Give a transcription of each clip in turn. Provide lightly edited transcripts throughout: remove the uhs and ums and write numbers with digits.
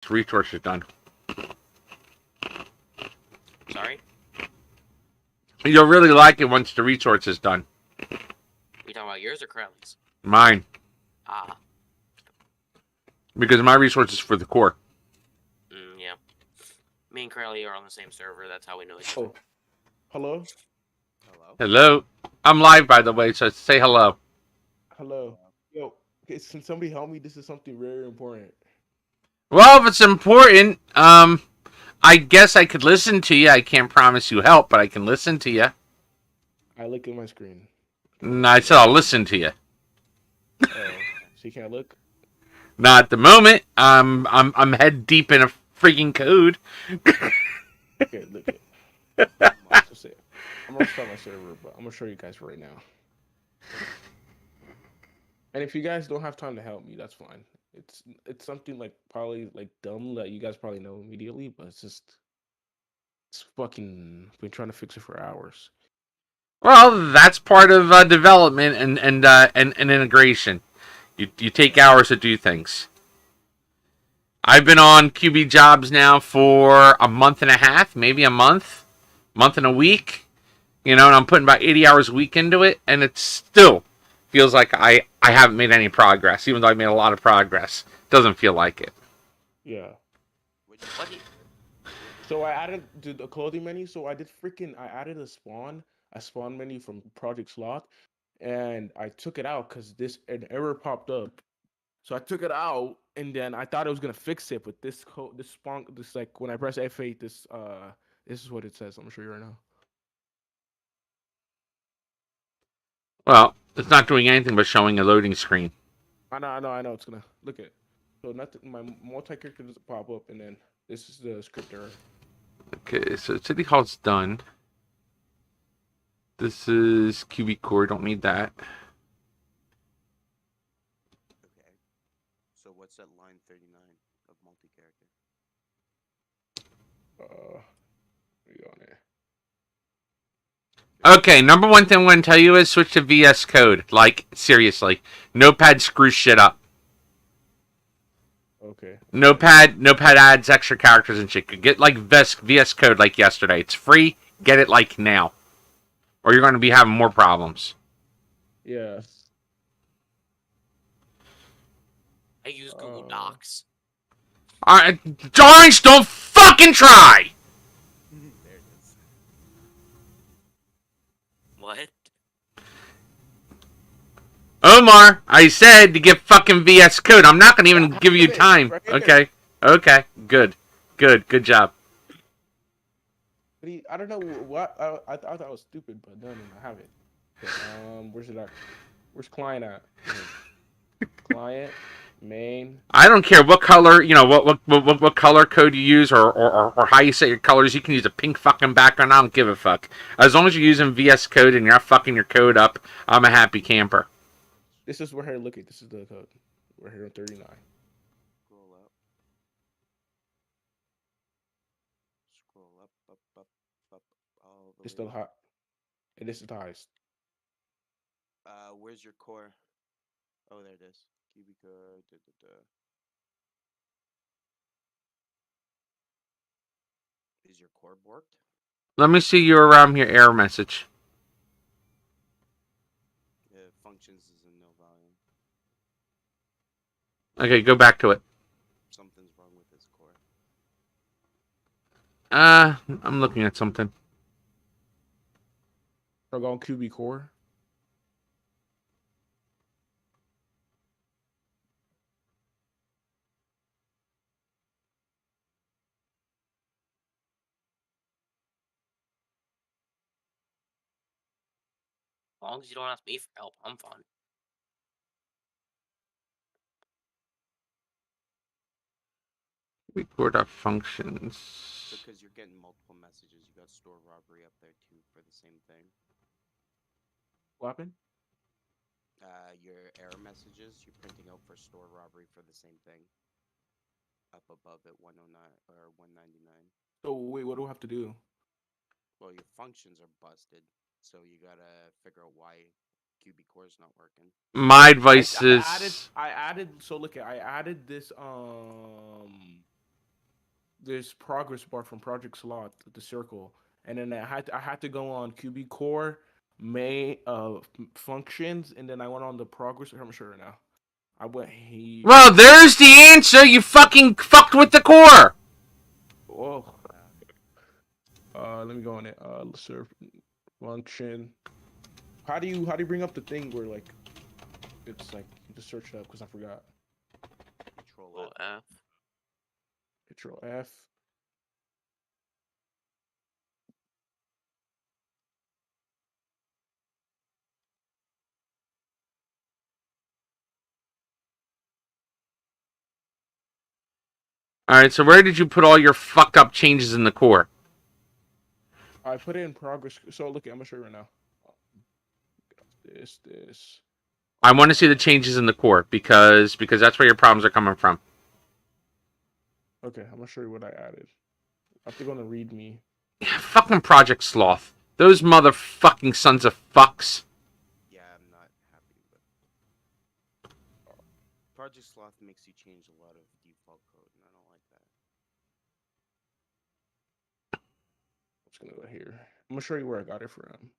Resource is done. Sorry? You'll really like it once the resource is done. You talking about yours or Crowley's? Mine. Ah. Because my resource is for the core. Yeah. Me and Crowley are on the same server. That's how we know each Oh, other. hello? Hello? I'm live, by the way, so say hello. Hello. Yo, can somebody help me? This is something very important. Well, if it's important, I guess I could listen to you. I can't promise you help, but I can listen to you. I look at my screen. And I said I'll listen to you. Oh, so you can't look? Not at the moment. I'm head deep in a freaking code. Okay, look it. I'm gonna start my server, but I'm gonna show you guys right now. And if you guys don't have time to help me, that's fine. It's something like probably like dumb that you guys probably know immediately, but it's fucking been trying to fix it for hours. Well, that's part of development and integration. You take hours to do things. I've been on QB jobs now for a month and a half, maybe a month and a week. You know, and I'm putting about 80 hours a week into it, and it still feels like I haven't made any progress, even though I made a lot of progress. Doesn't feel like it. Yeah. What do you... So I added to the clothing menu. So I added a spawn menu from Project Sloth, and I took it out because an error popped up. So I took it out, and then I thought it was gonna fix it, but this code, this spawn, this like when I press F8, this is what it says. I'm gonna show you right now. Well, it's not doing anything but showing a loading screen. I know. It's gonna look at. So nothing. My multi-character doesn't pop up, and then this is the script error. Okay, so City Hall's done. This is QBCore. Don't need that. Okay. So what's that line 39 of multi-character? There you go on there. Okay, number one thing I'm going to tell you is switch to VS Code. Like, seriously. Notepad screws shit up. Okay. Notepad adds extra characters and shit. Get like VS Code like yesterday. It's free. Get it like now. Or you're going to be having more problems. Yeah. I use Google Docs. Alright, Orange, don't fucking try! There it is. What? Omar, I said to get fucking VS Code. I'm not going to even give you time. Okay. Okay. Good job. I don't know what I thought that was stupid, but no, I have it. Okay, where's client at? Client, main. I don't care what color, you know, what color code you use or how you set your colors. You can use a pink fucking background. I don't give a fuck. As long as you're using VS Code and you're not fucking your code up, I'm a happy camper. This is where here. Look at this is the code. We're here on 39. Scroll up. Scroll up, all the It's way the up. hot, and this is the highest. Where's your core? Oh, there it is. QBCore. Is your core borked? Let me see your your error message. Functions is in no volume. Okay, go back to it. Something's wrong with this core. I'm looking at something. We're going QBCore. As long as you don't ask me for help, I'm fine. Record functions. Because you're getting multiple messages. You got store robbery up there too for the same thing. What happened? Your error messages, you're printing out for store robbery for the same thing. Up above at 109 or 199. So wait, what do I have to do? Well, your functions are busted, so you gotta figure out why QBCore is not working. My advice is I added. So look, I added this. this progress bar from Project Slot, the circle, and then I had to go on QBCore main functions, and then I went on the progress. I'm sure now. I went here. Well, there's the answer. You fucking fucked with the core. Oh, let me go on it. Serve function. How do you bring up the thing where like it's like you just search it up because I forgot. Control Well, F. Control F. All right. So where did you put all your fucked up changes in the core? I put it in progress. So look, I'm gonna show you right now. This. I want to see the changes in the core because that's where your problems are coming from. Okay, I'm gonna show you what I added. I have to go on the README. Yeah, fucking Project Sloth. Those motherfucking sons of fucks. Yeah, I'm not happy with. Project Sloth makes you change a lot of default code, and I don't like that. I'm just gonna go here. I'm gonna show you where I got it from.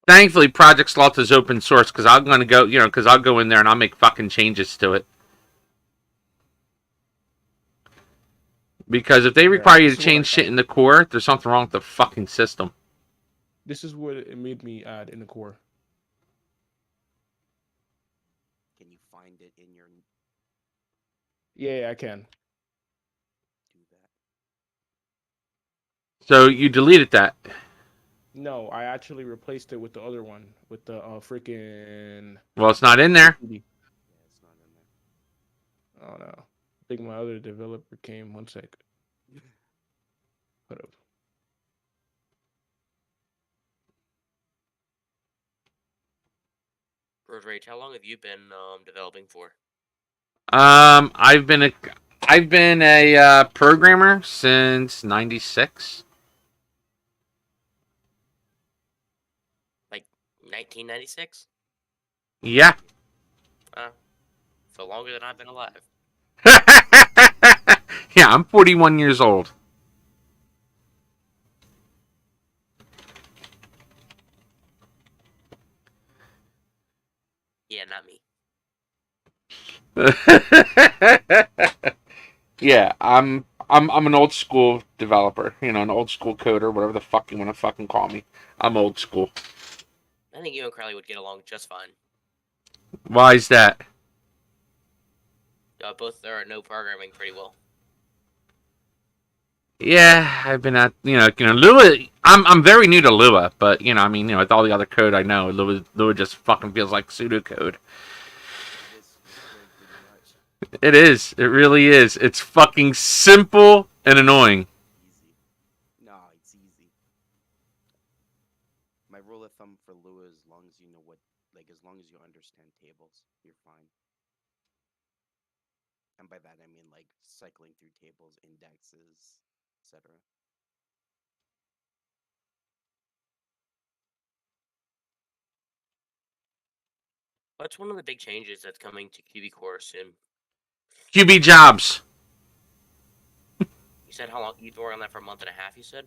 Thankfully, Project Sloth is open source because I'm gonna go, because I'll go in there and I'll make fucking changes to it. Because if they require you to change shit in the core, there's something wrong with the fucking system. This is what it made me add in the core. Can you find it in your? Yeah, I can. Do that. So you deleted that. No, I actually replaced it with the other one, with the freaking. Well, it's not in there. Yeah, it's not in there. Oh no! I think my other developer came. 1 sec. Hold up. Road Rage, how long have you been developing for? I've been a programmer since '96. Like 1996? Yeah. So longer than I've been alive. Yeah, I'm 41 years old. Yeah, not me. Yeah, I'm an old school developer, an old school coder, whatever the fuck you want to fucking call me. I'm old school. I think you and Crowley would get along just fine. Why is that? Both are no programming pretty well. Yeah, I've been at Lua. I'm very new to Lua, but with all the other code I know, Lua just fucking feels like pseudocode. It is. It really is. It's fucking simple and annoying. Easy. No, it's easy. My rule of thumb for Lua is as long as you know as long as you understand tables, you're fine. And by that I mean like cycling through tables, indexes, etc. What's one of the big changes that's coming to QBCore soon? QB jobs. You said how long you've been working on that for a month and a half, you said?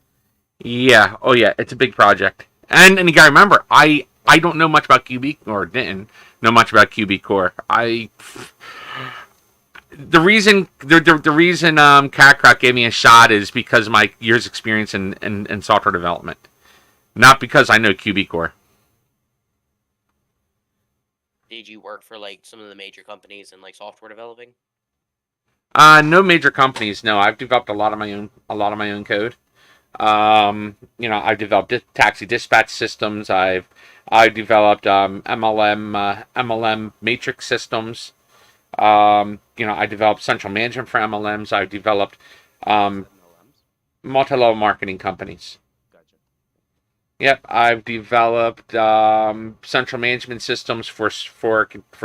Yeah. Oh yeah. It's a big project. And you gotta remember, I don't know much about QB or didn't know much about QBCore. The reason Catcrock gave me a shot is because of my years experience in software development, not because I know QBCore. Did you work for like some of the major companies in like software developing? No major companies. No, I've developed a lot of my own code. I've developed taxi dispatch systems. I've developed MLM matrix systems. I developed central management for MLMs. I've developed MLMs? multi-level marketing companies. Gotcha. Yep, I've developed central management systems for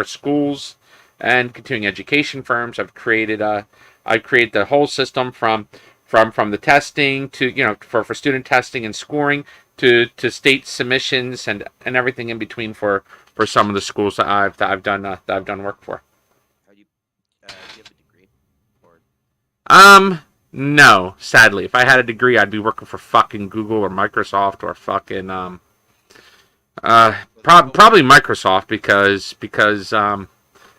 schools and continuing education firms. I've created the whole system from the testing to for student testing and scoring to state submissions and everything in between for some of the schools that I've done work for. Do you have a degree? Or No, sadly. If I had a degree, I'd be working for fucking Google or Microsoft or fucking probably Microsoft because I'm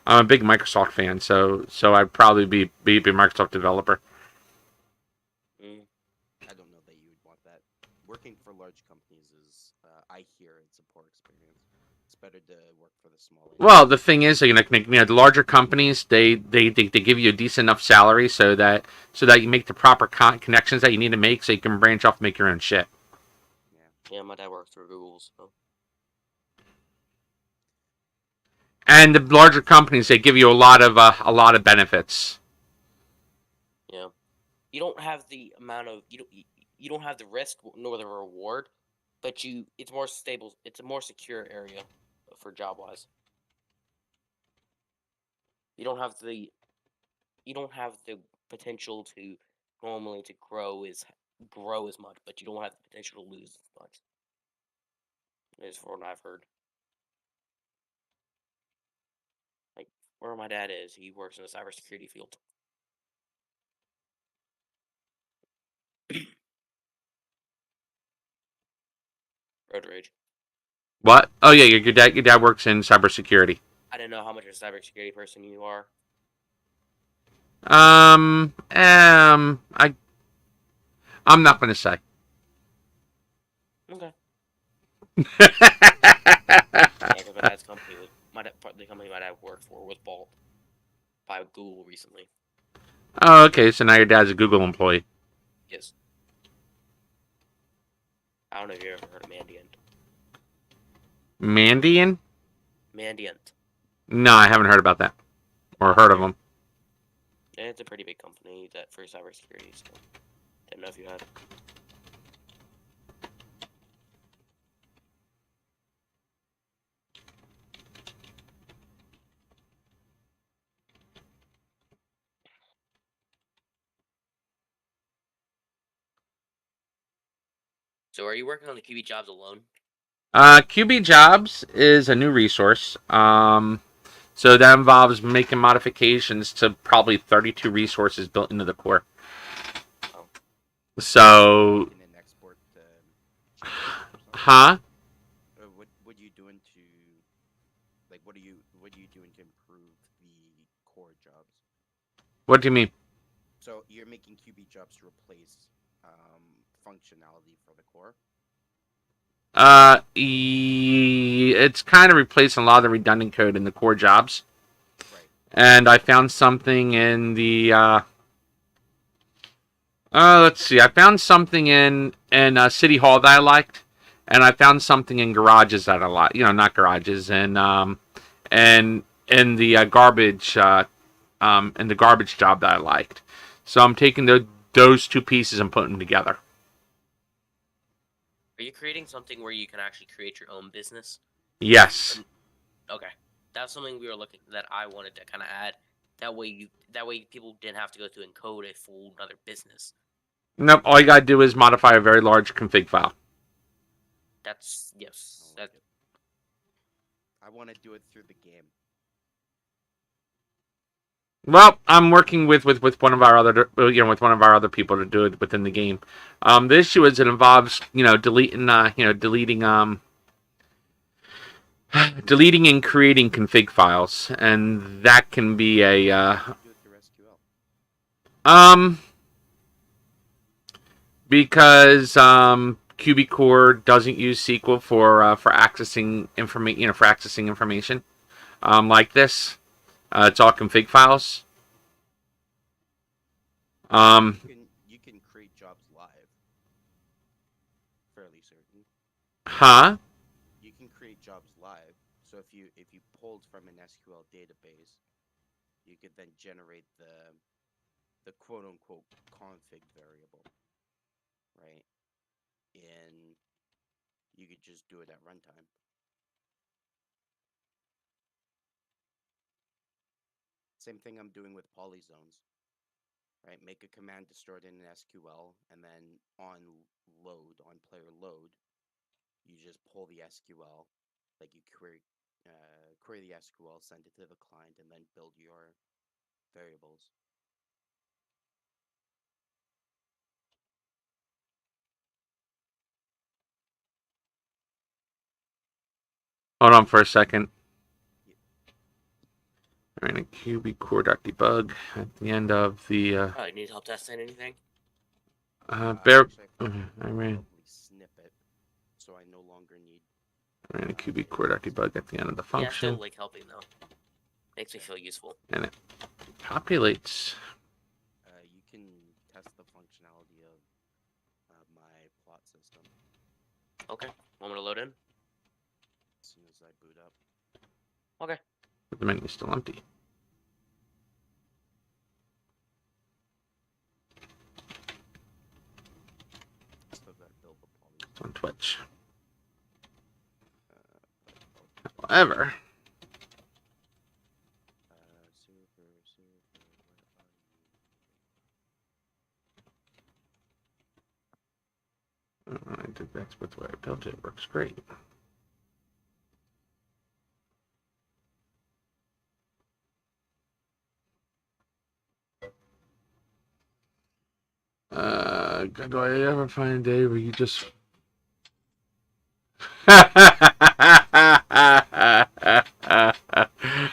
a big Microsoft fan, so I'd probably be a Microsoft developer. Mm. I don't know that you would want that. Working for large companies is, I hear it's a poor experience. It's better to work for the small. Well, the thing is, the larger companies they give you a decent enough salary so that you make the proper connections that you need to make, so you can branch off and make your own shit. Yeah, my dad worked for Google, so. And the larger companies, they give you a lot of benefits. Yeah. You don't have the amount of you don't have the risk nor the reward, but it's more stable. It's a more secure area for job wise. You don't have the you don't have the potential to normally to grow as much, but you don't have the potential to lose as much. Is from what I've heard. Like where my dad is, he works in the cybersecurity field. Road rage. What? Oh yeah, your dad works in cybersecurity. I didn't know how much of a cybersecurity person you are. I'm not going to say. Okay. Yeah, because my dad's company was the company my dad worked for was bought by Google recently. Oh, okay. So now your dad's a Google employee. Yes. I don't know if you ever heard of Mandiant. Mandian? Mandiant. No, I haven't heard about that or heard of them. Yeah, it's a pretty big company that for cybersecurity, so didn't know if you had. So are you working on the QB jobs alone? QB Jobs is a new resource. So that involves making modifications to probably 32 resources built into the core. Oh. So, In an export changes or something. huh? What you doing to what are you doing to improve the core jobs? What do you mean? So you're making QB jobs to replace functionality for the core. It's kind of replacing a lot of the redundant code in the core jobs. Right. And I found something in the let's see. I found something in City Hall that I liked, and I found something in garages that I like. Not garages, and in the garbage job that I liked. So I'm taking those two pieces and putting them together. Are you creating something where you can actually create your own business? Yes. Okay, that's something we were looking that I wanted to kind of add. That way people didn't have to go through and code a full another business. Nope. All you gotta do is modify a very large config file. That's yes. I like it. I want to do it through the game. Well, I'm working with one of our other with one of our other people to do it within the game. The issue is it involves deleting and creating config files, and that can be a Do it through SQL. um because QBCore doesn't use SQL for accessing information like this. It's all config files. Um, You can create jobs live. Fairly certain. huh? You can create jobs live. So if you pulled from an SQL database, you could then generate the quote unquote config variable, right? And you could just do it at runtime. Same thing I'm doing with polyzones, right? Make a command to store it in an SQL, and then on player load, you just pull the SQL, like you query the SQL, send it to the client, and then build your variables. Hold on for a second. I ran a QBCore.debug at the end of the. Oh, you need help testing anything? Bear. Actually, I ran probably snip it, so I no longer need. a QBCore.debug at the end of the Yeah, I still function, like helping though. Makes me feel useful. and it populates. You can test the functionality of my plot system Okay. Want me to load in? as soon as I boot up. Okay. But the menu's still empty. Still got to build the poly. On Twitch. But However, super, where are you? I did that's with the way I built it. Works great. Do I ever find a day where you just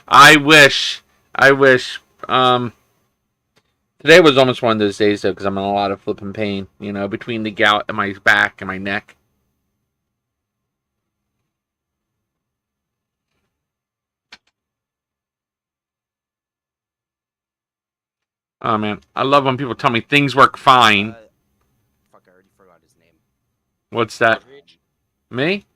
I wish. I wish. Today was almost one of those days though, because I'm in a lot of flipping pain. You know, between the gout in my back and my neck. Oh man, I love when people tell me things work fine. Fuck, I already forgot his name. What's that? Aldridge? Me?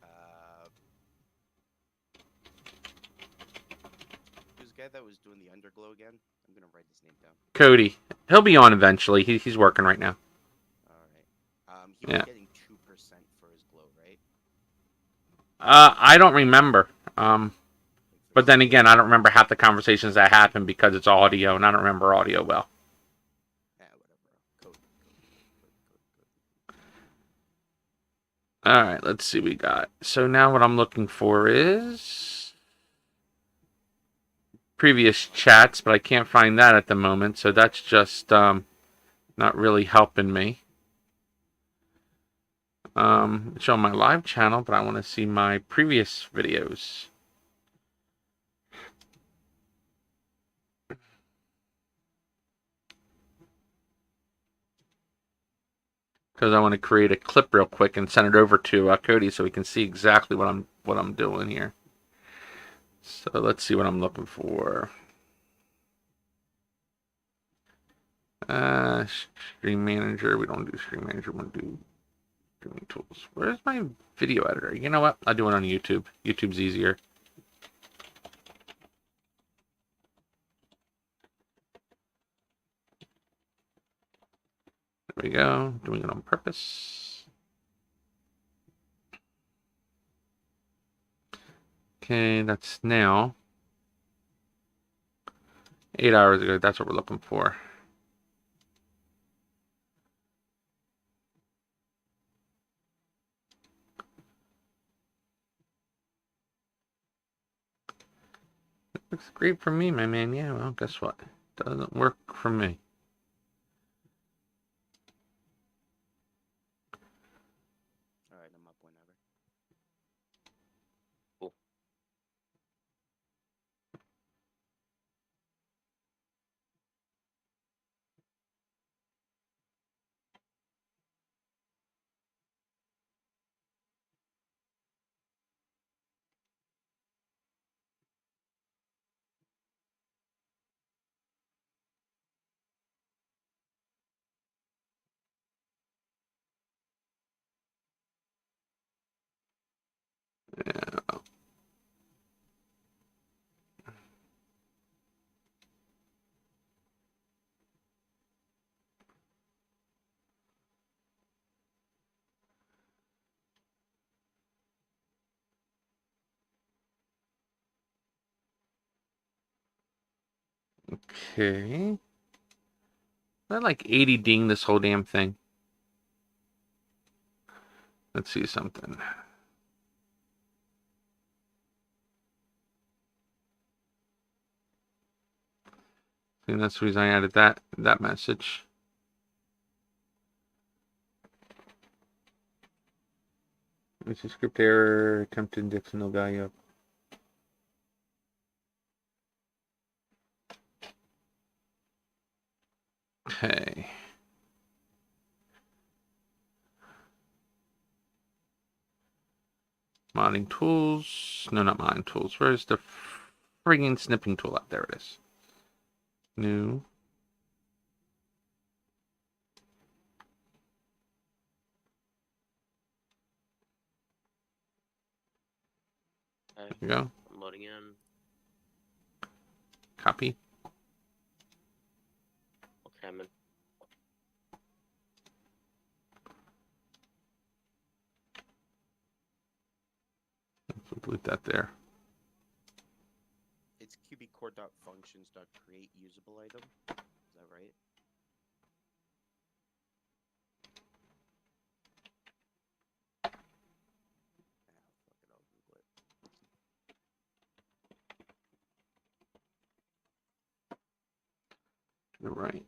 Who's the guy that was doing the underglow again? I'm gonna write his name down. Cody. He'll be on eventually. He's working right now. Alright. He was Yeah. getting 2% for his glow, right? I don't remember. But then again, I don't remember half the conversations that happen because it's audio, and I don't remember audio well. Whatever. Code. All right, let's see what we got. So now what I'm looking for is previous chats, but I can't find that at the moment, so that's just not really helping me. It's on my live channel, but I want to see my previous videos. Because I want to create a clip real quick and send it over to Cody so we can see exactly what I'm doing here. So let's see what I'm looking for. Stream Manager. We don't do Stream Manager. We do streaming tools. Where's my video editor? You know what? I'll do it on YouTube. YouTube's easier. There we go. Doing it on purpose. Okay, that's now 8 hours ago. That's what we're looking for. Looks great for me, my man. Yeah, well, guess what? Doesn't work for me. Alright, I'm up whenever. Cool. Yeah. Okay. I like 80 ding this whole damn thing. Let's see something. I think that's the reason I added that message. It's a script error, attempt to index no value. Okay. Modding tools. No, not modding tools. Where's the friggin' snipping tool? Up there it is. New. Okay, There you go. I'm loading in. Copy. Okay, I'm in. Delete that there. It's QBCore.functions.create usable item. Is that right? Fuck it, I'll Google it. You're right.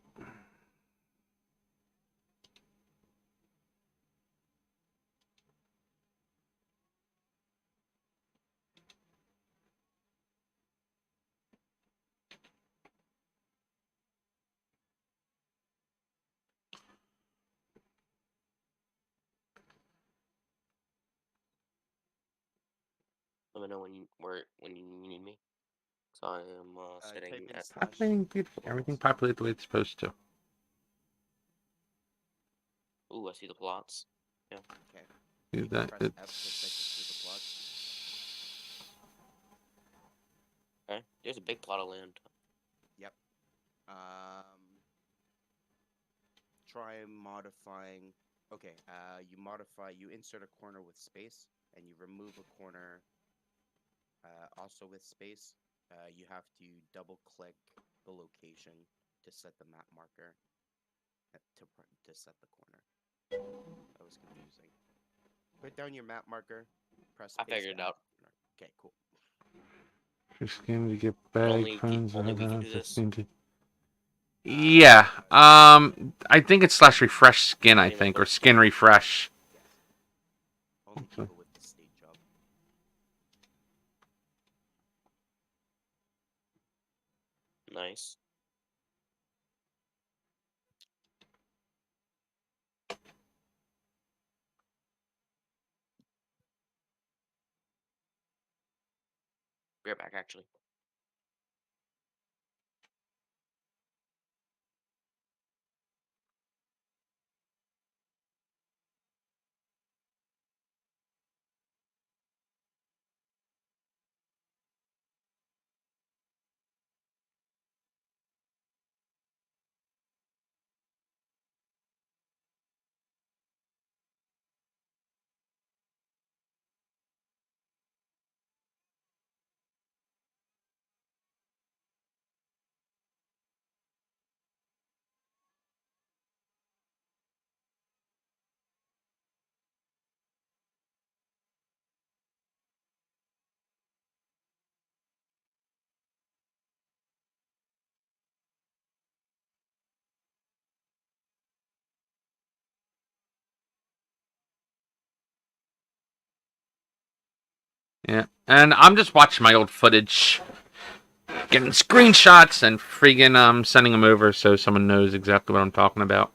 Let me know when you need me. So I am sitting Type in at. slash. Populating beautiful. Everything populated the way it's supposed to. Ooh, I see the plots. Yeah. Okay. Do You can that. press F to It's. cycle through the plots. Okay. There's a big plot of land. Yep. Try modifying. Okay. You insert a corner with space, and you remove a corner. Also with space. You have to double click the location to set the map marker. To set the corner. That was confusing. Put down your map marker. Press I space. figured it out. Okay. Cool. Your skin to get back. Only we can do this. Yeah. I think it's slash refresh skin. I think, or skin refresh. Yes. Only people with the state job. Nice. Be right back, actually. Yeah, and I'm just watching my old footage, getting screenshots and friggin' sending them over so someone knows exactly what I'm talking about.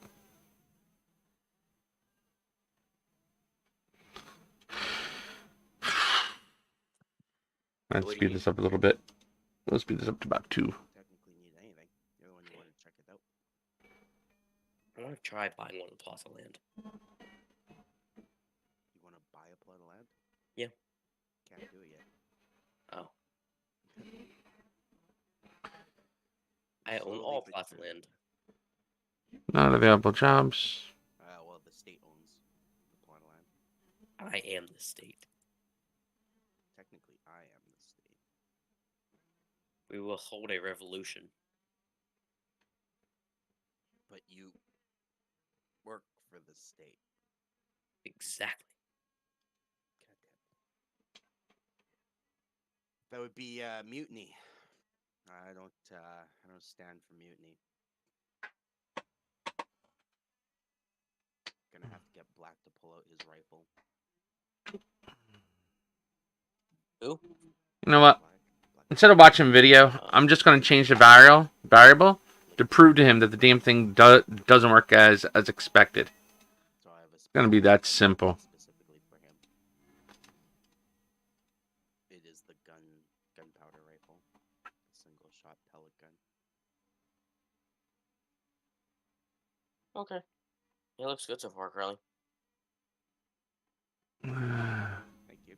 Let's speed this up a little bit. Let's speed this up to about 2. Technically need anything. You're the one who wanted to check it out. I want to try buying one of the plots of land. You want to buy a plot of land? Yeah. Can't do it yet. Oh. I own all plots of land. Not available jobs. Well, the state owns the plot of land. I am the state. Technically, I am the state. We will hold a revolution. But you work for the state. Exactly. Goddamn. That would be mutiny. I don't stand for mutiny. Gonna have to get Black to pull out his rifle. Who? You know what? Black Instead of watching video, I'm just going to change the variable to prove to him that the damn thing doesn't work as expected. So I have a It's gonna be that specific simple. specifically for him. It is the gunpowder rifle, the single shot pellet gun. Okay. It looks good so far, Carly. Thank you.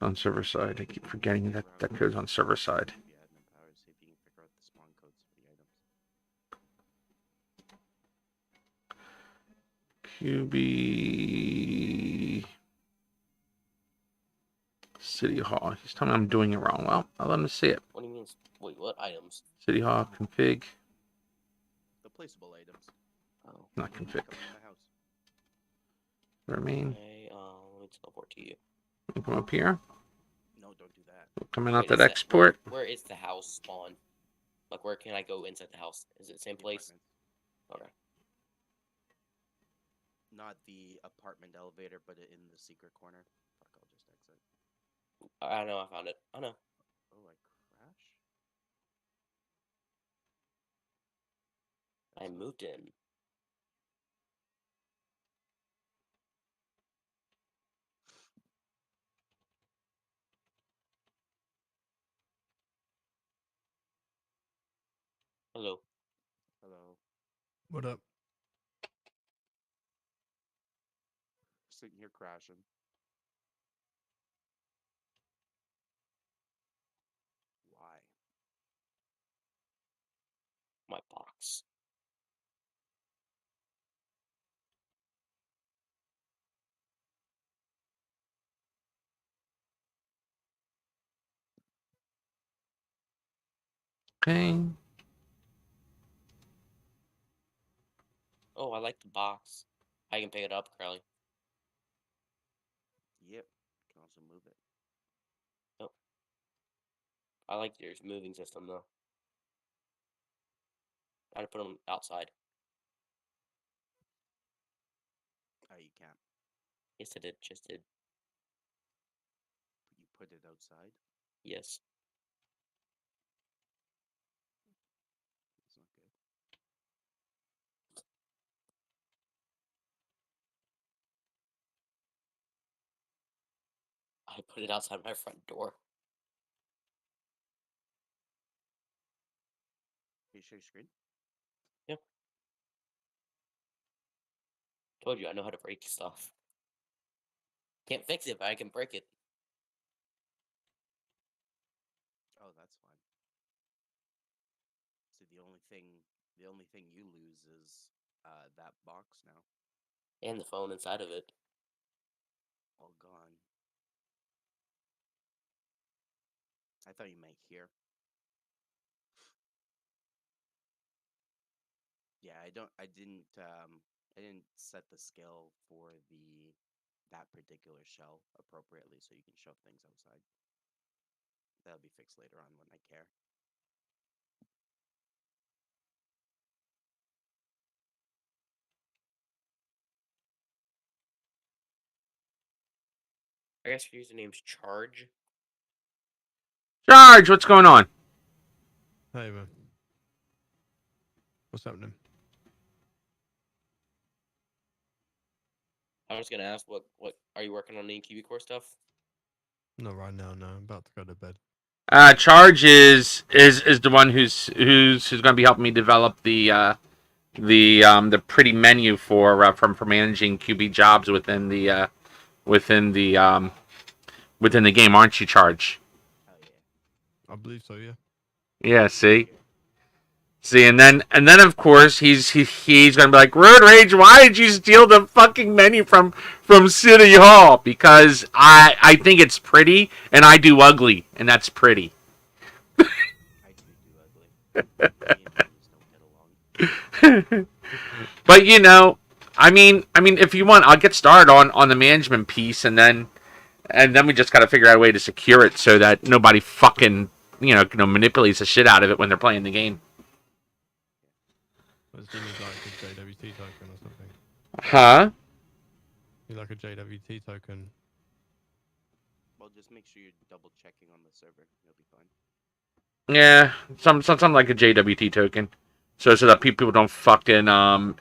On server side, I keep forgetting that that goes on server side. The admin powers, see if you can figure out the spawn codes for the items. QB City Hall. He's telling me I'm doing it wrong. Well, I'll let him see it. What do you mean? Wait, what items? City Hall config, The placeable items. Oh. not config. Come in my house. Remain. Okay, let me teleport to you. Come up here. No, don't do that. Coming out Wait, that is export. Where is the house spawn? Like, where can I go inside the house? Is it the same The place? apartments. Okay. Not the apartment elevator, but in the secret corner. Fuck, I'll just exit. I know, I found it. I know. Oh, I crash? I moved in. Hello. Hello. What up? Sitting here crashing. Why? My box. Okay. Oh, I like the box. I can pick it up, Carly. Yep. Can also move it. I like your moving system, though. I had to put them outside. Oh, you can't. Yes, I did. Just did. You put it outside. Yes. It's not good. I put it outside my front door. Can you share your screen? Told you I know how to break stuff. Can't fix it, but I can break it. Oh, that's fine. See, the only thing you lose is that box now. And the phone inside of it. All gone. I thought you meant here. Yeah, I didn't set the scale for that particular shell appropriately so you can shove things outside. That'll be fixed later on when I care. I guess your username's Charge. Charge, what's going on? Hey, man. What's happening? I was gonna ask what are you working on any QBCore stuff? Not right now, no. I'm about to go to bed. Charge is the one who's going to be helping me develop the pretty menu for managing QB jobs within the within the game, aren't you, Charge? Oh yeah. I believe so, yeah. Yeah. See, and then of course he's gonna be like, Road Rage, why did you steal the fucking menu from City Hall? Because I think it's pretty and I do ugly, and that's pretty. I do ugly. Me and menus don't get along. But I mean, if you want, I'll get started on the management piece, and then we just gotta figure out a way to secure it so that nobody fucking manipulates the shit out of it when they're playing the game. But do you need like a JWT token or something? Huh? You like a JWT token? Well, just make sure you're double checking on the server. You'll be fine. Yeah, something like a JWT token. so that people don't fucking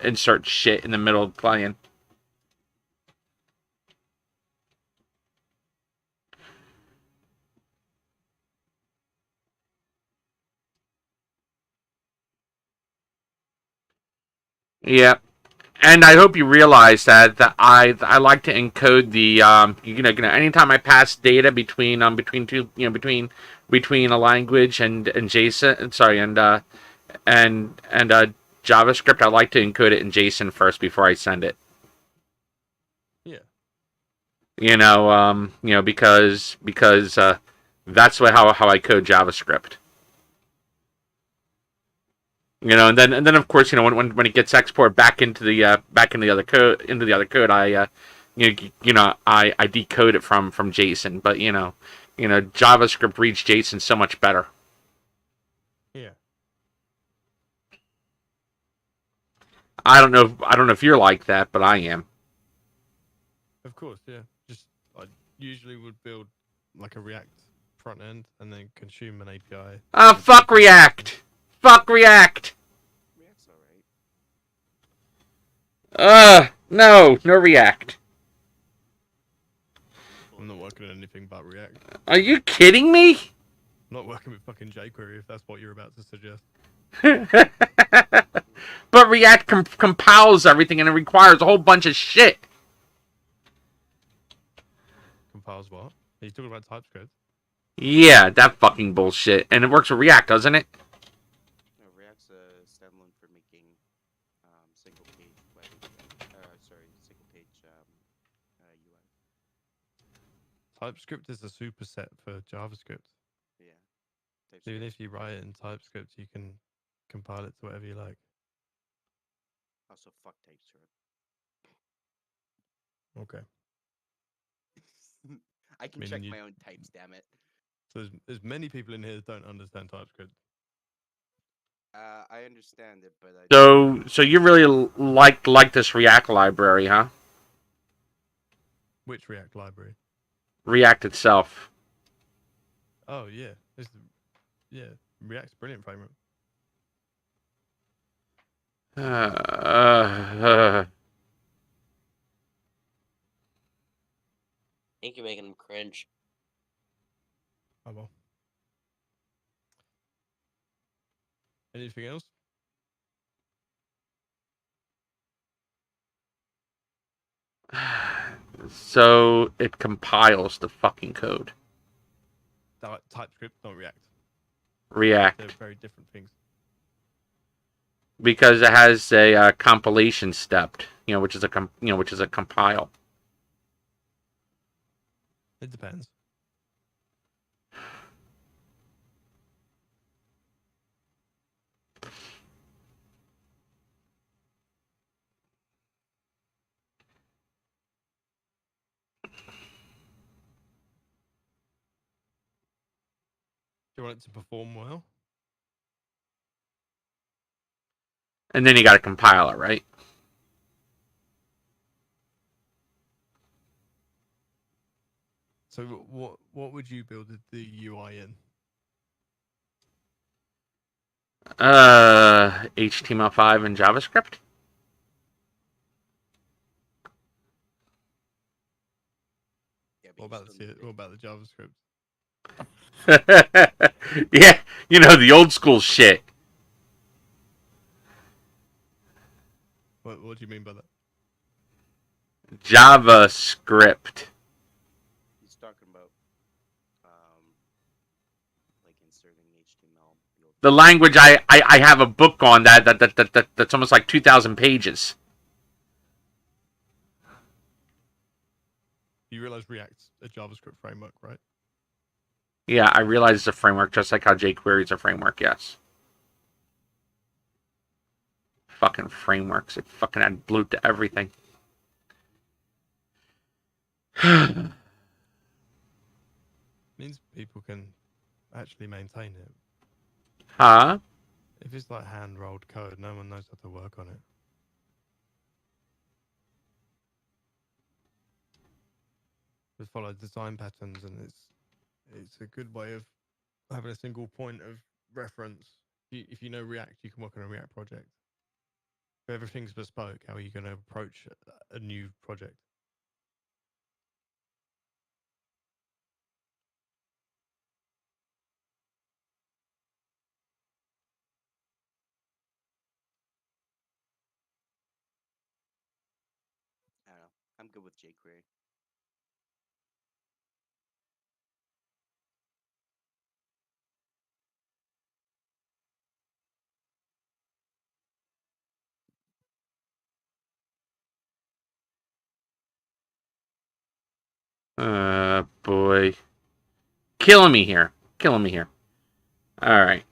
insert shit in the middle of playing. Yeah. And I hope you realize that I like to encode the anytime I pass data between two between a language and JSON, sorry, and JavaScript, I like to encode it in JSON first before I send it. Yeah. Because that's how I code JavaScript. And then of course, when it gets exported back into the other code, I decode it from JSON. But JavaScript reads JSON so much better. Yeah. I don't know if you're like that, but I am. Of course, yeah. Just I usually would build like a React front end and then consume an API. Fuck React. Fuck React. React's alright. No React. I'm not working on anything but React. Are you kidding me? I'm not working with fucking jQuery if that's what you're about to suggest. But React compiles everything and it requires a whole bunch of shit. Compiles what? Are you talking about TypeScript? Yeah, that fucking bullshit. And it works with React, doesn't it? No, React's a standalone for making single page web single page UI. TypeScript is a superset for JavaScript. Yeah. Even if you write it in TypeScript, you can compile it to whatever you like. Also, fuck TypeScript. Okay. I can mean, check my own types, damn it. So there's many people in here that don't understand TypeScript. I understand it, but I So you really like this React library, huh? Which React library? React itself. Oh yeah, React's a brilliant framework. I think you're making them cringe. Oh well. Anything else? So it compiles the fucking code. TypeScript, not React. React. They're very different things. Because it has a compilation step, which is a compile. It depends. Do you want it to perform well? And then you got to compile it, right? So what would you build the UI in? HTML5 and JavaScript. Yeah, What about the JavaScript? Yeah, the old school shit. What do you mean by that? JavaScript. He's talking about like inserting HTML. The language I have a book on that's almost like 2,000 pages. You realize React's a JavaScript framework, right? Yeah, I realize it's a framework, just like how jQuery is a framework. Yes. Fucking frameworks. It fucking add blue to everything. Means people can actually maintain it. Huh? If it's like hand-rolled code, no one knows how to work on it. Just follow design patterns, and it's a good way of having a single point of reference if you know React, you can work on a React project. If everything's bespoke, how are you going to approach a new project? I don't know. I'm good with jQuery. Boy. Killing me here. Killing me here. Alright.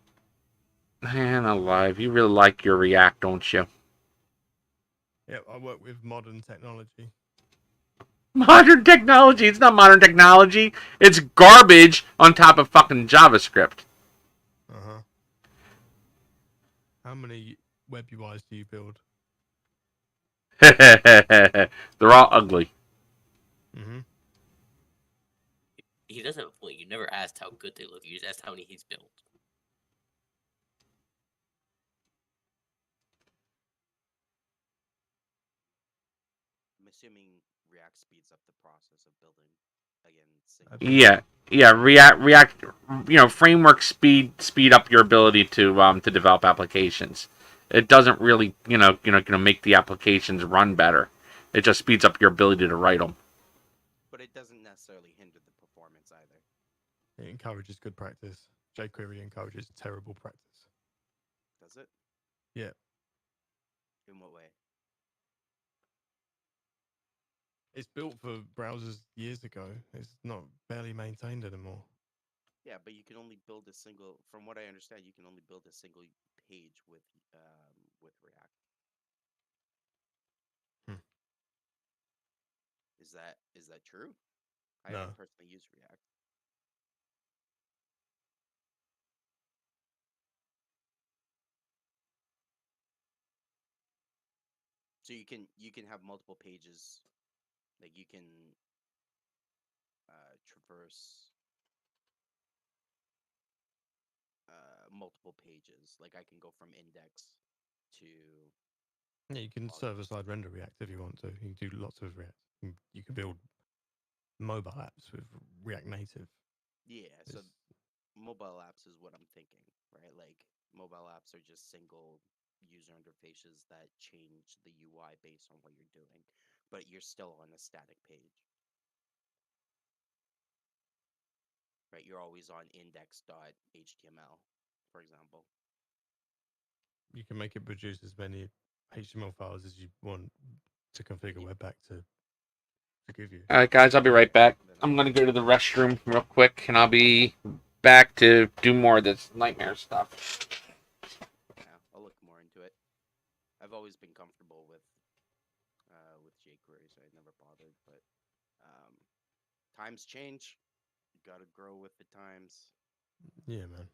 Man alive. You really like your React, don't you? Yeah, I work with modern technology. Modern technology. It's not modern technology. It's garbage on top of fucking JavaScript. Uh-huh. How many web UIs do you build? They're all ugly. Mm-hmm. He doesn't have a point. You never asked how good they look. You just asked how many he's built. I'm assuming React speeds up the process of building again. Yeah, yeah. React. Frameworks speed up your ability to develop applications. It doesn't really make the applications run better. It just speeds up your ability to write them. But it doesn't necessarily hinder the performance either. It encourages good practice. jQuery encourages terrible practice. Does it? Yeah. In what way? It's built for browsers years ago. It's not barely maintained anymore. Yeah, but you can only build a single. From what I understand, you can only build a single page with React. Hmm. Is that true? I No. haven't personally used React. So you can have multiple pages, like you can traverse multiple pages. Like I can go from index to Yeah, you can server-side render React if you want to. You can do lots of React. You can build mobile apps with React Native. yeah. So It's, mobile apps is what I'm thinking, right? Like mobile apps are just single user interfaces that change the UI based on what you're doing, but you're still on a static page, right? You're always on index.html, for example. you can make it produce as many HTML files as you want to configure Yeah. Webpack to give you. All right, guys. I'll be right back. Then I'm gonna go to the restroom real quick, and I'll be back to do more of this nightmare stuff. yeah, I'll look more into it. I've always been comfortable with jQuery, so I never bothered. But um, times change. You got to grow with the times. Yeah, man.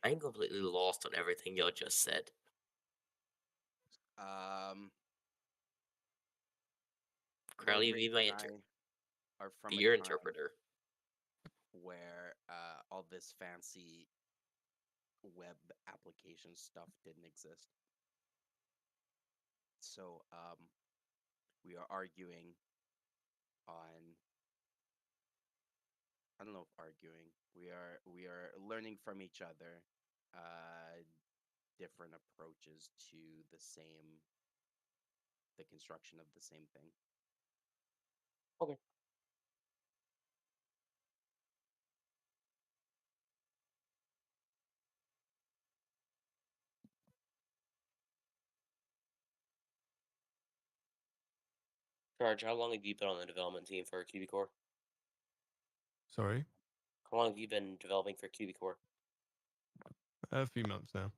I'm completely lost on everything y'all just said. Um, Crowley, be Rodrigo my and I are be from a your time interpreter. where all this fancy web application stuff didn't exist. So we are arguing on. I don't know if arguing. We are learning from each other, different approaches to the construction of the same thing. Okay. George, how long have you been on the development team for QBCore? Sorry? How long have you been developing for QBCore? A few months now.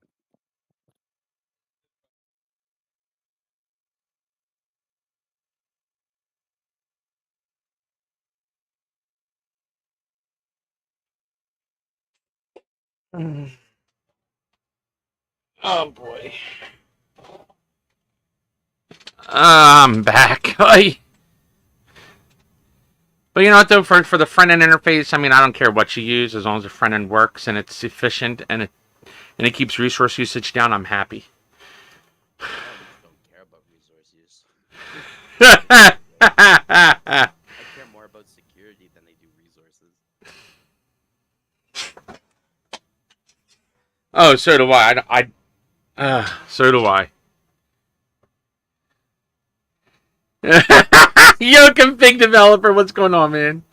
Oh boy. I'm back. But you know what, though, for the front end interface, I mean, I don't care what you use as long as the front end works and it's efficient and it keeps resource usage down. I'm happy. Developers don't care about resource use. I care more about security than they do resources. Oh, so do I. So do I. Yo, config developer, what's going on, man?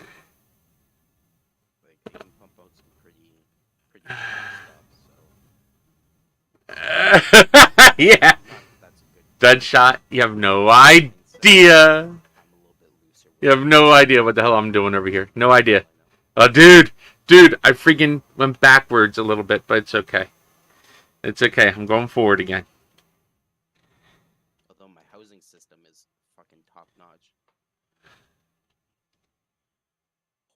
Like, they can pump out some pretty stuff. So Yeah. not that that's a good. Dead shot. You have no Mindset. idea. I'm a little bit looser. You have no idea what the hell I'm doing over here. No I idea. know. Oh, dude, I freaking went backwards a little bit, but it's okay. It's okay. I'm going forward again. Although my housing system is fucking top notch.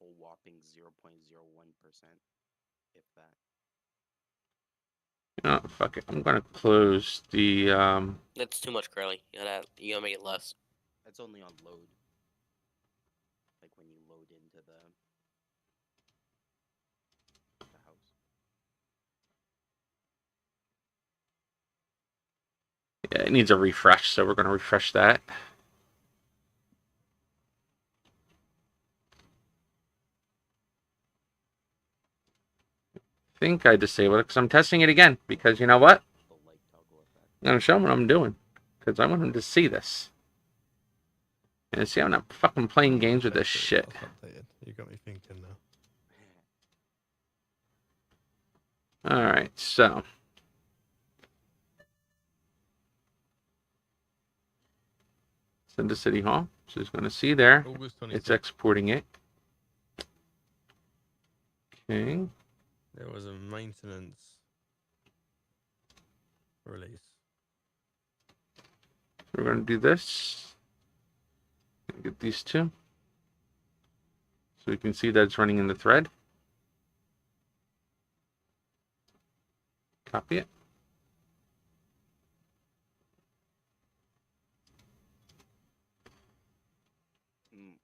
Whole whopping 0.01%, if that. Oh, fuck it. I'm gonna close the That's too much, Curly. You gotta make it less. That's only on load. Like when you load into the house. Yeah, it needs a refresh, so we're gonna refresh that. I think I disabled it because I'm testing it again. Because you know what? The light toggle effect. I'm gonna show him what I'm doing because I want him to see this. And see, I'm not fucking playing games with this shit. You got me thinking now. All right, so send to City Hall. So it's going to see there. August 26th. It's exporting it. Okay. There was a maintenance release. We're going to do this. Get these two. So you can see that it's running in the thread. Copy it.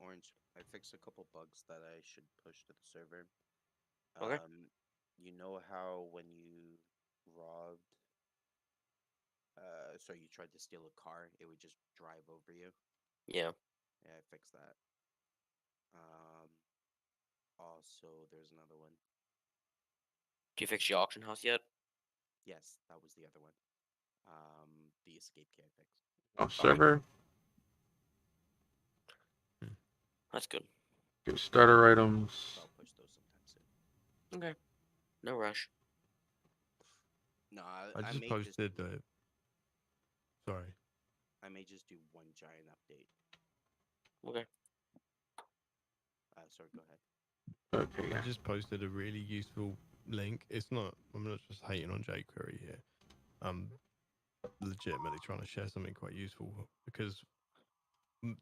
Orange. I fixed a couple bugs that I should push to the server. Okay. You know how when you robbed, so you tried to steal a car, it would just drive over you. Yeah. Yeah, I fixed that. Also, there's another one. Did you fix the auction house yet? Yes, that was the other one. The escape key I fixed. Oh, server. That's good. Go starter items. So I'll push those sometime soon. Okay. No rush. No, I I just may posted the. Sorry. I may just do one giant update. Okay. Sorry, go ahead. Okay, yeah. I just posted a really useful link. I'm not just hating on jQuery here. I'm legitimately trying to share something quite useful because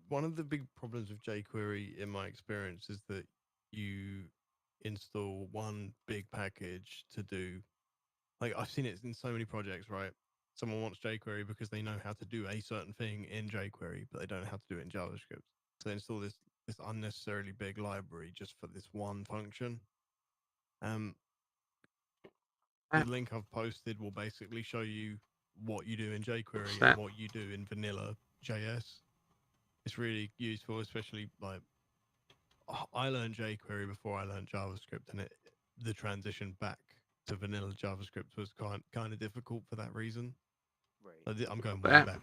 one of the big problems with jQuery, in my experience, is that you install one big package to do. Like I've seen it in so many projects, right? Someone wants jQuery because they know how to do a certain thing in jQuery, but they don't know how to do it in JavaScript. So they install this unnecessarily big library just for this one function. The link I've posted will basically show you what you do in jQuery and what you do in vanilla JS. It's really useful, especially like I learned jQuery before I learned JavaScript, and the transition back to vanilla JavaScript was kind of difficult for that reason. Right. I'm going way back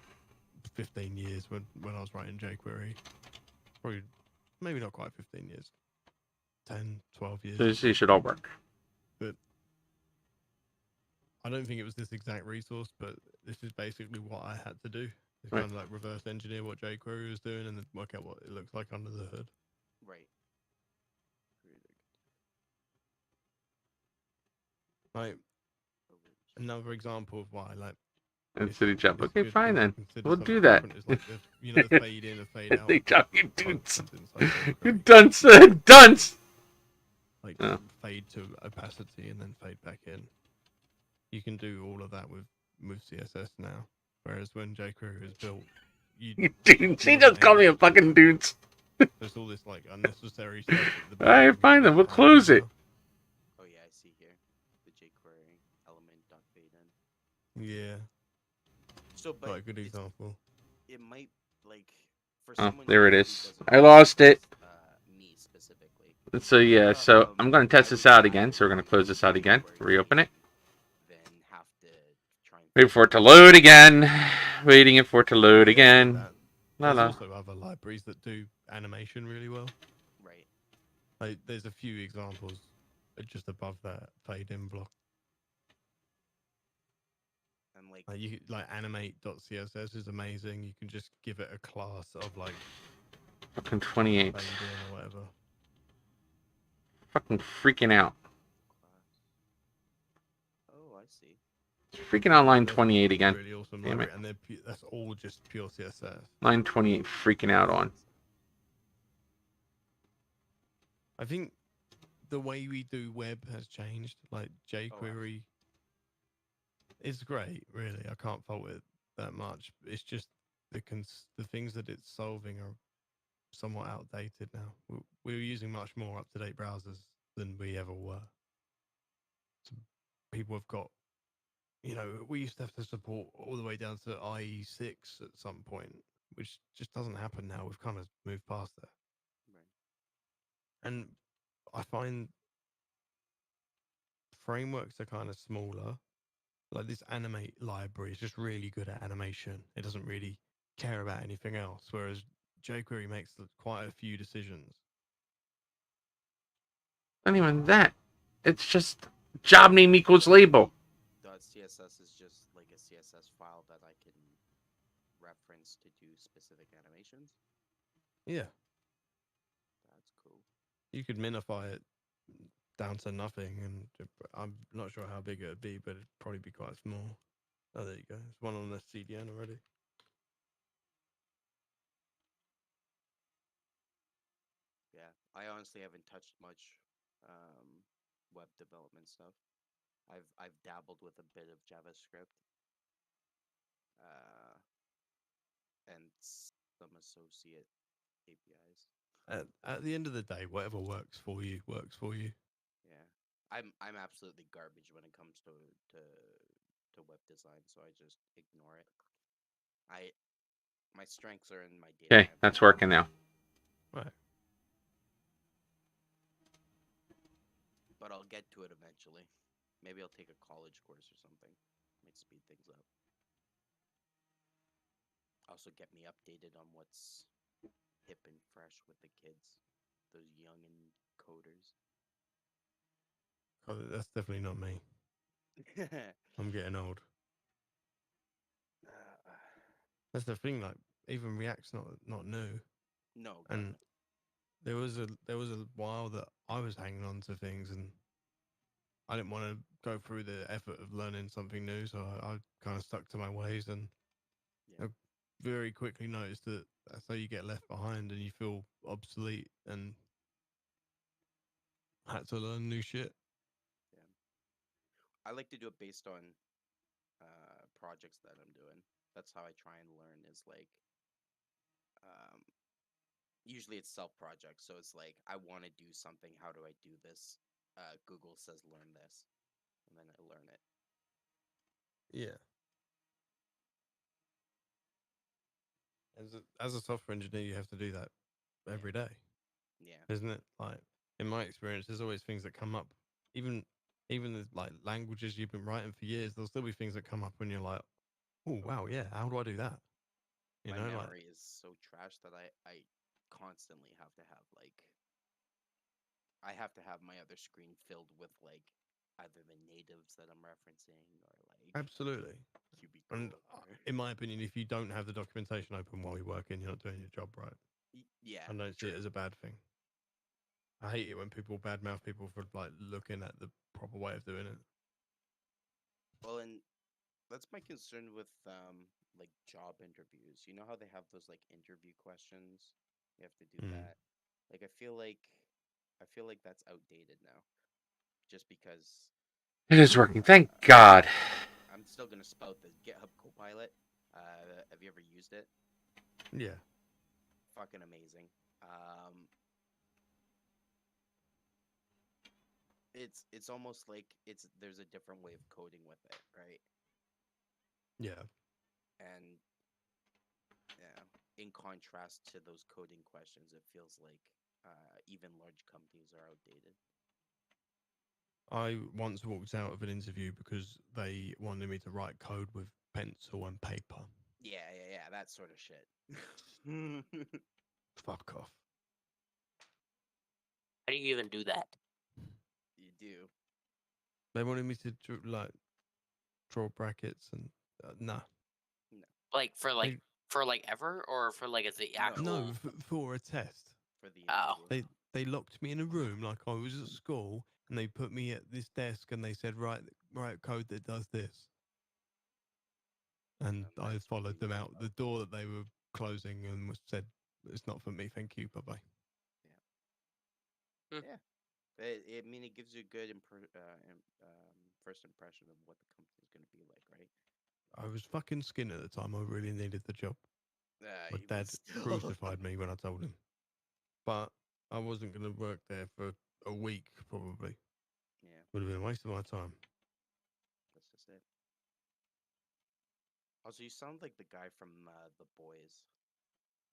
15 years when I was writing jQuery. Probably, maybe not quite 15 years. 10, 12 years. So it should all work. But I don't think it was this exact resource, but this is basically what I had to do. It's kind of like reverse engineer what jQuery was doing and then work out what it looks like under the hood. Right. Like another example of why, like, And City Jump. it's Okay, good fine to then. consider We'll something do that. different. It's like the fade in and fade out. City Jump, you dunce. functions inside You jQuery. dunce. Dunce. Like Oh. fade to opacity and then fade back in. You can do all of that with CSS now. Whereas when jQuery was built, You dude, she just called me a fucking dude. There's all this like unnecessary stuff at the All right, beginning. fine then. We'll close it. Oh yeah, I see here the jQuery element dot fade in. Yeah, So, but like a good example. it might like for Oh, someone there it who is. doesn't I lost it. me specifically. So yeah, so I'm gonna test I this would out rather again. So we're gonna use close this out again. jQuery Reopen it. Than have to try and Wait for it figure to out load again. Waiting for it to load Yeah, I get again. that. La There's la. also other libraries that do animation really well. right. Like there's a few examples just above that fade in block. And like Like you like animate.css is amazing. You can just give it a class of like Fucking 28. fade in or whatever. Fucking freaking out. class. Oh, I see. Freaking out line There's 28 again. Really awesome Damn library, and that's all just pure CSS. Line 28 freaking out on. I think the way we do web has changed. Like Oh, jQuery is great, really. I can't fault it that much. It's just the things that it's solving are somewhat outdated now. We're using much more up to date browsers than we ever were. So people have got, we used to have to support all the way down to IE6 at some point, which just doesn't happen now. We've kind of moved past that. right. And I find frameworks are kind of smaller. Like this animate library is just really good at animation. It doesn't really care about anything else. Whereas jQuery makes quite a few decisions. Not even that. It's just job name equals label. .css is just like a CSS file that I can reference to do specific animations. Yeah, That's cool. you could minify it down to nothing, and I'm not sure how big it would be, but it'd probably be quite small. Oh, there you go. There's one on the CDN already. Yeah, I honestly haven't touched much web development stuff. I've dabbled with a bit of JavaScript uh, and some associate APIs. At the end of the day, whatever works for you works for you. Yeah, I'm absolutely garbage when it comes to web design, so I just ignore it. I my strengths are in my data. Okay, that's working now. Right. But I'll get to it eventually. Maybe I'll take a college course or something. Might speed things up. Also get me updated on what's hip and fresh with the kids, those young and coders. Oh, that's definitely not me. I'm getting old. That's the thing. Like even React's not new, No, God. and there was a while that I was hanging on to things, and I didn't want to go through the effort of learning something new, so I kind of stuck to my ways, and Yeah. I very quickly noticed that that's how you get left behind, and you feel obsolete, and had to learn new shit. Yeah. I like to do it based on projects that I'm doing. That's how I try and learn. Is like um, usually it's self projects, so it's like I want to do something. How do I do this? Google says learn this, and then I learn it. Yeah. As a software engineer, you have to do that every day, Yeah. isn't it? Like in my experience, there's always things that come up. Even even the like languages you've been writing for years, there'll still be things that come up when you're like, oh wow, yeah, how do I do that? You My know, like memory is so trash that I constantly have to have like I have to have my other screen filled with like either the natives that I'm referencing or like absolutely. And QBCore. in my opinion, if you don't have the documentation open while you're working, you're not doing your job right. Yeah, I don't see it true. as a bad thing. I hate it when people badmouth people for like looking at the proper way of doing it. Well, and that's my concern with like job interviews. You know how they have those like interview questions? You have to do Mm. that. Like I feel like that's outdated now. Just because It is working. Thank uh, God. I'm still gonna spout the GitHub Copilot. Have you ever used it? Yeah. Fucking amazing. It's almost like there's a different way of coding with it, right? Yeah. And yeah, in contrast to those coding questions, it feels like even large companies are outdated. I once walked out of an interview because they wanted me to write code with pencil and paper. Yeah, that sort of shit. Fuck off. How do you even do that? You do. They wanted me to draw brackets and nah. Like for They, ever, or for like as the No. actual? no, for a test. For the Oh. interview. They locked me in a room like I was at school, and they put me at this desk, and they said, write code that does this. And I That's followed really them weird, out though. the door that they were closing and said, it's not for me, thank you, bye-bye. Yeah. I mean, it gives you a good first impression of what the company's going to be like, right? I was fucking skin at the time. I really needed the job. My Even dad still. crucified me when I told him. But I wasn't going to work there for a week, probably. Yeah, Would have been a waste of my time. that's just it. Also, you sound like the guy from The Boys.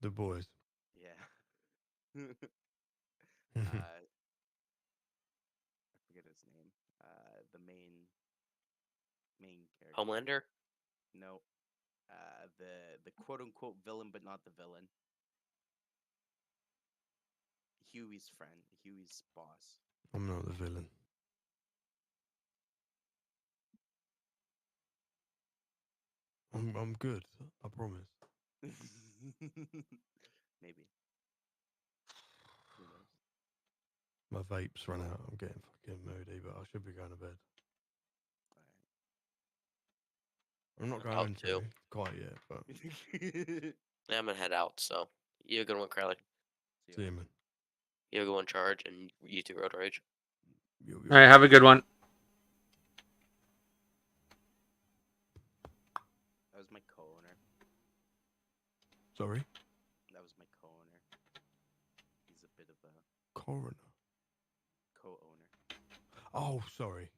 The boys. Yeah. I forget his name. The main character. Homelander. No. The quote unquote villain, but not the villain. Huey's friend. Huey's boss. I'm not the villain. I'm good. I promise. Maybe. Who knows? My vape's run out. I'm getting fucking moody, but I should be going to bed. I'm not About going to. to quite yet, but Alright. Yeah, I'm gonna head out. So you have a good one, Crowley. See see you you, later. man. You have a good one, Charge, and you too, Road Rage. Yo. All right, have a good one. That was my co-owner. Sorry? That was my co-owner. He's a bit of a Coroner. co-owner. Oh, sorry.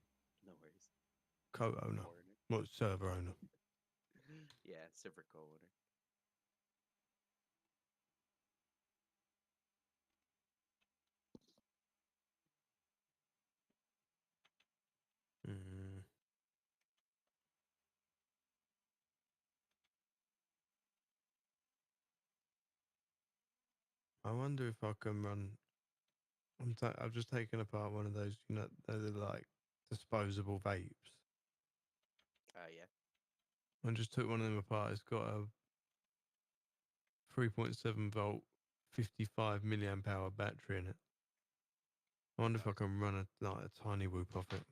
No worries. Co-owner. Coroner. What, server owner? Yeah, server co-owner. Mm. I wonder if I can run. I've just taken apart one of those, they're like disposable vapes. Yeah. I just took one of them apart. It's got a 3.7 volt, 55 milliamp hour battery in it. I wonder if I Nice. can run a tiny whoop off it.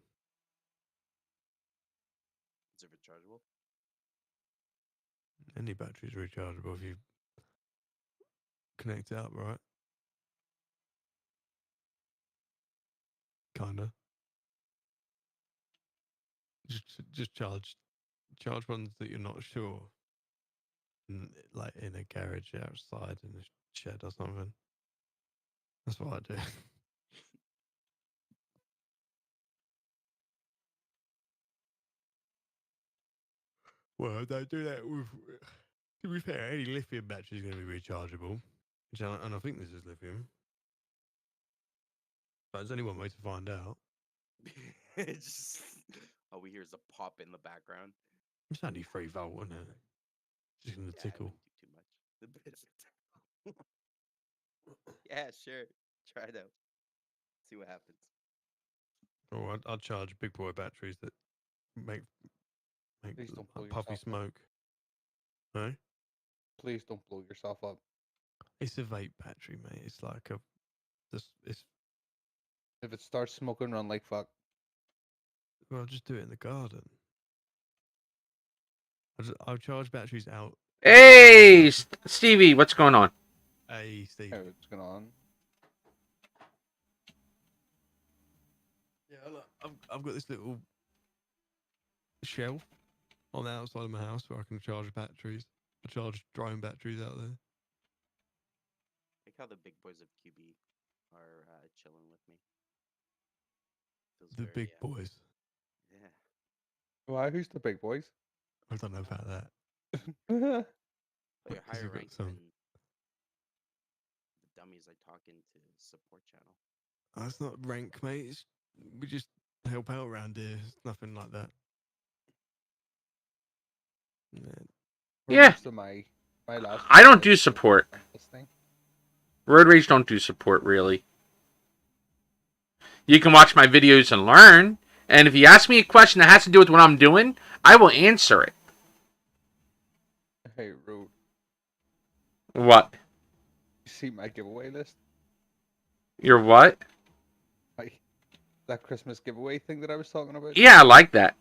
Is it rechargeable? Any battery's rechargeable if you connect it up, right? Kinda. Just charge ones that you're not sure, like in a garage outside in a shed or something. That's what I do. Well, I don't do that with. To be fair, any lithium battery is going to be rechargeable, and I think this is lithium. But there's only one way to find out. Just, all we hear is a pop in the background. It's only 3 volt, isn't it? Just going to Yeah, I tickle. wouldn't do too much. The bit of Yeah, sure. Try it out. See what happens. Or I'd charge big boy batteries that make Please don't blow puffy yourself up. smoke. No, Please don't blow yourself up. it's a vape battery, mate. It's like it's. If it starts smoking, run like fuck. Well, just do it in the garden. I'll charge batteries out. Hey, Stevie, what's going on? Hey, Steve. Hey, what's going on? Yeah, look, I've got this little shelf on the outside of my house where I can charge batteries. I charge drone batteries out there. like how the big boys of QB are chilling with me. Feels The very, big boys. Yeah. Why? Who's the big boys? I don't know about that. Well, you're 'Cause higher you've got ranked some- than the dummies I talk into support channel. That's not rank, mate. We just help out around here. It's nothing like that. Yeah. Yeah. Most of my last. I don't videos do was support. This thing. Road Rage don't do support, really. You can watch my videos and learn. And if you ask me a question that has to do with what I'm doing, I will answer it. Hey, Road. What? You see my giveaway list? Your what? Like that Christmas giveaway thing that I was talking about? Yeah, I like that.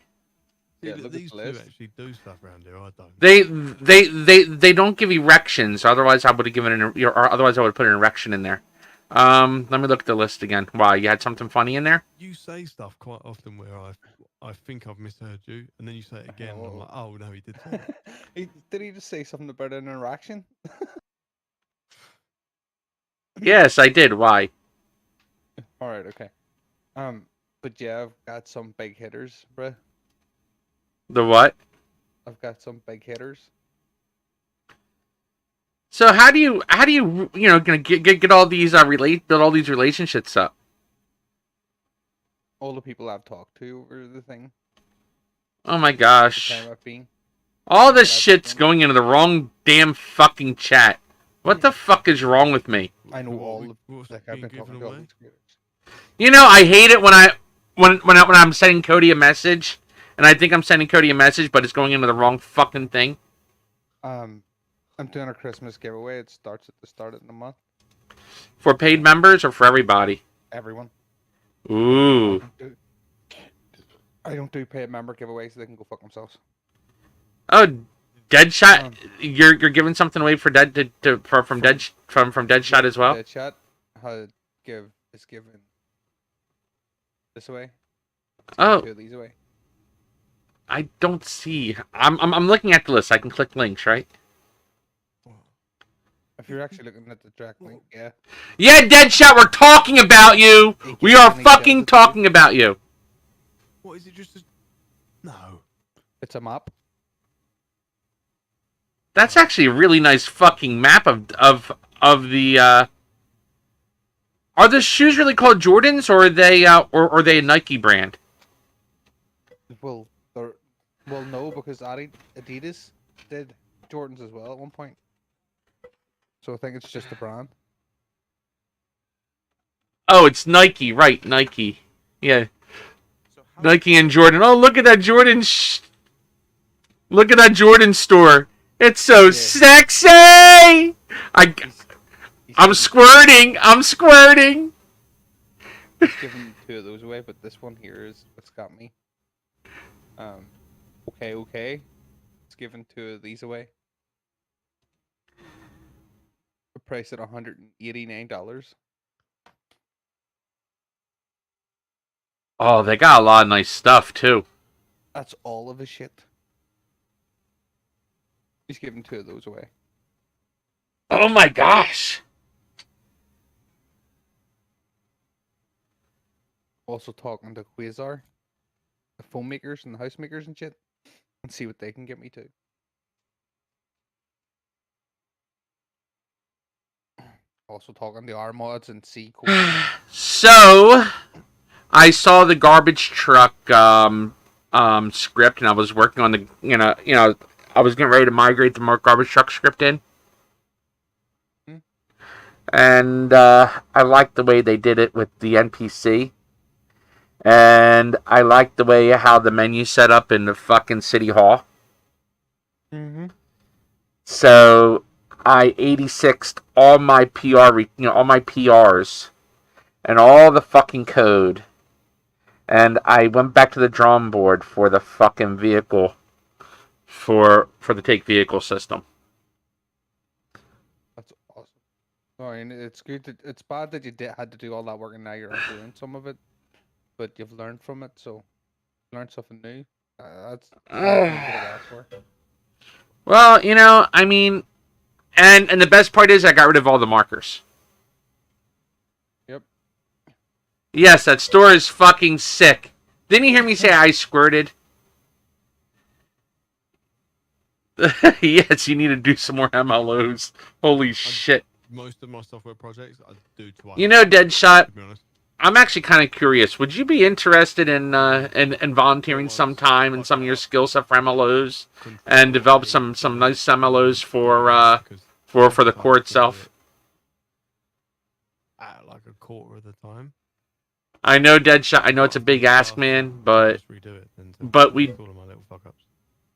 See, Yeah, look at these the two list. actually do stuff around here. I don't. They don't give erections. Otherwise, I would have given or otherwise I would have put an erection in there. Let me look at the list again. Why, you had something funny in there? You say stuff quite often where I think I've misheard you, and then you say it again, and I'm like, oh no, he did say that. Did he just say something about an interaction? Yes, I did. Why? All right, okay. But yeah, I've got some big hitters, bruh. The what? I've got some big hitters. So how do you gonna get all these build all these relationships up? All the people I've talked to over the thing. Oh my The gosh. time I've been. All People this I've shit's been- going into the wrong damn fucking chat. What the fuck is wrong with me? I know all the What's like I've being been talking given to all away? these creators. You know, I hate it when I'm sending Cody a message, and I think I'm sending Cody a message, but it's going into the wrong fucking thing. I'm doing a Christmas giveaway. It starts at the start of the month. For paid members or for everybody? Everyone. Ooh. I don't do paid member giveaways, so they can go fuck themselves. Oh, Deadshot. You're giving something away for from Deadshot as well. Deadshot, how is given this way. It's Oh. two of these away. I don't see. I'm looking at the list. I can click links, right? If you're actually looking at the track link, yeah. Yeah, Deadshot, we're talking about you. We are fucking talking about you. What is it? Just a... No. It's a map. That's actually a really nice fucking map of the. Are the shoes really called Jordans, or are they a Nike brand? Well, no, because Adidas did Jordans as well at one point. So I think it's just the brand. Oh, it's Nike, right? Nike, yeah. So how Nike and Jordan. Oh, look at that Jordan. Look at that Jordan store. It's so sexy. I'm squirting. I'm squirting. He's given two of those away, but this one here is what's got me. Okay. It's given two of these away. The price at $189. Oh, they got a lot of nice stuff too. That's all of his shit. He's giving two of those away. Oh my gosh. Also talking to Quasar, the foam makers and the house makers and shit, and see what they can get me to. Also talking to R mods and C code. So, I saw the garbage truck script, and I was working on the I was getting ready to migrate the garbage truck script in. And I liked the way they did it with the NPC. And I liked the way how the menu set up in the fucking city hall. Mm-hmm. So I 86'd all my all my PRs and all the fucking code. And I went back to the drawing board for the fucking vehicle for the take vehicle system. That's awesome. I mean, it's good. It's bad that you had to do all that work and now you're not doing some of it, but you've learned from it, so learn something new. That's what I asked for. Well, I mean, and the best part is I got rid of all the markers. Yes, that store is fucking sick. Didn't you hear me say I squirted? Yes, you need to do some more MLOs. Holy shit. Most of my software projects I do twice. You know, Deadshot, To be honest. I'm actually kind of curious. Would you be interested in volunteering some time and some of your skill set for MLOs and develop some nice MLOs for the core itself? At like a quarter of the time. I know, Deadshot. I know it's a big ask, man, but Just redo it we. all of my little fuck ups.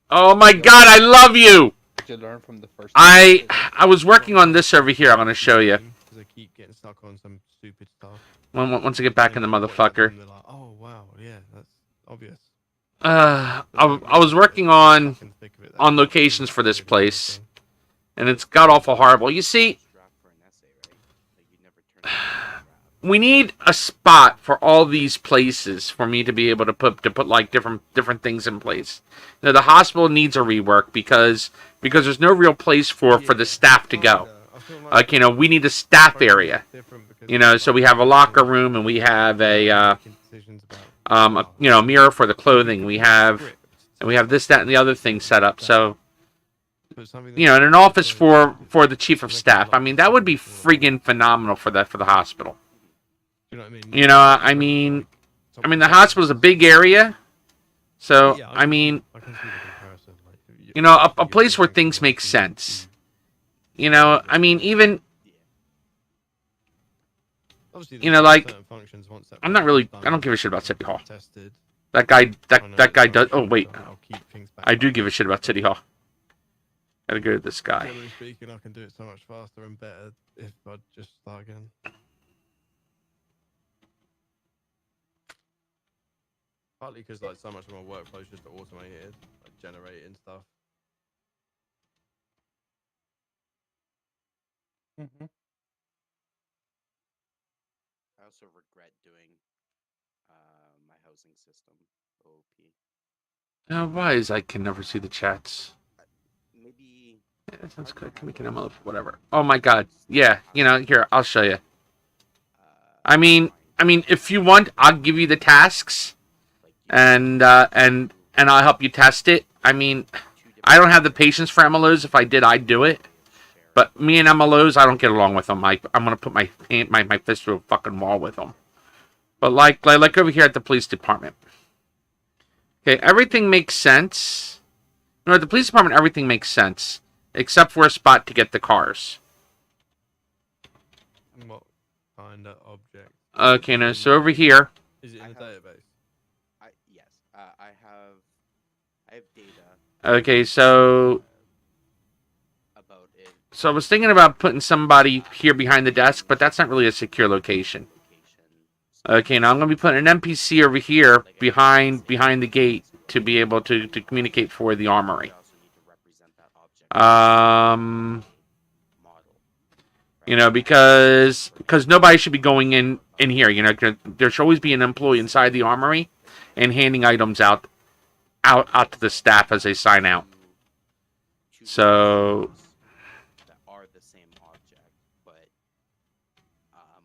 Oh my God, I love you. Did you learn from the first? I was working on this over here. I'm gonna show you. Because I keep getting stuck on some stupid stuff. Once I get back in the motherfucker. They're like, oh wow, yeah, that's obvious. I was working on locations for this place, and it's god awful horrible. You see, we need a spot for all these places for me to be able to put like different things in place. You know, the hospital needs a rework because there's no real place for the staff to go. Like, you know, we need a staff area. You know, so we have a locker room and we have a mirror for the clothing. We have this, that, and the other thing set up. So, you know, and an office for the chief of staff. I mean, that would be friggin' phenomenal for the hospital. You know what I mean? You know, I mean, the hospital's a big area, so I mean, you know, a place where things make sense. You know, I mean, even, you know, like, I'm not really, I don't give a shit about City Hall. That guy does. Oh wait, I do give a shit about City Hall. Gotta go to this guy. Generally speaking, I can do it so much faster and better if I just start again. Partly because like so much of my workflow is just automated, like generating stuff. Mm-hmm. I also regret doing my housing system OP. Now, why is I can never see the chats? Maybe. Yeah, that sounds good. Can we ML whatever? Oh my God. Yeah. You know, here I'll show you. I mean, if you want, I'll give you the tasks. And I'll help you test it. I mean, I don't have the patience for MLOs. If I did, I'd do it. But me and MLOs, I don't get along with them. I'm gonna put my fist through a fucking wall with them. But like over here at the police department. Okay, everything makes sense. You know, at the police department, everything makes sense except for a spot to get the cars. What kind of object? Okay, now so over here. Is it in the database? Yes. I have data. Okay, so About it. I was thinking about putting somebody here behind the desk, but that's not really a secure location. Okay, now I'm going to be putting an NPC over here behind the gate to be able to communicate for the armory. You know, because nobody should be going in here. You know, there should always be an employee inside the armory and handing items out to the staff as they sign out. So that are the same object, but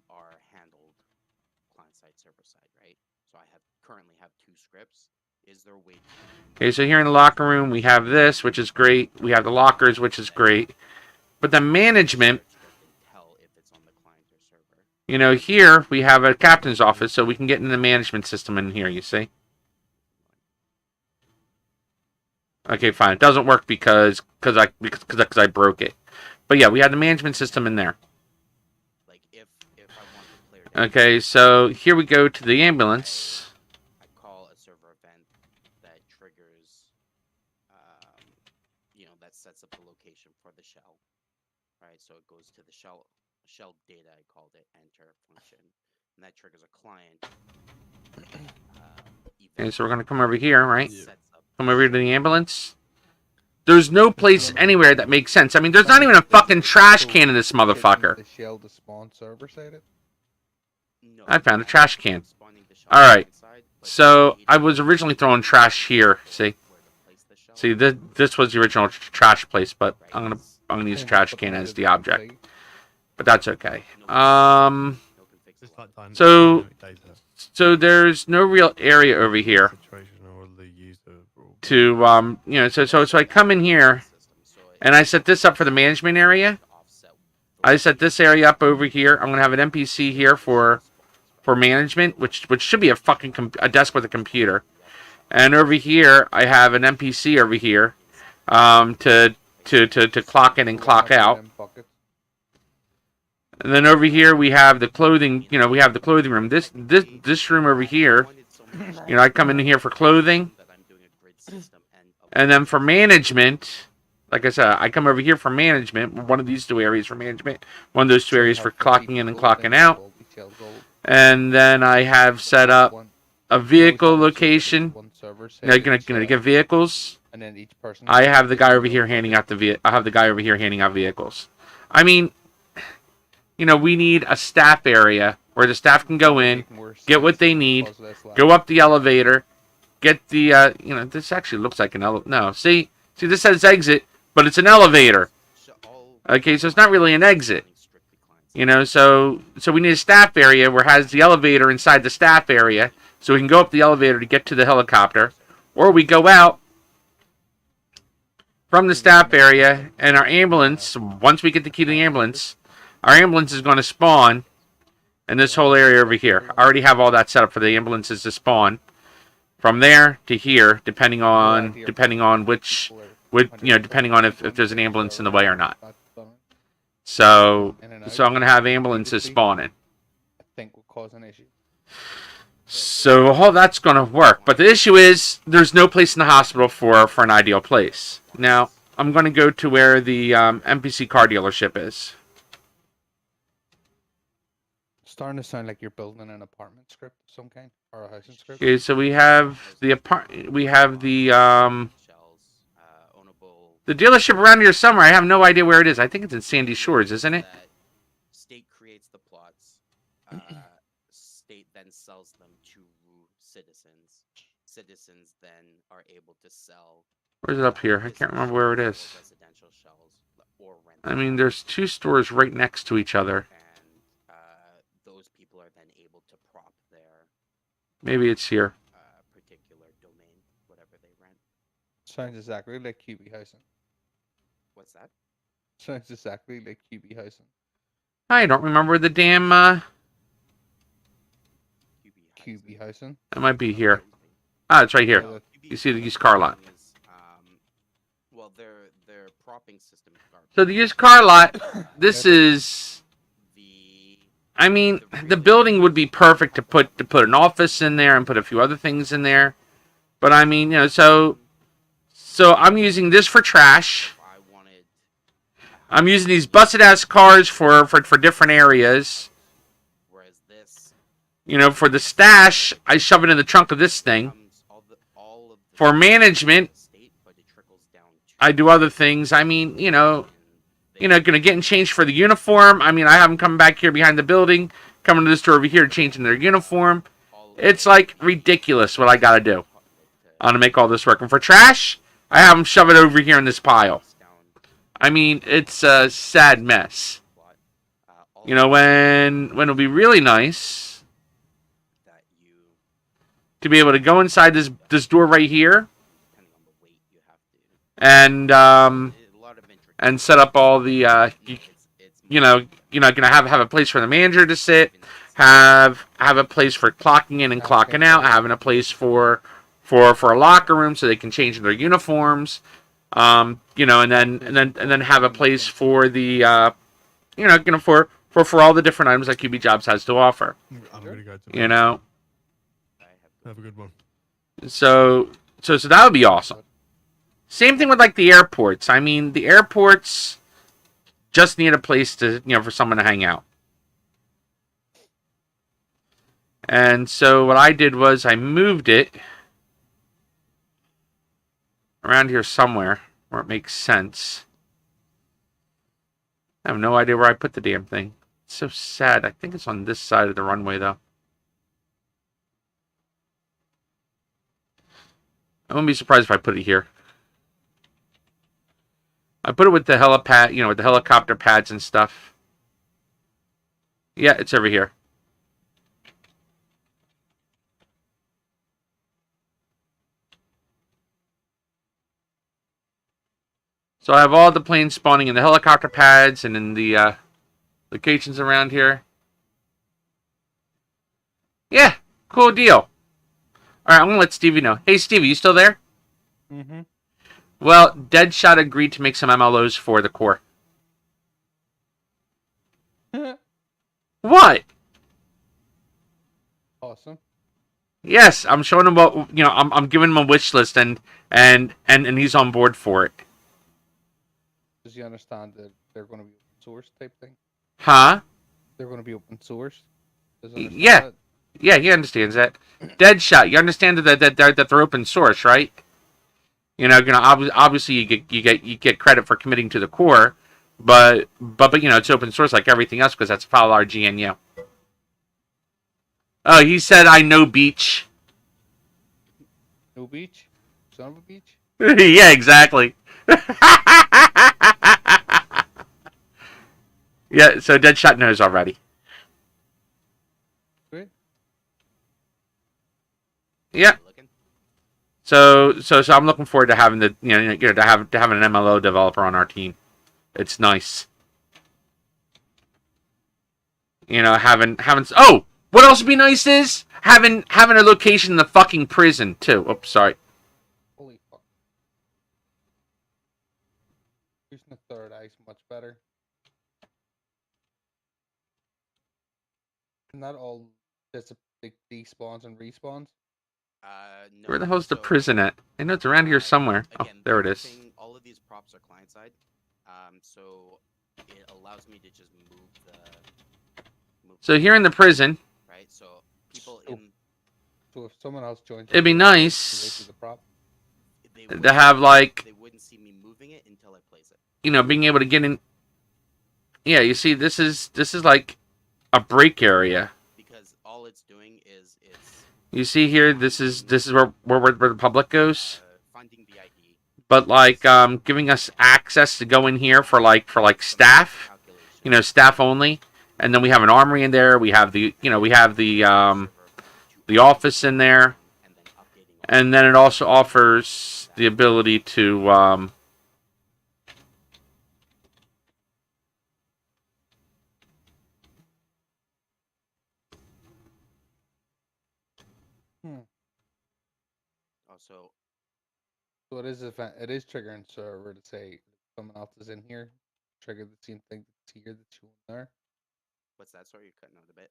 are handled client side, server side, right? So I currently have 2 scripts. Is there a way to... Okay, so here in the locker room we have this, which is great. We have the lockers, which is great. But the management, tell if it's on the client or server? you know, here we have a captain's office, so we can get in the management system in here, you see? Okay, fine. It doesn't work because I broke it. But yeah, we have the management system in there. Like if I want the player... Okay, so here we go to the ambulance. I call a server event that triggers, you know, that sets up the location for the shell, right? So it goes to the shell data, I called it, enter function, and that triggers a client. Okay, so we're going to come over here, right? Sets up Come over to the ambulance. There's no place anywhere that makes sense. I mean, there's not even a fucking trash can in this motherfucker. The shell to spawn server side it. No, I found a trash can. spawning the shell Alright, inside, but so the I was originally throwing trash here. See, where to place the shell. see, this was the original trash place, but I'm gonna use trash can as the object. But that's okay. No one can fix It's like So- dynamic data So there's no real area over here situation or the user. to so I come in here and I set this up for the management area. I set this area up over here. I'm gonna have an NPC here for management, which should be a fucking a desk with a computer. And over here, I have an NPC over here to clock in and clock out. And then over here we have the clothing. We have the clothing room. This room over here. I come in here for clothing, and then for management. Like I said, I come over here for management. One of these two areas for management. One of those two areas for clocking in and clocking out. And then I have set up a vehicle location. Gonna get vehicles. And then each person. I have the guy over here handing out I have the guy over here handing out vehicles. I mean, we need a staff area where the staff can go in, get what they need, go up the elevator, get the this actually looks like an elevator. No, see, this says exit, but it's an elevator. Okay, so it's not really an exit. So we need a staff area where it has the elevator inside the staff area, so we can go up the elevator to get to the helicopter, or we go out from the staff area, and our ambulance, once we get the key to the ambulance, our ambulance is going to spawn in this whole area over here. I already have all that set up for the ambulances to spawn from there to here, depending on which, depending on if there's an ambulance in the way or not. So I'm going to have ambulances spawning. I think will cause an issue. So all that's going to work. But the issue is there's no place in the hospital for an ideal place. Now, I'm going to go to where the NPC car dealership is. Starting to sound like you're building an apartment script of some kind or a housing script. Okay, so we have the dealership around here somewhere. I have no idea where it is. I think it's in Sandy Shores, isn't it? State creates the plots. State then sells them to citizens. Citizens then are able to sell. Where's it up here? I can't remember where it is. Residential shells or rent. I mean, there's two stores right next to each other. And those people are then able to prop their Maybe it's here. particular domain, whatever they rent. Sounds exactly like QB housing. What's that? Sounds exactly like QB housing. I don't remember the damn. QB housing. It might be here. Ah, it's right here. You see the used car lot. Well, their propping system. So the used car lot. This is. I mean, the building would be perfect to put an office in there and put a few other things in there. But I mean, so I'm using this for trash. I'm using these busted ass cars for different areas. Whereas this, for the stash, I shove it in the trunk of this thing. For management, I do other things. I mean, gonna get and change for the uniform. I mean, I have them coming back here behind the building, coming to the store over here, changing their uniform. It's like ridiculous what I gotta do to make all this work. And for trash, I have them shove it over here in this pile. I mean, it's a sad mess. When it'll be really nice to be able to go inside this door right here and set up all the gonna have a place for the manager to sit, have a place for clocking in and clocking out, having a place for a locker room so they can change their uniforms. And then have a place for the, for all the different items that QB Jobs has to offer. I'm gonna go to Have a good one. So that would be awesome. Same thing with like the airports. I mean, the airports just need a place to, for someone to hang out. And so what I did was I moved it around here somewhere where it makes sense. I have no idea where I put the damn thing. It's so sad. I think it's on this side of the runway, though. I wouldn't be surprised if I put it here. I put it with the helipad, with the helicopter pads and stuff. Yeah, it's over here. So I have all the planes spawning in the helicopter pads and in the locations around here. Yeah, cool deal. All right, I'm gonna let Stevie know. Hey, Stevie, you still there? Mm-hmm. Well, Deadshot agreed to make some MLOs for the core. What? Awesome. Yes, I'm showing him what I'm giving him a wish list and he's on board for it. Does he understand that they're going to be open source type thing? Huh? They're going to be open source. Does he understand Yeah. that? Yeah, he understands that. Deadshot, you understand that they're open source, right? Obviously you get credit for committing to the core, but it's open source like everything else because that's a file our GNU. Oh, he said I know beach. No beach? Son of a beach? Yeah, exactly. Yeah, so Deadshot knows already. Great. Yeah. Looking? So I'm looking forward to having to having an MLO developer on our team. It's nice. Having oh, what else would be nice is having a location in the fucking prison too. Oops, sorry. Holy fuck. Using the third eye's much better. Not all like despawns and respawns. No. Where the hell's the So, prison at? I know it's around here somewhere. Oh, Again, there it the is. thing, all of these props are client side, so it allows me to just move So here in the prison, right. So people So- in So if someone else joins, it'd be the prison, nice do they see the prop. they to wouldn't have like they wouldn't see me moving it until I place it. being able to get in. Yeah, you see, this is like a break area. Because all it's doing is it's You see here, this is where the public goes. finding the ID. But like giving us access to go in here for like staff, staff only, and then we have an armory in there. We have the the office in there, and then it also offers the ability to Also, So it is it is triggering server to say someone else is in here. Trigger the same thing that's here that you in there. what's that? Sorry, you're cutting out a bit.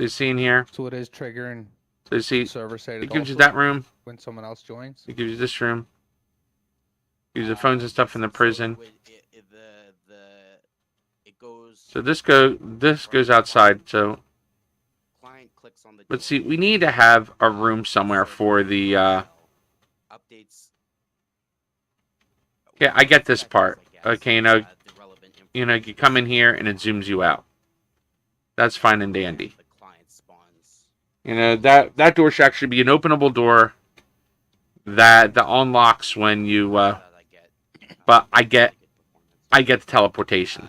you see in here. So it is triggering So you see, server side. it gives you that room. when someone else joins. It gives you this room. Use the phones and stuff in the prison. It goes. So this goes outside. So, Client clicks on the. but see, we need to have a room somewhere for the. Updates. Yeah, I get this part. Okay, the relevant you come in here and it zooms you out. That's fine and dandy. The client spawns. That door should actually be an openable door that unlocks when you. But I get the teleportation.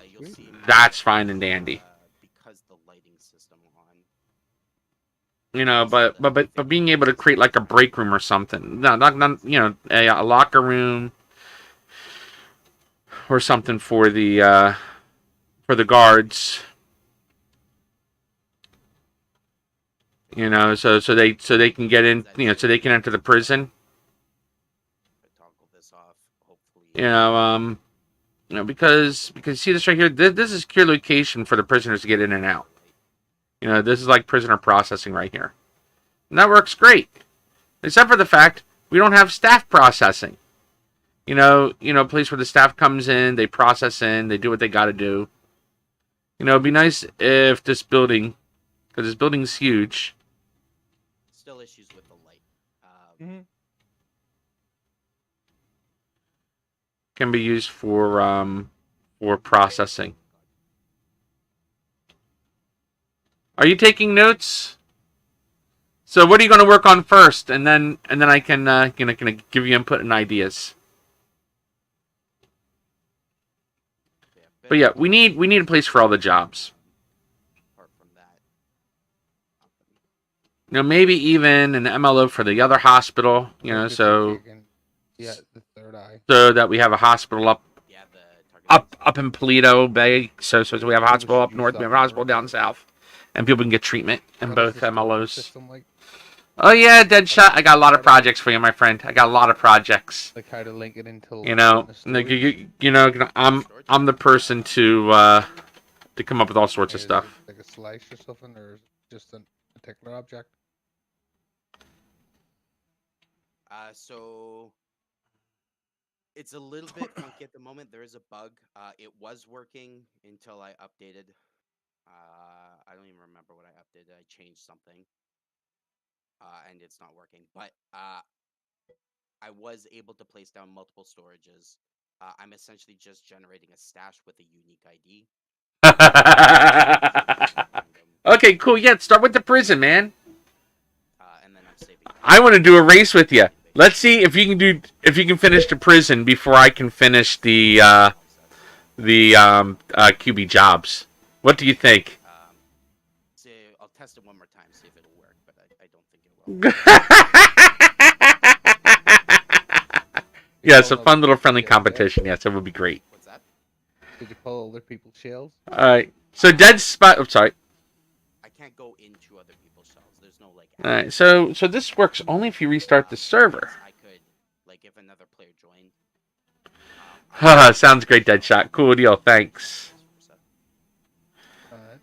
That's fine and dandy. Because the lighting system on. But being able to create like a break room or something. No, not a locker room or something for the guards. So they can get in, so they can enter the prison. Toggle this off. Hopefully. Because see this right here. This is secure location for the prisoners to get in and out. This is like prisoner processing right here, and that works great, except for the fact we don't have staff processing. A place where the staff comes in, they process in, they do what they got to do. It'd be nice if this building, because this building's huge. Still issues with the light. Can be used for processing. Are you taking notes? So what are you going to work on first, and then I can give you input and ideas. But yeah, we need a place for all the jobs. Apart from that. Maybe even an MLO for the other hospital. Yeah, the third eye. So that we have a hospital up. Yeah, up in Paleto Bay. So we have a People hospital should up use north, that we have a more. hospital down south, and people can get treatment in What both is the storage MLOs. system like? Oh yeah, Deadshot. I got a lot of projects for you, my friend. I got a lot of projects. Like how to link it into You know, the like, storage? I'm the person to come up with all sorts of Is it stuff. like a slice or something, or is it just a particular object? So it's a little bit funky at the moment. There is a bug. It was working until I updated. I don't even remember what I updated. I changed something, and it's not working. But I was able to place down multiple storages. I'm essentially just generating a stash with a unique ID. Okay, cool. Yeah, start with the prison, man. And then I'm saving. I want to do a race with you. Let's see if you can finish the prison before I can finish the QB jobs. What do you think? So I'll test it one more time, see if it'll work, but I don't think it will. Yeah, it's a fun little friendly competition. Yes, it would be great. What's that? Did you call other people shells? All right. So dead spot. I'm sorry. I can't go into other people's shells. There's no like. All right. So this works only if you restart the server. I could like if another player joined. Sounds great, Deadshot. Cool deal. Thanks. Alright.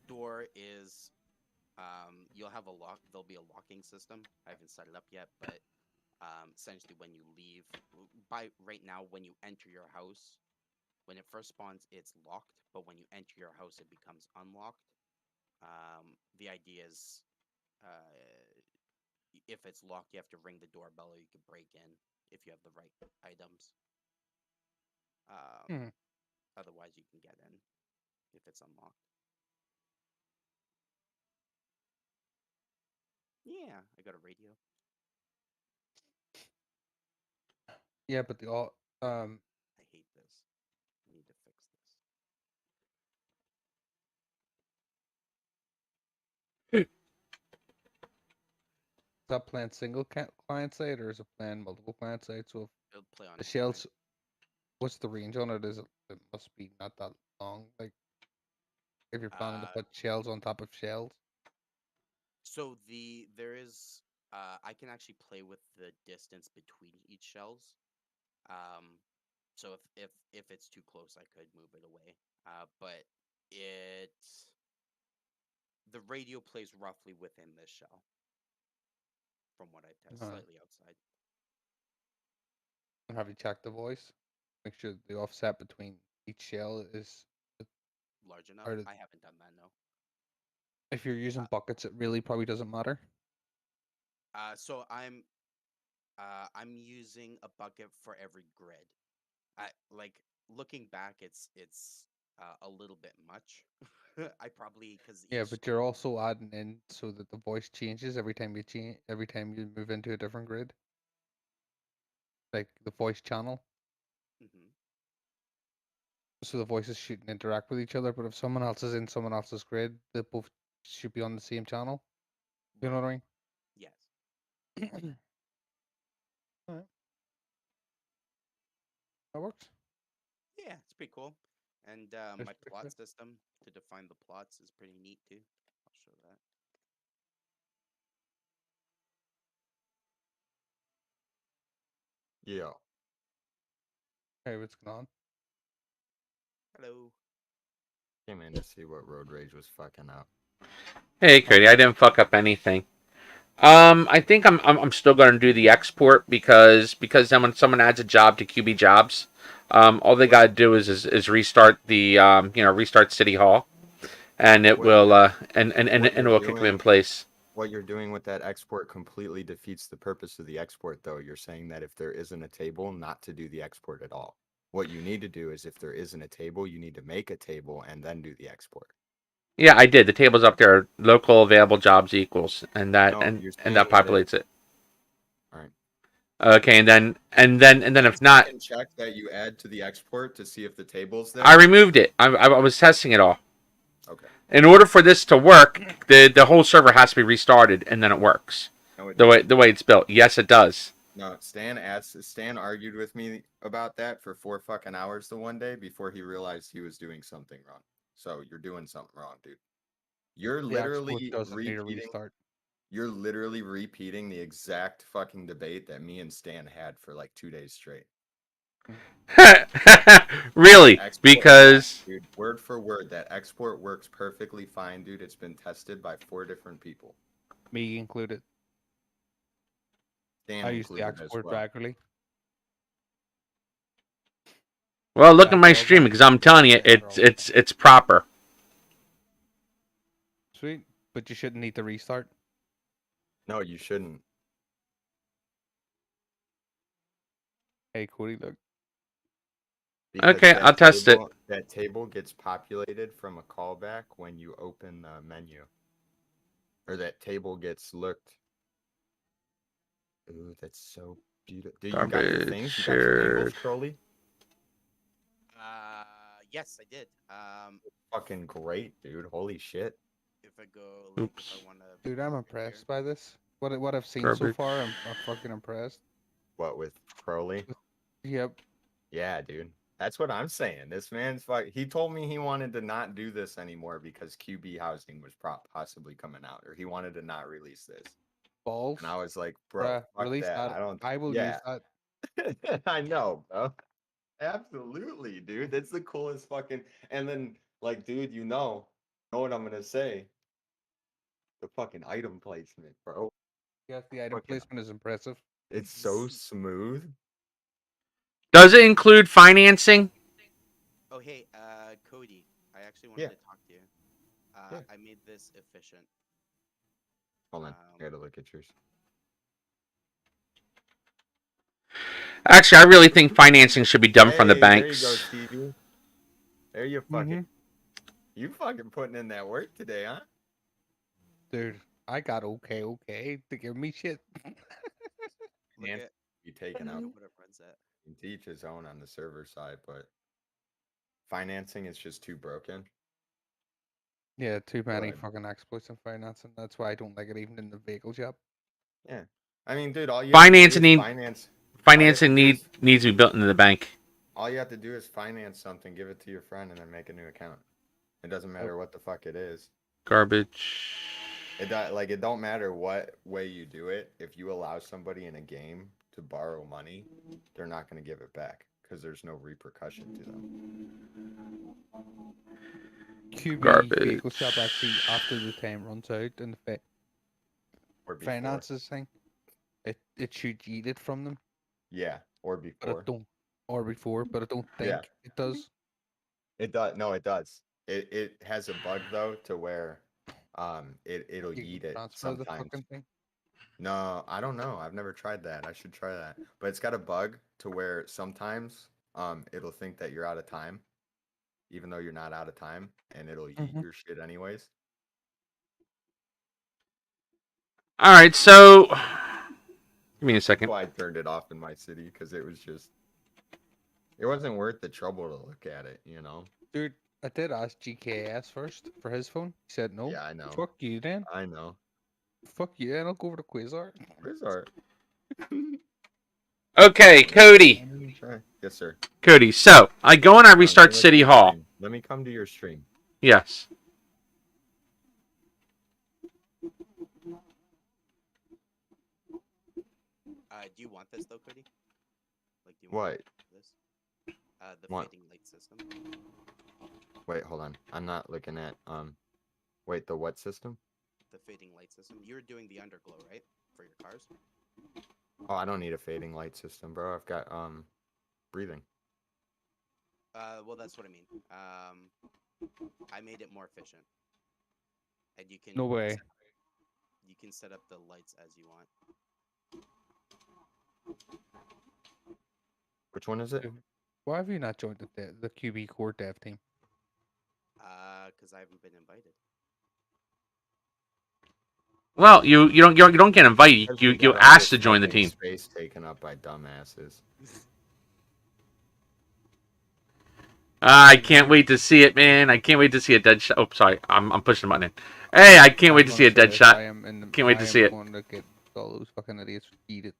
Door is, you'll have a lock. There'll be a locking system. I haven't set it up yet, but essentially when you leave, by right now when you enter your house, when it first spawns, it's locked. But when you enter your house, it becomes unlocked. The idea is, if it's locked, you have to ring the doorbell, or you can break in if you have the right items. Otherwise, you can get in if it's unlocked. Yeah, I got a radio. Yeah, but the all I hate this. I need to fix this. is that playing single client side or is it playing multiple client sides? So if It'll play on the any shells, client. what's the range on it? Is it? It must be not that long. Like if you're planning to put shells on top of shells. So there is I can actually play with the distance between each shells. So if it's too close, I could move it away. But it the radio plays roughly within this shell, from what I've tested, slightly outside. And have you checked the voice? Make sure the offset between each shell is. Large enough. I haven't done that, no. If you're using buckets, it really probably doesn't matter. So I'm using a bucket for every grid. Like looking back, it's a little bit much. I probably because Yeah, but you're also adding in so that the voice changes every time you move into a different grid. Like the voice channel. So the voices shouldn't interact with each other, but if someone else is in someone else's grid, they both should be on the same channel. You know what I mean? Yes. Alright. That works. Yeah, it's pretty cool. And my plot system to define the plots is pretty neat too. I'll show that. Yeah. Hey, what's going on? Hello. Came in to see what road rage was fucking up. Hey, Cody, I didn't fuck up anything. I think I'm still going to do the export because then when someone adds a job to QB Jobs, all they got to do is restart the restart City Hall, and it will and it will kick them in place. What you're doing with that export completely defeats the purpose of the export, though. You're saying that if there isn't a table, not to do the export at all. What you need to do is if there isn't a table, you need to make a table and then do the export. Yeah, I did. The table's up there. Local available jobs equals, and that that populates it. All right. Okay, and then if not, you can check that you add to the export to see if the table's there. I removed it. I was testing it all. Okay. In order for this to work, the whole server has to be restarted, and then it works. No, the way it's built. Yes, it does. No, Stan argued with me about that for 4 fucking hours the one day before he realized he was doing something wrong. So you're doing something wrong, dude. You're The export literally doesn't need a repeating. restart. You're literally repeating the exact fucking debate that me and Stan had for like 2 days straight. Really? Export, Because dude, word for word, that export works perfectly fine, dude. It's been tested by 4 different people. Me included. Stan I use the included as export well. regularly. well, look at Back my all stream that. because I'm telling you, Yeah, they're all it's proper. Sweet, but you shouldn't need to restart. No, you shouldn't. Hey, Cody, look. Because Okay, I'll test it. That table gets populated from a callback when you open the menu. Or that table gets looked. Ooh, that's so beautiful. Dude, you got your things? You got your angles, Shared. Crowley? Yes, I did. Fucking great, dude. Holy shit. If I go, like, Oops. if I want to. Dude, I'm impressed by this. What I've seen so Garbage. far, I'm fucking impressed. What, with Crowley? Yep. Yeah, dude. That's what I'm saying. This man's he told me he wanted to not do this anymore because QB housing was possibly coming out, or he wanted to not release this. Balls. And I was like, bro, Bruh, fuck release that. that. I don't. I will Yeah, use that. I know, bro. Absolutely, dude. That's the coolest fucking. And then, like, dude, you know what I'm gonna say? The fucking item placement, bro. Yes, the item Fucking, placement is impressive. it's so smooth. Does it include financing? Oh, hey, Cody. I actually wanted Yeah. to talk to you. Yeah. I made this efficient. Hold on, I gotta look at yours. Actually, I really think financing should be done from the banks. There you go, Stevie. There you fucking. You fucking putting in that work today, huh? Dude, I got okay to give me shit. Look And at be taken out. what it runs at. To each his own on the server side, but financing is just too broken. Yeah, too many Right. fucking exploits in financing. That's why I don't like it even in the vehicle shop. Yeah, I mean, dude, all you Financing have to do is financing do is- needs to be built into the bank. all you have to do is finance something, give it to your friend, and then make a new account. It doesn't matter what the fuck it is. Garbage. It don't matter what way you do it. If you allow somebody in a game to borrow money, they're not going to give it back because there's no repercussion to them. QB vehicle shop actually, after the time runs out and the Or before. finances thing, it should eat it from them. Yeah, or But before. it don't, or before, but I don't think Yeah. it does. It does. No, it does. It has a bug though to where it'll You can eat it transfer the sometimes. fucking thing. No, I don't know. I've never tried that. I should try that. But it's got a bug to where sometimes it'll think that you're out of time, even though you're not out of time, and it'll eat your shit anyways. All right, so give me a second. That's why I turned it off in my city because it wasn't worth the trouble to look at it, you know. Dude, I did ask GKS first for his phone. He said no. Yeah, I know. Fuck you then. I know. Fuck you then. I'll go over to Quasar. Where's our? Okay, Cody. Yes, sir. Cody. So I go and I restart City Hall. Let me come to your stream. Yes. Do you want this though, Cody? Like, do you What? want this? The What? fading light system. Wait, hold on. I'm not looking at Wait, the what system? The fading light system. You're doing the underglow, right? For your cars. Oh, I don't need a fading light system, bro. I've got breathing. Well, that's what I mean. I made it more efficient, and you can. No way. You can set up the lights as you want. Which one is it? Why have you not joined the QBCore dev team? Because I haven't been invited. Well, you don't get invited. You asked to join the team. Space taken up by dumbasses. I can't wait to see it, man. I can't wait to see a dead shot. Oh, sorry. I'm pushing the button in. Hey, I can't wait to see a dead shot. Can't wait to see it. I am going to get all those fucking idiots eat it.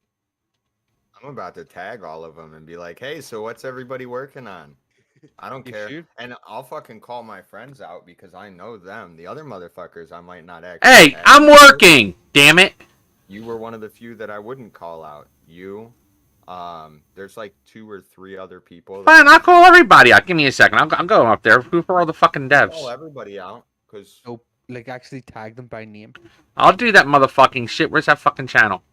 I'm about to tag all of them and be like, hey, so what's everybody working on? I don't You care. should. And I'll fucking call my friends out because I know them. The other motherfuckers I might not actually Hey, tag. I'm working. Damn it. You were one of the few that I wouldn't call out. You, there's like 2 or 3 other people. Fine, I'll call everybody out. Give me a second. I'm going up there. Who for all the fucking Call devs? everybody out because Nope. Like actually tag them by name, I'll do that motherfucking shit. Where's that fucking channel?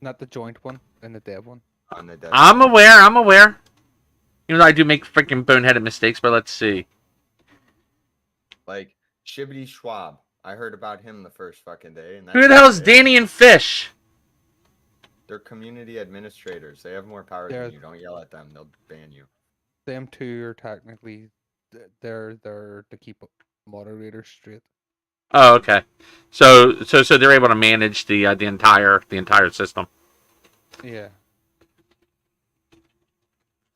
not the joint one and the dev one. on the dead. I'm aware. I'm aware. Even though I do make freaking boneheaded mistakes, but let's see. Like Shibbity Schwab. I heard about him the first fucking day. And Who the hell's Danny and Fish? They're community administrators. They have more power They're- than you. Don't yell at them. They'll ban you. Them two are technically they're to keep moderators straight. Oh, okay. So they're able to manage the entire system. Yeah.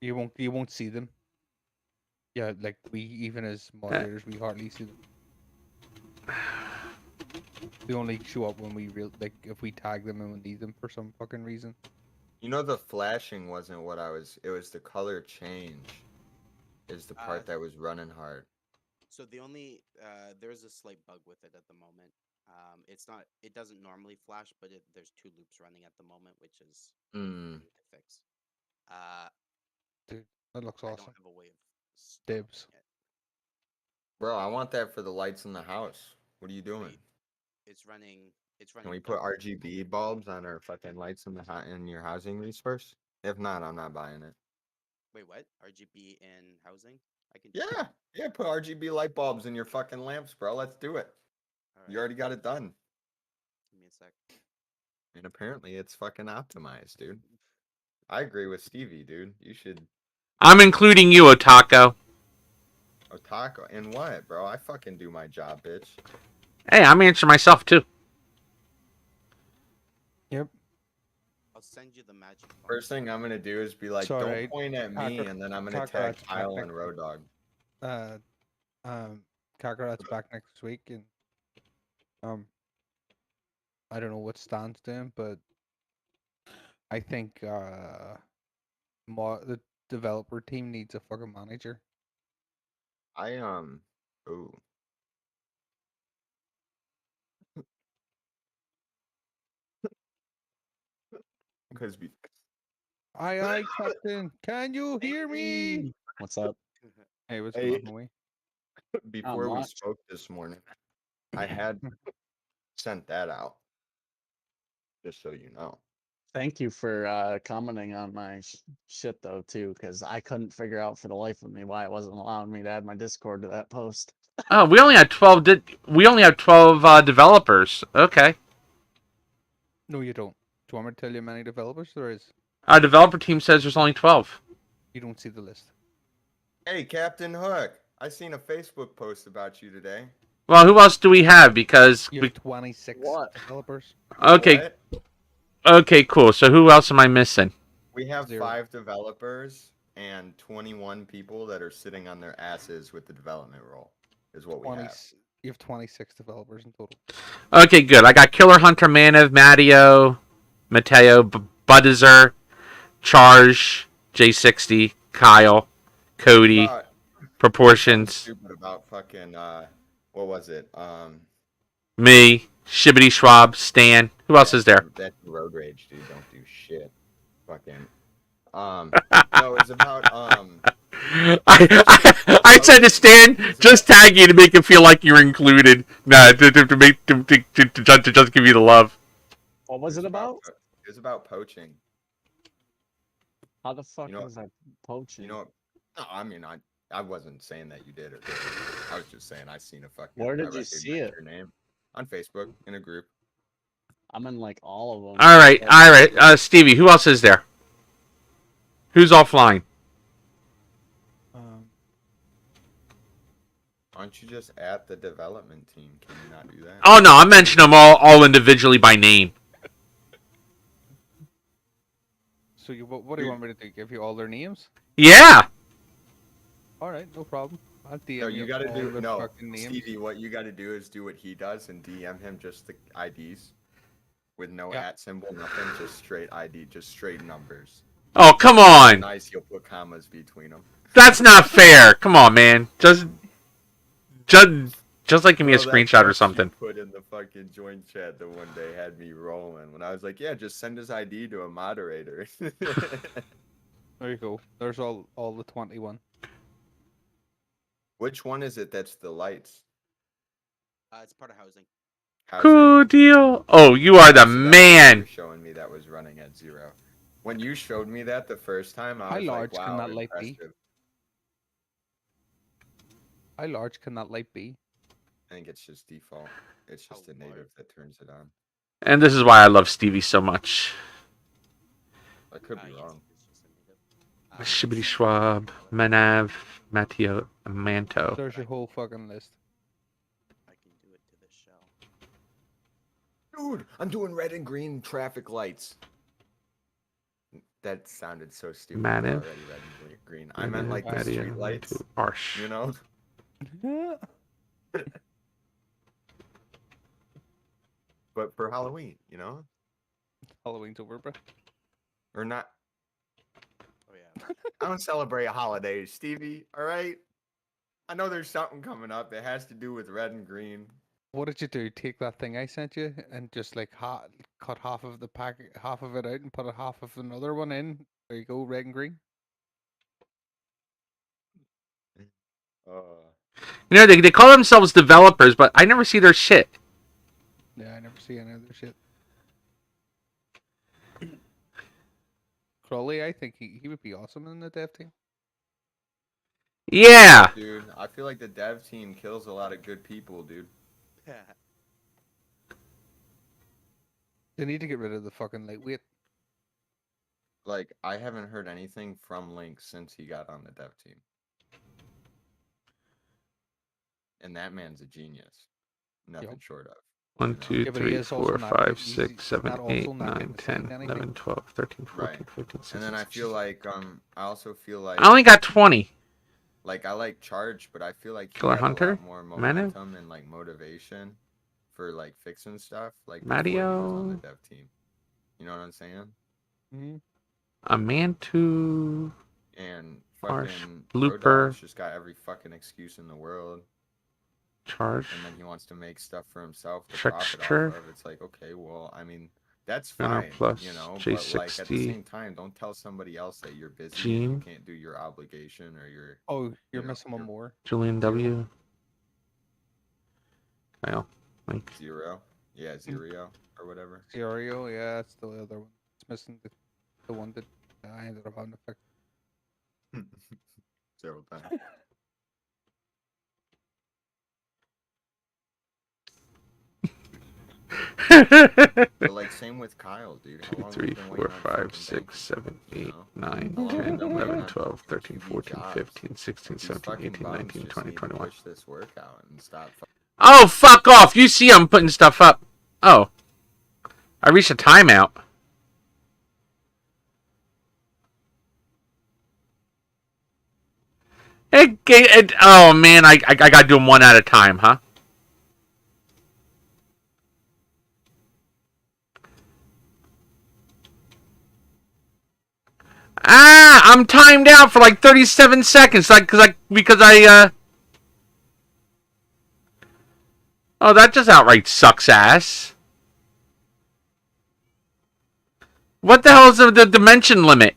You won't see them. Yeah, like we even as moderators we hardly see them. They only show up when we if we tag them and we need them for some fucking reason. You know the flashing wasn't what I was. It was the color change. Is the part that was running hard. So the only there's a slight bug with it at the moment. It's not. It doesn't normally flash, but there's 2 loops running at the moment, which is we need to fix. Dude, that looks I awesome. don't have a way of stopping Dibs. it. Bro, I want that for the lights in the house. What are you doing? Wait, it's running. It's running. Can we put double. RGB bulbs on our fucking lights in in your housing resource? If not, I'm not buying it. Wait, what? RGB in housing? I can. Do Yeah, that. yeah. Put RGB light bulbs in your fucking lamps, bro. Let's do it. All You right, already got it done. give me a sec. And apparently it's fucking optimized, dude. I agree with Stevie, dude. You should. I'm including you, Otako. Otako. In what, bro? I fucking do my job, bitch. Hey, I'm answering myself too. Yep. I'll send you the magic. First thing I'm gonna do is be like, It's don't alright. point at me, Tucker- and then I'm gonna Tucker, tag that's Kyle and technical. Road Dog. Kakarot's back next week, and I don't know what Stan's doing, but I think the developer team needs a fucking manager. Ooh. Because Aye, Captain. Can you hear me? What's up? Hey, what's Hey. going on, homie? before we much. spoke this morning, I had sent that out. Just so you know. Thank you for commenting on my shit though too, because I couldn't figure out for the life of me why it wasn't allowing me to add my Discord to that post. Oh, we only had 12. We only have 12 developers? Okay. No, you don't. Do you want me to tell you how many developers there is? Our developer team says there's only 12. You don't see the list. Hey, Captain Hook. I seen a Facebook post about you today. Well, who else do we have? Because You have 26 What? developers. okay, What? okay, cool. So who else am I missing? We have 0. 5 developers and 21 people that are sitting on their asses with the development role. Is what we 20, have. You have 26 developers in total. Okay, good. I got Killer Hunter, Manav, Matteo, Mateo, Buddizer, Charge, J60, Kyle, Cody, About- Proportions, Stupid about fucking what was it? me, Shibbity Schwab, Stan. Who else is there? That's road rage, dude. Don't do shit. Fucking no, it's about I said to Stan, just tag you to make it feel like you're included. Nah, to make to just give you the love. What was it about? It was about poaching. How the fuck You know- was I poaching? You know what? No, I mean I wasn't saying that you did or didn't. I was just saying I seen a fucking. Where I did you see recognized it? Your name on Facebook in a group. I'm in like all of them. All right. Stevie, who else is there? Who's offline? Why don't you just at the development team? Can you not do that? Oh no, I mentioned them all individually by name. So what do you want me to do? Give you all their names? Yeah. All right, no problem. I'll DM No, you gotta all do their no, fucking names. Stevie. What you gotta do is do what he does and DM him just the IDs. with no Yeah. at symbol, nothing, just straight ID, just straight numbers. Oh, come on. Nice, you'll put commas between them. That's not fair. Come on, man. Just like give me a Bro, that screenshot or text something. you put in the fucking joint chat the one day had me rolling when I was like, yeah, just send his ID to a moderator. There you go. There's all the 21. Which one is it that's the lights? It's part of housing. Housing? Cool deal. Oh, you are the So that was what you man. were showing me that was running at 0. When you showed me that the first time, I How was like, large can wow, that light be? impressive. How large can that light be? I think it's just default. It's just a How native large? that turns it on. And this is why I love Stevie so much. I could be Yes, wrong. it's just a native. Shibbity Schwab, Manav, Matteo, Manto. There's your whole fucking list. I can do it to the shell. Dude, I'm doing red and green traffic lights. That sounded so stupid. They're Manav. already red and green. I meant like the Matteo, street lights, Manto, Arsh. you know? But for Halloween, you know? Halloween's over, bro. Or not. Oh yeah. I don't celebrate holidays, Stevie, all right? I know there's something coming up that has to do with red and green. What did you do? Take that thing I sent you and just like cut half of the pack, half of it out, and put a half of another one in. There you go, red and green. You know, they call themselves developers, but I never see their shit. Yeah, I never see any other shit. Crowley, I think he would be awesome in the dev team. Yeah. Dude, I feel like the dev team kills a lot of good people, dude. They need to get rid of the fucking lightweight. Like, I haven't heard anything from Link since he got on the dev team. And that man's a genius. Nothing Yep. short of. 1, you know? 2, Yeah, but he 3, is also 4, not 5, get- he's 6, 7, not 8, also not 9, getting to 10, say 11, anything. 12, 13, 14, Right. 15, 16, And then I 17. feel like, I also feel like, I only got 20. like, I like Charge, but I feel like he Killer had Hunter? a lot more Manu? momentum and, like, motivation for, like, fixing stuff, like, before he was on the Matteo? dev team. You know what I'm saying? Mm-hmm. A Mantu. And Arsh, fucking Blooper. Rodolph's just got every fucking excuse in the world. Charge. And then he wants to make stuff for himself to Trickster. profit off of. It's like, okay, well, I mean, that's Gunner fine, plus you know, J60. but like at the same time, don't tell somebody else that you're busy and you Gene. can't do your obligation or your Oh, you're know, missing one you're- more. Julian W. Kyle. Mike. zero. Yeah, zero or whatever. Sirio, yeah, that's the other one. It's missing the one that I ended up having to fix. Several times. But like same with Kyle, dude. How 2, long 3, have you been 4, waiting on 5, fucking 6, banking, 7, you 8, know? 9, How long have 10, you been waiting 11, on 12, 13, QB 14, jobs? 15, 16, Like, these 17, fucking 18, bums 19, just 20, need to 21. push this work out and stop. Oh, fuck off. You see I'm putting stuff up. Oh. I reached a timeout. Oh, man. I got to do them one at a time, huh? I'm timed out for like 37 seconds. Because I. Oh, that just outright sucks ass. What the hell is the dimension limit?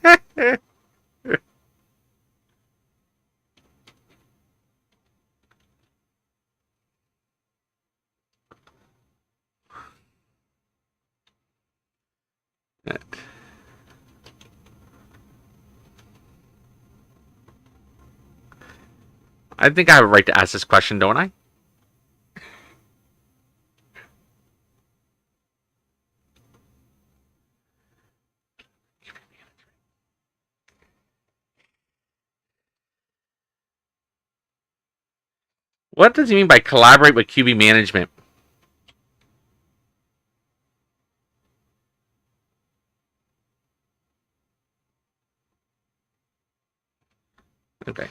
I think I have a right to ask this question, don't I? What does he mean by collaborate with QB management? Okay.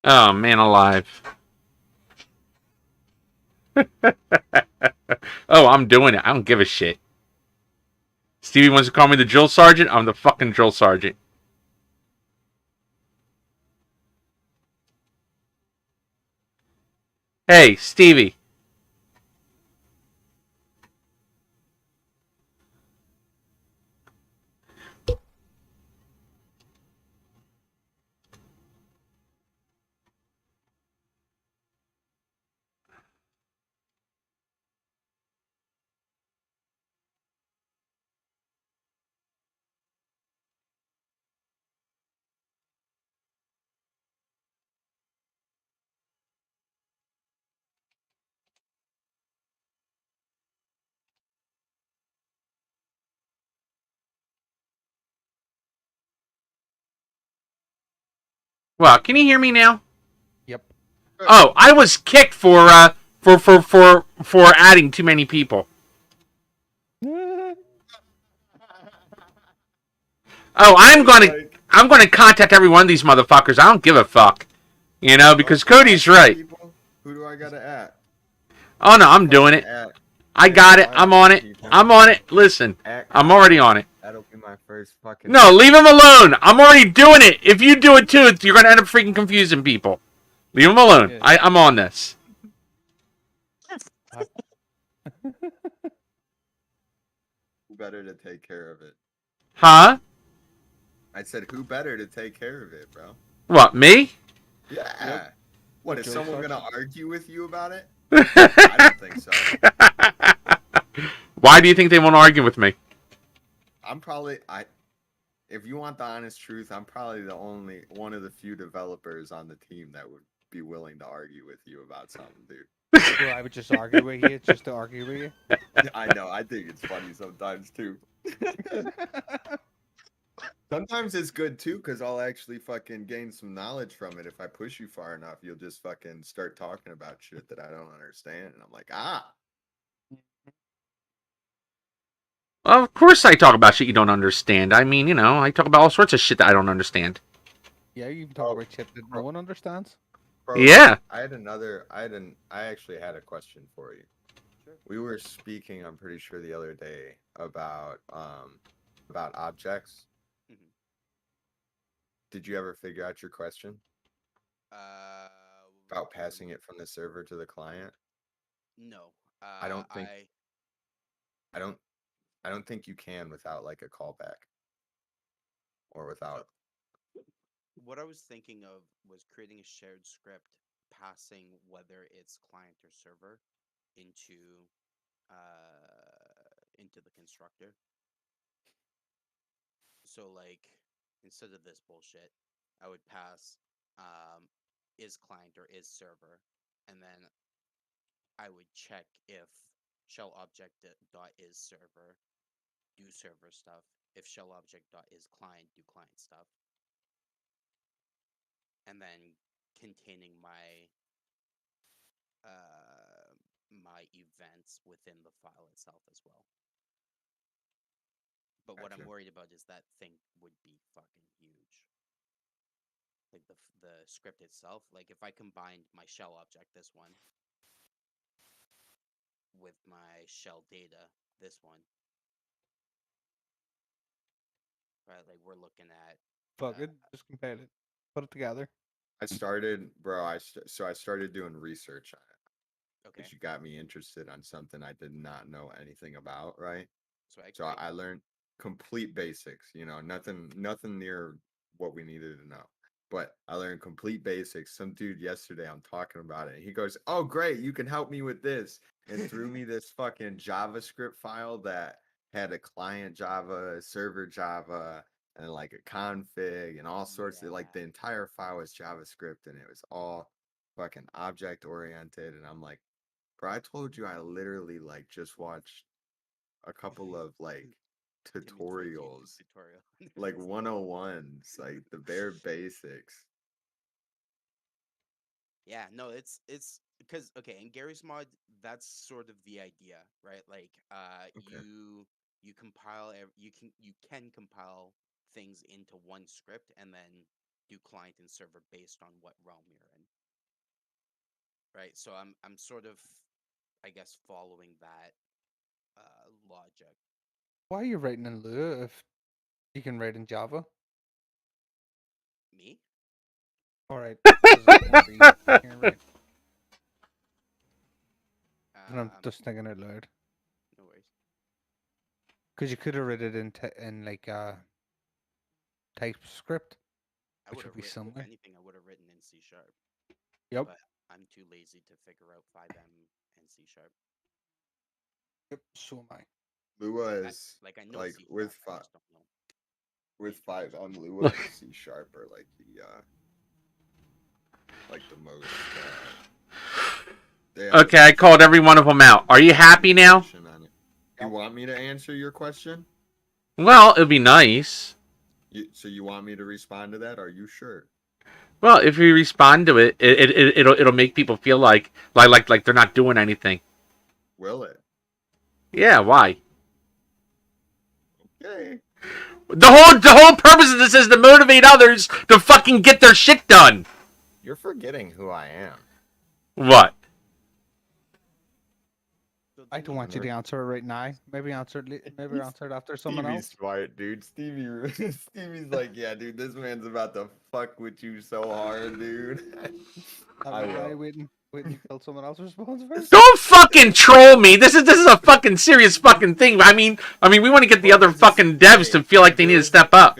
Oh, man alive. Oh, I'm doing it. I don't give a shit. Stevie wants to call me the drill sergeant. I'm the fucking drill sergeant. Hey, Stevie. Well, can you hear me now? Yep. Oh, I was kicked for adding too many people. Oh, I'm gonna contact every one of these motherfuckers. I don't give a fuck. You know, because Okay, Cody's add right. people. Who do I gotta add? Oh no, I'm doing it. I got it. I'm on it. I'm on it. Listen, I'm already on it. That'll be my first fucking. No, leave him alone. I'm already doing it. If you do it too, you're gonna end up freaking confusing people. Leave him alone. Yeah. I'm on this. Who better to take care of it? Huh? I said, who better to take care of it, bro? What, me? Yeah. Yep. What, is Joe someone sucks. gonna argue with you about it? I don't think so. Why do you think they won't argue with me? If you want the honest truth, I'm probably the only one of the few developers on the team that would be willing to argue with you about something, dude. Well, I would just argue with you, just to argue with you. I know, I think it's funny sometimes too. Sometimes it's good too, because I'll actually fucking gain some knowledge from it. If I push you far enough, you'll just fucking start talking about shit that I don't understand. And I'm like, Well, of course I talk about shit you don't understand. I mean, you know, I talk about all sorts of shit that I don't understand. Yeah, you can talk about shit that no one understands. bro, Yeah. I actually had a question for you. We were speaking, I'm pretty sure the other day about objects. Mhm. Did you ever figure out your question about passing it from the server to the client? No. I don't think I don't think you can without like a callback or without. What I was thinking of was creating a shared script passing whether it's client or server into the constructor. So like instead of this bullshit, I would pass is client or is server, and then I would check if shell object dot is server do server stuff, if shell object dot is client do client stuff, and then containing my my events within the file itself as well. But what I'm Gotcha. worried about is that thing would be fucking huge. Like the script itself, like if I combined my shell object, this one, with my shell data, this one, right? Like we're looking at Fuck it, just compare it, put it together. I started, bro. So I started doing research on it okay. because you got me interested on something I did not know anything about, right? So I So I learned complete basics, you know, nothing near what we needed to know. But I learned complete basics. Some dude yesterday, I'm talking about it. He goes, "Oh, great, you can help me with this," and threw me this fucking JavaScript file that had a client Java, a server Java, and like a config and all sorts of like the entire file was JavaScript and it was all fucking object oriented. And I'm like, bro, I told you I literally like just watched a couple of like tutorials, tutorial. like 101s, like the bare basics. Yeah, no, it's because okay, in Gary's mod, that's sort of the idea, right? Like, Okay. you compile you can compile things into one script and then do client and server based on what realm you're in, right? So I'm sort of, I guess, following that logic. Why are you writing in Lua if you can write in Java? Me? Alright, because it won't be here, right? And I'm just thinking out loud. No worries. Because you could have written it in like TypeScript, I which would would have be written, if similar. anything, I would have written in C#. Yep. But I'm too lazy to figure out FiveM and C#. Yep. So am I. Lua is I know like C#, with I just don't know. five on Lua and C# are like the most. They have the Okay, I most called every one of them out. Are you happy now? information on it. You want me to answer your question? Well, it'd be nice. So you want me to respond to that? Are you sure? Well, if you respond to it, it'll make people feel like they're not doing anything. Will it? Yeah, why? Okay. The whole purpose of this is to motivate others to fucking get their shit done. You're forgetting who I am. What? So I the don't want you to American- answer it right now. Maybe answer it. Maybe He's- answer it after someone Stevie's else. smart, dude. Stevie's like, yeah, dude, this man's about to fuck with you so hard, dude. I will. Waiting until someone else responds first. Don't fucking troll me. This is a fucking serious fucking thing. I mean, we want to get the Well, other if it's fucking devs to feel like if they it need to was step up.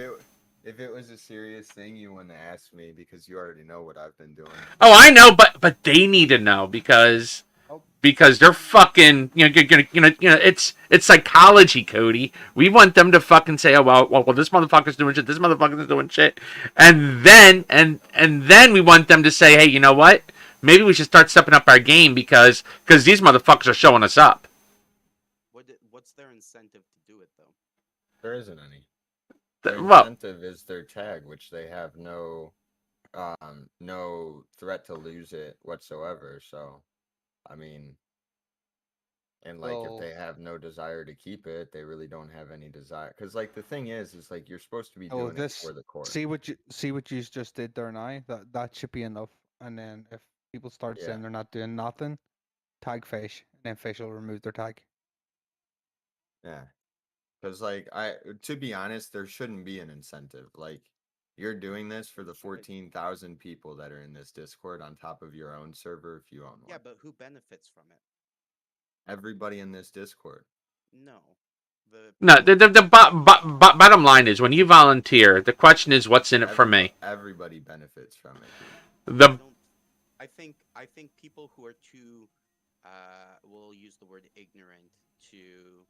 If it was a serious thing, you wouldn't ask me because you already know what I've been doing. Oh, I know, but they need to know because Oh. they're fucking it's psychology, Cody. We want them to fucking say, oh well this motherfucker's doing shit, this motherfucker's doing shit, and then we want them to say, hey, you know what? Maybe we should start stepping up our game because these motherfuckers are showing us up. What's their incentive to do it though? There isn't any. Their Well, incentive is their tag, which they have no threat to lose it whatsoever. So, I mean, and like if So- they have no desire to keep it, they really don't have any desire. Because like the thing is like you're supposed to be Oh, doing it for the core. see what you just did there now. That should be enough. And then if people start Yeah. saying they're not doing nothing, tag fish, and then fish will remove their tag. Yeah. Because like to be honest, there shouldn't be an incentive. Like you're doing this for the 14,000 people that are in this Discord on top of your own server if you own one. Yeah, but who benefits from it? Everybody in this Discord. No. no, the bottom line is when you volunteer, the question is what's in it for me. Everybody benefits from it. The I think people who are too we'll use the word ignorant to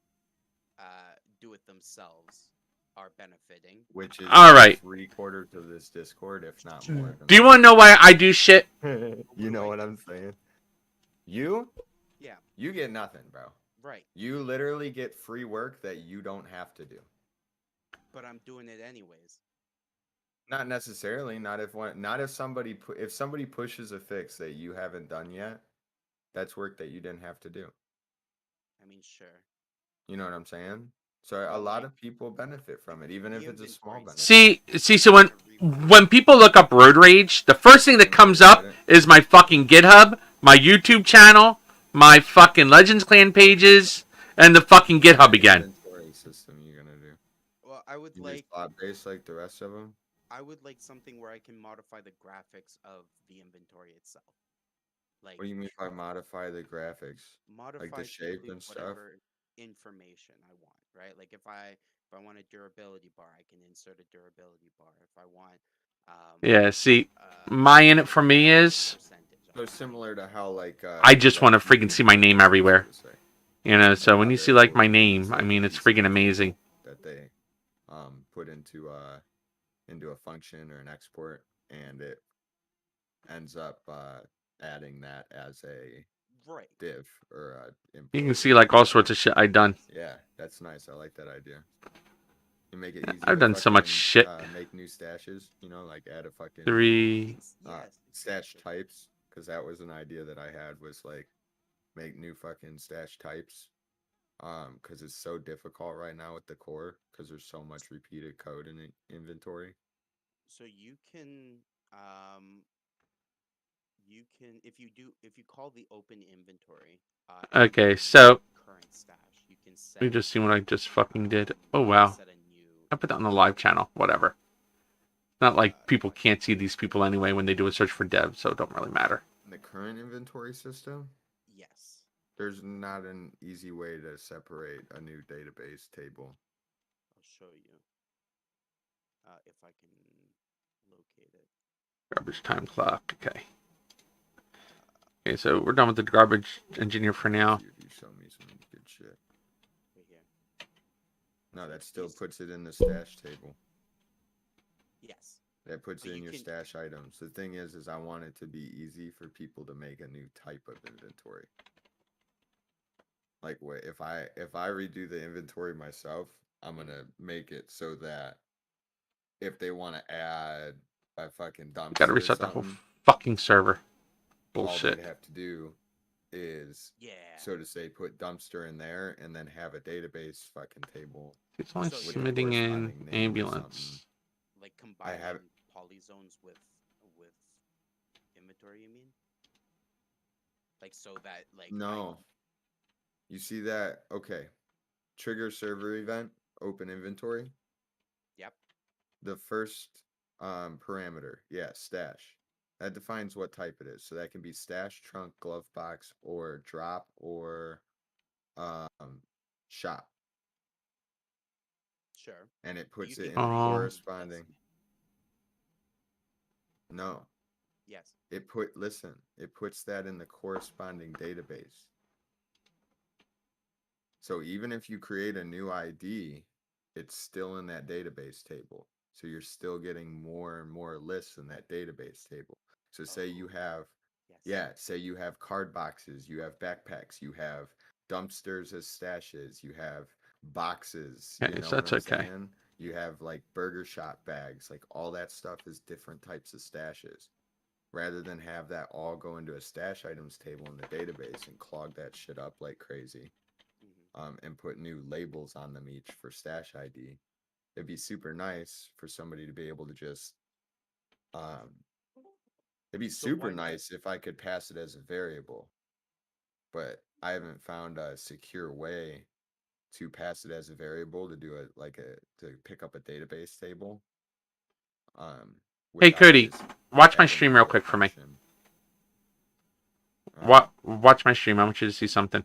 do it themselves are benefiting. Which is All right. 3/4 of this Discord, if not more. Do you want to know why I do shit? You know what I'm saying? You Yeah, you get nothing, bro. right. You literally get free work that you don't have to do. But I'm doing it anyways. Not necessarily. Not if somebody pushes a fix that you haven't done yet. That's work that you didn't have to do. I mean, sure. You know what I'm saying? So a But, lot like, of people benefit from it, even the if it's a small inventory benefit. See, so when people look up Road Rage, the first thing that comes up is my fucking GitHub, my YouTube channel, my fucking Legends Clan pages, and the fucking GitHub again. Inventory system you're gonna do. Well, I would You like just slot based like the rest of them. something where I can modify the graphics of the inventory itself. Like What do you mean by modify the graphics? modify to shape include and stuff? whatever information I want, right? Like if I want a durability bar, I can insert a durability bar. If I want Yeah, see, uh, my in it for me is percentage, So similar to how like I just want to like freaking see my name everywhere. so to say. You know, so when you see like my Other name, I mean, it's freaking amazing. that they put into a function or an export, and it ends up adding that as a right. div or a You import. can see like all sorts of shit I done. Yeah, that's nice. I like that idea. You make it easy. I've to done so much fucking, shit. Make new stashes. You know, like add a fucking 3. Yes. stash types, because that was an idea that I had, was like make new fucking stash types. Because it's so difficult right now with the core, because there's so much repeated code in inventory. So you can if you call the open inventory Okay, so current stash, you can set let me just see what I just fucking did. Oh wow, set a new I put that on the live channel. Whatever. Not like people can't see these people anyway when they do a search for dev, so it don't really matter. In the current inventory system, yes. there's not an easy way to separate a new database table. I'll show you if I can locate it. Garbage time clock. Okay. Okay, so we're done with the garbage engineer for now. You show me some good shit. Right here. No, that still puts it in the stash table. Yes. That puts But it in you your can- stash items. The thing is I want it to be easy for people to make a new type of inventory. Like, wait, if I redo the inventory myself, I'm gonna make it so that if they want to add a fucking dumpster, Gotta or reset the whole something, fucking server. all Bullshit. they'd have to do is, Yeah. so to say, put dumpster in there and then have a database fucking table. It's only So- With the submitting in corresponding name or ambulance. something. Like combining have- polyzones with inventory, you mean? Like so that like No. You see that? Okay. Trigger server event, open inventory. Yep. The first parameter, yeah, stash. That defines what type it is. So that can be stash, trunk, glove box, or drop, or shop. Sure. And it But you puts it can in the create any corresponding. No. Yes. It puts that in the corresponding database. So even if you create a new ID, it's still in that database table. So you're still getting more and more lists in that database table. So say you have, say you have card boxes, you have backpacks, you have dumpsters as stashes, you have boxes, Okay, you know so what that's I'm okay. saying? You have like burger shop bags, like all that stuff is different types of stashes. Rather than have that all go into a stash items table in the database and clog that shit up like crazy. And put new labels on them each for stash ID. It'd be super nice for somebody to be able to just it'd be super nice if I could pass it as a variable, but I haven't found a secure way to pass it as a variable to do it to pick up a database table. Hey, without Cody, just watch my adding stream a real for quick for me. function. Watch my stream. I want you to see something.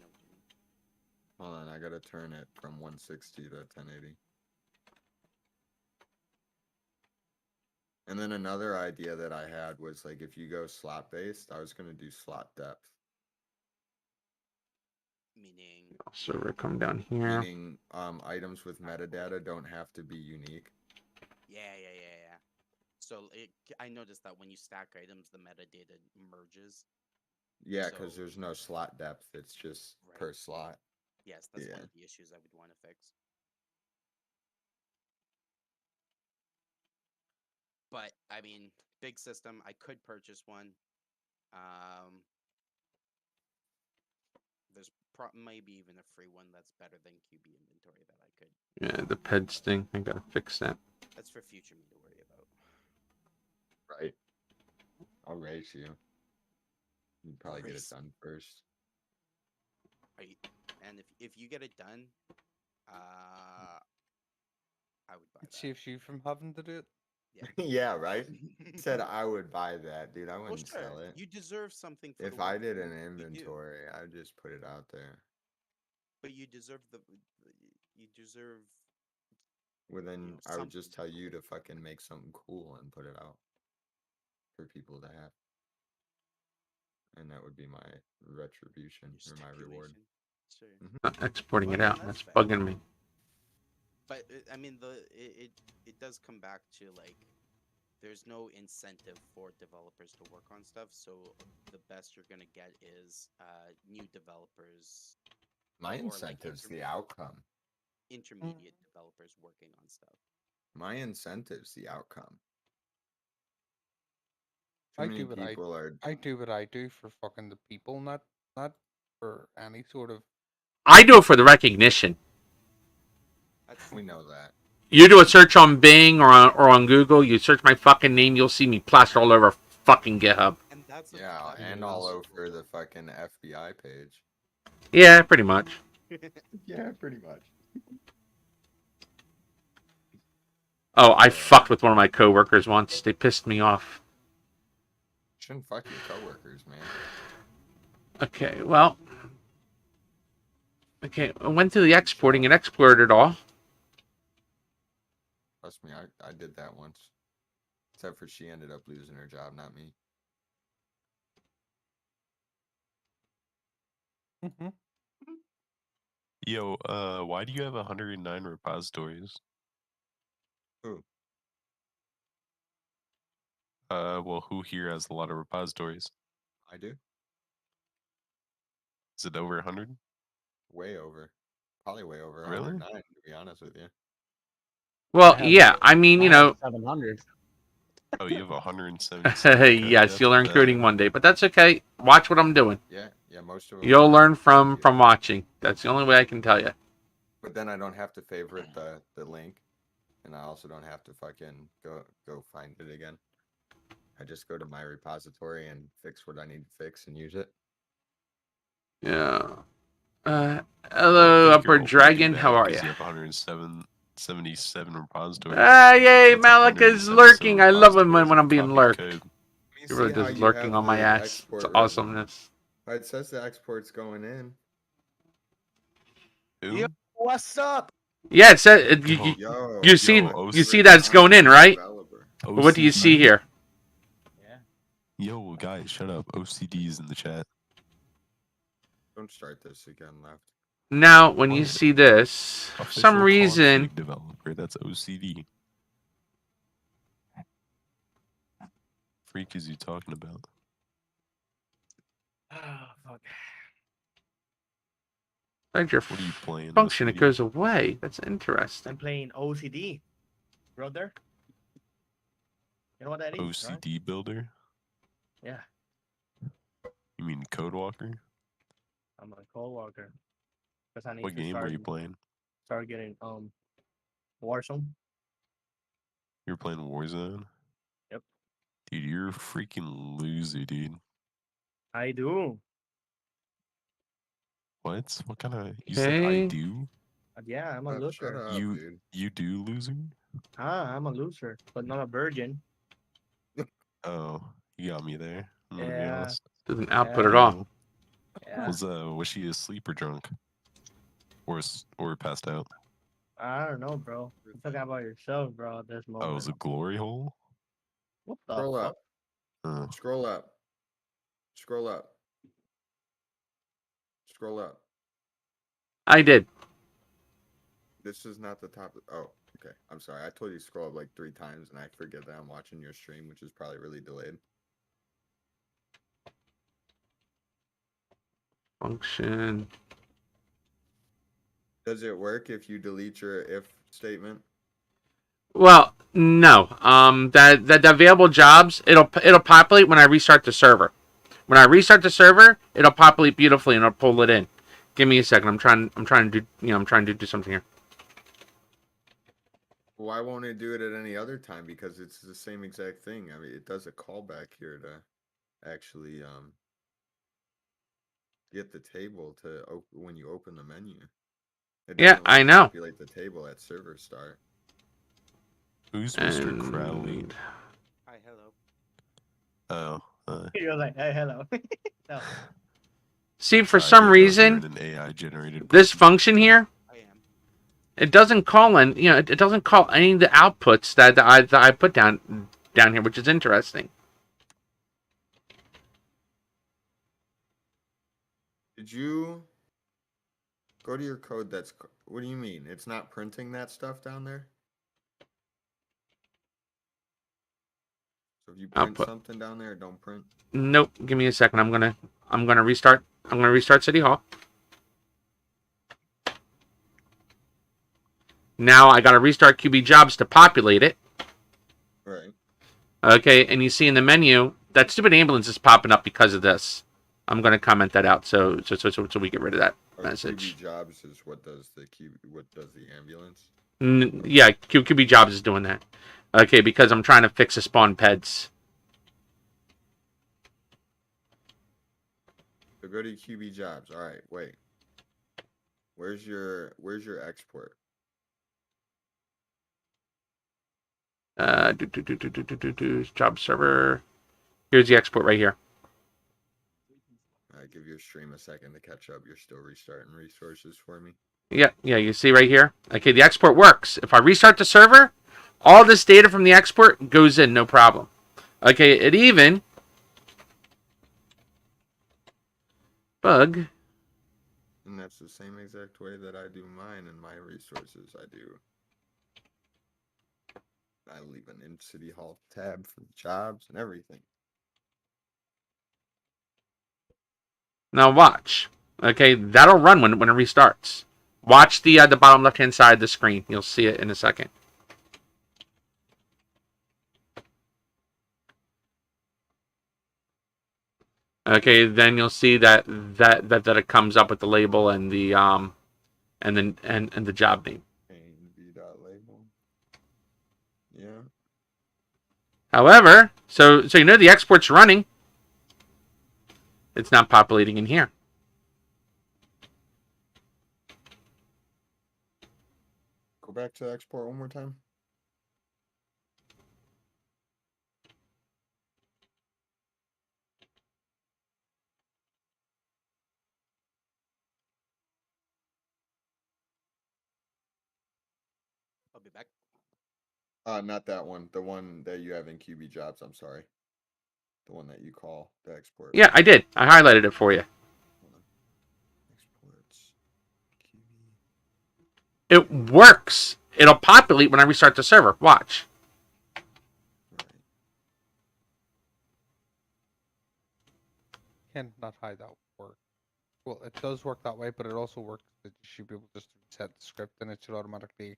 Hold on, I gotta turn it from 160 to 1080. And then another idea that I had was like if you go slot based, I was gonna do slot depth. Meaning Server, come down here. Meaning items with metadata don't have to be unique. Yeah. So I noticed that when you stack items, the metadata merges. Yeah, because there's no slot depth. It's just per slot. Yes, that's one of the issues I would want to fix. But I mean, big system. I could purchase one. There's maybe even a free one that's better than QB inventory that I could. Yeah, the PEDS thing. I gotta fix that. That's for future me to worry about. Right. I'll race you. You'd probably get it done first. Right. And if you get it done, I would buy It that. saves you from having to do it. Yeah. Yeah, right? Said I would buy that, dude. I wouldn't sell it. You deserve something for If the work I did you an do. inventory, I'd just put it out there. But you deserve you deserve Well, then I would just something tell you for to what you do. fucking make something cool and put it out for people to have. And that would be my retribution Your or my reward. Sure. Not exporting Well, it I mean, out. that's That's fair. bugging me. But I mean, it does come back to like, there's no incentive for developers to work on stuff. So the best you're gonna get is new developers. My or, like, incentive's the outcome. Intermediate developers working on stuff. My incentive's the outcome. Too I many do what people are. I do what I do for fucking the people, not for any sort of. I do it for the recognition. We know that. You do a search on Bing or on Google, you search my fucking name, you'll see me plastered all over fucking GitHub. And that's and all over the fucking FBI page. Yeah, pretty much. Yeah, pretty much. Oh, I fucked with one of my coworkers once. They pissed me off. Shouldn't fuck your coworkers, man. Okay, well. Okay, I went to the exporting and exported it all. Trust me, I did that once. Except for she ended up losing her job, not me. Yo, why do you have 109 repositories? Who? Well, who here has a lot of repositories? I do. Is it over 100? Way over. Probably way over Really? 109, to be honest with you. Well, yeah, I mean, you know. 700. Oh, you have 170. Yes, you'll learn coding one day, but that's okay. Watch what I'm doing. Yeah, most of them. You'll learn from watching. That's the only way I can tell you. But then I don't have to favorite the link, and I also don't have to fucking go find it again. I just go to my repository and fix what I need to fix and use it. Yeah. I Hello, think you're Upper all Dragon. How are you? You have 177 repositories. Yay, That's Malik is 177 lurking. I love him repositories when I'm of being copied lurked. code. Let He me really see how does you lurking have on my the ass. It's export written. awesomeness. It says the export's going in. Who? Yo, what's up? Yeah, it said you, Yo, you see yo, you see OCD. that it's going in, right? Developer. But what do you see here? Yeah. Yo, guys, shut up. OCD's in the chat. Don't start this again, left. Now, when you What? see this, for some Official reason, config developer. That's OCD. Freak is you talking about? Oh, fuck. like your What are you playing? function, it OCD? goes away. That's I'm interesting. playing OCD, brother. You know what that is, right? OCD builder? Yeah, You mean Code Walker? I'm a co-worker. Because I need What to game were you playing? start getting Warzone. You're playing Warzone? Yep. Dude, you're a freaking loser, dude. I do. What? What kind of... You said I Okay. do? Yeah, I'm a Shut looker. up, You dude. you do, loser? I'm a loser, but not a virgin. Oh, you got me there. I'm gonna be Yeah. honest. Doesn't output Yeah. at all. No. Yeah. Was she asleep or drunk? Or passed out? I don't know, bro. You're talking about yourself, bro, at this moment. Oh, it was a glory hole? What the Scroll fuck? up. Oh. Scroll up. Scroll up. Scroll up. I did. This is not the top. Oh, okay. I'm sorry. I told you to scroll up like 3 times, and I forget that I'm watching your stream, which is probably really delayed. Function. Does it work if you delete your if statement? Well, no. That the available jobs, it'll populate when I restart the server. When I restart the server, it'll populate beautifully and it'll pull it in. Give me a second. I'm trying to do I'm trying to do something here. Why won't it do it at any other time? Because it's the same exact thing. I mean, it does a callback here to actually get the table to when you open the menu. It Yeah, doesn't I let you know. populate the table at server start. Who's Mr. Crowley? And Hi, hello. Oh. You're like, hey, hello. No. see, for I some didn't know if you were reason, an AI generated this person. function here, I am. it doesn't call in. It doesn't call any of the outputs that I put down here, which is interesting. Did you go to your code? What do you mean? It's not printing that stuff down there? So if you print Output. something down there, don't print. Nope. Give me a second. I'm gonna restart. I'm gonna restart City Hall. Now I gotta restart QB Jobs to populate it. Right. Okay, and you see in the menu that stupid ambulance is popping up because of this. I'm gonna comment that out so we get rid of that message. QB Jobs is what does the ambulance? Yeah, QB Jobs is doing that. Okay, because I'm trying to fix the spawn peds. So go to QB Jobs. All right, wait. Where's your export? Job server. Here's the export right here. Give your stream a second to catch up. You're still restarting resources for me. Yeah, you see right here. Okay, the export works. If I restart the server, all this data from the export goes in, no problem. Okay, it even bug. And that's the same exact way that I do mine and my resources. I leave an in City Hall tab for jobs and everything. Now watch. Okay, that'll run when it restarts. Watch the bottom left-hand side of the screen. You'll see it in a second. Okay, then you'll see that it comes up with the label and the and the job name. V.label. Yeah. However, so you know the export's running. It's not populating in here. Go back to export one more time. I'll be back. Not that one. The one that you have in QB jobs. I'm sorry. The one that you call the export. Yeah, I did. I highlighted it for you. Hold on. Exports. QB. It works. It'll populate when I restart the server. Watch. Right. Can't not hide that work. Well, it does work that way, but it also works that you should be able to just reset the script and it should automatically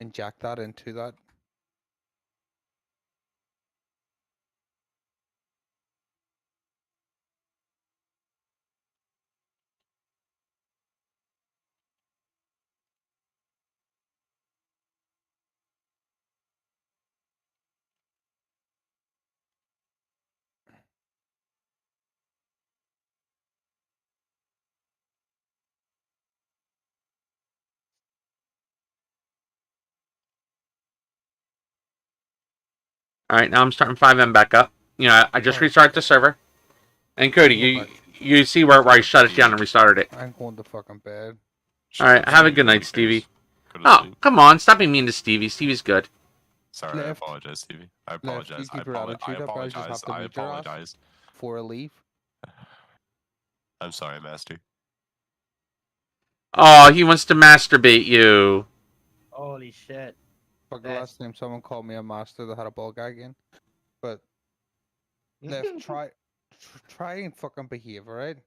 inject that into that. All right, now I'm starting FiveM back up. You know, I just Alright. restarted the server. And Cody, you see where I shut it down and restarted it. I'm going to fucking bed. All right, have a good night, Stevie. Oh, come on, stop being mean to Stevie. Stevie's good. Sorry, I Left. apologize, Stevie. I Left, apologize. you I keep your attitude up, I just have apologize. to I mute your ass. apologize. For a leave. I'm sorry, Master. Oh, he wants to masturbate you. Holy shit. Fuck, the Best. last time someone called me a master that had a ball gag in. But Left, try and fucking behave, alright?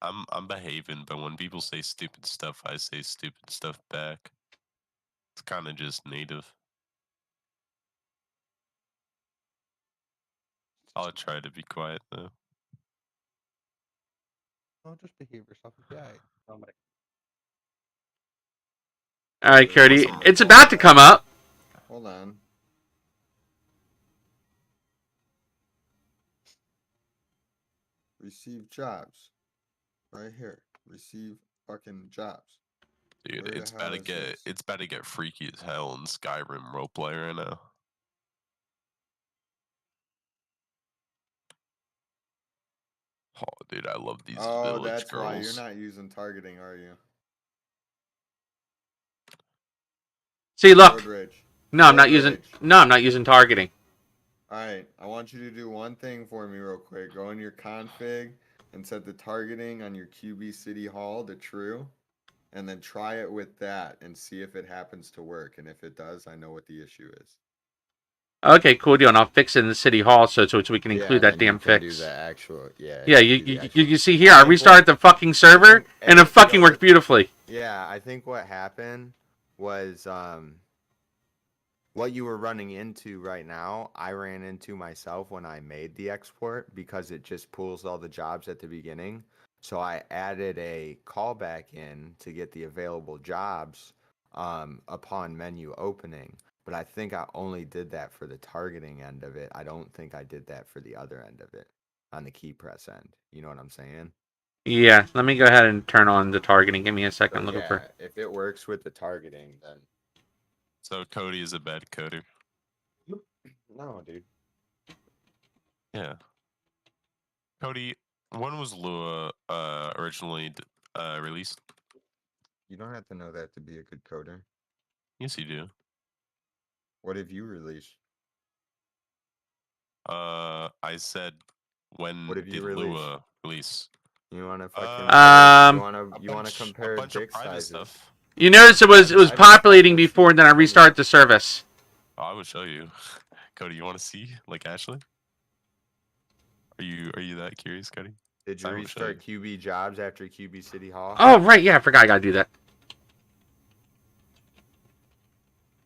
I'm behaving, but when people say stupid stuff, I say stupid stuff back. It's kind of just native. I'll try to be quiet though. Oh, just behave yourself. Yeah. Oh my. All right, Cody, Listen, it's about to come up. Hold on. Receive jobs. Right here. Receive fucking jobs. Dude, Where the it's hell about to is get this? it's about to get freaky as hell in Skyrim roleplay right now. Oh, dude, I love these Oh, village that's girls. why you're not using targeting, are you? See, look. Road rage. No, I'm not Road using. rage. No, I'm not using targeting. All right, I want you to do one thing for me real quick. Go in your config and set the targeting on your QB City Hall to true, and then try it with that and see if it happens to work. And if it does, I know what the issue is. Okay, cool deal. And I'll fix it in the city hall so we can include that then damn you can fix. do the actual, Yeah, you can do the actual- you see here, I think restarted the fucking server and it you fucking know worked what- beautifully. Yeah, I think what happened was what you were running into right now, I ran into myself when I made the export because it just pulls all the jobs at the beginning. So I added a callback in to get the available jobs upon menu opening. But I think I only did that for the targeting end of it. I don't think I did that for the other end of it on the key press end. You know what I'm saying? Yeah, let me go ahead and turn on the targeting. Give me a second. So, Looking for. if it works with the targeting, then So Cody is a bad coder. no, dude. Yeah. Cody, when was Lua originally released? You don't have to know that to be a good coder. Yes, you do. What have you released? I said when What have you did released? Lua release? You want to fucking you want to compare a bunch dick of private sizes? stuff. You notice it was populating before, then I restarted the service. Oh, I will show you. Cody, you want to see like Ashley? Are you that curious, Cody? Did you I will show restart QB jobs after QB City Hall? Oh right, yeah, I forgot I gotta do that.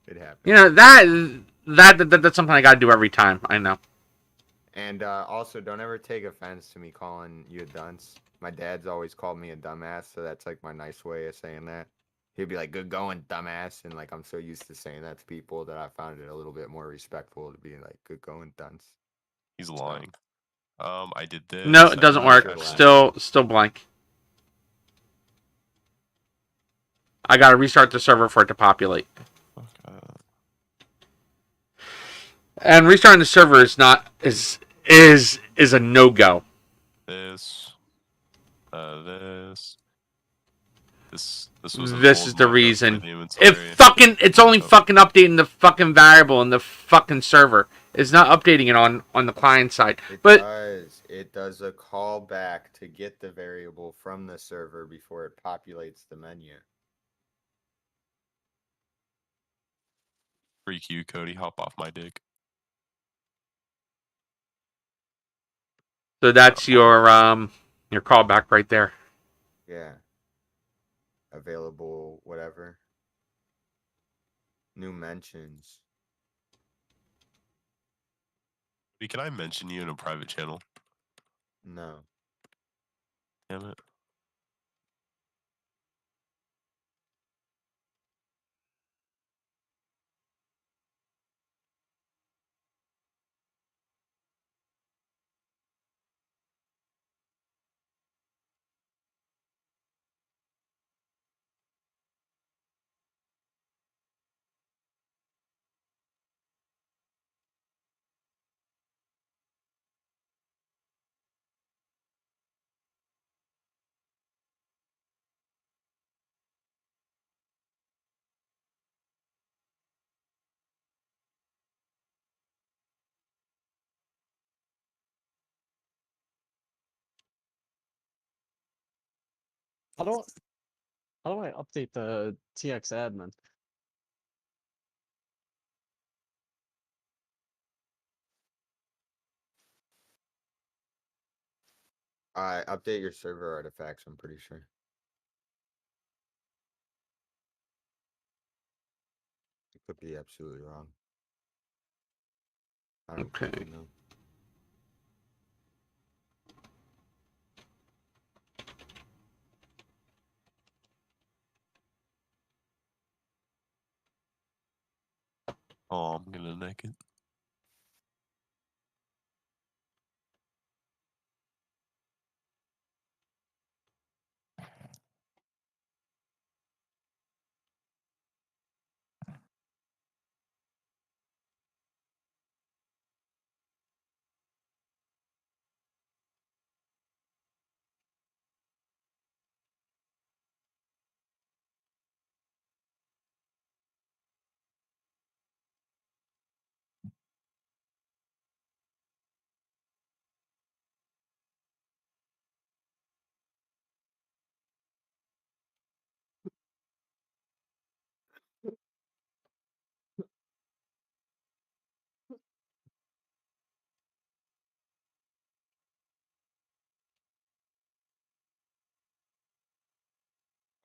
It happened. You know that's something I gotta do every time. I know. And also, don't ever take offense to me calling you a dunce. My dad's always called me a dumbass, so that's like my nice way of saying that. He'd be like, "Good going, dumbass," and like I'm so used to saying that to people that I found it a little bit more respectful to be like, "Good going, dunce." He's lying. I did this. No, it I doesn't did work. that. Still blank. I gotta restart the server for it to populate. Okay. And restarting the server is not is a no go. This. This was This is the reason. The inventory. It's only fucking updating the fucking variable in the fucking server. It's not updating it on the client side. But It does a callback to get the variable from the server before it populates the menu. Freak you, Cody. Hop off my dick. so that's your callback right there. Yeah. Available, whatever. New mentions. Can I mention you in a private channel? No. Damn it. How do I update the TX admin? Update your server artifacts, I'm pretty sure. I could be absolutely wrong. I don't Okay. fucking know. Oh, I'm gonna neck it.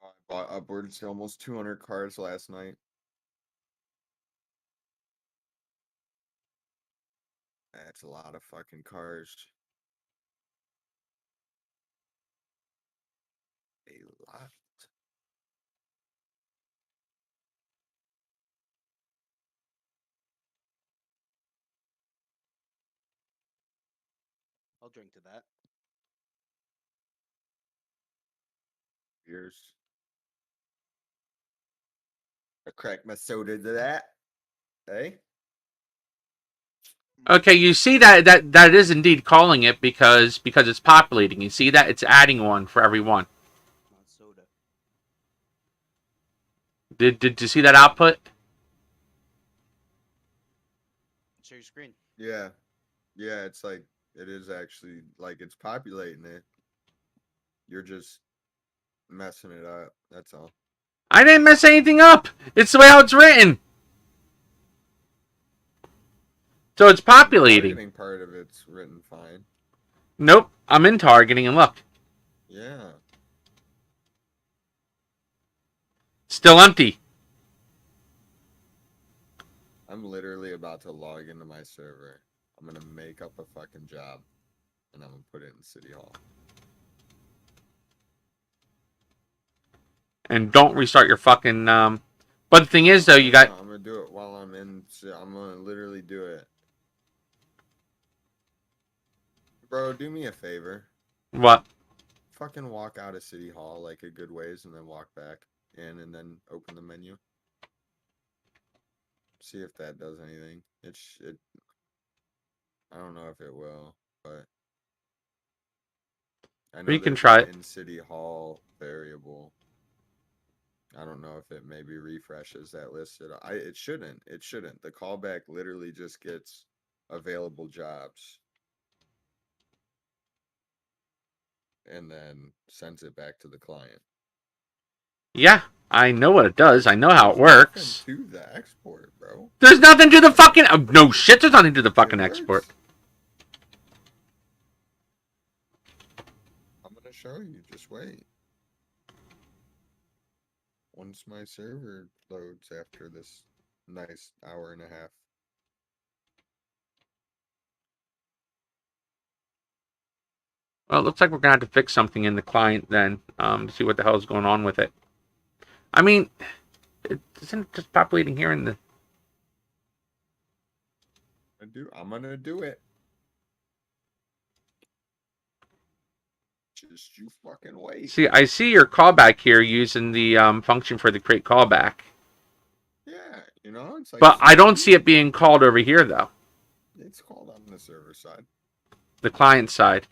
I bought upwards to almost 200 cars last night. That's a lot of fucking cars. A lot. I'll drink to that. Years. I cracked my soda to that. Hey? Okay, you see that is indeed calling it because it's populating. You see that it's adding one for every one. Not soda. Did you see that output? Share your screen. Yeah. Yeah, it's like, it is actually, like, it's populating it. You're just messing it up. That's all. I didn't mess anything up. It's the way how it's written. So it's The populating. targeting part of it's written fine. Nope, I'm in targeting and look. Yeah. Still empty. I'm literally about to log into my server. I'm gonna make up a fucking job. And I'm gonna put it in City Hall. And don't restart your fucking. But the thing is, though, you got. I'm gonna do it while I'm in. I'm gonna literally do it. Bro, do me a favor. What? Fucking walk out of City Hall like a good ways and then walk back in and then open the menu. See if that does anything. I don't know if it will, but I know You can there's try an it. in City Hall variable. I don't know if it maybe refreshes that listed. It shouldn't. It shouldn't. The callback literally just gets available jobs and then sends it back to the client. Yeah, I know what it does. I know how it There's works. nothing to the export, bro. There's nothing to the fucking. Oh, no shit, there's nothing to the fucking It export. works. I'm gonna show you. Just wait. Once my server loads after this nice hour and a half. Well, it looks like we're gonna have to fix something in the client then, to see what the hell is going on with it. I mean, isn't it just populating here in the? I'm gonna do it. Just you fucking wait. See, I see your callback here using the function for the create callback. Yeah, it's like. But I don't see it being called over here though. It's called on the server side. The client side.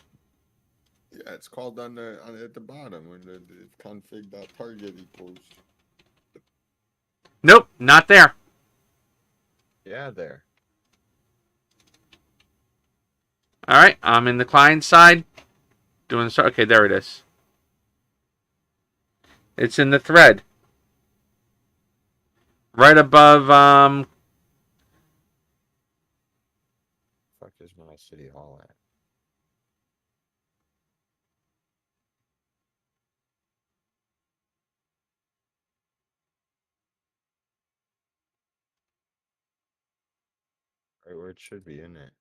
Yeah, it's called at the bottom when the config.target equals. Nope, not there. Yeah, there. All right, I'm in the client side. Doing so. Okay, there it is. It's in the thread. Right above Fuck is my City Hall at? Right where it should be, isn't it?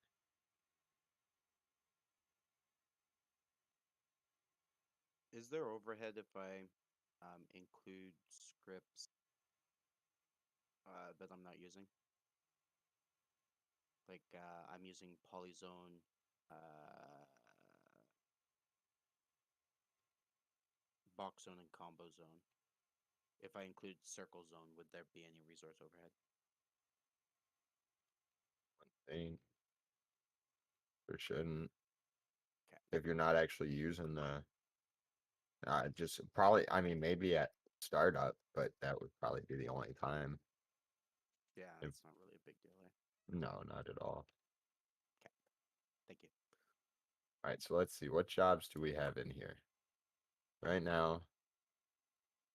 Is there overhead if I include scripts that I'm not using? Like I'm using Polyzone, Box Zone, and Combo Zone. If I include Circle Zone, would there be any resource overhead? Ain't. There shouldn't. Okay. If you're not actually using the. Just probably. I mean, maybe at startup, but that would probably be the only time. Yeah, If- it's not really a big deal. No, not at all. Okay. Thank you. All right, so let's see. What jobs do we have in here? Right now.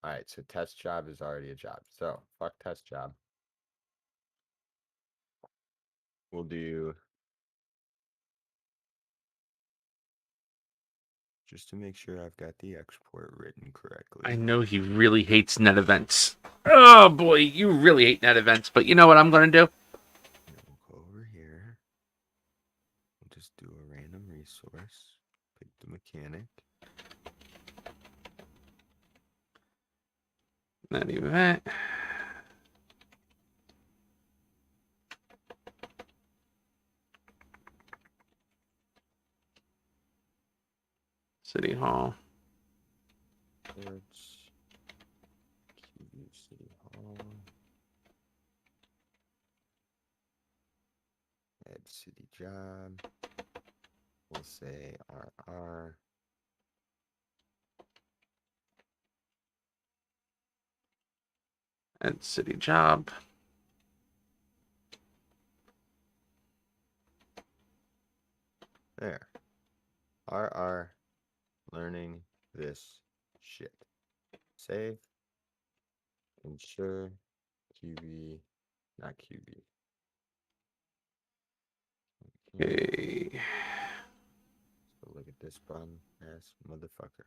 All right, so test job is already a job. So fuck test job. We'll do. Just to make sure I've got the export written correctly. I know he really hates net events. Oh boy, you really hate net events, but you know what I'm going to do? We'll go over here. We'll just do a random resource. Pick the mechanic. Net event. City Hall. Ports. QB City Hall. Add city job. We'll say RR. And city job. There. RR learning this shit. Save. Ensure QB, not QB. Okay. So look at this bum ass motherfucker.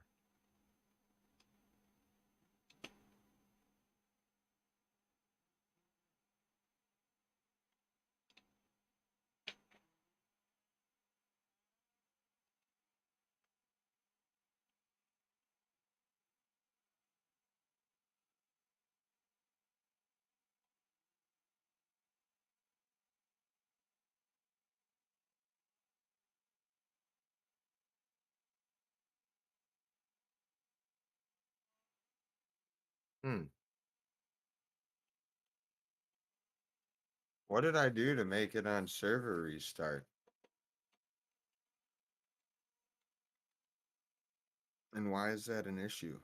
What did I do to make it on server restart? And why is that an issue?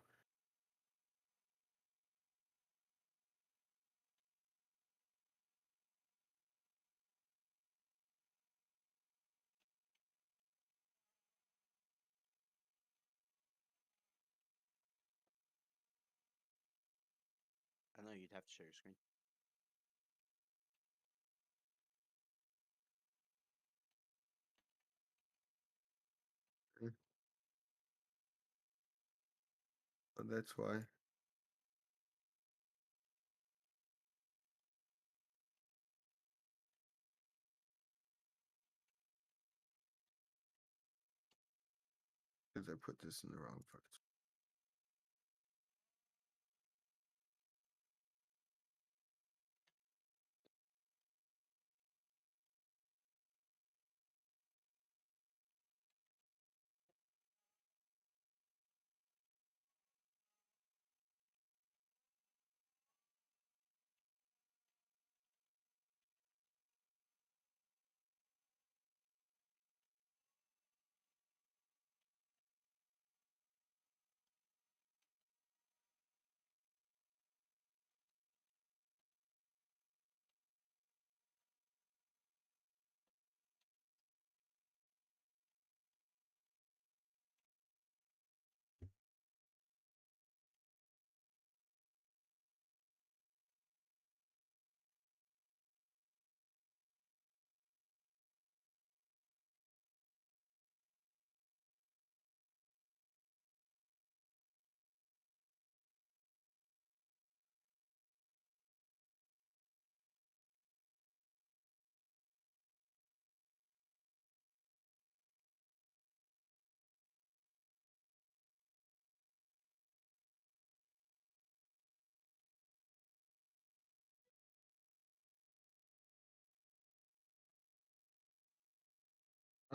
I know you'd have to share your screen. But that's why. Because I put this in the wrong fucking.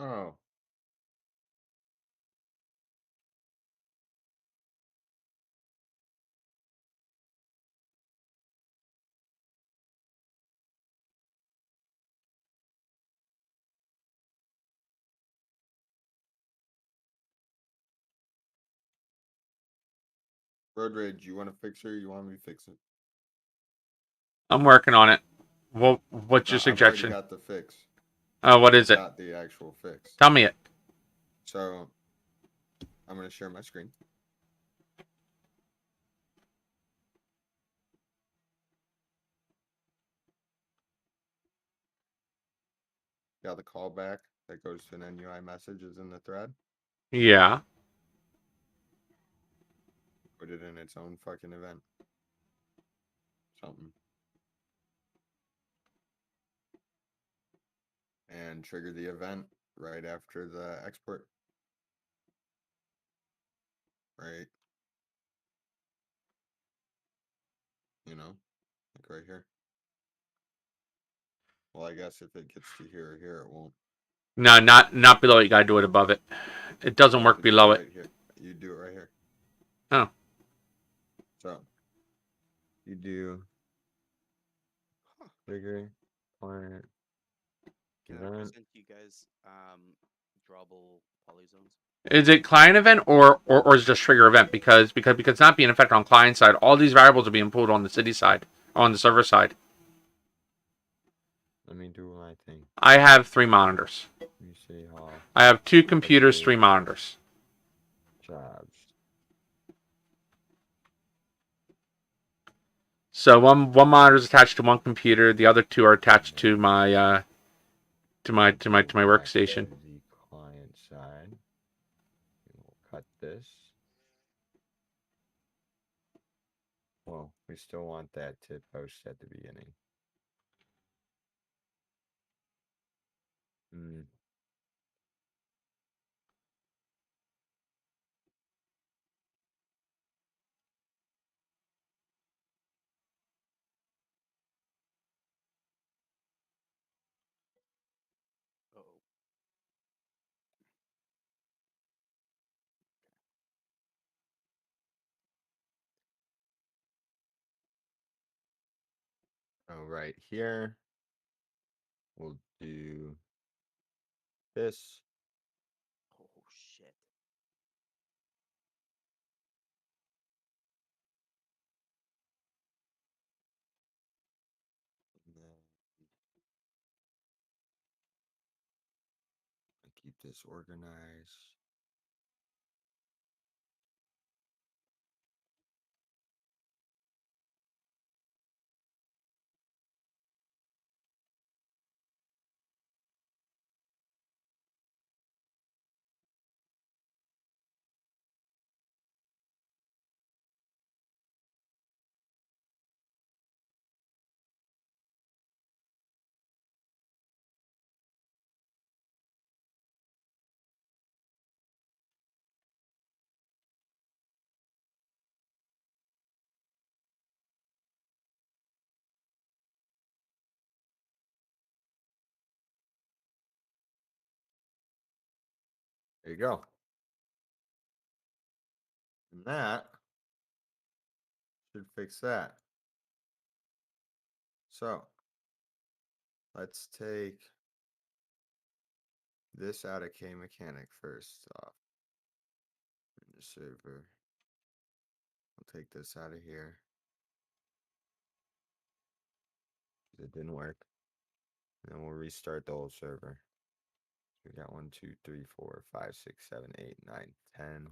Oh. Road Rage, you want to fix her? Or you want me to fix it? I'm working on it. What's your No, I've already suggestion? got the fix. What is I it? got the actual fix. Tell me it. So I'm going to share my screen. Got the callback that goes to an NUI message is in the thread. Yeah. Put it in its own fucking event. Something. And trigger the event right after the export. Right. You know, like right here. Well, I guess if it gets to here or here, it won't. No, not below it. You gotta do it above it. It doesn't work below it. Right here. You do it right here. Oh. So you do trigger client Can I event. present you guys drawable polyzones? Is it client event or is it just trigger event? Because it's not being affected on client side. All these variables are being pulled on the city side, on the server side. Let me do my thing. I have 3 monitors. Let me see how I have 2 computers, 3 monitors. jobs. So one monitor is attached to one computer. The other 2 are attached to my workstation. The client side. We'll cut this. Well, we still want that to post at the beginning. Uh-oh. Oh, right here. We'll do this. Oh shit. And then I keep this organized. There you go. And that should fix that. So let's take this out of K-Mechanic first off. In the server. I'll take this out of here. It didn't work. And then we'll restart the whole server. We got 1, 2, 3, 4, 5, 6, 7, 8, 9, 10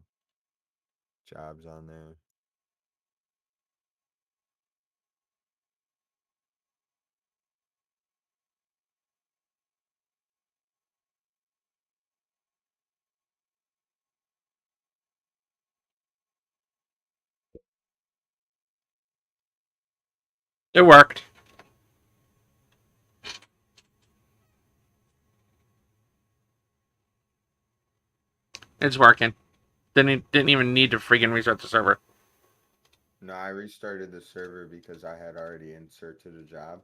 jobs on there. It worked. It's working. Didn't even need to freaking restart the server. No, I restarted the server because I had already inserted a job.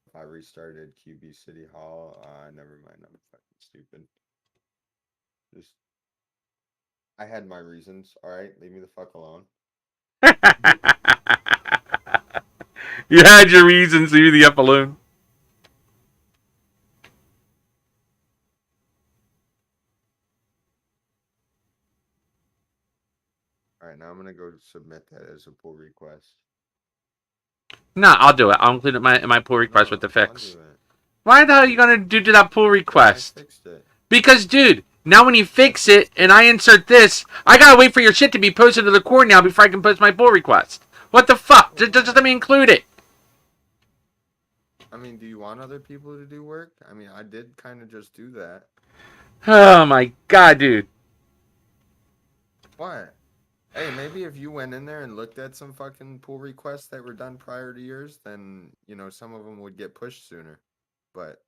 If I restarted QB City Hall, never mind, I'm fucking stupid. Just, I had my reasons, alright? Leave me the fuck alone. You had your reasons, leave the up alone. Alright, now I'm gonna go submit that as a pull request. No, I'll do it. I'll include it in my pull request with the I'll fix. do it. Why the hell are you gonna do that pull request? I fixed it. Because, dude, now when you fix it and I insert this, I gotta wait for your shit to be posted to the core now before I can post my pull request. What the fuck? Just let me include it. I mean, do you want other people to do work? I mean, I did kind of just do that. Oh my god, dude. What? Hey, maybe if you went in there and looked at some fucking pull requests that were done prior to yours, then, you know, some of them would get pushed sooner. But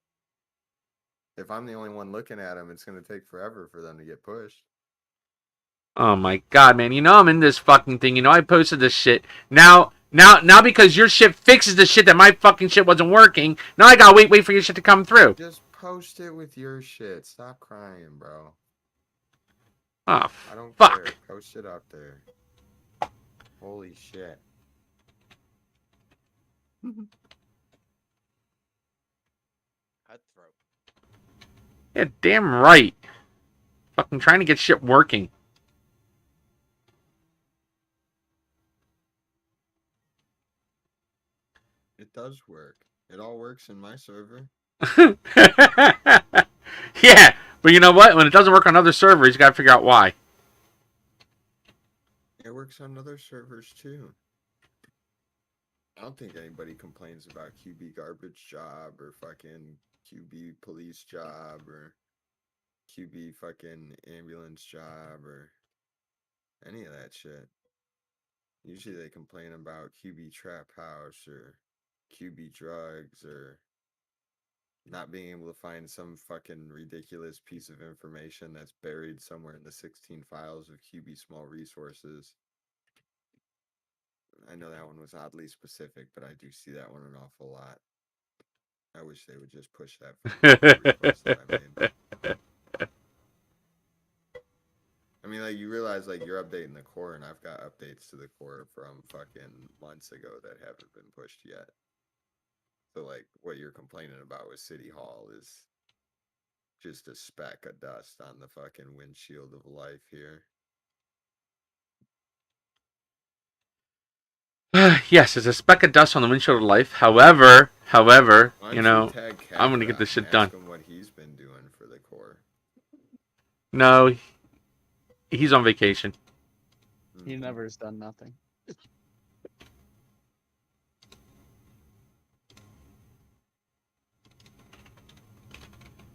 if I'm the only one looking at them, it's going to take forever for them to get pushed. Oh my god, man. You know I'm in this fucking thing. You know I posted this shit. Now because your shit fixes the shit that my fucking shit wasn't working, now I gotta wait for your shit to come through. Just post it with your shit. Stop crying, bro. Oh, I don't fuck. care. Post it up there. Holy shit. Cutthroat. Yeah, damn right. Fucking trying to get shit working. It does work. It all works in my server. Yeah, but you know what? When it doesn't work on other servers, you gotta figure out why. It works on other servers too. I don't think anybody complains about QB garbage job or fucking QB police job or QB fucking ambulance job or any of that shit. Usually they complain about QB trap house or QB drugs or not being able to find some fucking ridiculous piece of information that's buried somewhere in the 16 files of QB small resources. I know that one was oddly specific, but I do see that one an awful lot. I wish they would just push that from the pull request that I made. I mean, like, you realize, like, you're updating the core, and I've got updates to the core from fucking months ago that haven't been pushed yet. So like what you're complaining about with City Hall is just a speck of dust on the fucking windshield of life here. Yes, it's a speck of dust on the windshield of life. However, Why you don't know, tag I'm gonna get Capra this shit and done. ask him what he's been doing for the core. No, he's on vacation. He never has done nothing.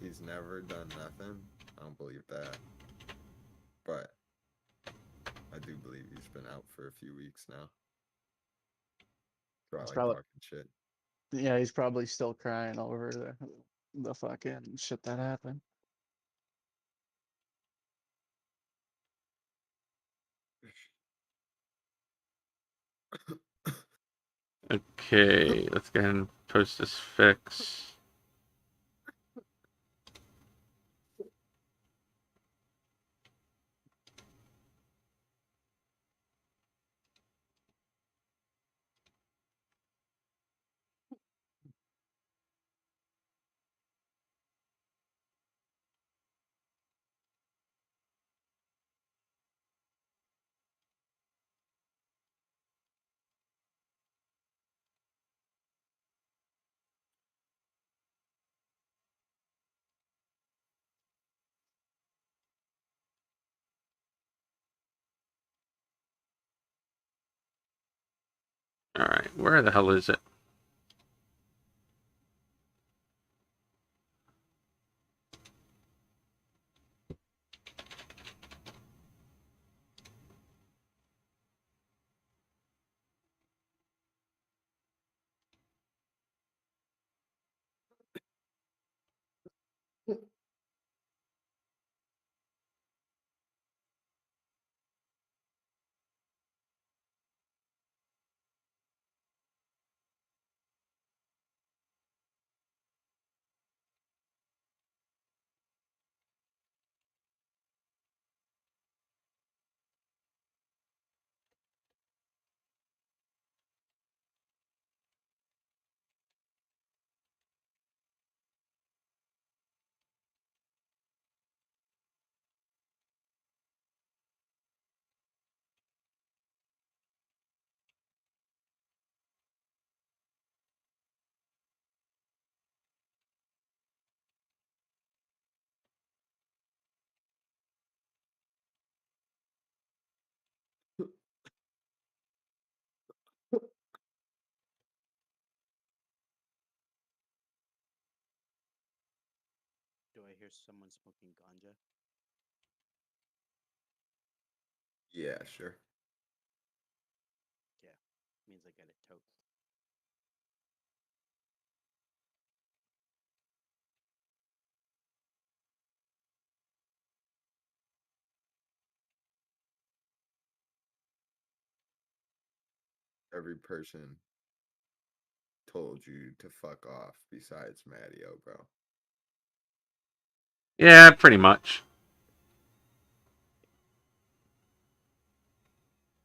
He's never done nothing. I don't believe that. But I do believe he's been out for a few weeks now. It's Probably probably- talking shit. Yeah, he's probably still crying over the fucking shit that happened. Okay, let's go ahead and post this fix. All right, where the hell is it? Do I hear someone smoking ganja? Yeah, sure. Yeah, means I get it toast. Every person told you to fuck off besides Mattio, bro. Yeah, pretty much.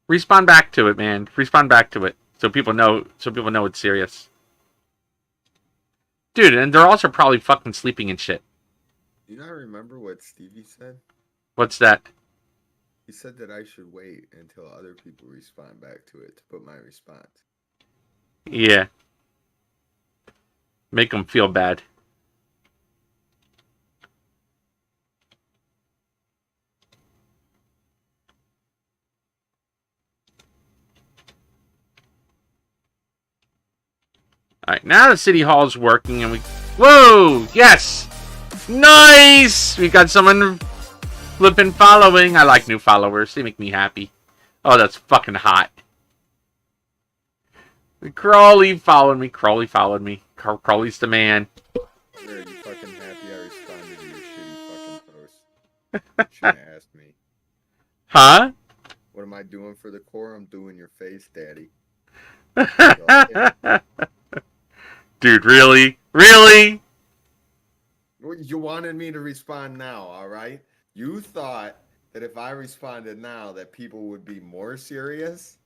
Respond back to it, man. Respond back to it, so people know. So people know it's serious, dude. And they're also probably fucking sleeping and shit. Do you not remember what Stevie said? What's that? He said that I should wait until other people respond back to it to put my response. Yeah. Make them feel bad. All right, now the city hall's working, and we. Whoa! Yes, nice. We got someone flipping following. I like new followers. They make me happy. Oh, that's fucking hot. Crawley followed me. Crawley followed me. Crawley's the man. Are you fucking happy I responded to your shitty fucking post? Shouldn't have asked me. Huh? What am I doing for the core? I'm doing your face, daddy. Dude, really? Really? You wanted me to respond now, all right? You thought that if I responded now that people would be more serious?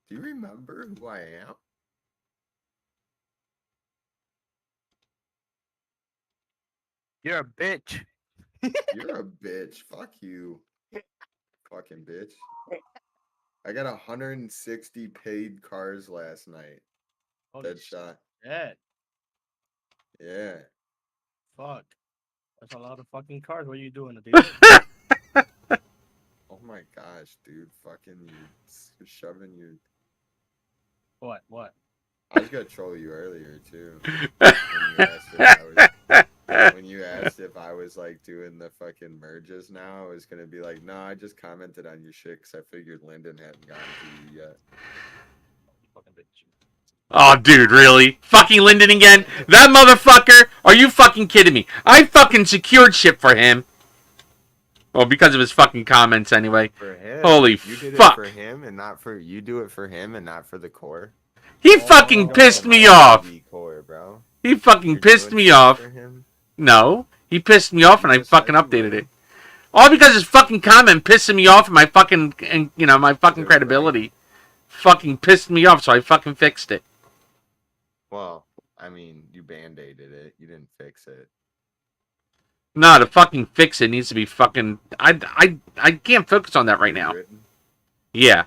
Do you remember who I am? You're a bitch. You're a bitch. Fuck you. Fucking bitch. I got 160 paid cars last night. Holy Deadshot. shit. Yeah. Fuck. That's a lot of fucking cars. What are you doing, Adidas? Oh my gosh, dude. Fucking you shoving your. What? What? I was gonna troll you earlier too. When you asked if I was like doing the fucking merges now, I was gonna be like, no, I just commented on your shit because I figured Lyndon hadn't gotten to you yet. Fucking bitch. Oh, dude, really? Fucking Lyndon again? That motherfucker? Are you fucking kidding me? I fucking secured shit for him. Well, because of his fucking comments, anyway. For him, Holy you did fuck! it for him and not for you. Do it for him and not for the core. He fucking pissed me off. Core, bro. He fucking You're pissed doing me shit off. for him? No, he pissed me off, You and I just said fucking you updated would. it. All because his fucking comment pissing me off, and my fucking, and you know, my fucking Is it credibility. Fucking pissed me off, so I fucking fixed it. Well, I mean, you band-aided it. You didn't fix it. Nah, to fucking fix it needs to be fucking. I can't focus on that right now. Rewritten? Yeah.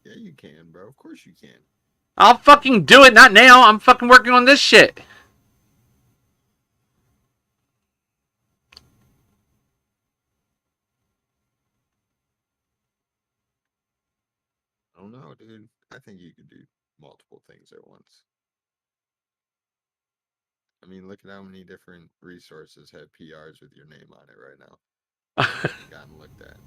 Yeah, you can, bro. Of course you can. I'll fucking do it, not now. I'm fucking working on this shit. I don't know, dude. I think you could do multiple things at once. I mean, look at how many different resources have PRs with your name on it right now. Gotten looked at.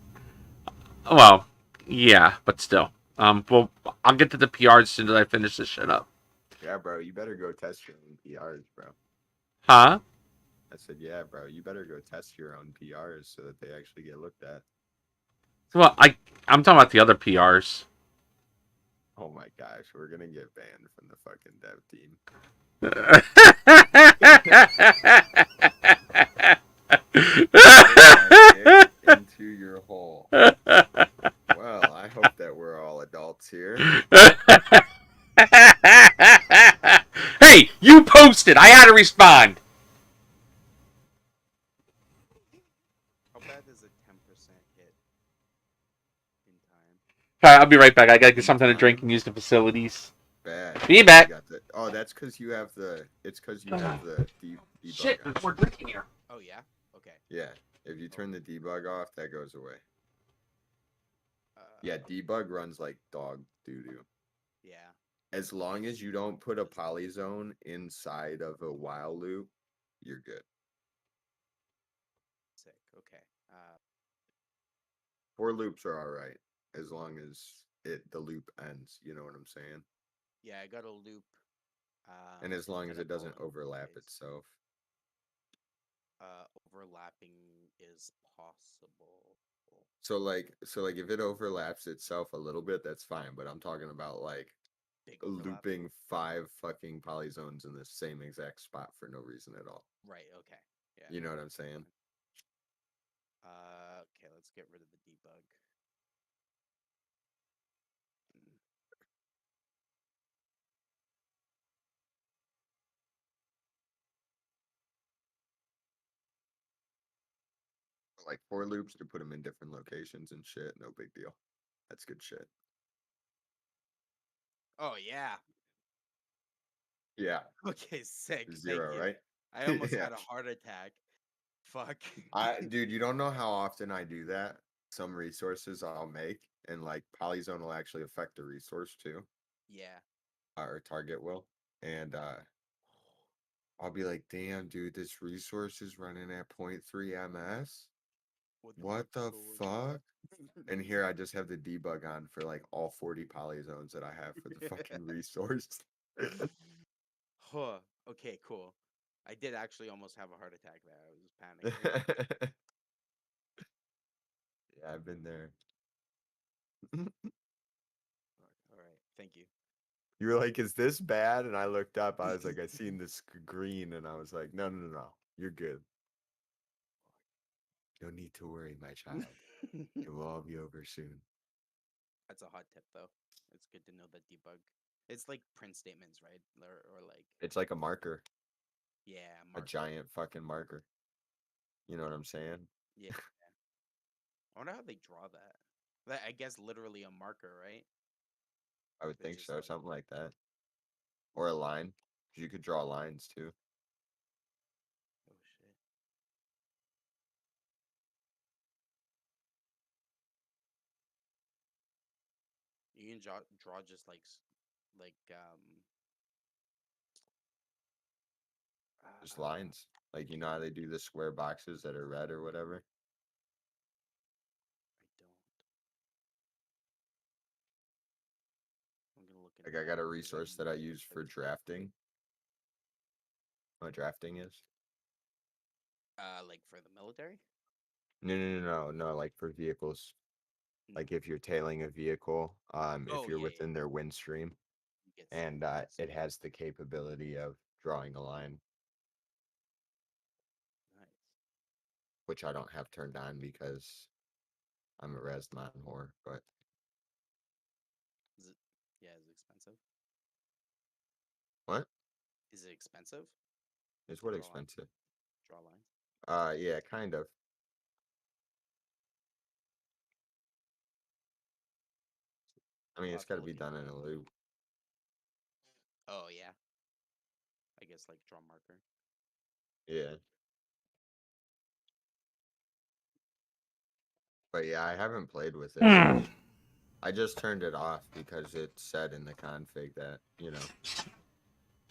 Well, yeah, but still. Well, I'll get to the PRs as soon as I finish this shit up. Yeah, bro, you better go test your own PRs, bro. Huh? I said, yeah, bro, you better go test your own PRs so that they actually get looked at. Well, I'm talking about the other PRs. Oh my gosh, we're gonna get banned from the fucking dev team. Into your hole. Well, I hope that we're all adults here. Hey, you posted. I had to respond. How bad is a 10% hit in time? All right, I'll be right back. I gotta get In something to drink time? and use the facilities. Bad. Be back. You got the, oh, that's because you have the. It's because you have the debug. Shit, on. there's more drinking here. Oh yeah. Okay. Yeah, if you turn the debug off, that goes away. Uh, Yeah, debug runs like dog doo doo. Yeah. As long as you don't put a polyzone inside of a while loop, you're good. Sick. Okay. For loops are all right as long as the loop ends. You know what I'm saying? Yeah, I got a loop. And as long as and a it doesn't colon overlap phase. itself. Overlapping is possible. So like if it overlaps itself a little bit, that's fine. But I'm talking about like Big overlap. looping 5 fucking polyzones in the same exact spot for no reason at all. Right. Okay. Yeah. You know what I'm saying? Okay. Let's get rid of the debug. Like for loops to put them in different locations and shit, no big deal. That's good shit. Oh yeah. Yeah. Okay. Sick. Zero, Thank you. right? I almost Yeah. had a heart attack. Fuck. Dude, you don't know how often I do that. Some resources I'll make, and like polyzone will actually affect the resource too, Yeah. or target will. And I'll be like, damn, dude, this resource is running at 0.3 ms. What the fuck? And here I just have the debug on for like all 40 polyzones that I have for the fucking resource. Huh. Okay. Cool. I did actually almost have a heart attack there. I was panicking. Yeah, I've been there. All right. Thank you. You were like, is this bad? And I looked up. I was like, I seen this green. And I was like, no, no, no, no. You're good. No need to worry, my child. It will all be over soon. That's a hot tip, though. It's good to know that debug. It's like print statements, right? Or like It's like a marker, yeah, a giant fucking marker. You know what I'm saying? Yeah. I wonder how they draw that. I guess literally a marker, right? I would They think just so, like something like that. Or a line. 'Cause you could draw lines too. oh shit. You can draw just like like Just lines. Like, you know how they do the square boxes that are red or whatever? I don't. I'm gonna look it Like, up I got a because resource that I use for drafting. What drafting is? like for the military. No, like for vehicles. Like if you're tailing a vehicle, if Oh you're yeah, within their wind stream, you get and symbols. it has the capability of drawing a line, Nice. which I don't have turned on because I'm a Resmon whore, but Is it? Yeah, is it expensive? what? Is it expensive? Is to what draw lines? expensive? Draw lines. Yeah, kind of. I mean, I'll it's have to got to look be done into in it. a loop. Oh yeah. I guess like draw marker. Yeah. But yeah, I haven't played with it Hmm. really. I just turned it off because it said in the config that,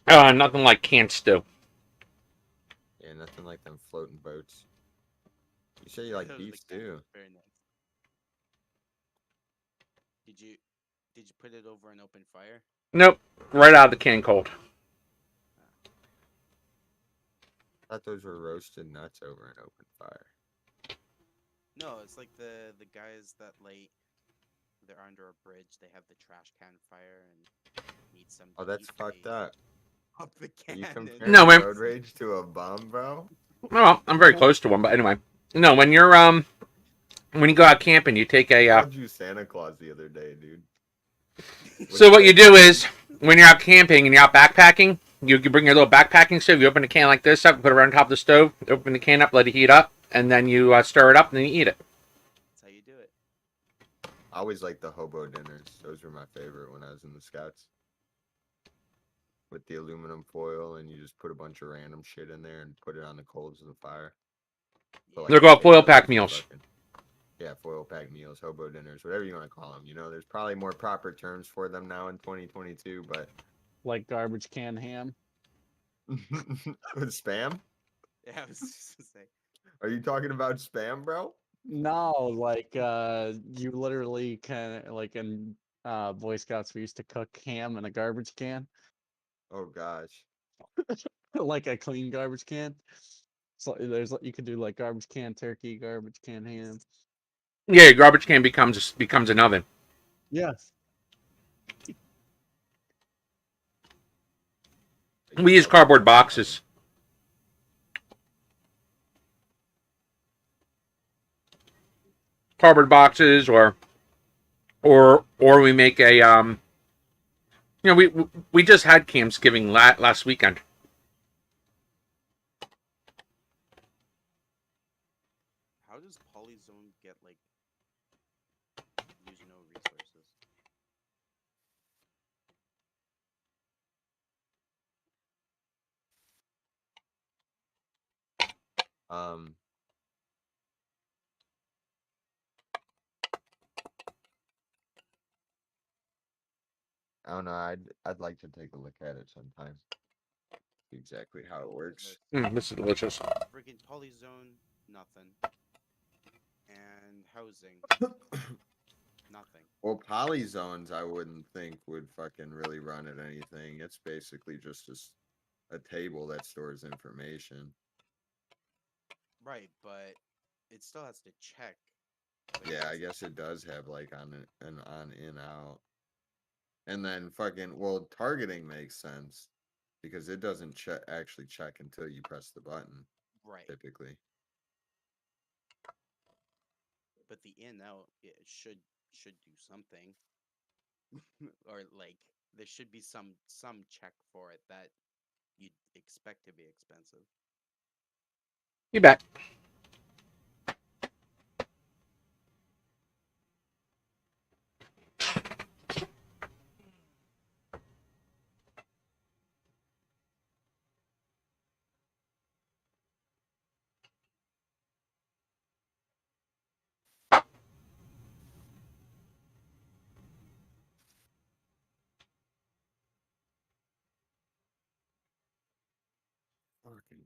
Nothing like can't stew. yeah, nothing like them floating boats. You say you like beef The stew. very nice. Did you put it over an open fire? Nope, right out of the can cold. I thought those were roasted nuts over an open fire. No, it's like the guys that like they're under a bridge. They have the trash can fire and need some. Oh, that's fucked up. Up the Are you can. comparing No, man. road rage to a bomb, bro? Well, I'm very close to one, but anyway. No, when you're when you go out camping, you take I a called you Santa Claus the other day, dude. So what you do is when you're out camping and you're out backpacking, you bring your little backpacking stove. You open a can like this up, put it on top of the stove. Open the can up, let it heat up, and then you stir it up, and then you eat it. That's how you do it. I always liked the hobo dinners. Those were my favorite when I was in the Scouts. With the aluminum foil, and you just put a bunch of random shit in there and put it on the coals of the fire. Put, They're called foil pack potatoes and meals. yeah, foil pack meals, hobo dinners, whatever you want to call them. There's probably more proper terms for them now in 2022, but Like garbage can ham. with spam? Yeah, I was just gonna say. Are you talking about spam, bro? No, like you literally can like in Boy Scouts we used to cook ham in a garbage can. Oh gosh. Like a clean garbage can. So you could do like garbage can turkey, garbage can ham. Yeah, your garbage can becomes an oven. Yes. We use cardboard boxes. Cardboard boxes, or we make a we just had Campsgiving last weekend. How does Polyzone get like use no resources? Um, I don't know. I'd like to take a look at it sometime. See exactly how it works. This is delicious. Freaking Polyzone, nothing. And housing, nothing. Well, polyzones, I wouldn't think would fucking really run at anything. It's basically just a table that stores information. Right, but it still has to check. Like, Yeah, it I has to guess it does have like an on in out. And then fucking well, targeting makes sense because it doesn't actually check until you press the button right, typically. but the in out it should do something, or like there should be some check for it that you'd expect to be expensive. You bet.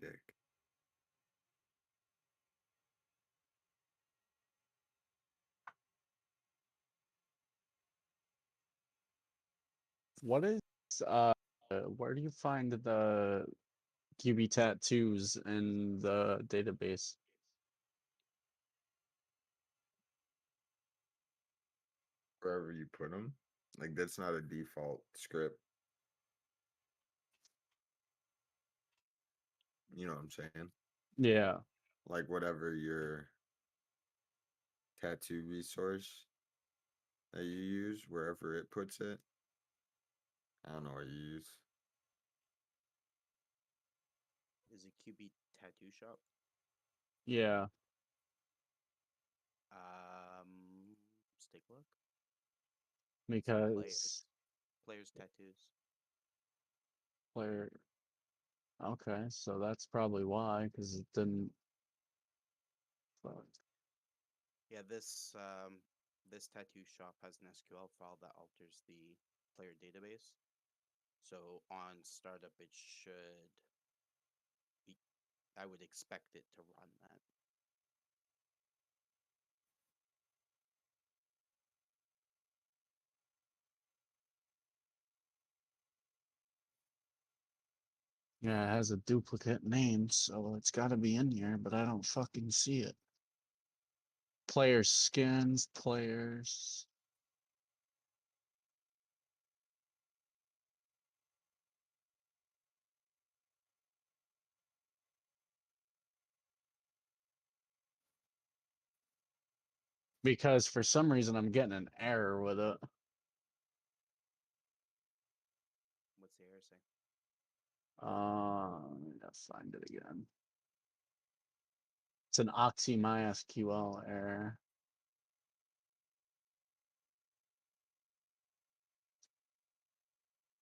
dick. What is where do you find the QB tattoos in the database? Wherever you put them, like that's not a default script. You know what I'm saying? Yeah. Like whatever your tattoo resource that you use, wherever it puts it. I don't know what you use. Is it QB Tattoo Shop? Yeah. Let's take a look. Because Players tattoos. player. Okay, so that's probably why, because it didn't. Fuck. Yeah, this tattoo shop has an SQL file that alters the player database. So on startup, it should be. I would expect it to run that. Yeah, it has a duplicate name, so it's got to be in here, but I don't fucking see it. Player skins, players. Because for some reason I'm getting an error with it. What's the error say? Let me just find it again. It's an Oxy MySQL error.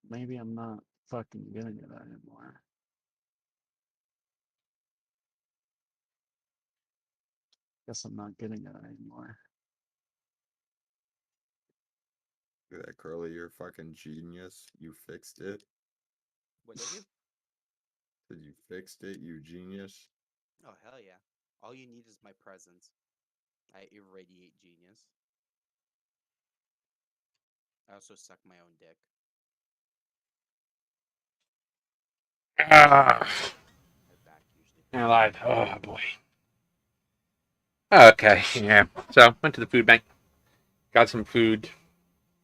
Maybe I'm not fucking getting it anymore. Guess I'm not getting it anymore. Look at that, Curly. You're a fucking genius. You fixed it. What did you? Did you fixed it, you genius? Oh hell yeah! All you need is my presence. I irradiate genius. I also suck my own dick. Ah, My back usually. you're alive. Oh boy. Okay, yeah. So went to the food bank, got some food.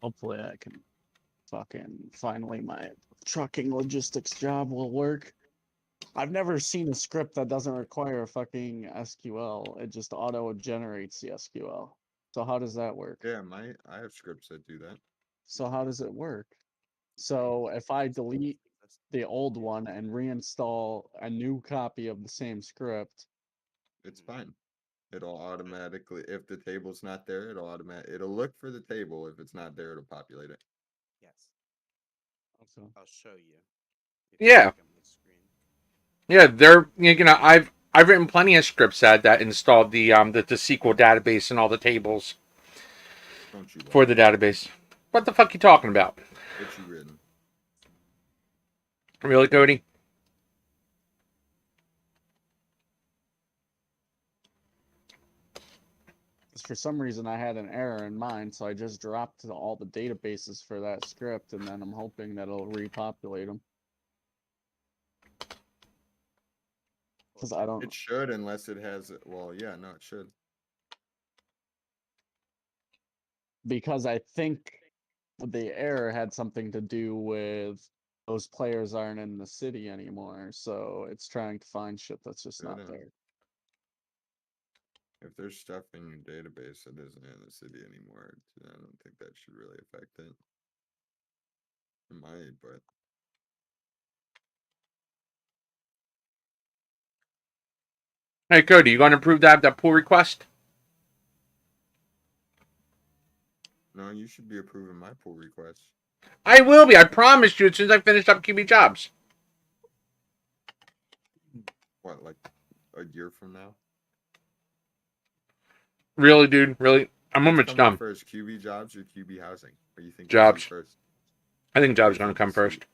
Hopefully I can fucking finally my trucking logistics job will work. I've never seen a script that doesn't require a fucking SQL. It just auto generates the SQL. So how does that work? Yeah, I have scripts that do that. So how does it work? So if I delete Exist. the old one and reinstall a new copy of the same script, It's fine. It'll automatically, if the table's not there, it'll look for the table. If it's not there, it'll populate it. Yes, also I'll show you. If you Yeah. look at my screen. Yeah, I've written plenty of scripts that installed the SQL database and all the tables Don't you for lie. the database. What the fuck you talking about? What you written? Really, Cody? for some reason I had an error in mine, so I just dropped all the databases for that script, and then I'm hoping that it'll repopulate them. Because I don't. It should, unless it has. Well, yeah, no, it should. Because I think the error had something to do with those players aren't in the city anymore, so it's trying to find shit that's just not Shouldn't. there. If there's stuff in your database that isn't in the city anymore, I don't think that should really affect it. It might, but Hey, Cody, you going to approve that pull request? no, you should be approving my pull requests. I will be. I promised you as soon as I finish up QB jobs. What, like a year from now? Really, dude? Really? I'm What's almost coming done. first, QB jobs or QB housing? What do you think Jobs. first? I think jobs I going to think come the first. seat.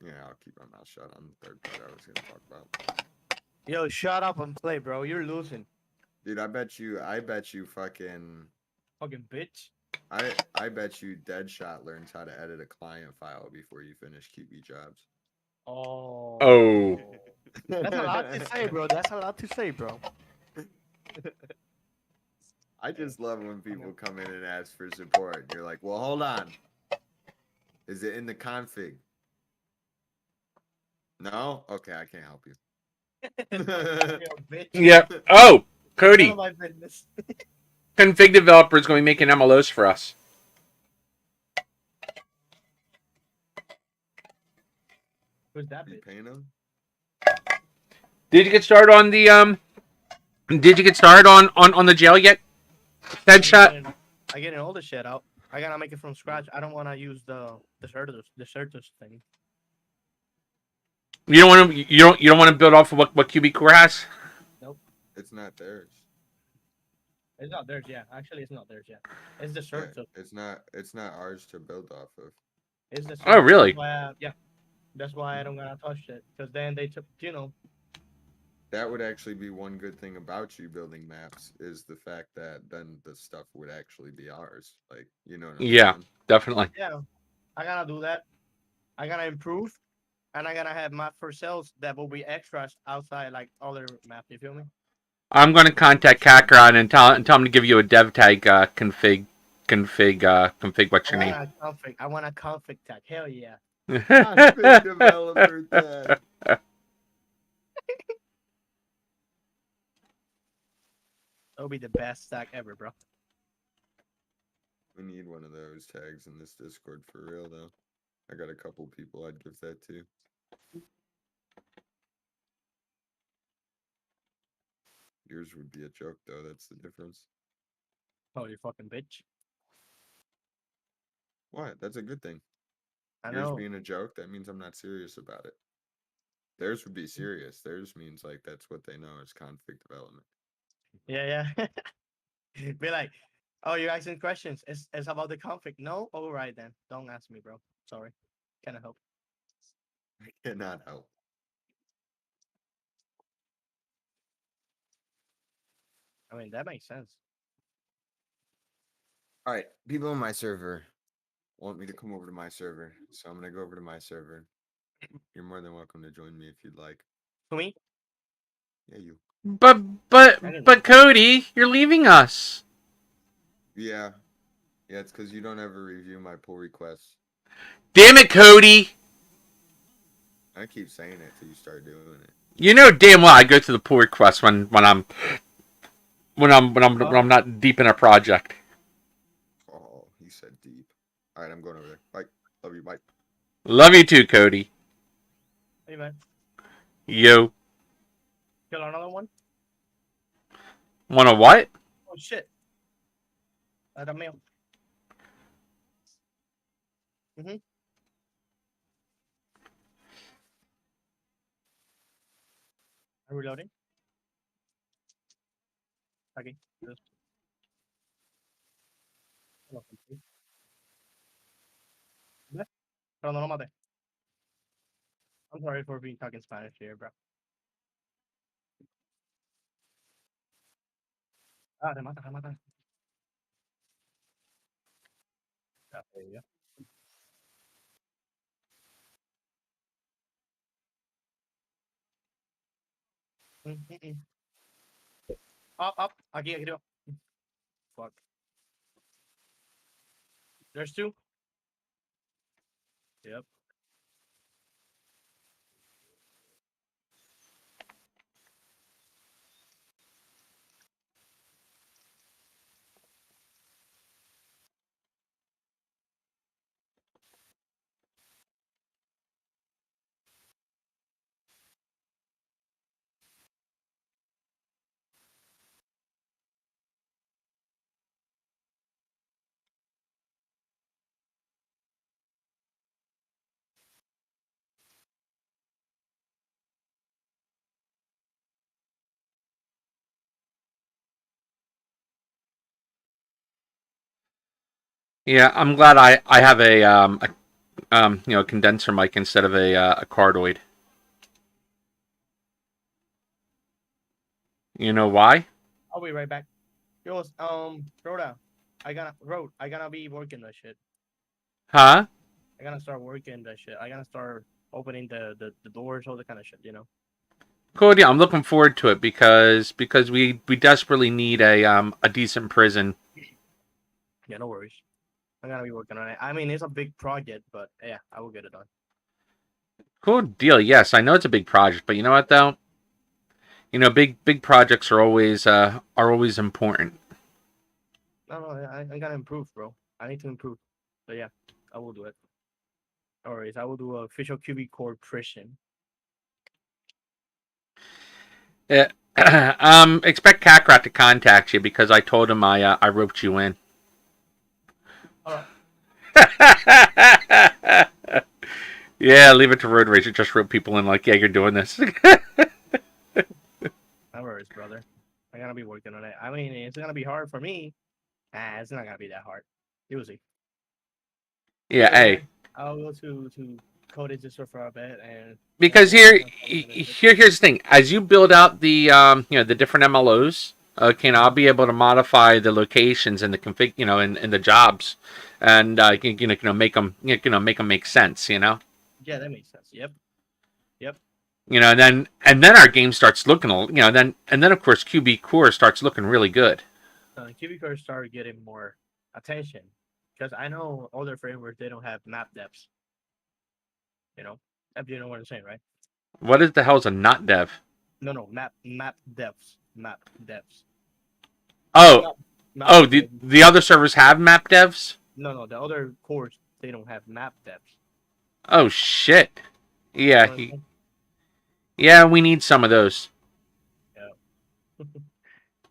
Yeah, I'll keep my mouth shut on the third part I was going to talk about. Yo, shut up and play, bro. You're losing. Dude, I bet you fucking Fucking bitch. I bet you Deadshot learns how to edit a client file before you finish QB jobs. Oh. Oh. That's a lot to say, bro. That's a lot to say, bro. I just love when people come in and ask for support. You're like, well, hold on. Is it in the config? No? Okay, I can't help you. Yo, bitch. Yeah. Oh, Cody, None of my business. config developer is going to be making MLOs for us. Who's that You bitch? paying them? Did you get started on the Did you get started on the jail yet? Deadshot. I getting all the shit out. I gotta make it from scratch. I don't want to use the certus thing. You don't want to. You don't want to build off of what QBCore has. It's not theirs. It's not theirs yet. Actually, it's not theirs yet. It's the Yeah, certus. it's not ours to build off of. It's the Oh, certus. really? Yeah. That's why I don't gonna touch it. Because then they took, That would actually be one good thing about you building maps is the fact that then the stuff would actually be ours. Like, you know what I'm Yeah, saying? definitely. Yeah, I gotta do that. I gotta improve, and I gotta have map for sales that will be extras outside like other maps. You feel me? I'm going to contact Kakarot and tell him to give you a dev tag config. What's your name? I want a config tag. Hell yeah. Config developer tag. That'll be the best tag ever, bro. We need one of those tags in this Discord for real, though. I got a couple people I'd give that to. Yours would be a joke, though. That's the difference. Oh, you fucking bitch. What? That's a good thing. I Yours know. being a joke, that means I'm not serious about it. Theirs would be serious. Theirs means like that's what they know is config development. Yeah. Be like, oh, you're asking questions. It's about the config. No? All right, then. Don't ask me, bro. Sorry. Cannot help. I cannot help. I mean, that makes sense. All right, people on my server want me to come over to my server, so I'm gonna go over to my server. You're more than welcome to join me if you'd like. To me? Yeah, you. But Cody, you're leaving us. Yeah, it's because you don't ever review my pull requests. Damn it, Cody. I keep saying it till you start doing it. You know damn well I go to the pull request when I'm not deep in a project. Oh, he said deep. All right, I'm going over there. Bye. Love you. Bye. Love you too, Cody. Hey, man. Yo. Kill another one? Want a what? Oh, shit. Era mío. I'm reloading. Aquí. Pero no lo maté. I'm sorry for being talking Spanish here, bro. Ah, remata. Ya, ya. Up. Aquí, arriba. Fuck. There's two. Yep. Yeah, I'm glad I have a condenser mic instead of a cardioid. You know why? I'll be right back. Yo, Rhoda, I gonna be working that shit. Huh? I gotta start working that shit. I gotta start opening the doors, all that kind of shit, you know? Cool. Yeah, I'm looking forward to it because we desperately need a decent prison. Yeah, no worries. I'm gonna be working on it. I mean, it's a big project, but yeah, I will get it done. Cool deal. Yes, I know it's a big project, but you know what though? You know, big projects are always important. No, I gotta improve, bro. I need to improve. So yeah, I will do it. No worries. I will do a official QBCore prison. Yeah. Expect Kakarot to contact you because I told him I roped you in. All Yeah, leave it to Road Rage. Just rope people in like, yeah, you're doing this. No worries, brother. I gotta be working on it. I mean, it's gonna be hard for me. It's not gonna be that hard. You'll see. Yeah, Either hey. way, I'll go to code it just for a bit and Because here's the thing: as you build out the the different MLOs, okay, and I'll be able to modify the locations and the config, and the jobs, and make them make them make sense, yeah, that makes sense. Yep. and then our game starts looking, then of course QBCore starts looking really good. QBCore started getting more attention because I know other frameworks they don't have map depths. You know, you know what I'm saying, right? What is the hell's a not dev? No, map depths. Oh, Map, map oh, depths. the other servers have map devs. No, the other cores they don't have map depths. Oh shit. You know Yeah, what I'm saying? yeah, we need some of those. Yeah,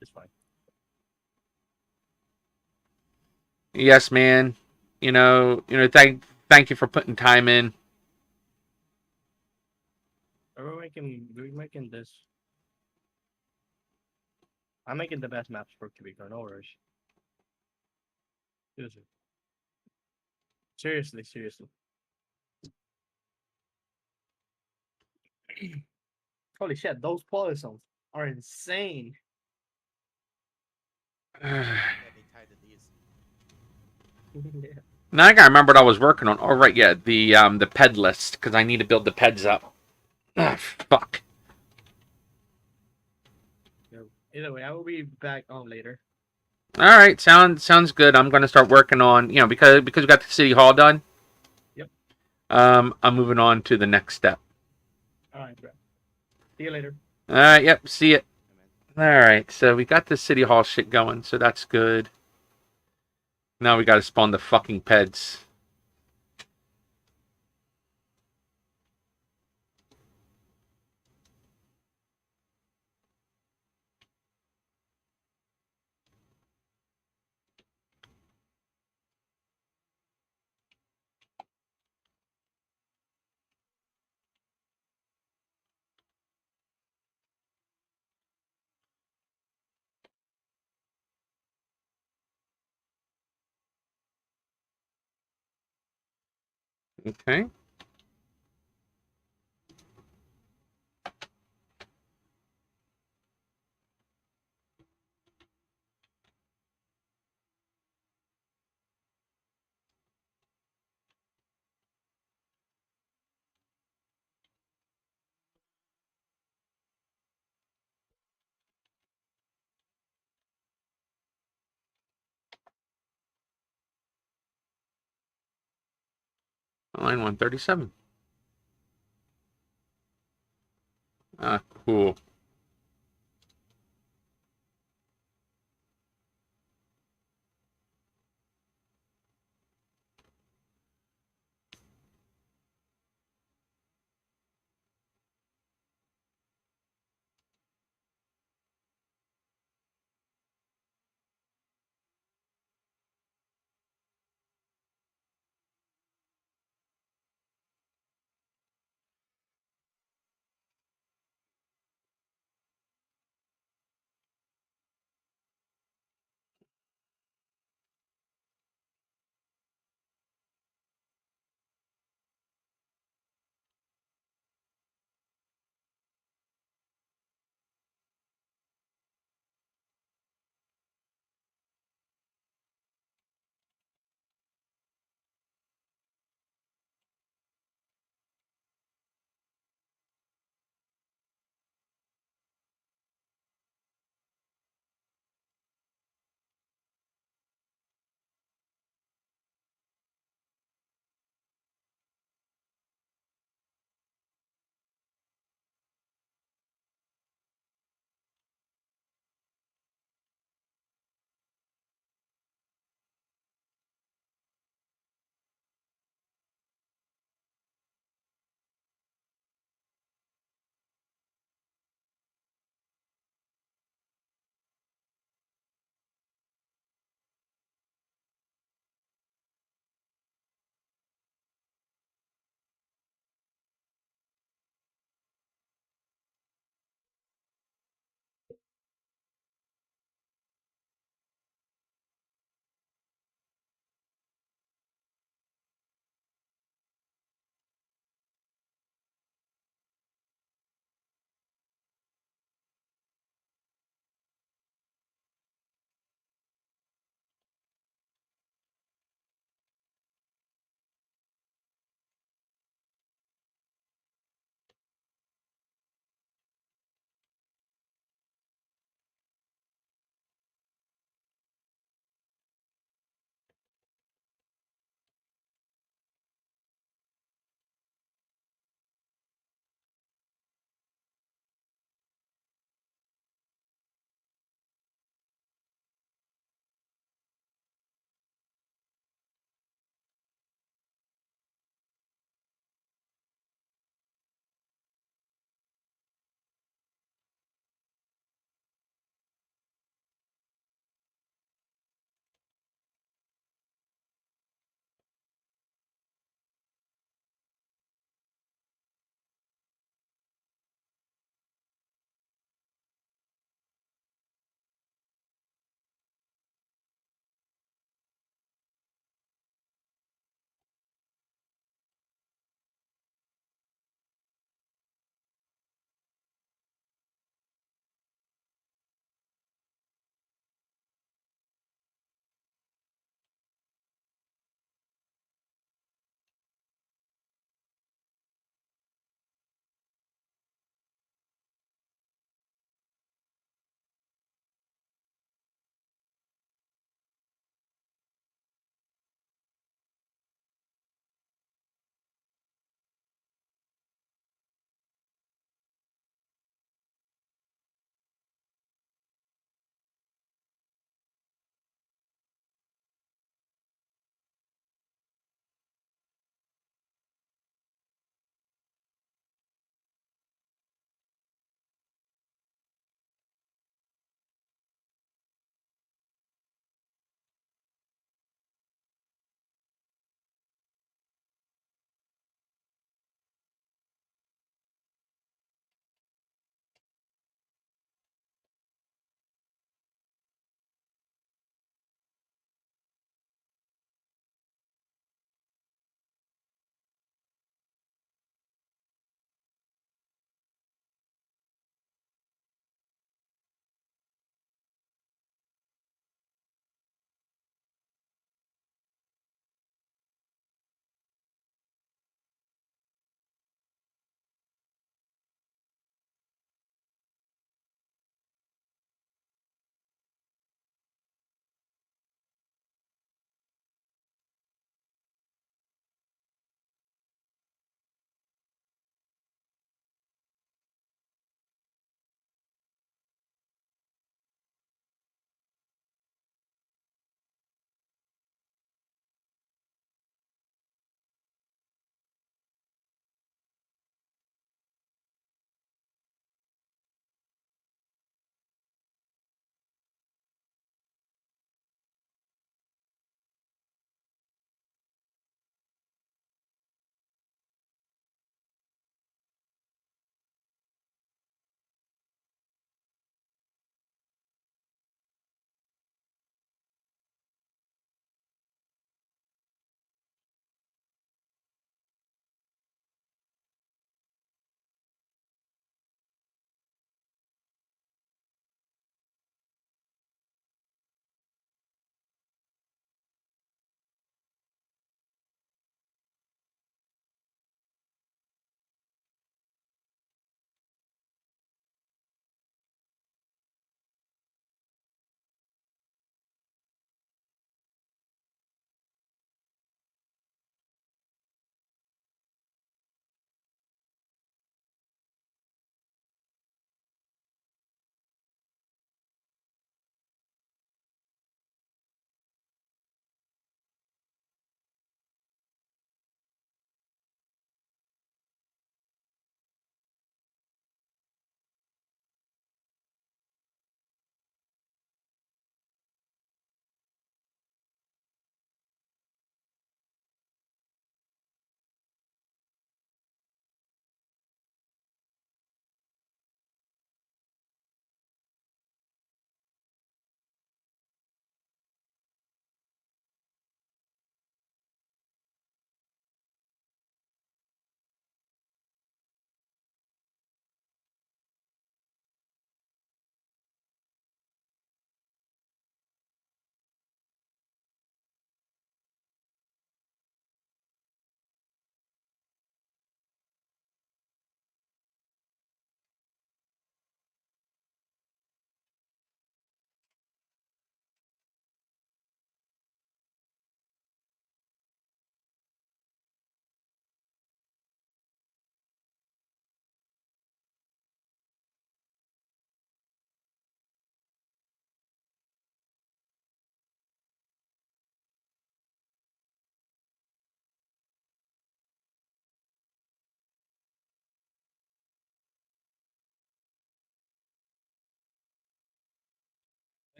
it's fine. Yes, man. Thank you for putting time in. We're making this. I'm making the best maps for QBCore. No worries. Seriously. Holy shit, those polysons are insane. Yeah, they tied to these. Yeah. Now I gotta remember what I was working on. Oh right, yeah, the ped list because I need to build the peds up. Ah, fuck. Either way, I will be back on later. All right, sounds good. I'm gonna start working on because we got the city hall done. Yep. I'm moving on to the next step. All right, bro. See you later. All right, yep, see it. I mean, All right, so we got the city hall shit going, so that's good. Now we gotta spawn the fucking peds. Okay. Line 137. Ah, cool.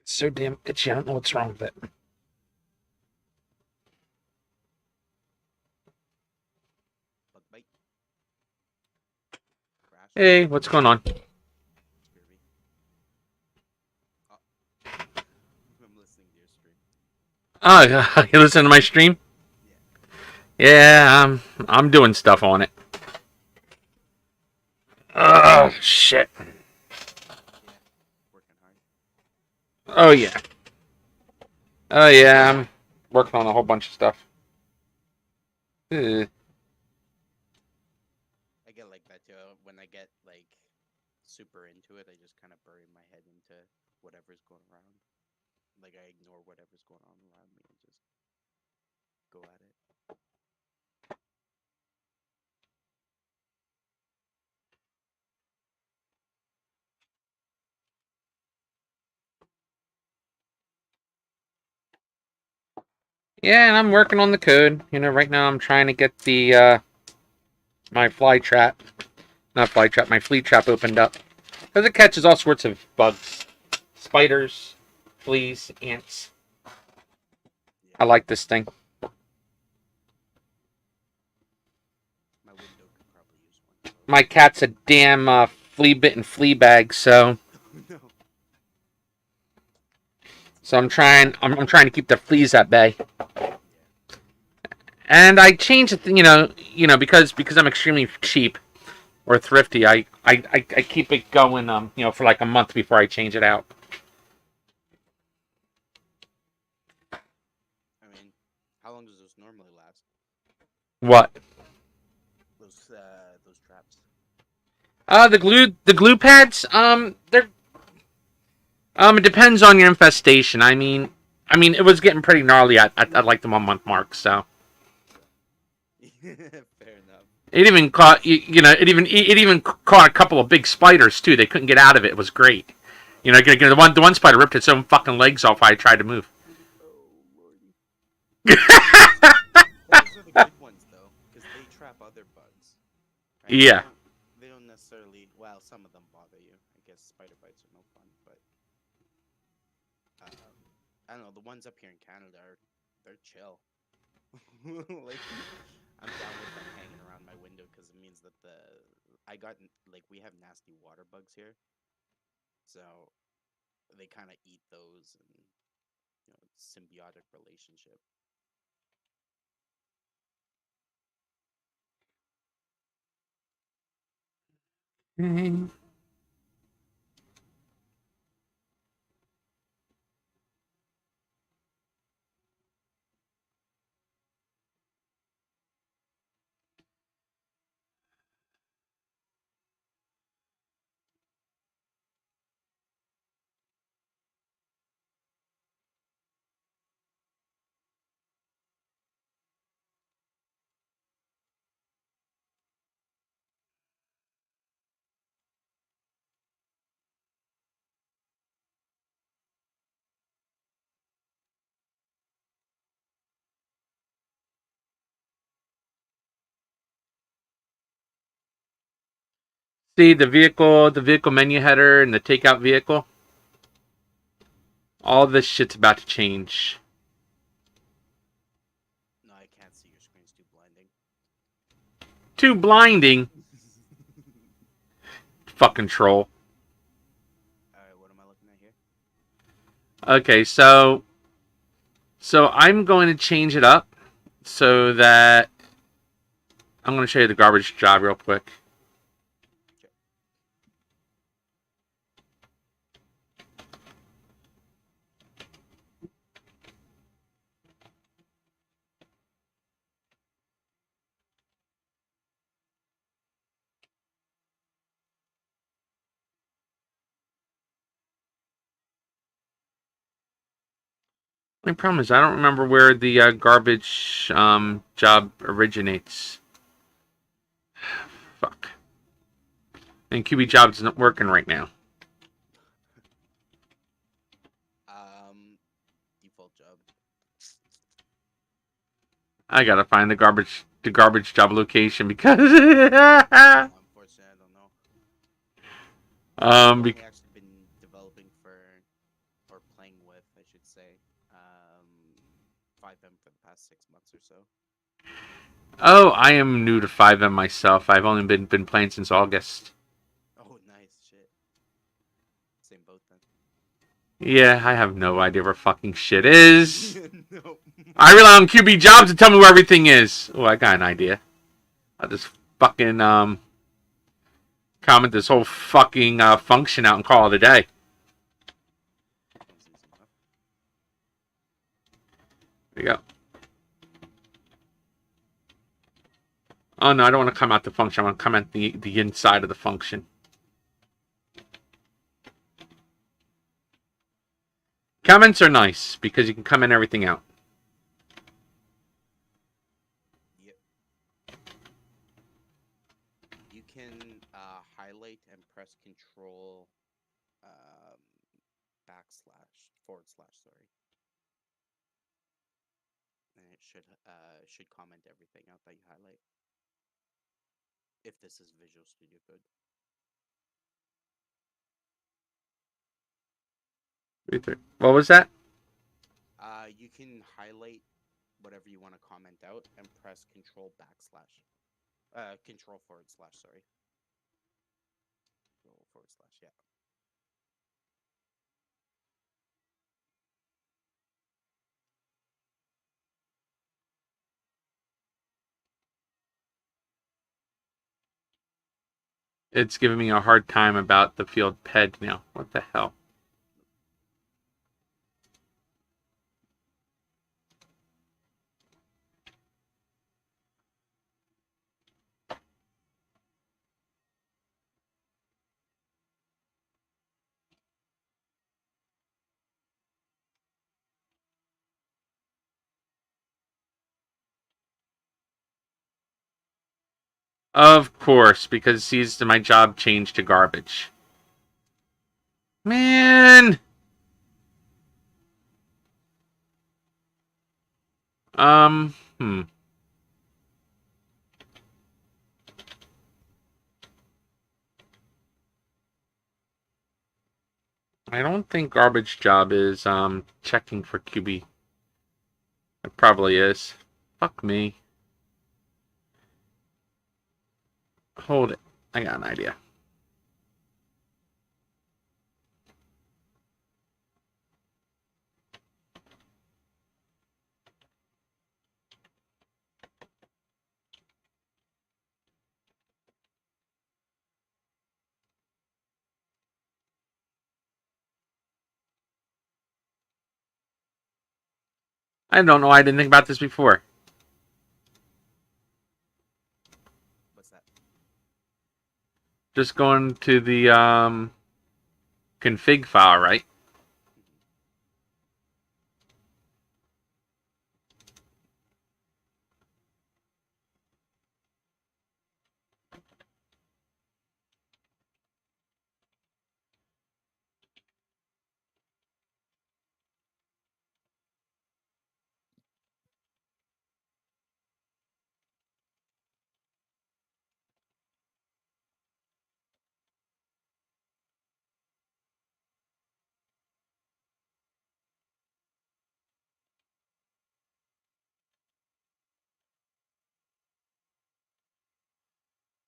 It's so damn itchy. I don't know what's wrong with it. Bug bite. Crash. Hey, what's going on? Scurvy. Oh. I'm listening to your stream. Oh, you listen to my stream? Yeah, I'm doing stuff on it. Oh, shit. Yeah. Working hard. Oh, yeah. Oh, yeah, I'm working on a whole bunch of stuff. I get like that too. When I get like super into it, I just kind of bury my head into whatever's going around. Like I ignore whatever's going on around me and just go at it. Yeah, and I'm working on the code. You know, right now I'm trying to get the, my fly trap. Not fly trap, my flea trap opened up. Because it catches all sorts of bugs. Spiders, fleas, ants. I like this thing. My window could probably use one. Of those. My cat's a damn flea-bitten flea bag, so... No. So I'm trying to keep the fleas at bay. And I change it, because I'm extremely cheap or thrifty. I keep it going, for like a month before I change it out. I mean, how long does those normally last? What? Those traps. The glue pads, they're it depends on your infestation. I mean, it was getting pretty gnarly at like the 1 month mark, so. Fair enough. It even caught it even caught a couple of big spiders too. They couldn't get out of it. It was great. The one spider ripped its own fucking legs off while I tried to move. Oh lordy. Those are the good ones though, because they trap other bugs. Right? Yeah. They don't necessarily. Well, some of them bother you. I guess spider bites are no fun, but I don't know. The ones up here in Canada they're chill. Like I'm down with them hanging around my window because it means that we have nasty water bugs here, so they kind of eat those and symbiotic relationship. See the vehicle menu header, and the takeout vehicle. All this shit's about to change. No, I can't see your screen's too blinding. Too blinding. Fucking troll. Alright, what am I looking at here? Okay, so I'm going to change it up so that I'm going to show you the garbage job real quick. The problem is I don't remember where the garbage job originates. Fuck. And QB jobs isn't working right now. Default job. I gotta find the garbage job location because Unfortunately, I don't know. I've only Bec- actually been developing or playing FiveM for the past 6 months or so. Oh, I am new to FiveM myself. I've only been playing since August. Oh, nice shit. Same boat then. Yeah, I have no idea where fucking shit is. No. I rely on QB Jobs to tell me where everything is. Oh, I got an idea. I'll just fucking comment this whole fucking function out and call it a day. Sounds easy enough. There you go. Oh no, I don't want to comment the function. I want to comment the inside of the function. Comments are nice because you can comment everything out. Yep. You can highlight and press Control // sorry, and it should comment everything out that you highlight. If this is Visual Studio Code. What was that? You can highlight whatever you want to comment out and press Control // Control // sorry. Control // yeah. It's giving me a hard time about the field ped now. What the hell? Of course, because it sees my job change to garbage. Man! Hmm. I don't think garbage job is checking for QB. It probably is. Fuck me. Hold it. I got an idea. I don't know why I didn't think about this before. What's that? Just going to the config file, right?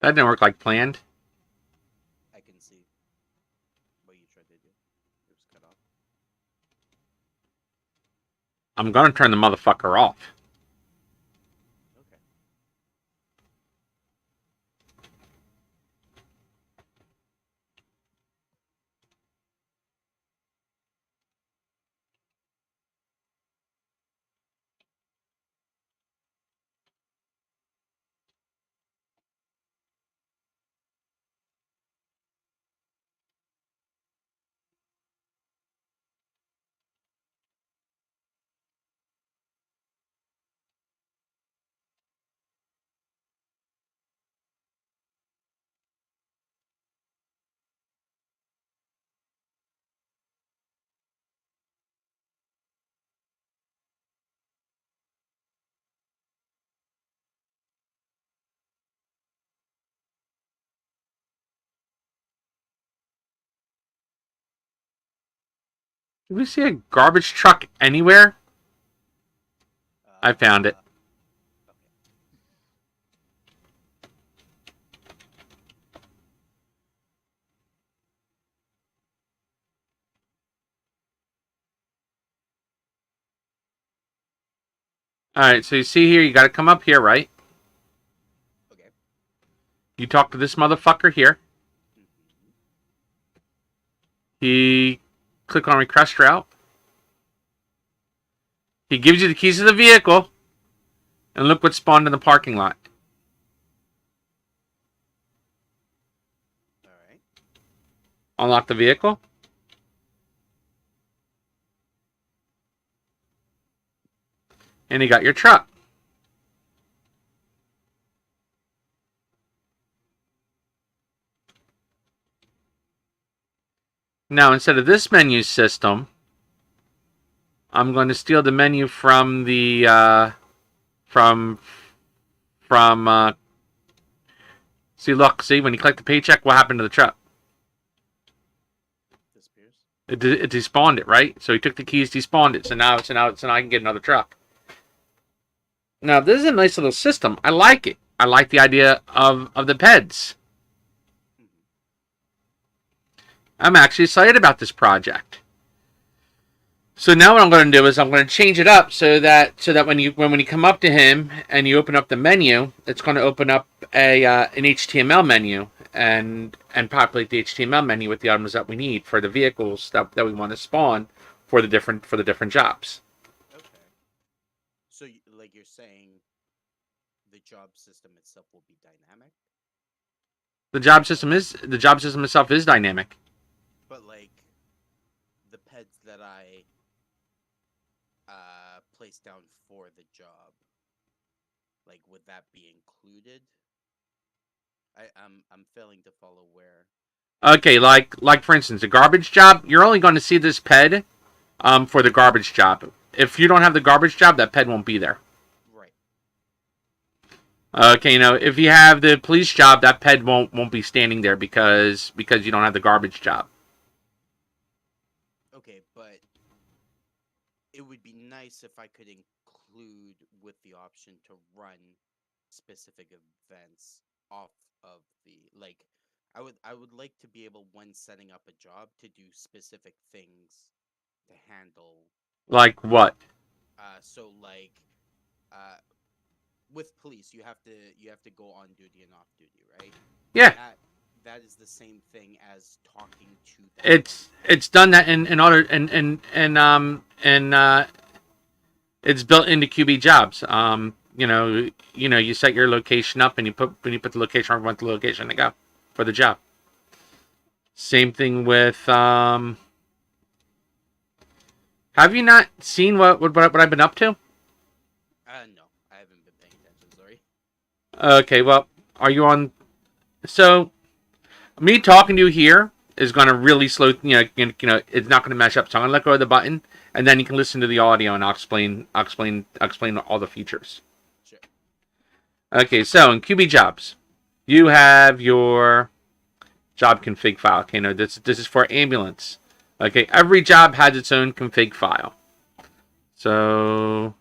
That didn't work like planned. I can see what you tried to do. It was cut off. I'm gonna turn the motherfucker off. Okay. Do we see a garbage truck anywhere? I found it. Okay. All right, so you see here, you got to come up here, right? Okay. You talk to this motherfucker here. Mhm. He click on request route. He gives you the keys to the vehicle, and look what spawned in the parking lot. All right. Unlock the vehicle. And you got your truck. Now, instead of this menu system, I'm going to steal the menu from the see, look, see, when you collect the paycheck, what happened to the truck? Disappears. It despawned it, right? So he took the keys, despawned it. So now I can get another truck. Now, this is a nice little system. I like it. I like the idea of the PEDs. Mhm. I'm actually excited about this project. So now what I'm going to do is I'm going to change it up so that when you come up to him and you open up the menu, it's going to open up an HTML menu and populate the HTML menu with the items that we need for the vehicles that we want to spawn for the different jobs. Okay. So, like you're saying, the job system itself will be dynamic, The job system itself is dynamic. but like the pets that I place down for the job, like would that be included? I'm failing to follow where. Okay, like for instance, the garbage job, you're only going to see this PED for the garbage job. If you don't have the garbage job, that PED won't be there. Right. Okay, if you have the police job, that PED won't be standing there because you don't have the garbage job. Okay, but it would be nice if I could include with the option to run specific events off of the like I would like to be able when setting up a job to do specific things to handle Like what? so like uh with police you have to go on duty and off duty, right? Yeah, That is the same thing as talking to that it's done that in other and it's built into QB jobs. You set your location up and you put the location, I want the location to go for the job. Same thing with have you not seen what I've been up to? no, I haven't been paying attention, sorry. Okay, well, are you on? So, me talking to you here is going to really slow. It's not going to mesh up. So I'm going to let go of the button, and then you can listen to the audio, and I'll explain all the features. Sure. Okay, so in QB jobs, you have your job config file. Okay, no, this is for ambulance. Okay, every job has its own config file. So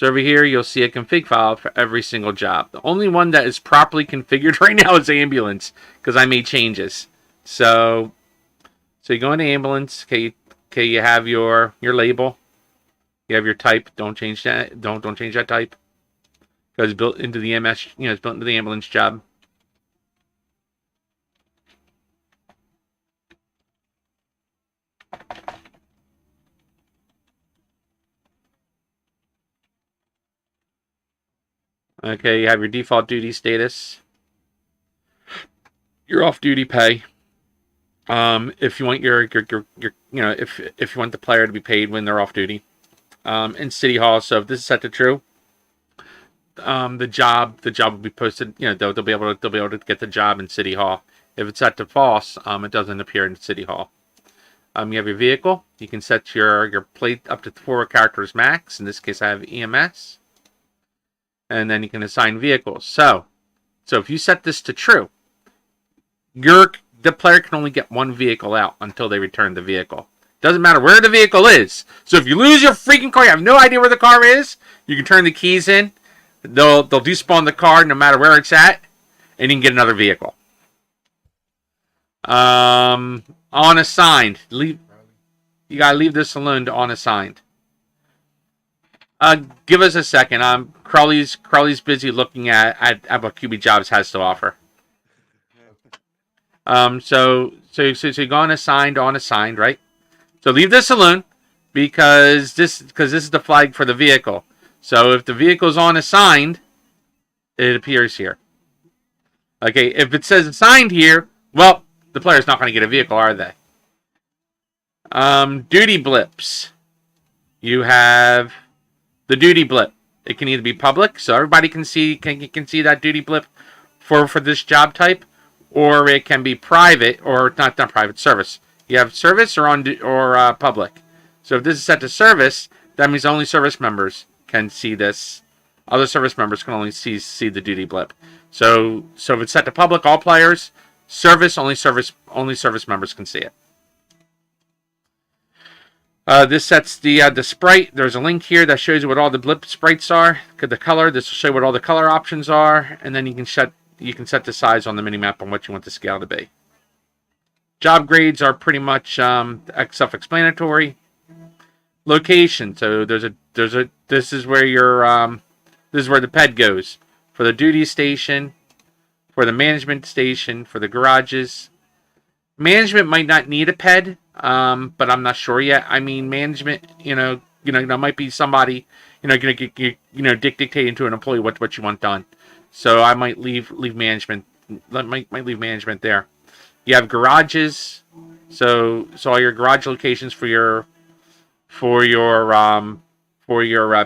over here, you'll see a config file for every single job. The only one that is properly configured right now is ambulance, because I made changes. So you go into ambulance. Okay, you have your label. You have your type. Don't change that. Don't change that type, because it's built into the MS. It's built into the ambulance job. Okay, you have your default duty status. Your off-duty pay. If you want your if you want the player to be paid when they're off duty. In City Hall, so if this is set to true, the job will be posted. They'll be able to get the job in City Hall. If it's set to false, it doesn't appear in City Hall. You have your vehicle. You can set your plate up to 4 characters max. In this case, I have EMS. And then you can assign vehicles. So if you set this to true, the player can only get one vehicle out until they return the vehicle. Doesn't matter where the vehicle is. So if you lose your freaking car, you have no idea where the car is, you can turn the keys in. They'll despawn the car no matter where it's at, and you can get another vehicle. Unassigned. You gotta leave the saloon to unassigned. Give us a second. Crowley's busy looking at what QB Jobs has to offer. So you go unassigned, right? So leave the saloon because this is the flag for the vehicle. So if the vehicle is unassigned, it appears here. Okay, if it says assigned here, well, the player's not going to get a vehicle, are they? Duty blips. You have the duty blip. It can either be public, so everybody can see that duty blip for this job type, or it can be private, or not private, service. You have service or public. So if this is set to service, that means only service members can see this. Other service members can only see the duty blip. So if it's set to public, all players. Service only service members can see it. This sets the sprite. There's a link here that shows you what all the blip sprites are. The color. This will show you what all the color options are, and then you can set the size on the minimap on what you want the scale to be. Job grades are pretty much self-explanatory. Location. So this is where the ped goes for the duty station, for the management station, for the garages. Management might not need a ped, but I'm not sure yet. I mean, management, might be somebody, dictating to an employee what you want done. So I might leave management. Might leave management there. You have garages, so all your garage locations for your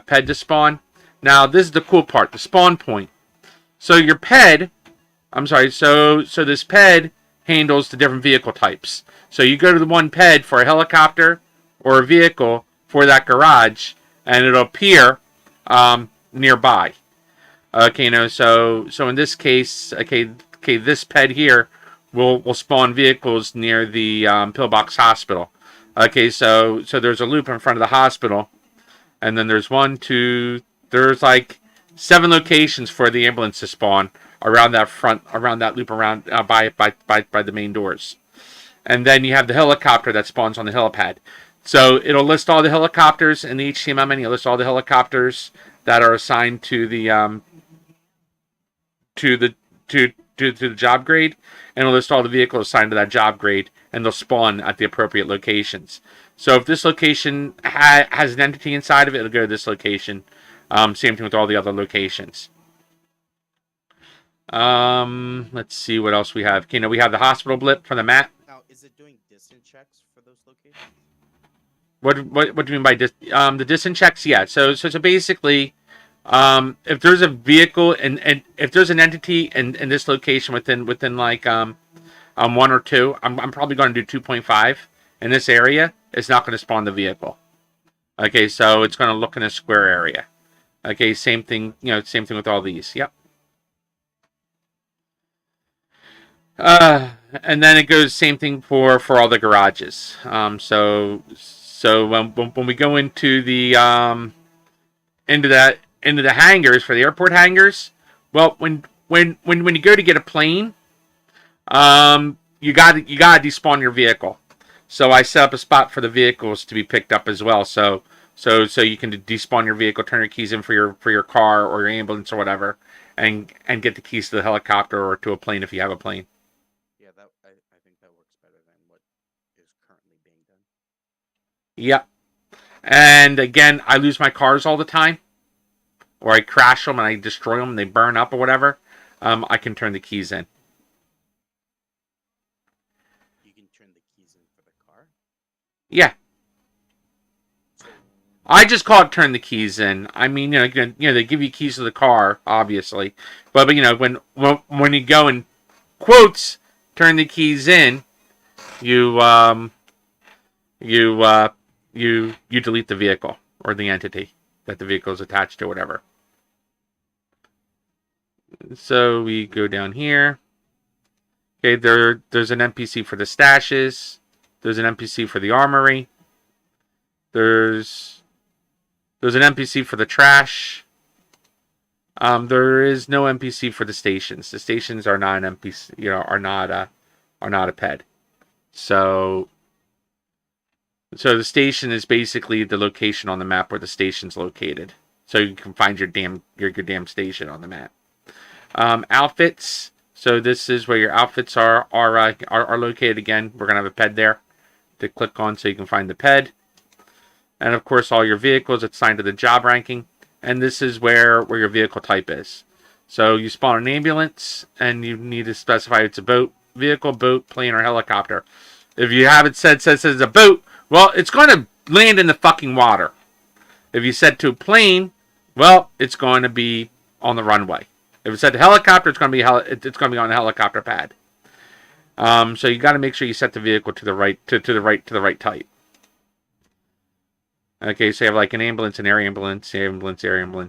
ped to spawn. Now this is the cool part, the spawn point. So your ped, so this ped handles the different vehicle types. So you go to the one ped for a helicopter or a vehicle for that garage, and it'll appear nearby. Okay, so in this case, this ped here will spawn vehicles near the Pillbox Hospital. Okay, so there's a loop in front of the hospital, and then there's there's like 7 locations for the ambulance to spawn around that loop around by the main doors. And then you have the helicopter that spawns on the helipad. So it'll list all the helicopters in the HTML menu. It'll list all the helicopters that are assigned to the job grade, and it'll list all the vehicles assigned to that job grade, and they'll spawn at the appropriate locations. So if this location has an entity inside of it, it'll go to this location. Same thing with all the other locations. Let's see what else we have. We have the hospital blip for the map. Now, is it doing distance checks for those locations? What do you mean by the distance checks? Yeah. So basically, if there's a vehicle and if there's an entity in this location within like 1 or 2, I'm probably going to do 2.5 in this area. It's not going to spawn the vehicle. Okay, so it's going to look in a square area. Okay, same thing. Same thing with all these. Yep. And then it goes same thing for all the garages. So when we go into the hangars for the airport hangars, well, when you go to get a plane, you got to despawn your vehicle. So I set up a spot for the vehicles to be picked up as well. So you can despawn your vehicle, turn your keys in for your car or your ambulance or whatever, and get the keys to the helicopter or to a plane if you have a plane. Yeah, I think that works better than what is currently being done. Yep. And again, I lose my cars all the time, or I crash them and I destroy them and they burn up or whatever. I can turn the keys in. You can turn the keys in for the car? Yeah. I just call it turn the keys in. I mean, they give you keys to the car, obviously, but when you go and quotes turn the keys in, you delete the vehicle or the entity that the vehicle is attached to, whatever. So we go down here. Okay, there's an NPC for the stashes. There's an NPC for the armory. There's an NPC for the trash. There is no NPC for the stations. The stations are not an NPC. Are not a ped. So the station is basically the location on the map where the station's located. So you can find your damn station on the map. Outfits. So this is where your outfits are located. Again, we're gonna have a ped there to click on so you can find the ped. And of course, all your vehicles assigned to the job ranking. And this is where your vehicle type is. So you spawn an ambulance, and you need to specify it's a boat, vehicle, boat, plane, or helicopter. If you have it says it's a boat, well, it's going to land in the fucking water. If you set to a plane, well, it's going to be on the runway. If it's set to helicopter, it's going to be on the helicopter pad. So you got to make sure you set the vehicle to the right type. Okay, so you have like an ambulance, an air ambulance, air ambulance,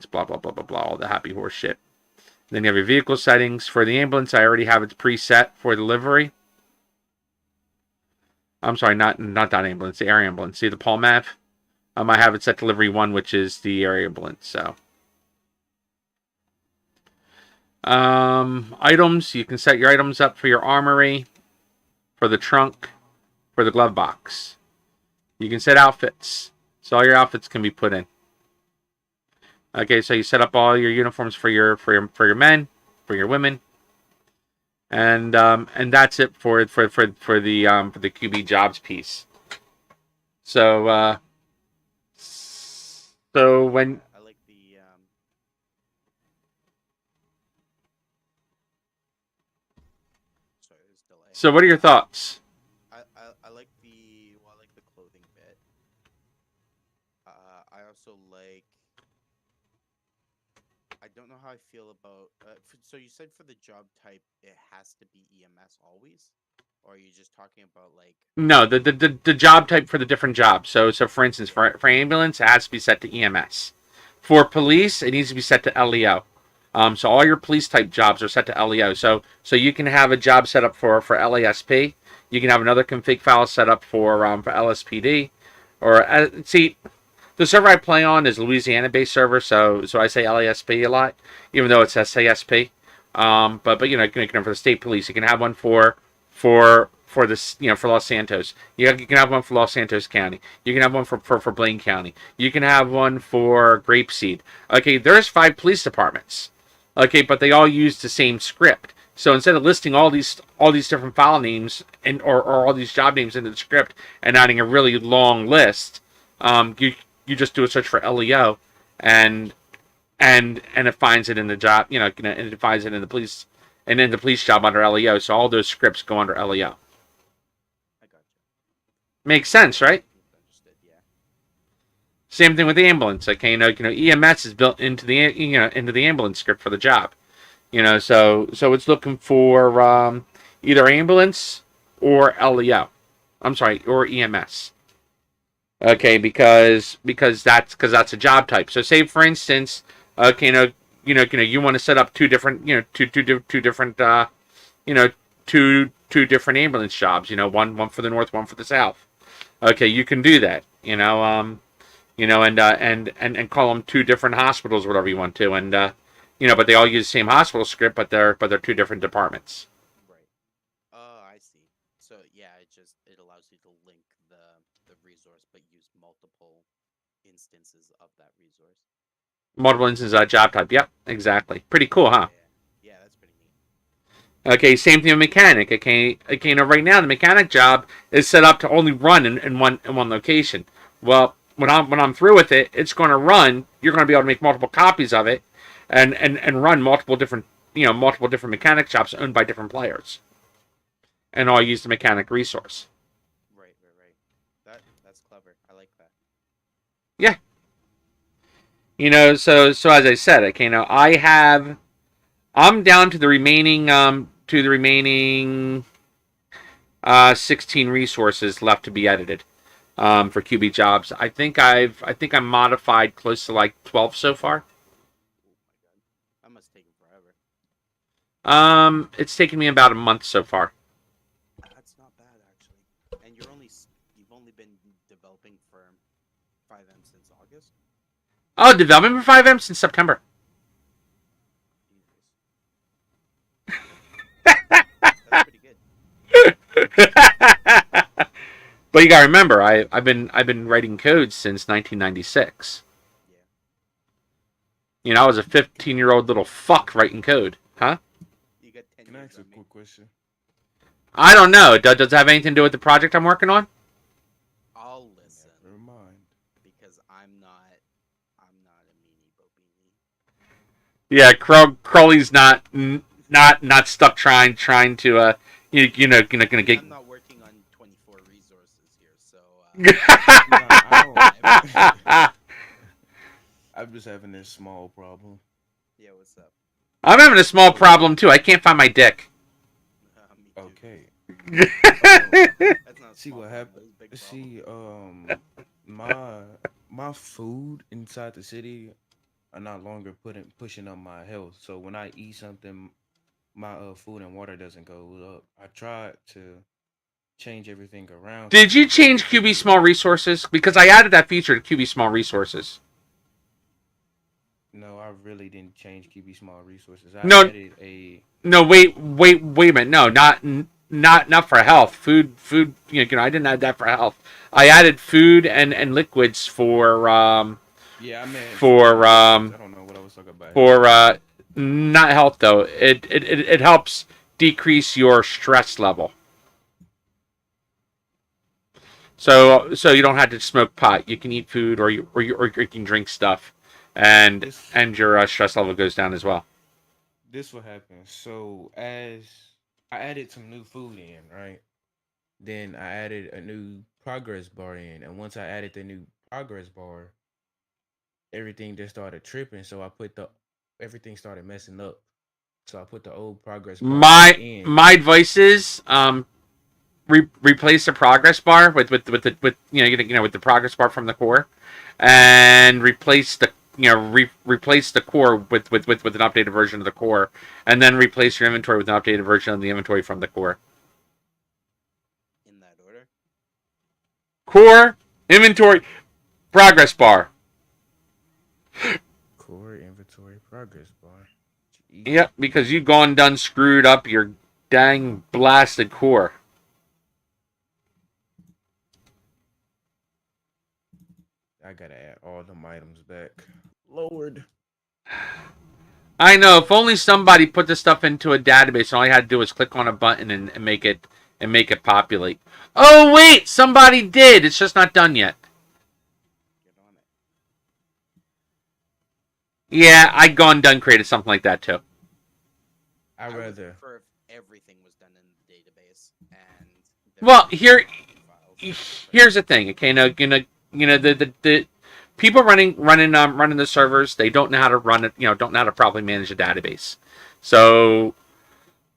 blah, blah, blah, blah, blah, all the happy horse shit. Then you have your vehicle settings. For the ambulance, I already have it preset for delivery. I'm sorry, not that ambulance, the air ambulance. See the Palm Ave? I have it set delivery 1, which is the air ambulance, so. Items, you can set your items up for your armory, for the trunk, for the glove box. You can set outfits. So all your outfits can be put in. Okay, so you set up all your uniforms for your men, for your women, and that's it for the QB jobs piece. So when I like the sorry, there's delay. so what are your thoughts? I like the clothing bit. I also like. I don't know how I feel about. So you said for the job type, it has to be EMS always, or are you just talking about like? No, the job type for the different jobs. So for instance, for ambulance, it has to be set to EMS. For police, it needs to be set to LEO. So all your police type jobs are set to LEO. So you can have a job set up for LASP. You can have another config file set up for LSPD, or see. The server I play on is Louisiana-based server, so I say LASP a lot, even though it's SASP. But you can have for the state police. You can have one for this, for Los Santos. You can have one for Los Santos County. You can have one for Blaine County. You can have one for Grapeseed. Okay, there's 5 police departments. Okay, but they all use the same script. So instead of listing all these different file names or all these job names into the script and adding a really long list, you just do a search for LEO, and it finds it in the job, and it finds it in the police, and in the police job under LEO. So all those scripts go under LEO. I got you. Makes sense, right? Understood. Yeah. Same thing with the ambulance. Okay, EMS is built into the into the ambulance script for the job. So it's looking for either ambulance or LEO. I'm sorry, or EMS. Okay, because that's a job type. So say for instance, you want to set up 2 different two different ambulance jobs. One for the north, one for the south. Okay, you can do that. And call them 2 different hospitals, whatever you want to, and but they all use the same hospital script, but they're 2 different departments. Right. I see. So yeah, it allows you to link the resource, but use multiple instances of that resource. Multiple instances of job type. Yep, exactly. Pretty cool, huh? Yeah, that's pretty neat. Okay, same thing with mechanic. Okay, right now the mechanic job is set up to only run in one location. Well, when I'm through with it, it's going to run. You're going to be able to make multiple copies of it, and run multiple different mechanic shops owned by different players, and all use the mechanic resource. Right. That's clever. I like that. Yeah. So as I said, I'm down to the remaining 16 resources left to be edited for QB jobs. I think I'm modified close to like 12 so far. Oh my god, that must take forever. It's taken me about a month so far. August? Oh, development for FiveM since September. Jesus. That's pretty good. But you gotta remember, I've been writing code since 1996. Yeah. You know, I was a 15-year-old little fuck writing code, huh? You got 10 Can I years ask a on me. quick question? I don't know. Does it have anything to do with the project I'm working on? I'll listen Never mind. because I'm not a meanie bobini. Yeah, Crowley's not stuck trying to gonna get. I'm not working on 24 resources here, so I'm just having this small problem. yeah, what's up? I'm having a small problem too. I can't find my dick. Me too. Okay. That's not a See small what problem, happened. that's a big problem. See, my food inside the city are not longer pushing up my health. So when I eat something, my food and water doesn't go up. I tried to change everything around. Did you change QB Small Resources? Because I added that feature to QB Small Resources. No, I really didn't change QB Small Resources. I No. added a No, wait a minute. No, not for health. Food. You know, I didn't add that for health. I added food and liquids for yeah. I meant for I don't know what I was talking about. for not health though. It helps decrease your stress level. So you don't have to smoke pot. You can eat food or you can drink stuff, and This your stress level goes down as well. this what happened. So as I added some new food in, right? Then I added a new progress bar in, and once I added the new progress bar, everything just started tripping. So I put the everything started messing up. So I put the old progress bar back in. My advice is replace the progress bar with with the progress bar from the core, and replace the replace the core with an updated version of the core, and then replace your inventory with an updated version of the inventory from the core. In that order? Core, inventory, progress bar. Core inventory progress bar. Jeez. Yep, because you've gone done screwed up your dang blasted core. I gotta add all them items back. Lord. I know. If only somebody put this stuff into a database, and all I had to do was click on a button and make it populate. Oh wait, somebody did. It's just not done yet. Get on it. Yeah, I'd gone done created something like that too. I would rather. prefer if everything was done in the database and Well, were here- files. Here's the thing. Okay, now the people running the servers, they don't know how to run it. Don't know how to properly manage a database. So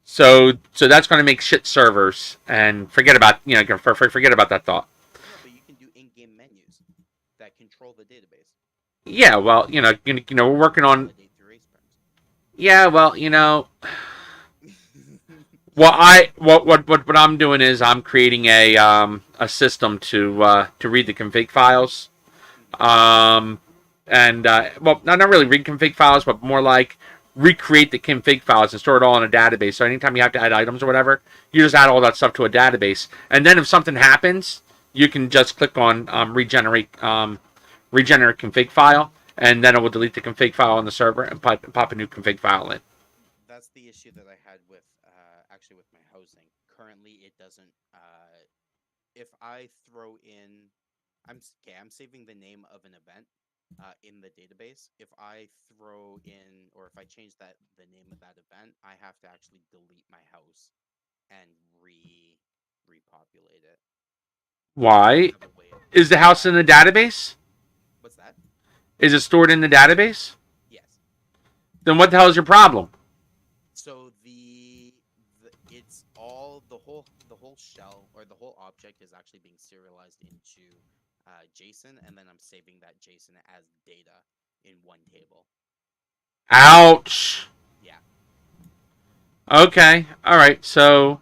that's going to make shit servers, and forget about forget about that thought. No, but you can do in-game menus that control the database. Yeah, well, we're working on. Validate through race terms. Yeah, well, what I'm doing is I'm creating a system to read the config files, and well, not really read config files, but more like recreate the config files and store it all in a database. So anytime you have to add items or whatever, you just add all that stuff to a database, and then if something happens, you can just click on regenerate config file, and then it will delete the config file on the server and pop a new config file in. That's the issue that I had with actually with my housing. Currently, it doesn't. If I throw in, I'm saving the name of an event in the database. If I throw in, or if I change the name of that event, I have to actually delete my house and repopulate it. Why? Have a way of Is the house in the database? What's that? Is it stored in the database? Yes. Then what the hell is your problem? So it's all the whole shell or the whole object is actually being serialized into JSON, and then I'm saving that JSON as data in one table. Ouch. Yeah. Okay. All right. So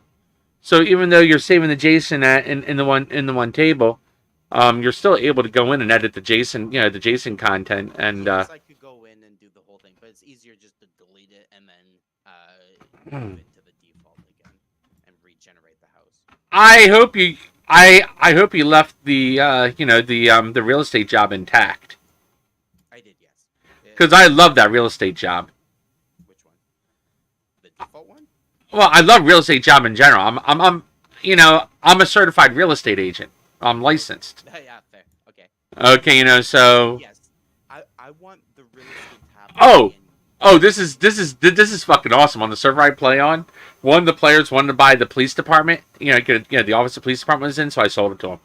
even though you're saving the JSON in the one table, you're still able to go in and edit the JSON, the JSON content, and Yes, I could go in and do the whole thing, but it's easier just to delete it and then move it to the default again and regenerate the house. I hope you left the the real estate job intact, I did, yes. because I love that real estate job. Which one? The default one? Well, I love real estate job in general. I'm a certified real estate agent. I'm licensed. Yeah, fair. Okay. Okay, so. Yes, I want the real estate tab. Oh, this is fucking awesome. On the server I play on, one of the players wanted to buy the police department. The office of police department was in, so I sold it to him.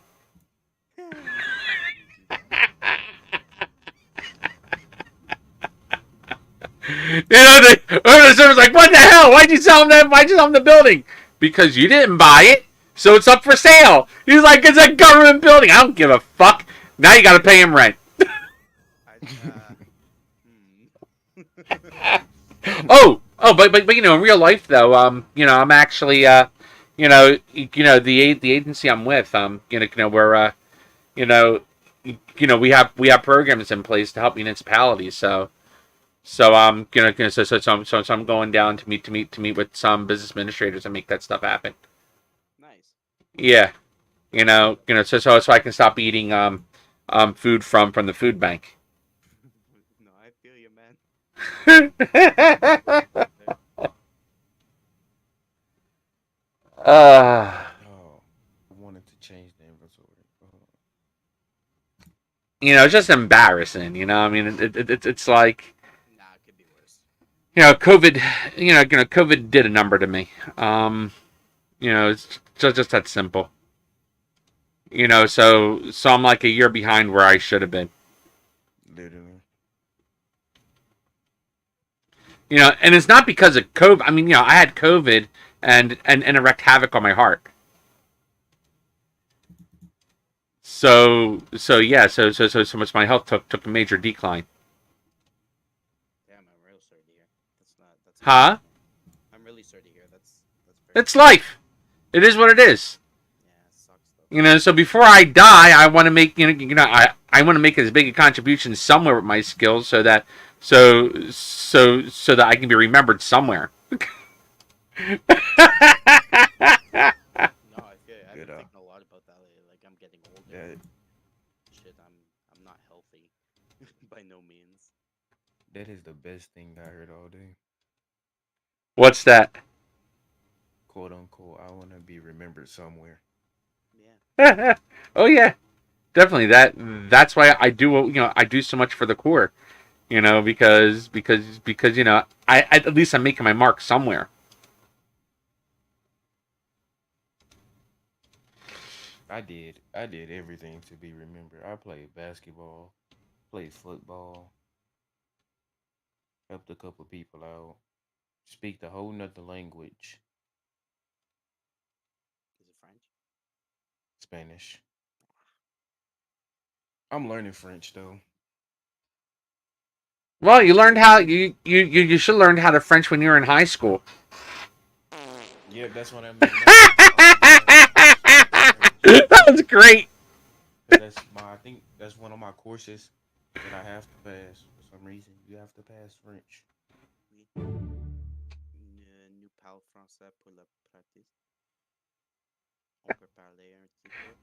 The server's like, what the hell? Why'd you sell him that? Why'd you sell him the building? Because you didn't buy it, so it's up for sale. He's like, it's a government building. I don't give a fuck. Now you gotta pay him rent. But in real life though, I'm actually the agency I'm with, we're we have programs in place to help municipalities, so I'm going down to meet with some business administrators and make that stuff happen. Nice. Yeah, so I can stop eating food from the food bank. No, I feel you, man. I wanted to change the inventory. It's just embarrassing. It's like. Nah, it could be worse. COVID. COVID did a number to me. It's just that simple. So I'm like a year behind where I should have been. Literally. And it's not because of COVID. I mean, I had COVID and it wreaked havoc on my heart. So much my health took a major decline. Damn, I'm real sorry to hear. That's Huh? I'm really sorry to hear. That's It's life. It is what it is. Yeah, it sucks though. So before I die, I want to make I want to make as big a contribution somewhere with my skills, so that that I can be remembered somewhere. No, I feel it. I've been thinking a lot about that lately. Like, I'm getting older. Yeah. Shit, I'm not healthy by no means. That is the best thing I heard all day. What's that? Quote unquote, I want to be remembered somewhere. Yeah. Oh yeah, definitely. That's why I do. I do so much for the core. Because I at least I'm making my mark somewhere. I did everything to be remembered. I played basketball, played football, helped a couple people out, speak the whole nother language. Is it French? Spanish. I'm learning French though. Well, you learned how you should learn how to French when you were in high school. Yeah, that's what I mean. That was great. I think that's one of my courses that I have to pass for some reason. You have to pass French. Oui. Nous parlons français pour la pratique. On peut parler un petit peu.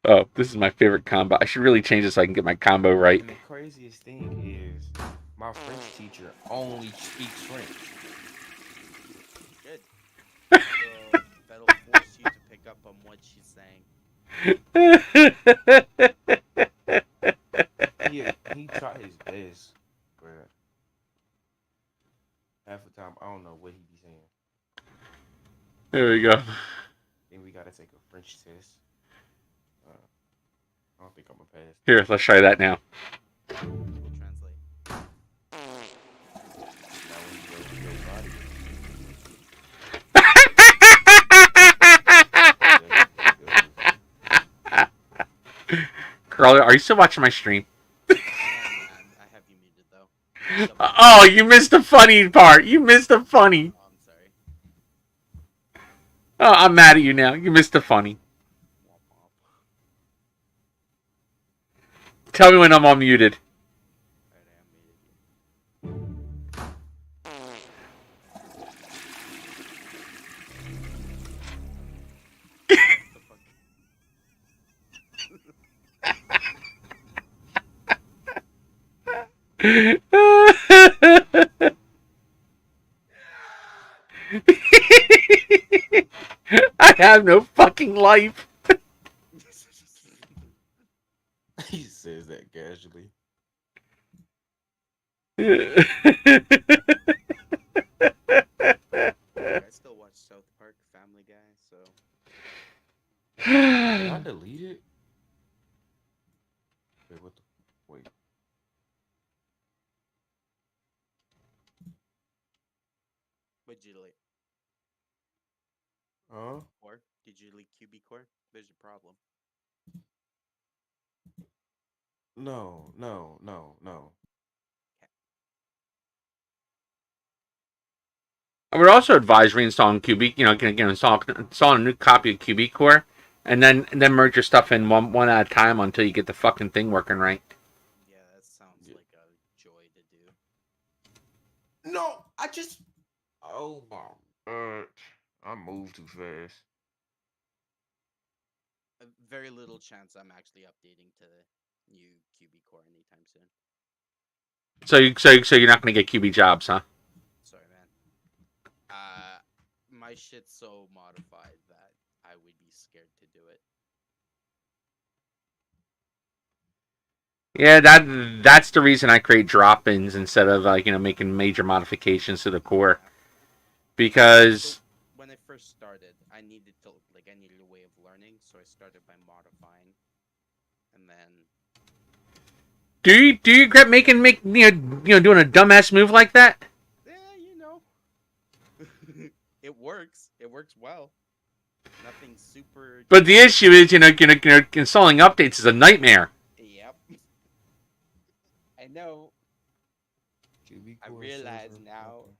Oh, this is my favorite combo. I should really change this so I can get my combo right. And the craziest thing is, my French teacher only speaks French. Good. That'll force you to pick up on what she's saying. He tried his best, but half the time I don't know what he be saying. There we go. Then we gotta take a French test. I don't think I'm gonna pass. Here, let's try that now. We'll translate. Now when you go to your body. Carl, are you still watching my stream? I have you muted though. Oh, you missed the funny part. You missed the funny. Oh, I'm sorry. Oh, I'm mad at you now. You missed the funny. Tell me when I'm unmuted. Alright, I unmuted you. What the fuck? I have no fucking life. He says that casually. I still watch South Park, Family Guy, so Did I delete it? Wait, what the? Wait. what'd you delete? Huh? Or did you delete QBCore? There's your problem. No. I would also advise reinstalling QB. You know, installing a new copy of QBCore, and then merge your stuff in one at a time until you get the fucking thing working right. Yeah, that sounds Yeah. like a joy to do. No, I just. Oh my god! I moved too fast. A very little chance I'm actually updating to new QBCore anytime soon. So you're not gonna get QB jobs, huh? Sorry, man. My shit's so modified that I would be scared to do it. Yeah, that's the reason I create drop-ins instead of making major modifications to the core, Yeah. because So when I first started, I needed a way of learning, so I started by modifying, and then do you regret doing a dumbass move like that? it works. It works well. Nothing super. But the issue is, installing updates is a nightmare. Yep. I know. QB I core realize server now. proper.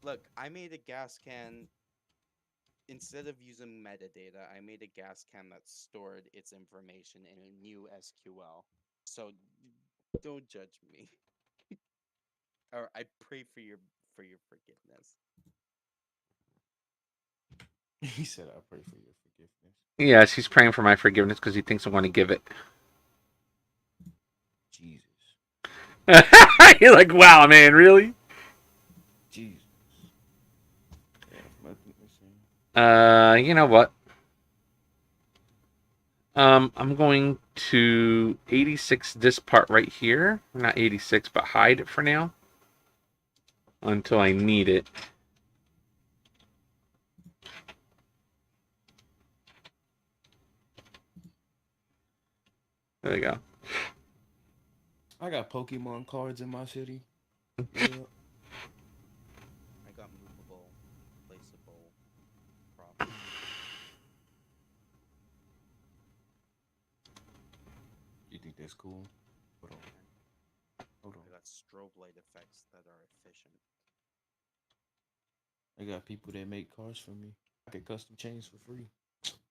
Look, I made a gas can. Instead of using metadata, I made a gas can that stored its information in a new SQL. So don't judge me. Or I pray for your forgiveness. He said, "I pray for your forgiveness." Yes, he's praying for my forgiveness because he thinks I'm going to give it. Jesus. You're like, wow, man, really? Jesus. Yeah, nothing to say. You know what? I'm going to 86 this part right here. Not 86, but hide it for now until I need it. There we go. I got Pokemon cards in my city. Yeah. I got movable, placeable properties. You think that's cool? Hold on. Hold on. I got strobe light effects that are efficient. I got people that make cars for me. I get custom chains for free.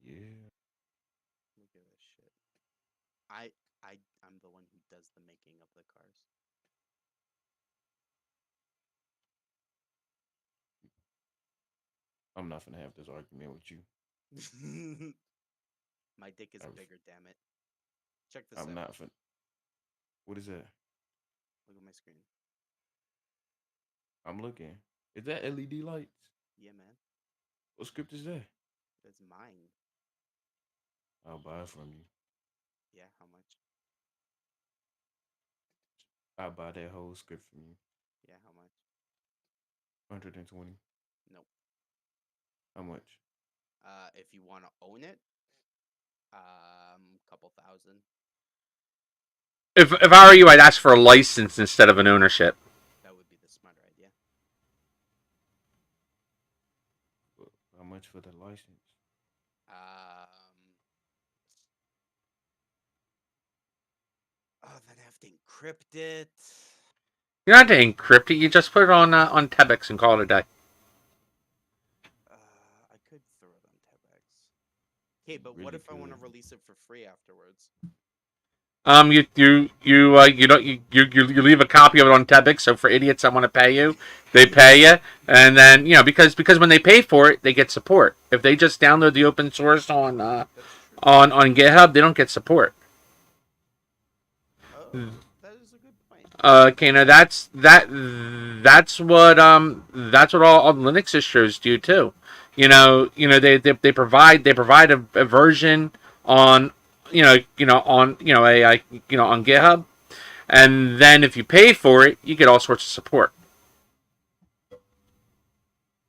Yeah. Look at this shit. I'm the one who does the making of the cars. I'm not gonna have this argument with you. My dick is I ref- bigger, damn it. Check this I'm out. not fin. What is that? Look at my screen. I'm looking. Is that LED lights? Yeah, man. What script is that? That's mine. I'll buy it from you. Yeah, how much? I'll buy that whole script from you. Yeah, how much? 120. Nope. How much? If you want to own it, couple thousand. If I were you, I'd ask for a license instead of an ownership. That would be the smarter idea. How much for the license? Oh, then I have to encrypt it. You don't have to encrypt it. You just put it on Tebex and call it a day. I could throw it on Tebex. Okay, but what Really if I want to could. release it for free afterwards? You don't you leave a copy of it on Tebic. So for idiots that want to pay you, they pay you, and then because when they pay for it, they get support. If they just download the open source That's true. on GitHub, they don't get support. Oh, that is a good point. Okay, now that's what all the Linux distros do too. They provide a version on on GitHub, and then if you pay for it, you get all sorts of support.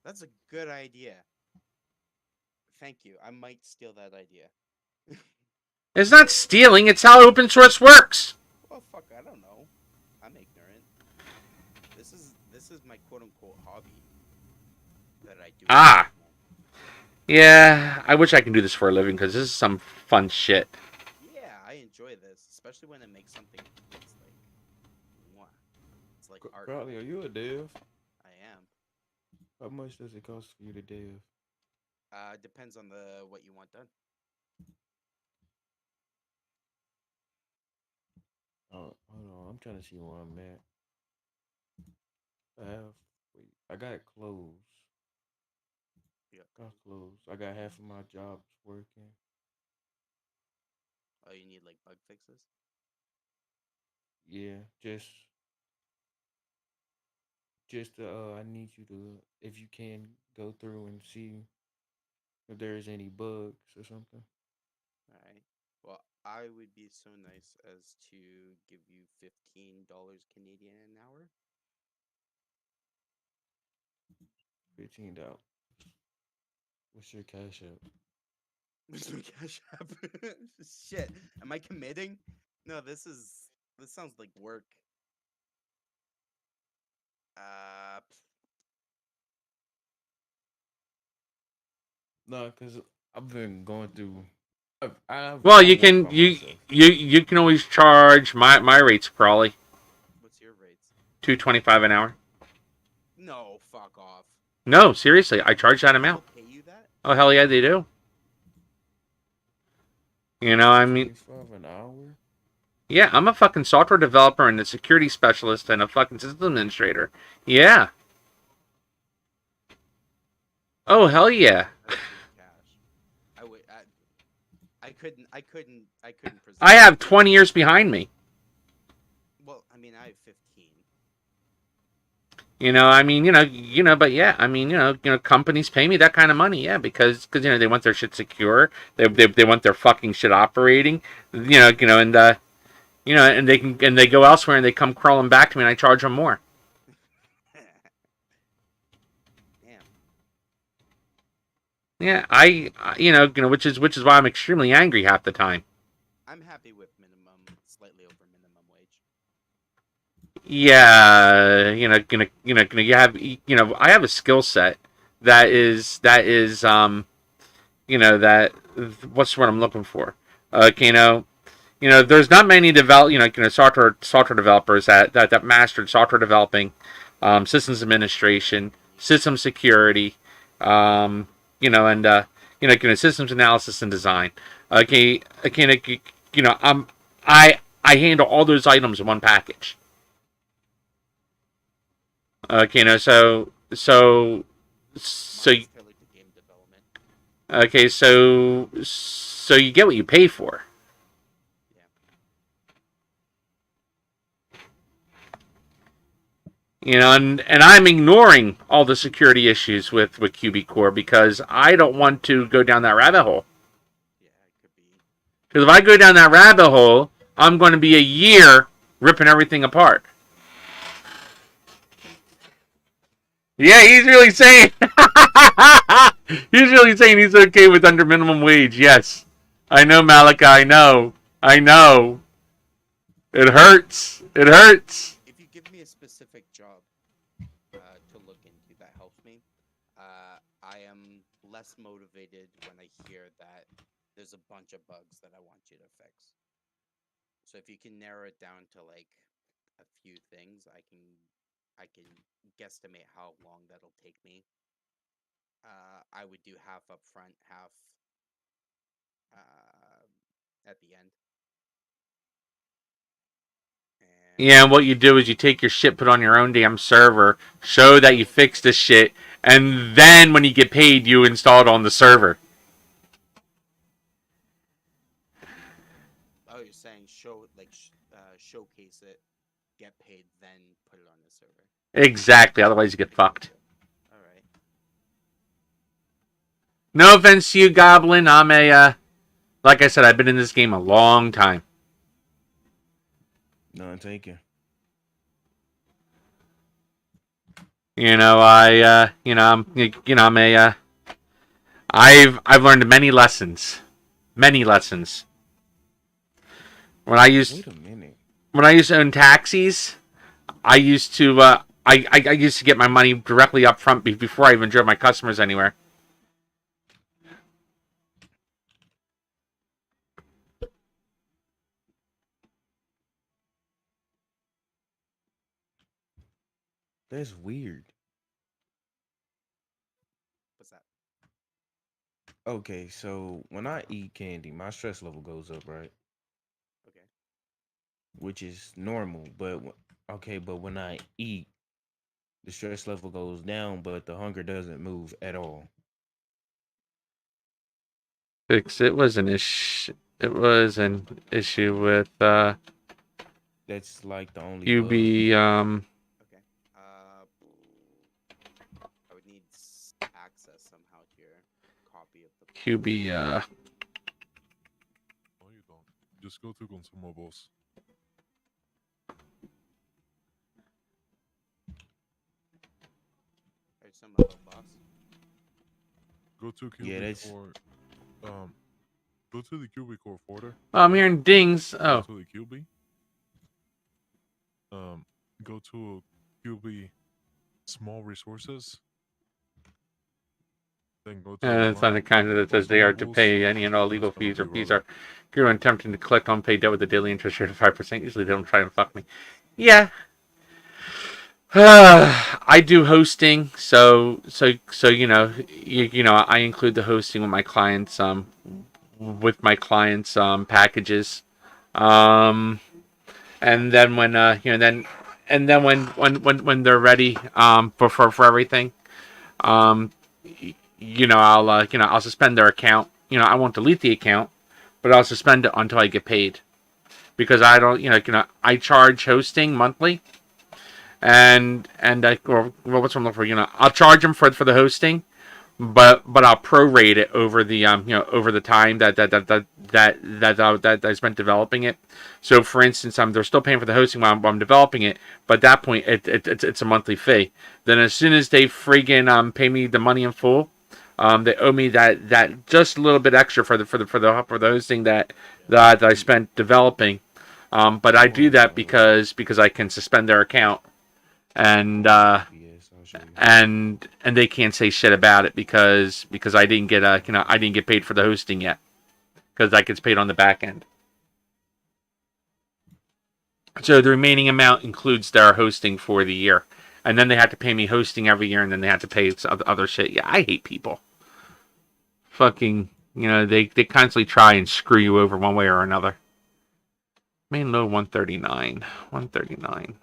That's a good idea. Thank you. I might steal that idea. It's not stealing; it's how open source works. Well, fuck, I don't know. I'm ignorant. This is my quote unquote hobby that I do. Ah. Yeah, I wish I could do this for a living because this is some fun shit. Yeah, I enjoy this, especially when it makes something that's like, mwah. It's like art. Crowley, are you a dev? I am. How much does it cost for you to dev? Depends on what you want done. Oh, hold on. I'm trying to see where I'm at. I got it closed. Yeah. Got closed. I got half of my jobs working. Oh, you need like bug fixes? Yeah, I need you to, if you can, go through and see if there's any bugs or something. Alright. Well, I would be so nice as to give you $15 Canadian an hour. $15. What's your cash app? Where's my cash app? Shit. Am I committing? No, this sounds like work. Uh, No, cause I've been going through. I Well, I work by myself. you can always charge my rates, Crawley. what's your rates? $2.25 an hour. No, fuck off. No, seriously, I charge that amount. People pay you that? Oh hell yeah, they do. I mean, 25 an hour. yeah, I'm a fucking software developer and a security specialist and a fucking system administrator. Yeah. Oh hell yeah. That's good cash. I would. I couldn't present. I have 20 years behind me. Well, I mean, I have 15. I mean, but yeah, I mean, companies pay me that kind of money, yeah, because they want their shit secure, they want their fucking shit operating, and and they go elsewhere and they come crawling back to me and I charge them more. Damn. Yeah, which is why I'm extremely angry half the time. I'm happy with slightly over minimum wage. Yeah, you have, I have a skill set that what's what I'm looking for. There's not many software developers that mastered software developing, systems administration, system security, systems analysis and design. I handle all those items in one package. So Mine's tailored to game development. okay, so you get what you pay for. And I'm ignoring all the security issues with QBCore because I don't want to go down that rabbit hole. Yeah, it could be. Because if I go down that rabbit hole, I'm going to be a year ripping everything apart. Yeah, he's really saying he's okay with under minimum wage. Yes, I know, Malika. I know. It hurts. It hurts. If you give me a specific job to look into, that helps me. I am less motivated when I hear that there's a bunch of bugs that I want you to fix. So if you can narrow it down to like a few things, I can guesstimate how long that'll take me. I would do half up front, half at the end. Yeah, and what you do is you take your shit, put on your own damn server, show that you fixed the shit, and then when you get paid, you install it on the server. Oh, you're saying showcase it, get paid, then put it on the server. Exactly. Otherwise, you get fucked. All right. No offense to you, Goblin. I'm like I said, I've been in this game a long time. None taken. You know, I've learned many lessons. Many lessons. When I used Wait a minute. when I used to own taxis, I used to I used to get my money directly up front before I even drove my customers anywhere. That's weird. What's that? Okay, so when I eat candy, my stress level goes up, right? Okay. Which is normal. But okay, but when I eat, the stress level goes down, but the hunger doesn't move at all. Fix it was an issue. It was an issue with That's like the only bug. QB Okay. I would need access somehow to your copy of the QB No, you don't. Just go to consumables. or some about boss. Go to Yeah, that's QBCore. Go to the QBCore folder. Oh, I'm hearing dings. Go Oh. to the QB. Go to QB small resources. Then go to the It's on the line kind that says they are to consumables. pay any and all That's legal gonna fees be or fees running. are if you're attempting to collect unpaid debt with a daily interest rate of 5%. Usually they don't try and fuck me. Yeah. I do hosting, so you know I include the hosting with my clients packages, and then when when they're ready for everything, um I'll suspend their account. I won't delete the account, but I'll suspend it until I get paid because I don't I charge hosting monthly and I or well, what's what I'm looking for? I'll charge them for the hosting, but I'll prorate it over the over the time that I spent developing it. So for instance, they're still paying for the hosting while I'm developing it, but at that point it's a monthly fee. Then as soon as they friggin' pay me the money in full, they owe me that just a little bit extra for the hosting that I spent developing. But I do that because I can suspend their account and yes, I'll show you. and they can't say shit about it because I didn't get I didn't get paid for the hosting yet because that gets paid on the back end. So the remaining amount includes their hosting for the year, and then they have to pay me hosting every year, and then they have to pay other shit. Yeah, I hate people. Fucking, they constantly try and screw you over one way or another. Main load 139, 139.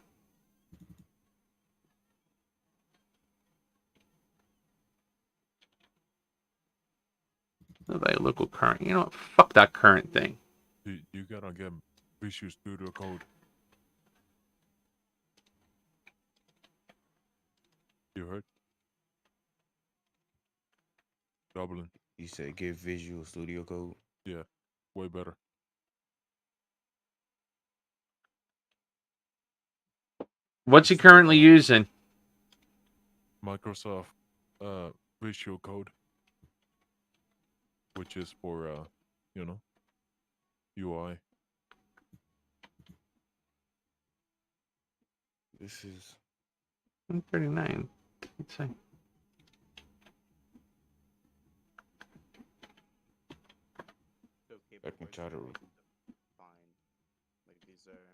Local current. You know what? Fuck that current thing. You gotta get Visual Studio Code. You heard? Dublin. You said give Visual Studio Code. Yeah, way better. What's he currently using? Microsoft Visual Code, which is for UI. This is 139. Let's see. Okay, I can try to. fine. Like these are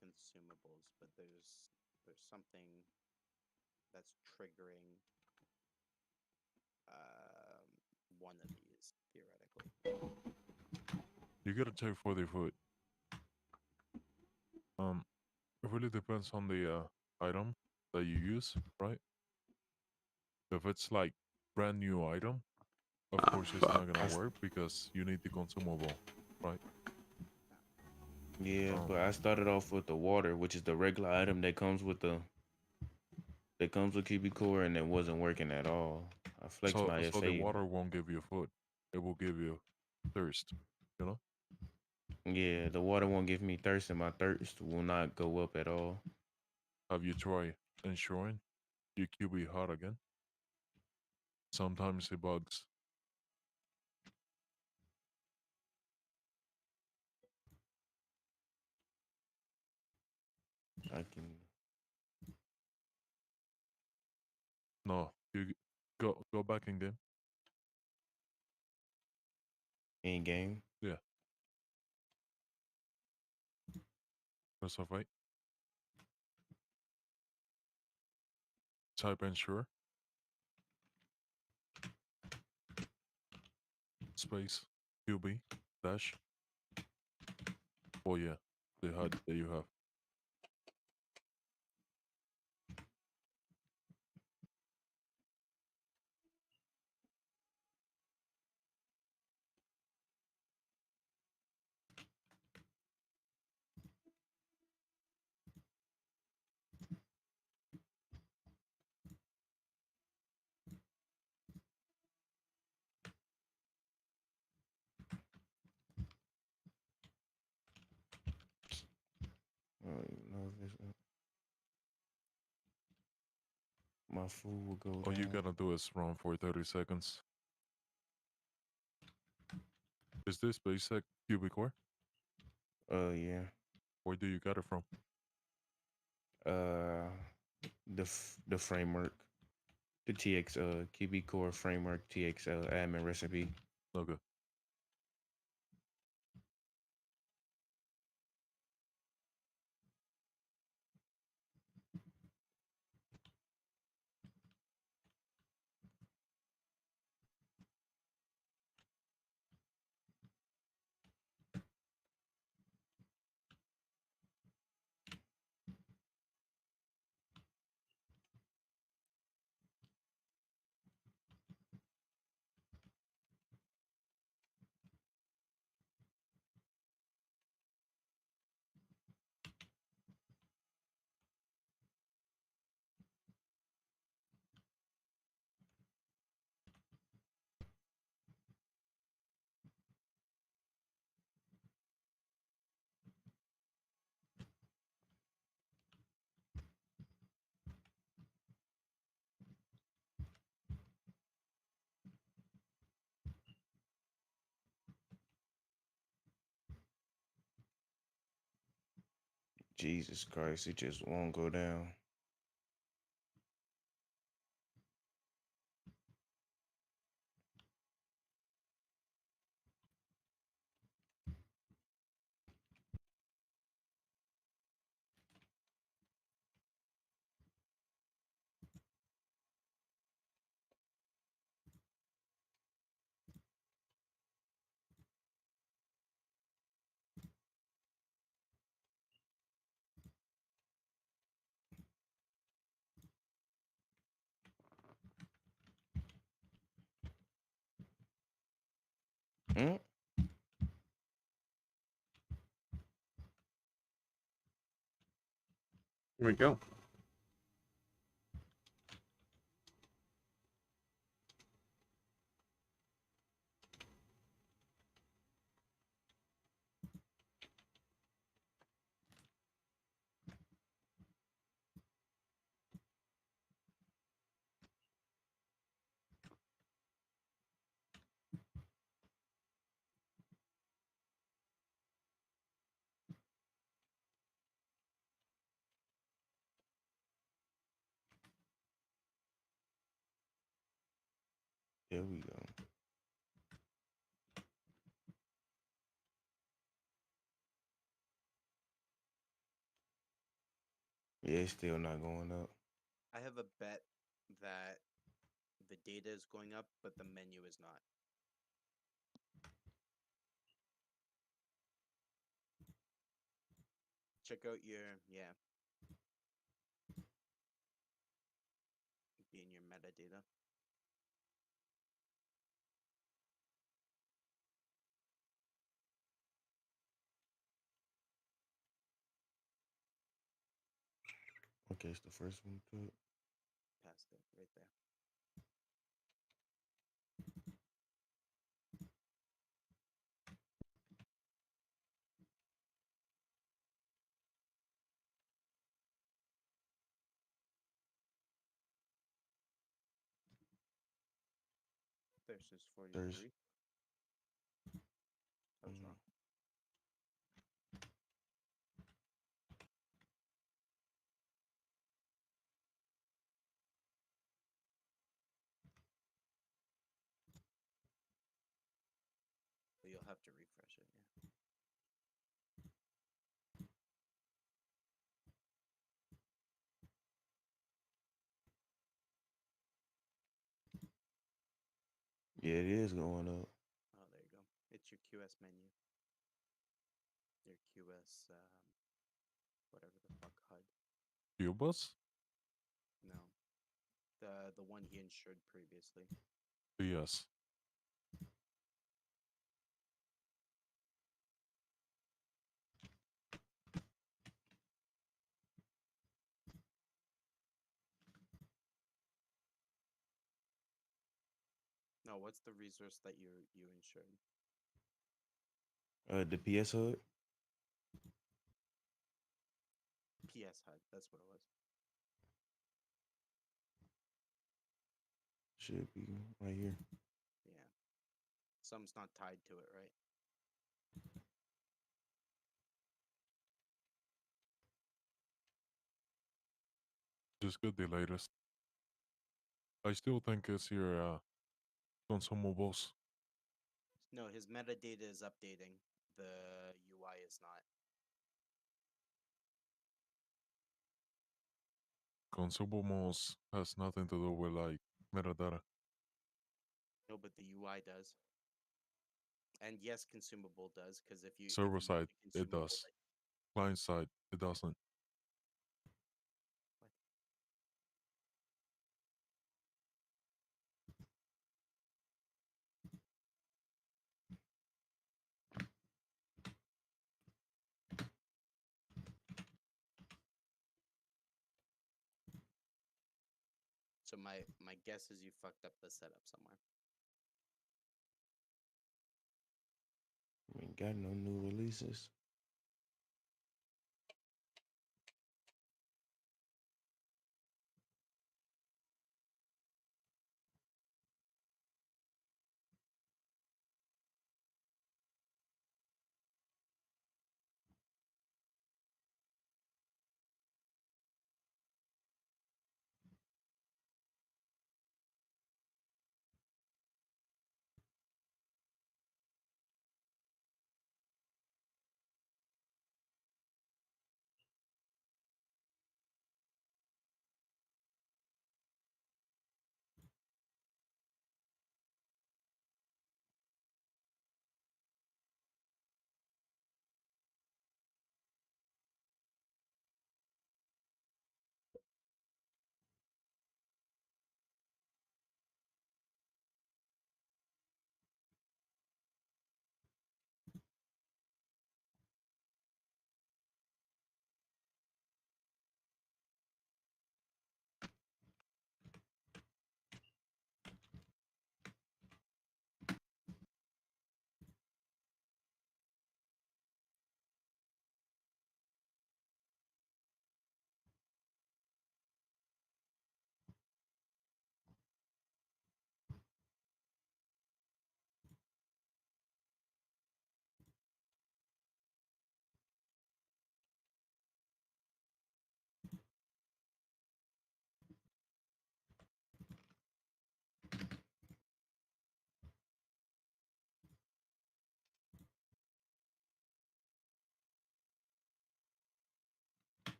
consumables, but there's something that's triggering one of these theoretically. You gotta check for the foot. really depends on the item that you use, right? If it's like brand new item, of Oh, course it's not fuck. gonna work because you need the consumable, right? Yeah, Um, but I started off with the water, which is the regular item that comes with QBCore, and it wasn't working at all. I flexed my so the FA. water won't give you food; it will give you thirst. You know? Yeah, the water won't give me thirst, and my thirst will not go up at all. Have you tried ensuring your QB hot again? Sometimes it bugs. I can No, you go back in game. in game. Yeah, that's all right. Type ensure space QB dash. Oh yeah, the HUD that you have. I don't even know if my food will go All you down. gotta do is run for 30 seconds. Is this basic QB Yeah. Where do you get it from? Uh, the framework, the TX QBCore framework, TX admin recipe. Okay. Jesus Christ, it just won't go down. Mm? Here we go. There we go. Yeah, it's still not going up. I have a bet that the data is going up, but the menu is not. Check out your metadata. Okay, it's the first one to it. Past it, right there. There's just 43. I was wrong. But you'll have to refresh it, yeah. Yeah, it is going up. Oh, there you go. It's your QS menu. Your QS, whatever the fuck HUD. Cubus? No, the one he insured previously. Yes. No, what's the resource that you insured? The PS HUD PS HUD. That's what it was. should be right here. Yeah. Some's not tied to it, right? Just get the latest. I still think it's your consumables. No, his metadata is updating. The UI is not. Consumables has nothing to do with like metadata. No, but the UI does. And yes, consumable does, because if you Server use side, the it consumable does. Client side, it doesn't. What? So my guess is you fucked up the setup somewhere. We ain't got no new releases.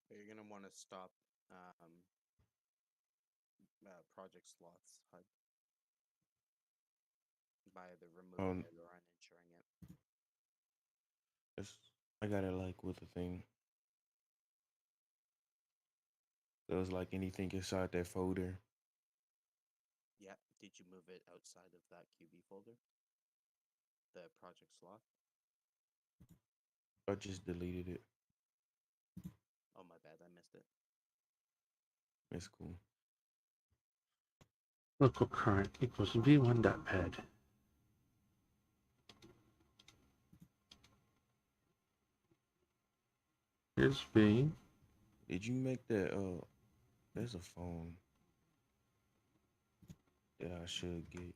You're gonna want to stop project slots HUD by either removing it or unensuring. I got it like with the thing. So it's like anything inside that folder. Yeah. Did you move it outside of that QB folder? The project slot? I just deleted it. Oh, my bad. I missed it. It's cool. Local current equals v1.ped. Here's v. Did you make that? There's a phone that I should get.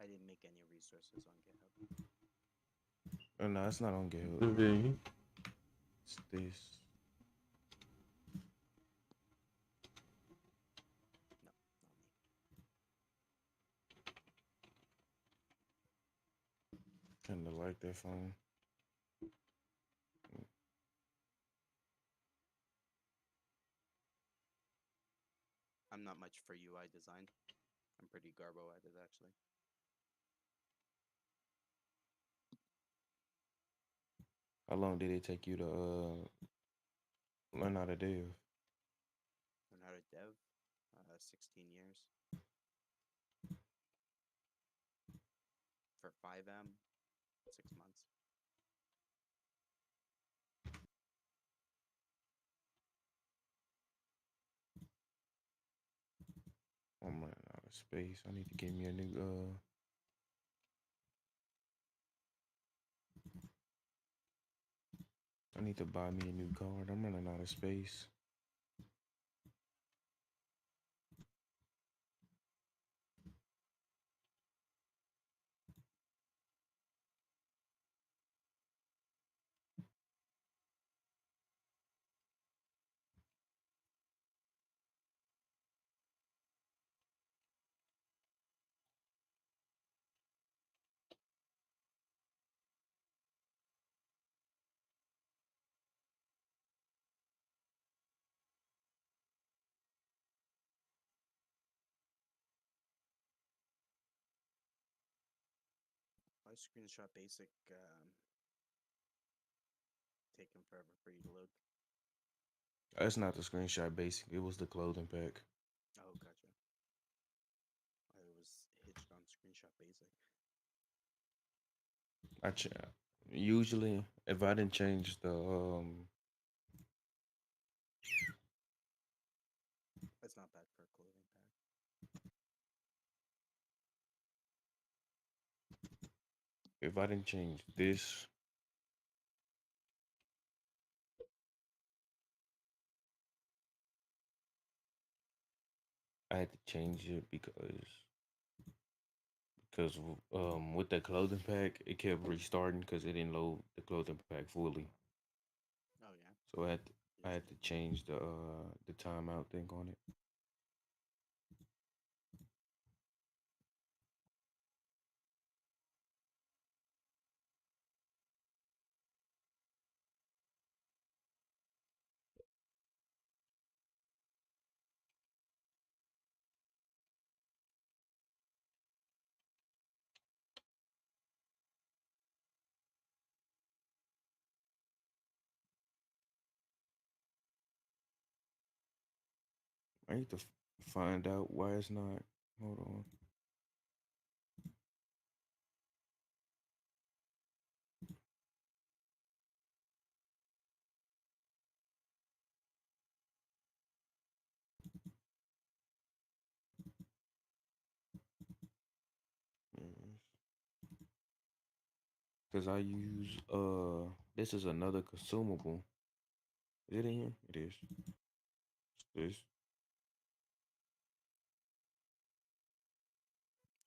I didn't make any resources on GitHub. Oh no, it's not on GitHub. V. It's this. No, not me. Kinda like that phone. I'm not much for UI design. I'm pretty garbo at it, actually. How long did it take you to learn how to dev? Learn how to dev. 16 years. For FiveM, 6 months. I'm running out of space. I need to get me a new I need to buy me a new card. I'm running out of space. My screenshot basic taking forever for you to load. That's not the screenshot basic. It was the clothing pack. Oh, gotcha. I was hitched on screenshot basic. Usually if I didn't change the That's not bad for a clothing pack. if I didn't change this, I had to change it because with that clothing pack it kept restarting because it didn't load the clothing pack fully. Oh yeah. So I had to change the timeout thing on it. I need to find out why it's not. Hold on. Because I use this is another consumable. Is it in here? It is. It's this.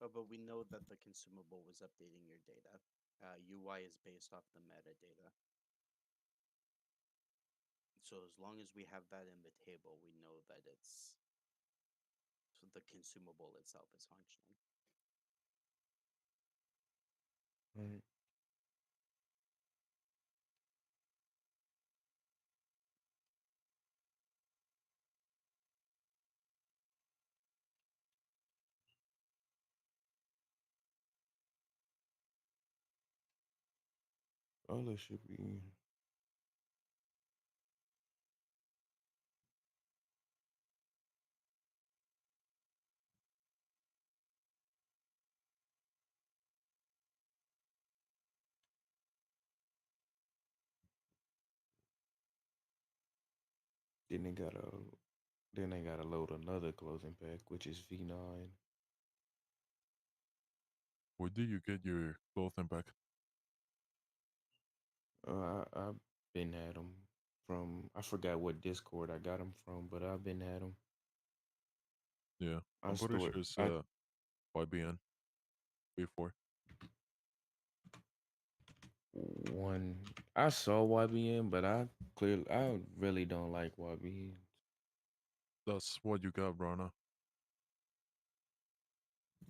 Oh, but we know that the consumable was updating your data. UI is based off the metadata. So as long as we have that in the table, we know that it's so the consumable itself is functioning. Right. All that should be. Then they gotta then they gotta load another closing pack, which is V9. Where did you get your clothing back? I've been had them from I forgot what Discord I got them from, but I've been had them. Yeah, I I'm pretty stored sure it's I YBN before. one I saw YBN, but I really don't like YBN. That's what you got, Rana.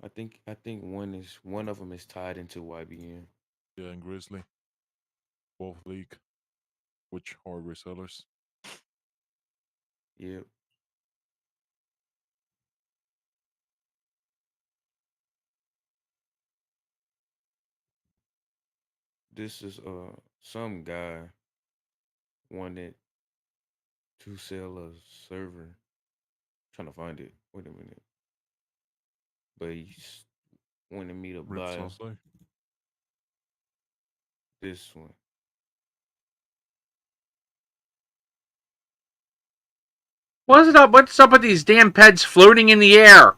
I think one of them is tied into YBN. Yeah, and Grizzly, both league, which are resellers. Yep. This is some guy wanted to sell a server. Trying to find it. Wait a minute. But he's wanted me to Rip buy Sonsei. this one. What's it up? What's up with these damn peds floating in the air?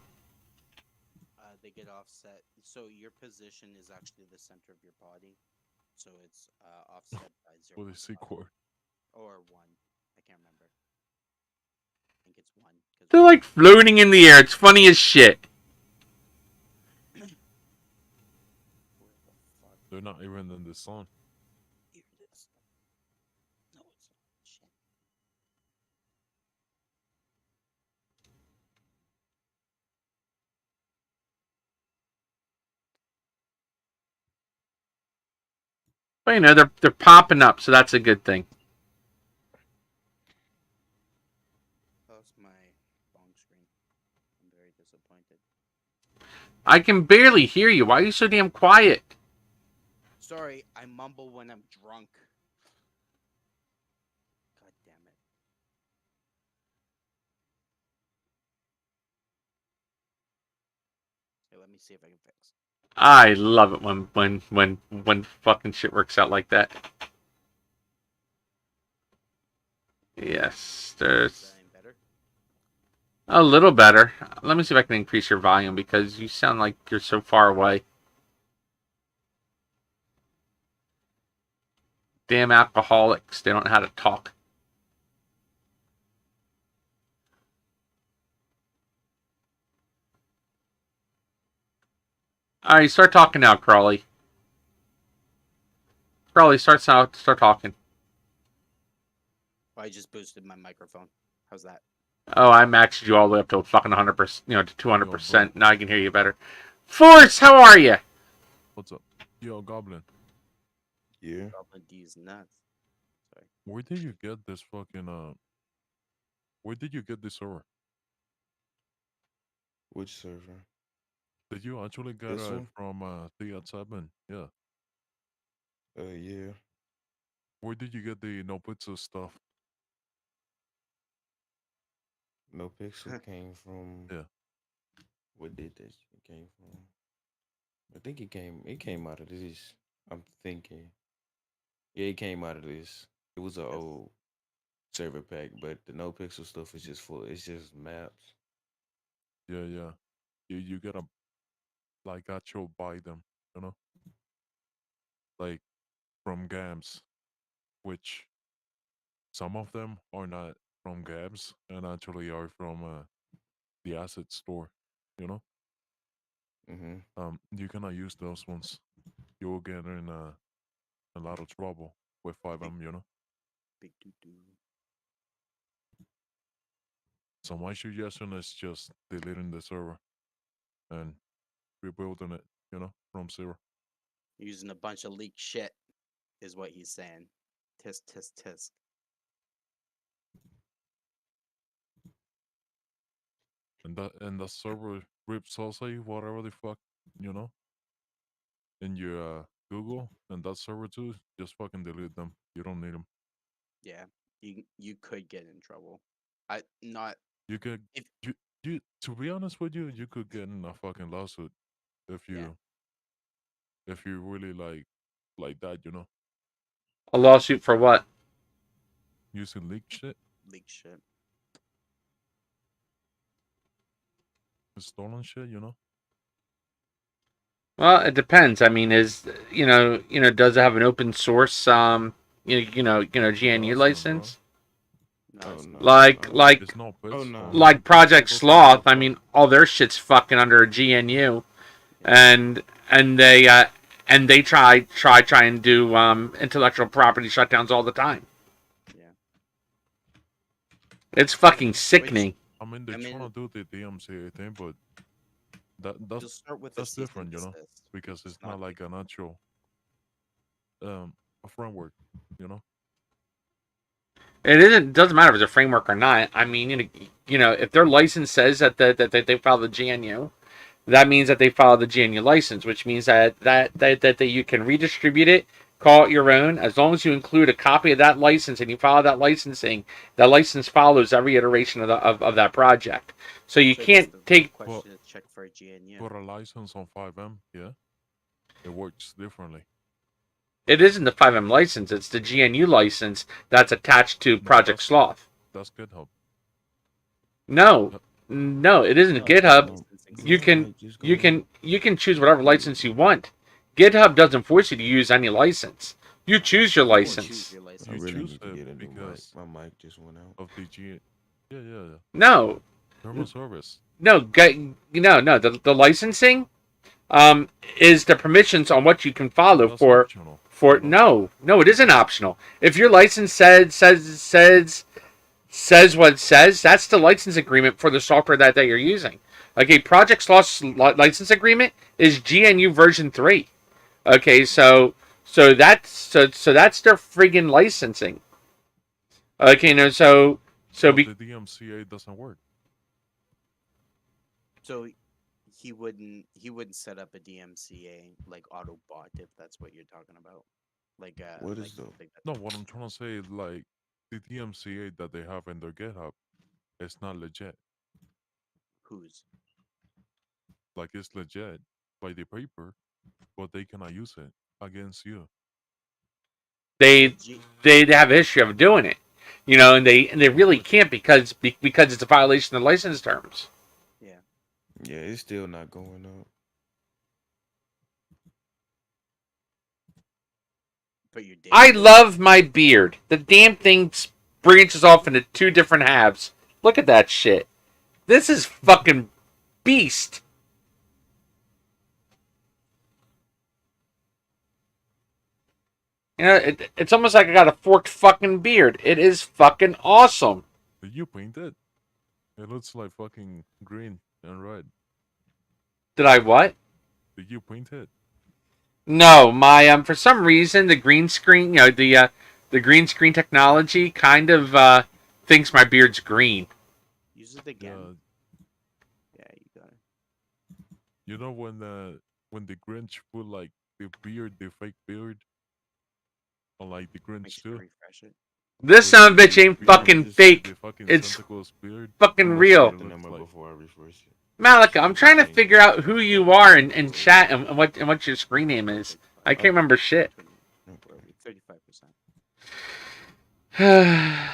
They get offset. So your position is actually the center of your body. So it's offset by What is 0.5 C-Core? or 1. I can't remember. I think it's 1. They're like floating in the air. It's funny as shit. Where the fuck? They're not even in the sun. Here it is. No, it's not. Shit. But you know, they're popping up, so that's a good thing. That's my bong screen. I'm very disappointed. I can barely hear you. Why are you so damn quiet? Sorry, I mumble when I'm drunk. God damn it. Here, let me see if I can fix. I love it when fucking shit works out like that. Yes, Is there's that any better? a little better. Let me see if I can increase your volume because you sound like you're so far away. Damn alcoholics. They don't know how to talk. Alright, start talking now, Crawley. Crawley, start talking. I just boosted my microphone. How's that? Oh, I maxed you all the way up to fucking 100%, to Yo, 200%. bro. Now I can hear you better. Force, how are you? What's up? Yo, Goblin. Yeah. Goblin D is nuts. Sorry. Where did you get this fucking Where did you get this server? Which server? Did you actually get This it one? from the7? Yeah. Yeah. Where did you get the no pizza stuff? No Pixel came from. Yeah. What did this came from? I think it came out of this. I'm thinking. Yeah, it came out of this. It was an Yes. old server pack, but the no pixel stuff is just full. It's just maps. Yeah, yeah. You gotta like actual buy them, you know? Like from games, which some of them are not from games and actually are from the asset store, you know? Mm-hmm. You cannot use those ones. You will get in a lot of trouble with Big, FiveM, you know? big doo doo. So my suggestion is just deleting the server and rebuilding it, you know, from zero. Using a bunch of leak shit is what he's saying. Tisk tisk tisk. And the server rips also whatever the fuck, you know? And Google and that server too, just fucking delete them. You don't need them. Yeah, you could get in trouble. I not You could if you to be honest with you, you could get in a fucking lawsuit if yeah. you really like that, A lawsuit for what? using leak shit, Leak shit. stolen shit. Well, it depends. I mean, does it have an open source GNU No, license? No, Oh it's no. not. Like It's not Oh, no. like Project Supposed to Sloth. be I mean, all their shit's fucking under a GNU, and they try and do intellectual property shutdowns all the time. Yeah. It's fucking sickening. I mean, they're I mean- trying to do the DMCA thing, but You'll that's start with that's a cease and different, desist. because it's not like an actual a framework, It isn't. Doesn't matter if it's a framework or not. I mean, if their license says that they file the GNU, that means that they file the GNU license, which means that you can redistribute it, call it your own, as long as you include a copy of that license and you follow that licensing. That license follows every iteration of that project. So you So can't the take. question is check for a GNU. For a license on FiveM, yeah, it works differently. It isn't the FiveM license; it's the GNU license that's attached to Project Sloth. That's GitHub. No, it isn't No, GitHub. no. You can choose whatever license you want. GitHub doesn't force you to use any license. You choose your You won't license. choose your You license. I really choose need to it get a new mic. because My mic just went out. of the G. Yeah. No, Term of service. no. The licensing is the permissions on what you can follow That's for optional, no, it isn't optional. If your license says what it says, that's the license agreement for the software that you're using. Okay, Project Sloth's license agreement is GNU version 3. Okay, so that's their friggin' licensing. Okay, no, so But the DMCA doesn't work. So he wouldn't set up a DMCA like Autobot if that's what you're talking about. Like What like, is the- like that. No, what I'm trying to say is like the DMCA that they have in their GitHub, it's not legit. Who's? Like it's legit by the paper, but they cannot use it against you. they G- have a history of doing it, and they really can't because it's a violation of license terms. yeah. Yeah, it's still not going up. But your data. I love my beard. The damn thing branches off into 2 different halves. Look at that shit. This is fucking beast. It's almost like I got a forked fucking beard. It is fucking awesome. Did you paint it? It looks like fucking green and red. Did I what? Did you paint it? No, my for some reason the green screen, the green screen technology kind of thinks my beard's green. Use it again. Yeah, you got it. You know when the Grinch put like the fake beard, on like the Make Grinch sure to too. refresh it. This son of a bitch ain't fucking fake. The fucking It's Santa Claus beard. fucking I must real. check the number before I refresh it. Malika, I'm trying to figure out who you are in chat and what your screen name is. I can't remember shit. No problem. 35%.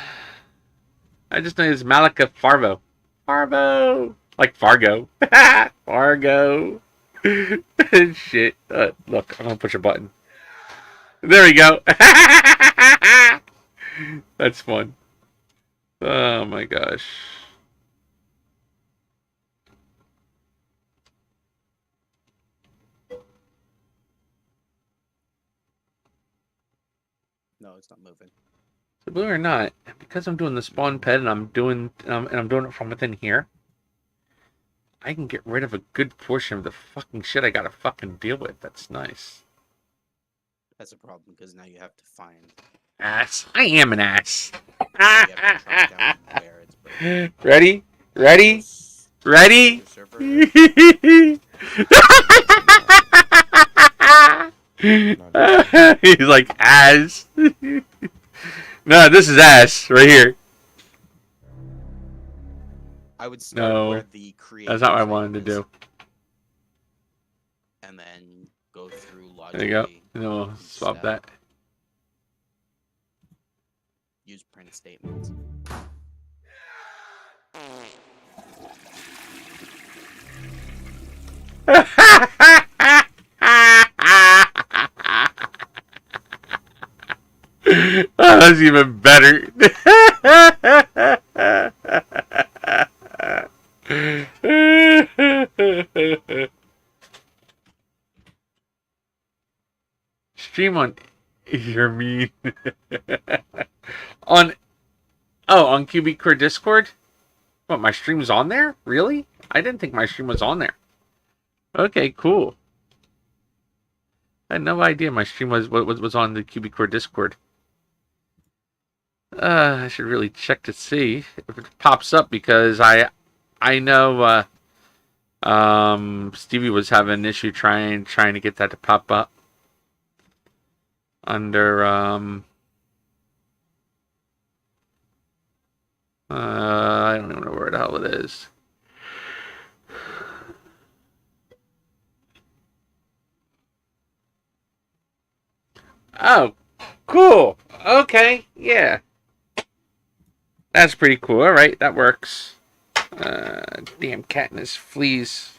I just know it's Malika Farvo. Farvo! Like Fargo. Fargo. Shit. Look, I'm gonna push a button. There we go. That's fun. Oh my gosh. No, it's not moving. So believe it or not, because I'm doing the spawn pet and I'm doing it from within here, I can get rid of a good portion of the fucking shit I gotta fucking deal with. That's nice. That's a problem because now you have to find. Ass. I am an ass. You have to track down where it's breaking. Ready? Ready? Ready? Your server. Not He's like, ass. No, this is ass right here. I would start No, where the create. that's not what I frame wanted to is, do. and then go through There you go. logically. No, each swap step. that. Use print statements. Oh, that's even better. Stream on. You're mean. On. Oh, on QBCore Discord? What, my stream's on there? Really? I didn't think my stream was on there. Okay, cool. I had no idea my stream was on the QBCore Discord. I should really check to see if it pops up, because I know Stevie was having an issue trying to get that to pop up under I don't even know where the hell it is. Oh, cool. Okay, yeah. That's pretty cool. All right, that works. Damn cat and his fleas.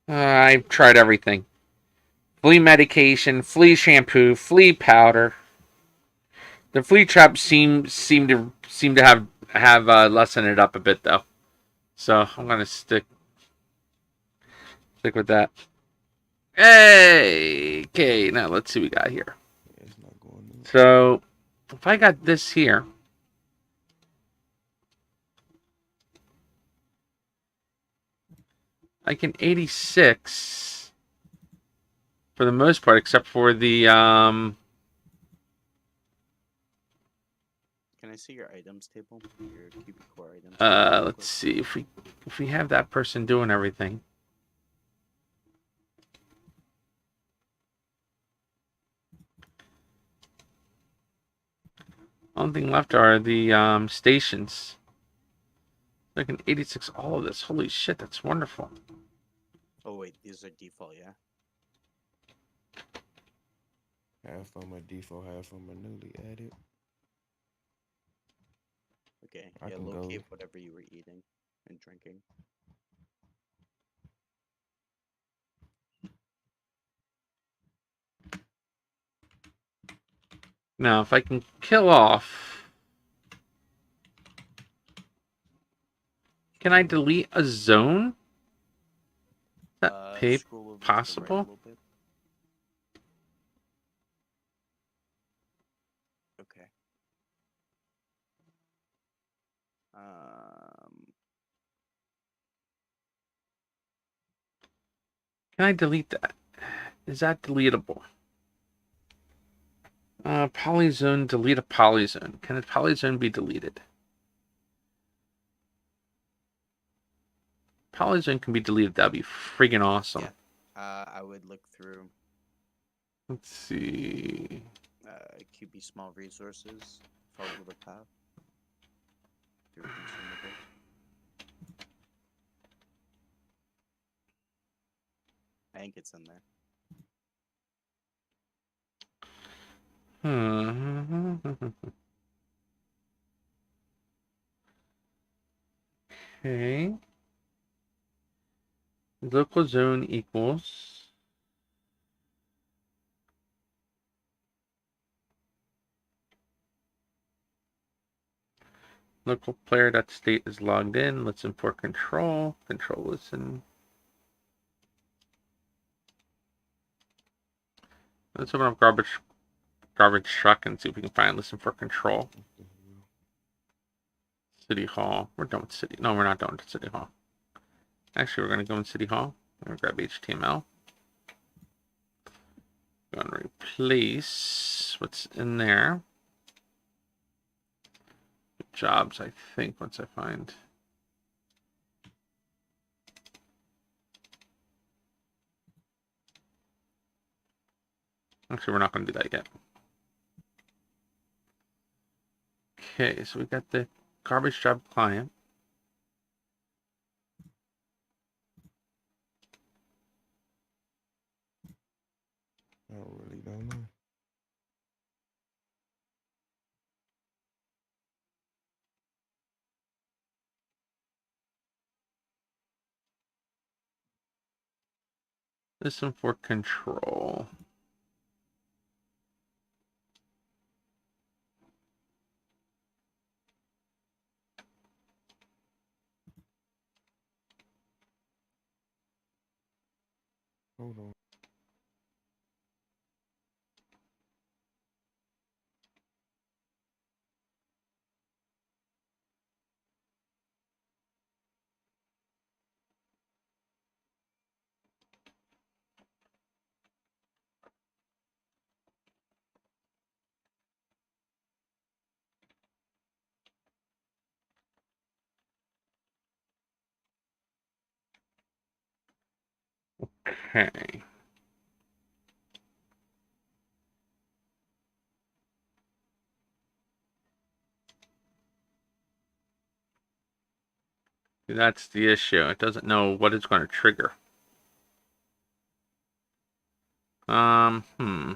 I've tried everything. Flea medication, flea shampoo, flea powder. The flea traps seem to have lessened it up a bit though. So I'm gonna stick with that. Hey, okay. Now let's see what we got here. It's not going up. So if I got this here. I can 86 for the most part, except for the Can I see your items table? Your QBCore items. let's see if we have that person doing everything. Only thing left are the stations. I can 86 all of this. Holy shit, that's wonderful. Oh wait, these are default, yeah. Half on my default, half on my newly added. Okay, I yeah, can locate go. whatever you were eating and drinking. Now, if I can kill off, can I delete a zone? Is that Scroll over to the right a possible? little bit. Okay. Can I delete that? Is that deletable? Polyzone, delete a polyzone. Can a polyzone be deleted? Polyzone can be deleted. That'd be freaking awesome. Yeah. I would look through Let's see. QB small resources. Follow the path. Through consumables. I think it's in there. Okay. Local zone equals. Local player.state is logged in. Let's import control. Control listen. Let's open up garbage truck and see if we can find listen for control. City Hall. We're done with City. No, we're not done with City Hall. Actually, we're going to go in City Hall. I'm going to grab HTML. Going to replace what's in there. Jobs, I think, once I find. Actually, we're not going to do that yet. Okay, so we got the garbage job client. I really don't know. This one for control. Hold on. Okay. That's the issue. It doesn't know what it's going to trigger. Hmm.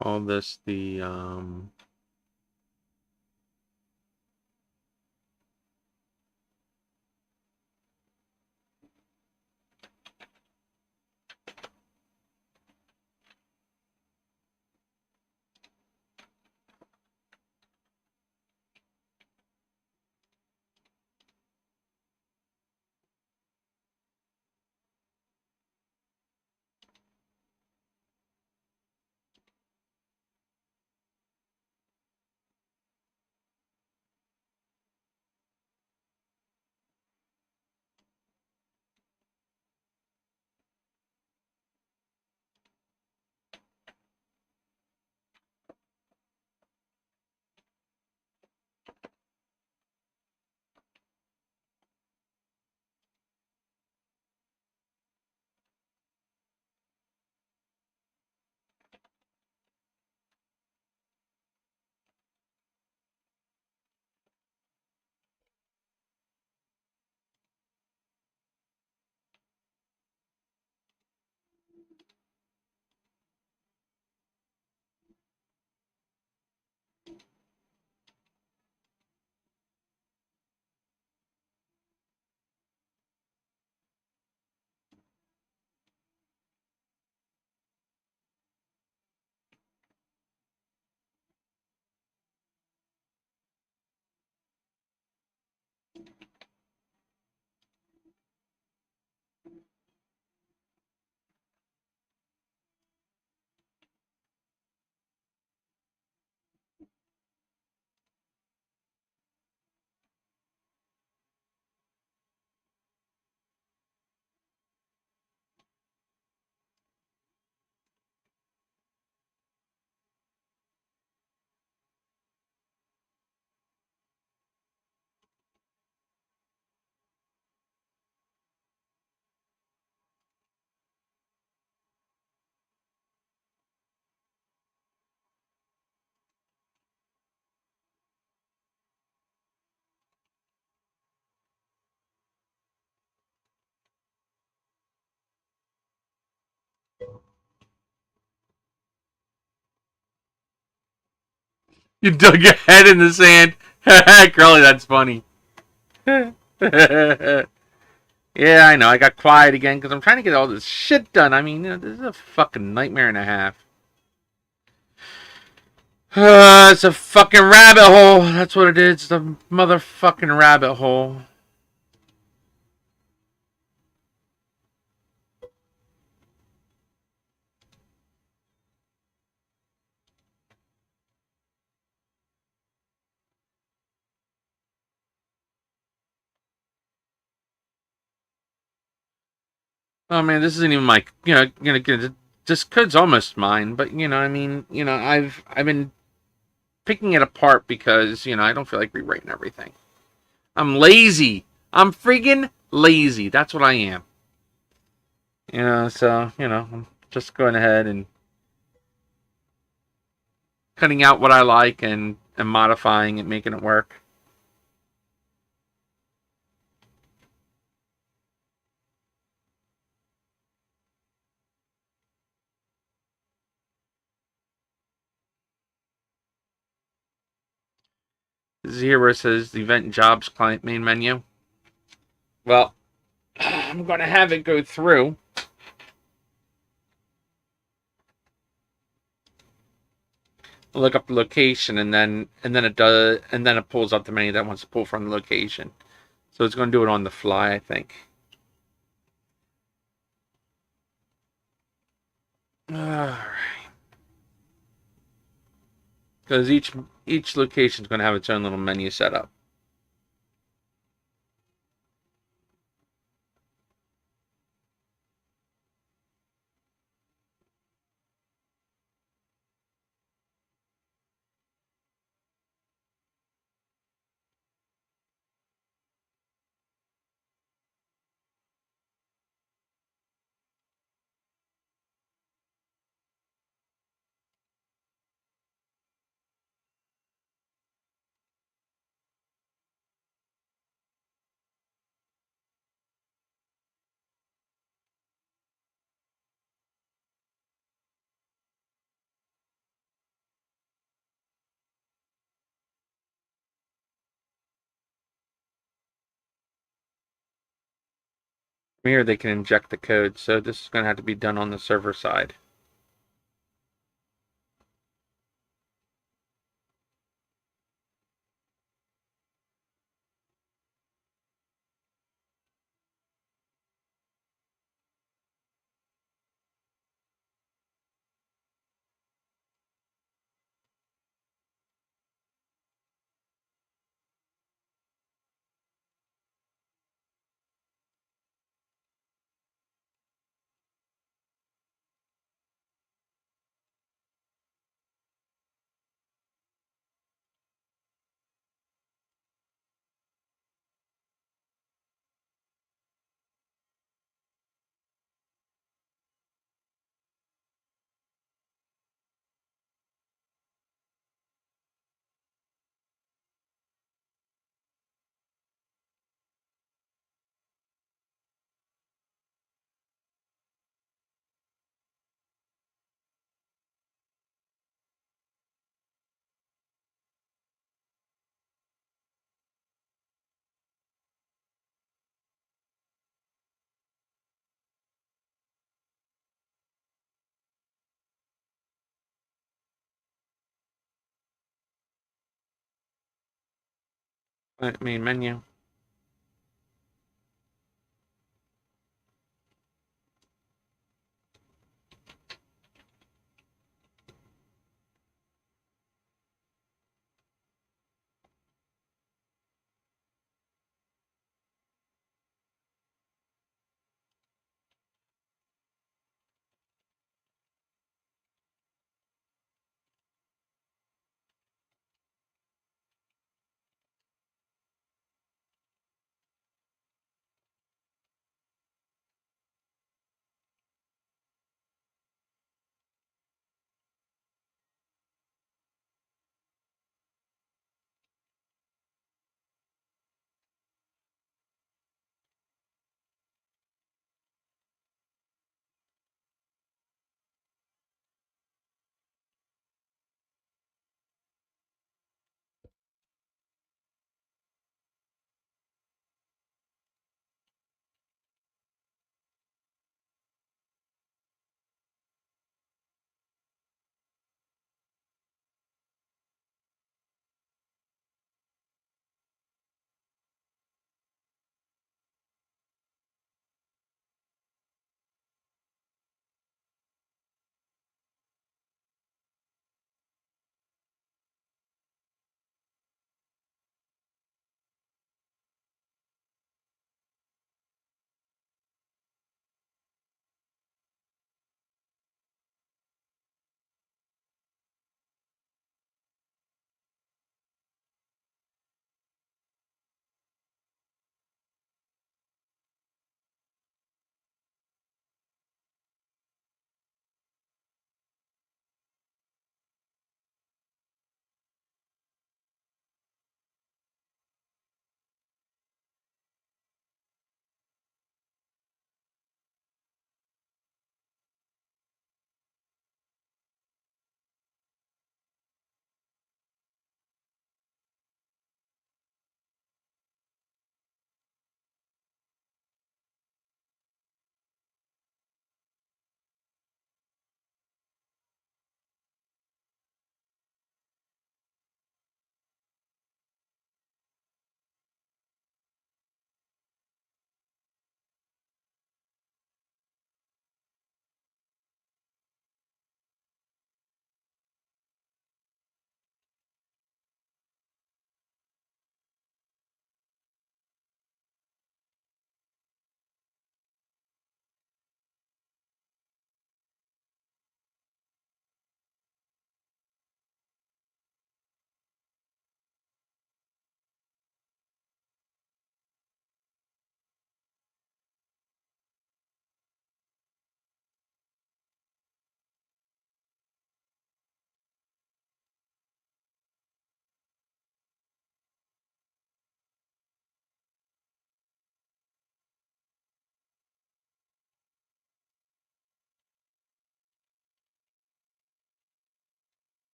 All this the You dug your head in the sand. Curly, that's funny. Yeah, I know. I got quiet again because I'm trying to get all this shit done. I mean, this is a fucking nightmare and a half. It's a fucking rabbit hole. That's what it is. It's a motherfucking rabbit hole. Oh man, this isn't even my, this code's almost mine, but I mean, I've been picking it apart because, I don't feel like rewriting everything. I'm lazy. I'm freaking lazy. That's what I am. So, I'm just going ahead and cutting out what I like and modifying it, making it work. This is here where it says the event jobs client main menu. Well, I'm going to have it go through. Look up the location, and then it pulls up the menu that wants to pull from the location. So it's going to do it on the fly, I think. Alright. Because each location is going to have its own little menu set up. From here, they can inject the code, so this is going to have to be done on the server side. Main menu.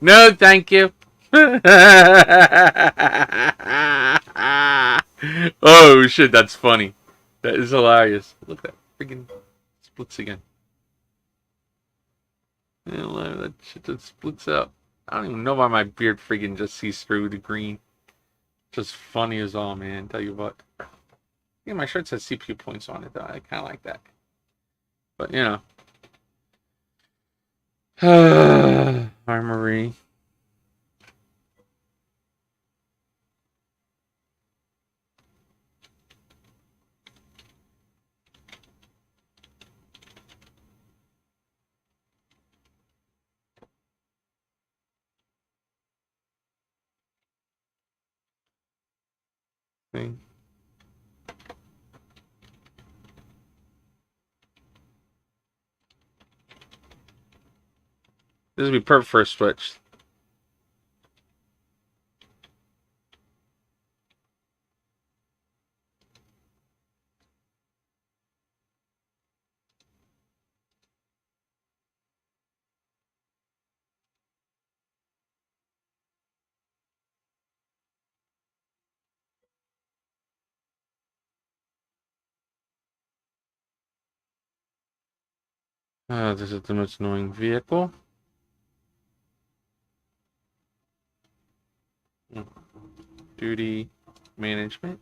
No, thank you. Oh shit, that's funny. That is hilarious. Look at that freaking splits again. Yeah, that shit just splits out. I don't even know why my beard freaking just sees through the green. Just funny as all, man. Tell you what. Yeah, my shirt says CPU points on it, though. I kind of like that. But, you know. Armory. Thing. This would be perfect for a switch. This is the most annoying vehicle. Duty management.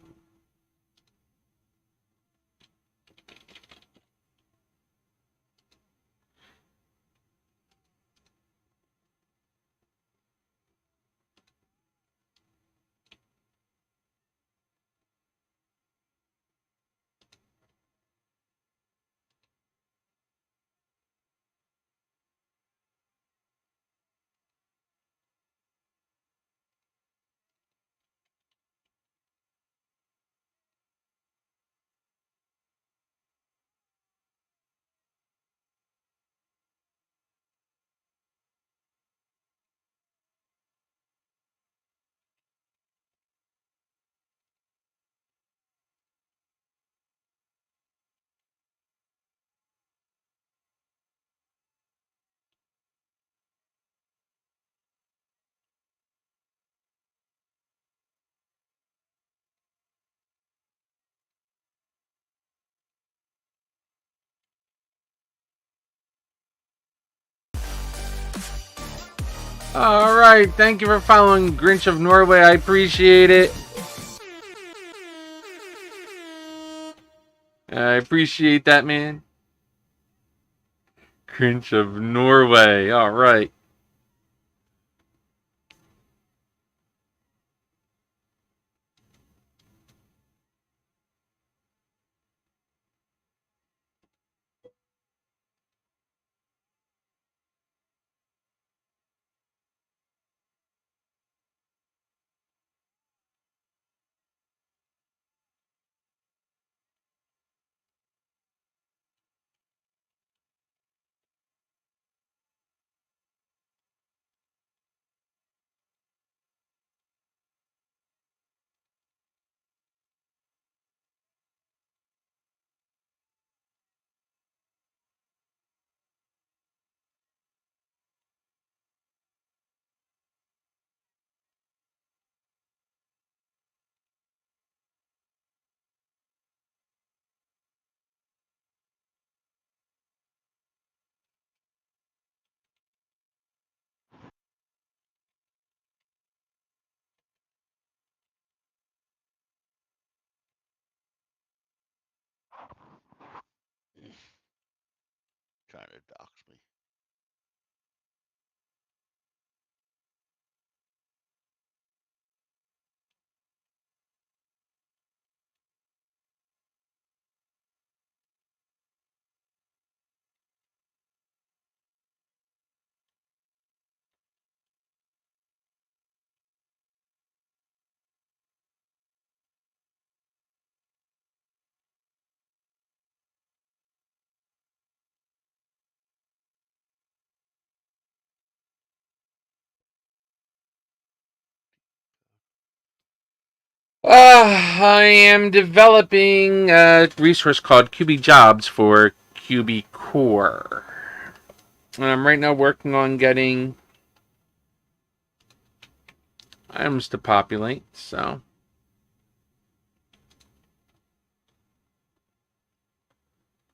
All right, thank you for following Grinch of Norway. I appreciate it. I appreciate that, man. Grinch of Norway. All right. Trying to dox me. I am developing a resource called QB Jobs for QBCore. And I'm right now working on getting items to populate, so.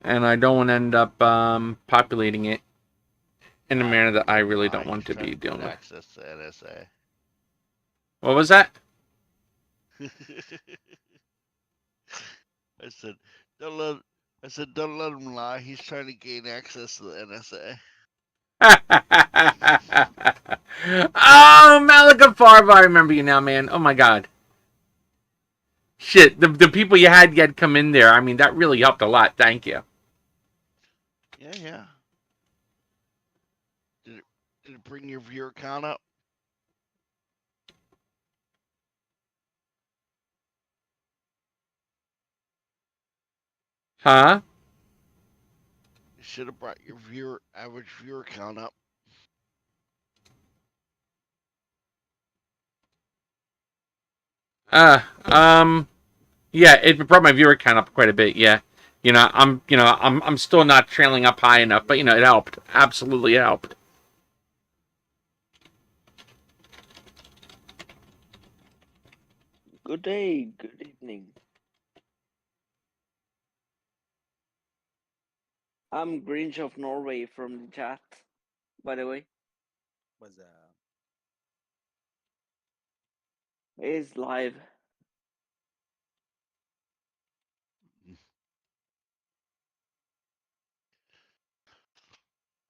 And I don't want to end up populating it in a manner that I really don't want to be dealing with. Access to NSA. What was that? I said, don't let. I said, don't let him lie. He's trying to gain access to the NSA. Oh, Malika Farva, I remember you now, man. Oh my god. Shit, the people you had come in there, I mean, that really helped a lot. Thank you. Yeah. Did it bring your viewer count up? Huh? You should have brought your average viewer count up. Yeah, it brought my viewer count up quite a bit. Yeah, I'm still not trailing up high enough, but it helped. Absolutely helped. Good day, good evening. I'm Grinch of Norway from the chat, by the way. Was It's live.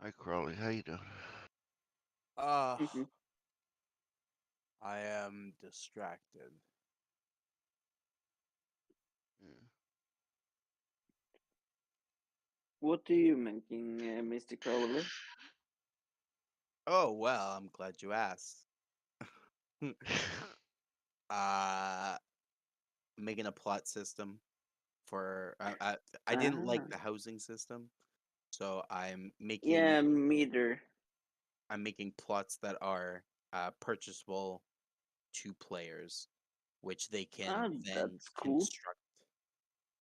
Hi, Crawley. How you doing? Mhm. I am distracted. What are you making, Mr. Crowley? Oh well, I'm glad you asked. uh, Making a plot system for I didn't like the housing system, so Yeah, meter. I'm making plots that are purchasable to players, which they can then That's cool. construct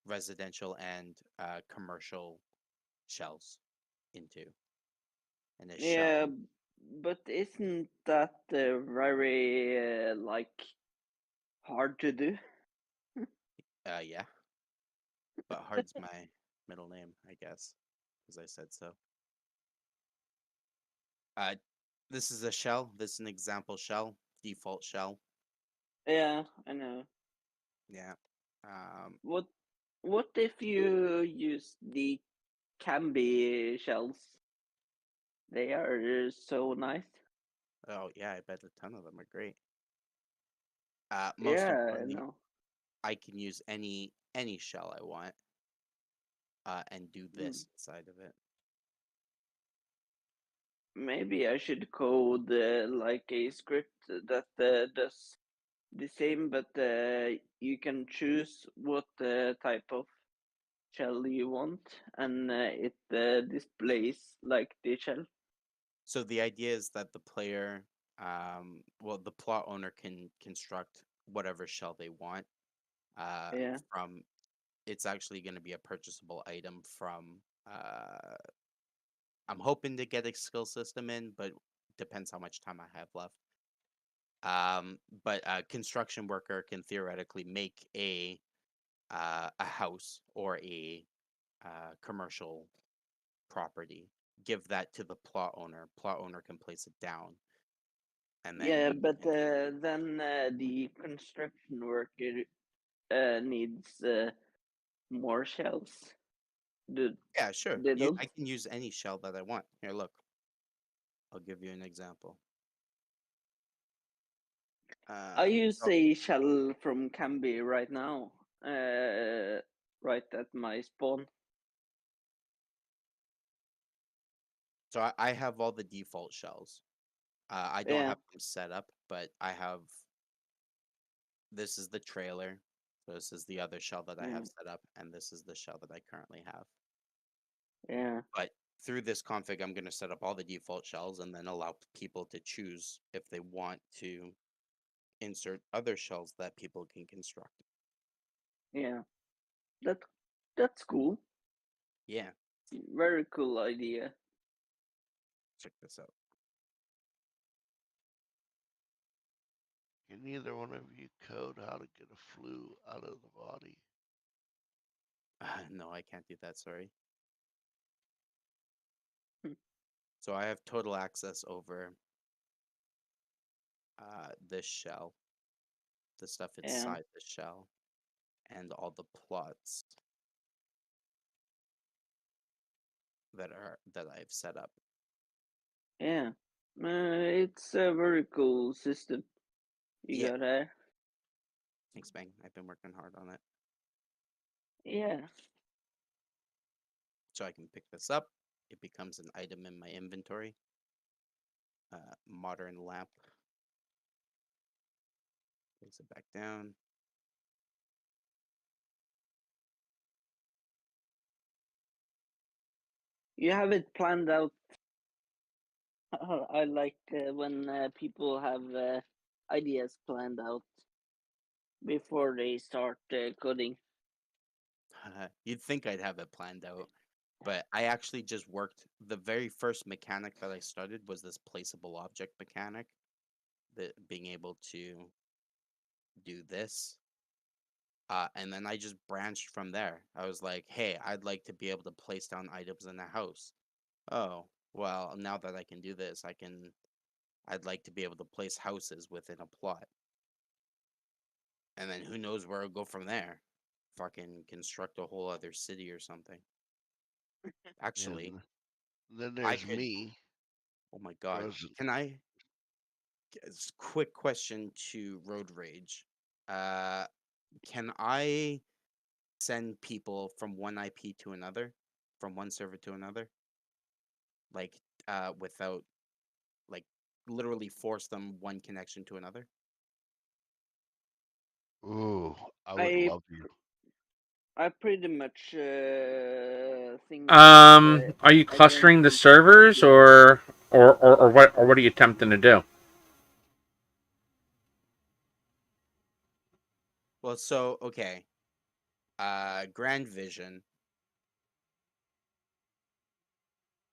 residential and commercial shells into. And a Yeah, shell, but isn't that very like hard to do? yeah, but hard's my middle name, I guess, because I said so. Uh, this is a shell. This is an example shell, default shell. Yeah, I know. Yeah. What if you use the Cambi shells? They are so nice. Oh yeah, I bet a ton of them are great. Most Yeah, I importantly, know. I can use any shell I want, and do this inside of it. Maybe I should code like a script that does the same, but you can choose what type of shell you want, and it displays like the shell. So the idea is that the player, well, the plot owner can construct whatever shell they want. Yeah. From It's actually going to be a purchasable item from. I'm hoping to get a skill system in, but depends how much time I have left. But a construction worker can theoretically make a house or a commercial property, give that to the plot owner. Plot owner can place it down, and then Yeah, he but can. then the construction worker needs more shells. Do Yeah, sure. they I don't? can use any shell that I want. Here, look. I'll give you an example. I use So, a shell from Cambi right now, right at my spawn. I have all the default shells. I don't Yeah. have them set up, but I have. This is the trailer. So this is the other shell that I have set up, and this is the shell that I currently have. Yeah. But through this config, I'm going to set up all the default shells and then allow people to choose if they want to insert other shells that people can construct. Yeah. That's cool. Yeah. Very cool idea. Check this out. Can neither one of you code how to get a flu out of the body? No, I can't do that. Sorry. Hmm. So I have total access over this shell, the stuff Yeah. inside the shell, and all the plots that I've set up. Yeah. It's a very cool system you Yeah. got there. Thanks, Bang. I've been working hard on it. Yeah. So I can pick this up. It becomes an item in my inventory. Modern lamp. Place it back down. You have it planned out. I like when people have ideas planned out before they start coding. You'd think I'd have it planned out, but I actually just worked. The very first mechanic that I started was this placeable object mechanic, that being able to do this. And then I just branched from there. I was like, hey, I'd like to be able to place down items in a house. Oh, well, now that I can do this, I'd like to be able to place houses within a plot. And then who knows where I'll go from there. Fucking construct a whole other city or something. Actually, Then I there's could. me. Oh my god. Rose- Can I? Quick question to Road Rage. Can I send people from one IP to another, from one server to another? Like, without, like, literally force them one connection to another? Ooh, I would I love you. I pretty much think Are you I don't clustering the think servers, yeah. or what are you attempting to do? Well, so okay. Grand Vision.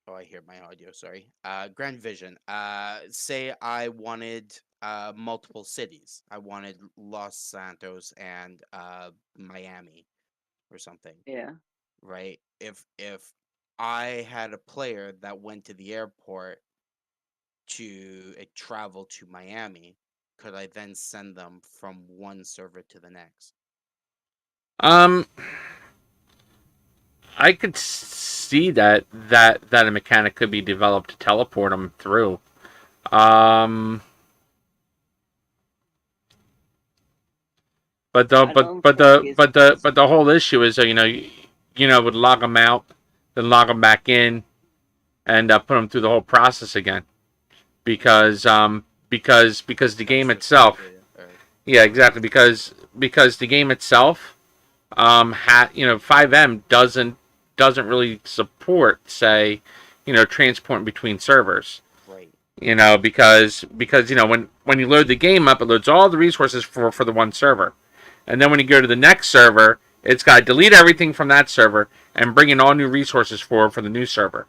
Oh, I hear my audio. Sorry. Grand Vision. Say I wanted multiple cities. I wanted Los Santos and Miami or something. Yeah. Right? If I had a player that went to the airport to travel to Miami, could I then send them from one server to the next? I could see that a mechanic could be developed to teleport them through. But the I but don't but think the it's but the but possible. the whole issue is, would log them out, then log them back in, and put them through the whole process again, because the game Transfer save itself. data. Or Yeah, exactly, because the game itself, FiveM doesn't really support, say, transporting between servers. right. Because when you load the game up, it loads all the resources for the one server, and then when you go to the next server, it's got to delete everything from that server and bring in all new resources for the new server.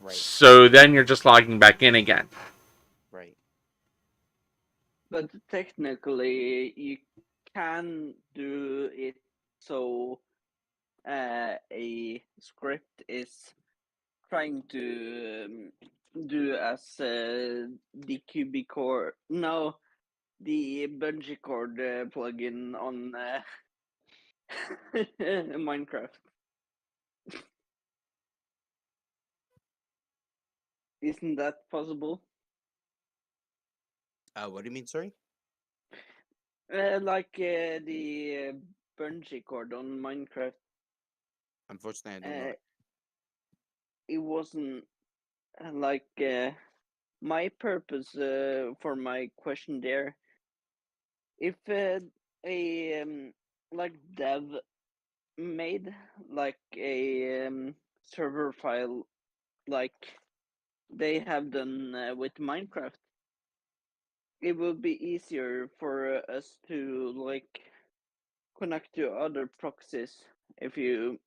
Right. So then you're just logging back in again. Right. But technically, you can do it so a script is trying to do as the QBCore. No, the bungee cord plugin on Minecraft. Isn't that possible? What do you mean? Sorry. Like the bungee cord on Minecraft. Unfortunately, I don't know. It wasn't like my purpose for my question there. If a like dev made like a server file like they have done with Minecraft, it would be easier for us to like connect to other proxies, if you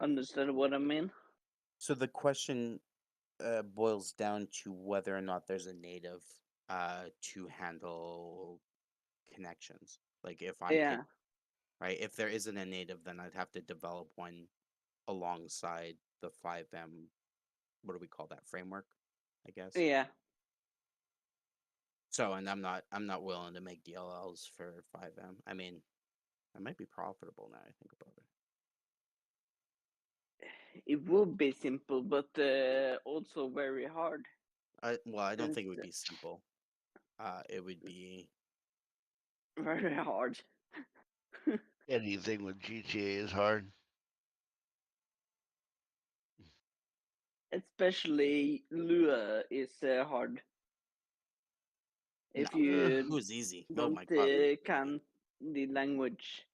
understand what I mean. So the question boils down to whether or not there's a native to handle connections. Like if I'm Yeah. right, if there isn't a native, then I'd have to develop one alongside the FiveM. What do we call that framework? I guess. Yeah. So, and I'm not willing to make DLLs for FiveM. I mean, it might be profitable now I think about it. It would be simple, but also very hard. I don't think it would It's be simple. It would be very hard. Anything with GTA is hard. Especially Lua is hard. If no. you Lou is easy. Oh don't my god, can the language.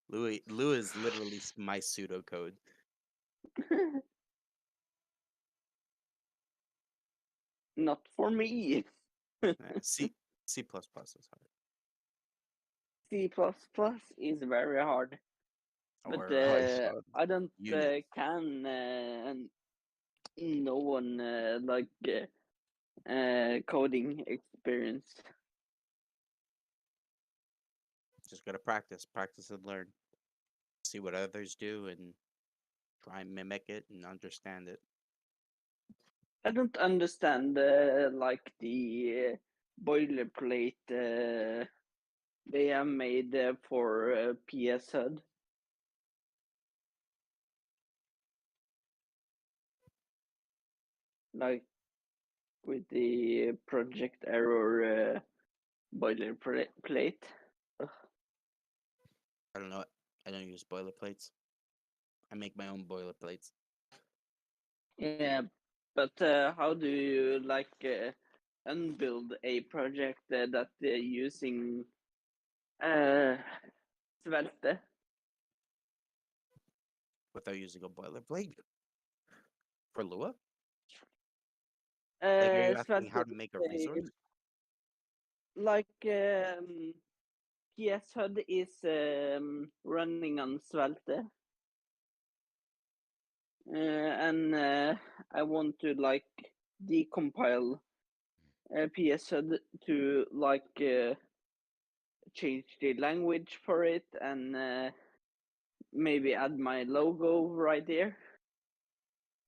Lou is literally my pseudocode. Not for me. C plus plus is hard. C++ is very hard, but Or Python. I don't Unity. can no one like coding experience. Just gotta practice and learn. See what others do and try and mimic it and understand it. I don't understand like the boilerplate they have made for PS HUD. Like with the project error boilerplate. Ugh. I don't know. I don't use boilerplates. I make my own boilerplates. Yeah, but how do you like unbuild a project that using Svelte? Without using a boilerplate for Lua? Like, are you asking Svelte how to make a resource? like PS HUD is running on Svelte. And I want to like decompile PS HUD to like change the language for it and maybe add my logo right there.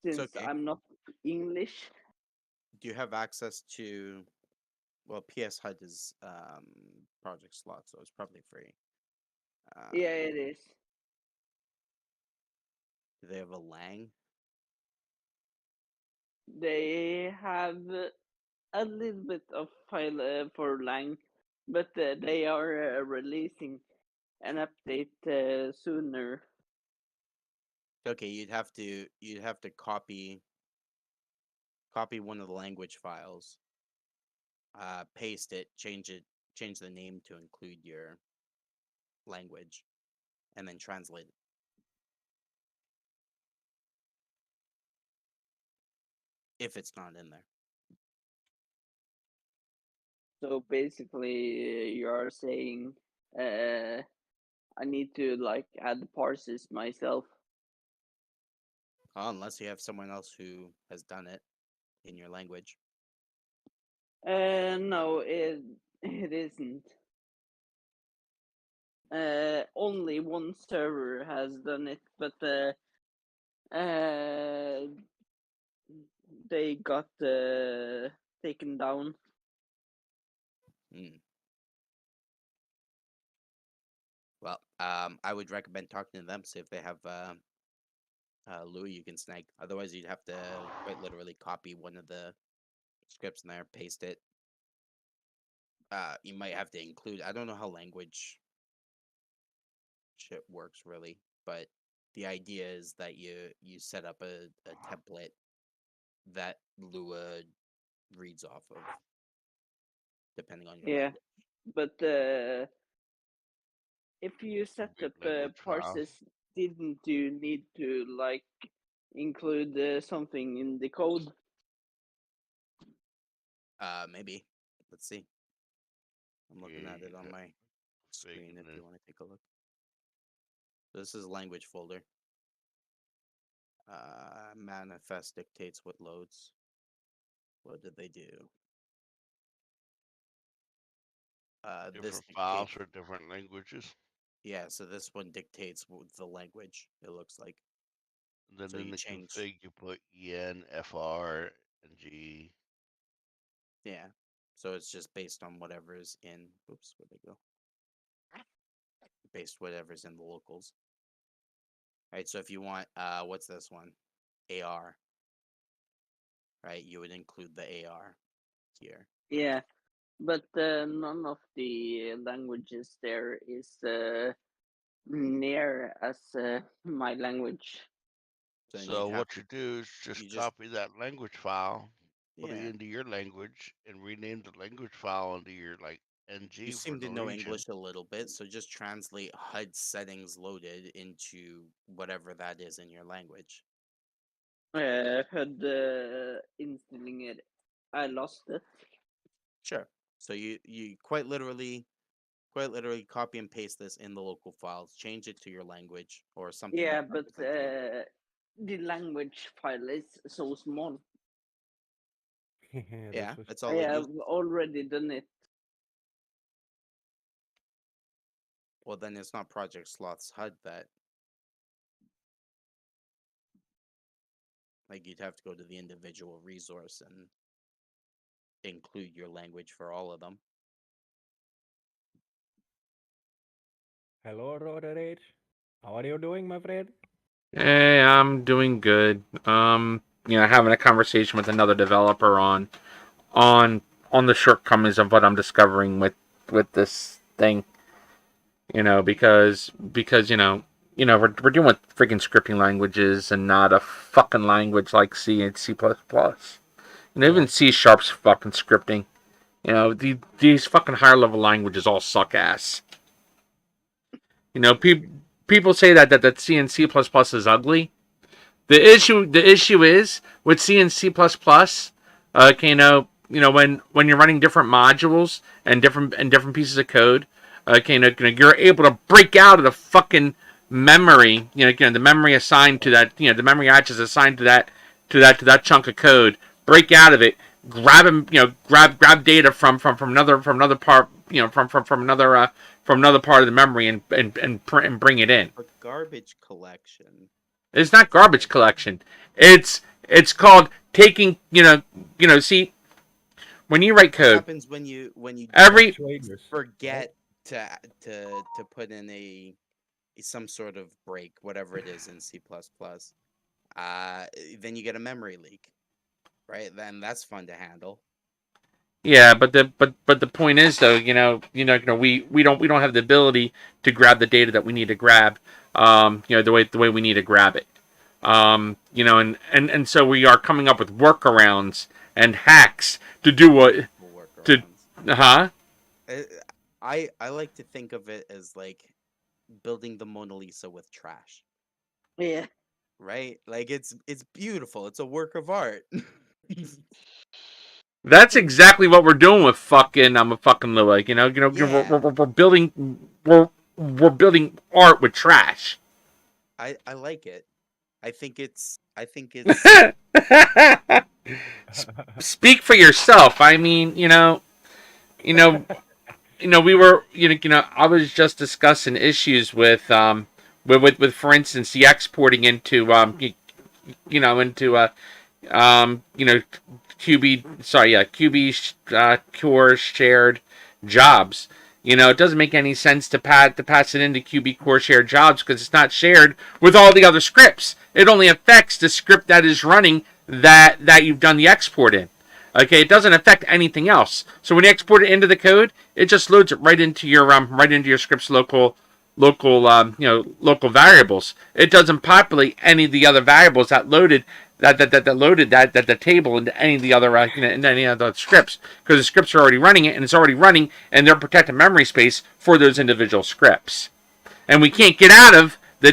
Since okay. I'm not English. Do you have access to? Well, PS HUD is project slot, so it's probably free. Yeah, it is. Do they have a lang? They have a little bit of file for Lang, but they are releasing an update sooner. Okay, you'd have to copy one of the language files, paste it, change the name to include your language, and then translate it. If it's not in there. So basically, you are saying I need to like add parses myself. Unless you have someone else who has done it in your language. No, it isn't. Only one server has done it, but they got taken down. Well, I would recommend talking to them, see if they have Louis you can snag. Otherwise, you'd have to quite literally copy one of the scripts in there, paste it. You might have to include. I don't know how language shit works really, but the idea is that you set up a template that Lua reads off of, depending on your Yeah, language. but if you set up parses, didn't you need to like include something in the code? Maybe. Let's see. I'm looking at it on my screen if you want to take a look. This is language folder. Manifest dictates what loads. What did they do? This Different files dictate. for different languages. Yeah, so this one dictates the language. It looks like. Then So in you the change. config, you put en, fr, and g. Yeah. So it's just based on whatever's in. Oops, where'd they go? Based whatever's in the locals. Right. So if you want, what's this one? AR. Right. You would include the AR here. Yeah, but none of the languages there is near as my language. So what you do is just copy that language file, put it Yeah. into your language, and rename the language file into your NG You for seem to know Norwegian. English a little bit, so just translate HUD settings loaded into whatever that is in your language. HUD inställningar. I lost it. Sure. So you quite literally copy and paste this in the local files, change it to your language or something. Yeah, that but represents you. the language file is so small. Yeah, that's all I it have uses. already done it. Well, then it's not Project Sloth's HUD that. Like, you'd have to go to the individual resource and include your language for all of them. Hello, Roderick. How are you doing, my friend? Hey, I'm doing good. Having a conversation with another developer on the shortcomings of what I'm discovering with this thing. Because we're dealing with freaking scripting languages and not a fucking language like C and C++. Even C Sharp's fucking scripting. These fucking higher level languages all suck ass. People say that C and C++ is ugly. The issue is with C and C++. When you're running different modules and different pieces of code, you're able to break out of the fucking memory. The memory assigned to that. The memory address assigned to that chunk of code. Break out of it. Grab them. Grab data from another part. From another part of the memory and bring it in. A garbage collection. It's not garbage collection. It's called taking. See, when you write code, What happens when you forget to put in some sort of break, whatever it is in C++. Then you get a memory leak, right? Then that's fun to handle. Yeah, but the point is though, we don't have the ability to grab the data that we need to grab, the way we need to grab it, and so we are coming up with workarounds and hacks to do what I like to think of it as like building the Mona Lisa with trash. Yeah. Right? Like it's beautiful. It's a work of art. That's exactly what we're doing with fucking I'm a fucking Louie. We're building art with trash. I like it. I think it's Speak for yourself. I mean, we were I was just discussing issues with for instance the exporting into QBCore shared jobs. It doesn't make any sense to pass it into QBCore shared jobs because it's not shared with all the other scripts. It only affects the script that is running that you've done the export in. Okay, it doesn't affect anything else. So when you export it into the code, it just loads it right into your script's local variables. It doesn't populate any of the other variables that loaded the table into any of the other into any other scripts, because the scripts are already running it, and it's already running, and they're protecting memory space for those individual scripts. And we can't get out of the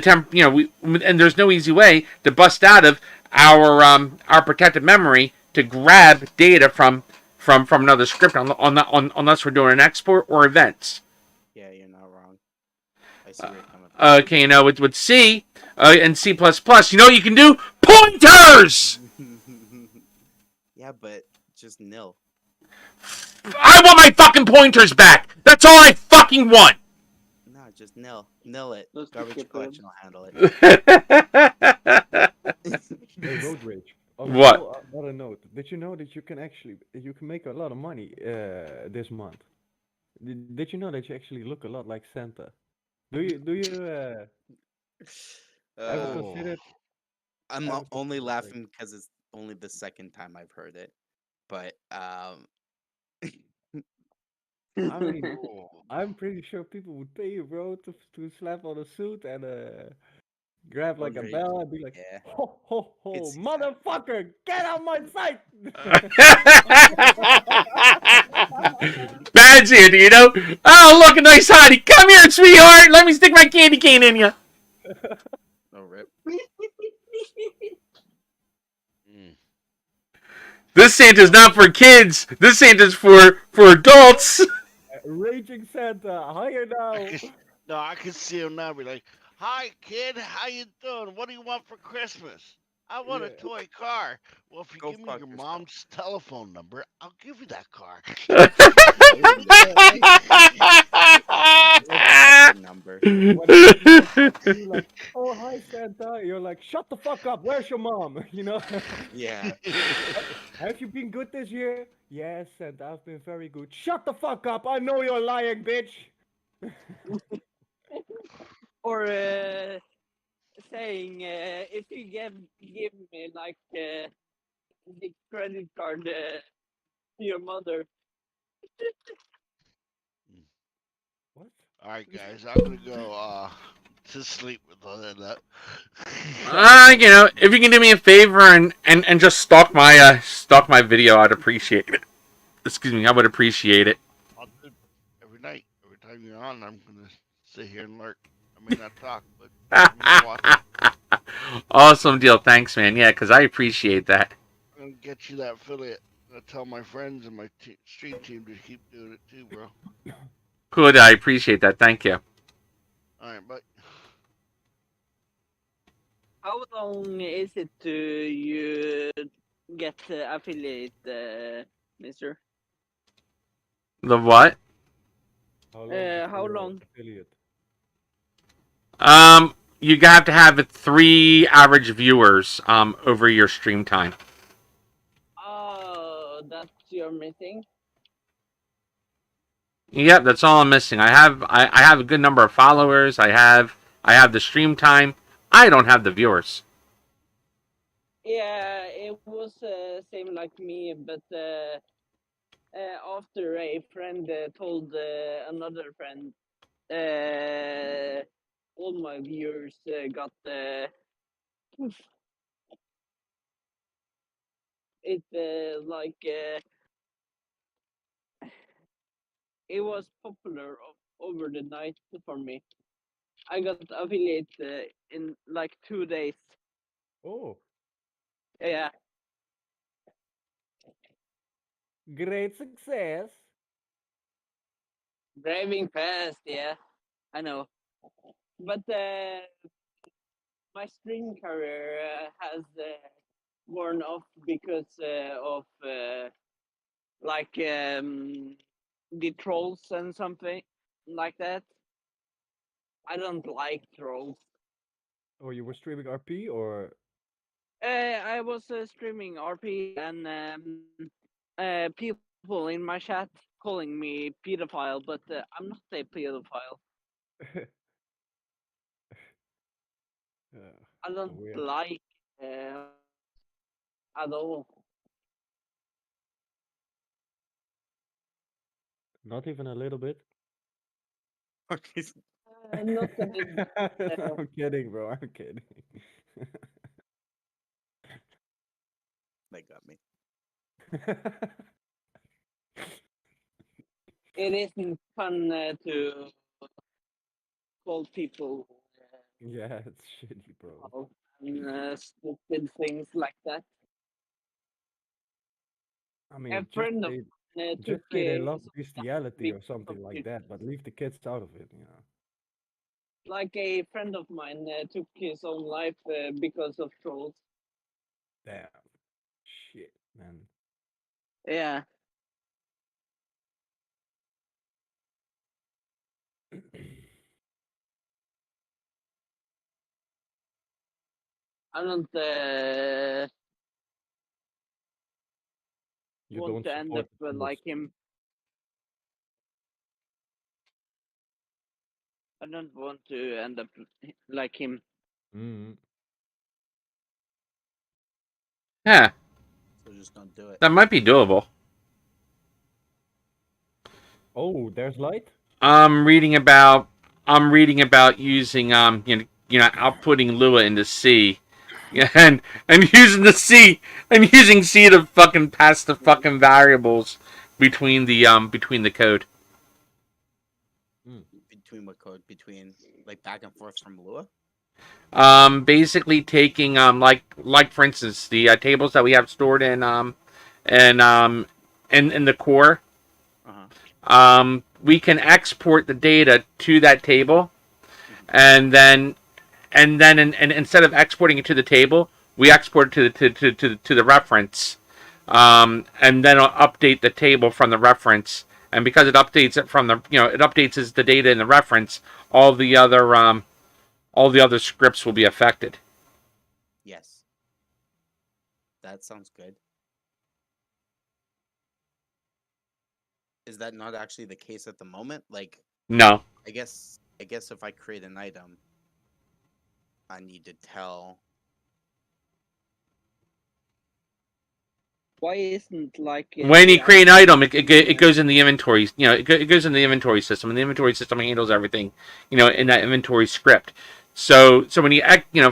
and there's no easy way to bust out of our protected memory to grab data from another script unless we're doing an export or events. Yeah, you're not wrong. I see where you're coming from. Okay, with C and C++, you know what you can do? Pointers! Yeah, but just nil. I want my fucking pointers back! That's all I fucking want! No, just nil. Nil it. Just Garbage skip it. collection will handle it. Hey, Road Rage. What? On a note, did you know that you can make a lot of money this month? Did you know that you actually look a lot like Santa? Do you ever Uh, considered I'm ever only considered like laughing because it's only the second time I've heard it. But I mean, I'm pretty sure people would pay you, bro, to slap on a suit and grab like Road a rage. bell and be like, Yeah, ho ho ho, it's exactly. motherfucker, get out my sight! Bad Santa, you know? Oh, look, a nice hottie. Come here, sweetheart. Let me stick my candy cane in you. Oh, rip. Mm. This Santa's not for kids. This Santa's for adults. Raging Santa, higher now. No, I can see him now. Be like, "Hi, kid. How you doing? What do you want for Christmas? I want a Yeah. toy car. Well, if you Go give me fuck your yourself. mom's telephone number, I'll give you that car." What's the number? When a kid walks up to you like, oh hi Santa, you're like, shut the fuck up, where's your mom? You know? Yeah. Have you been good this year? Yes, Santa, I've been very good. Shut the fuck up, I know you're lying, bitch. Or saying if you give me like the credit card to your mother. What? All right, guys, I'm gonna go to sleep with all of that. You know, if you can do me a favor and just stalk my video, I'd appreciate it. Excuse me, I would appreciate it. I'll do it every night. Every time you're on, I'm gonna sit here and lurk. I may not talk, but I'm gonna watch. Awesome deal. Thanks, man. Yeah, because I appreciate that. I'm gonna get you that affiliate. I'm gonna tell my friends and my stream team to keep doing it too, bro. Good. I appreciate that. Thank you. All right, bye. How long is it to you get affiliate, Mister? The what? How long? Affiliate. You have to have 3 average viewers over your stream time. Oh, that's your missing. Yep, that's all I'm missing. I have a good number of followers. I have the stream time. I don't have the viewers. Yeah, it was same like me, but after a friend told another friend, all my viewers got it like it was popular over the night for me. I got affiliate in like 2 days. Oh, Yeah, great success. driving fast. Yeah, I know. But my stream career has worn off because of like the trolls and something like that. I don't like trolls. Oh, you were streaming RP or I was streaming RP and people in my chat calling me pedophile, but I'm not a pedophile. I don't weird? like at all. Not even a little bit. Okay. Not a bit. I'm kidding, bro. I'm kidding. They got me. It isn't fun to call people Yeah, it's shitty, bro. out and stupid things like that. I A mean, friend of mine just took say they his love own bestiality or because something of like it. that, but leave the kids out of it, you know. Like a friend of mine took his own life because of trolls. Damn. Shit, man. Yeah. I don't You want don't to end up support the like tools. him. I don't want to end up like him. Mm. Yeah, So just don't do it. that might be doable. Oh, there's light? I'm reading about using outputting Lua into C. Yeah, and using the C and using C to fucking pass the fucking variables between the code. Between what code? Between like back and forth from Lua? Basically taking like for instance the tables that we have stored and in the core. We can export the data to that table, and then instead of exporting it to the table, we export it to the reference, and then I'll update the table from the reference. And because it updates it from the it updates the data in the reference, all the other scripts will be affected. Yes. That sounds good. Is that not actually the case at the moment? Like, No. I guess if I create an item, I need to tell. Why isn't like When you the create an item, it item goes in the inventory. It goes in the inventory system, and the inventory system handles everything. In that inventory script. So when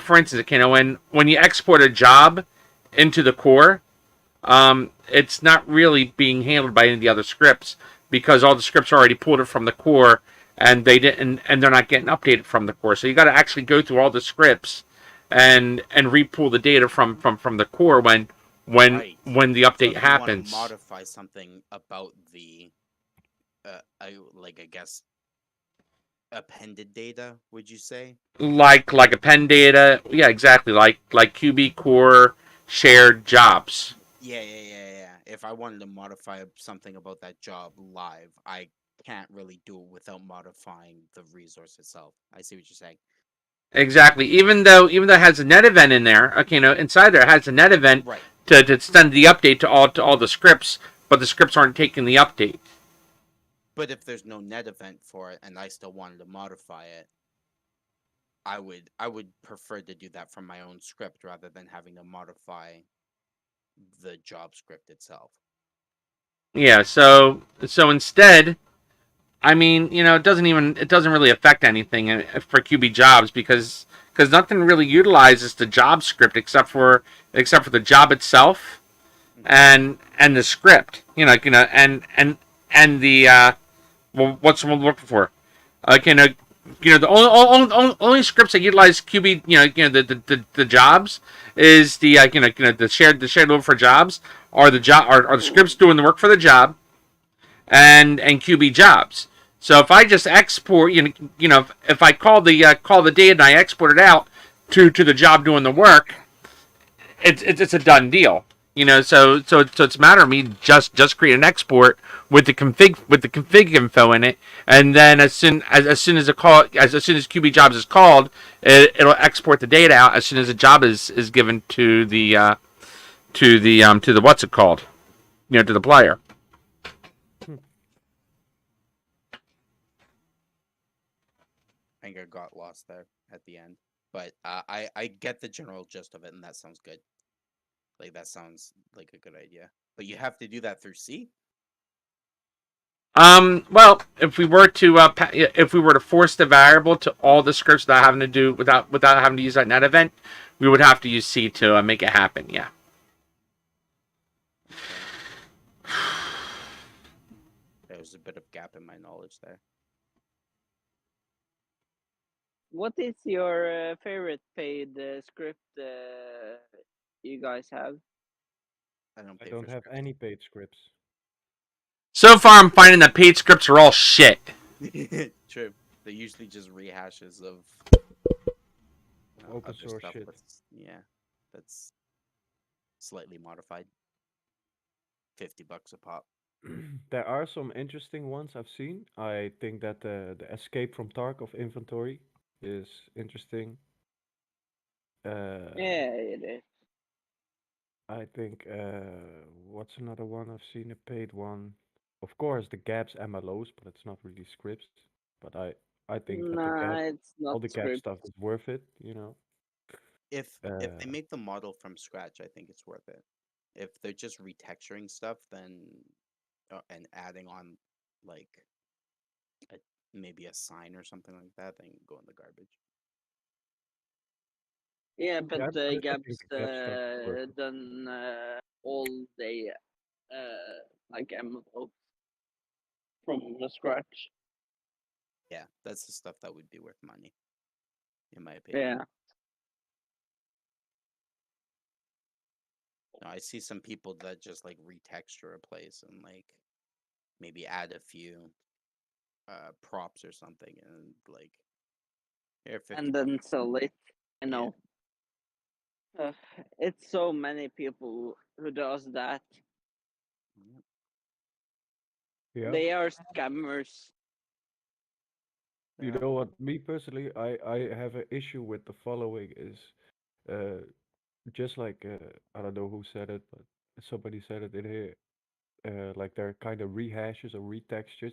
for instance, when you export a job into the core, it's not really being handled by any of the other scripts because all the scripts already pulled it from the core, and they're not getting updated from the core. So you got to actually go through all the scripts and repull the data from the core when Right. when the So update if you want to happens. modify something about the, I guess, appended data, would you say? Like append data, yeah, exactly. Like QBCore shared jobs. Yeah. If I wanted to modify something about that job live, I can't really do it without modifying the resource itself. I see what you're saying. Exactly. Even though it has a net event in there, okay, inside there it has a net event Right. to send the update to all the scripts, but the scripts aren't taking the update. But if there's no net event for it and I still wanted to modify it, I would prefer to do that from my own script rather than having to modify the job script itself. Yeah. So instead, I mean, it doesn't really affect anything for QB jobs because nothing really utilizes the job script except for the job itself and the script. And the what's someone looking for? The only scripts that utilize QB, the jobs is the the shared load for jobs are the scripts doing the work for the job, and QB jobs. So if I just export, if I call the data and I export it out to the job doing the work, it's a done deal. So it's a matter of me just create an export with the config info in it, and then as soon as soon as QB jobs is called, it'll export the data out as soon as the job is given to the what's it called, to the player. I think I got lost there at the end, but I get the general gist of it, and that sounds good. Like that sounds like a good idea. But you have to do that through C. Well, if we were to force the variable to all the scripts without having to use that net event, we would have to use C to make it happen. Yeah. There's a bit of gap in my knowledge there. What is your favorite paid script you guys have? I don't I don't have any paid scripts. So far, I'm finding that paid scripts are all shit. True. They're usually just rehashes of Open source stuff. shit. Yeah, that's slightly modified. $50 a pop. There are some interesting ones I've seen. I think that the escape from Tarkov inventory is interesting. Uh, Yeah, it is. I think what's another one I've seen, a paid one? Of course, the Gabs MLOs, but it's not really scripts. But I think that the Gab, Nah, it's all not the Gab script. stuff is worth it, you know. If they Uh, make the model from scratch, I think it's worth it. If they're just retexturing stuff, then and adding on like a, maybe a sign or something like that, then go in the garbage. Yeah, but I Gab's think the Gab stuff is worth it. done all the like MMO from scratch. Yeah, that's the stuff that would be worth money, in my opinion. Yeah, Now, I see some people that just like retexture a place and like maybe add a few props or something and like here 50 and bucks. then sell it. I Yeah. know. Uh, it's so many people who does that. Yep. Yeah. They are scammers. You Yeah. know what? Me personally, I have an issue with the following is, uh, just like I don't know who said it, but somebody said it in here. Like they're kind of rehashes or retextures.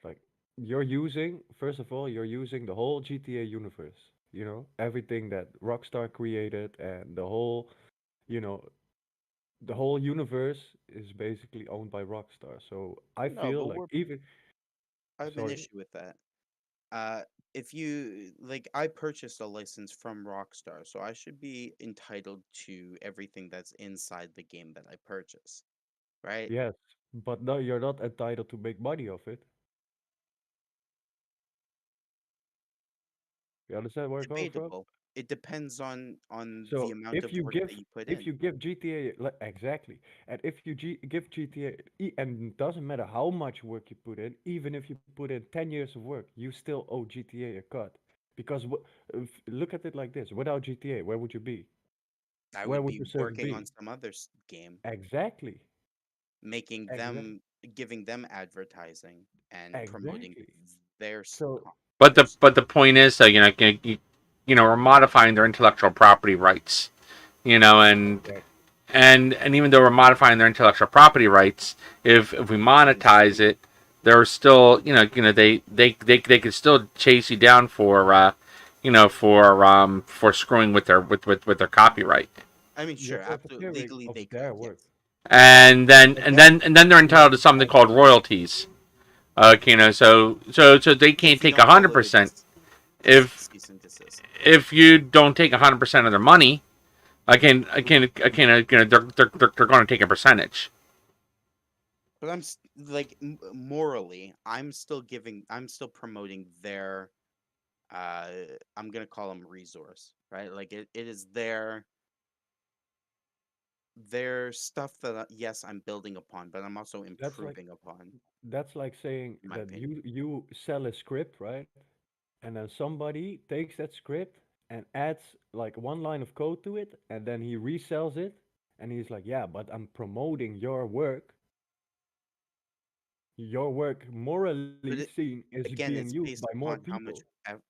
Like you're using, first of all, you're using the whole GTA universe. You know, everything that Rockstar created and the whole, you know, the whole universe is basically owned by Rockstar. So I No, feel but like we're even, I have an sorry, issue with that. Uh, if you like, I purchased a license from Rockstar, so I should be entitled to everything that's inside the game that I purchase, right? yes, but no, you're not entitled to make money off it. You understand where I'm coming from? Debatable. It depends on the So amount of work that you put if in. you give GTA exactly, and if you give GTA and it doesn't matter how much work you put in, even if you put in 10 years of work, you still owe GTA a cut. Because look at it like this: without GTA, where would you be? I Where would would be your server working on be? some other game, Exactly, making exactly, them, giving them advertising and promoting exactly. their So their But stuff. the point is, we're modifying their intellectual property rights, you know, exactly, and even though we're modifying their intellectual property rights, if we monetize it, they're still, they could still chase you down for, for screwing with with their copyright. I mean, you're sure, absolutely, profiteering legally of they their could, yes. work, and And then they're entitled to something that's called royalties. So they can't If you take don't follow it, 100% it's if cease and desist. you don't take 100% of their money. They're going to take a percentage. But like morally, I'm still promoting their uh I'm gonna call them resource, right? Like it is their stuff that yes, I'm building upon, but I'm also that's like improving upon, that's like saying in my that opinion. you sell a script, right? And then somebody takes that script and adds like one line of code to it, and then he resells it, and he's like, "Yeah, but I'm promoting your work. Your work, morally But it, seen, is being again, it's used by based more upon people."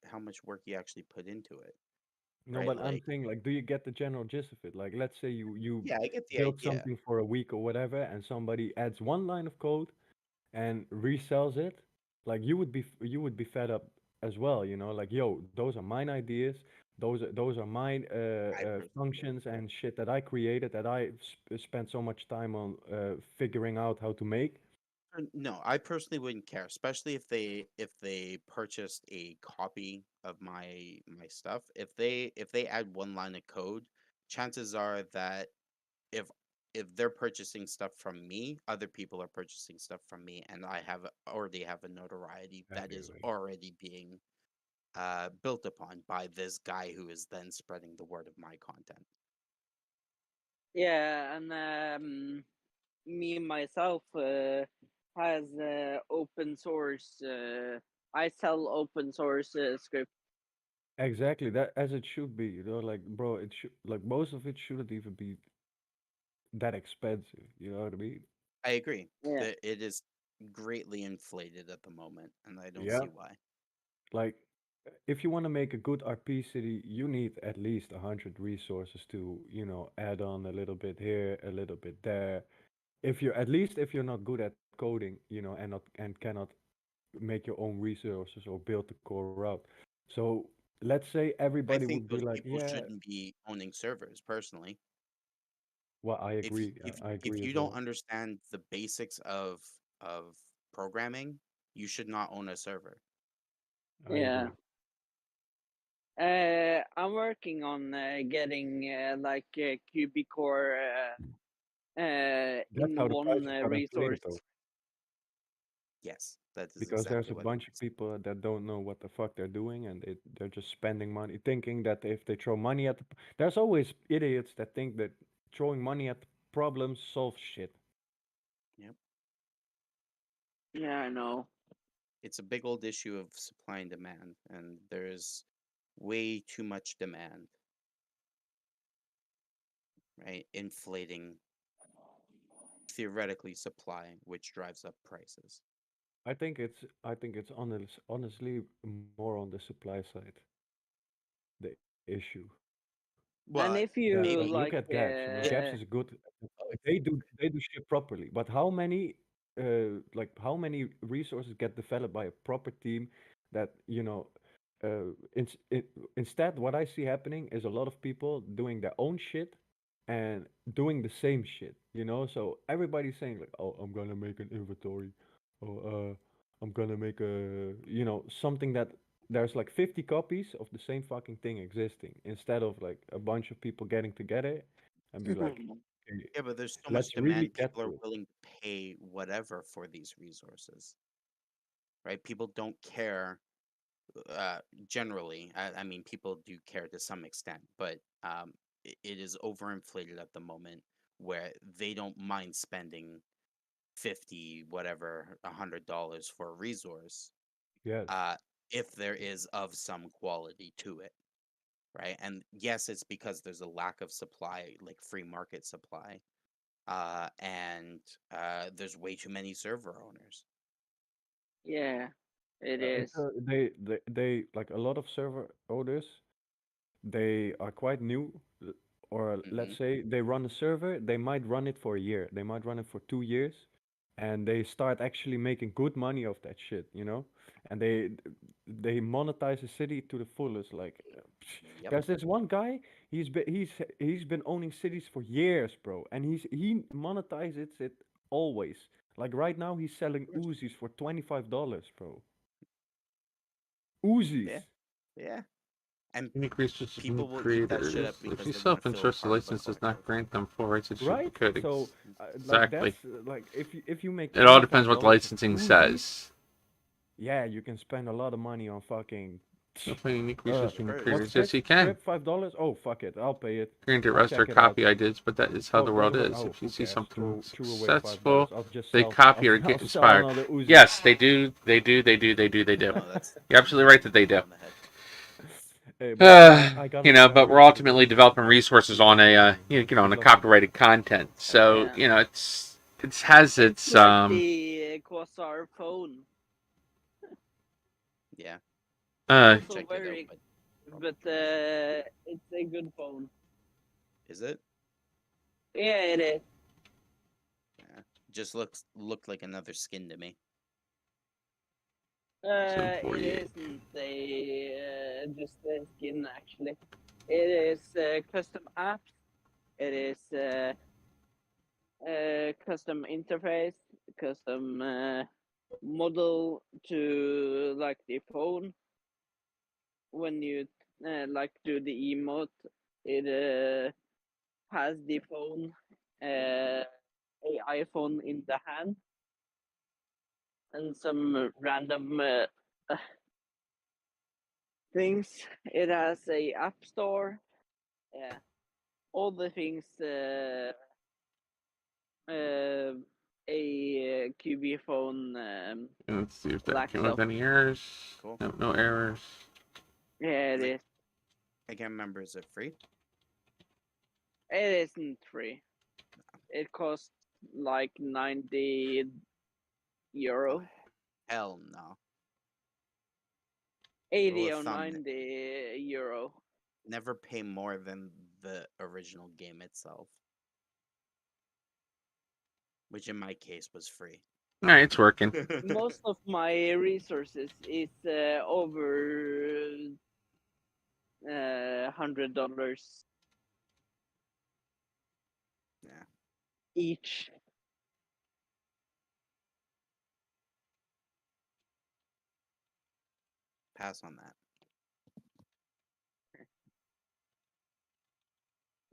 how much work you actually put into it, No, right? but I'm Like, saying, like, do you get the general gist of it? Like, let's say you yeah, I get the build idea. something for a week or whatever, and somebody adds one line of code and resells it, like you would be fed up as well, you know, like yo, those are mine ideas, those are mine I personally wouldn't functions care. and shit that I created that I spent so much time on figuring out how to make. No, I personally wouldn't care, especially if they purchased a copy of my stuff. If they add one line of code, chances are that if if they're purchasing stuff from me, other people are purchasing stuff from me, and I have already have a notoriety that is Anyway, already being built upon by this guy who is then spreading the word of my content. Yeah, and me myself has open source. I sell open source script. exactly, that as it should be, you know, like bro, it should, like most of it shouldn't even be that expensive. You know what I mean? I agree Yeah. that it is greatly inflated at the moment, and I don't Yeah. see why. Like, if you want to make a good RP city, you need at least 100 resources to, add on a little bit here, a little bit there. If you're at least if you're not good at coding, and cannot make your own resources or build the core route. So let's say I everybody think would be those like, people yeah, shouldn't be owning servers personally. well, I If y- agree. I if agree you as don't well. understand the basics of programming, you should not own a server. I Yeah. agree. I'm working on getting like QBCore That's in how the one prices got resource. inflated, though, Yes, that is because there's exactly a what bunch of happens. people that don't know what the fuck they're doing, and they're just spending money, thinking that if they throw money at there's always idiots that think that throwing money at problems solves shit. Yep. Yeah, I know. It's a big old issue of supply and demand, and there's way too much demand, right? Inflating theoretically supply, which drives up prices. I think it's honestly more on the supply side, the issue. And Well, if That like you maybe. look like, at Gaps, Gaps is good. They do shit properly, but how many resources get developed by a proper team that instead what I see happening is a lot of people doing their own shit and doing the same shit, so everybody's saying like, oh, I'm gonna make an inventory, or I'm gonna make something that there's like 50 copies of the same fucking thing existing, instead of like a bunch of people getting together and be like, okay, Yeah, but there's so much let's really demand, get people are to it. willing to pay whatever for these resources, right? People don't care uh, generally. I mean, people do care to some extent, but it is overinflated at the moment where they don't mind spending 50, whatever, $100 for a resource, Yes. uh, if there is of some quality to it, right? And yes, it's because there's a lack of supply, like free market supply, and there's way too many server owners. yeah, it It's is. they like a lot of server owners. They are quite new, or Hmm. let's say they run a server. They might run it for a year. They might run it for 2 years, and they start actually making good money off that shit. And they monetize the city to the fullest. Like, Yep. there's this one guy. He's been owning cities for years, bro, and he monetizes it always. Like right now, he's selling Uzis for $25, bro. Yeah. Uzis. Yeah. And Unique resources from people will eat that shit creators. up If because you they want to feel self-insert, the part of a license does not collective. grant them full rights to distribute Right? code. So, like Exactly. that's like if you make It all twenty depends five what the dollars of licensing Uzis, says. yeah, you can spend a lot of money on fucking. No pay unique Yeah, resources from sure What's is. creators. Yes, you can. script $5? Oh fuck it, I'll pay it. Granted, I'll rest or check it out. copy IDs, but that is how the Oh, by world the way, is. oh If you who see cares? something Throw away $5. successful, I'll just they sell. copy or I'll get sell inspired. another Uzi. Yes, they do. They do. They do. They do. They do. No, that's You're absolutely right that they do. on the head. Hey, but I got on But we're recently ultimately with developing with resources on QBCore, a, and on it's a lovely. copyrighted content. So, Yeah. it has It's its like the Quasar phone. Yeah. I uh haven't Also checked it out, very, but but it's a good phone. is it? Yeah, it is. Yeah. Just looked like another skin to me. It 748. isn't just a skin actually. It is custom apps. It is custom interface, custom model to like the phone. When you like do the emote, it has the phone, a iPhone in the hand, and some random things. It has a app store. Yeah, all the things a QB phone Let's see if that lacks came of. with any errors. Cool. No, no errors. Yeah, it Like, is. I can't remember. Is it free? It isn't free. It costs like 90 euro. Hell no. 80 Rule or of thumb, 90 euro. never pay more than the original game itself. Which in my case was free. All right, it's working. Most of my resources is over $100 Yeah. each. Pass on that.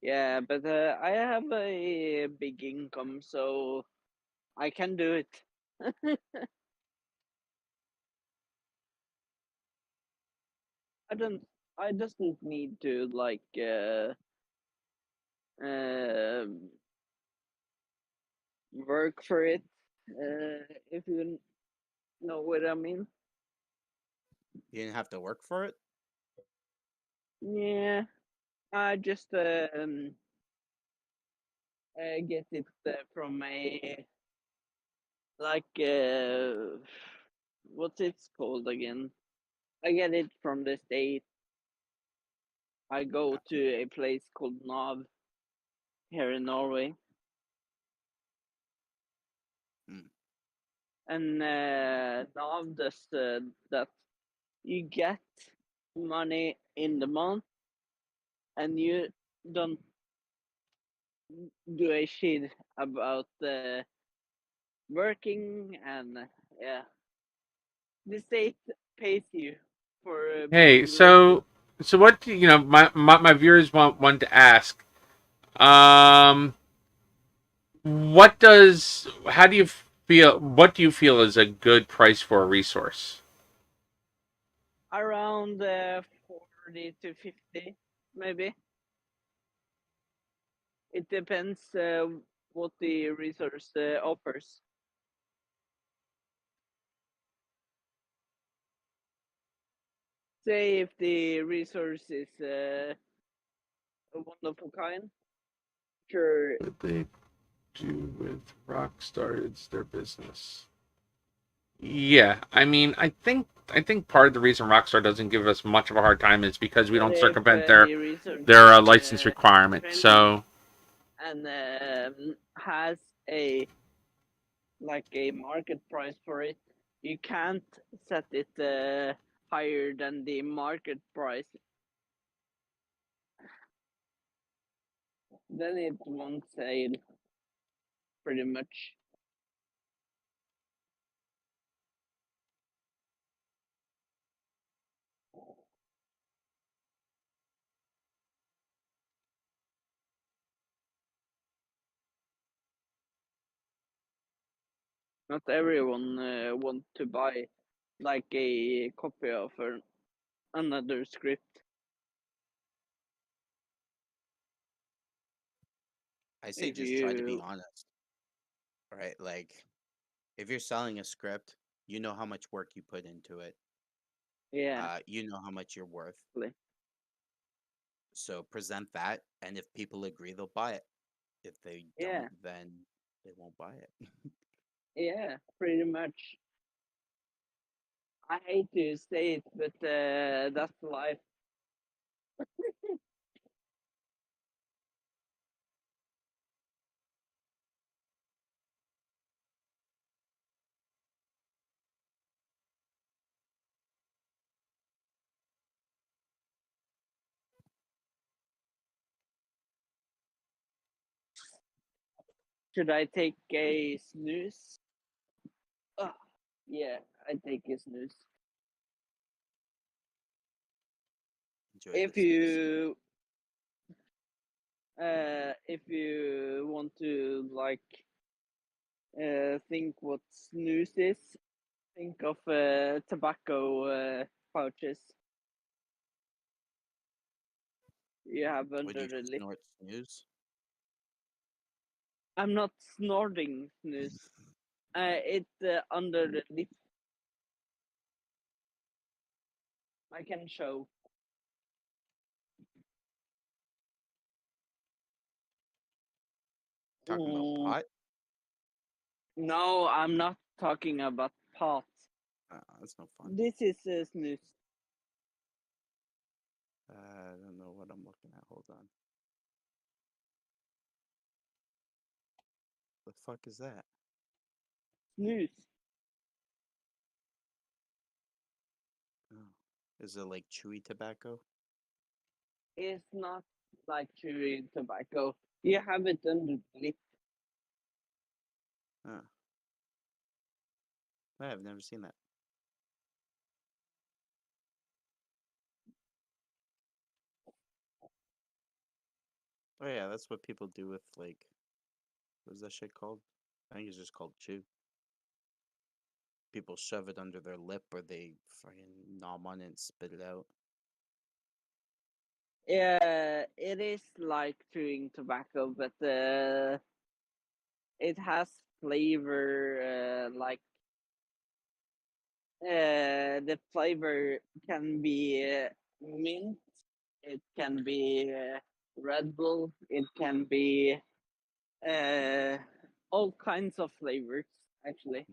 Yeah, but I have a big income, so I can do it. I doesn't need to like work for it. If you know what I mean. You didn't have to work for it? Yeah, I just get it from a like what's it's called again? I get it from the state. I go to a place called Nav here in Norway. And Nav does that you get money in the month and you don't do a shit about working and yeah. The state pays you for Hey, being lazy. so what do you know? My viewers want to ask. What does? How do you feel? What do you feel is a good price for a resource? Around 40 to 50, maybe. It depends what the resource offers. Say if the resource is a wonderful kind, sure. What they do with Rockstar? It's their business. Yeah, I mean, I think part of the reason Rockstar doesn't give us much of a hard time is because we But don't if circumvent the resource their is license requirement. trendy So and has a like a market price for it, you can't set it higher than the market price. Then it won't sell pretty much. Not everyone want to buy like a copy of another script. I say If just try to be you honest. Right? Like if you're selling a script, you know how much work you put into it. yeah. You know how much you're worth. Like, So present that, and if people agree, they'll buy it. If they yeah. don't, then they won't buy it. Yeah, pretty much. I hate to say it, but that's life. Should I take a snooze? Oh, yeah, I take a snooze. Enjoy If the snooze. if you want to like think what snooze is, think of tobacco pouches you have Would under you the lip. snort snooze? I'm not snorting snooze. It's under the lip. I can show. Talking about pot? No, I'm not talking about pot. That's no fun. This is snus. I don't know what I'm looking at. Hold on. The fuck is that? Snus. Oh. Is it like chewy tobacco? It's not like chewing tobacco. You have it under the lip. Oh. I've never seen that. Oh yeah, that's what people do with like, what's that shit called? I think it's just called chew. People shove it under their lip or they fucking nom on it and spit it out. Yeah, it is like chewing tobacco, but it has flavor. The flavor can be mint. It can be Red Bull. It can be uh, all kinds of flavors. Actually,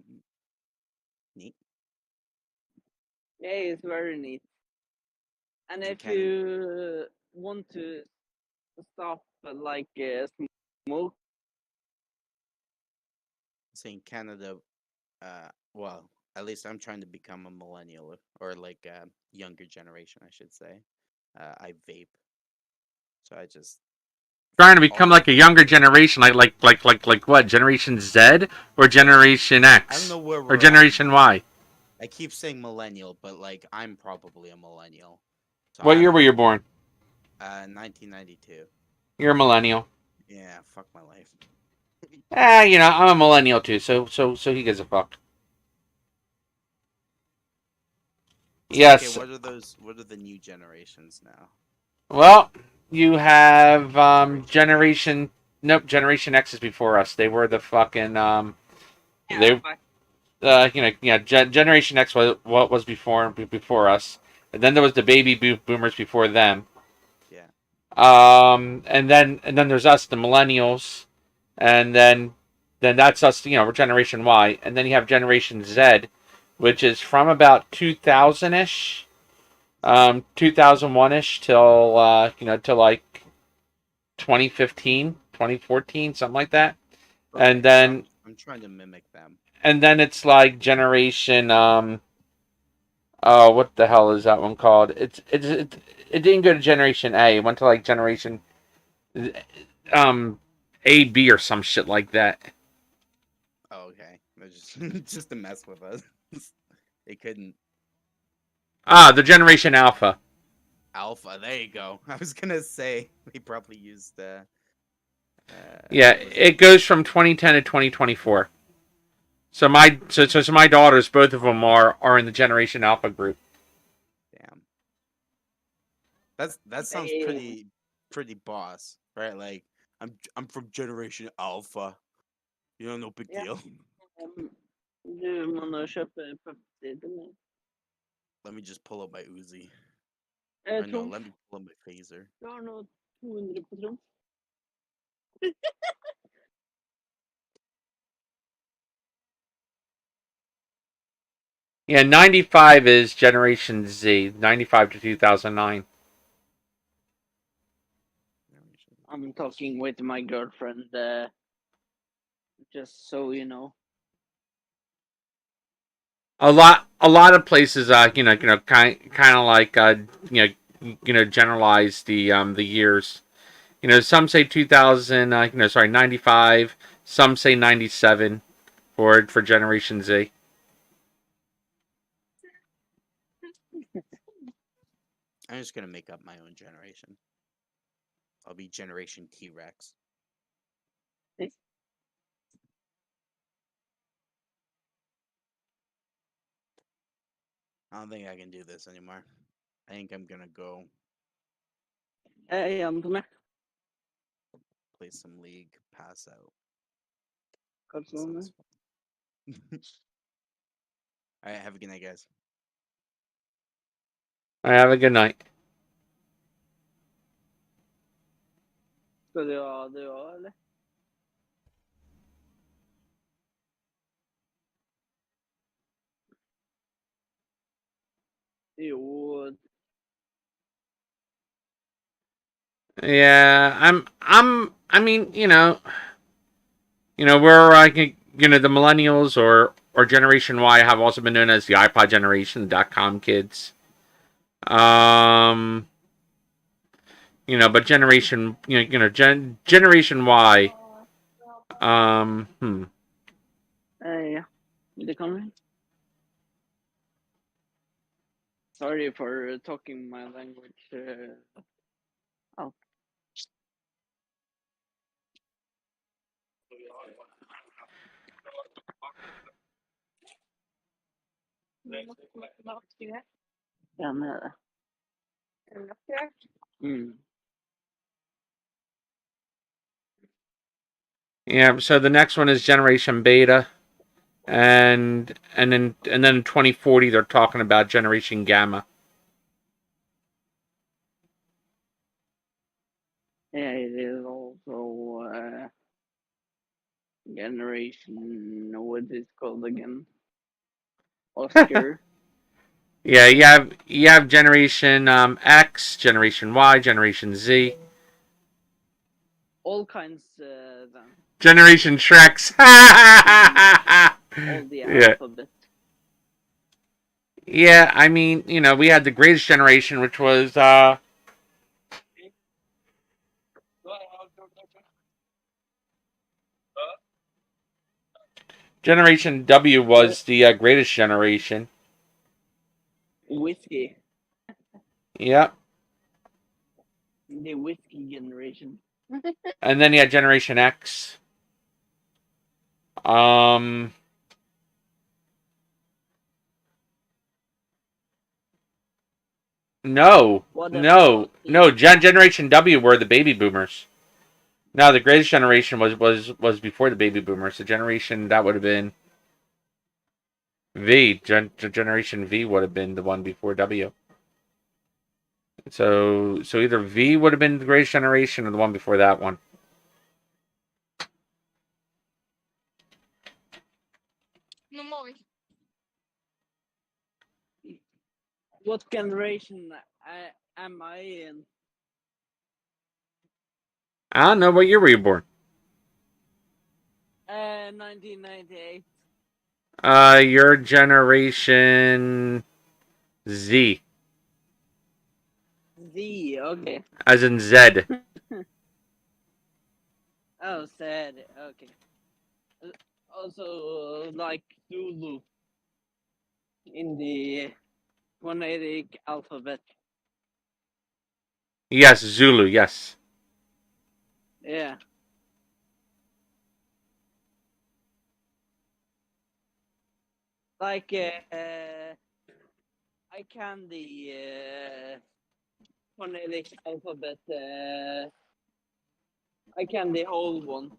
Neat. yeah, it's very neat. And In if Canada, you want to stop smoke, saying Canada, well, at least I'm trying to become a millennial or like a younger generation, I should say. I vape, so I just Trying to become like a younger generation, like what? Generation Z or Generation I don't X know where or we're at. Generation Y? I keep saying millennial, but like I'm probably a millennial. So What I year don't were you know. born? 1992. You're a millennial. Yeah, fuck my life. I'm a millennial too. So he gives a fuck. So, Yes. okay, what are those? What are the new generations now? Well, you have Generation. Nope, Generation X is before us. They were the fucking they Generation X was what was before us, and then there was the boomers before them. Yeah. And then there's us, the millennials, and then that's us. We're Generation Y, and then you have Generation Z, which is from about 2000 ish, 2001 ish till till like 2015, 2014, something like that. Okay, And so then I'm trying to mimic them. it's like Generation what the hell is that one called? It didn't go to Generation A. It went to like Generation um A, B, or some shit like that. Oh, okay. They're just just to mess with us. They couldn't. The Generation Alpha. Alpha. There you go. I was gonna say they probably used Yeah, what was it goes from 2010 to 2024. So my daughters, both of them are in the Generation Alpha group. Damn. That sounds pretty boss, right? Like I'm from Generation Alpha. You know, no big ja. deal. Du må nå kjøpe Pepsi til meg. Let me just pull up my Uzi. Eh, Or no, Trumf. let me pull up my phaser. Du har nå 200 på Trumf. Yeah, 95 is Generation Z. 95 to 2009. I'm talking with my girlfriend, just so you know. A lot of places, kind of like, generalize the years. Some say 2000, 95. Some say 97 for Generation Z. I'm just gonna make up my own generation. I'll be Generation T-Rex. I don't think I can do this anymore. I think I'm gonna go play some League, pass out. Sounds fun. All right, have a good night, guys. All right, have a good night. Skal du ha det òg, eller? Jo, Yeah, I mean, we're the millennials or Generation Y have also been known as the iPod generation, the dot-com kids. But Generation Y. Hmm. ja, det kan vi. Sorry for talking my language out. Ja, med det. Yeah. So the next one is Generation Beta, and then in 2040 they're talking about Generation Gamma. Yeah, it is also generation, what is it called again? Oscar. Yeah, you have Generation X, Generation Y, Generation Z, All kinds then. Generation Shreks. All the Yeah. alphabet. Yeah, I mean, we had the greatest generation, which was Generation W was the greatest generation. Whiskey. Yep. The whiskey generation. And then you had Generation X. Um No. What No. about No, Generation W were the baby boomers. No, the greatest generation was before the baby boomers. The generation that would have been V. Generation V would have been the one before W. So either V would have been the greatest generation or the one before that one. What generation am I in? I don't know what year were you born. 1998. Your generation Z. Z, okay. As in Z. Oh, sad. Okay. Also, like Zulu in the phonetic alphabet. Yes, Zulu, yes. Yeah. Like, I can the phonetic alphabet. I can the whole one.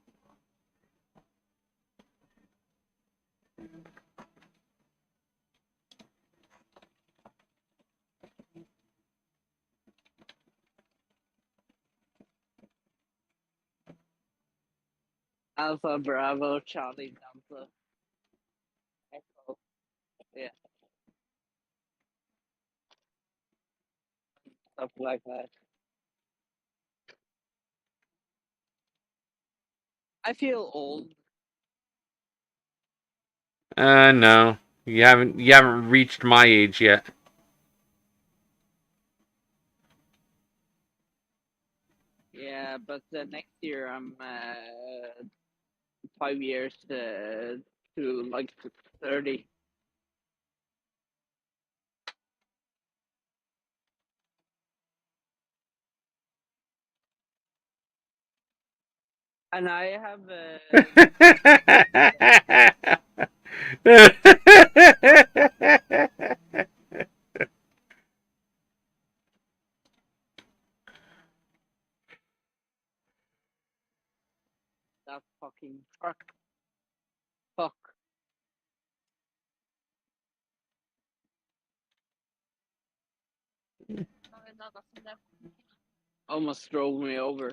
Alpha, Bravo, Charlie, Delta, Echo. Yeah. Stuff like that. I feel old. No. You haven't reached my age yet. Yeah, but next year I'm 5 years to like 30. And I have that fucking truck. Fuck. Almost drove me over.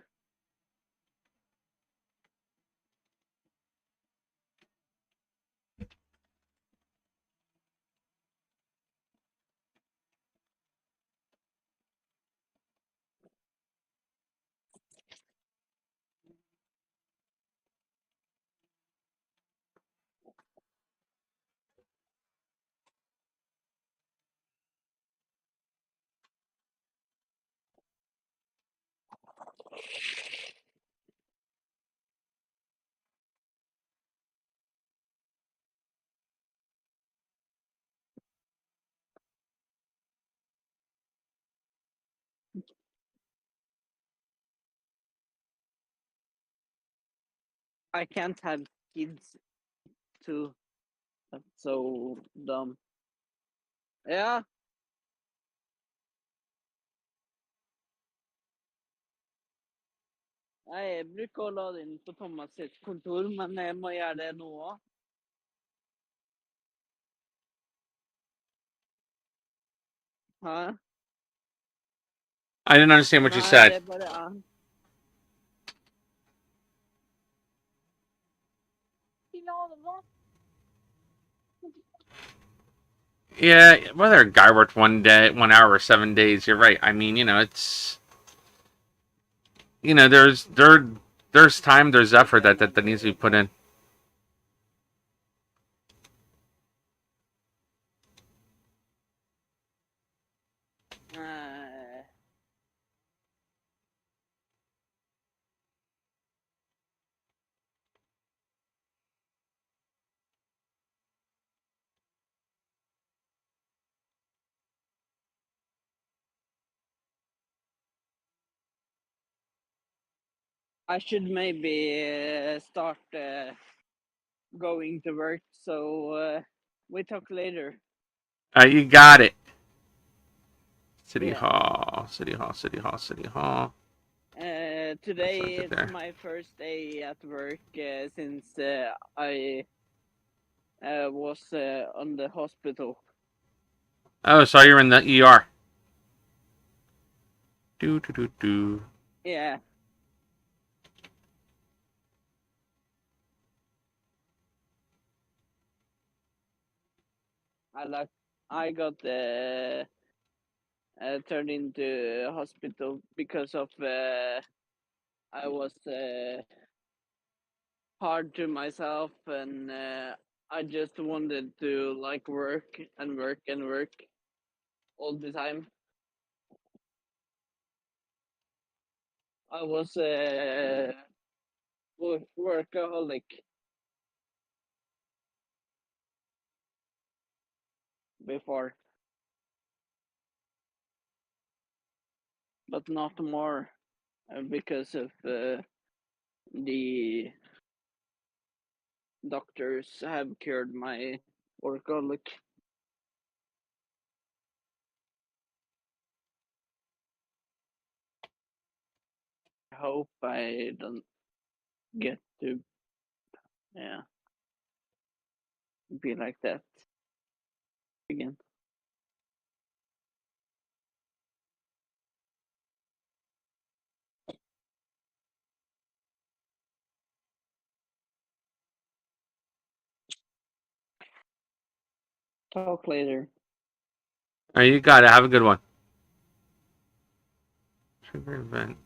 I can't have kids too. That's so dumb. Ja. Jeg bruker å la det inn på Thomas sitt kontor, men jeg må gjøre det nå òg. Hæ? I didn't understand what you Nei, said. det er bare Yeah, whether a guy worked 1 hour, or 7 days, you're right. I mean, it's there's time, there's effort that needs to be put in. I should maybe start going to work, so we talk later. You got it. City Yeah. Hall, City Hall, City Hall, City Hall. Today it it's there. my first day at work since I was on the hospital. Oh, so you're in the ER. Do. Yeah. I got turned into hospital because of I was hard to myself, and I just wanted to like work and work and work all the time. I was workaholic before, but not more because of the doctors have cured my workaholic. I hope I don't get to be like that again. Talk later. All right, you got it. Have a good one. Trigger event.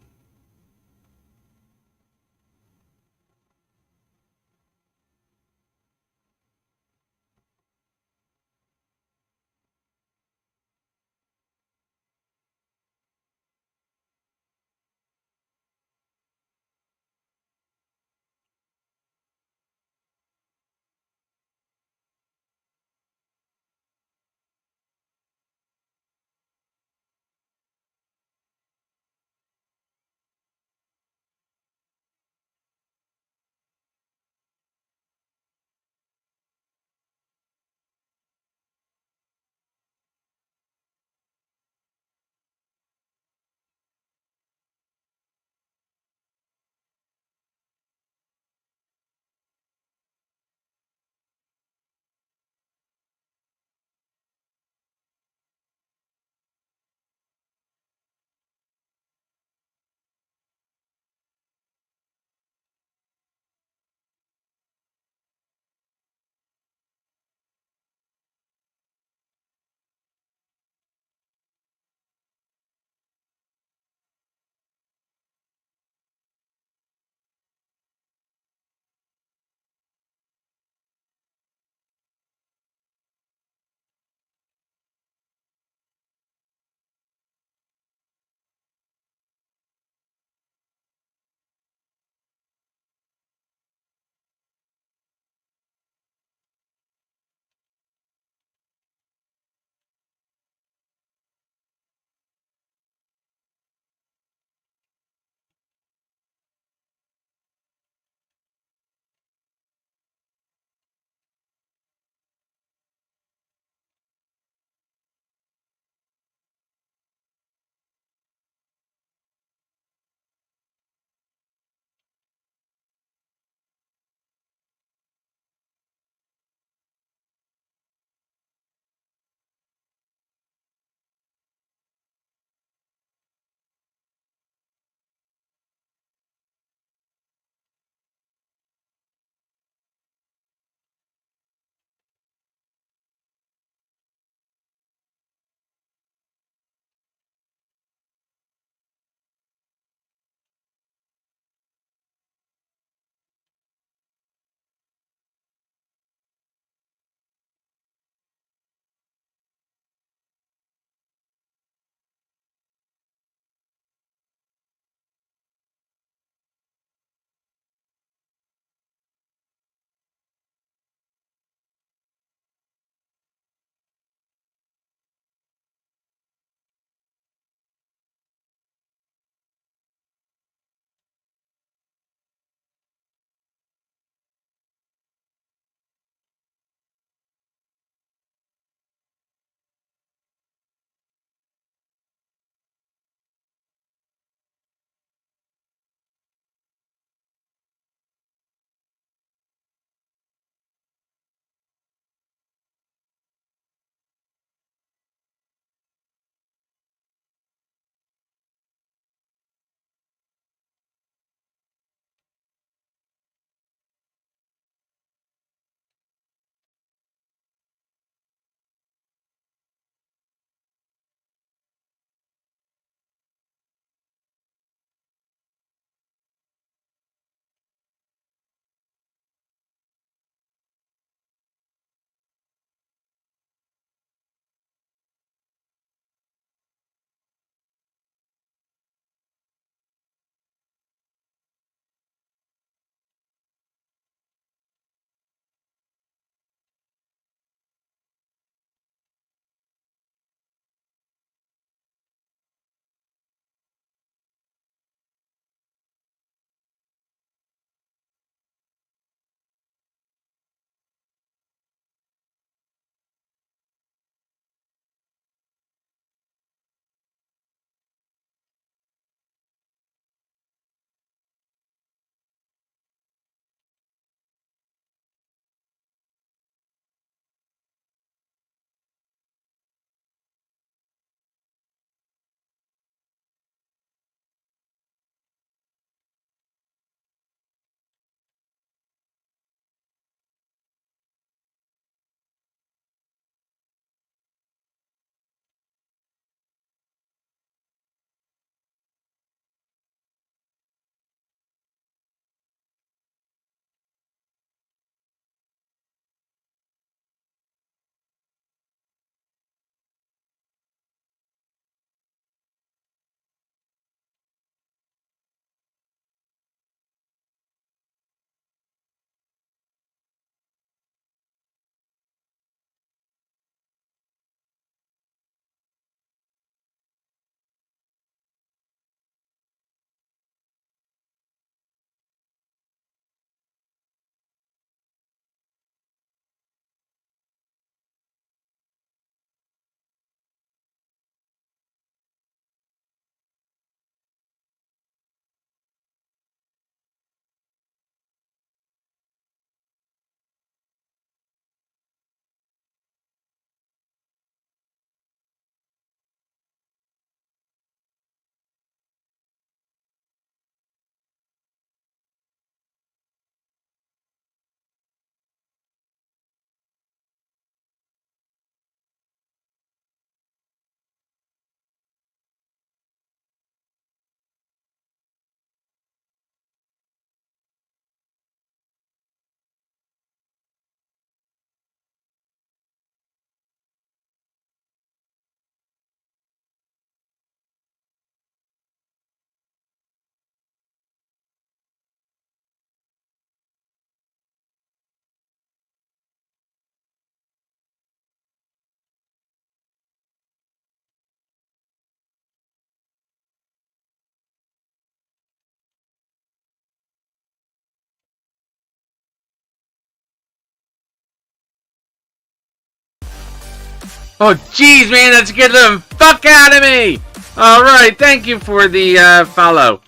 Oh, jeez, man, that scared the fuck out of me! Alright, thank you for the follow.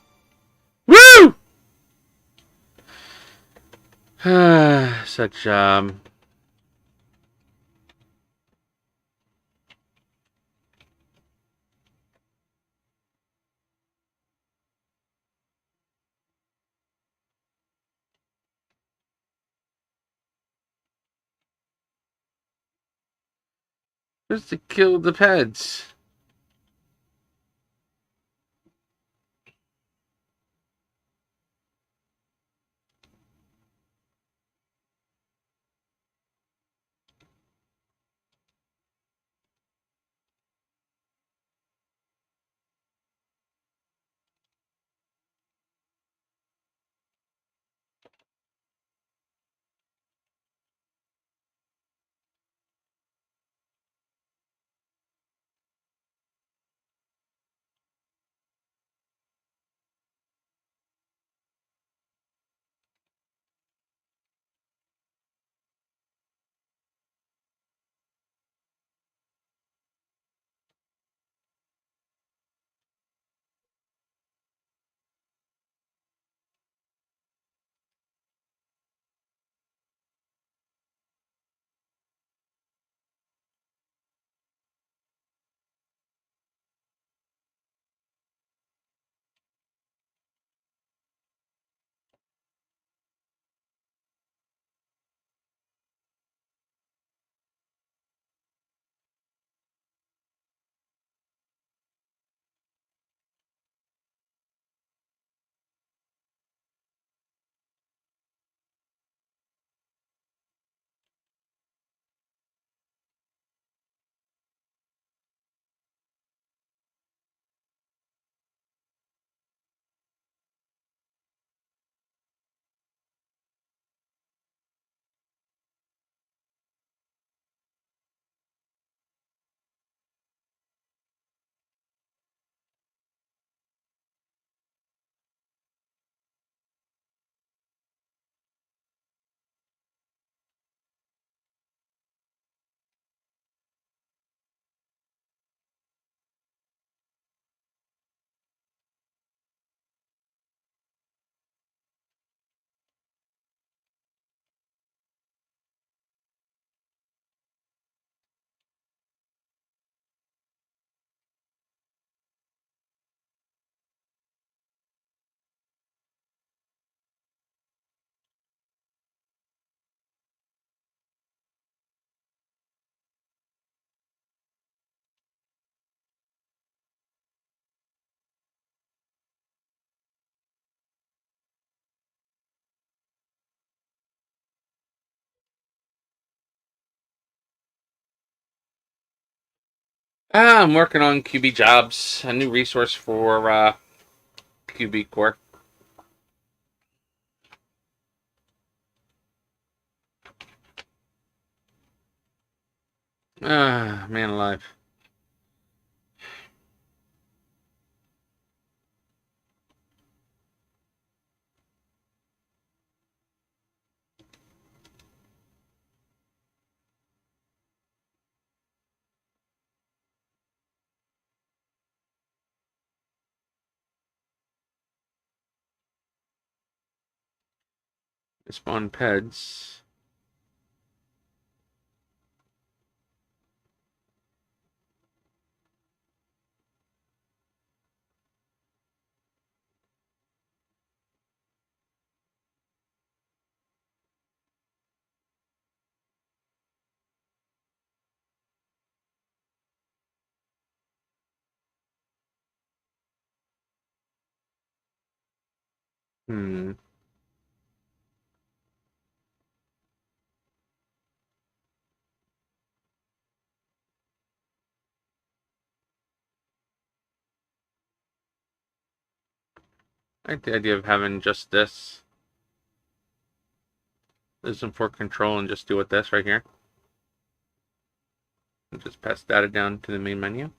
Woo! Such, just to kill the pets. I'm working on QB Jobs, a new resource for QBCore. Man alive. Spawn peds. Hmm. I like the idea of having just this. This is for control and just do with this right here. And just pass data down to the main menu.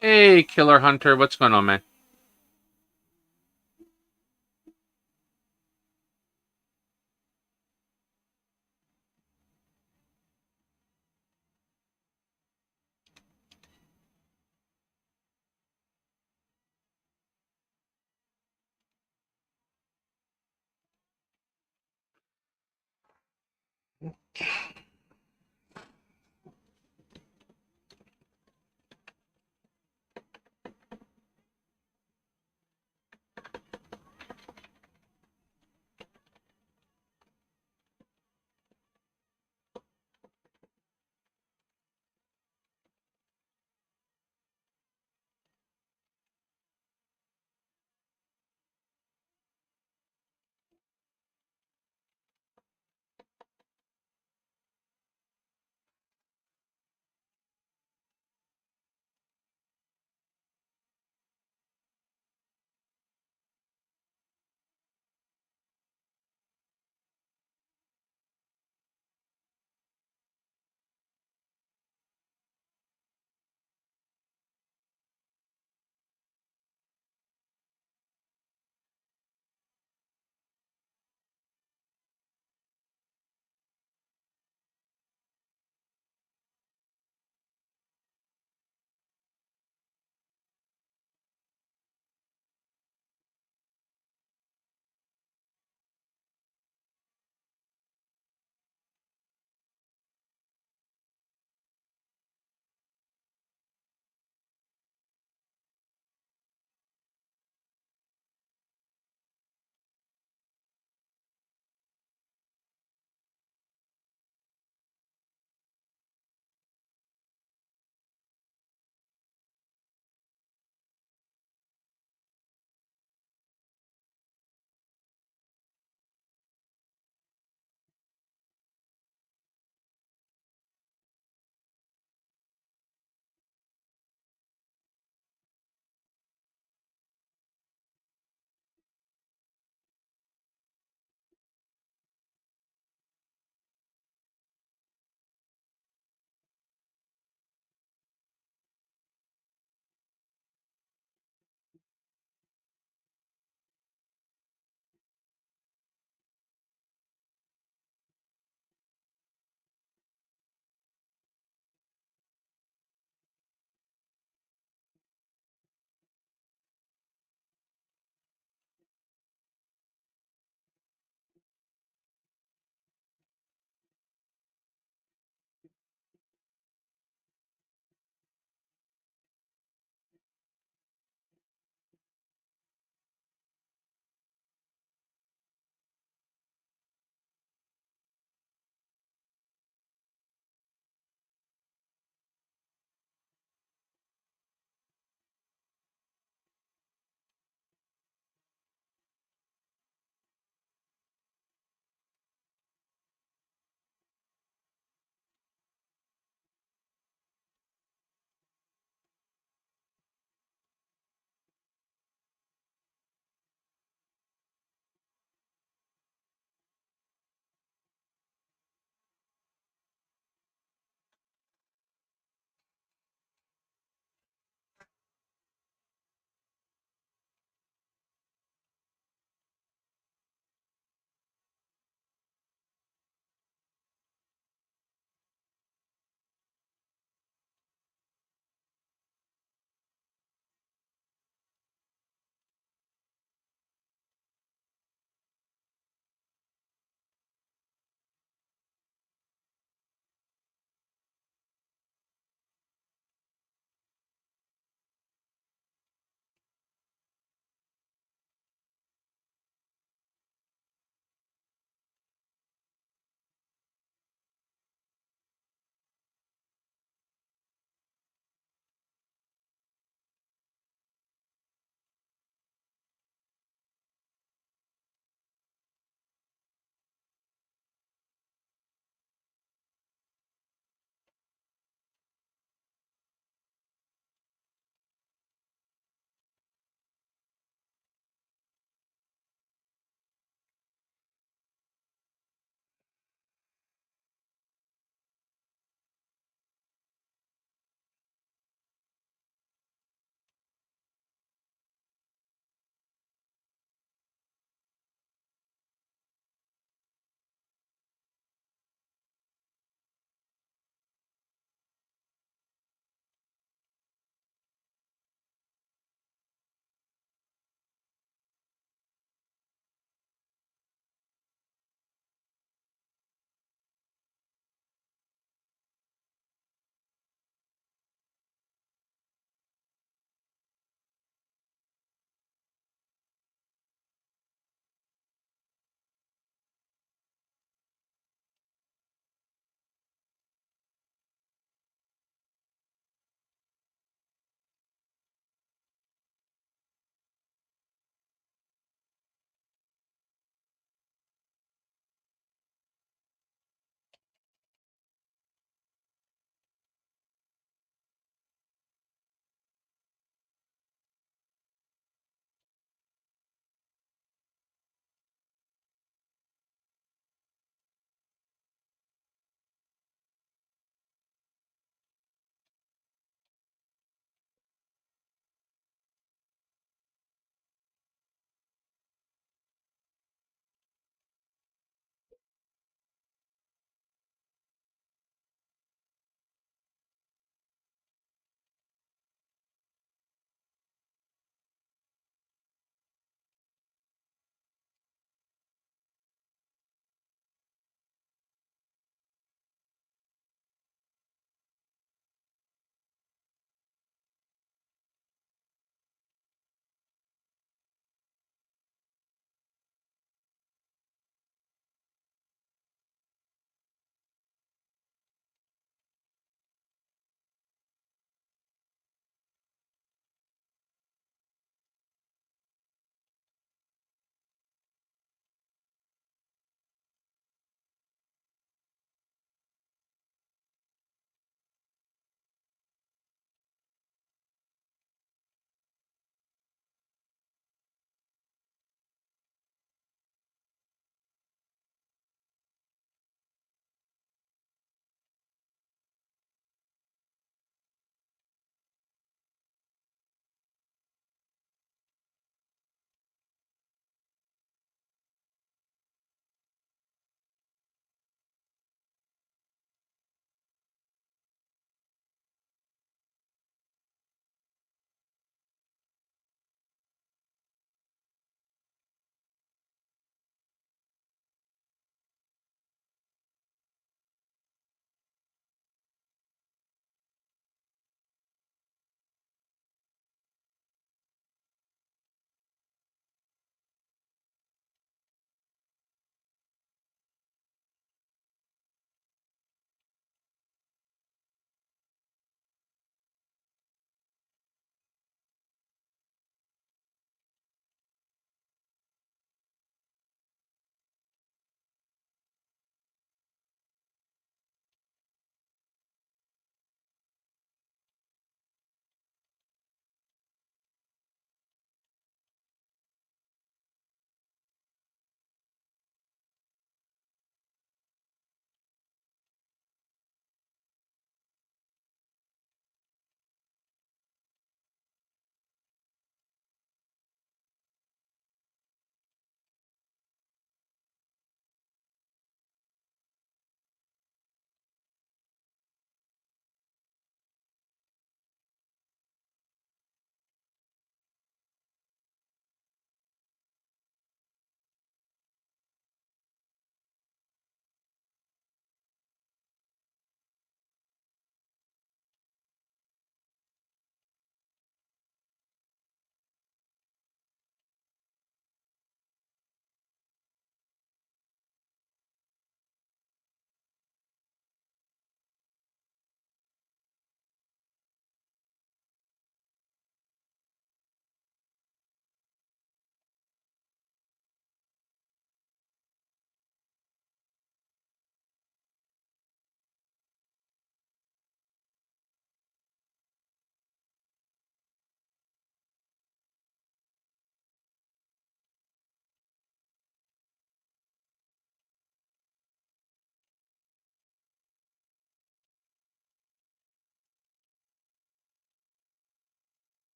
Hey, Killer Hunter, what's going on, man?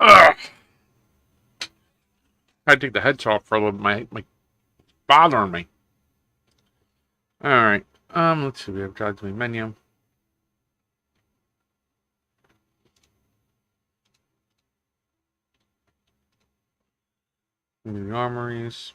Ugh. I take the heads off for a little bit. My bothering me. All right. Let's see. We have jobs main menu. New armories.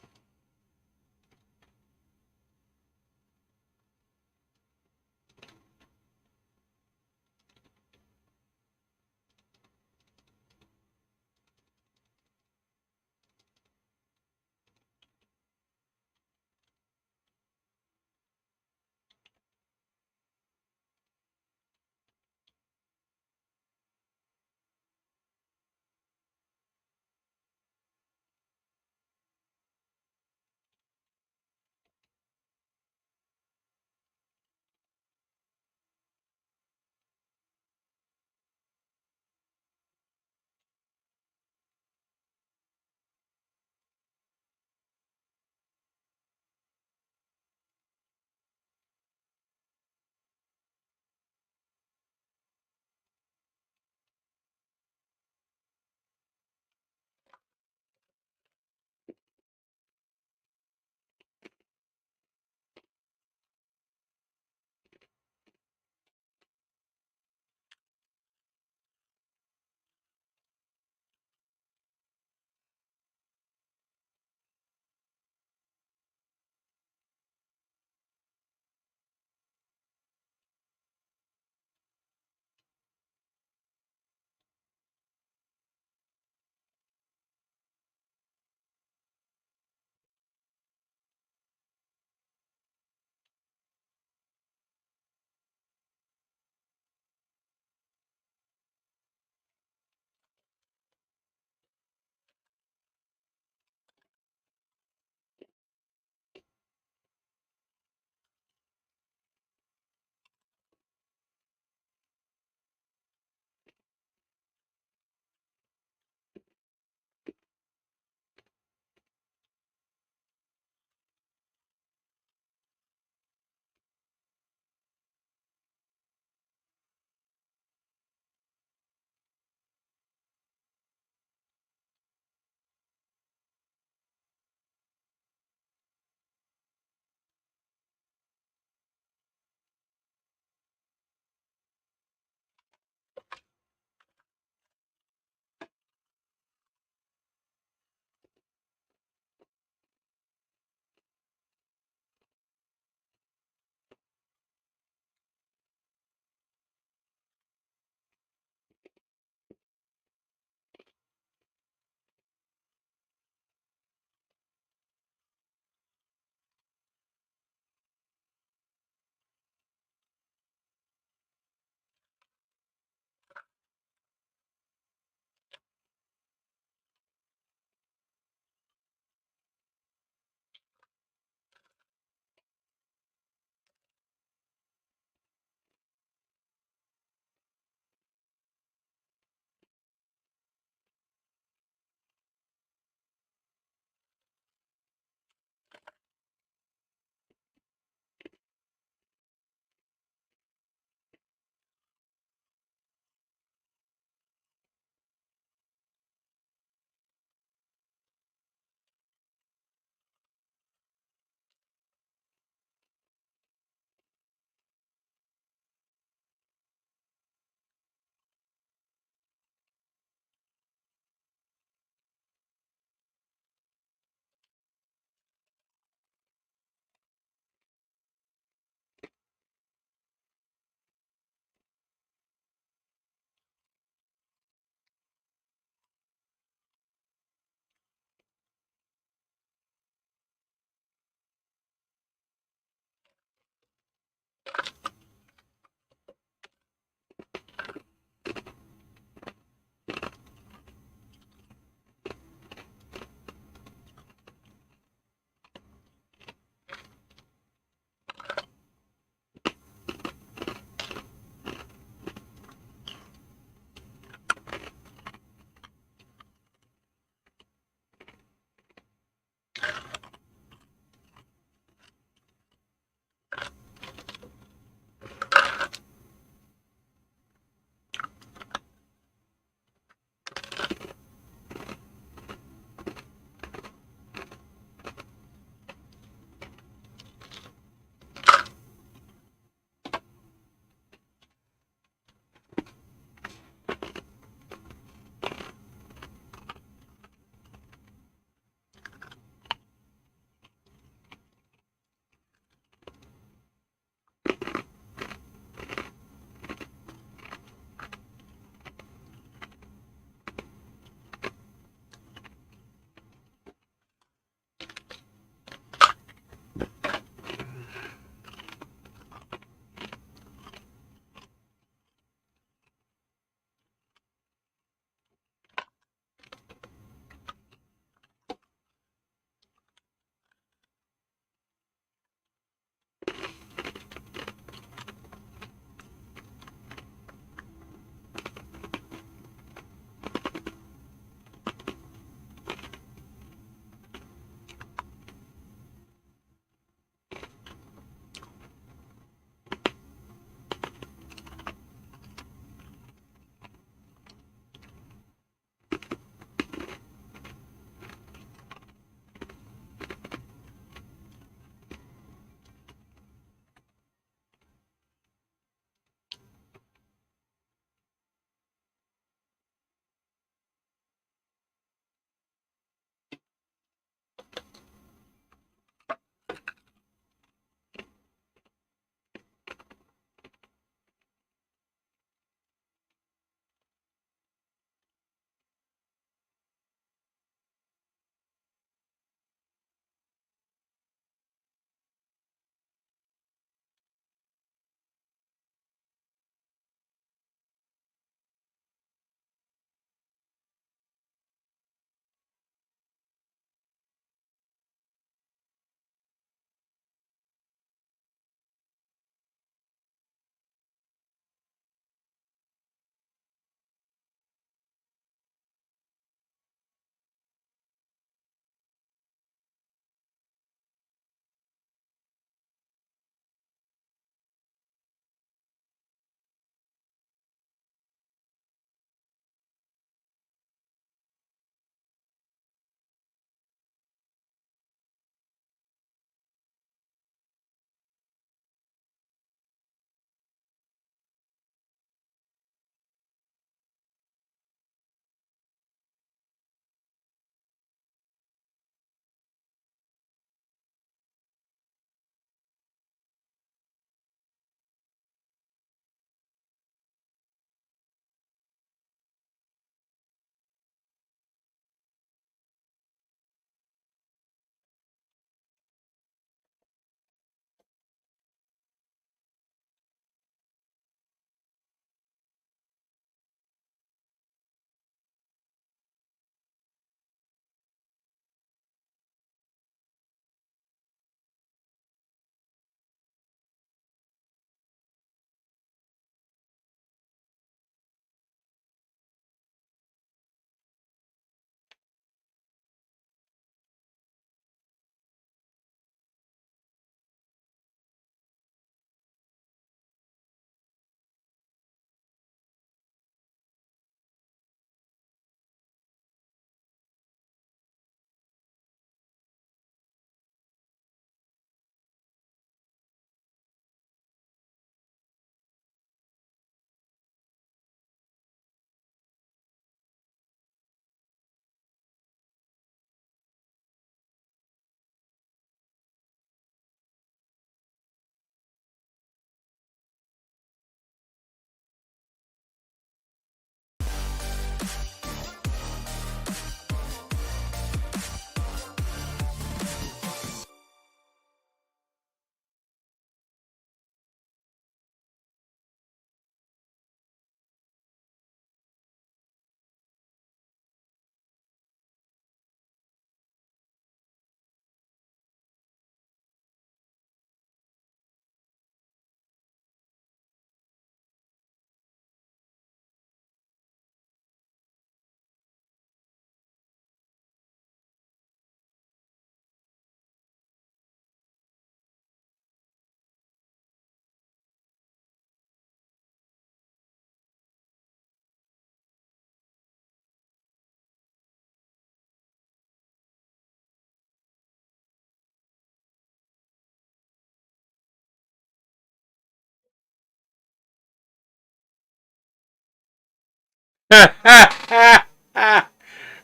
I'm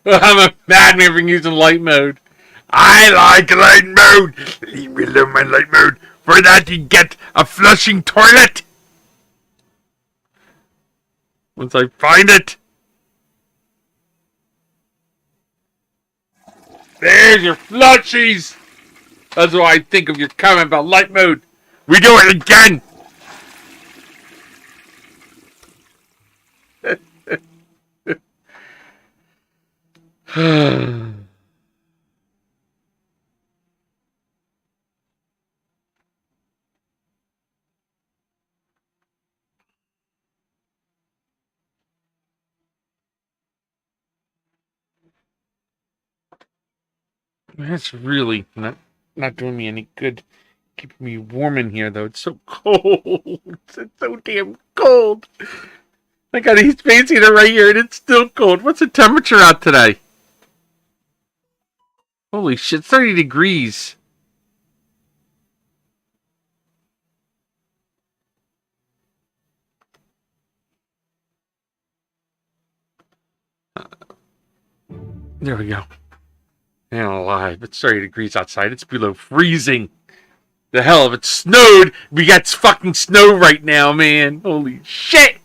a madman for using light mode. I like light mode. Leave me alone, my light mode. For that, you get a flushing toilet. Once I find it. There's your flushies. That's what I think of your comment about light mode. We do it again. That's really not doing me any good. Keeping me warm in here though. It's so cold. It's so damn cold. I got a space heater right here and it's still cold. What's the temperature out today? Holy shit, 30 degrees. There we go. Man alive, it's 30 degrees outside. It's below freezing. The hell, if it snowed, we got fucking snow right now, man. Holy shit.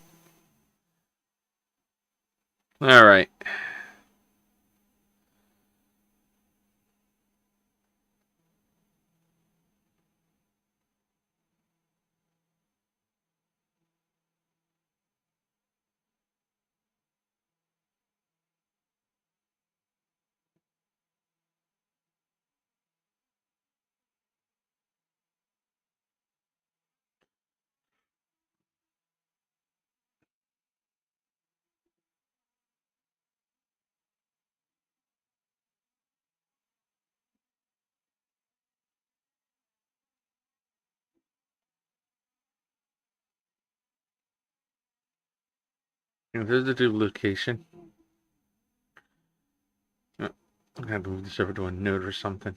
Alright. There's the duplication. I'm gonna have to move this over to a node or something.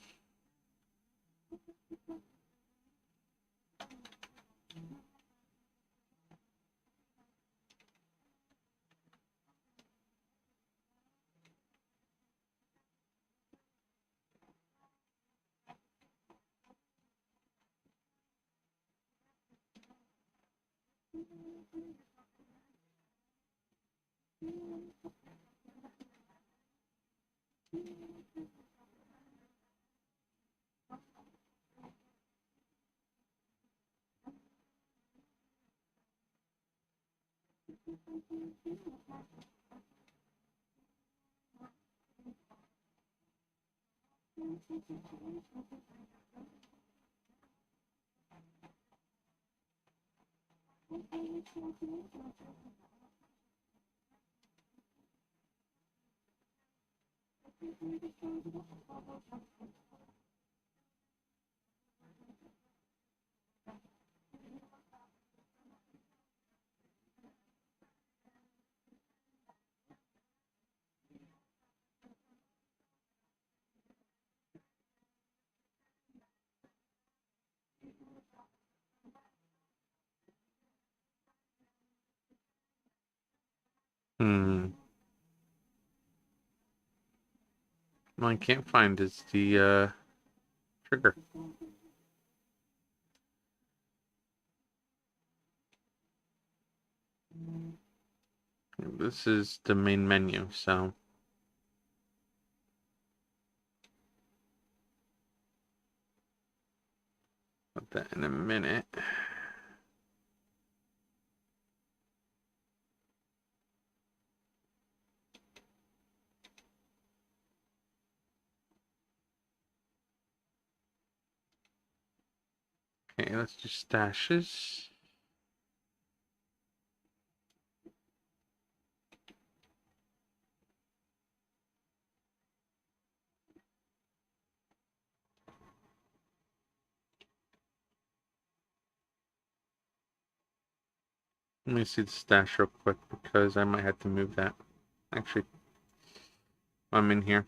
What I can't find is the trigger. This is the main menu, so put that in a minute. Okay, let's do stashes. Let me see the stash real quick because I might have to move that. Actually, I'm in here.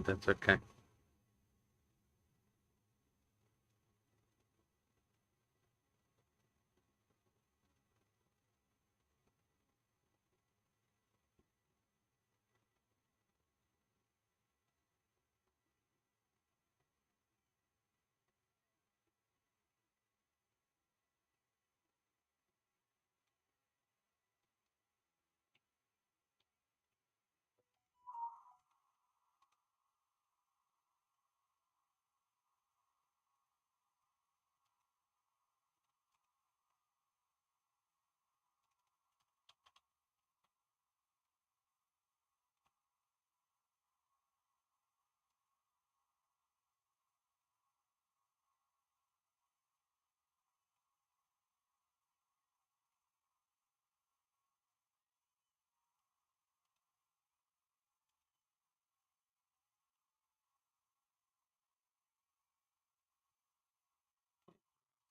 That's okay.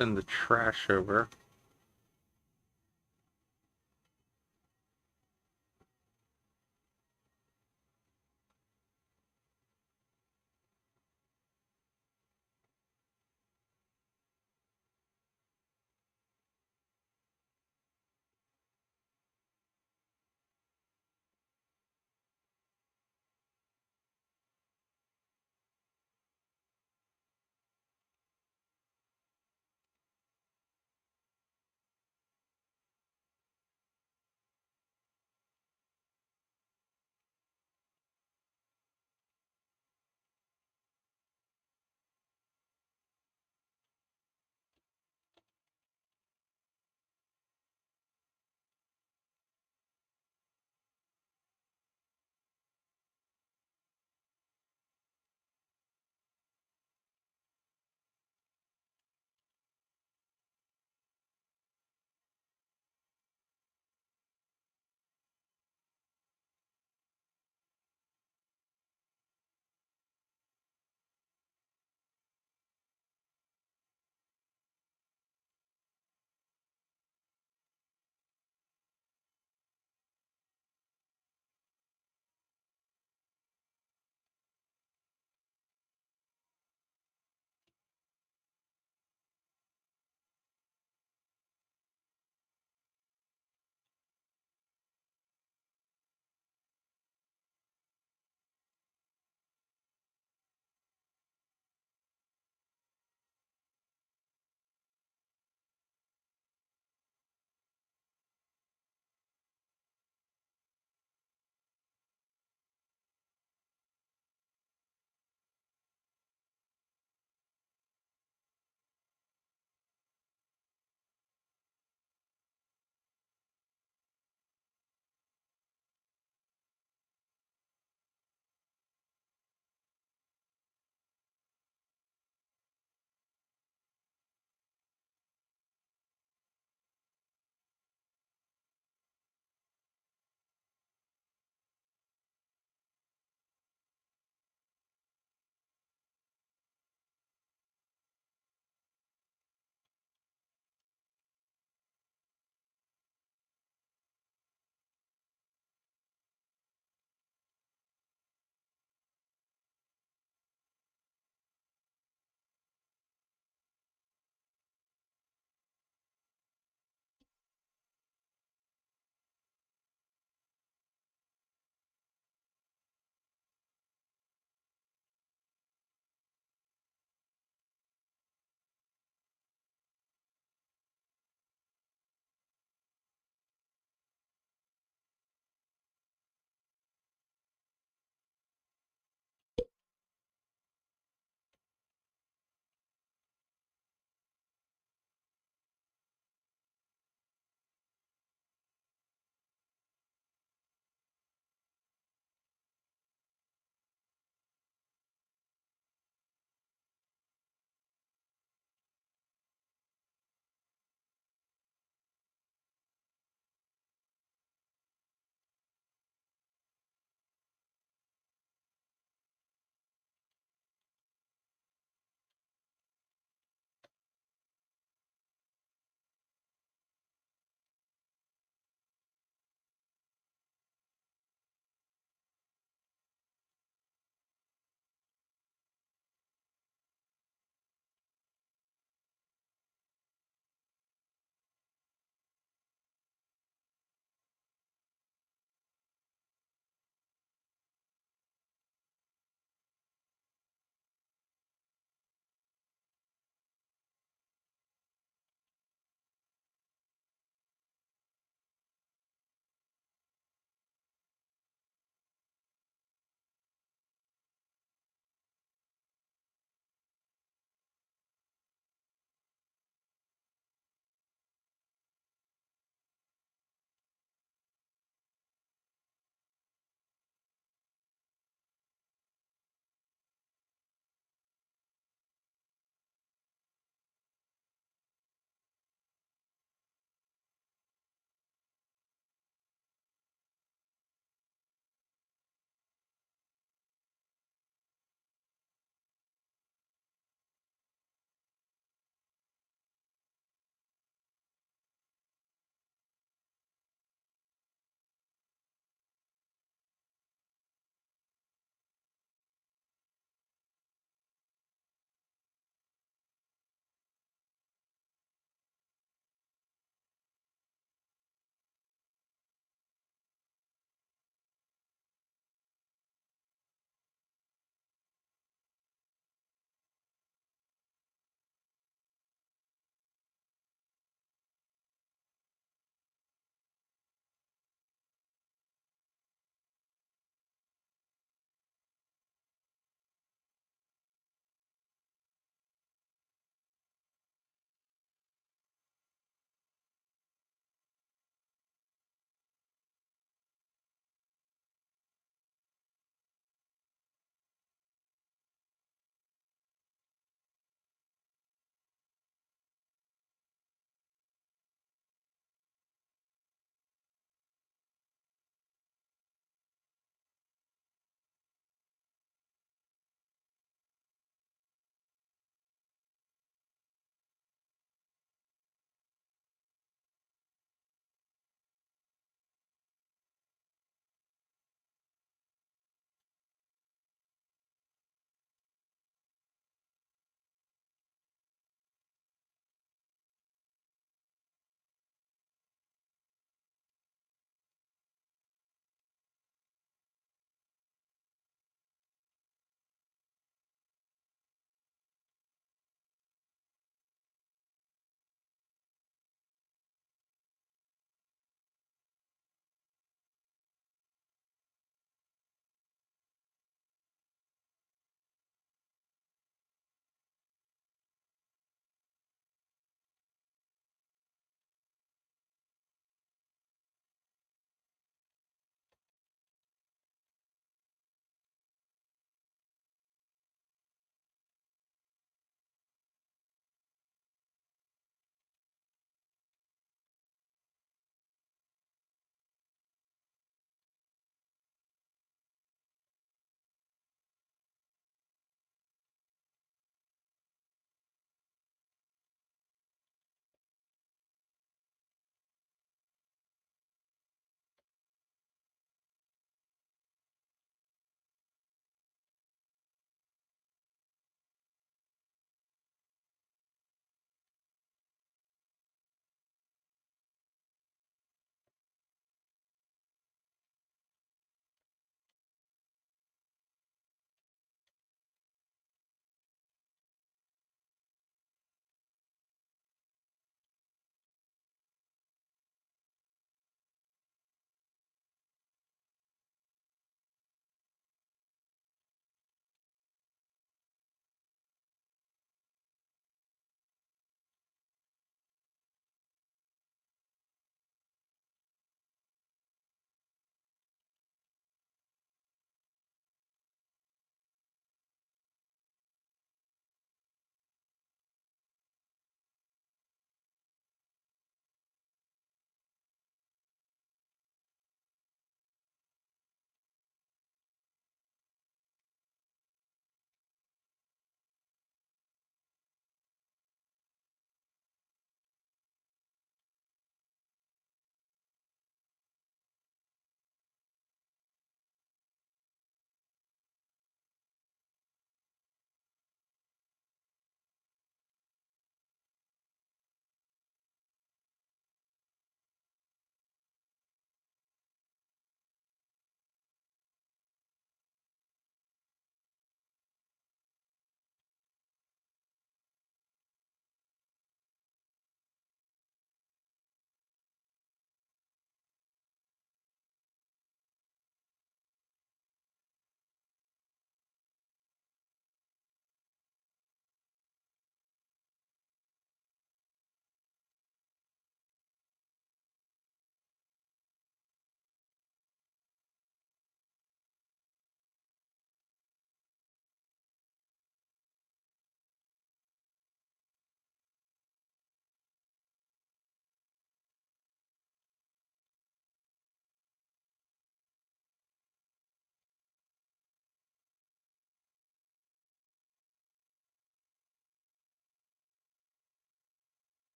Send the trash over.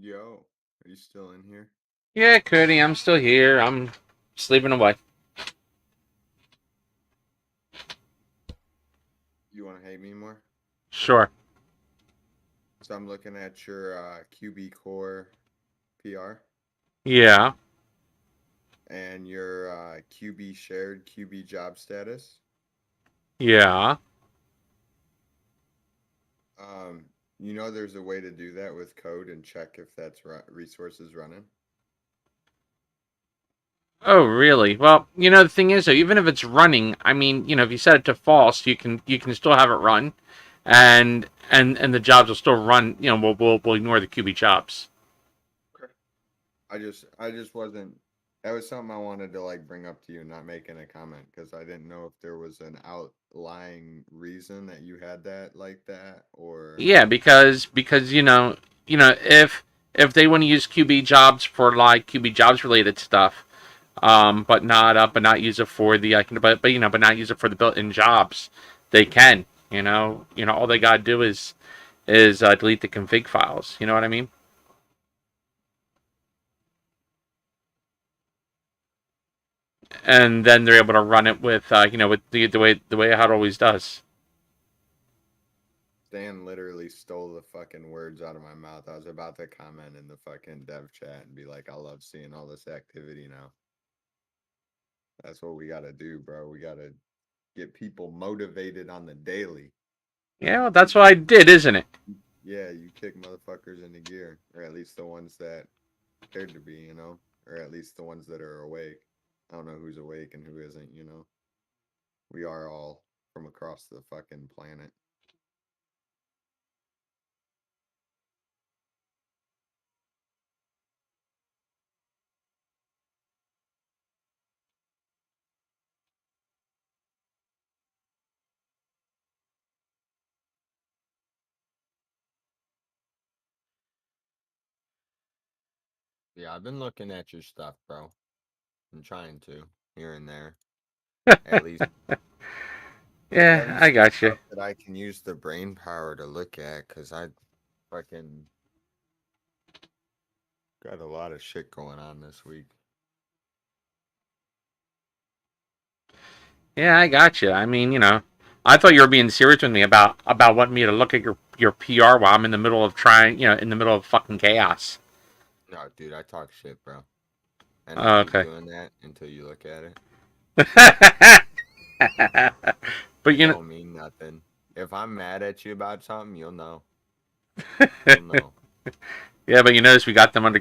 Yo, are you still in here? Yeah, Cody, I'm still here. I'm sleeping away. You want to hate me more? Sure. So I'm looking at your QBCore PR Yeah. and your QB shared QB job status. Yeah. You know, there's a way to do that with code and check if that's resources running. Oh, really? Well, the thing is, though, even if it's running, I mean, if you set it to false, you can still have it run, and the jobs will still run. We'll ignore the QB jobs. Okay. I just wasn't. That was something I wanted to like bring up to you, not making a comment because I didn't know if there was an outlying reason that you had that like that or. Yeah, because if they want to use QB jobs for like QB jobs related stuff, but not use it for the but not use it for the built-in jobs, they can. All they gotta do is delete the config files. You know what I mean? And then they're able to run it with with the way how it always does. Stan literally stole the fucking words out of my mouth. I was about to comment in the fucking dev chat and be like, I love seeing all this activity now. That's what we gotta do, bro. We gotta get people motivated on the daily. Yeah, well, that's what I did, isn't it? Yeah, you kick motherfuckers into gear, or at least the ones that cared to be, or at least the ones that are awake. I don't know who's awake and who isn't, We are all from across the fucking planet. Yeah, I've been looking at your stuff, bro. I'm trying to, here and there. At least. Yeah, I got you. That I can use the brain power to look at, because I fucking got a lot of shit going on this week. Yeah, I got you. I mean, I thought you were being serious with me about wanting me to look at your PR while I'm in the middle of in the middle of fucking chaos. No, dude, I talk shit, bro. And Oh, I'll keep okay. doing that until you look at it. But It don't mean nothing. If I'm mad at you about something, you'll know. You'll know. Yeah, but you notice we got them we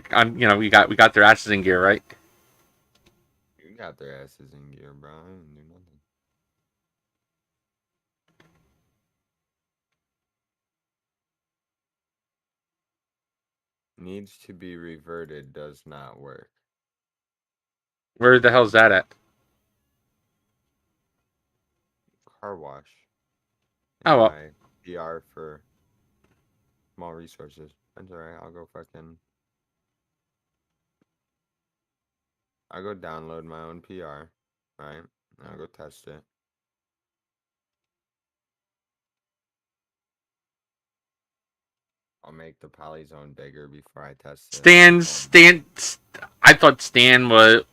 got their asses in gear, right? You got their asses in gear, bro. I didn't do nothing. Needs to be reverted does not work. Where the hell's that at? Car wash. Oh, well. My PR for small resources. That's alright. I'll go download my own PR, right? And I'll go test it. I'll make the polyzone bigger before I test it. I thought Stan was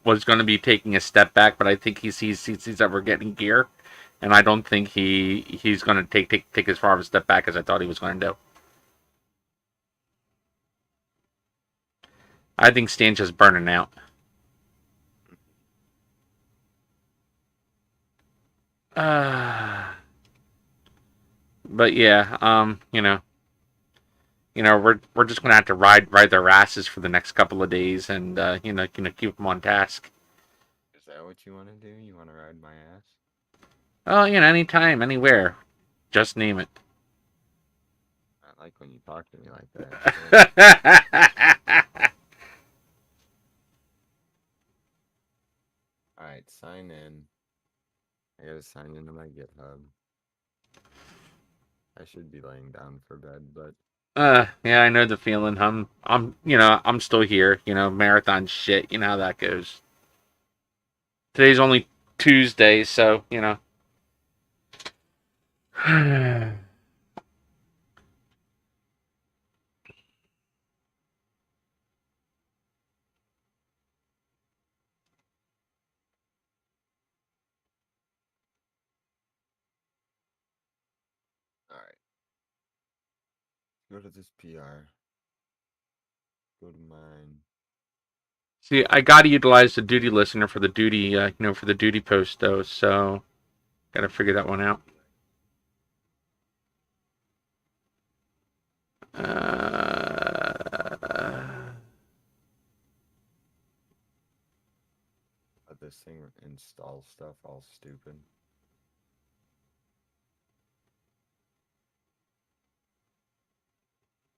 going to be taking a step back, but I think he sees that we're getting gear, and I don't think he's going to take as far of a step back as I thought he was going to do. I think Stan's just burning out. But yeah, we're just gonna have to ride their asses for the next couple of days, and keep them on task. Is that what you want to do? You want to ride my ass? Oh, anytime, anywhere, just name it. I like when you talk to me like that. Alright, sign in. I gotta sign into my GitHub. I should be laying down for bed, but Yeah, I know the feeling. I'm still here. Marathon shit. You know how that goes. Today's only Tuesday, so Go to this PR. Go to mine. See, I gotta utilize the duty listener for the duty, for the duty post though. So, gotta figure that one out. Let this thing install stuff all stupid.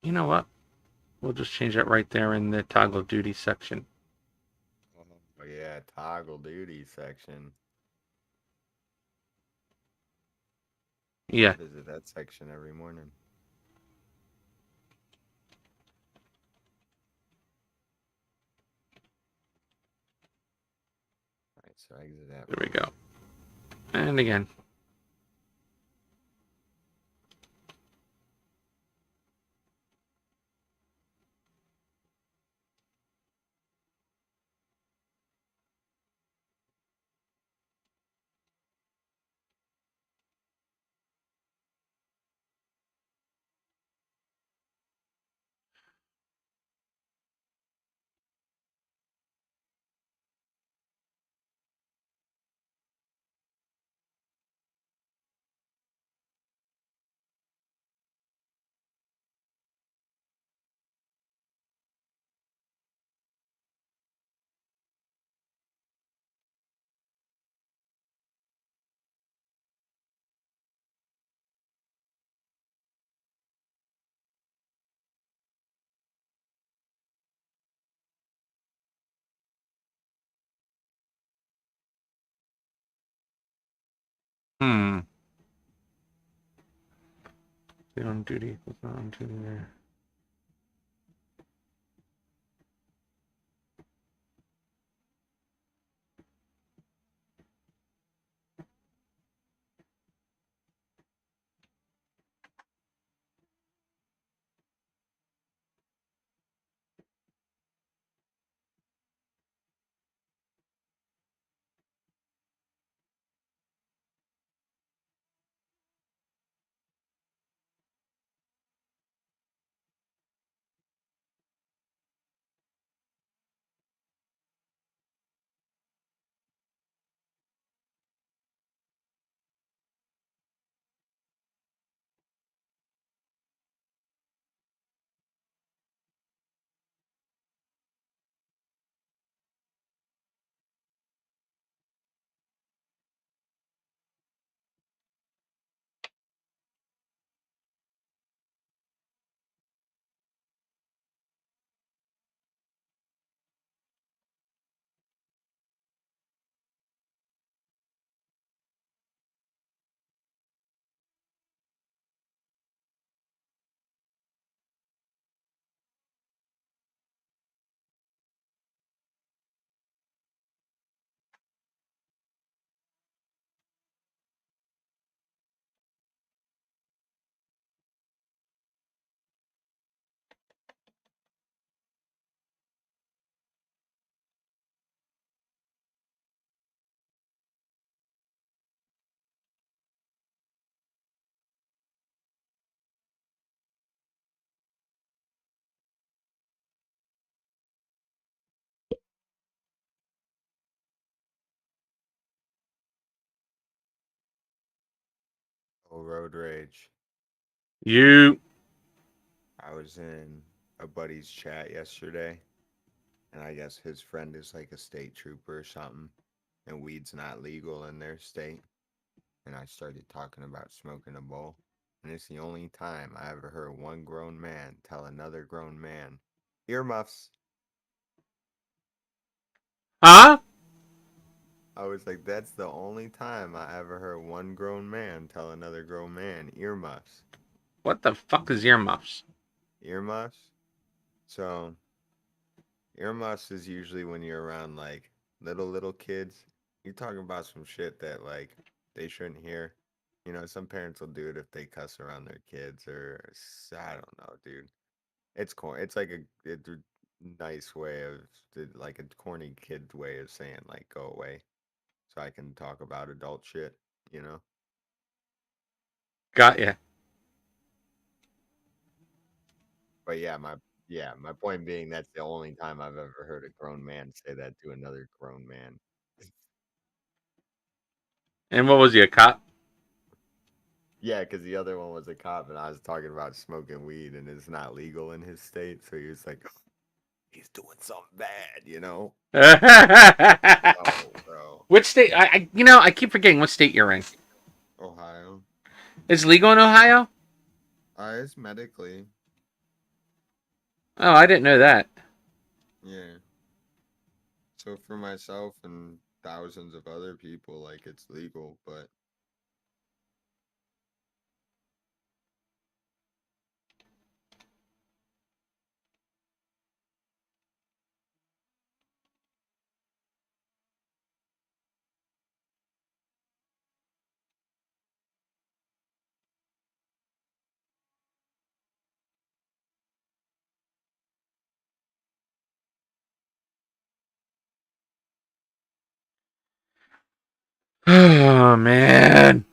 You know what? We'll just change that right there in the toggle duty section. Oh yeah, toggle duty section. Yeah. I visit that section every morning. Alright, so exit that. There we go. And again. Stay on duty. What's not on duty there? Oh, road rage. You. I was in a buddy's chat yesterday, and I guess his friend is like a state trooper or something, and weed's not legal in their state. And I started talking about smoking a bowl, and it's the only time I ever heard one grown man tell another grown man, earmuffs. Huh? I was like, that's the only time I ever heard one grown man tell another grown man, earmuffs. What the fuck is earmuffs? Earmuffs? So, earmuffs is usually when you're around like little kids. You're talking about some shit that like they shouldn't hear. You know, some parents will do it if they cuss around their kids or I don't know, dude. It's corny. It's like it's a nice way of like a corny kid way of saying like go away, so I can talk about adult shit. You know. Got ya. But my point being that's the only time I've ever heard a grown man say that to another grown man. And what was he, a cop? Yeah, because the other one was a cop, and I was talking about smoking weed, and it's not legal in his state. So he was like, "Oh, he's doing something bad, you know?" Oh, bro. Which state? I keep forgetting what state you're in. Ohio. It's legal in Ohio? It's medically. Oh, I didn't know that. Yeah. So for myself and thousands of other people, like it's legal, but Oh, man.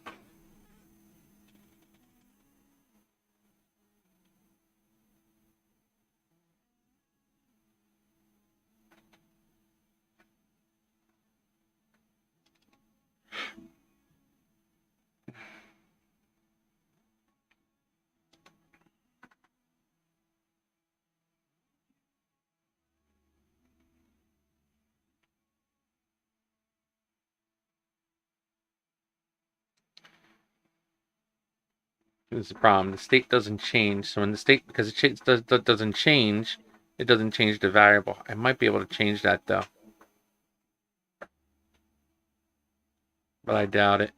This is the problem. The state doesn't change. So when the state, because it doesn't change, it doesn't change the variable. I might be able to change that, though. But I doubt it.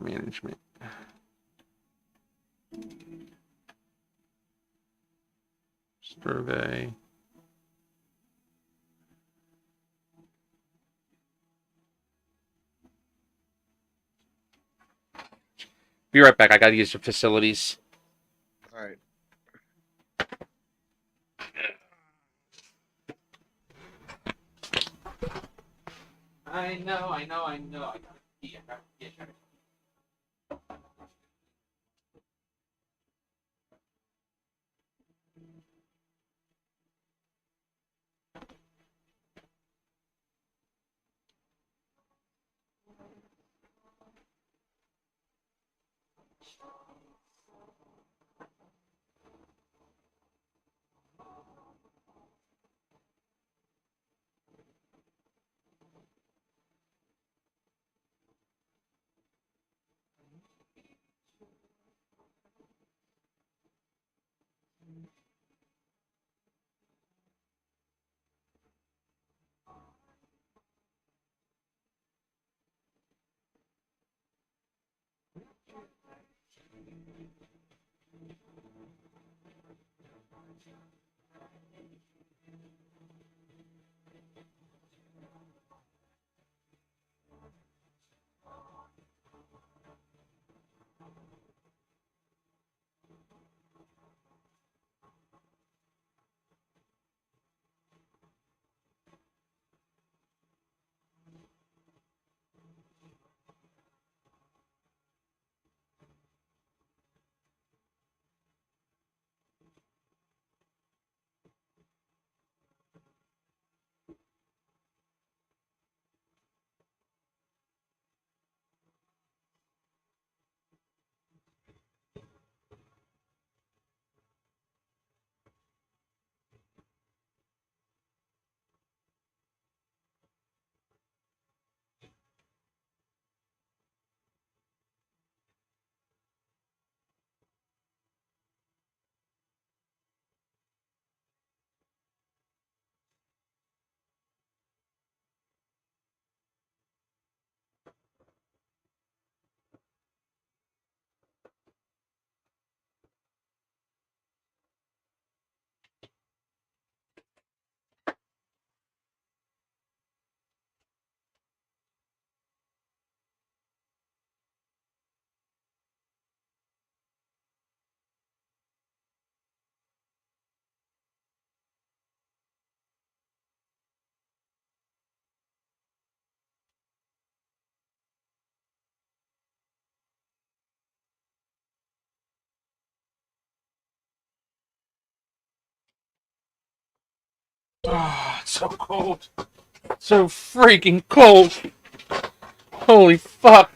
Management. Survey. Be right back. I gotta use your facilities. all right. I know. I gotta pee. Oh, it's so cold. So freaking cold. Holy fuck.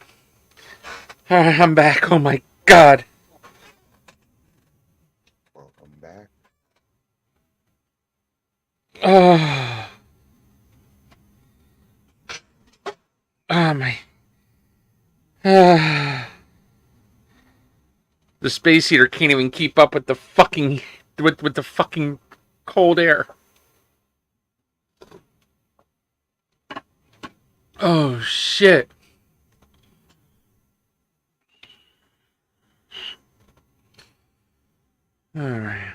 Alright, I'm back. Oh my god. Welcome back. Oh, my. The space heater can't even keep up with the fucking with the fucking cold air. Oh shit. All right.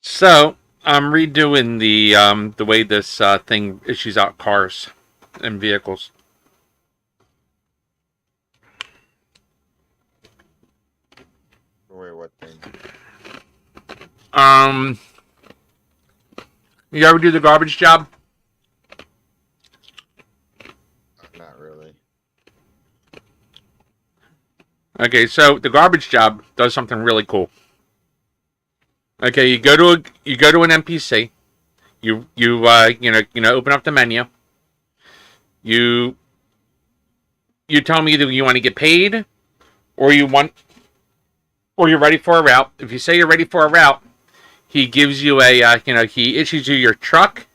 So I'm redoing the way this thing issues out cars and vehicles. Wait, what thing? You ever do the garbage job? Not really. Okay, so the garbage job does something really cool. Okay, you go to an NPC. You open up the menu. You tell me either you want to get paid or you're ready for a route. If you say you're ready for a route, he gives you he issues you your truck.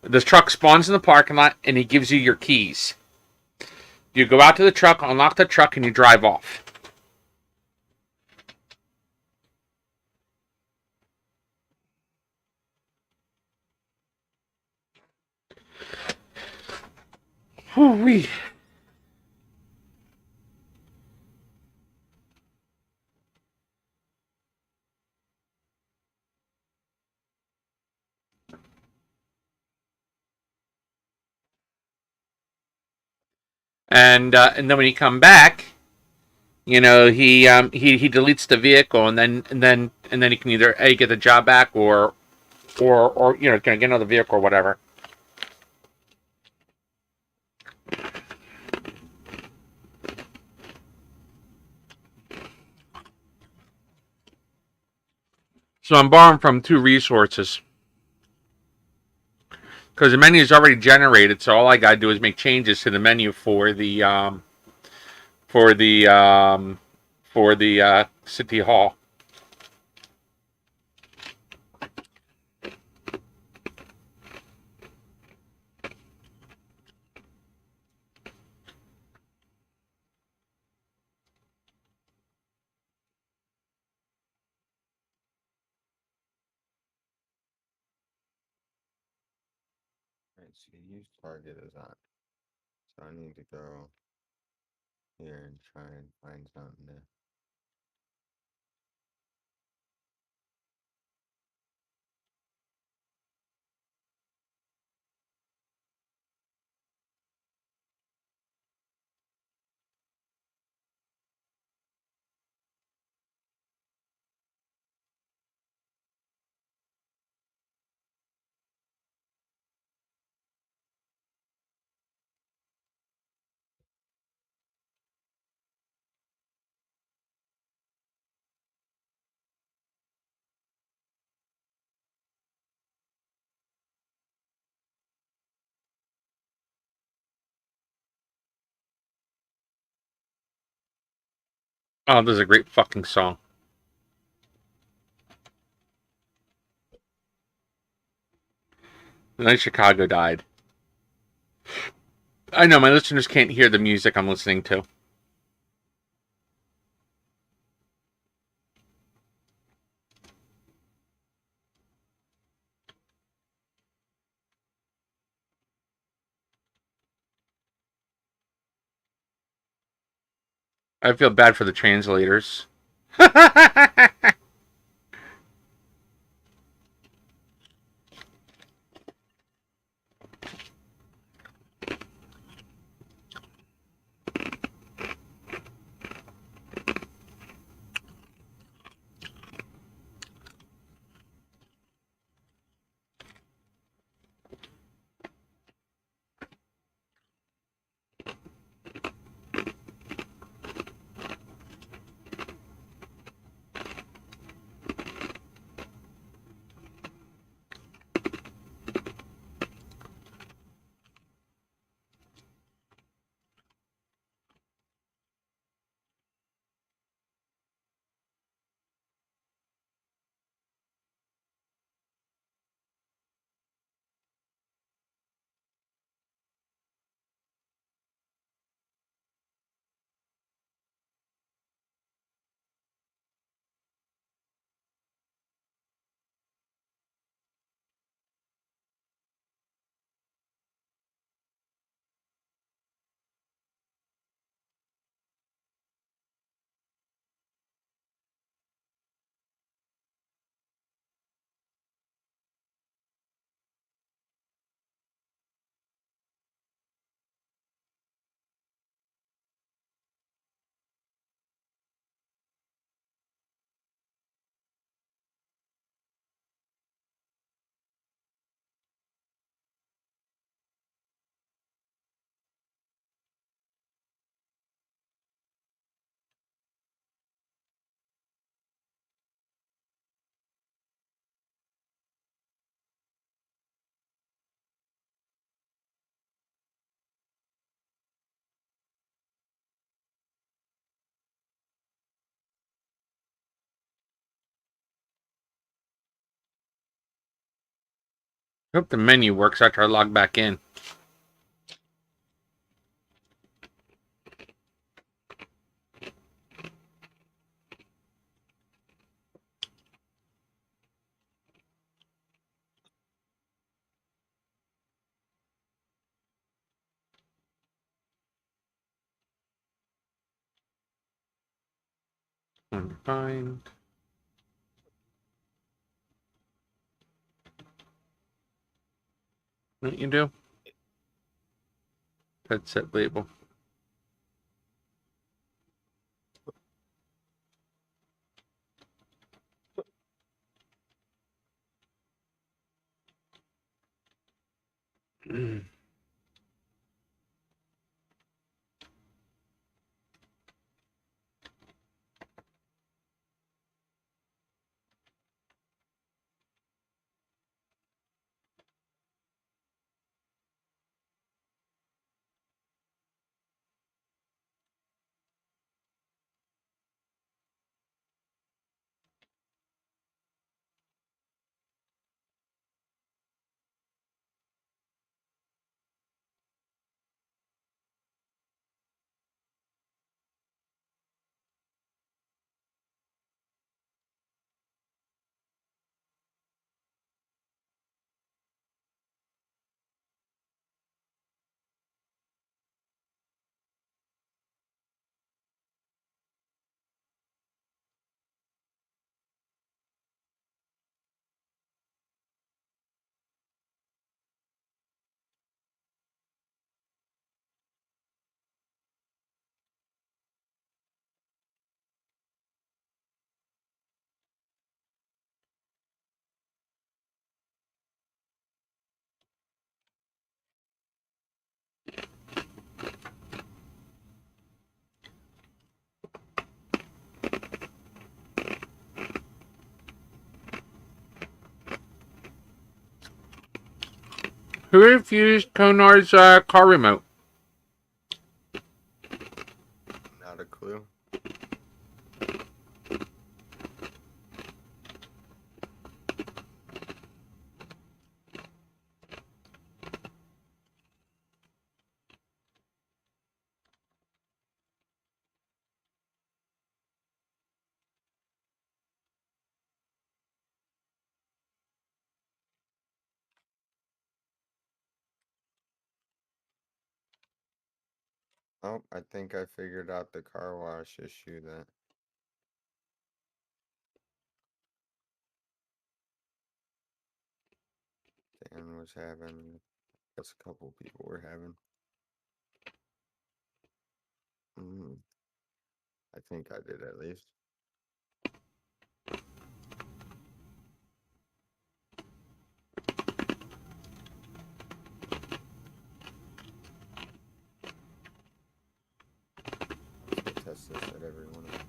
The truck spawns in the parking lot and he gives you your keys. You go out to the truck, unlock the truck, and you drive off. Woo-wee. And then when you come back, he deletes the vehicle, and then he can either A, get the job back or can get another vehicle or whatever. So I'm borrowing from two resources because the menu is already generated. So all I gotta do is make changes to the menu for the city hall. Right, so use target is on. So I need to go here and try and find something to. Oh, this is a great fucking song. The night Chicago died. I know my listeners can't hear the music I'm listening to. I feel bad for the translators. I hope the menu works after I log back in. Find. What you do? Pet set label. Who refused Konar's car remote? Not a clue. Oh, I think I figured out the car wash issue that Dan was having. That's a couple people were having. I think I did at least. Let's test this at every one of them.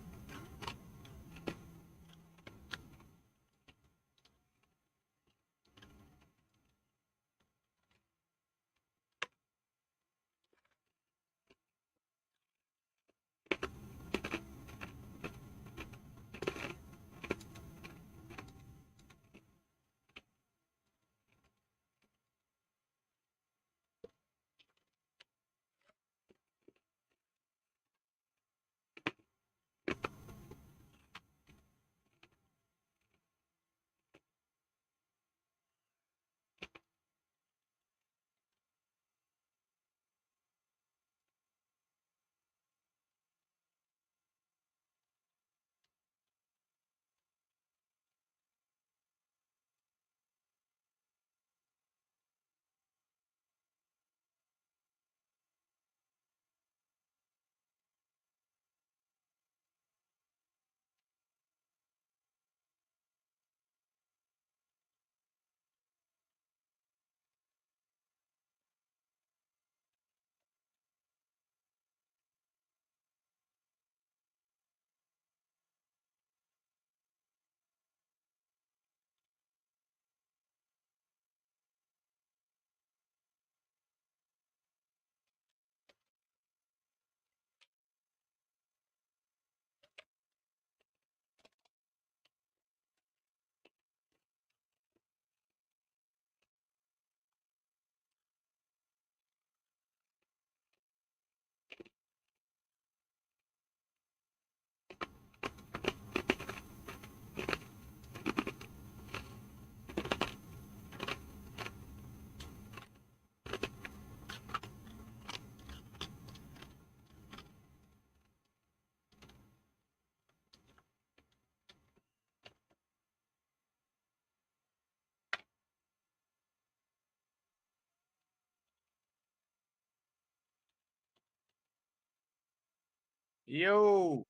Yo.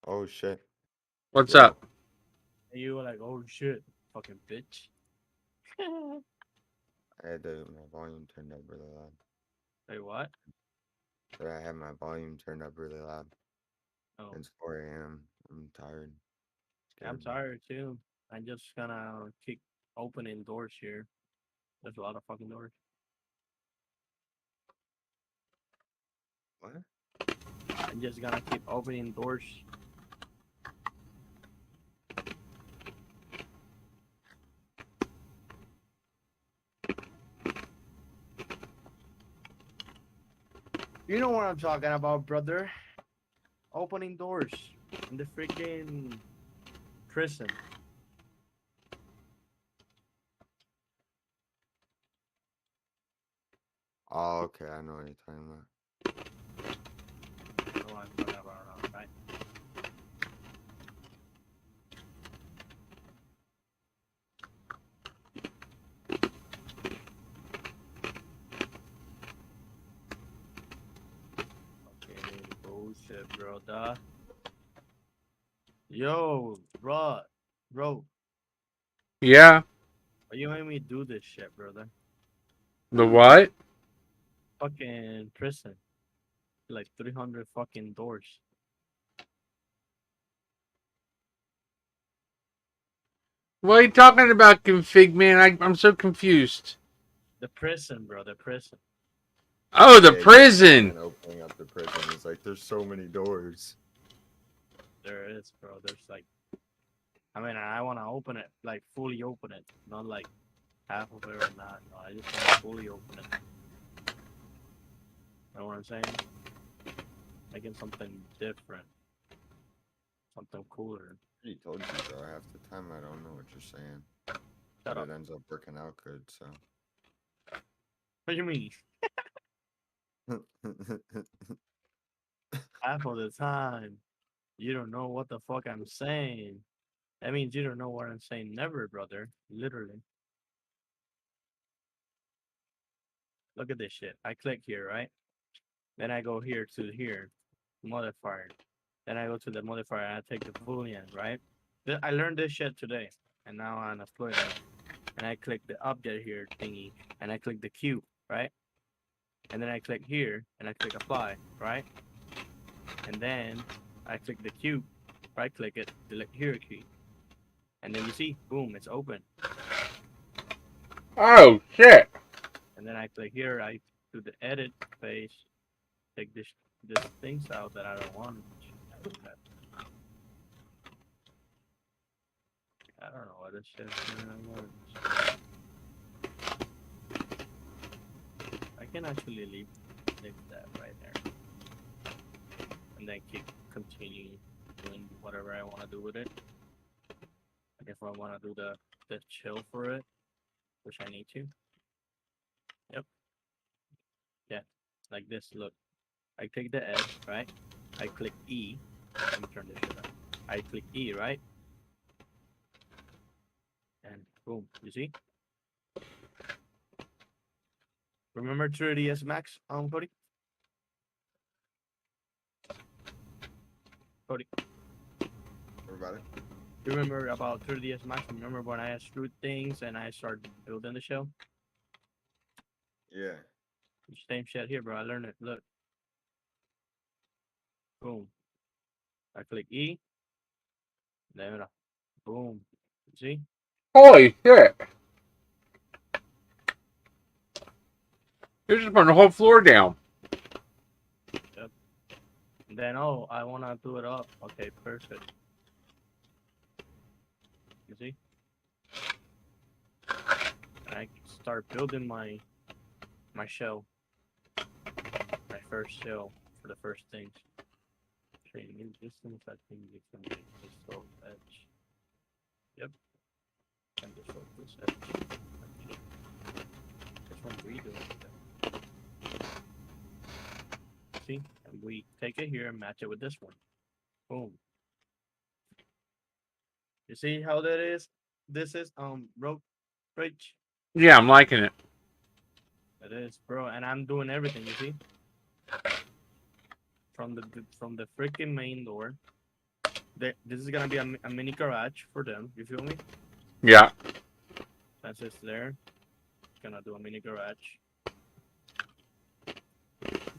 Oh shit. What's Yo. up? And you were like, oh shit, fucking bitch. I had my volume turned up really loud. Say what? So I had my volume turned up really loud. Oh. It's 4 a.m. I'm tired. I'm Scared. tired too. I'm just gonna keep opening doors here. There's a lot of fucking doors. What? I'm just gonna keep opening doors. You know what I'm talking about, brother. Opening doors in the freaking prison. Oh, okay. I know what you're talking about. Oh, I'm talking about, right? Okay, bullshit, bro. Duh. Yo, bro. Yeah. Why you make me do this shit, brother? The what? Fucking prison. Like 300 fucking doors. What are you talking about, config man? I'm so confused. The prison, bro. The prison. Oh, the Yeah, prison. and opening up the prison is like there's so many doors. There is, bro. There's like, I mean, I want to open it, like fully open it, not like half of it or not. No, I just want to fully open it. You know what I'm saying? Making something different, something cooler. I told you, bro. Half the time I don't know what you're saying. Shut But up. it ends up working out good, so. What do you mean? Half of the time, you don't know what the fuck I'm saying. That means you don't know what I'm saying. Never, brother. Literally. Look at this shit. I click here, right? Then I go here to here, modifier. Then I go to the modifier and I take the boolean, right? I learned this shit today, and now I'm exploiting it. And I click the object here thingy, and I click the cube, right? And then I click here, and I click apply, right? And then I click the cube, right click it, delete hierarchy. And then you see, boom, it's open. Oh shit. And then I click here, I do the edit page, take this things out that I don't want. I don't know what this shit is. I can actually leave that right there. And then continue doing whatever I want to do with it. Like if I want to do the chill for it, which I need to. Yep. Yeah. Like this, look. I click the edge, right? I click E. Let me turn this shit on. I click E, right? And boom, you see? Remember 3ds Max, Cody? Cody. Everybody? You remember about 3ds Max? Remember when I screwed things and I started building the show? Yeah. Same shit here, bro. I learned it. Look. Boom. I click E. Then boom. See? Holy shit. You're just putting the whole floor down. Yep. And then, oh, I want to do it up. Okay, perfect. You see? And I start building my shell. My first shell for the first things. Train new distance, I think you can make this so edge. Yep. And just show this edge. Which one we doing? See? And we take it here and match it with this one. Boom. You see how that is? This is rope bridge. Yeah, I'm liking it. It is, bro, and I'm doing everything, you see? from the freaking main door. This is gonna be a mini garage for them. You feel me? Yeah. That's just there. Gonna do a mini garage.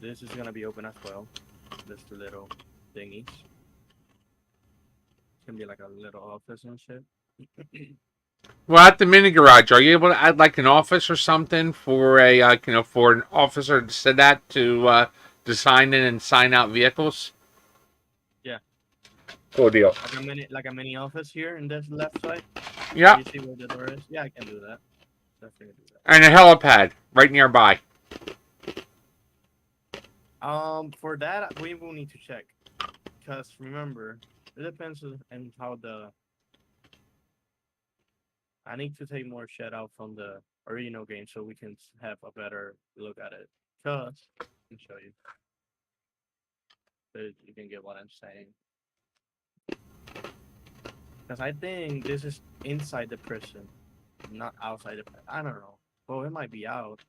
This is gonna be open as well. Just the little thingies. It's gonna be like a little office and shit. Well, at the mini garage, are you able to add like an office or something for a for an officer to sit at to sign in and sign out vehicles? Yeah. Cool deal. Like a mini office here in this left side. Yeah. You see where the door is? Yeah, I can do that. Definitely do that. And a helipad right nearby. For that we will need to check, because remember, it depends on how the. I need to take more shit out from the original game so we can have a better look at it. Cause I can show you, so you can get what I'm saying. Because I think this is inside the prison, not outside the. I don't know. Well, it might be out.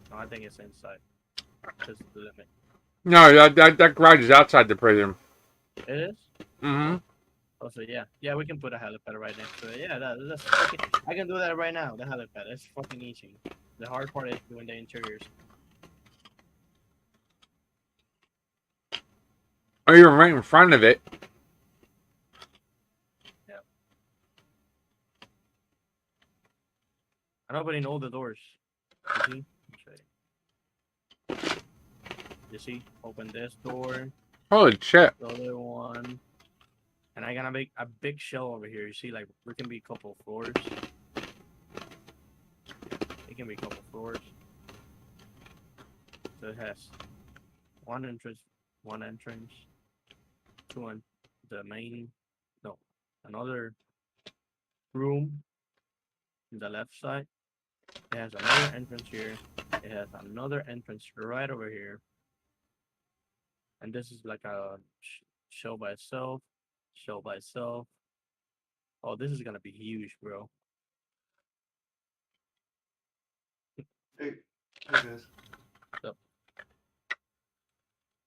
No, I think it's inside. Because of the limit. No, that garage is outside the prison. It is? Mm-hmm. Also, yeah, we can put a helipad right next to it. Yeah, that's fucking. I can do that right now. The helipad, it's fucking easy. The hard part is doing the interiors. Or you're right in front of it. Yeah. I'm opening all the doors. You see? You see? Open this door. Holy shit! The other one. And I'm gonna make a big shell over here. You see, like, we can be a couple floors. It can be a couple floors. So it has one entrance, two on the main, no, another room in the left side. It has another entrance here. It has another entrance right over here. And this is like a show by itself. Show by itself. Oh, this is gonna be huge, bro. Hey guys. What's up?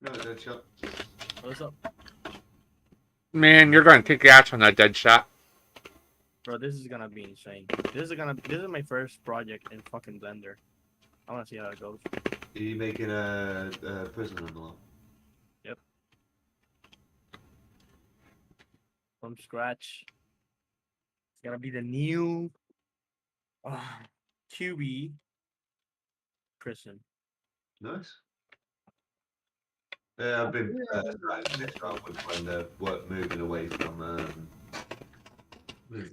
No, dead shot. What's up? Man, you're gonna kick ass on that dead shot. Bro, this is gonna be insane. This is my first project in fucking Blender. I wanna see how it goes. Are you making a prison envelope? Yep. From scratch. It's gonna be the new QB prison. Nice. Yeah, I've been trying to mess around with Blender, moving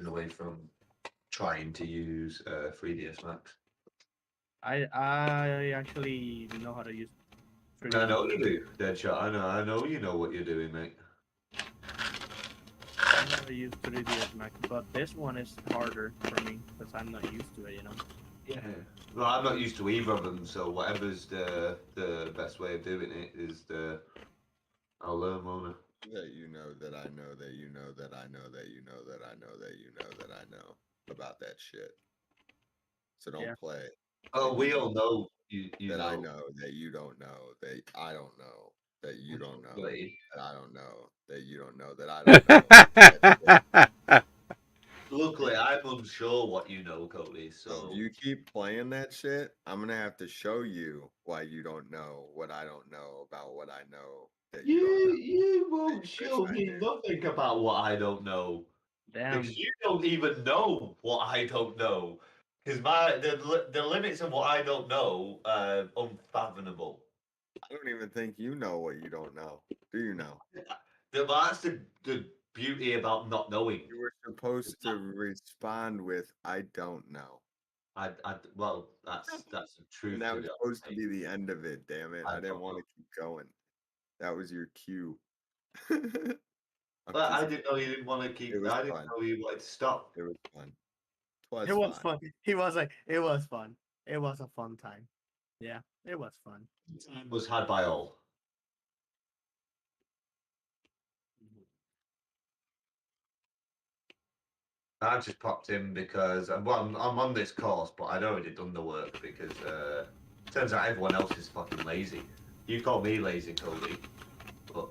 away from trying to use 3ds Max. I actually know how to use. I know you do, Deadshot. I know you know what you're doing, mate. I know how to use 3ds Max, but this one is harder for me because I'm not used to it, you know. Yeah. Well, I'm not used to either of them, so whatever's the best way of doing it is I'll learn, won't I? That you know that I know that you know that I know that you know that I know that you know that I know about that shit. So don't play. Oh, we all know you that know. I know that you don't know that I don't know that you don't know that I don't know that you don't know that I don't know. Luckily, I'm unsure what you know, Cody. So So if you keep playing that shit, I'm gonna have to show you why you don't know what I don't know about what I know that you don't know. you won't show me nothing about what I don't know. Damn. Because you don't even know what I don't know. Because the limits of what I don't know are unfathomable. I don't even think you know what you don't know. Do you know? That's the beauty about not knowing. You were supposed to respond with "I don't know." Well, that's the truth. And that was to it. supposed to be the end of it. Damn it! I didn't don't want know. to keep going. That was your cue. But I didn't know you didn't want to keep. I didn't know you wanted to stop. It was fun. It was fun. He was like, it was fun. It was a fun time. Yeah, it was fun. Time was had by all. I just popped in because I'm on this course, but I'd already done the work because turns out everyone else is fucking lazy. You call me lazy, Cody, but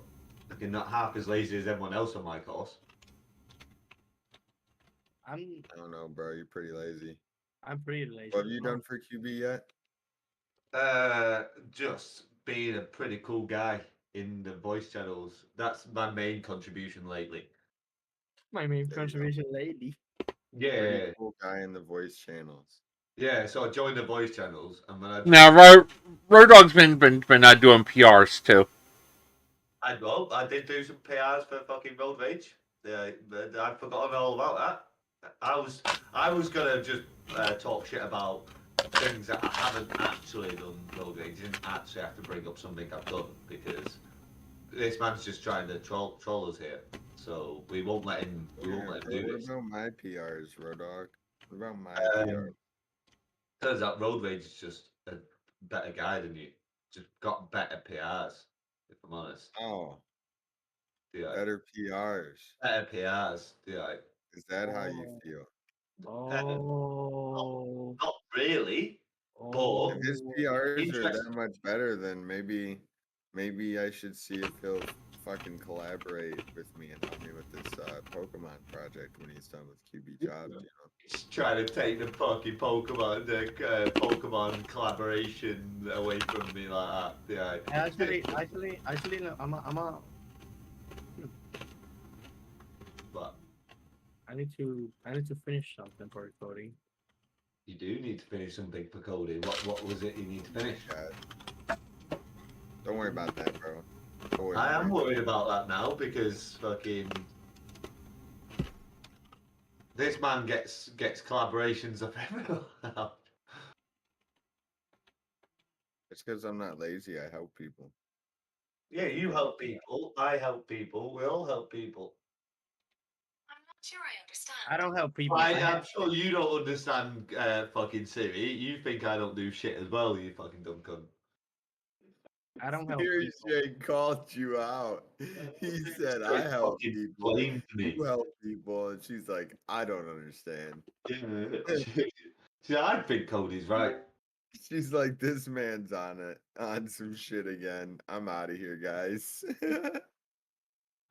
I'm not half as lazy as everyone else on my course. I'm I don't know, bro. You're pretty lazy. I'm pretty lazy. What have you done for QB yet? Just being a pretty cool guy in the voice channels. That's my main contribution lately. My main contribution lately. Yeah, Pretty cool guy in the voice channels. yeah. So I joined the voice channels, and when I Now, Road Dog's been doing PRs too. I did do some PRs for fucking Road Rage. Yeah, but I'd forgotten all about that. I was gonna just talk shit about things that I haven't actually done. Road Rage didn't actually have to bring up something I've done because this man's just trying to troll us here. So we won't let him. We won't let him do What this. about my PRs, Road Dog? What about my Um, PRs? Turns out Road Rage is just a better guy than you. Just got better PRs, if I'm honest. Oh, Yeah, better PRs. better PRs. Yeah. Is that how you feel? Oh. Not really, but Oh. If his PRs are interest. that much better, then maybe I should see if he'll fucking collaborate with me and help me with this Pokemon project when he's done with QB Jobs. You know? He's trying to take the fucking Pokemon collaboration away from me like that. Yeah. Actually, no, I'm a. But I need to finish something for recording. you do need to finish something for Cody. What was it you need to finish? Don't worry about that, bro. I am worried about that now because fucking this man gets collaborations of everyone. It's because I'm not lazy. I help people. Yeah, you help people. I help people. We all help people. I don't help people. I'm sure you don't understand fucking Siri. You think I don't do shit as well, you fucking dumb cunt. I don't help Siri people. Shane called you out. He said, I help Fucking people. blamed me. You help people. And she's like, I don't understand. Yeah. See, I think Cody's right. She's like, this man's on some shit again. I'm out of here, guys.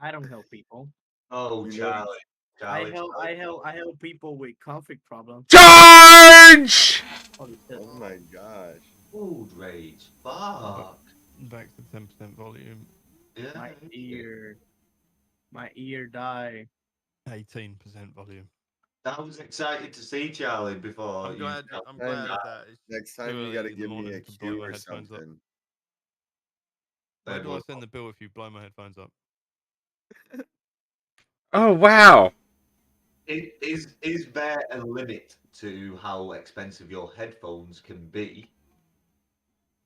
I don't help people. Oh, You know- Charlie. I help people with conflict problems. Charge! Holy shit. Oh my gosh. Food rage. Fuck. Back to 10% volume. Yeah. My ear die. 18% volume. I was excited to see Charlie before. I'm glad of that. It's Next too time you early got to in the give me morning a to blow cue my or headphones up. something. Where do I send the bill if you blow my headphones up? Oh wow! Is there a limit to how expensive your headphones can be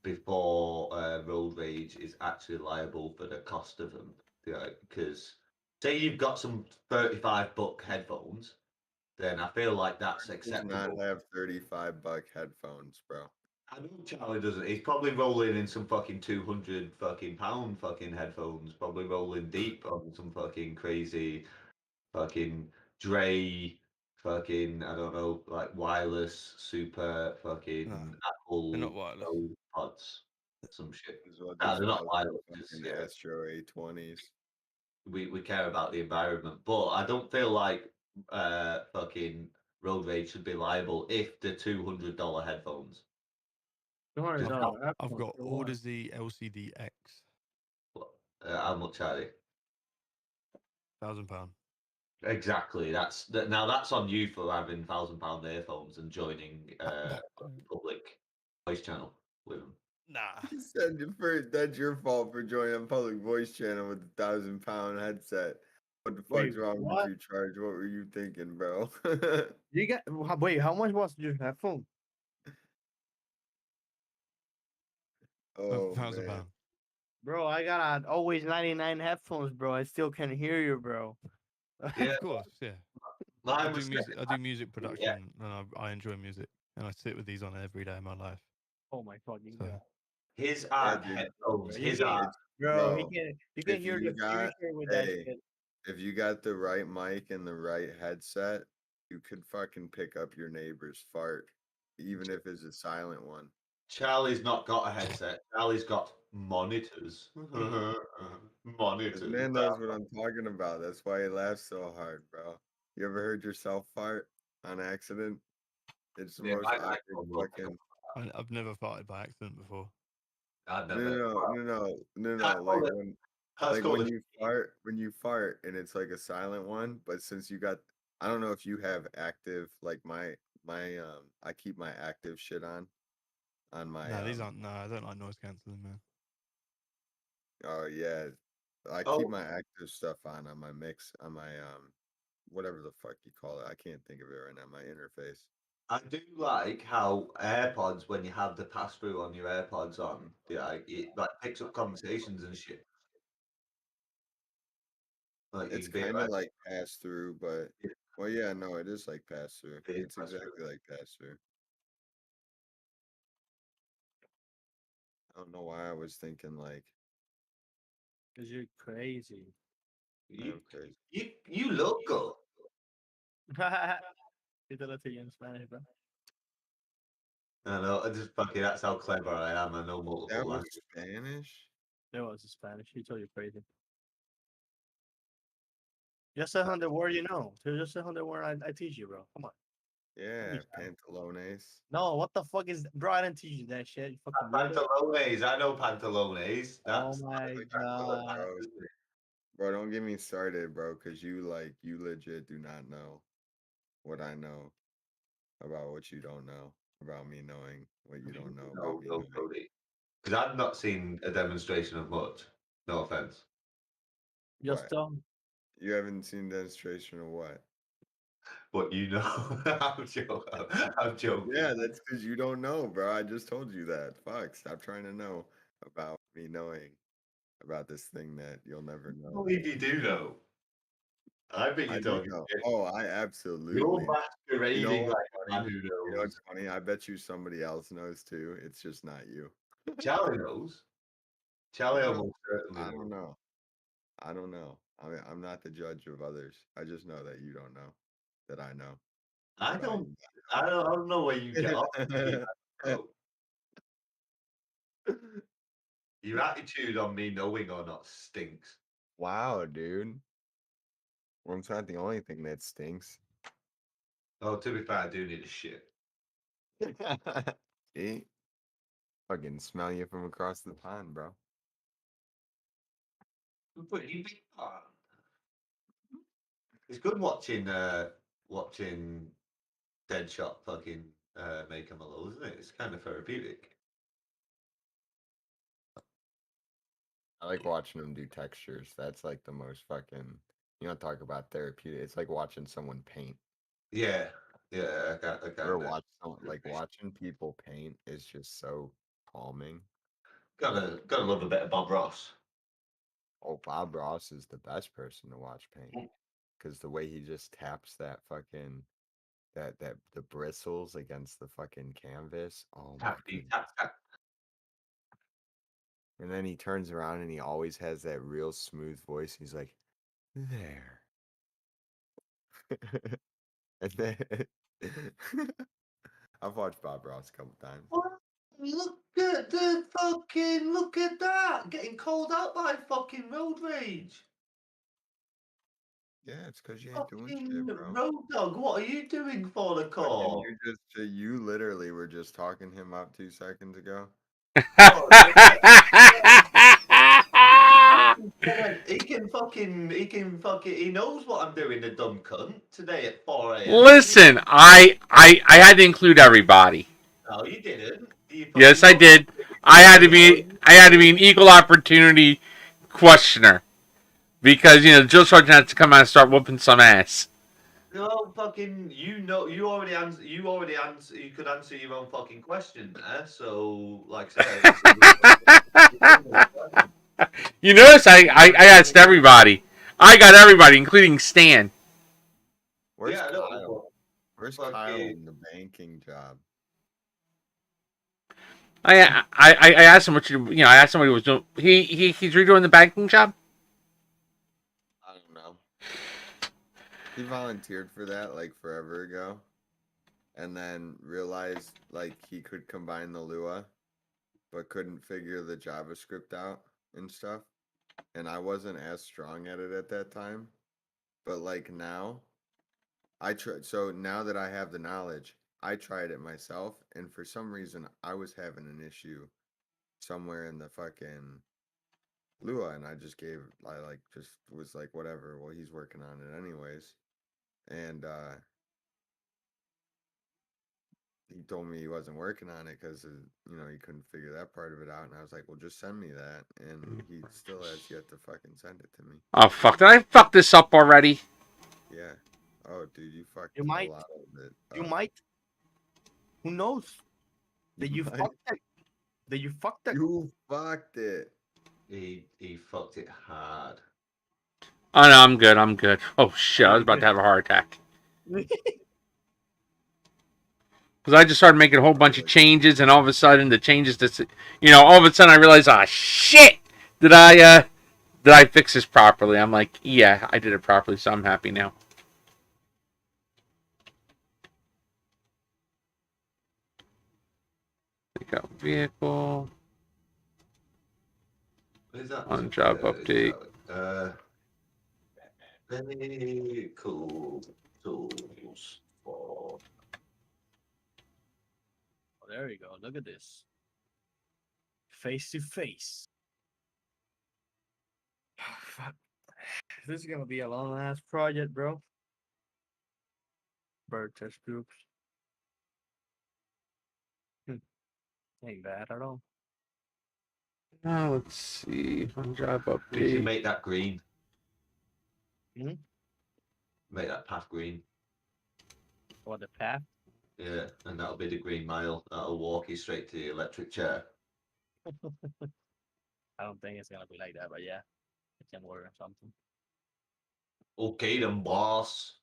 before road rage is actually liable for the cost of them? Because say you've got some $35 headphones, then I feel like that's Does acceptable. not have $35 headphones, bro. I know Charlie doesn't. He's probably rolling in some fucking 200 fucking pound fucking headphones. Probably rolling deep on some fucking crazy fucking Dre fucking I don't know like wireless super fucking No, Apple they're not wireless. pods. Some shit. As well, No, just they're not buy wireless. fucking Yeah. Astro A20s. We care about the environment, but I don't feel like fucking road rage should be liable if the $200 headphones. $200. I've got Orders the LCD X. How much are they? £1,000. Exactly. Now that's on you for having £1,000 earphones and joining public voice channel with them. Nah. He said that's your fault for joining a public voice channel with a £1,000 headset. What the fuck's wrong with you, Charge? What were you thinking, bro? You got wait, how much was your headphone? Oh £1,000. man. Bro, I got always 99 headphones, bro. I still can hear you, bro. Yeah, Of course, yeah. I do music production, and I enjoy music, and I sit with these on every day of my life. Oh my fucking god. His art dude. headphones. You His can- art. Bro, Bro, you can if hear you the got- future with that hey, shit. if you got the right mic and the right headset, you could fucking pick up your neighbor's fart, even if it's a silent one. Charlie's not got a headset. Charlie's got monitors. This Monitors. man knows what I'm talking about. That's why he laughs so hard, bro. You ever heard yourself fart on accident? It's the Yeah, most awkward fucking. I've never farted by accident before. I've No, never. no, no, no, no, Can't no. call it. Let's Like call it. when you fart, and it's like a silent one. But since you got, I don't know if you have active, like I keep my active shit on my No, these aren't. No, I don't like noise cancelling, man. Oh yeah, I keep Oh, my active stuff on my mix on my whatever the fuck you call it. I can't think of it right now. My interface. I do like how AirPods, when you have the pass through on your AirPods on, it like picks up conversations and shit. Like you It's can be kind of like, like pass through, but well, yeah, no, it is like pass through. it is It's pass through. exactly like pass through. I don't know why I was thinking like Cause you're crazy. You, I'm crazy. you loco. Títelo así en Spanish, bro. I know. I just fucking. That's how clever I am. I know multiple That was languages. Spanish. That was Spanish. He told you crazy. Just a 100 word, you know. Just a 100 word I teach you, bro. Come on. Don't be Yeah, shy. pantalones. No, what the fuck is, bro? I didn't teach you that shit. You fucking weirdo. Pantalones. I know pantalones. Oh That's my Like god. bro, don't get me started, bro, because you legit do not know what I know about what you don't know about me knowing what you don't know about no, me no, knowing. Cody. Because I've not seen a demonstration of much. No offense. Just What? You haven't seen demonstration of what? But you know, I'm joking. I'm joking. Yeah, that's because you don't know, bro. I just told you that. Fuck, stop trying to know about me knowing about this thing that you'll never I know. believe you do know. I bet I you do don't. know. Oh, I You're absolutely know. You know masquerading what's like a funny? man who You know knows. what's funny? I bet you somebody else knows too. It's just not you. Charlie knows. Charlie No, almost certainly I don't knows. know. I don't know. I mean, I'm not the judge of others. I just know that you don't know that I know I about don't. I don't know where you get off. you. Bro. Your attitude on me knowing or not stinks. Wow, dude. Well, it's not the only thing that stinks. Oh, to be fair, I do need a shit. See? Fucking smell you from across the pond, bro. But you be It's good watching Deadshot fucking make him a low, isn't it? It's kind of therapeutic. I like watching them do textures. That's like the most fucking. You don't talk about therapeutic. It's like watching someone paint. Yeah, yeah, I Or kind of watch someone like watching people paint is just so calming. gotta love a bit of Bob Ross. Oh, Bob Ross is the best person to watch paint because the way he just taps that fucking that the bristles against the fucking canvas. Oh my Tappy, goodness. tap, tap. And then he turns around and he always has that real smooth voice. He's like, there. And then I've watched Bob Ross a couple times. What? Look at that! Getting called out by fucking road rage. Yeah, it's because you ain't doing Fucking shit, bro. road dog, what are you doing for the Fucking call? you literally were just talking him up 2 seconds ago. Oh, he knows what I'm doing, the dumb cunt, today at 4 a.m. Listen, I had to include everybody. No, you didn't. Yes, I did. I had to be an equal opportunity questioner because Jill Sargent had to come out and start whooping some ass. No, fucking, you could answer your own fucking question there, so, like I said. You notice I asked everybody. I got everybody, including Stan. Where's Yeah, I Kyle? know. Where's Kyle in the banking job? I asked him I asked him what he was doing. He's redoing the banking job. I don't know. He volunteered for that like forever ago, and then realized like he could combine the Lua, but couldn't figure the JavaScript out and stuff. And I wasn't as strong at it at that time. But like now, I tried. So now that I have the knowledge, I tried it myself, and for some reason, I was having an issue somewhere in the fucking Lua, and I like just was like, whatever. Well, he's working on it anyways, and he told me he wasn't working on it because he couldn't figure that part of it out, and I was like, well, just send me that, and he still has yet to fucking send it to me. Oh fuck! Did I fuck this up already? Yeah. Oh, dude, you fucked You a might. lot of it. You up. might. Who knows? That you might. fucked it. That you fucked it. You fucked it. He fucked it hard. Oh no, I'm good. I'm good. Oh shit! I was about to have a heart attack. Because I just started making a whole bunch of changes, and all of a sudden the changes all of a sudden I realized, ah, shit! Did I fix this properly? I'm like, yeah, I did it properly, so I'm happy now. Pick out vehicle. What is that? On job update. Very cool tools for. Oh, there you go. Look at this. Face to face. Fuck. This is gonna be a long ass project, bro. Bird test groups. Ain't bad at all. Now let's see. On job We should update. make that green. Hmm? Make that path green. What, the path? Yeah, and that'll be the green mile. That'll walk you straight to the electric chair. I don't think it's gonna be like that, but yeah, it can work or something. Okay, then, boss.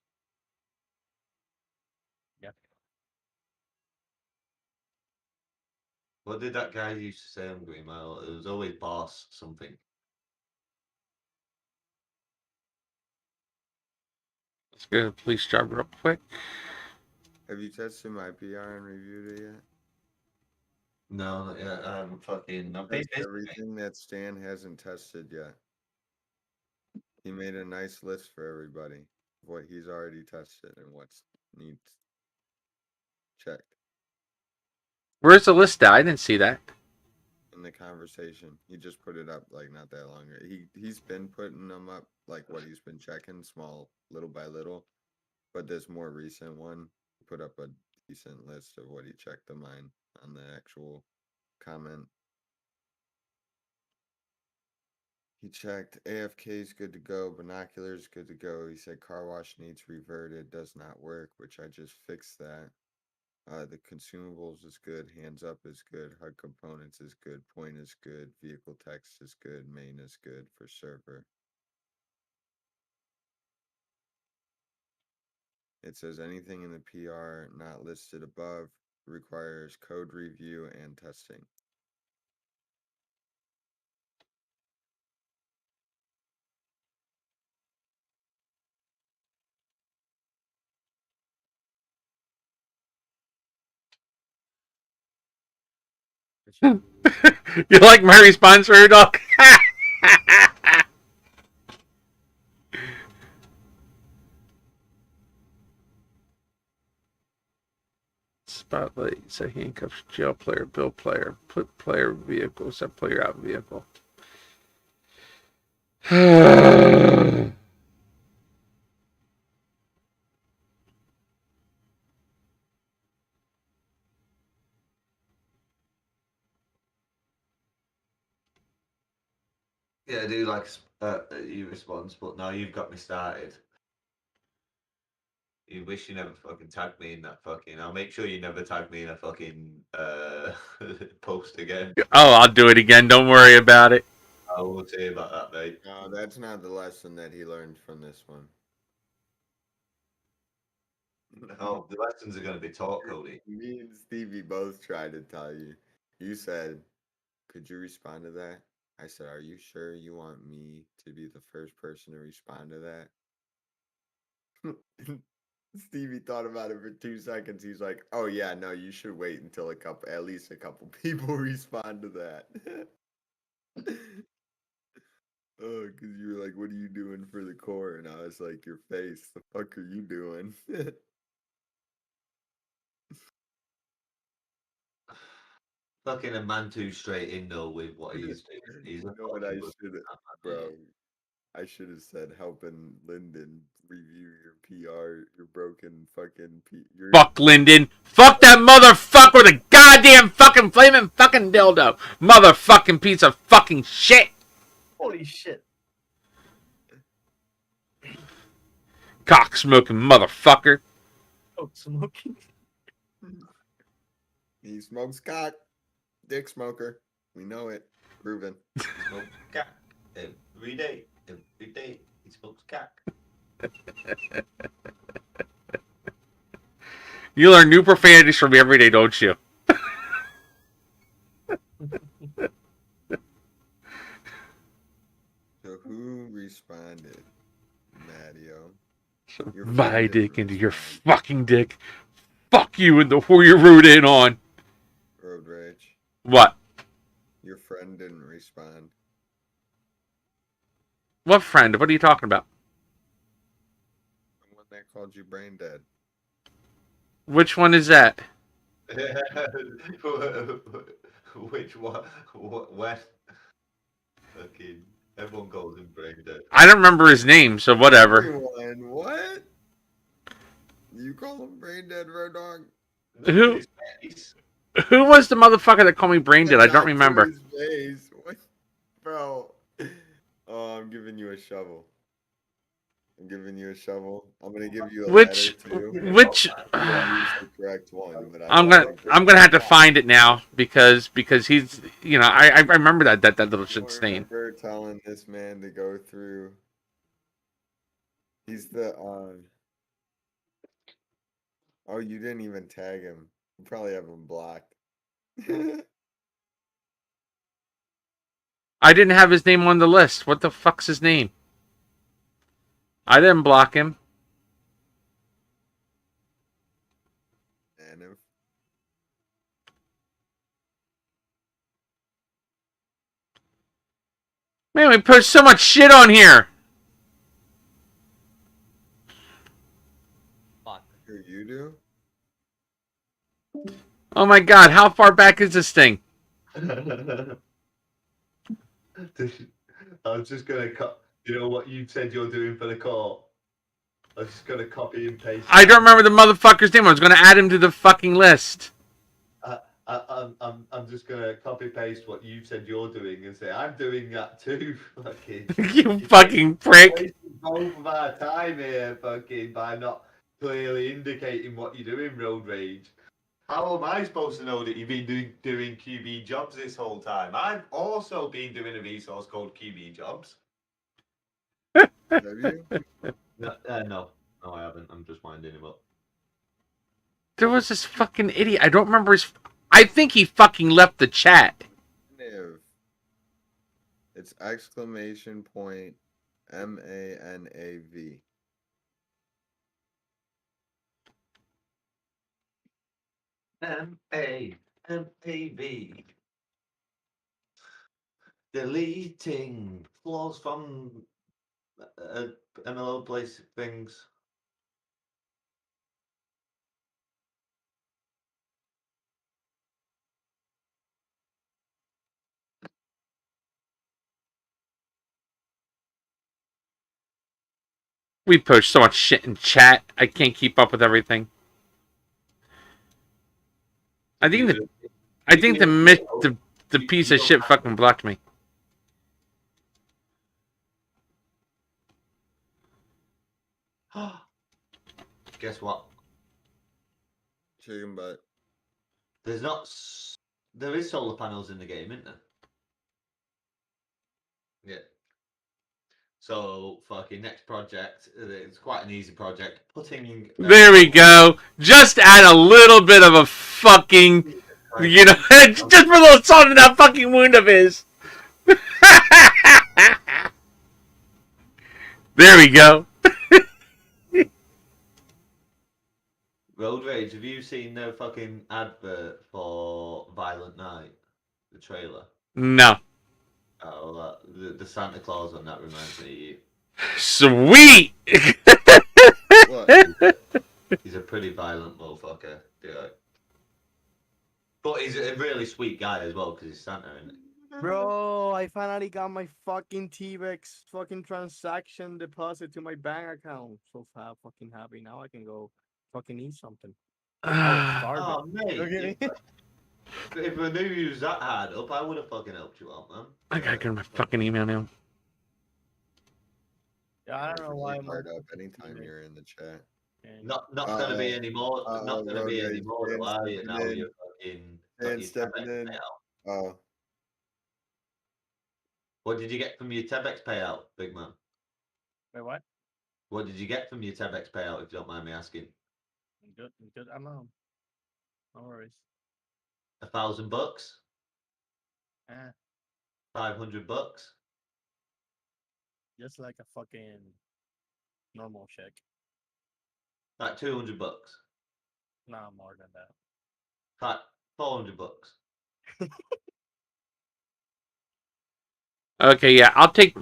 Yeah. What did that guy used to say on Green Mile? It was always boss something. Let's get a police job real quick. Have you tested my PR and reviewed it yet? No, not yet. I'm fucking. I'm Test busy. everything that Stan hasn't tested yet. He made a nice list for everybody of what he's already tested and what needs checked Where's the list at? I didn't see that. in the conversation. He just put it up like not that long ago. He's been putting them up like what he's been checking small little by little, but this more recent one put up a decent list of what he checked of mine on the actual comment. He checked AFK's good to go, binoculars good to go. He said car wash needs reverted, does not work, which I just fixed that. The consumables is good, hands up is good, HUD components is good, point is good, vehicle text is good, main is good for server. It says anything in the PR not listed above requires code review and testing. You like my response, Rare Dog? Spotlight, set handcuffs, jail player, bill player, put player vehicle, set player out vehicle. Yeah, I do like you response, but now you've got me started. You wish you never fucking tagged me in that fucking. I'll make sure you never tag me in a fucking post again. Oh, I'll do it again. Don't worry about it. I won't say about that, mate. No, that's not the lesson that he learned from this one. No, the lessons are going to be taught, Cody. Me and Stevie both tried to tell you. You said, could you respond to that? I said, are you sure you want me to be the first person to respond to that? Stevie thought about it for 2 seconds. He's like, "Oh yeah, no, you should wait until at least a couple people respond to that." Oh, because you were like, "What are you doing for the core?" And I was like, "Your face. The fuck are you doing?" Fucking a man too straight in though with what he's doing. He's a You know what I fucking good should have, bro? I should have said helping Lyndon review your PR, your broken fucking your Fuck Lyndon. Fuck that motherfucker with a goddamn fucking flaming fucking dildo. Motherfucking piece of fucking shit. Holy shit. Cock smoking motherfucker. Oh, smoking. He smokes cock. Dick smoker. We know it. Proven. Smokes cock every day. Every day he smokes cock. You learn new profanities from me every day, don't you? So who responded? Mattio. My dick into your fucking dick. Fuck you and the who you root in on. Road rage. What? Your friend didn't respond. What friend? What are you talking about? The one that called you brain dead. Which one is that? Which one? When? Fucking everyone calls him brain dead. I don't remember his name, so whatever. Everyone, what? You call him brain dead, Road Dog? Who? Who was the motherfucker that called me brain dead? I don't Not to remember. his face. What? Bro. Oh, I'm giving you a shovel. I'm giving you a shovel. I'm gonna give you a Which? letter too. Which? You use the correct one, but I'm gonna have to find it now because he's I remember that little shit stain. remember telling this man to go through. He's the Oh, you didn't even tag him. You probably have him blocked. I didn't have his name on the list. What the fuck's his name? I didn't block him. And if Man, we put so much shit on here. who you do? Oh my god, how far back is this thing? I was just gonna cut. You know what you said you're doing for the call? I was just gonna copy and paste. I don't remember the motherfucker's name. I was gonna add him to the fucking list. I'm just gonna copy paste what you said you're doing and say I'm doing that too. Fucking You fucking prick. wasting both of our time here, fucking, by not clearly indicating what you're doing, Road Rage. How am I supposed to know that you've been doing QB jobs this whole time? I've also been doing a resource called QB jobs. Have you? No, no, I haven't. I'm just winding him up. There was this fucking idiot. I don't remember his. I think he fucking left the chat. Nav. It's exclamation point MANAV. MAMAV. Deleting flaws from MLO place things. We post so much shit in chat. I can't keep up with everything. I think the piece of shit fucking blocked me. Guess what? Chicken butt. There's not. There is solar panels in the game, isn't there? Yeah. So fucking next project. It's quite an easy project. Putting. There we go. Just add a little bit of a fucking, just put a little salt in that fucking wound of his. There we go. Road Rage, have you seen the fucking advert for Violent Night? The trailer? No. Oh, well, the Santa Claus on that reminds me of you. Sweet. What? He's a pretty violent motherfucker. Yeah. But he's a really sweet guy as well because he's Santa, isn't he? Bro, I finally got my fucking T-Rex fucking transaction deposit to my bank account. So fucking happy. Now I can go fucking eat something. I was starving. Oh, mate. Okay. If I knew you was that hard up, I would have fucking helped you out, man. I gotta get my fucking email now. Yeah, I don't know why I'm Hard up anytime you're in the chat. Not gonna be any more. Not gonna be any more, though, are you? Now you're fucking got your stepping TEBEX in. payout. Oh, What did you get from your TEBEX payout, big man? Wait, what? What did you get from your TEBEX payout, if you don't mind me asking? Good amount. No worries. $1,000? Eh, $500? just like a fucking normal check. Like $200? Nah, more than that. Like $400? Okay, yeah, I'll take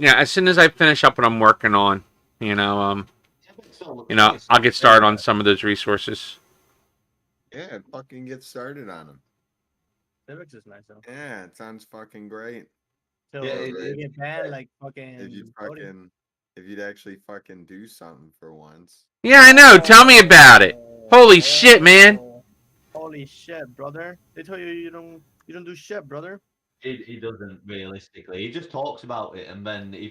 as soon as I finish up what I'm working on, I'll get started on some of those resources. yeah, fucking get started on them. Civics is nice though. Yeah, it sounds fucking great. So Yeah, you get banned like fucking. If you'd actually fucking do something for once. Yeah, I know. Tell me about it. Holy shit, man. Holy shit, brother. They tell you you don't do shit, brother. He doesn't realistically. He just talks about it and then he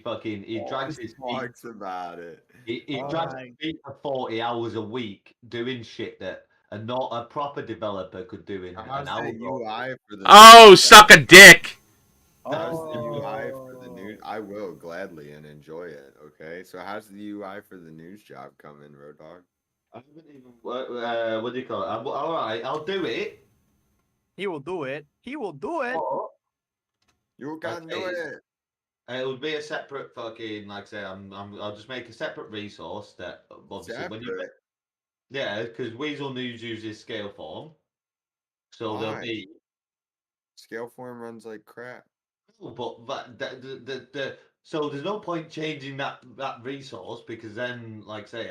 drags his feet. Talks about it. He drags his feet for 40 hours a week doing shit that not a proper developer could do in How's an hour. the UI for the Oh, suck a dick. How's the UI for the news? I will gladly and enjoy it. Okay, so how's the UI for the news job coming, Road Dog? I haven't even. What do you call it? All right, I'll do it. He will do it. He will do it. You can do it. It would be a separate fucking, like I say, I'll just make a separate resource that obviously when you, yeah, because Weasel News uses Scaleform, so there'll be Scaleform runs like crap. But so there's no point changing that resource because then, like say,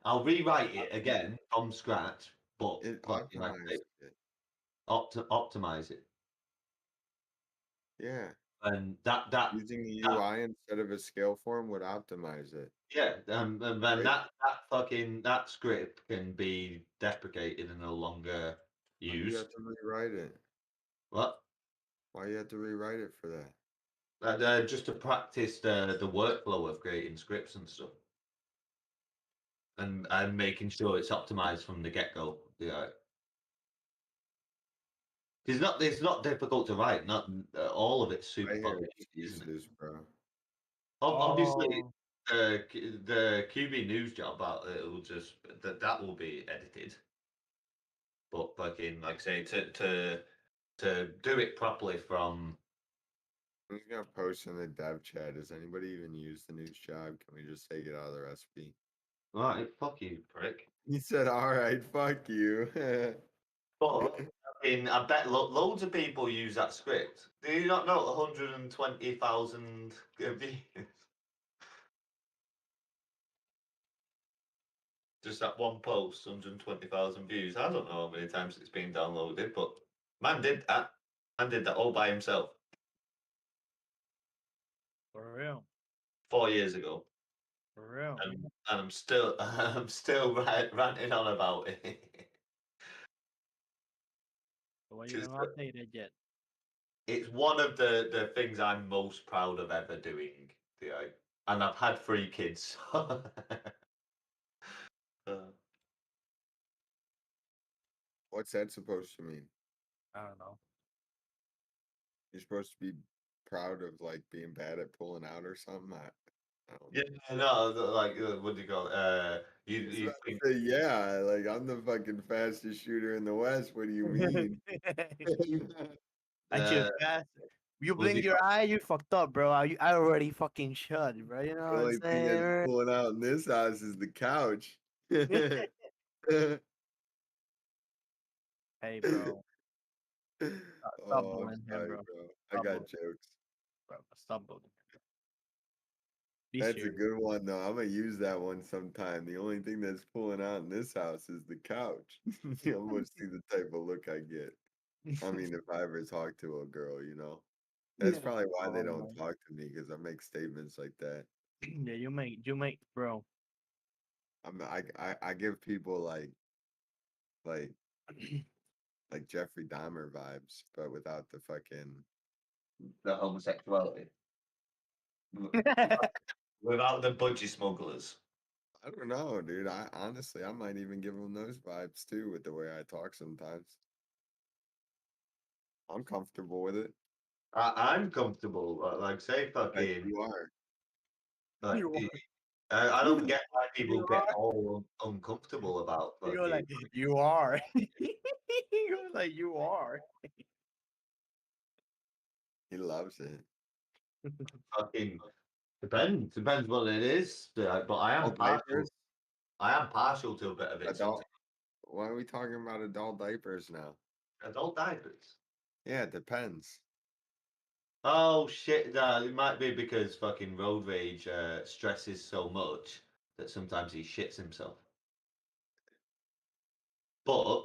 I'll rewrite it again from scratch, but optimize it. Yeah. And that using the UI instead of a Scaleform would optimize it. Yeah, and then that script can be deprecated and no longer used. You have to rewrite it. What? Why you have to rewrite it for that? Just to practice the workflow of creating scripts and stuff, and making sure it's optimized from the get go. Yeah, it's not difficult to write. Not all of it's super fucking easy, isn't it? Bro. Obviously, the QB news job it will just that will be edited, but fucking like say to do it properly from. I'm just gonna post in the dev chat. Does anybody even use the news job? Can we just take it out of the recipe? Alright, fuck you, prick. He said, "Alright, fuck you." But I bet loads of people use that script. Do you not know 120,000 views? Just that one post, 120,000 views. I don't know how many times it's been downloaded, but man did that. Man did that all by himself. For real. 4 years ago. For real. And I'm still ranting on about it. Why you haven't updated yet? It's one of the things I'm most proud of ever doing. And I've had 3 kids. What's that supposed to mean? I don't know. You're supposed to be proud of like being bad at pulling out or something. Yeah, no, like what do you call it? You think... Yeah, like I'm the fucking fastest shooter in the West. What do you mean? I should pass. You blink your eye, you fucked up, bro. I already fucking shot, bro. You know what I'm The only thing that's saying? pulling out in this house is the couch. Hey, bro. Stop Oh, I'm bullying him, sorry, bro. bro. I Stop got bullying, jokes. bro. Stop bullying him. Be That's a serious. good one, though. I'm gonna use that one sometime. The only thing that's pulling out in this house is the couch. You almost see the type of look I get. I mean, if I ever talk to a girl, you know, that's probably why they Oh, don't man. talk to me because I make statements like that. Yeah, you make, bro. I give people like like Jeffrey Dahmer vibes, but without the fucking The homosexuality. Without the budgie smugglers. I don't know, dude. I honestly I might even give them those vibes too with the way I talk sometimes. I'm comfortable with it. I'm comfortable. Like, say, Like fucking. you are. Like, You I don't get why people You get are. all uncomfortable about You go like fucking. you are. You go like you are. He loves it. Fucking depends what it is. But I am Adult partial. diapers? I am partial to a bit of it sometimes. Adult Why are we talking about adult diapers now? Adult diapers. Yeah, it depends. Oh shit! It might be because fucking road rage stresses so much that sometimes he shits himself. But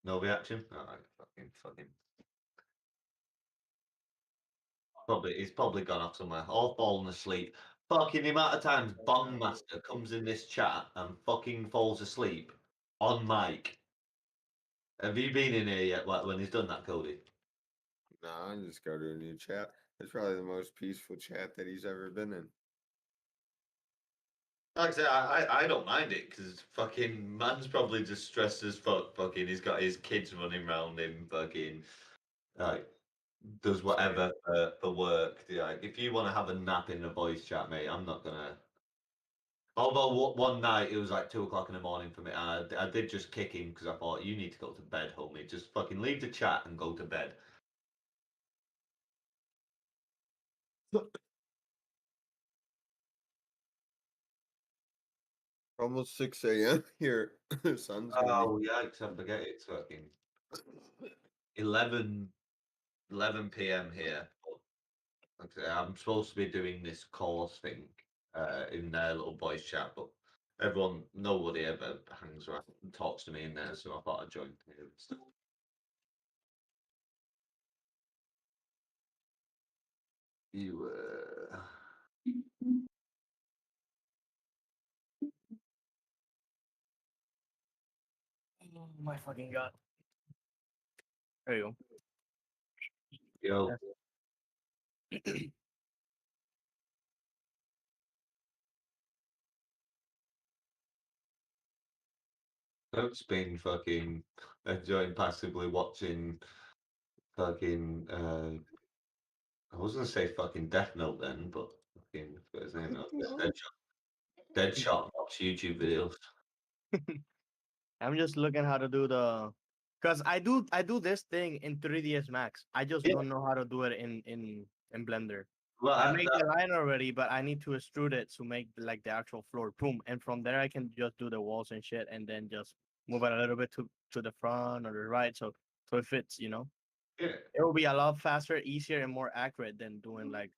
no reaction. Alright, fucking. He's probably gone off somewhere or fallen asleep. Fucking the amount of times Bongmaster comes in this chat and fucking falls asleep on mic. Have you been in here yet when he's done that, Cody? No, I just go to a new chat. It's probably the most peaceful chat that he's ever been in. Like I said, I don't mind it because fucking man's probably just stressed as fuck. Fucking, he's got his kids running around him. Fucking, like, does whatever for work. Like, if you want to have a nap in the voice chat, mate, I'm not gonna. Although one night it was like 2 o'clock in the morning for me, and I did just kick him because I thought you need to go to bed, homie. Just fucking leave the chat and go to bed. Almost 6 a.m. here. Sun's gonna Oh yikes! I forget it's fucking 11 p.m. here. Like I say, I'm supposed to be doing this course thing in their little voice chat, but nobody ever hangs around and talks to me in there, so I thought I'd join here and stuff. You Oh my fucking god. There you yo. go. I've been fucking enjoying passively watching fucking I was gonna say fucking Death Note then, but fucking I forgot his name now. Deadshot watch YouTube videos. I'm just looking how to do cause I do this thing in 3ds Max. I just Yeah. don't know how to do it in Blender. Well, I made the line already, but I need to extrude it to make like the actual floor. Boom. And from there I can just do the walls and shit and then just move it a little bit to the front or the right so it fits, you know? yeah. It will be a lot faster, easier, and more accurate than doing like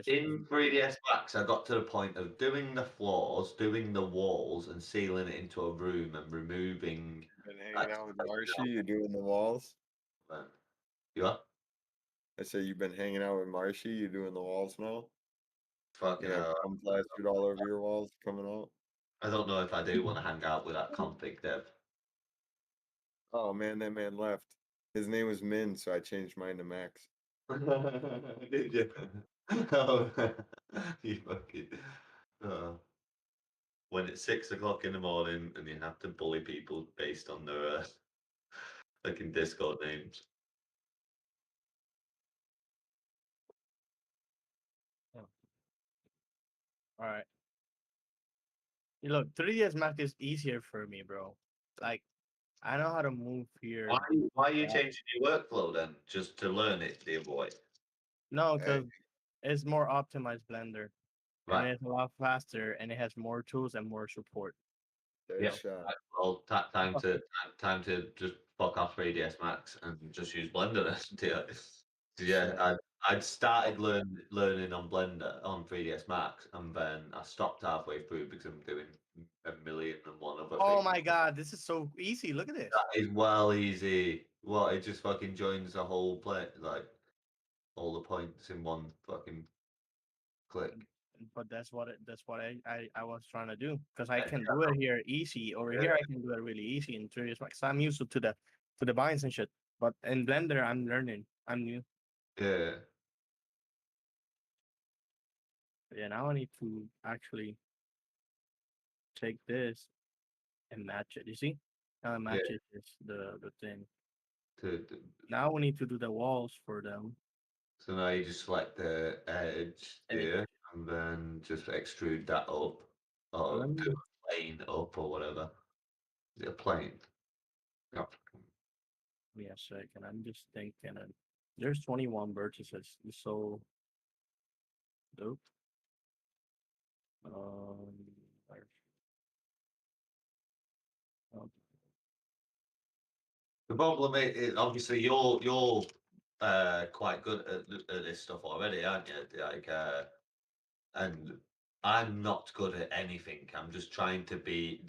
In 3ds Max, I got to the point of doing the floors, doing the walls, and sealing it into a room and removing. Been hanging out with Marshy, you doing the walls? You are? I say you've been hanging out with Marshy, you doing the walls now? Fucking You have hell. cum plastered all over your walls coming out? I don't know if I do want to hang out with that config dev. Oh man, that man left. His name was Min, so I changed mine to Max. Did you? Oh, you fucking. When it's 6 o'clock in the morning and you have to bully people based on their fucking Discord names. All right. You look, 3ds Max is easier for me, bro. Like, I know how to move here. Why are you changing your workflow then? Just to learn it the other way? No, because it's more optimized Blender. And Right. it's a lot faster and it has more tools and more support. Third Yeah. shot. Well, time to just fuck off 3ds Max and just use Blender then. Yeah, I'd started learning on Blender on 3ds Max, and then I stopped halfway through because I'm doing a million and one other Oh things. my god, this is so easy. Look at this. That is well easy. Well, it just fucking joins the whole play, like all the points in one fucking click. But that's what I was trying to do because I can do it here easy. Over here, I can do it really easy in 3ds Max. I'm used to the binds and shit. But in Blender, I'm learning. I'm new. Yeah. Yeah, now I need to actually take this and match it. You see? Now I match it is the thing. Now we need to do the walls for them. So now you just select the edge there, and then just extrude that up, or Let do me- a plane up, or whatever. Is it a plane? No. Give me a second. I'm just thinking. There's 21 vertices. So dope. Where's- oh, The problem is obviously you're quite good at this stuff already, aren't you? Like, and I'm not good at anything. I'm just trying to be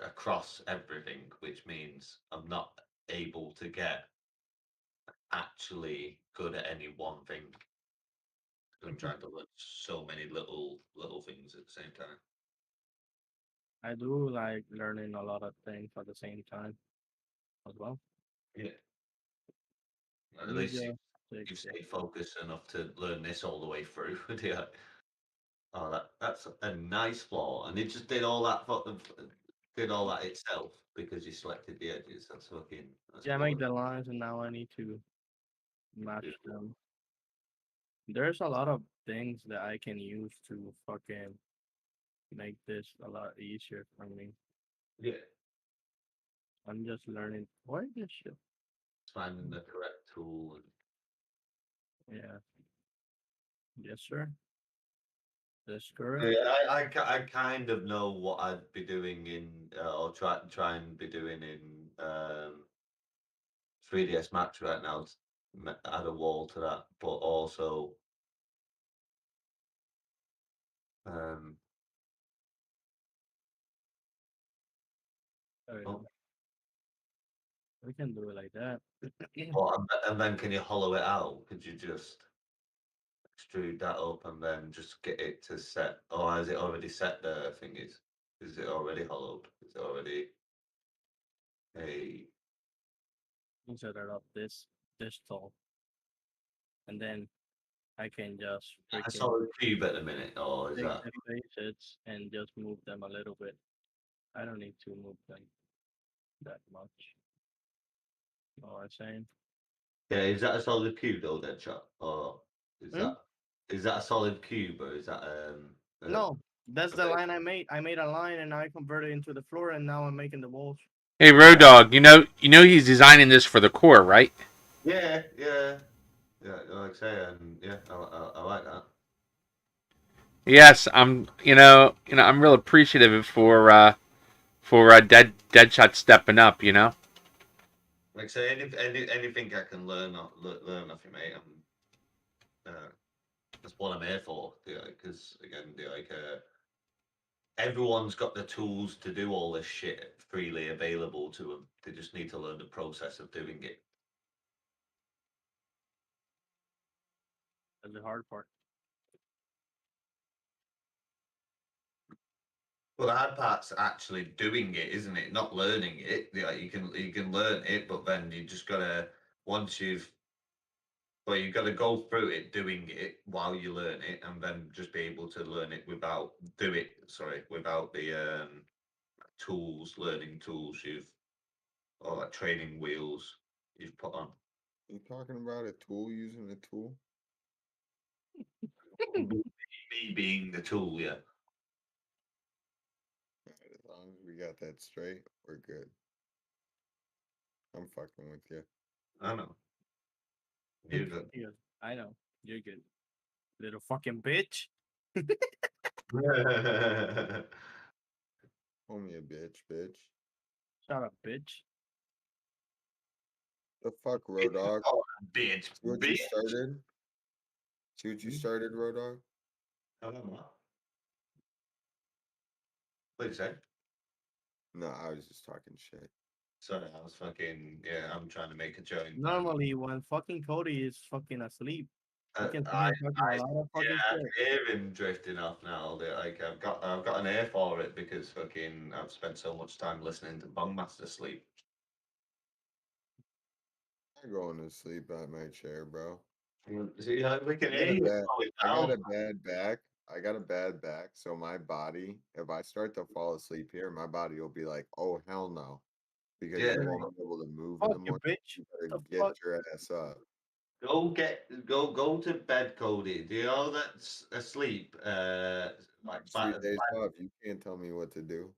across everything, which means I'm not able to get actually good at any one thing. I'm trying to learn so many little things at the same time. I do like learning a lot of things at the same time as well. Yeah. At Let me least just take you've this. stayed focused enough to learn this all the way through. Yeah. Oh, that's a nice flaw, and it just did all that did all that itself because you selected the edges. That's fucking. That's Yeah, I cool. make the lines and now I need to match them. There's a lot of things that I can use to fucking make this a lot easier for me. Yeah. I'm just learning. Why this shit? Finding the correct tool. Yeah. Yes, sir. That's correct. Yeah, I kind of know what I'd be doing in, or try and be doing in 3ds Max right now. Add a wall to that, but also um. There we Oh, go. We can do it like that. and then can you hollow it out? Could you just extrude that up and then just get it to set, or has it already set the thing is it already hollowed? Is it already a Set it up this tall, and then I can just a freaking solid cube at the minute, or is take that the faces and just move them a little bit. I don't need to move them that much. You know what I'm saying? yeah, is that a solid cube though, Deadshot? Or is Hmm? that a solid cube, or is that No, that's the line I made. I made a line and I converted it into the floor, and now I'm making the walls. Hey, Road Dog, you know he's designing this for the core, right? yeah, like I say, and yeah, I like that. Yes, I'm. I'm real appreciative for Deadshot stepping up. You know. Like I say, anything I can learn off you, mate. That's what I'm here for. Because again, everyone's got the tools to do all this shit freely available to them. They just need to learn the process of doing it. That's the hard part. Well, the hard part's actually doing it, isn't it? Not learning it. You can learn it, but then you just gotta once you've well, you've got to go through it, doing it while you learn it, and then just be able to learn it without the tools, learning tools or like training wheels you've put on. You talking about a tool using a tool? Me being the tool, yeah. As long as we got that straight, we're good. I'm fucking with you. I know. You're good. I know. You're good. Little fucking bitch. Call me a bitch. Shut up, bitch. The fuck, Rodog? Oh, bitch, See what you started? See what you started, Rodog? What did you say? No, I was just talking shit. Sorry, I was fucking I'm trying to make a joint. Normally, when fucking Cody is fucking asleep, you can see I, him talking a lot of fucking I shit. hear him drifting off now. Like I've got an ear for it because fucking I've spent so much time listening to Bongmaster sleep. I'm going to sleep at my chair, bro. See, we can I hear you. got a bad back. I got a bad back, so my body, if I start to fall asleep here, my body will be like, "Oh hell no," because Yeah. you won't be able to move in Fuck the you, morning. bitch. You better The get fuck? your ass up. Go to bed, Cody. Do you know that's asleep? Like 3 days off. You can't tell me what to do.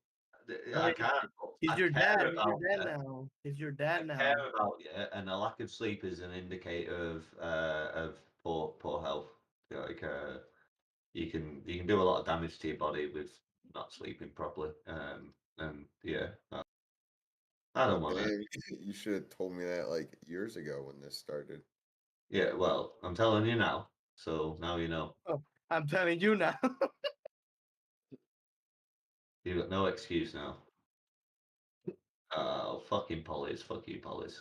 I can't. He's I your dad. care He's your about dad you. now. He's your dad now. Care about you, and a lack of sleep is an indicator of poor health. Like you can do a lot of damage to your body with not sleeping properly. And yeah, I don't want to. Damn, you should have told me that like years ago when this started. Yeah, well, I'm telling you now, so now you know. Oh, I'm telling you now. You got no excuse now. Oh, fucking polys, fuck you, polys.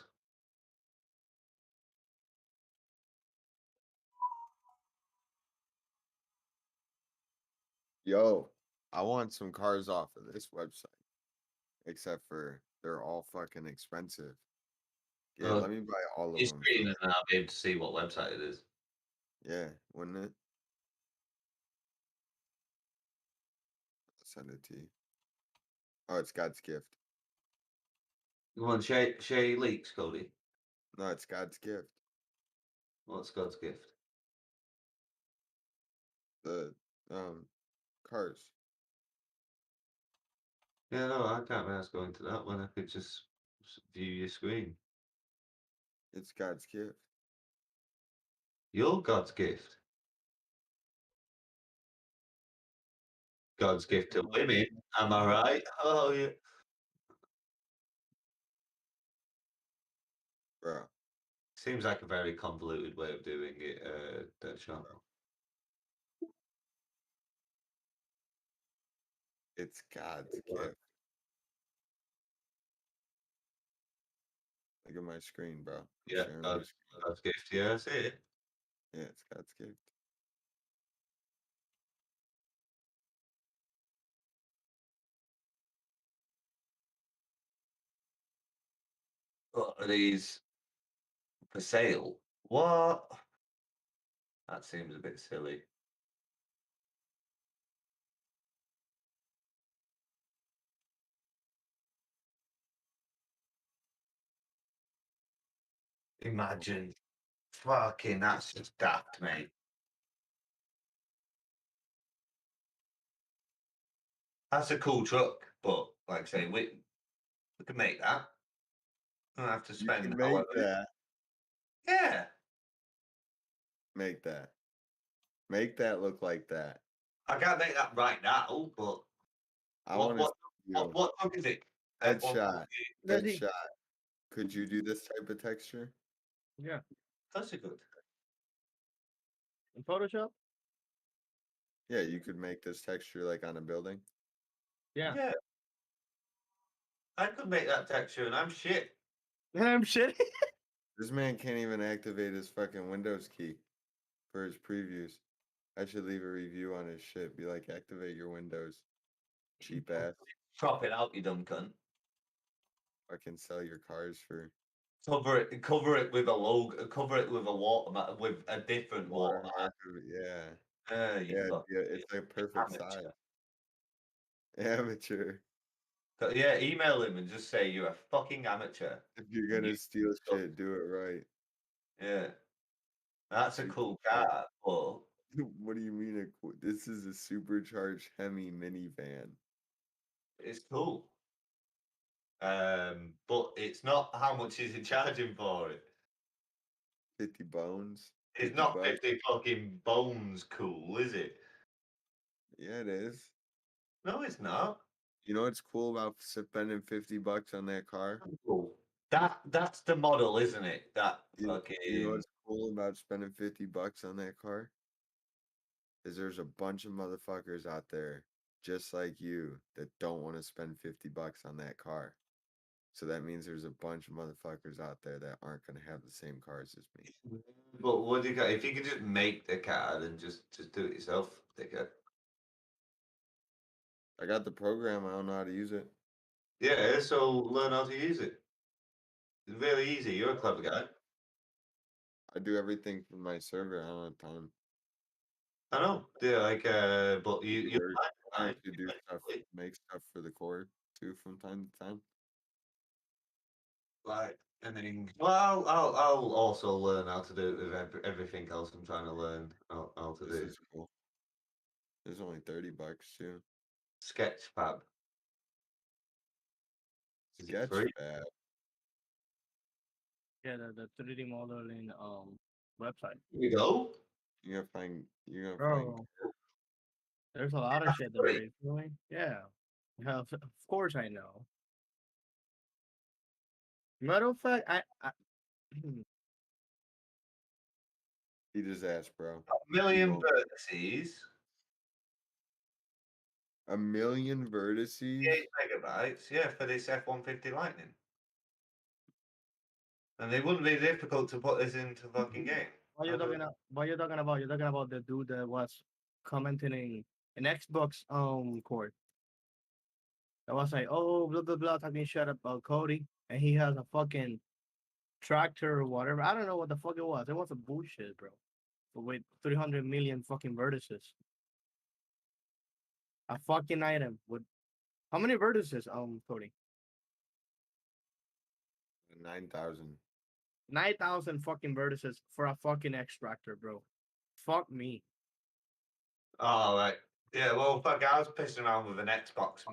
Yo, I want some cars off of this website. Except for they're all fucking expensive. Yeah, let me buy all of Your them. screen, and I'll be able to see what website it is. Yeah, wouldn't it? I'll send it to you. Oh, it's God's gift. You want Shay Leaks, Cody? No, it's God's gift. What's God's gift? The cars. Yeah, no, I can't be asked going to that when I could just view your screen. It's God's gift. You're God's gift. God's gift to women. Am I right? Oh, yeah. Bro. Seems like a very convoluted way of doing it, Deadshot. It's God's gift. Look at my screen, bro. I'm Yeah, sharing my screen. God's gift. Yeah, I see it. Yeah, it's God's gift. What are these for sale? What? That seems a bit silly. Imagine. Fucking, that's just daft, mate. That's a cool truck, but like I say, we can make that. I don't have to You spend can make however. that. Yeah. Make that. Make that look like that. I can't make that right now, but I want to what truck is it? Headshot. Ready? Headshot. Could you do this type of texture? Yeah. That's a good. In Photoshop? Yeah, you could make this texture like on a building. Yeah. Yeah. I could make that texture, and I'm shit. I'm shit. This man can't even activate his fucking Windows key for his previews. I should leave a review on his shit. Be like, activate your Windows. Cheap ass. Chop it out, you dumb cunt. Fucking sell your cars for Cover it with a logo. Cover it with a watermark, with a different watermark. Yeah. You fuck. It's a perfect size. Amateur. Yeah, email him and just say you're a fucking amateur. If you're gonna steal shit, do it right. Yeah. That's a cool car, but What do you mean? This is a supercharged Hemi minivan. it's cool. But it's not how much is he charging for it. 50 bones. It's 50 not bucks. 50 fucking bones cool, is it? Yeah, it is. No, it's not. You know what's cool about spending $50 on that car? Cool. That's the model, isn't it? That You know fucking. what's cool about spending $50 on that car? Is there's a bunch of motherfuckers out there just like you that don't want to spend $50 on that car. So that means there's a bunch of motherfuckers out there that aren't gonna have the same cars as me. But what do you got? If you could just make the car, then just do it yourself, dickhead. I got the program, I don't know how to use it. Yeah, so learn how to use it. It's really easy. You're a clever guy. I do everything from my server, I don't have time. I know. Yeah, but you Work. like I time actually do stuff, eventually. make stuff for the core too from time to time. Like, and then I'll also learn how to do it with everything else I'm trying to learn how to This do. is cool. It's only $30 too. Sketchfab. Is it free? Sketchfab. Yeah, the 3D modeling website. Here we go. You're gonna find Bro, there's a lot of shit there. Free. You feel me? Yeah. Of course I know. Matter of fact, I He just asked, bro. A million vertices. A million vertices? 8 megabytes, yeah, for this F-150 Lightning. And it wouldn't be difficult to put this into fucking game. what you talking about? What you talking about? You're talking about the dude that was commenting an Xbox court. That was like, oh, blah blah blah, talking shit about Cody, and he has a fucking tractor or whatever. I don't know what the fuck it was. It was a bullshit, bro. But with 300 million fucking vertices, a fucking item with how many vertices? Cody, 9,000. 9,000 fucking vertices for a fucking extractor, bro. Fuck me. Oh, right. Yeah, well, fuck, I was pissing around with an Xbox,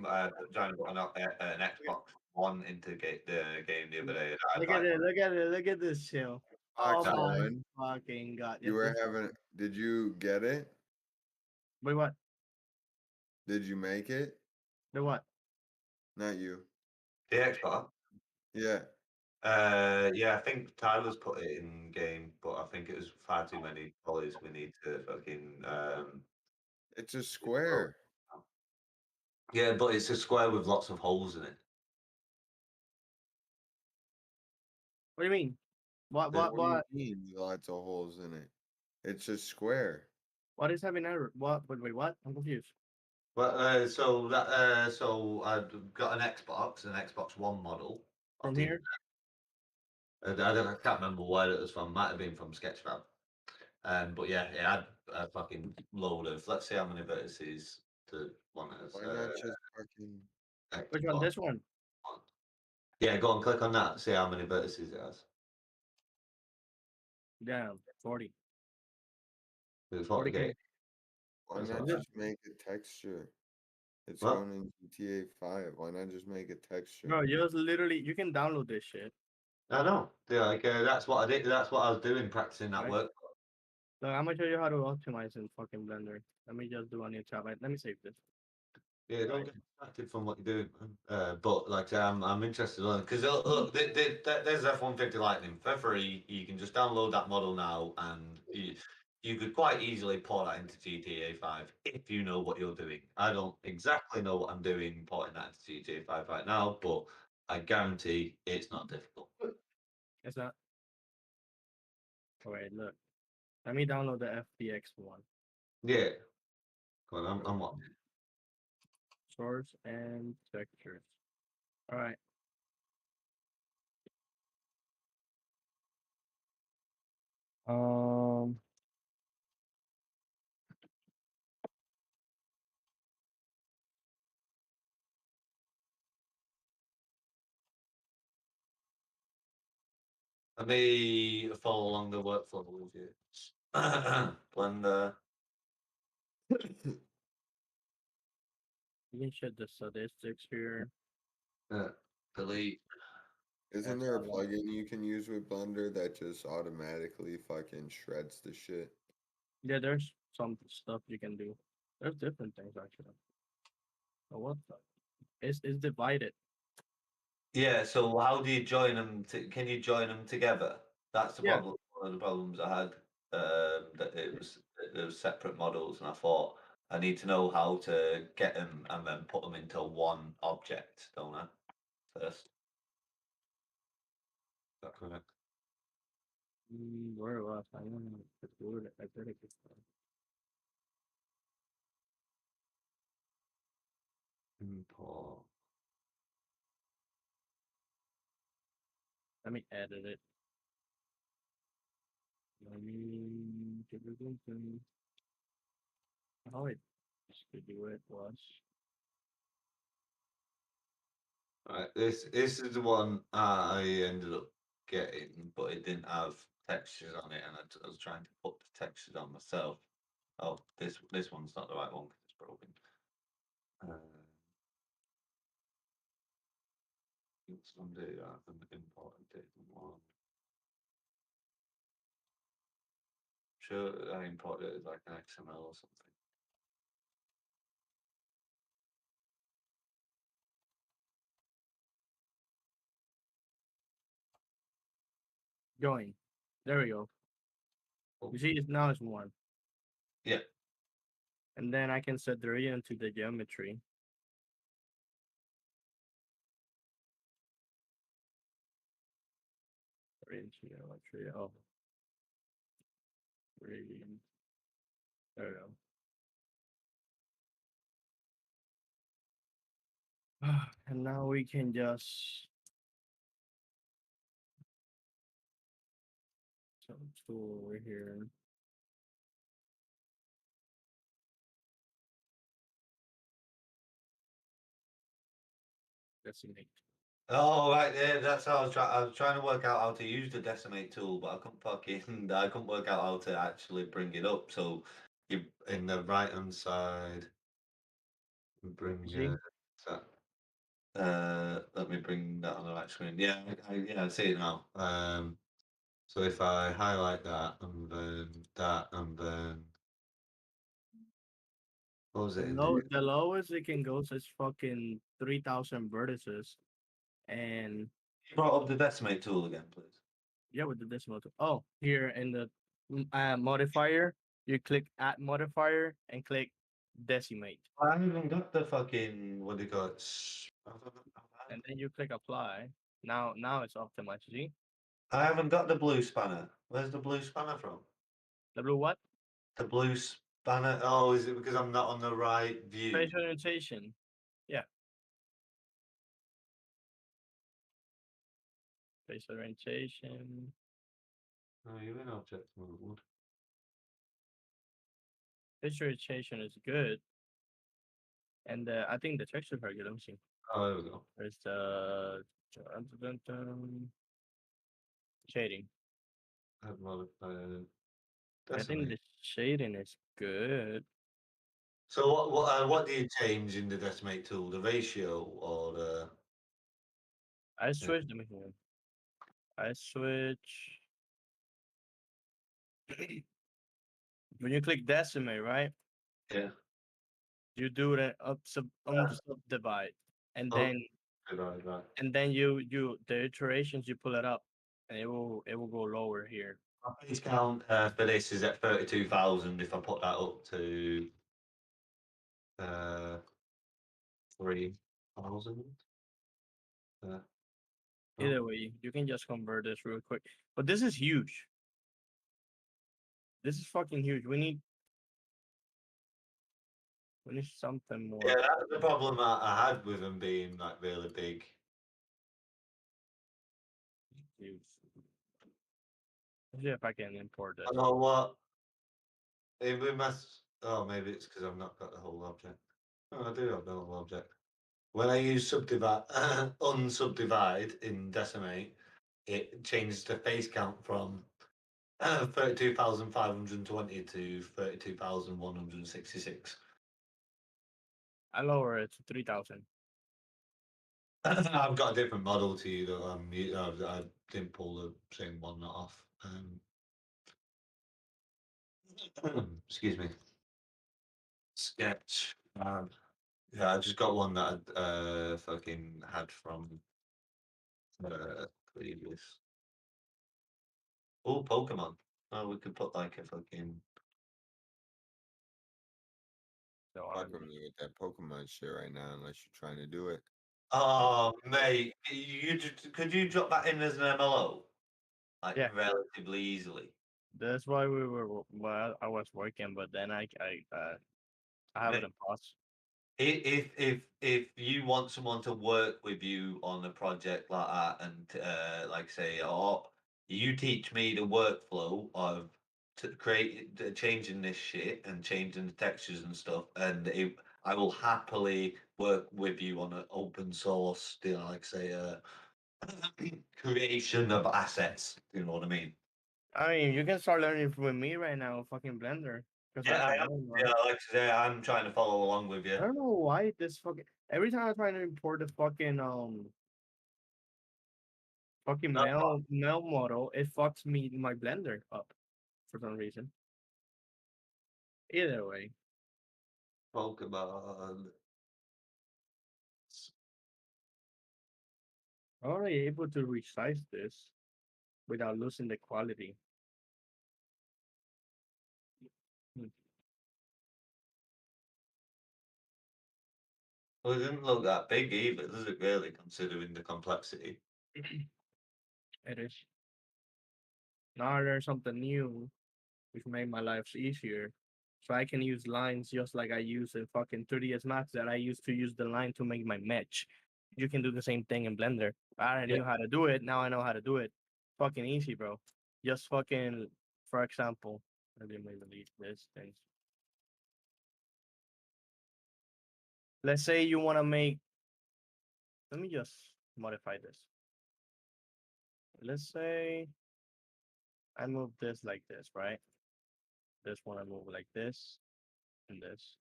trying to put an Xbox One into the game the other day. Look at it, look at it, look at this show. Oh Xbox my One. fucking god. You were having. Did you get it? Wait, what? Did you make it? The what? Not you. The Xbox? Yeah. Yeah, I think Tyler's put it in game, but I think it was far too many polys we need to fucking. It's a square. Yeah, but it's a square with lots of holes in it. What do you mean? What What do you mean lots of holes in it? It's a square. What is having error? What? Wait, what? I'm confused. Well, so I've got an Xbox One model. From here? I can't remember where it was from. Might have been from Sketchfab. But yeah, it had a fucking load of. Let's see how many vertices the one has. Why not just fucking? Which one? This one? Yeah, go and click on that. See how many vertices it has. Damn, 40. It's 40K. Why not just make a texture? It's What? going in GTA 5. Why not just make a texture? Bro, just literally, you can download this shit. I know. Yeah, that's what I did. That's what I was doing, practicing that Right. work. Look, I'm gonna show you how to optimize in fucking Blender. Let me just do a new tab. Let me save this. Yeah, don't get distracted from what you're doing, man. But like I say, I'm interested in learning because look, there's F-150 Lightning for free. You can just download that model now, and you could quite easily pour that into GTA 5 if you know what you're doing. I don't exactly know what I'm doing porting that into GTA 5 right now, but I guarantee it's not difficult. It's not. All right, look. Let me download the FBX one. Yeah. Come on, I'm watching. Source and textures. All right. Um. Let me follow along the workflow with you. Blender. You can check the statistics here. Delete. Isn't there a plugin you can use with Blender that just automatically fucking shreds the shit? Yeah, there's some stuff you can do. There's different things actually. Oh, what the? It's divided. Yeah. So how do you join them? Can you join them together? That's the Yeah. problem. One of the problems I had. That it was separate models, and I thought I need to know how to get them and then put them into one object, don't I? First. Is that correct? Where was I? don't know. It's weird. I did it before. Import. Let me edit it. How it used to do it was. Right, this is the one I ended up getting, but it didn't have textures on it, and I was trying to put the textures on myself. Oh, this one's not the right one because it's broken. It's undo that and import a different one. Sure, I imported it as like an XML or something. Join. There we go. You see, now it's one. Yeah. And then I can set the region to the geometry. Range geometry. Oh. Region. There we go. And now we can just some tool over here. Decimate. Oh right there, that's how I was trying to work out how to use the decimate tool, but I couldn't work out how to actually bring it up. So you in the right hand side, bring that. Let me bring that on the right screen. Yeah, I see it now. So if I highlight that and then that and then what was it? The lowest it can go is fucking 3,000 vertices. And You brought up the decimate tool again, please. yeah, with the decimal tool. Oh, here in the modifier, you click add modifier and click decimate. I haven't got the fucking what do you call it? And then you click apply. Now it's optimized. See? I haven't got the blue spanner. Where's the blue spanner from? The blue what? The blue spanner. Oh, is it because I'm not on the right view? Face orientation. Yeah. Face orientation. Oh, you're in object mode. Face orientation is good. And I think the texture are good. Let me see. Oh, there we go. There's the shading. I've modified. I think the shading is good. So what do you change in the decimate tool? The ratio or the? I switched them here. I switch. When you click decimate, right? Yeah. You do the subdivide, and Oh, then right. and then you the iterations you pull it up, and it will go lower here. My base count for this is at 32,000. If I put that up to 3,000. Either way, you can just convert this real quick. But this is huge. This is fucking huge. We need something more. Yeah, that's the problem I had with them being like really big. Huge. Let's see if I can import this. I know what. We must. Oh, maybe it's because I've not got the whole object. Oh, I do have the whole object. When I use subdivide, unsubdivide in decimate, it changes the face count from 32,520 to 32,166. I lower it to 3,000. I've got a different model to you though. I didn't pull the same one off. Excuse me. Sketch. Yeah, I just got one that I fucking had from previous. Oh, Pokemon. Oh, we could put like a fucking. Fucking me with that Pokemon shit right now, unless you're trying to do it. Oh, mate, could you drop that in as an MLO? Like Yeah. relatively easily. That's why we were. Well, I was working, but then I have it Mate, in pause. if you want someone to work with you on a project like that, and like say, oh, you teach me the workflow of changing this shit and changing the textures and stuff, and I will happily work with you on an open source, like say, creation of assets. You know what I mean? I mean, you can start learning with me right now, fucking Blender, because I Yeah, I have am. one. Yeah, like I say, I'm trying to follow along with you. I don't know why this fucking every time I try to import the fucking mail model, it fucks me my Blender up for some reason. Either way, Pokemon. I'm only able to resize this without losing the quality. Hmm. Well, it didn't look that big either, does it really, considering the complexity? It is. Now I learned something new, which made my life easier. So I can use lines just like I use in fucking 3ds Max that I used to use the line to make my mesh. You can do the same thing in Blender. I already Yeah. knew how to do it. Now I know how to do it. Fucking easy, bro. Just fucking, for example, let me delete this thing. Let's say you want to make, let me just modify this. Let's say I move this like this, right? This one I move like this, and this.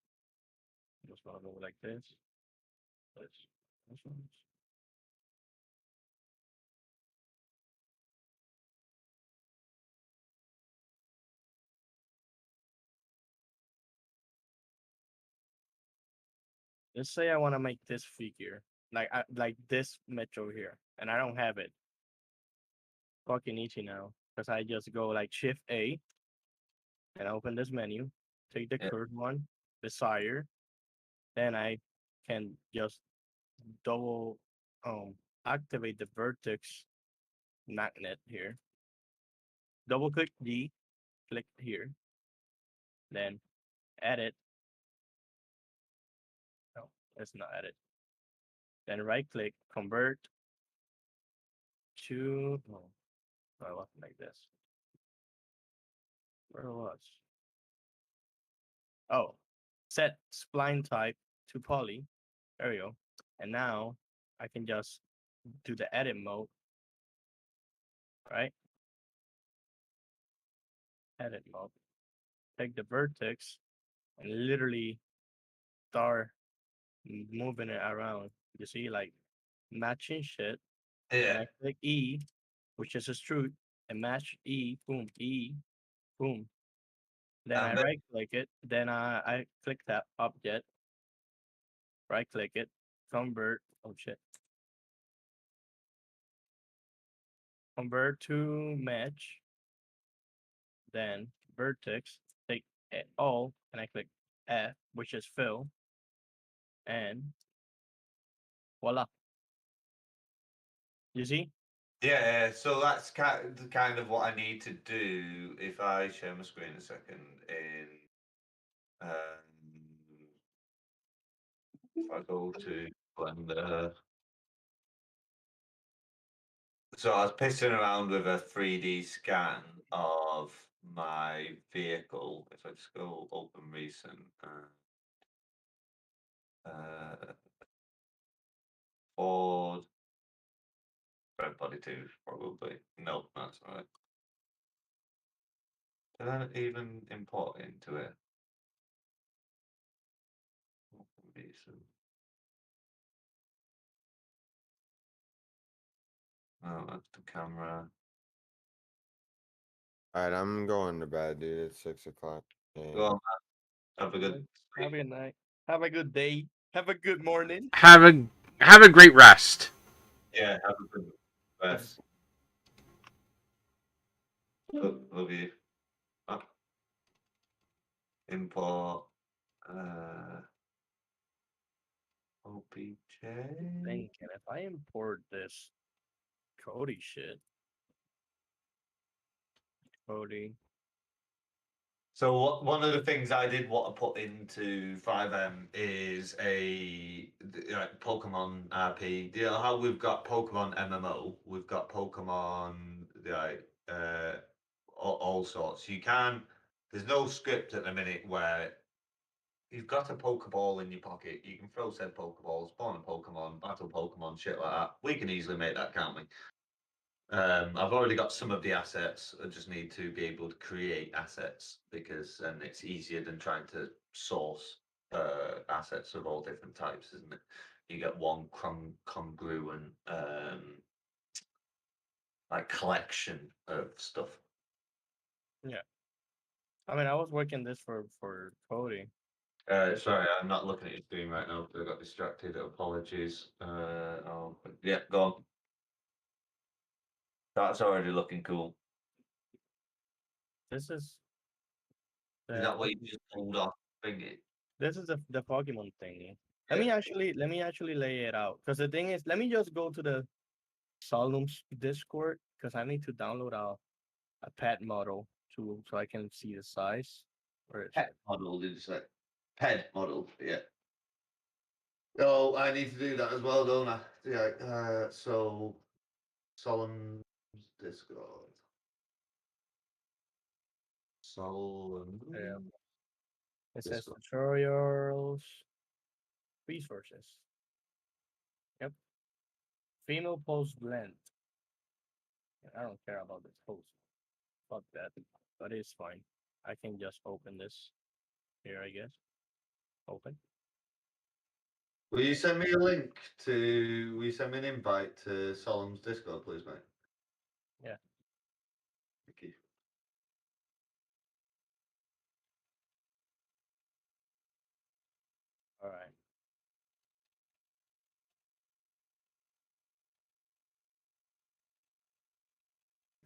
This one I move like this. This one. Let's say I want to make this figure, like this metro here, and I don't have it. Fucking easy now, because I just go like Shift A, and open this menu, take the Yeah. curved one, Desire, then I can just double activate the vertex magnet here. Double click D, click here, then edit. No, it's not edit. Then right click, convert to. Oh, I want like this. Where it was? Oh, set spline type to poly. There we go. And now I can just do the edit mode, right? Edit mode. Take the vertex and literally start moving it around. You see, like matching shit. Then Yeah. I click E, which is extrude, and match E, boom, E, boom. Then I But right click it. Then I click that object, right click it, convert. Oh shit. Convert to match, then vertex, take all, and I click F, which is fill, and voila. You see? yeah, so that's kind of what I need to do if I share my screen a second in if I go to Blender. So I was pissing around with a 3D scan of my vehicle. If I just go open recent, Ford Red Body 2 probably. No, that's not it. Did I even import into it? Open recent. No, that's the camera. All right, I'm going to bed, dude. It's 6 o'clock. Go on, man. Have a good Have a good night. Have a good day. Have a good morning. Have a great rest. Yeah, have a good rest. Love you. Ah, import OBJ. Thinking if I import this Cody shit, Cody. So one of the things I did want to put into FiveM is like Pokemon RP. You know how we've got Pokemon MMO, we've got Pokemon like all sorts. You can. There's no script at the minute where you've got a Pokeball in your pocket. You can throw said Pokeballs, spawn a Pokemon, battle Pokemon, shit like that. We can easily make that, can't we? I've already got some of the assets. I just need to be able to create assets because then it's easier than trying to source assets of all different types, isn't it? You get one congruent like collection of stuff. Yeah. I mean, I was working this for Cody. Sorry, I'm not looking at your screen right now. I got distracted. Apologies. Yeah, go on. That's already looking cool. This is Is that what you just pulled off thingy? This is the Pokemon thingy. Let me actually lay it out. Because the thing is, let me just go to the Solemn's Discord because I need to download a pet model to so I can see the size. Where is Pet model, did you say? Pet model, yeah. Oh, I need to do that as well, don't I? Yeah. So Solemn's Discord. Solemn. Yeah. It says Discord. tutorials, resources. Yep. Female post blend. I don't care about this post. Fuck that. But it's fine. I can just open this here, I guess. Open. Will you send me a link to? Will you send me an invite to Solemn's Discord, please, mate? Yeah. Thank you. All right.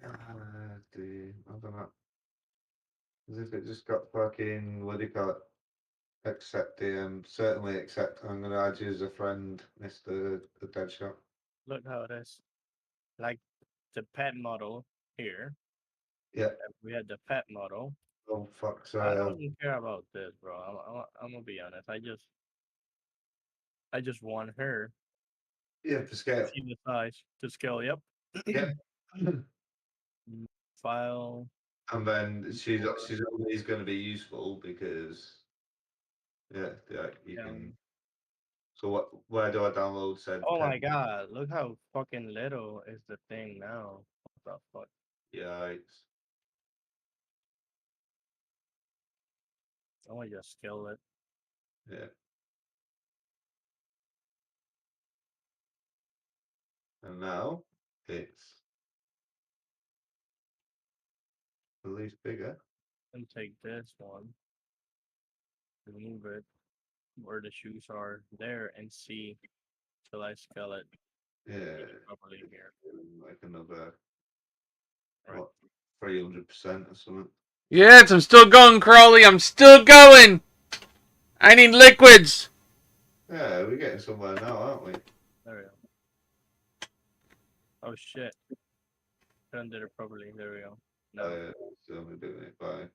I don't know. As if it just got fucking, what do you call it? Accept DM. Certainly accept. I'm going to add you as a friend, Mr. The Deadshot. Look how it is. Like the pet model here. Yeah. We had the pet model. Oh, fuck. I Sorry. don't care about this, bro. I'm gonna be honest. I just want her. Yeah, to scale. See the size to scale. Yep. Yeah. File. And then she's always going to be useful because, yeah, you can. So what? Where do I download said? Oh my pen? god! Look how fucking little is the thing now. What the fuck? Yikes. I want to just scale it. Yeah. And now it's at least bigger. And take this one, remove it where the shoes are there, and see till I scale it. Yeah. Properly here. Like another Right. what 300% or something. Yes, I'm still going, Crowley. I'm still going. I need liquids. Yeah, we're getting somewhere now, aren't we? There we go. Oh shit. Done did it properly. There we go. No. So we're doing it by.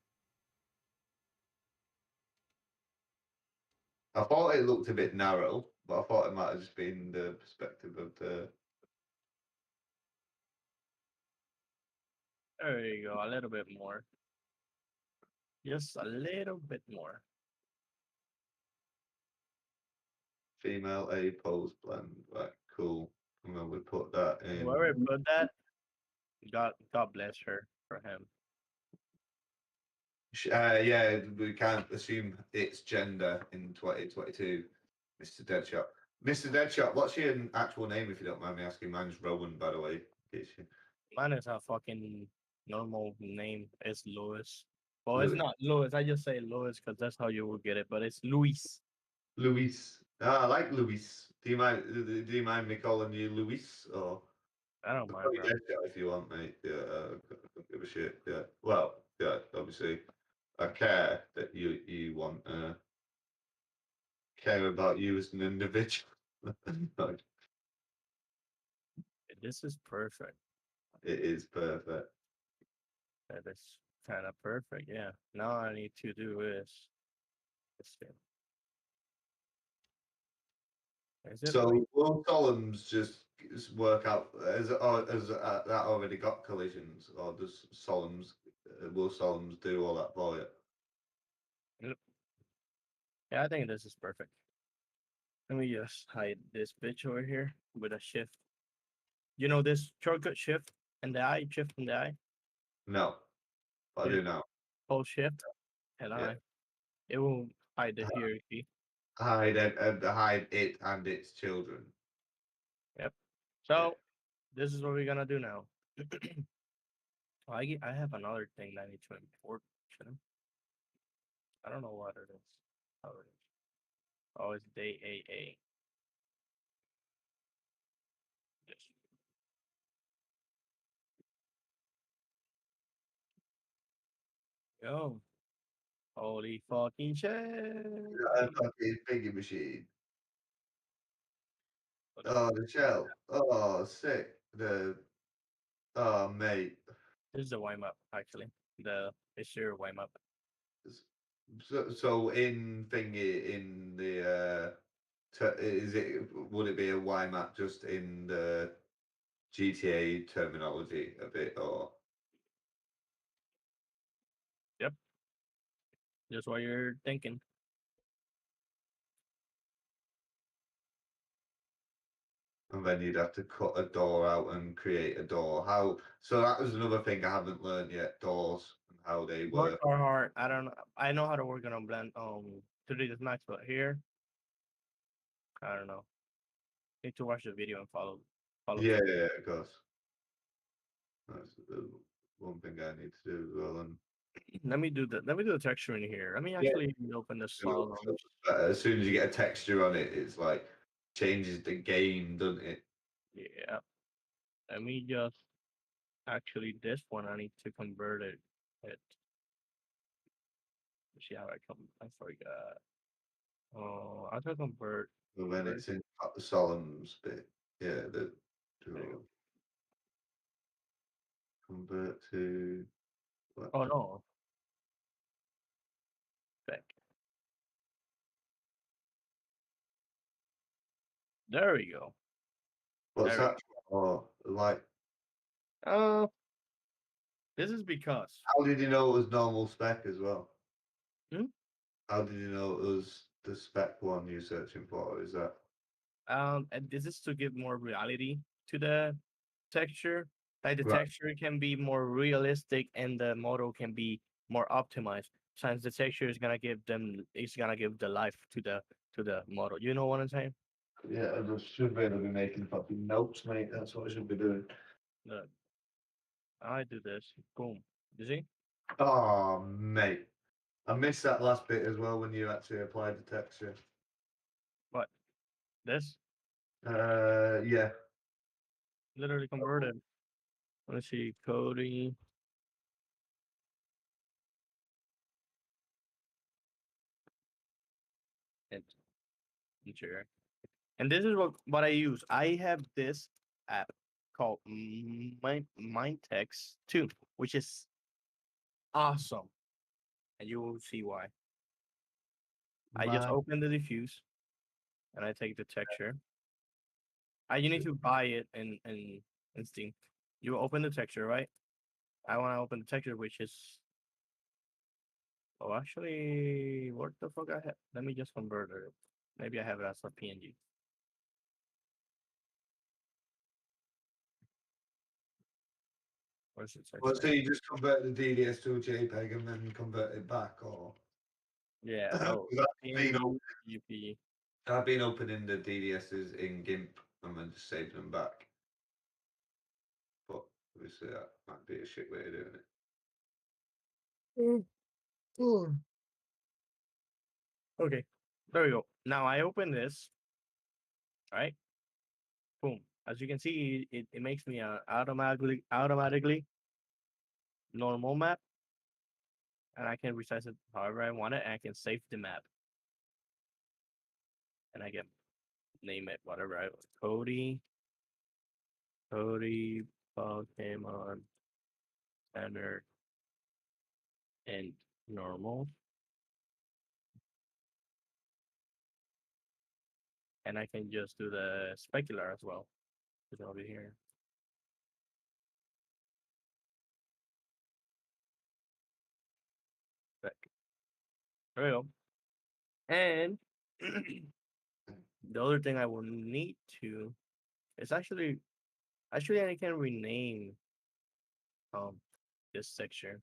I thought it looked a bit narrow, but I thought it might have just been the perspective of the. There you go. A little bit more. Just a little bit more. Female A pose blend. Right, cool. And then we put that in. Whoever put that, God bless her for him. Yeah, we can't assume it's gender in 2022, Mr. Deadshot. Mr. Deadshot, what's your actual name if you don't mind me asking? Mine's Rowan, by the way. Mine is a fucking normal name. It's Louis. Well, Louis. it's not Louis. I just say Louis because that's how you will get it. But it's Luis. Luis. I like Luis. Do you mind me calling you Luis or? I don't I'll mind, call you bro. Deadshot if you want, mate. Yeah, don't give a shit. Yeah. Well, yeah. Obviously, I care that you want care about you as an individual. Like, This is perfect. it is perfect. That is kind of perfect. Yeah. Now I need to do is this thing. Is it So like will columns just work out as that already got collisions, or does Solomons will Solomons do all that for you? Yep. Yeah, I think this is perfect. Let me just hide this bitch over here with a shift. You know this shortcut shift and the I, shift and the I? No, I You do now. hold shift and Yeah. I. It will hide the hierarchy. Hide it and its children. Yep. So this is what we're gonna do now. I have another thing that I need to import. Shouldn't I don't know what it is. How it is. Oh, it's day AA. Yes. Yo. Holy fucking shit. A fucking piggy machine. What is Oh, the shell. Oh, sick. Oh, mate. This is the warm up actually. It's your warm up. So in thingy in the would it be a Y map just in the GTA terminology a bit, or Yep. Just what you're thinking. and then you'd have to cut a door out and create a door? How? So that was another thing I haven't learned yet. Doors and how they Doors work. are hard. I don't know. I know how to work on a blend 3D Max, but here I don't know. Need to watch the video and follow Yeah, through. yeah, of course. That's one thing I need to do as well. And Let me do the texture in here. Let me yeah, actually open the solid. as soon as you get a texture on it, it's like changes the game, doesn't it? Yeah. Let me just actually this one I need to convert it. Let's see how I come. I forgot. Oh, I have to convert. But when it's in Solemn's bit, yeah, the There you convert to what? go. Oh no. Back. There we go. What's There we that? Oh, like, go. This is because. how did you know it was normal spec as well? Hmm? How did you know it was the spec one you're searching for? Is that And this is to give more reality to the texture. Like the right? texture can be more realistic and the model can be more optimized. Since the texture is gonna give them, it's gonna give the life to the model. You know what I'm saying? Yeah, I just should really be making fucking notes, mate. That's what I should be doing. Look, I do this. Boom. You see? Oh, mate. I missed that last bit as well when you actually applied the texture. What? This Yeah. literally converted. Let's see, coding. And sure. And this is what I use. I have this app called Mindtext 2, which is awesome. And you will see why. I just Man. open the diffuse and I take the texture. You need to buy it in Steam. You open the texture, right? I want to open the texture, which is actually, what the fuck I have? Let me just convert it. Maybe I have it as a PNG. Where's the Well, texture? so you just convert the DDS to a JPEG and then convert it back, or Yeah. Oh, 'Cause PNG, UP. I've been opening the DDSs in GIMP and then just saving them back. But obviously that might be a shit way of doing it. Okay. There we go. Now I open this, right? Boom. As you can see, it makes me automatically normal map, and I can resize it however I want it, and I can save the map, and I can name it whatever I want. Cody Pokemon Center and normal, and I can just do the specular as well. It's over here. Spec. There we go. And the other thing I will need to is actually I can rename this section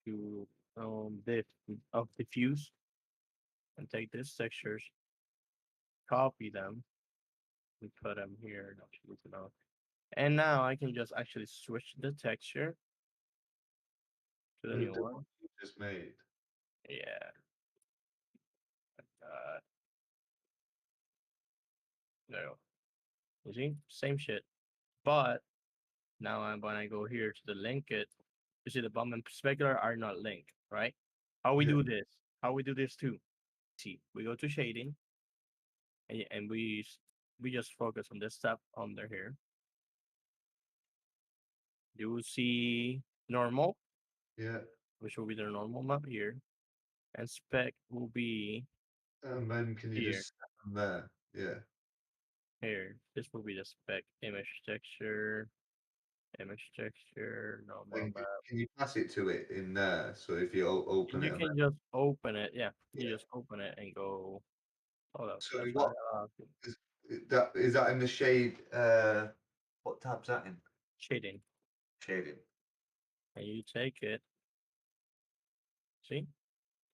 to diffuse and take these textures, copy them, and put them here. And now I can just actually switch the texture to the new The one. you just made. Yeah. There you go. You see? Same shit. But now when I go here to the link it, you see the bump and specular are not linked, right? How we do this? How we do this too? See, we go to shading, and we just focus on this step under here. You will see normal, Yeah. which will be the normal map here, and spec will be And then can you here. just set them there? Yeah. Here, this will be the spec image texture, normal And map. can you pass it to it in there? So if you open You it, can just open it. Yeah, you just open it and go. Hold up. so That's what is that in the shade? What tab's that in? shading. Shading. And you take it. See,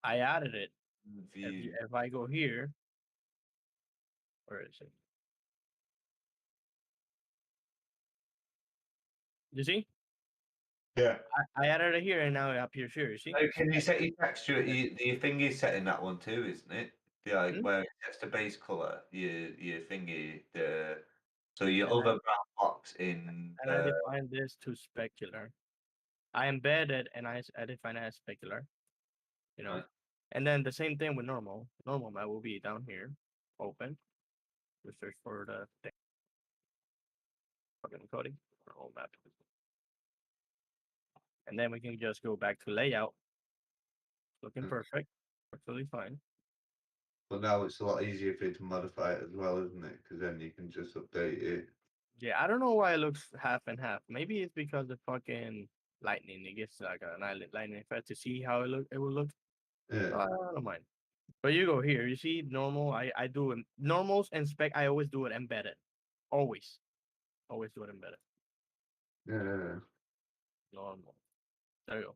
I added it. View. If I go here, where is it? You see? Yeah. I added it here, and now it appears here. You see? Oh, can you set your texture? Your finger set in that one too, isn't it? Yeah, like where it sets the base color. Your finger. So your And other brown box in. I define this to specular. I embed it and I define it as specular. You know, Right. and then the same thing with normal. Normal map will be down here, open. We search for the thing. Fucking coding. Normal map. And then we can just go back to layout. Looking perfect. Absolutely fine. But now it's a lot easier for you to modify it as well, isn't it? Because then you can just update it. Yeah, I don't know why it looks half and half. Maybe it's because the fucking lightning. It gets like an lightning effect to see how it will look. Yeah. I don't mind. But you go here. You see normal. I do normals and spec. I always do it embedded. Always do it embedded. Yeah. Normal. There you go.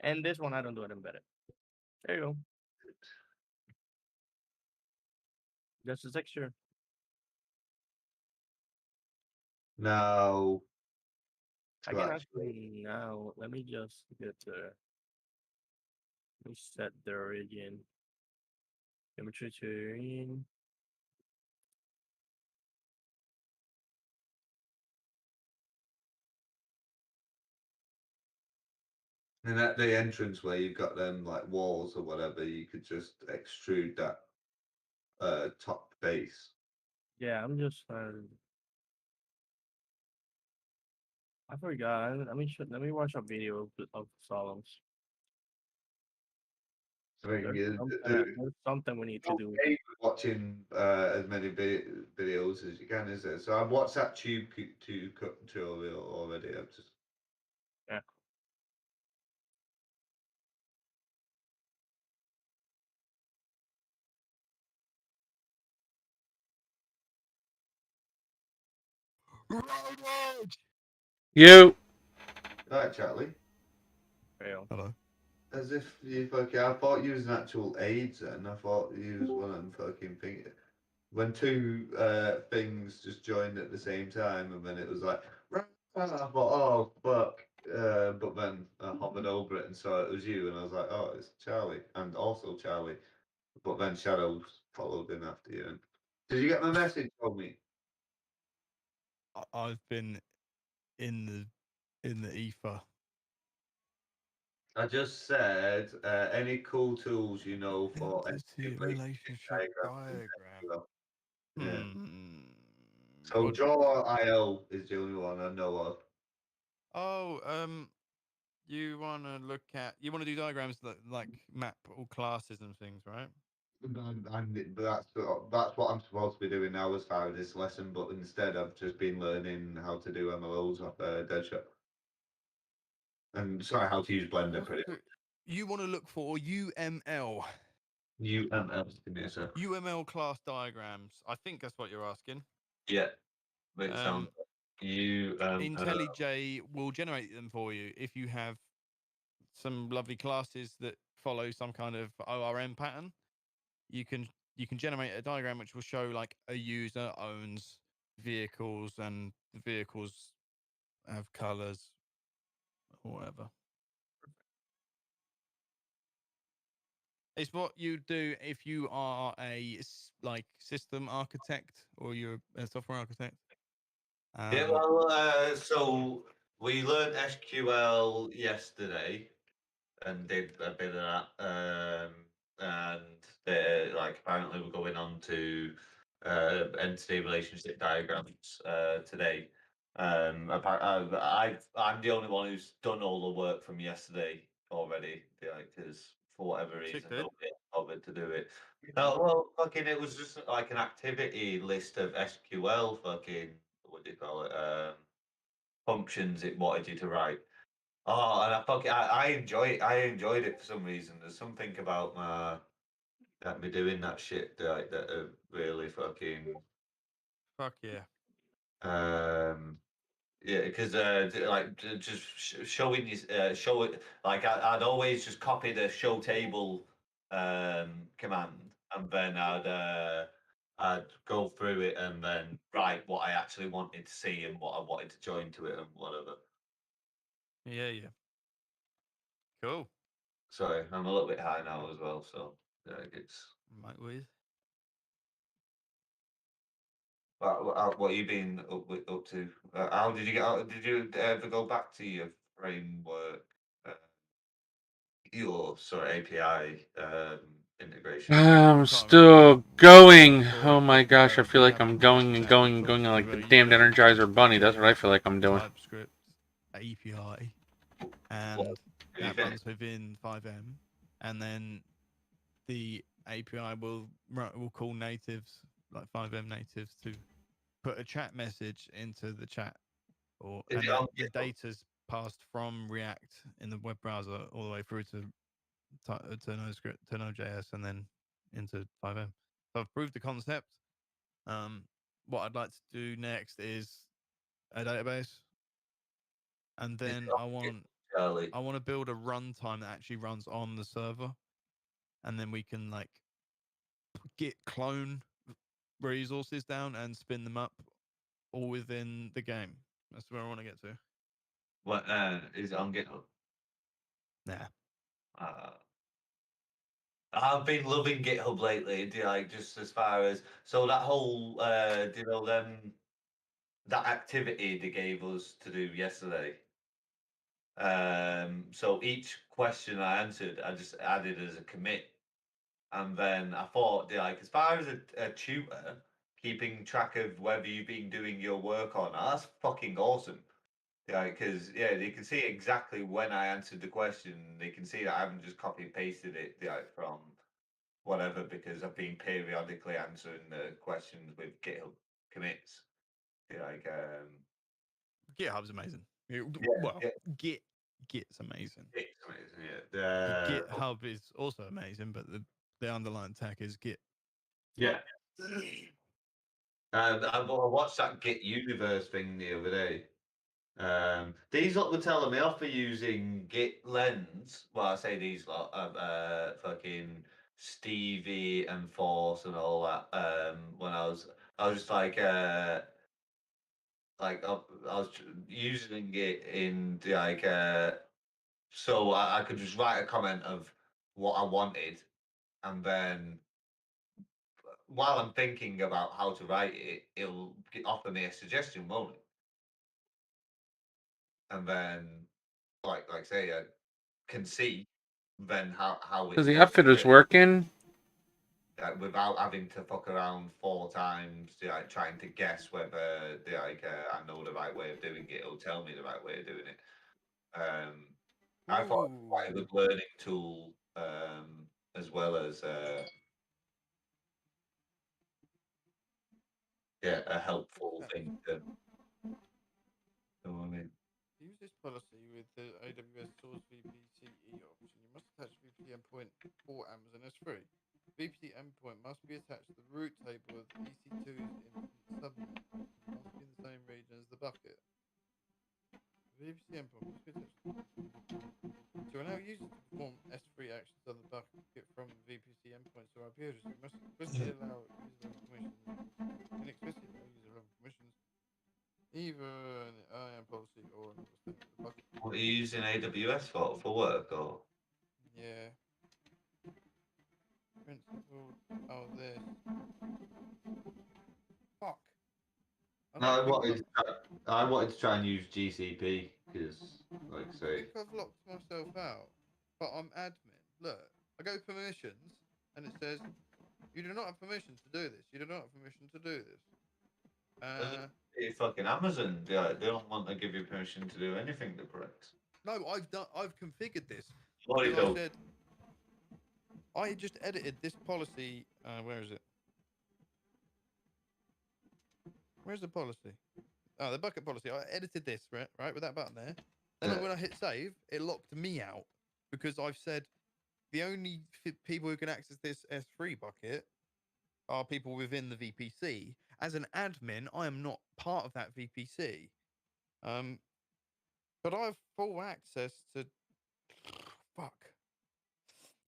And this one I don't do it embedded. There you go. That's the texture. Now. I can actually now. Let me just get the. Let me set the origin. Geometry terrain. And at the entrance where you've got them like walls or whatever, you could just extrude that top base. Yeah, I'm just. I forgot. Let me watch a video of Solemns. So There's something we need to do. Watching as many videos as you can, is there? So I've watched that tube tutorial already. I've just Yeah. You. Right, Charlie. Hello. As if you fucking, I thought you was an actual AIDS, and I thought you was one of them fucking things. When two things just joined at the same time, and then it was like, I thought, oh fuck. But then I hovered over it and saw it was you, and I was like, oh, it's Charlie, and also Charlie. But then Shadow followed in after you. And did you get my message from me? I've been in the ether. I just said any cool tools you know for Entity relationship diagram. Yeah. So What? Draw.io is the only one I know of. Oh, you want to look at? You want to do diagrams that like map all classes and things, right? But that's what I'm supposed to be doing now as far as this lesson. But instead, I've just been learning how to do MLOs off Deadshot. And sorry, how to use Blender pretty much. You want to look for UML. UML, give me a sec. UML class diagrams. I think that's what you're asking. Yeah, but it sounds IntelliJ will generate them for you if you have some lovely classes that follow some kind of ORM pattern. You can generate a diagram which will show like a user owns vehicles and the vehicles have colors or whatever. It's what you do if you are a like system architect or you're a software architect. Yeah, well, so we learned SQL yesterday and did a bit of that. And like apparently we're going on to entity relationship diagrams today. I'm the only one who's done all the work from yesterday already, because for whatever reason dude. nobody bothered to do it. Oh well, fucking, it was just like an activity list of SQL fucking, what do you call it? Functions it wanted you to write. Oh, and I enjoy it. I enjoyed it for some reason. There's something about me doing that shit that really fucking Fuck yeah. yeah, because just showing you show it, like I'd always just copy the show table command, and then I'd go through it and then write what I actually wanted to see and what I wanted to join to it and whatever. Yeah, yeah. Cool. Sorry, I'm a little bit high now as well, so it's. Might with. What you been up to? How did you get out? Did you ever go back to your framework? Your API integration. I'm still going. Oh my gosh, I feel like I'm going and going and going like the damned Energizer Bunny. That's what I feel like I'm doing. TypeScript API, and that runs within FiveM, and then the API will call natives like FiveM natives to put a chat message into the chat, and the data's passed from React in the web browser all the way through to NoScript to Node.js and then into FiveM. So I've proved the concept. What I'd like to do next is a database, and then I want to build a runtime that actually runs on the server, and then we can like git clone resources down and spin them up all within the game. That's where I want to get to. What is it on GitHub? Nah. I've been loving GitHub lately. Just as far as that whole that activity they gave us to do yesterday. So each question I answered, I just added as a commit, and then I thought, as far as a tutor keeping track of whether you've been doing your work or not, that's fucking awesome. Because they can see exactly when I answered the question. They can see that I haven't just copy pasted it from whatever, because I've been periodically answering the questions with GitHub commits. GitHub's amazing. Git's amazing. It's amazing, yeah. GitHub is also amazing, but the underlying tech is Git. Yeah. I watched that Git Universe thing the other day. These lot were telling me off for using Git Lens. Well, I say these lot, fucking Stevie and Force and all that. When I was just like, like I was using it in like so I could just write a comment of what I wanted, and then while I'm thinking about how to write it, it'll offer me a suggestion, won't it? And then, like say, I can see then how So it's the going outfit is to working. without having to fuck around 4 times, like trying to guess whether I know the right way of doing it. It'll tell me the right way of doing it. I thought it was quite a good learning tool, as well as yeah, a helpful thing to. You know what I mean? To use this policy with the AWS Source VPCE option, you must attach VPC endpoint for Amazon S3. VPC endpoint must be attached to the root table of EC2's instance subnet and must be in the same region as the bucket. VPC endpoint must be attached to allow users to perform S3 actions on the bucket from VPC endpoints or IP addresses. You must explicitly allow user level permissions. Inexplicitly allow user level permissions either an IAM policy or another standard of the bucket. What are you using AWS for work or? Yeah. Principle. Oh, this. Fuck. I No, don't think I've. I wanted to try and use GCP because, like, I say, think I've locked myself out. But I'm admin. Look, I go permissions, and it says you do not have permission to do this. You do not have permission to do this. it's fucking Amazon. They don't want to give you permission to do anything that breaks. No, I've configured this What because it I does. said I just edited this policy. Where is it? Where's the policy? Oh, the bucket policy. I edited this right with that button there. Then when I hit save, it locked me out because I've said the only people who can access this S3 bucket are people within the VPC. As an admin, I am not part of that VPC. But I have full access to. Fuck.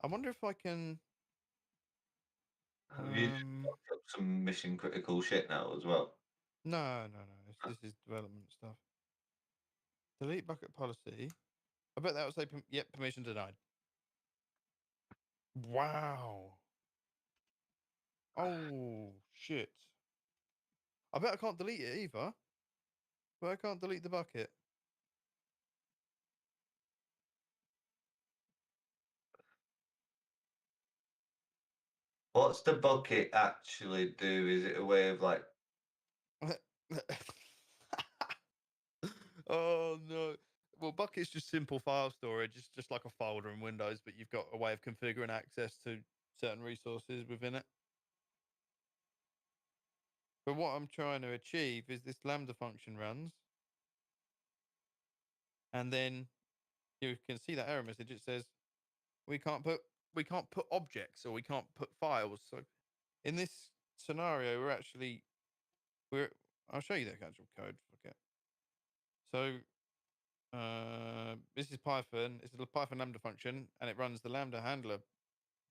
I wonder if I can. Have you looked up some mission critical shit now as well? No. This is development stuff. Delete bucket policy. I bet that will say, yep, permission denied. Wow. Oh, shit. I bet I can't delete it either. But I can't delete the bucket. What's the bucket actually do? Is it a way of like? Oh, no. Well, bucket's just simple file storage. It's just like a folder in Windows, but you've got a way of configuring access to certain resources within it. But what I'm trying to achieve is this Lambda function runs. And then you can see that error message. It says we can't put objects or we can't put files. So in this scenario, I'll show you the actual code. Okay. So this is Python. It's a Python Lambda function, and it runs the Lambda handler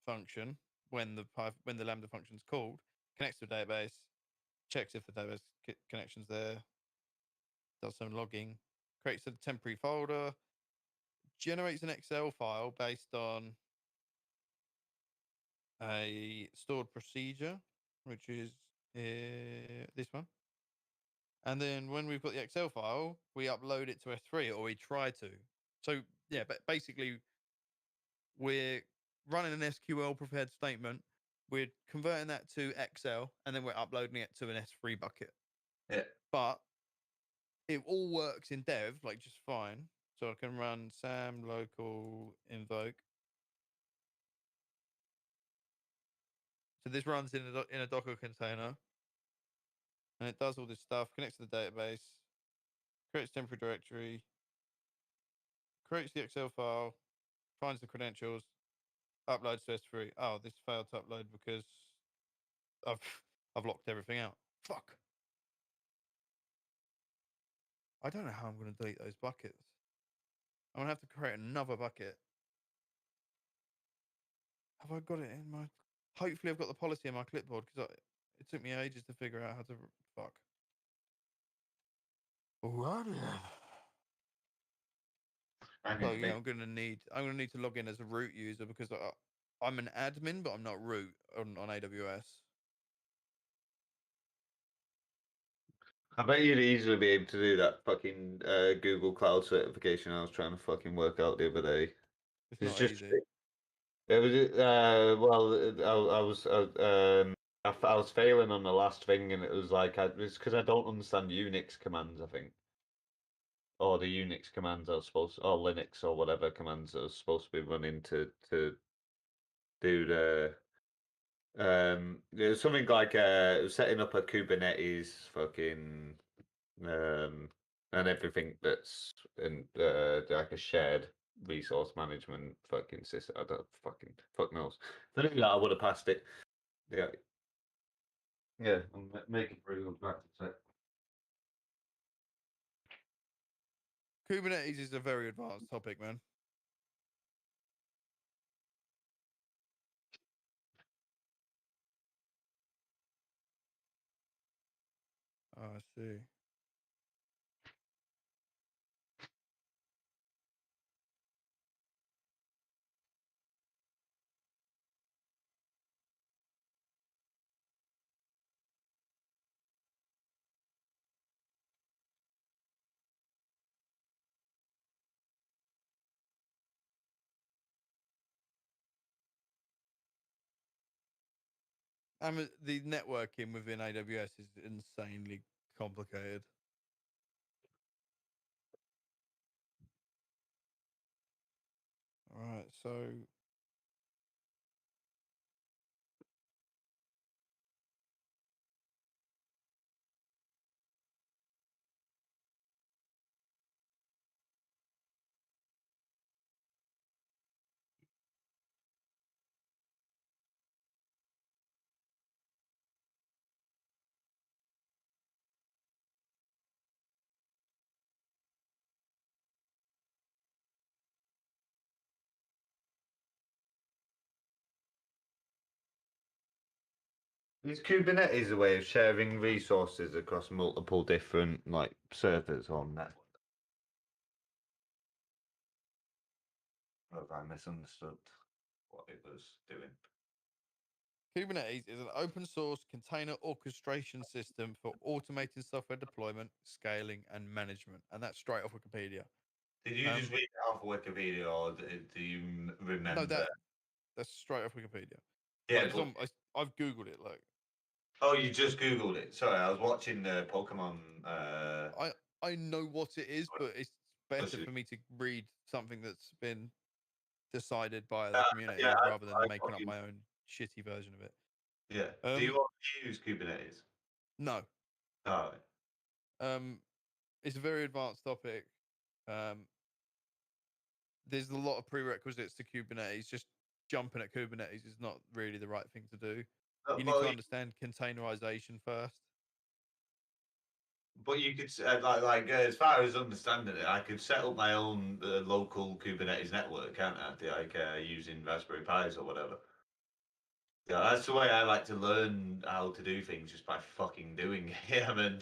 function when the Lambda function is called. Connects to a database, checks if the database connection's there, does some logging, creates a temporary folder, generates an Excel file based on a stored procedure, which is this one. And then when we've got the Excel file, we upload it to S3, or we try to. So yeah, but basically we're running an SQL prepared statement. We're converting that to Excel, and then we're uploading it to an S3 bucket. Yeah. But it all works in dev, like just fine. So I can run sam local invoke. So this runs in a Docker container, and it does all this stuff. Connects to the database, creates temporary directory, creates the Excel file, finds the credentials, uploads to S3. Oh, this failed to upload because I've locked everything out. Fuck. I don't know how I'm going to delete those buckets. I'm going to have to create another bucket. Have I got it in my... Hopefully I've got the policy in my clipboard because it took me ages to figure out how to... Fuck. Alrighty. So yeah, I'm gonna need to log in as a root user because I'm an admin, but I'm not root on AWS. I bet you'd easily be able to do that fucking Google Cloud certification I was trying to fucking work out the other day. It's not just easy. it was well I was failing on the last thing and it was like it's because I don't understand Unix commands, I think. Or the Unix commands I was supposed or Linux or whatever commands I was supposed to be running to do the there's something like setting up a Kubernetes fucking and everything that's in like a shared resource management fucking system. I don't fucking fuck knows. If I knew that, I would have passed it. Yeah, yeah. I'm making pretty good practice. Kubernetes is a very advanced topic, man. Oh, I see. The networking within AWS is insanely complicated. All right, so Is Kubernetes a way of sharing resources across multiple different like servers on network? Or have I misunderstood what it was doing? Kubernetes is an open source container orchestration system for automating software deployment, scaling, and management. And that's straight off Wikipedia. Did you just read it off Wikipedia, or do you remember? No, that's straight off Wikipedia. Yeah, Like, but I've googled it. Like, oh, you just googled it. Sorry, I was watching the Pokemon. I know what it is, but it's better for me to read something that's been decided by the community yeah, rather than I making up you. my own shitty version of it. Yeah. Do you want to use Kubernetes? No. Oh. It's a very advanced topic. There's a lot of prerequisites to Kubernetes. Just jumping at Kubernetes is not really the right thing to do. You need to understand containerization first. But you could as far as understanding it, I could set up my own local Kubernetes network, can't I? Like using Raspberry Pis or whatever. Yeah, that's the way I like to learn how to do things, just by fucking doing it. I mean,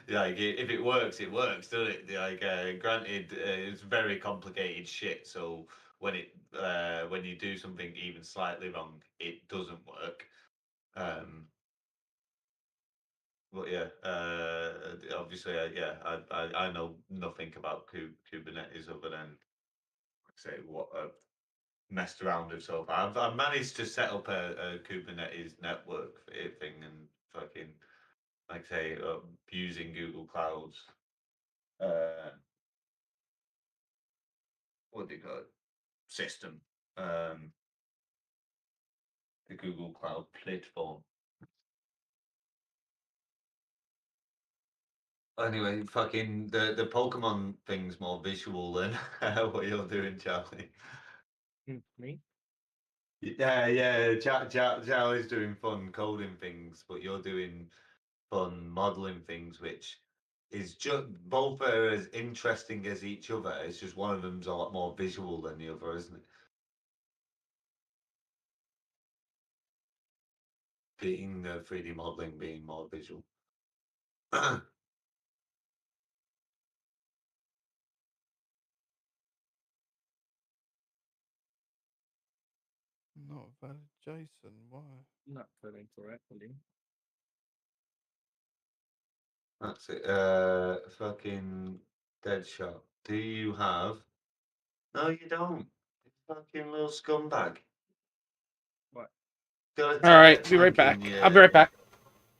like if it works, it works, doesn't it? Like, granted, it's very complicated shit. So when you do something even slightly wrong, it doesn't work. But yeah, obviously, yeah, I know nothing about Kubernetes other than say what I've messed around with so far. I've managed to set up a Kubernetes network thing and fucking like say using Google Cloud's what do you call it, system, the Google Cloud platform. Anyway, fucking the Pokemon thing's more visual than what you're doing, Charlie. Me? Yeah. Charlie's doing fun coding things, but you're doing fun modeling things, which is just both are as interesting as each other. It's just one of them's a lot more visual than the other, isn't it? Being the 3D modeling being more visual. Not valid, Jason. Why? Not filling correctly. That's it. Fucking Deadshot. Do you have? No, you don't. You fucking little scumbag. What? Got a All tab right, be right back. I'll be right back.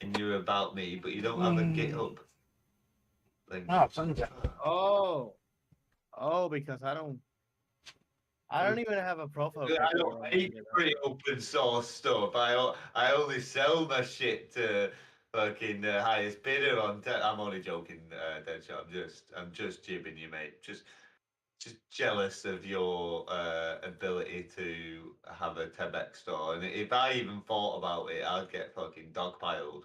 in your about me, but you don't have a GitHub link. Oh, sun's out. Oh, because I don't even have a profile I picture don't on my make GitHub. free open source stuff. I only sell my shit to fucking the highest bidder on. I'm only joking, Deadshot. I'm just jibbing you, mate. Just jealous of your ability to have a Tebek store. And if I even thought about it, I'd get fucking dogpiled.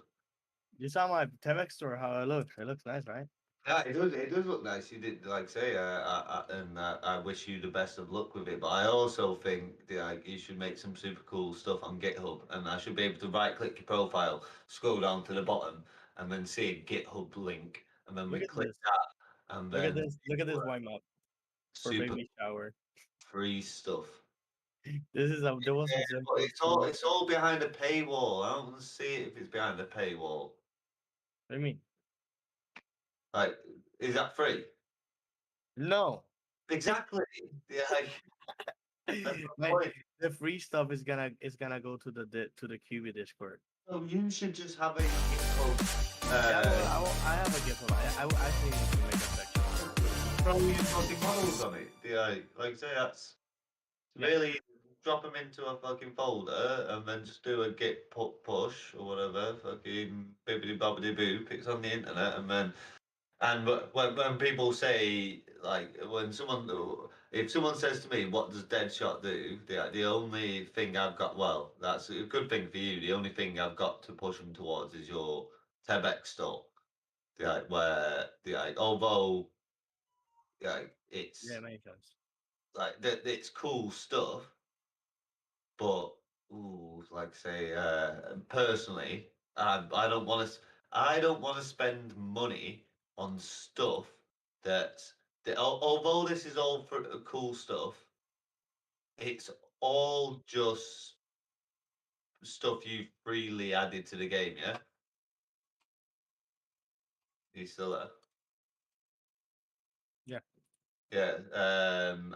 You saw my Temex store, how it looks. It looks nice, right? Yeah, it does. It does look nice. You did like say, I wish you the best of luck with it. But I also think that you should make some super cool stuff on GitHub, and I should be able to right click your profile, scroll down to the bottom, and then see a GitHub link, and then we Look at click this. that, and Look at then this. Look at this wine map for super baby shower. free stuff. This is there was Yeah, a but simple it's all behind a paywall. I don't want to see it if it's behind a paywall. What do you mean? Like, is that free? No. Exactly. Yeah. Like, the free stuff is gonna go to the QB Discord. So you should just have a GitHub. I have a GitHub. I think we should make a section. Throw your fucking models on it. Yeah, like say that's really drop them into a fucking folder and then just do a git push or whatever. Fucking bibbidi bobbidi boo. It's on the internet and then. And when people say like if someone says to me, "What does Deadshot do?" The only thing I've got, well, that's a good thing for you. The only thing I've got to push them towards is your Tebex store. Where although it's makes sense. like that, it's cool stuff, but ooh, like say personally, I don't want to. I don't want to spend money on stuff that although this is all for cool stuff, it's all just stuff you freely added to the game. Yeah, you still there? Yeah. Yeah.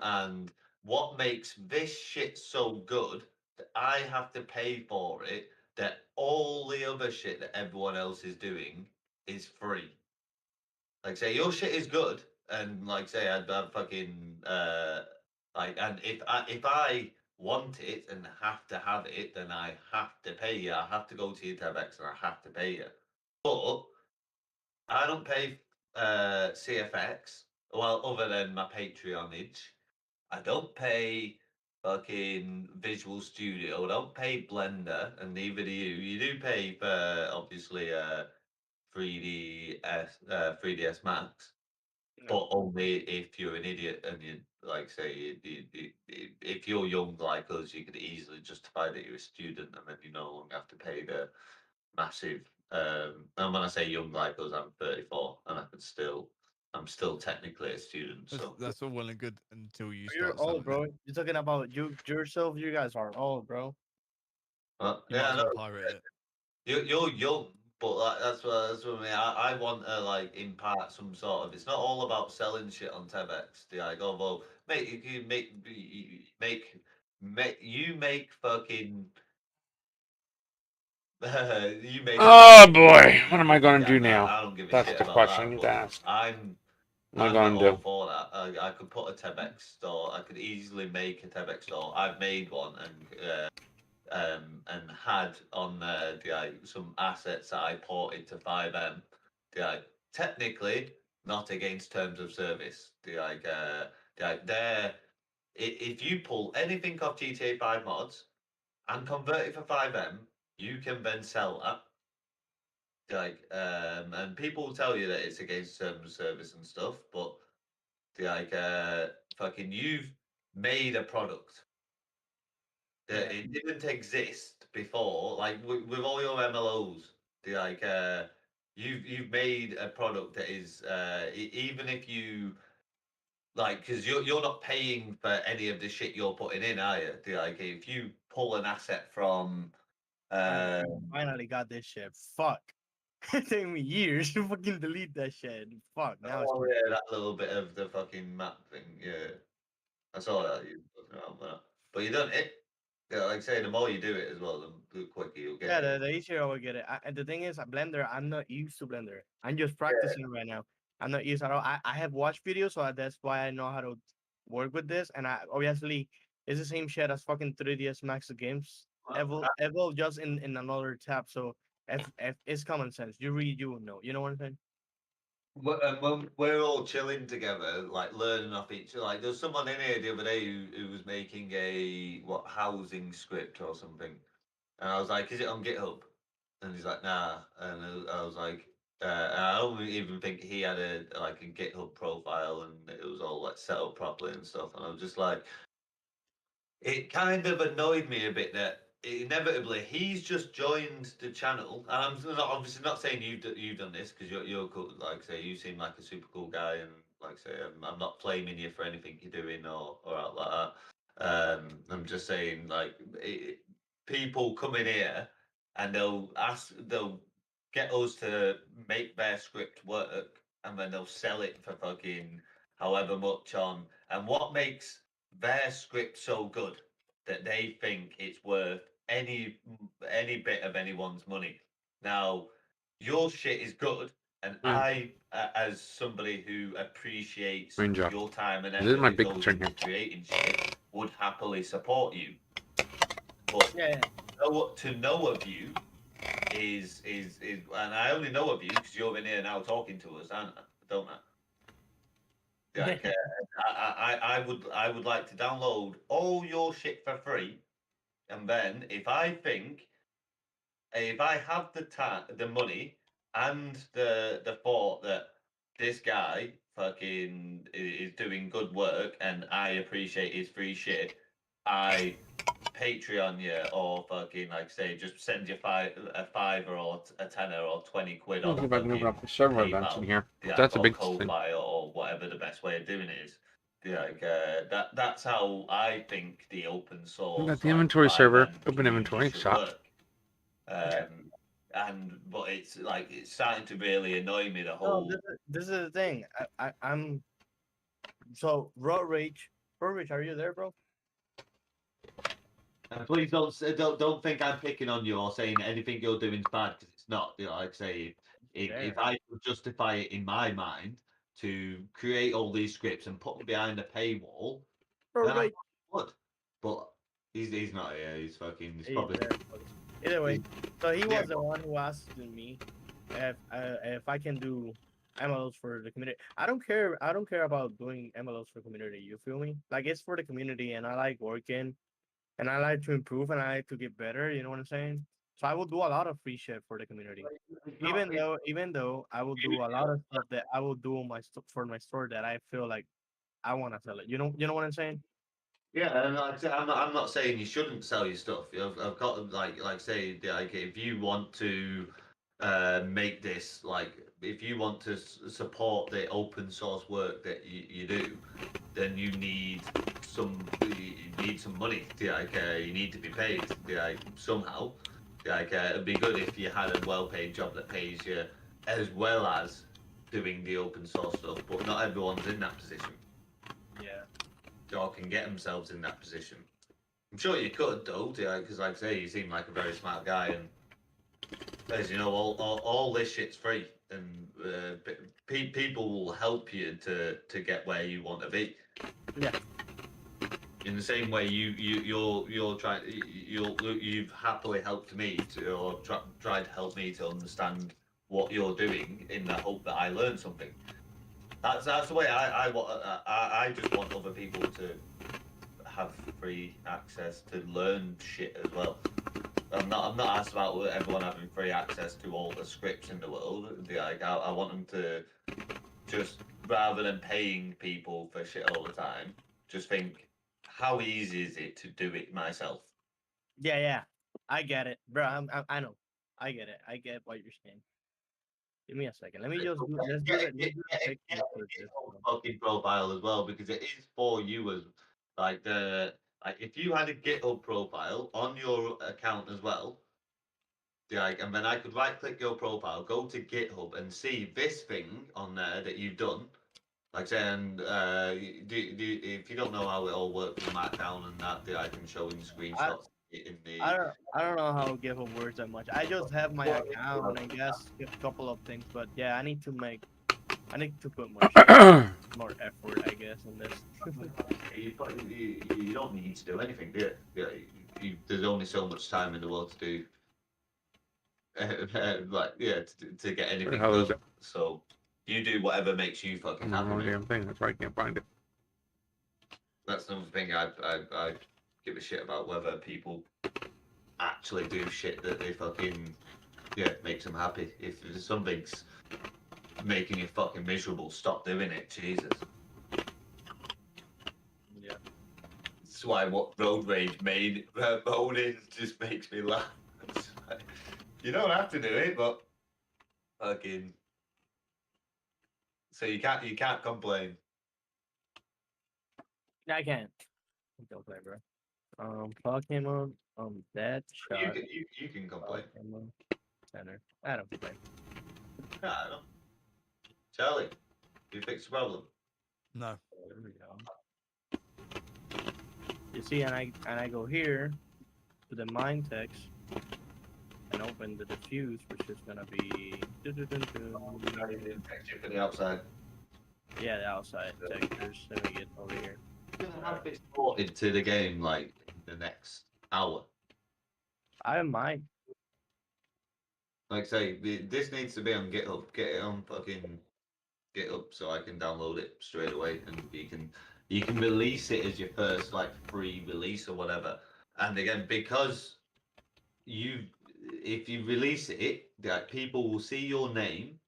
And what makes this shit so good that I have to pay for it, that all the other shit that everyone else is doing is free. Like say your shit is good, and like say I'd fucking like, and if I want it and have to have it, then I have to pay you. I have to go to your Tebex and I have to pay you. But I don't pay CFX, well, other than my Patreonage. I don't pay fucking Visual Studio. I don't pay Blender, and neither do you. You do pay for obviously 3ds Max, but only if you're an idiot and you like say if you're young like us, you could easily justify that you're a student, and then you no longer have to pay the massive. And when I say young like us, I'm 34, and I'm still technically a student. So That's all well and good until you You're start old, selling bro. it. You're talking about yourself. You guys are old, bro. You might as well pirate it. You're young, but that's what I mean. I want to like impart some sort of. It's not all about selling shit on Tebex. Like, although, mate, you can make fucking. You make. Oh boy, what am I going to do now? I don't give a That's shit the about question I that. need But to ask. I'm What am I not going to all do? for that. I could put a Tebex store. I could easily make a Tebex store. I've made one and had on there some assets that I ported to FiveM. Technically not against terms of service. If you pull anything off GTA 5 mods and convert it for FiveM, you can then sell that. And people will tell you that it's against terms of service and stuff, but fucking you've made a product that it didn't exist before. Like with all your MLOs, you've made a product that is even if you like, because you're not paying for any of the shit you're putting in, are you? If you pull an asset from. Finally got this shit. Fuck. It took me years to fucking delete that shit. Fuck. Now it's Oh yeah, that little bit of the fucking map thing. Yeah, I saw that you were talking about that. But you done it. Yeah, like I say, the more you do it as well, the quicker you'll get yeah, it. the easier I will get it. And the thing is, Blender, I'm not used to Blender. I'm just Yeah. practicing right now. I'm not used at all. I have watched videos, so that's why I know how to work with this. And I obviously it's the same shit as fucking 3ds Max games. Evil just in another tab. So if it's common sense. You read, you will know. You know what I'm saying? When we're all chilling together, like learning off each other, like there's someone in here the other day who was making a housing script or something, and I was like, "Is it on GitHub?" And he's like, "Nah," and I was like, and I don't even think he had a GitHub profile, and it was all like set up properly and stuff, and I was just like, it kind of annoyed me a bit that inevitably he's just joined the channel, and obviously not saying you've done this because you're cool. Like I say, you seem like a super cool guy, and like I say, I'm not blaming you for anything you're doing or out like that. I'm just saying people come in here and they'll get us to make their script work, and then they'll sell it for fucking however much on. And what makes their script so good that they think it's worth any bit of anyone's money. Now, your shit is good, and I, as somebody who appreciates Ninja. your time and This is effort my that big goes turn into here. creating shit, would happily support you. But to know of you is and I only know of you because you're in here now talking to us, aren't I? Don't I? Like, I would like to download all your shit for free, and then if I have the time, the money, and the thought that this guy fucking is doing good work, and I appreciate his free shit, I Patreon you or fucking like say just send you a fiver or a tenner or 20 quid Let's on see if I can open up the server events in PayPal. here. Yeah, That's a or big thing. Ko-Fi or whatever the best way of doing it is. Yeah, like, that's how I think the open source. We got the inventory server. FiveM Open inventory. should Shop. work. But it's like it's starting to really annoy me. The whole. No, this is the thing. I'm so Road Rage. Are you there, bro? And please don't think I'm picking on you or saying anything you're doing is bad because it's not. You know, like I say, if I could justify it in my mind to create all these scripts and put them behind a paywall, then I would. But he's not here. He's fucking. He's probably. Either way, so he was the one who asked me if I can do MLOs for the community. I don't care. I don't care about doing MLOs for community. You feel me? Like it's for the community, and I like working, and I like to improve, and I like to get better. You know what I'm saying? So I will do a lot of free shit for the community. Even though I will do a lot of stuff that I will do for my store that I feel like I want to sell it. You know what I'm saying? Yeah, and like I say, I'm not saying you shouldn't sell your stuff. I've got like say like if you want to make this like if you want to support the open source work that you do, then you need some money. Like you need to be paid like somehow. Like it'd be good if you had a well-paid job that pays you as well as doing the open source stuff. But not everyone's in that position. Yeah. Or can get themselves in that position. I'm sure you could, though, because, like I say, you seem like a very smart guy, and as you know, all this shit's free, and people will help you to get where you want to be. Yeah. In the same way, you're trying, you've happily helped me or tried to help me to understand what you're doing in the hope that I learn something. That's the way I just want other people to have free access to learn shit as well. I'm not asked about everyone having free access to all the scripts in the world. Like I want them to just rather than paying people for shit all the time, just think how easy is it to do it myself? Yeah. I get it, bro. I know. I get it. I get what you're saying. Give me a second. Let me just do. Let's do it. Fucking profile as well because it is for you as like the like if you had a GitHub profile on your account as well, like, and then I could right click your profile, go to GitHub, and see this thing on there that you've done. Like saying, if you don't know how it all works with Markdown and that, I can show in screenshots in the. I don't know how GitHub works that much. I just have my account and guess a couple of things, but yeah, I need to put more shit, more effort, I guess, in this. You don't need to do anything, do you? There's only so much time in the world to do, like, yeah, to get anything hell is done. it? So you do whatever makes you fucking happy. Wrong mate. damn thing. That's why I can't find it. That's another thing I give a shit about, whether people actually do shit that they fucking, yeah, makes them happy. If something's making you fucking miserable, stop doing it. Jesus. Yeah. That's why what road rage made moaning just makes me laugh. It's like, you don't have to do it, but fucking. So you can't complain. I can't. Don't play, bro. Pokemon, Dead Shot. You can complain. Pokemon Center. I don't complain. No, I don't. Charlie, you fix the problem. No. There we go. You see, and I go here to the mine text and open the diffuse, which is gonna be Texture for the outside. yeah, the outside textures. Let me get over here. Have this ported to the game like in the next hour. I might. Like say, this needs to be on GitHub. Get it on fucking GitHub so I can download it straight away, and you can release it as your first like free release or whatever. And again, because if you release it, like people will see your name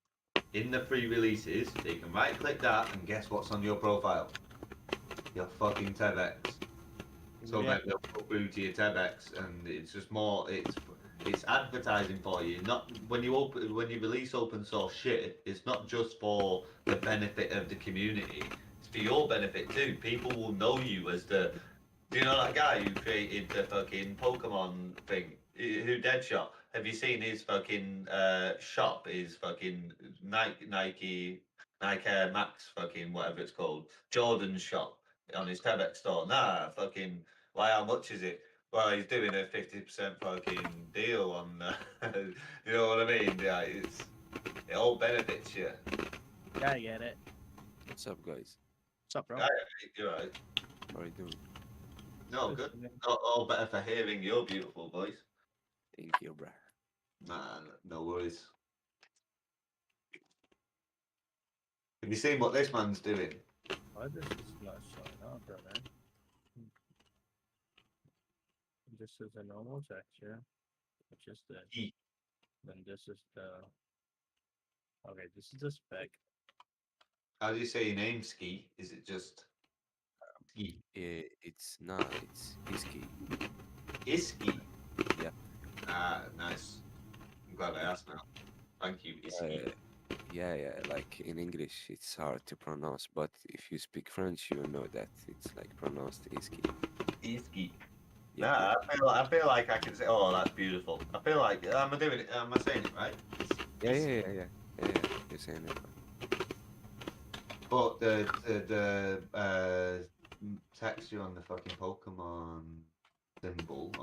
in the free releases. They can right click that, and guess what's on your profile? Your fucking TEDx. So Yeah. then they'll go through to your TEDx, and it's just more. It's advertising for you. Not when you release open source shit. It's not just for the benefit of the community. It's for your benefit too. People will know you as the. Do you know that guy who created the fucking Pokemon thing? Who Deadshot? Have you seen his fucking shop? His fucking Nike Air Max fucking whatever it's called. Jordan's shop on his TEDx store. Nah, fucking. Why? How much is it? Well, he's doing a 50% fucking deal on. You know what I mean? Yeah, it all benefits you. Yeah, I get it. What's up, guys? What's up, bro? Yeah, you're right. How are you doing? No, good. All better for hearing your beautiful voice. Thank you, bro. Man, no worries. Have you seen what this man's doing? Why this is not showing up, brother? This is a normal texture, which is the. Then this is the. Okay, this is the spec. How do you say your name, Ski? Is it just Ski? It's not. It's Iski. Iski? Yeah. Ah, nice. I'm glad I asked now. Thank you, Iski. Yeah. Like in English, it's hard to pronounce, but if you speak French, you know that it's like pronounced Iski. Iski. Yeah, Nah, I feel like I can say. Oh, that's beautiful. I feel like am I doing it? Am I saying it right? Yeah. You're saying it right. But the texture on the fucking Pokemon symbol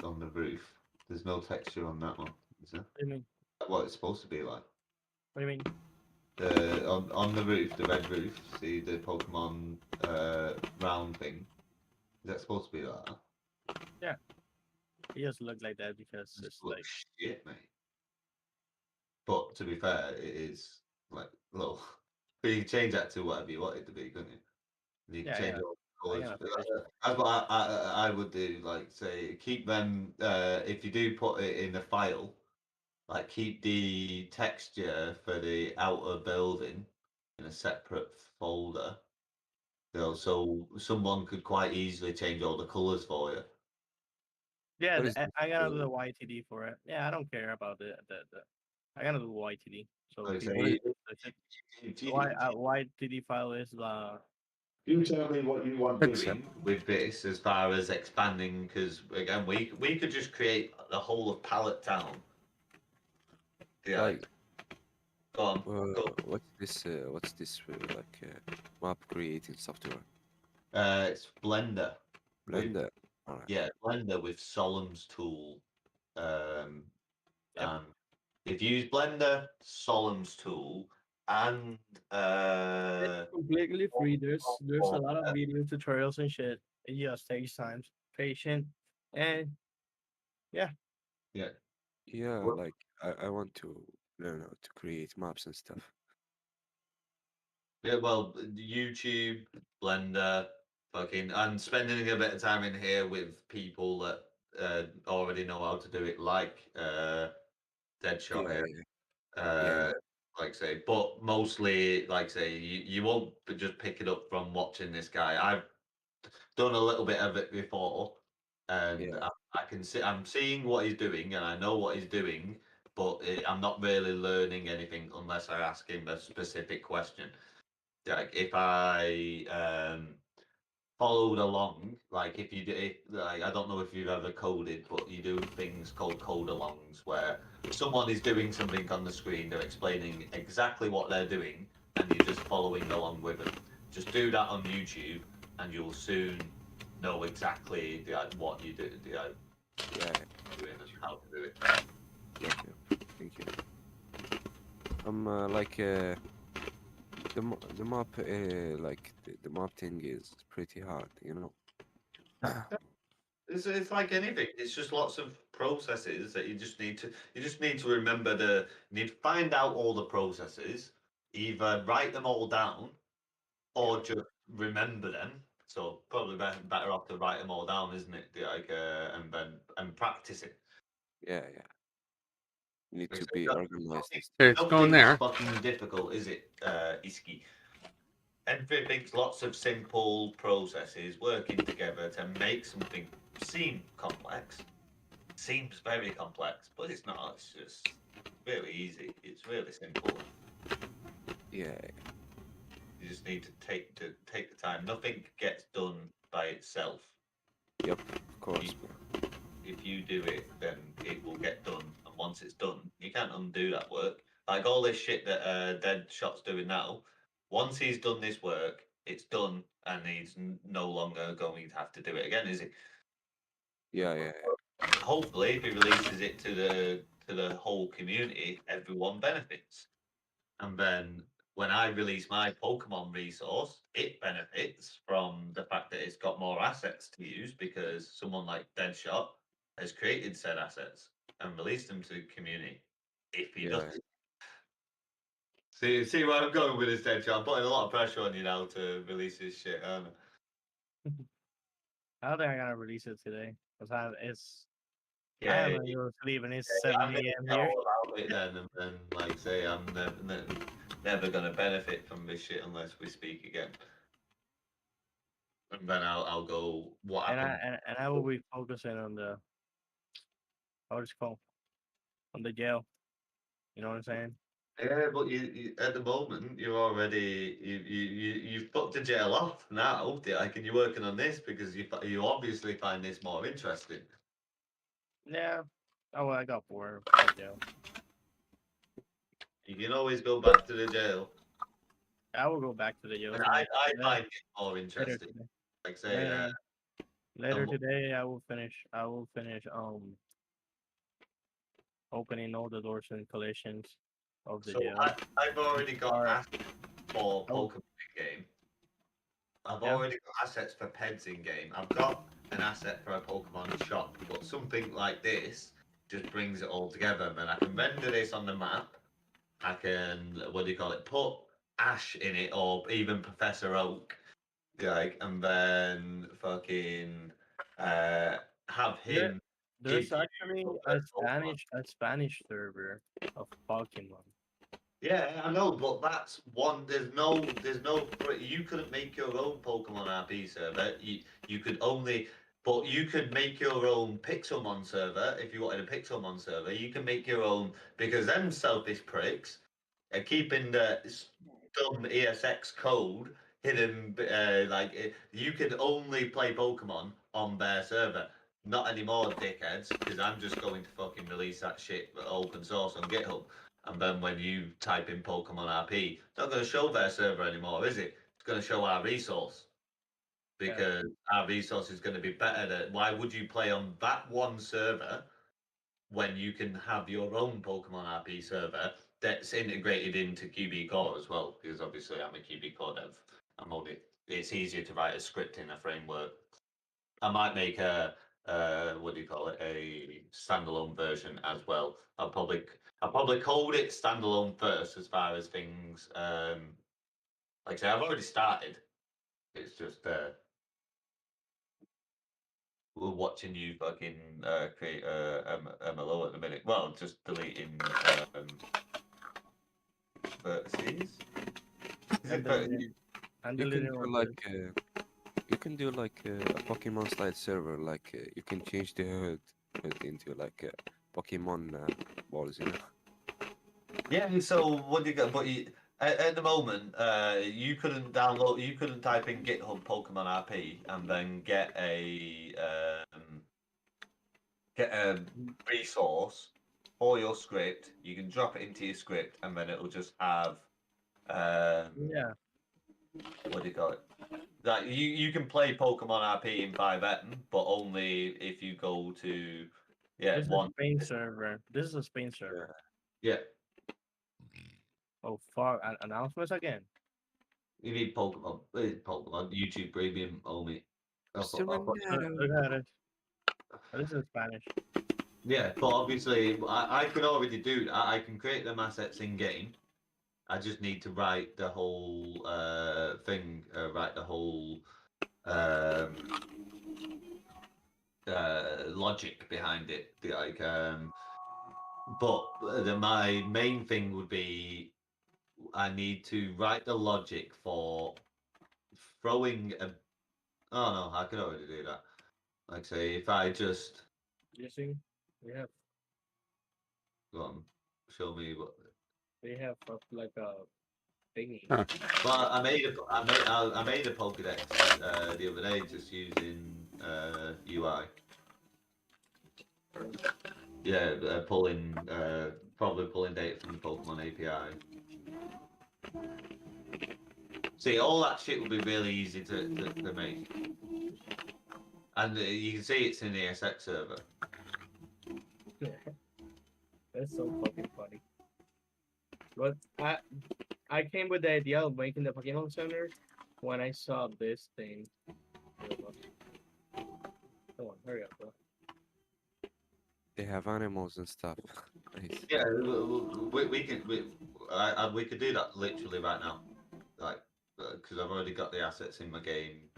on the roof. There's no texture on that one, is there? What do you mean? What it's supposed to be like. What do you mean? On the roof, the red roof. See the Pokemon round thing. Is that supposed to be like that? Yeah. It just look like that because it's like. Shit, mate. But to be fair, it is like little. But you can change that to whatever you want it to be, couldn't you? You can change all the colours. That's what I would do. Like say, keep them. If you do put it in a file, like keep the texture for the outer building in a separate folder. So someone could quite easily change all the colours for you. Yeah, I gotta do the YTD for it. Yeah, I don't care about the. I gotta do YTD. So Like I people, say, the YTD file is You tell me what you want Think so. doing with this as far as expanding, because again, we could just create the whole of Pallet Town. Yeah. Like, Go on. Go. what's this? Map creating software? It's Blender. Blender. Alright. Yeah, Blender with Solemn's tool. And if you use Blender, Solemn's tool, and It's completely free. There's a lot of video tutorials and shit. It just takes time, patience, and yeah. Yeah. Yeah, What- like I want to learn how to create maps and stuff. Yeah, well, YouTube, Blender, fucking, and spending a bit of time in here with people that already know how to do it, like Deadshot Yeah, here. yeah, Like say, but mostly, like say, you won't just pick it up from watching this guy. I've done a little bit of it before, and yeah, I can see I'm seeing what he's doing, and I know what he's doing, but I'm not really learning anything unless I ask him a specific question. Like if I followed along, like if you did, like I don't know if you've ever coded, but you do things called code alongs where someone is doing something on the screen, they're explaining exactly what they're doing, and you're just following along with them. Just do that on YouTube, and you'll soon know exactly what you do, yeah. doing and how to do it. Okay, thank you. The map the map thing is pretty hard, you know. It's like anything. It's just lots of processes that you just need to remember you need to find out all the processes, either write them all down or just remember them. So probably better off to write them all down, isn't it? Like and then and practice it. Yeah, yeah. You need Like I to say, be organized and stuff. It's going nothing's there. fucking difficult, is it, Iski? Everything's lots of simple processes working together to make something seem complex. Seems very complex, but it's not. It's just really easy. It's really simple. Yeah, You just need to take the time. Nothing gets done by itself. yep, of course. If you do it, then it will get done. And once it's done, you can't undo that work. Like all this shit that Deadshot's doing now. Once he's done this work, it's done, and he's no longer going to have to do it again, is he? Yeah, yeah, Hopefully, if he releases it to the whole community, everyone benefits. And then when I release my Pokemon resource, it benefits from the fact that it's got more assets to use because someone like Deadshot has created said assets and released them to the community. If he yeah. does. See where I'm going with this, Deadshot. I'm putting a lot of pressure on you now to release this shit, aren't I? I don't think I gotta release it today because I Yeah, haven't go to sleep and it's yeah, 7 I'm a.m. all here. about it then, and then like say I'm never gonna benefit from this shit unless we speak again. And then I'll go what And happened. I will be focusing on the how it's called on the jail. You know what I'm saying? Yeah, but you at the moment you're already you've put the jail off now. Like, and you're working on this because you obviously find this more interesting. Yeah. Oh, well, I got bored of the jail. You can always go back to the jail. I will go back to the jail And today. I Yeah, find it more later interesting. today. Like say, Later um, today, I will finish. Opening all the doors and collections of the so jail. I've already got assets for Oh. Pokemon game. I've Yeah. already got assets for Peds in game. I've got an asset for a Pokemon shop, but something like this just brings it all together. Then I can render this on the map. I can, what do you call it? Put Ash in it, or even Professor Oak, like, and then fucking have him. There's give you actually other Pokemon. a Spanish server of Pokemon. Yeah, I know, but that's one. You couldn't make your own Pokemon RP server. You could only, but you could make your own Pixelmon server if you wanted a Pixelmon server. You can make your own because them selfish pricks are keeping the dumb ESX code hidden you can only play Pokemon on their server. Not anymore, dickheads, because I'm just going to fucking release that shit open source on GitHub. And then when you type in Pokemon RP, it's not going to show their server anymore, is it? It's going to show our resource. Because our resource is going to be better. Why would you play on that one server when you can have your own Pokemon RP server that's integrated into QBCore as well? Because obviously I'm a QBCore dev. It's easier to write a script in a framework. I might make a what do you call it, a standalone version as well. I'll probably code it standalone first as far as things. Like I say, I've already started. It's just we're watching you fucking create MLO at the minute. Well, just deleting vertices. Is it vertices? You can do like a Pokemon style server, like you can change the hood into like Pokemon balls, you know. Yeah. So what do you got? But at the moment, you couldn't type in GitHub Pokemon RP and then get a resource for your script. You can drop it into your script, and then it'll just have what do you call it? That you can play Pokemon RP in FiveM, but only if you go to This is a Spain server. This is a Spain server. Yeah. Oh fuck! Announcements again. You need Pokemon YouTube Premium only. Look at it. This is Spanish. Yeah, but obviously I can already do that. I can create them assets in game. I just need to write the whole thing, write the whole logic behind it. My main thing would be I need to write the logic for throwing a. Oh no, I can already do that. Like say, if I just You see, we have go on, show me what. like a thingy. Well, I made a Pokédex the other day just using UI. Yeah, probably pulling data from the Pokemon API. See, all that shit would be really easy to make. And you can see it's in the ESX server. That's so fucking funny. But I came with the idea of making the Pokemon Center when I saw this thing. Come on, hurry up, bro. They have animals and stuff. Nice. Yeah, we could do that literally right now, like because I've already got the assets in my game.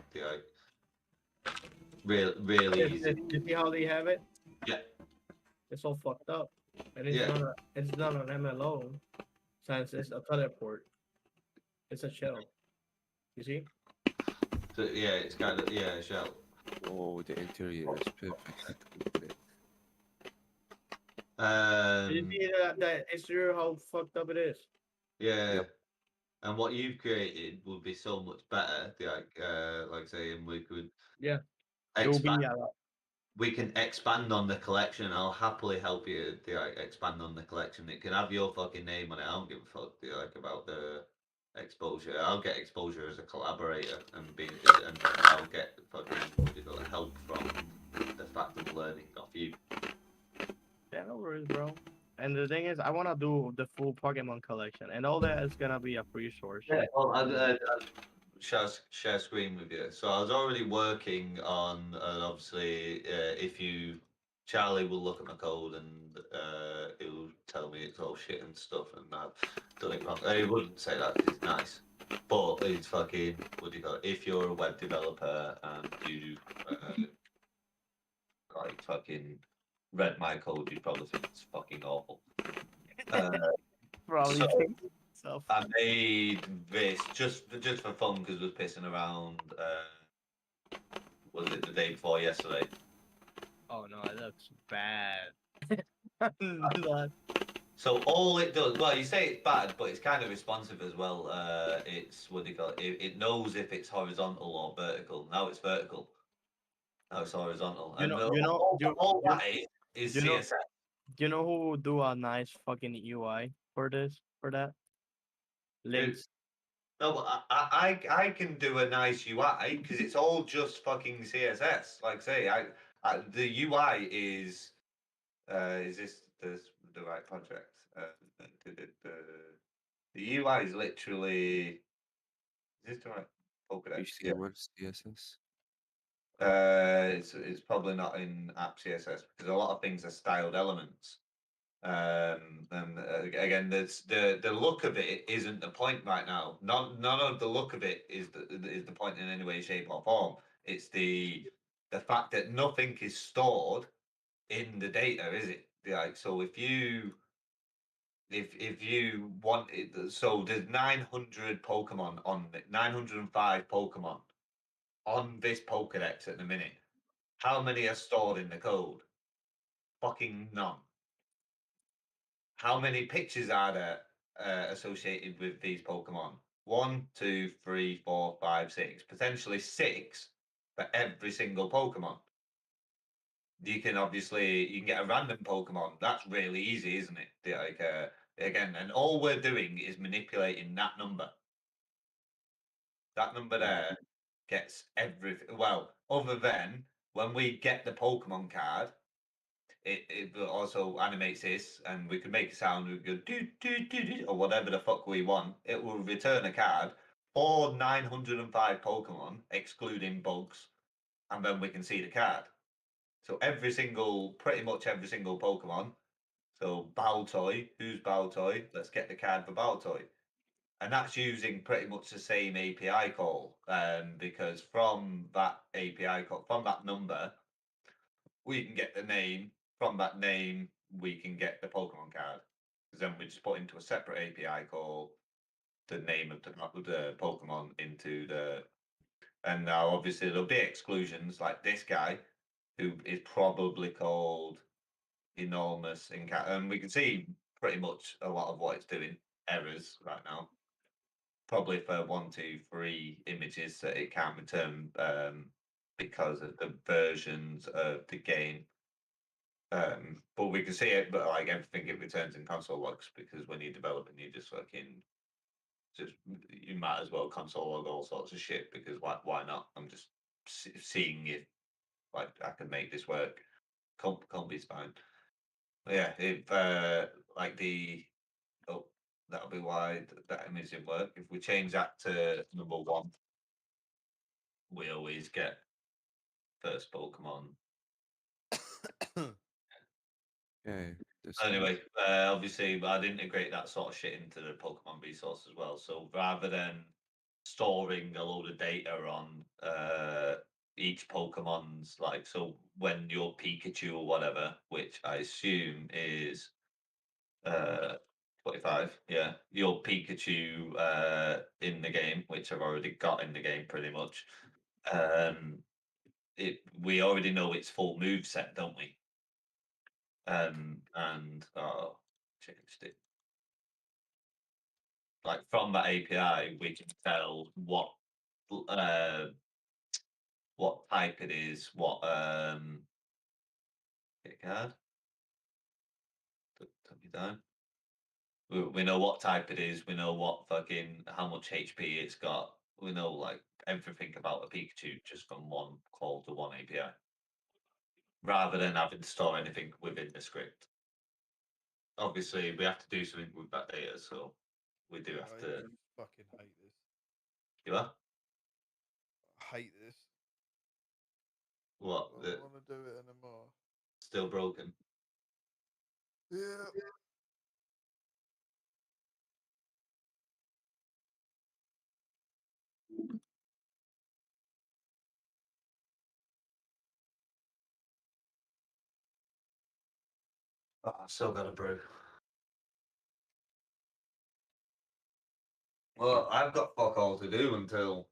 Really easy. You see how they have it? Yeah. It's all fucked up, and it's not an MLO, since it's a teleport. It's a shell. You see? So yeah, it's kind of a shell. Oh, the interior is perfect. You see that exterior, how fucked up it is? Yeah. Yep. And what you've created would be so much better. Like saying we could expand. We can expand on the collection. I'll happily help you expand on the collection. It can have your fucking name on it. I don't give a fuck about the exposure. I'll get exposure as a collaborator and I'll get fucking help from the fact of learning off you. Yeah, no worries, bro. And the thing is, I want to do the full Pokemon collection, and all that is gonna be a free source. Yeah, well, I'll share screen with you. So I was already working on, obviously, Charlie will look at my code and he'll tell me it's all shit and stuff, and I've done it wrong. He wouldn't say that 'cause he's nice, but it's fucking, what do you call it? If you're a web developer and you fucking read my code, you'd probably think it's fucking awful. Probably so I made this just for fun because I was pissing around. Was it the day before yesterday? Oh no, it looks bad. So all it does, well, you say it's bad, but it's kind of responsive as well. It's what do you call it? It knows if it's horizontal or vertical. Now it's vertical. Now it's horizontal. You And know, you know, all that is you know, CSS. you know who do a nice fucking UI for that? Links. No, but I can do a nice UI because it's all just fucking CSS. Like say, the UI is this the right project? The UI is literally is this the right Pokedex? Yeah. HTML, CSS. It's probably not in app CSS because a lot of things are styled elements. And again, the look of it isn't the point right now. None of the look of it is the point in any way, shape, or form. It's the fact that nothing is stored in the data, is it? Like so, if you want it, so there's 900 Pokemon on 905 Pokemon on this Pokedex at the minute. How many are stored in the code? Fucking none. How many pictures are there associated with these Pokemon? 1, 2, 3, 4, 5, 6. Potentially 6 for every single Pokemon. You can get a random Pokemon. That's really easy, isn't it? Like again, and all we're doing is manipulating that number. That number there gets everything. Well, other than when we get the Pokemon card, it also animates this, and we can make a sound. We go do do do do or whatever the fuck we want. It will return a card for 905 Pokemon, excluding bugs, and then we can see the card. So pretty much every single Pokemon. So Baltoy, who's Baltoy? Let's get the card for Baltoy. And that's using pretty much the same API call, because from that API call, from that number, we can get the name. From that name, we can get the Pokemon card. Because then we just put into a separate API call the name of the Pokemon into the. And now, obviously, there'll be exclusions like this guy, who is probably called Enormous and we can see pretty much a lot of what it's doing errors right now. Probably for 1, 2, 3 images that it can't return because of the versions of the game. But we can see it, but like everything, it returns in console logs because when you're developing, you just you might as well console log all sorts of shit because why not? I'm just seeing if like I can make this work. Combi's fine. But yeah, if like that'll be why that image didn't work. If we change that to number 1, we always get first Pokemon. Yeah, Anyway, obviously, I'd integrate that sort of shit into the Pokemon resource as well. So rather than storing a load of data on each Pokemon's, like, so when your Pikachu or whatever, which I assume is 25, yeah, your Pikachu in the game, which I've already got in the game pretty much. We already know its full move set, don't we? And changed it. Like from that API, we can tell what type it is, what get card. Took me down. We know what type it is. We know what fucking how much HP it's got. We know like everything about a Pikachu just from one call to one API, rather than having to store anything within the script. Obviously, we have to do something with that data, so we do have to. Fucking hate this. You are? I hate this. What? I don't want to do it anymore. Still broken. Yeah. Oh, I still got a brew. Well, I've got fuck all to do until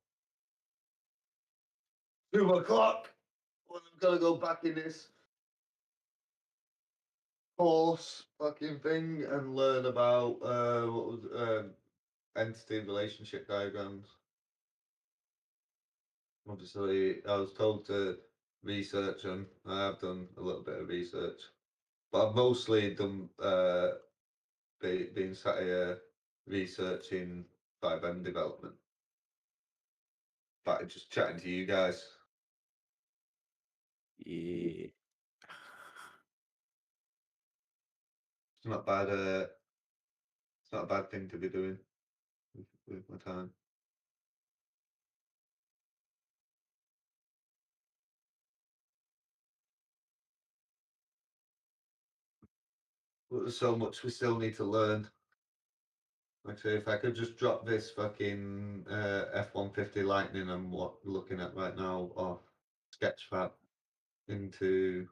2 o'clock when I'm gonna go back in this. course fucking thing and learn about what was entity relationship diagrams. Obviously, I was told to research them. I have done a little bit of research, but I've mostly done being sat here researching FiveM development. But just chatting to you guys. Yeah. It's not bad. It's not a bad thing to be doing with my time. But there's so much we still need to learn. Like I say, if I could just drop this fucking F-150 Lightning I'm looking at right now off Sketchfab into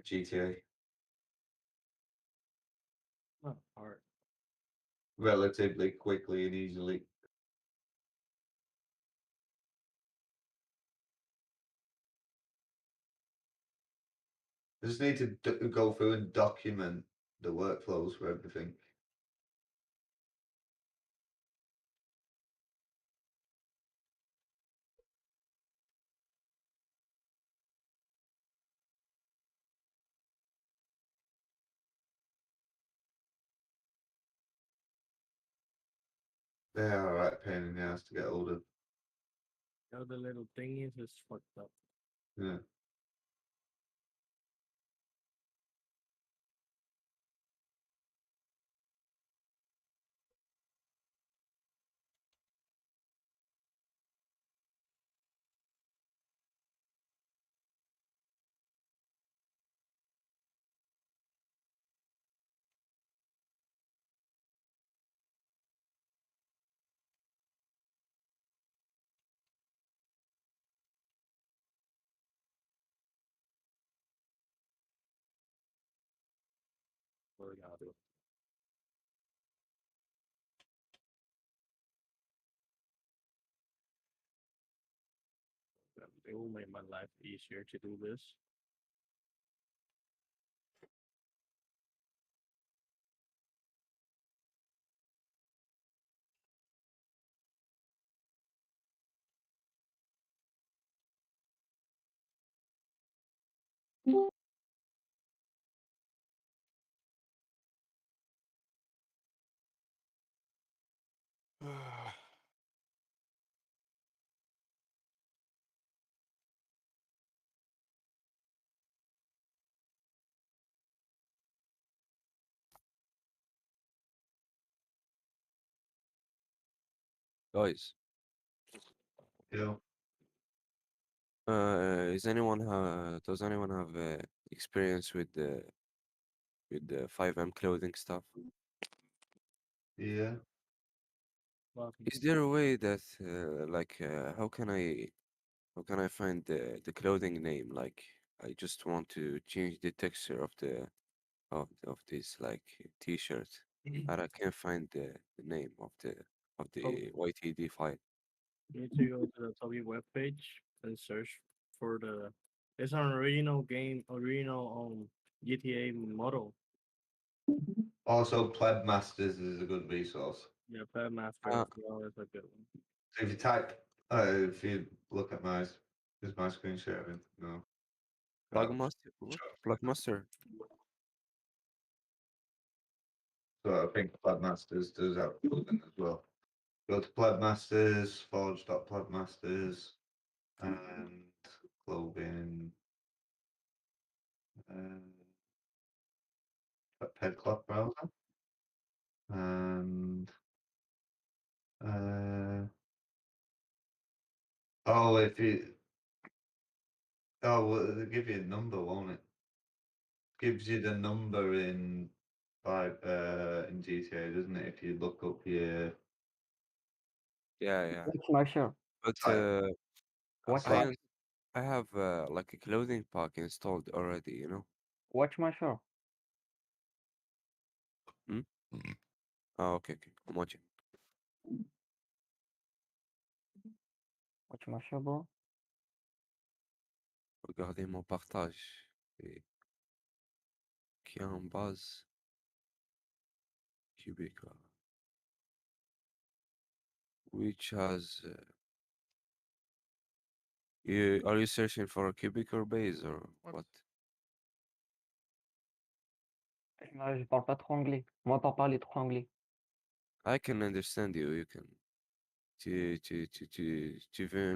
GTA Not hard. relatively quickly and easily. I just need to go through and document the workflows for everything. They are a right pain in the ass to get hold of. The other little thing is fucked up. Yeah. What we gotta do. It will make my life easier to do this. Guys, Yeah. does anyone have experience with the FiveM clothing stuff? Yeah. Is there a way that how can I find the clothing name? Like I just want to change the texture of of this like t-shirt, and I can't find the name of Oh, the YTD file. you need to go to the Toby webpage and search for the. It's an original game, original GTA model. Also, Pleb Masters is a good resource. Yeah, Pet Master Uh, as well is a good one. So if you type, if you look at my, is my screen sharing? No. Plugmaster? What? Plugmaster? So I think Pleb Masters does have clothing as well. Go to Pleb Masters, forge.plebmasters, and clothing, Pedcloth browser, and oh, if you well, it'll give you a number, won't it? Gives you the number in in GTA, doesn't it? If you look up your Yeah. What's my show? But type, What's I my like, ins- I have like a clothing pack installed already, you know? Watch my show? Hmm? Oh, okay. I'm watching. Watch my show, bro. Regardez mon partage. Et qui est en base QBCore, which has are you searching for a QBCore base or what? Je parle pas trop anglais. Moi, pas parler trop anglais. I can understand you. You can. Tu veux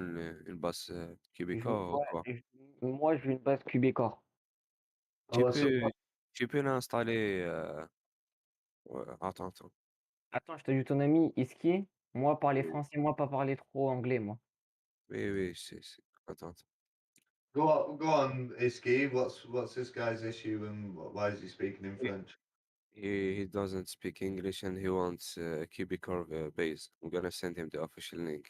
une base QBCore ou Ouais, quoi? moi, je veux une base QBCore. Tu peux, tu peux l'installer. Ouais, attends. Attends, je te dis ton ami Iski. Moi, parler français, moi, pas parler trop anglais, moi. Oui, attends. Go on, Iski. What's this guy's issue, and why is he speaking in French? He doesn't speak English and he wants QBCore base. I'm gonna send him the official link.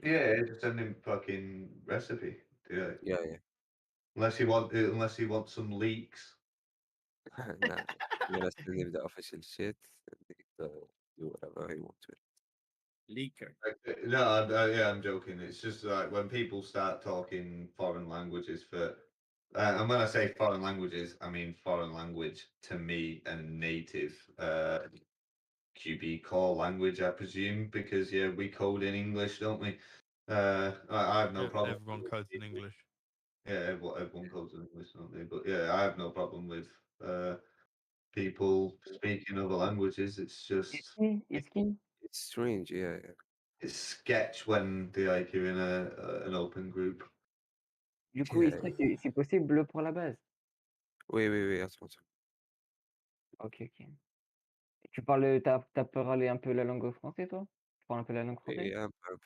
Yeah, just send him fucking recipe. Yeah. Yeah. Unless he wants some leaks. Nah, I'm gonna send him the official shit and he can do whatever he wants with it. Leaker. No, yeah, I'm joking. It's just like when people start talking foreign languages and when I say foreign languages, I mean foreign language to me and native QB core language, I presume, because yeah, we code in English, don't we? I have no problem. Everyone codes in English. Yeah, everyone codes in English, don't they? But yeah, I have no problem with people speaking other languages. It's just Iski? It's strange, yeah. it's sketch when you're in an open group. Du coup, Yeah. Iski, c'est possible pour la base? Oui, attends. Ok. Et tu parles, t'as parlé un peu la langue française, toi? Tu parles un peu la langue française? Et un peu.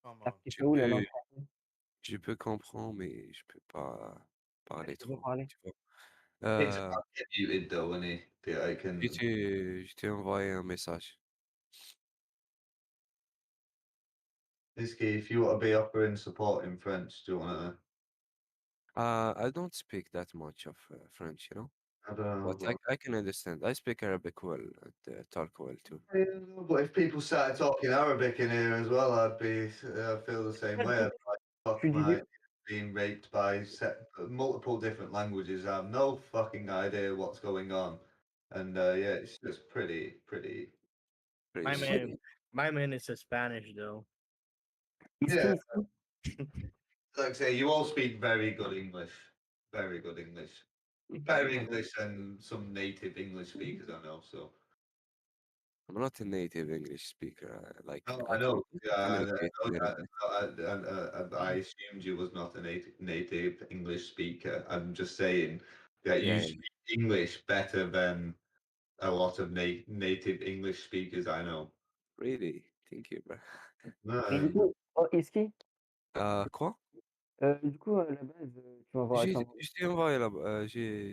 T'as appris où la langue peux, française? je peux comprendre, mais je peux pas parler Tu peux trop, parler? tu vois. It's about to get muted though, isn't it? I can. Je t'ai envoyé un message. Iski, if you want to be offering support in French, do you want to? I don't speak that much of French, you know, I don't know, but I can understand. I speak Arabic well and talk well too. but if people started talking Arabic in here as well, I'd feel the same way. I'd like, fuck my being raped by multiple different languages. I have no fucking idea what's going on, and yeah, it's just pretty. My man is a Spanish though. Yeah, like I say, you all speak very good English, very good English, better English than some native English speakers I know. So. I'm not a native English speaker. No, I I know. can Yeah, communicate a little bit. I assumed you was not a native English speaker. I'm just saying that you Yeah. speak English better than a lot of native English speakers I know. Really? Thank you, bro. Et du coup, Iski? Quoi? Du coup, la base, tu m'envoies J'ai ça. je t'ai envoyé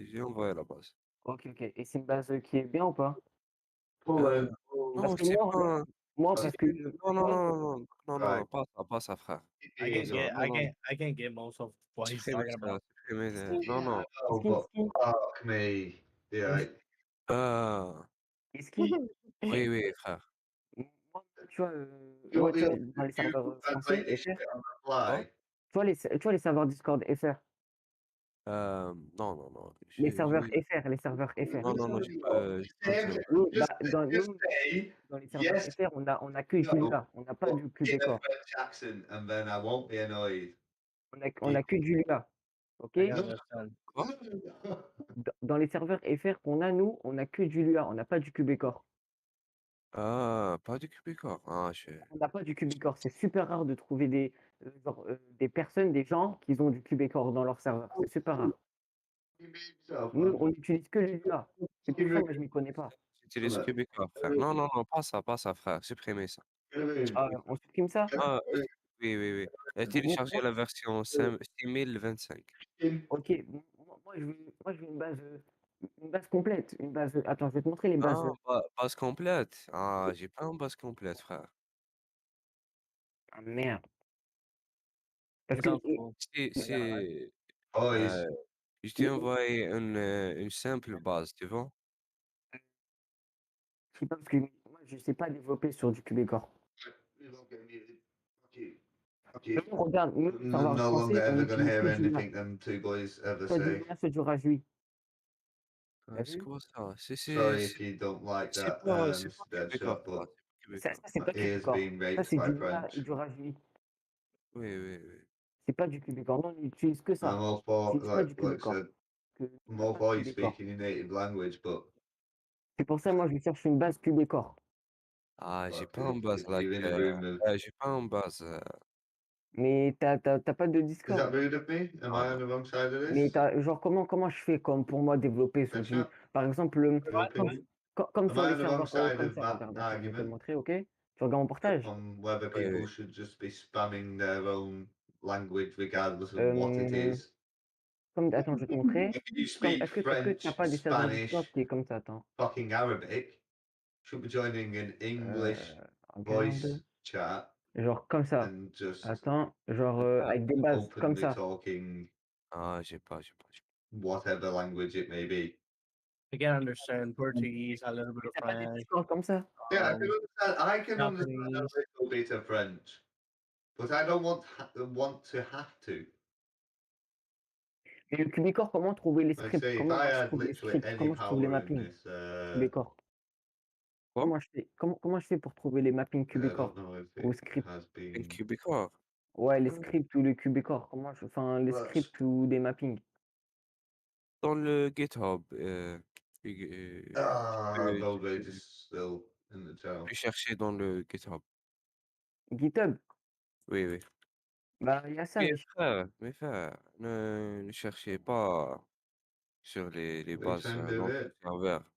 j'ai envoyé la base. Ok. Et c'est une base qui est bien ou pas? Non, Parce que c'est moi, pas. parce que Non, pas ça, frère. Non. I can get most of what he's Supprimez talking ça, about. Non. Oh, but fuck me. Yeah. Iski? Oui, frère. Moi, tu vois, You, tu vois, you, dans les you serveurs français, translate this FR, shit on the fly. tu vois les serveurs Discord FR, Non. les serveurs FR. Non, j'ai pas besoin. Nous, Just, just nous, say dans les serveurs yes, FR, on a que no, Julia, on n'a pas but du in a QBCore. French accent, and then I won't be annoyed. On a que Julia, ok? I understand. Dans les serveurs FR qu'on a, nous, on a que Julia, on n'a pas du QBCore. Pas du QBCore. On n'a pas du QBCore. C'est super rare de trouver des personnes, des gens qui ont du QBCore dans leur serveur. C'est super rare. Nous, on n'utilise que Julia. C'est pour ça, moi, je m'y connais pas. J'utilise QBCore, frère. Non, pas ça, frère. Supprimez ça. Ah, on supprime ça? Oui. Téléchargez la version 6025. Ok, moi, je veux une base complète. Attends, je vais te montrer les bases. Base complète. J'ai pas une base complète, frère. Ah merde. Parce On que s'en fout. Je t'ai envoyé une simple base, tu vois? je sais pas, parce que moi, je sais pas développer sur du QBCore. Nous, regarde, nous, serveur No longer français, on ever gonna utilise hear que Julia. anything them two boys ever Soit say. Julia, soit du Rajui. T'as C'est vu? quoi ça? Sorry if you don't like that, C'est pas Mr. Québécois, Deadshot, ça, but c'est pas Ça, Québécois. c'est my pas ears québécois. being Ça, raped c'est by du Lua et French. du Raji. Oui, oui, oui. C'est pas du québécois. Non, on n'utilise que ça. I'm all On for, n'utilise pas du like I québécois. said, Que I'm la all base for you québécois. speaking your native language, but C'est pour ça, moi, je cherche une base québécois. Ah, j'ai fuck, pas un buzz if like. you're in a room of... J'ai pas un buzz. Mais t'as pas de Is Discord. that rude of me? Am I on the wrong side of Mais this? genre, comment je fais comme pour moi développer sur du. Par exemple, Your comme, opinion? comme Am sur I les on the wrong serveurs side comme of ça, that regarde, attends, je vais te le argument? montrer, ok? Tu regardes mon portage? On whether Oui, people oui. should just be spamming their own language regardless of what it Euh, is? attends, je vais te montrer. If you Comme, speak est-ce que t'as French, pas des serveurs Discord Spanish, qui est comme ça, attends. fucking Arabic, should be joining an English Regarde. voice chat Genre comme ça. and just Attends, genre avec des bases, comme openly ça. talking Ah, j'ai pas. whatever language it may be. I can understand Portuguese, a little bit of T'as pas des French, Discord comme ça? Yeah, I can understand Japanese. a little bit of French, but I don't want to have to. Et le QBCore, comment trouver les Like scripts? say, if Comment I moi je had trouve les literally scripts? any Comment je trouve les power in mappings this, QBCore? Comment je fais? Comment je fais pour trouver les mappings I QBCore don't know if ou it scripts? has Un been. Québécois. Ouais, les scripts ou le QBCore. Enfin, les Right. scripts ou des mappings. Dans le GitHub, Road rage is still in the tu channel. peux chercher dans le GitHub. GitHub? Oui, oui. Bah, il y a ça, Mais mais mes frères, ne cherchez pas sur les They bases try and do dans it. le serveur.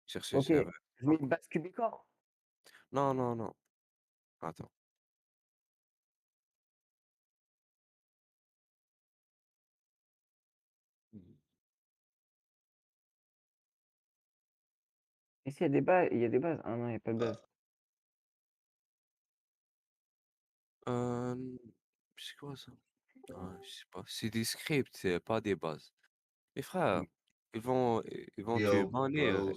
Cherchez ok, serveur. je mets une base QBCore. Non, non, non. Attends. Ici, il y a des bases. Il y a des bases. Ah non, il n'y a pas de base. C'est quoi ça? Ah, je sais pas. C'est des scripts, c'est pas des bases. Mes frères, ils vont te Yo, bannir bros.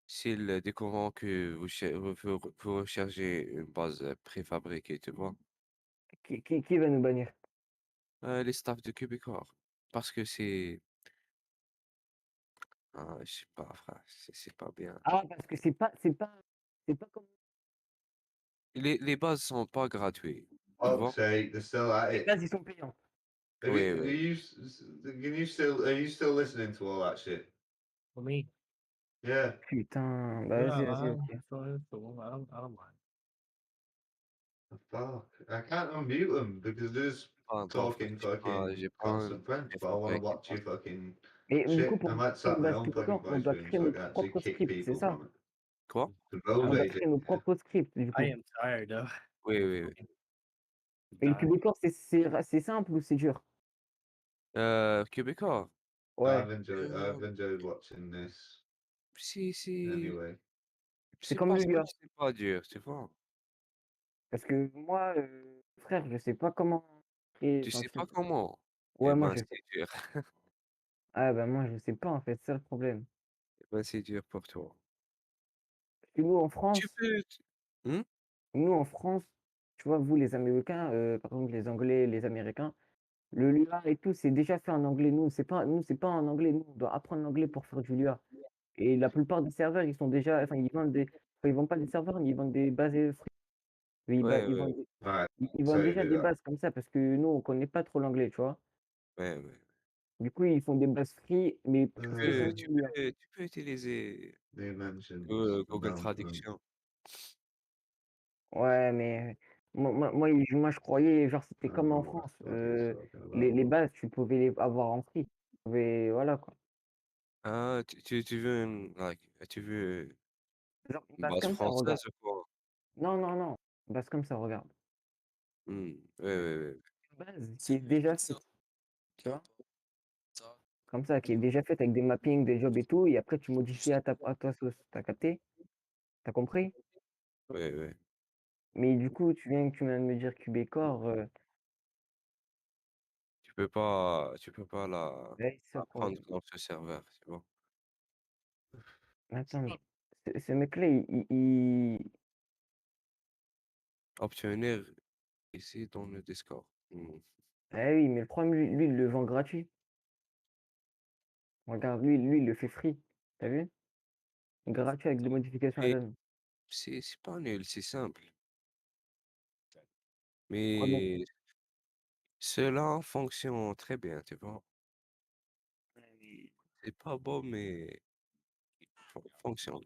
s'ils découvrent que vous recherchez une base préfabriquée, tu vois. Qui va nous bannir? Les staffs de QBCore. Parce que c'est. Ah, je sais pas, frère. C'est pas bien. Ah, parce que c'est pas comme. Les bases sont pas gratuites. Tu vois? Fuck's sake, they're still at Les it. bases, ils sont payants. Oui, oui. Are you still listening to all that shit? For me. Yeah. Putain, bah Yeah, vas-y, ok. I don't mind. Fuck. I can't unmute them because they're just Attends, frère, talking fucking j'ai pas un constant French, but I want to préfabriqué. watch your fucking Et du coup, shit. pour I might créer start une my base own fucking QBCore, on voice doit stream créer so I nos can actually propres kick scripts, c'est people ça? from it. Quoi? The road On doit rage créer nos propres scripts, du I coup. am tired of. Oui, oui, oui. Et le QBCore, c'est simple ou c'est dur? QBCore? Ouais. I've enjoyed watching this Si. anyway. C'est C'est comme le parce que Lua. c'est pas dur, tu vois. Parce que moi, frère, je sais pas comment créer Tu un sais pas truc. comment? Ouais, Eh moi, ben, je sais. c'est dur. Ah, bah, moi, je sais pas, en fait, c'est ça le problème. Eh ben, c'est dur pour toi. Parce que nous, en Tu France, peux. Hmm? nous, en France, tu vois, vous, les Américains, par exemple, les Anglais, les Américains, le Lua et tout, c'est déjà fait en anglais. Nous, c'est pas en anglais. Nous, on doit apprendre l'anglais pour faire du Lua. Et la plupart des serveurs, ils sont déjà, enfin, ils vendent pas des serveurs, mais ils vendent des bases free. Ouais, Ils ouais, vendent, Right. ils So vendent you déjà do des that. bases comme ça parce que nous, on connaît pas trop l'anglais, tu vois. ouais, ouais. Du coup, ils font des bases free, mais Tu, spécialement tu Lua. peux, tu peux utiliser They mentioned Google about Traduction. Ouais, mais moi, je croyais, genre, c'était I don't comme en know what the France. fuck he's talking Les about. bases, tu pouvais les avoir en free. Tu pouvais, voilà, quoi. Ah, tu veux tu veux Genre, une une base base comme ça, regarde. française ou quoi? Non, non, non. Une base comme ça, regarde. Ouais, ouais, ouais. Une base qui est déjà faite, tu vois. Comme ça, qui est déjà faite avec des mappings, des jobs et tout. Et après, tu modifies à ta sauce. T'as capté? T'as compris? Ouais, ouais. Mais du coup, tu viens de me dire QBCore. Tu peux pas Ouais, c'est ça le apprendre problème. dans ce serveur, c'est bon. Attends, mais ce mec-là, Obtenir ici dans le Discord. Ah oui, mais le problème, lui, il le vend gratuit. Regarde, lui, il le fait free. T'as vu? Gratuit avec des modifications Mais add-on. c'est pas nul, c'est simple. Oh, donc, Mais cela fonctionne très bien, tu vois. C'est pas beau, mais fonctionne.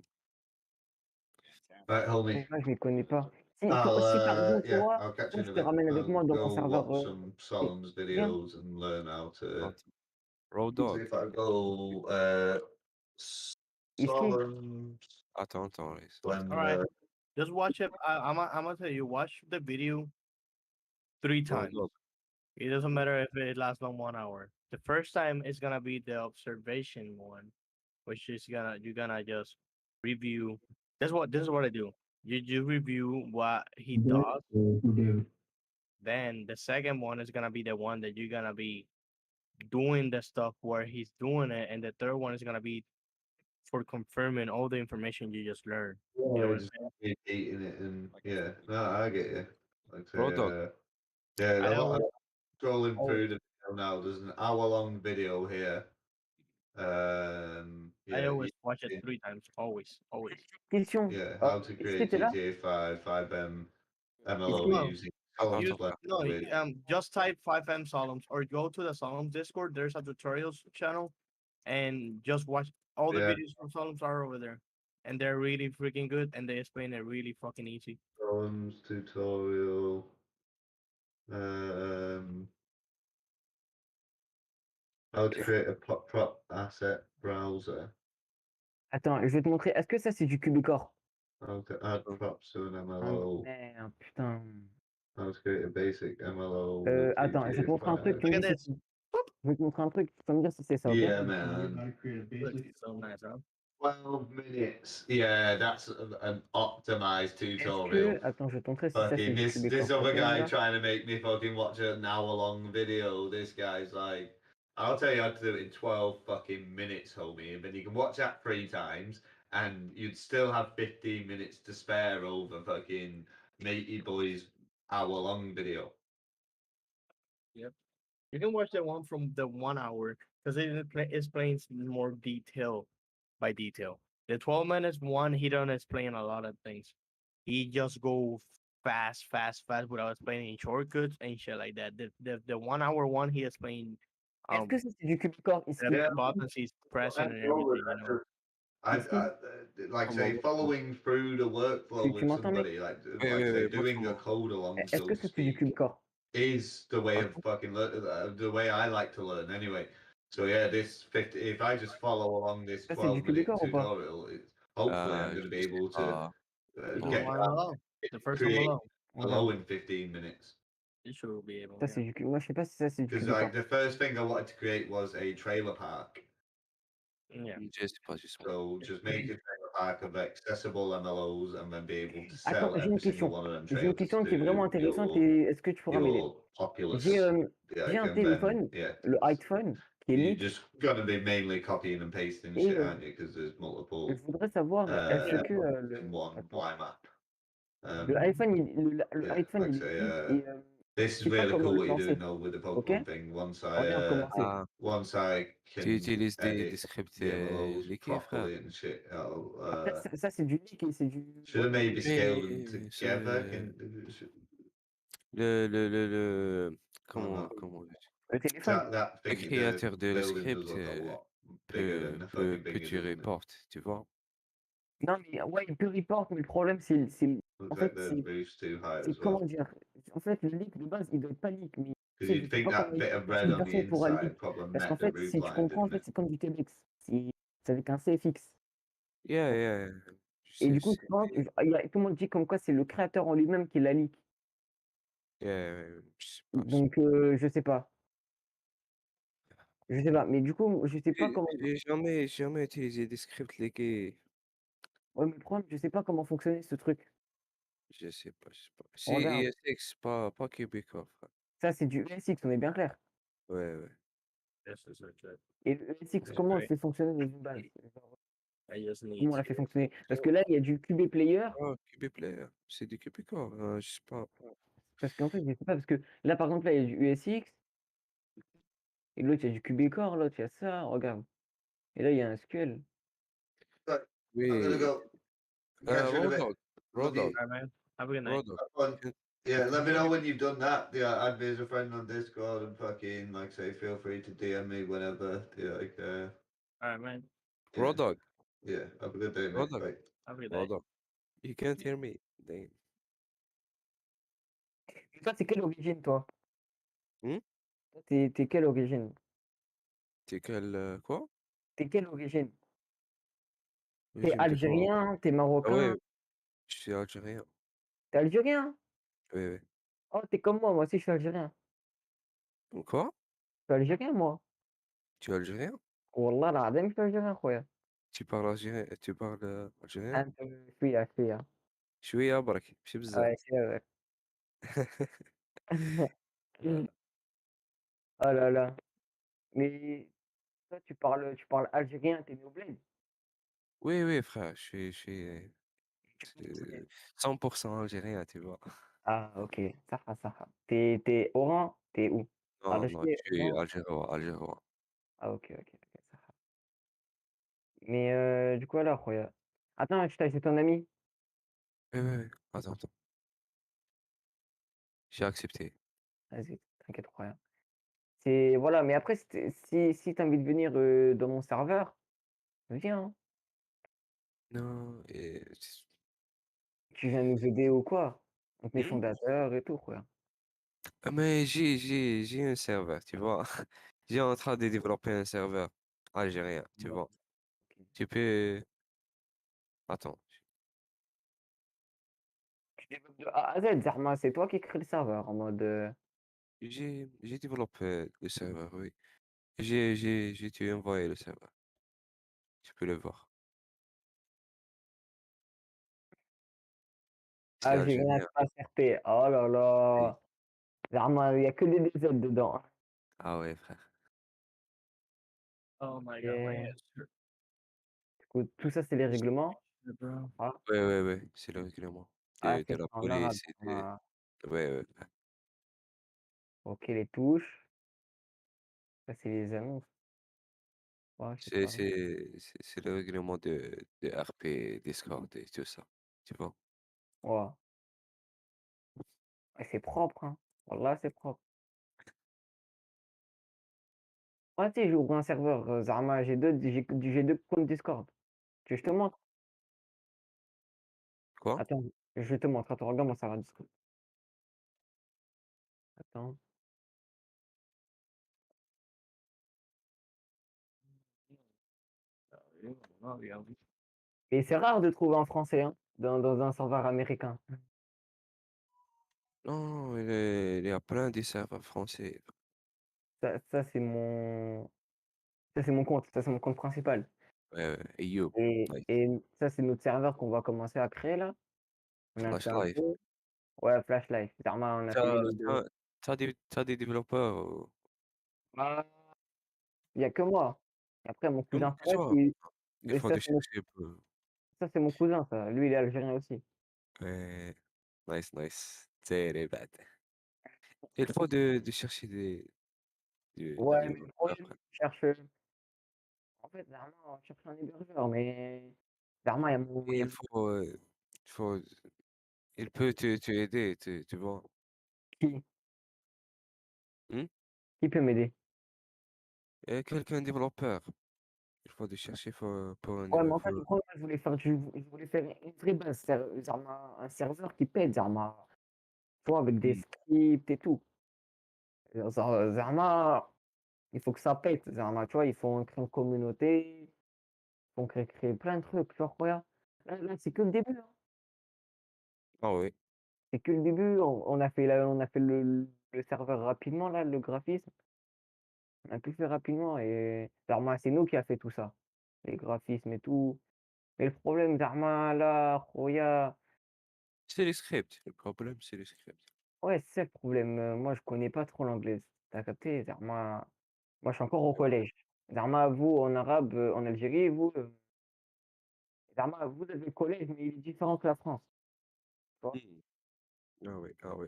Right, homie. moi, je les connais pas. I'll Si par exemple, yeah, toi, I'll catch you in je a te bit. ramène avec I'll moi dans mon go serveur. watch some Solemn's Viens. videos and learn how to. Road See dog. if I go Ici, Solemn's Attends, laisse. All right, Blender. just watch it. I'm gonna tell you, watch the video 3 Road times. dog. It doesn't matter if it lasts long 1 hour. The first time is gonna be the observation one, which is you're gonna just review. This is what I do. You review what he does. Then the second one is gonna be the one that you're gonna be doing the stuff where he's doing it, and the third one is gonna be for confirming all the information you just learned. You know what I'm Just saying? eating it and yeah, no, I get you. Like I Road say, dog. yeah, I a lot. always, Scrolling always, through the video now. There's an hour-long video here. I Yeah, always watch it 3 times. Always, always. question. yeah, how to Est-ce que create t'es là? GTA 5, FiveM, Est-ce MLO que No, using Attends, use Solemn's attends. no. language. Just type 5M Solemns or go to the Solemns Discord. There's a tutorials channel, and just watch all the Yeah, videos from Solemns are over there, and they're really freaking good, and they explain it really fucking easy. Solemn's tutorial. Um, how to create a prop asset browser. Attends, je vais te montrer. Est-ce que ça, c'est du QBCore? How to add props to an Ah, MLO. merde, putain. How to create a basic MLO with Attends, je vais te montrer un truc. GTA Tu me Look at dis si this. je vais te montrer un truc. Tu vas me dire si c'est ça, ok? Yeah, man. Look, it's so nice, huh? 12 minutes. Yeah, that's an optimized Est-ce tutorial. que... Attends, je vais te montrer si ça, c'est Fucking du this QBCore. other Ok, mon guy gars? trying to make me fucking watch an hour long video. This guy's like, I'll tell you how to do it in 12 fucking minutes, homie. And then you can watch that 3 times and you'd still have 15 minutes to spare over fucking matey boy's hour long video. Yep. You can watch the one from the 1 hour because it explains more detail by detail. The 12 minutes one, he don't explain a lot of things. He just go fast, fast, fast without explaining shortcuts and shit like that. The 1 hour one, he explained Est-ce que ça, c'est du QBCore? the buttons he's pressing and everything, you know. I like say following through the workflow Tu with m'entends, mec? somebody like Wait, like wait, say wait. doing a code along, Est-ce so que to ça, c'est du speak, QBCore? is the way of Ok. fucking the way I like to learn anyway. So yeah, this 50, if I just follow along this Ça, c'est du 12-minute QBCore ou pas? tutorial, hopefully I'm going to be Je sais able to pas. The get one below, the first one create below, below Regarde. in 15 minutes. you should be able. Ça, Yeah. c'est du... Moi, je sais pas si ça, c'est du Because QBCore. like the first thing I wanted to create was a trailer park. Yeah. Je sais pas, je sais pas. So just make a trailer park of accessible MLOs and then be able to Attends, sell j'ai une every single question. one of them J'ai une trailers question qui est vraiment to intéressante et est-ce que tu pourras m'aider? your J'ai populace. un And then téléphone, yeah, le iPhone, qui est you're leak just gonna be mainly copying and pasting et shit, aren't you? Because there's je multiple voudrais savoir, est-ce que in one attends, YMAP. le iPhone, le Yeah, iPhone, like I il est leak say, et this je is sais pas really comment cool le what you're doing lancer. though with the Ok? Pokemon thing. Regarde comment c'est. Once I Tu can utilises des edit scripts the MLOs liqués, frère. properly and shit, I'll Après, ça c'est du leak et c'est du. should have maybe scaled them Mais together. comment Le téléphone. That le thing, the créateur de le building does script look a lot bigger than the fucking peut thing, tu doesn't it? reportes, tu vois. Non, mais ouais, il peut report, mais le problème, en Looks fait, like the roof's too high c'est as comment well. dire? En fait, le leak de base, il doit être pas leak, mais Because je you'd sais think pas that comment bit of si red une on the personne pourra leak. inside probably Parce qu'en met the fait, roof si tu line, comprends, en didn't fait, it? c'est comme du TLX. C'est avec un CFX. Yeah, Et du coup, je pense, tout le monde dit comme quoi c'est le créateur en lui-même qui l'a leak. je sais pas. Donc, je sais pas. Je sais pas. Mais du coup, je sais pas comment. J'ai jamais utilisé des scripts liqués. Ouais, mais le problème, je sais pas comment fonctionnait ce truc. Je sais pas. C'est Regarde, ESX, pas QBCore, frère. ça c'est du ESX, on est bien clair. Ouais. This is legit. Et le ESX, It's comment il great. fait fonctionner dans une base? I just need Comment on l'a fait fonctionner? Parce que là, il y a du QB Player. Oh, QB Player, c'est du QBCore, je sais pas. Parce qu'en fait, je sais pas, parce que là, par exemple, là, il y a du ESX. Et l'autre, il y a du QB Core, l'autre, il y a ça. Regarde. Et là, il y a un SQL. But I'm gonna Oui. go. Catch you in a Road bit. dog. Road Lucky. dog. Alright, man. Have a good night. Road dog. Have fun. Can, Yeah, can let me you know hear when you've done that. Yeah, add me as a friend on Discord and fucking like say feel free to DM me whenever. Yeah, like Alright, man. yeah, Road dog? yeah. Have a good day, Road mate. dog. Bye. Have a good Road day. dog. You can't hear me. Damn. Et toi, t'es quelle origine, toi? Hmm? Toi, t'es quelle origine? C'est quel quoi? T'es quelle origine? T'es Origine de quoi? algérien? T'es Ah ouais, marocain? je suis algérien. T'es algérien? Oui, oui. Oh, t'es comme moi aussi, je suis algérien. Quoi? Je suis algérien, moi. Tu es algérien? والله العظيم je suis algérien, خويا. Tu parles algérien? Tu parles algérien? أنت شوية شوية. شوية برك ماشي بزاف. Ouais, c'est Oh là là. Mais toi, tu parles algérien, t'es né au bled? Oui, oui, frère, je suis 100% algérien, tu vois. Ah, ok. Ça. T'es Oran? T'es où? Non, non, je Alger, suis Oran? algérois, algérois. Ah, ok, ça va. Mais du coup, alors, خويا. Attends, c'est ton ami? Oui, oui, oui. Attends, attends. J'ai accepté. Vas-y, t'inquiète, خويا. C'est voilà, mais après, si tu as envie de venir dans mon serveur, viens, hein. Non, Tu viens nous aider ou quoi? On te met Hmm? fondateur et tout, quoi. Mais j'ai un serveur, tu vois. J'ai en train de développer un serveur algérien, tu vois. Tu peux... Attends. Tu développes de A à Z, Zarma, c'est toi qui crée le serveur en mode. J'ai développé le serveur, oui. J'ai te envoyé le serveur. Tu peux le voir. C'est Algérien algérien. SRP. Oh là Oui. là. Zarma, il n'y a que des DZ dedans, hein. Ah ouais, frère. Oh my god, my Et, head's hurt. du coup, tout ça, c'est les règlements. Bro. Ah, Ouais, ouais, ouais. C'est le règlement ah, de c'est la en arabe. police et de... Ah, Ouais, ouais. ok, les touches. Ça, c'est les annonces. Ouais, je sais pas. C'est le règlement de RP, Discord et tout ça. Tu vois? Ouais. Et c'est propre, hein. Voilà, c'est propre. Ouais, tu sais, j'ouvre un serveur, Zarma, j'ai deux comptes Discord. Tu veux que je te montre? Quoi? Attends, je te montre. Attends, regarde mon serveur Discord. Attends. Et c'est rare de trouver en français, hein, dans un serveur américain. Non, il y a plein de serveurs français. Ça, c'est mon compte. Ça, c'est mon compte principal. Ouais, ouais. Et You, Et, nice. et ça, c'est notre serveur qu'on va commencer à créer là. On a Flash fait un Live. peu. Ouais, Flash Live. Zarma, on a fait les logos. T'as des développeurs Ah, il y a que moi. Et après, mon cousin comme Fares, toi. Il et faut ça, de chercher un peu. c'est mon cousin, ça. Lui, il est algérien aussi. Ouais. Nice, nice. C'est bad. Il faut de chercher des Ouais, mais le développeurs. problème, en fait, Zarma, on cherche un hébergeur, mais Zarma, Et il faut, il peut te aider, tu vois. qui? Hmm? Qui peut m'aider? Et quelqu'un développeur. Il faut de chercher pour un Ouais, mais en fait, développeur. le problème, je voulais faire une vraie base, un serveur qui pète, Zarma. Tu vois, avec des Hmm. scripts et tout. Zarma, il faut que ça pète, Zarma. Tu vois, il faut créer une communauté, il faut créer plein de trucs. Genre, regarde, là, c'est que le début, hein. Ah oui. C'est que le début. On a fait le serveur rapidement, là, le graphisme. On a tout fait rapidement et Zarma, c'est nous qui a fait tout ça. Les graphismes et tout. Mais le problème, Zarma, là, Khoya, C'est les scripts. Le problème, c'est les scripts. ouais, c'est ça le problème. Moi, je connais pas trop l'anglais. T'as capté, Zarma? Moi, je suis encore au collège. Zarma, vous, en arabe, en Algérie, vous, Zarma, vous avez le collège, mais il est différent que la France. Tu vois? Hmm. Ah oui, ah oui.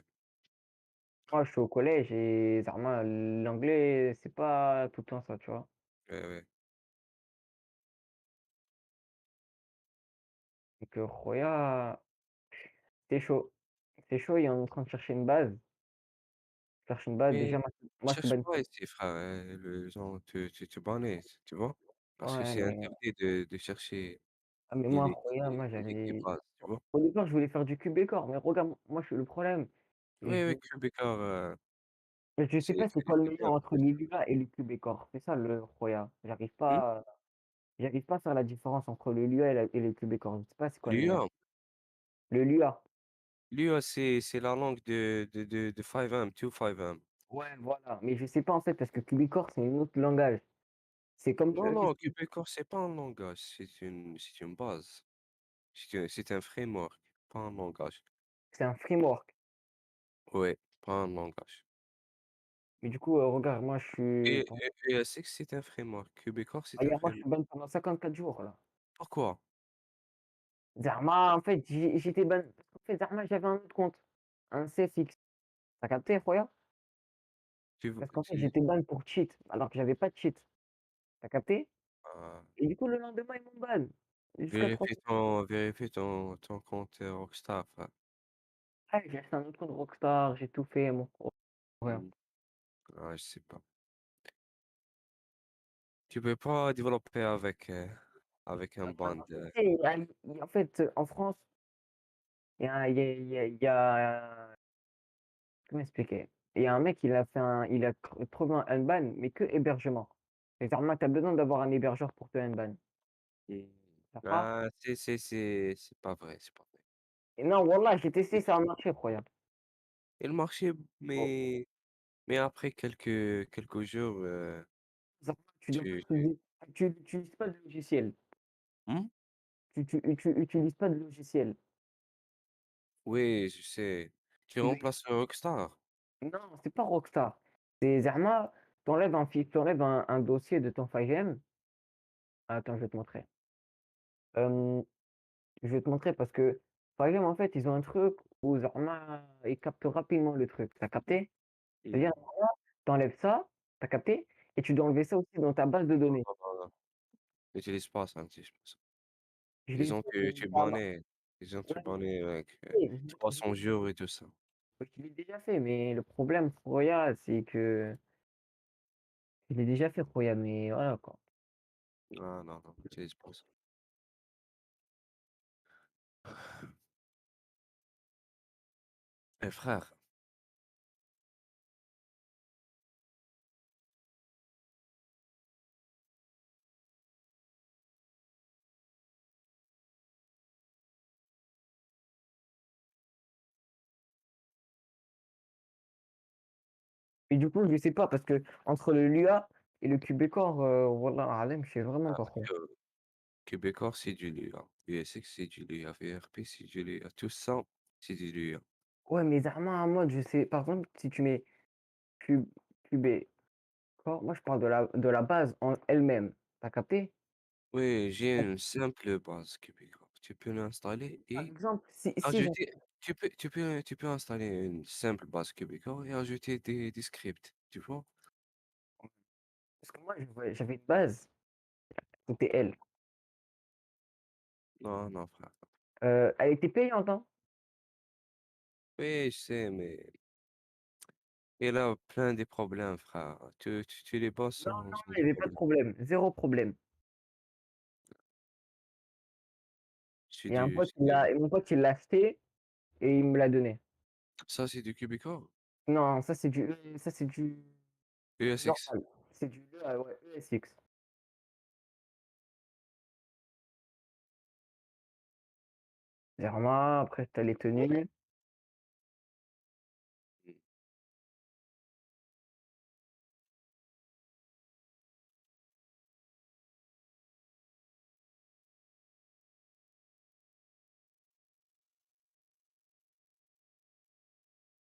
Moi, je suis au collège et Zarma, l'anglais, c'est pas tout le temps ça, tu vois. Ouais, ouais. Donc, Roya, c'est chaud. C'est chaud, il est en train de chercher une base. Cherche une base, déjà, Mais moi, je suis cherche ban. pas ici, frère. Le genre, tu bannais, tu vois? Parce que Ouais, c'est mais, interdit de chercher mais les moi, links Roya, moi, les links de j'avais. base, tu vois? Au départ, je voulais faire du QBcore, mais regarde, moi, je suis le problème. Oui, Je oui, QBCore, je sais pas c'est quoi le c'est bien meilleur entre pour le ça. Lua et le QBcore. C'est ça le Roya. Hmm? J'arrive pas à faire la différence entre le Lua et le QBcore. Je sais pas c'est quoi le meilleur. Lua, Le Lua. Lua, c'est la langue de FiveM, 2FiveM. Ouais, voilà. Mais je sais pas en fait parce que QBcore c'est un autre langage. C'est comme Non, non, QBCore, c'est pas un langage, c'est une base. C'est un framework, pas un langage. c'est un framework. Ouais, pas un langage. Mais du coup, regarde, moi je suis. Et ESX, c'est un framework. QBCore, c'est un Regarde, moi je suis framework. ban pendant 54 jours là. Pourquoi? Zarma, en fait, j'étais ban. En fait, Zarma, j'avais un autre compte. Un CSX. T'as capté, Roya? Tu, Parce qu'en fait, tu, j'étais ban pour cheat. Alors que j'avais pas de cheat. T'as capté? ah, Et du coup, le lendemain, ils m'ont ban. Jusqu'à 3 vérifie ton compte Rockstar, frère. Ouais, j'ai acheté un autre compte Rockstar, j'ai tout fait, mon rien. Hmm. Ah, je sais pas. Tu peux pas développer avec un band. Et en fait, en France, il y a comment expliquer? Il y a un mec, il a trouvé un unban, mais que hébergement. Et normalement, tu as besoin d'avoir un hébergeur pour te unban. Hmm. T'as pas? Ah, c'est pas vrai, c'est pas vrai. Et non, Wallah, j'ai testé, ça a marché, croyable. Et le marché, Oh, mais après quelques jours, Tu dois pas tu, tu... utiliser, tu n'utilises pas de logiciel. Hmm? Tu utilises pas de logiciel. Oui, je sais. Tu Tu- remplaces le Rockstar. Non, c'est pas Rockstar. C'est Zerma, t'enlèves un dossier de ton FiveM. Attends, je vais te montrer. Euh, je vais te montrer parce que, par exemple, en fait, ils ont un truc où Zerma, ils captent rapidement le truc. T'as capté? Hmm. C'est-à-dire, t'enlèves ça, t'as capté? Et tu dois enlever ça aussi dans ta base de données. Voilà. N'utilise pas ça, n'utilise pas ça. Je l'ai Ils ont fait, mais tu ça marche. bannais. Ils ont tu Ouais, bannais avec mais 300 jours et tout ça. je l'ai déjà fait, mais le problème, Roya, c'est que je l'ai déjà fait, Roya, mais voilà quoi. Ah non, non, n'utilise pas ça. Eh frère, Et du coup, je sais pas, parce que entre le Lua et le QBcore, voilà, Alem, je sais vraiment pas quoi. QBCore, c'est du Lua. USX, c'est du Lua. VRP, c'est du Lua. Tout ça, c'est du Lua. Ouais, mais Zarma en mode, je sais, par exemple, si tu mets Q, QB, moi je parle de la base en elle-même. T'as capté? Oui, j'ai une simple base QBCore. Tu peux l'installer Par et exemple, si ajouter. Tu peux installer une simple base QBCore et ajouter des scripts. Tu vois? parce que moi j'avais une base, c'était elle. Non, non, frère. Elle était payante, hein? Oui, je sais, mais il a plein de problèmes, frère. Tu les bosses Non, sans il des n'y avait pas de problèmes. problème, zéro problème. C'est Il y a un du, pote qui l'a, et mon pote il l'a acheté et il me l'a donné. ça, c'est du QBCore? Non, ça c'est du ESX. normal. C'est du ouais, ESX. Zerma, après t'as les tenues.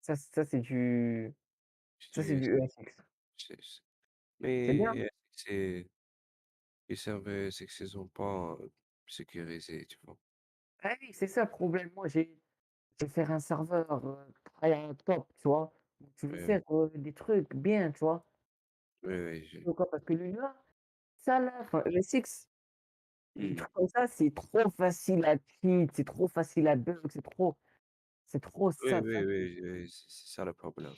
Ça C'est ça du c'est du ESX. ESX. C'est- C'est bien. Mais les serveurs ESX, ils sont pas sécurisés, tu vois. Ah oui, c'est ça le problème. Moi, j'ai fait un serveur très top, tu vois. Tu veux Oui, faire des trucs bien, tu vois. oui, oui, Pourquoi? Parce que lui là, ça là, enfin, ESX. Des Hmm. trucs comme ça, c'est trop facile à cheat, c'est trop facile à bug, c'est trop Oui, ça. oui, oui, oui, c'est ça le problème.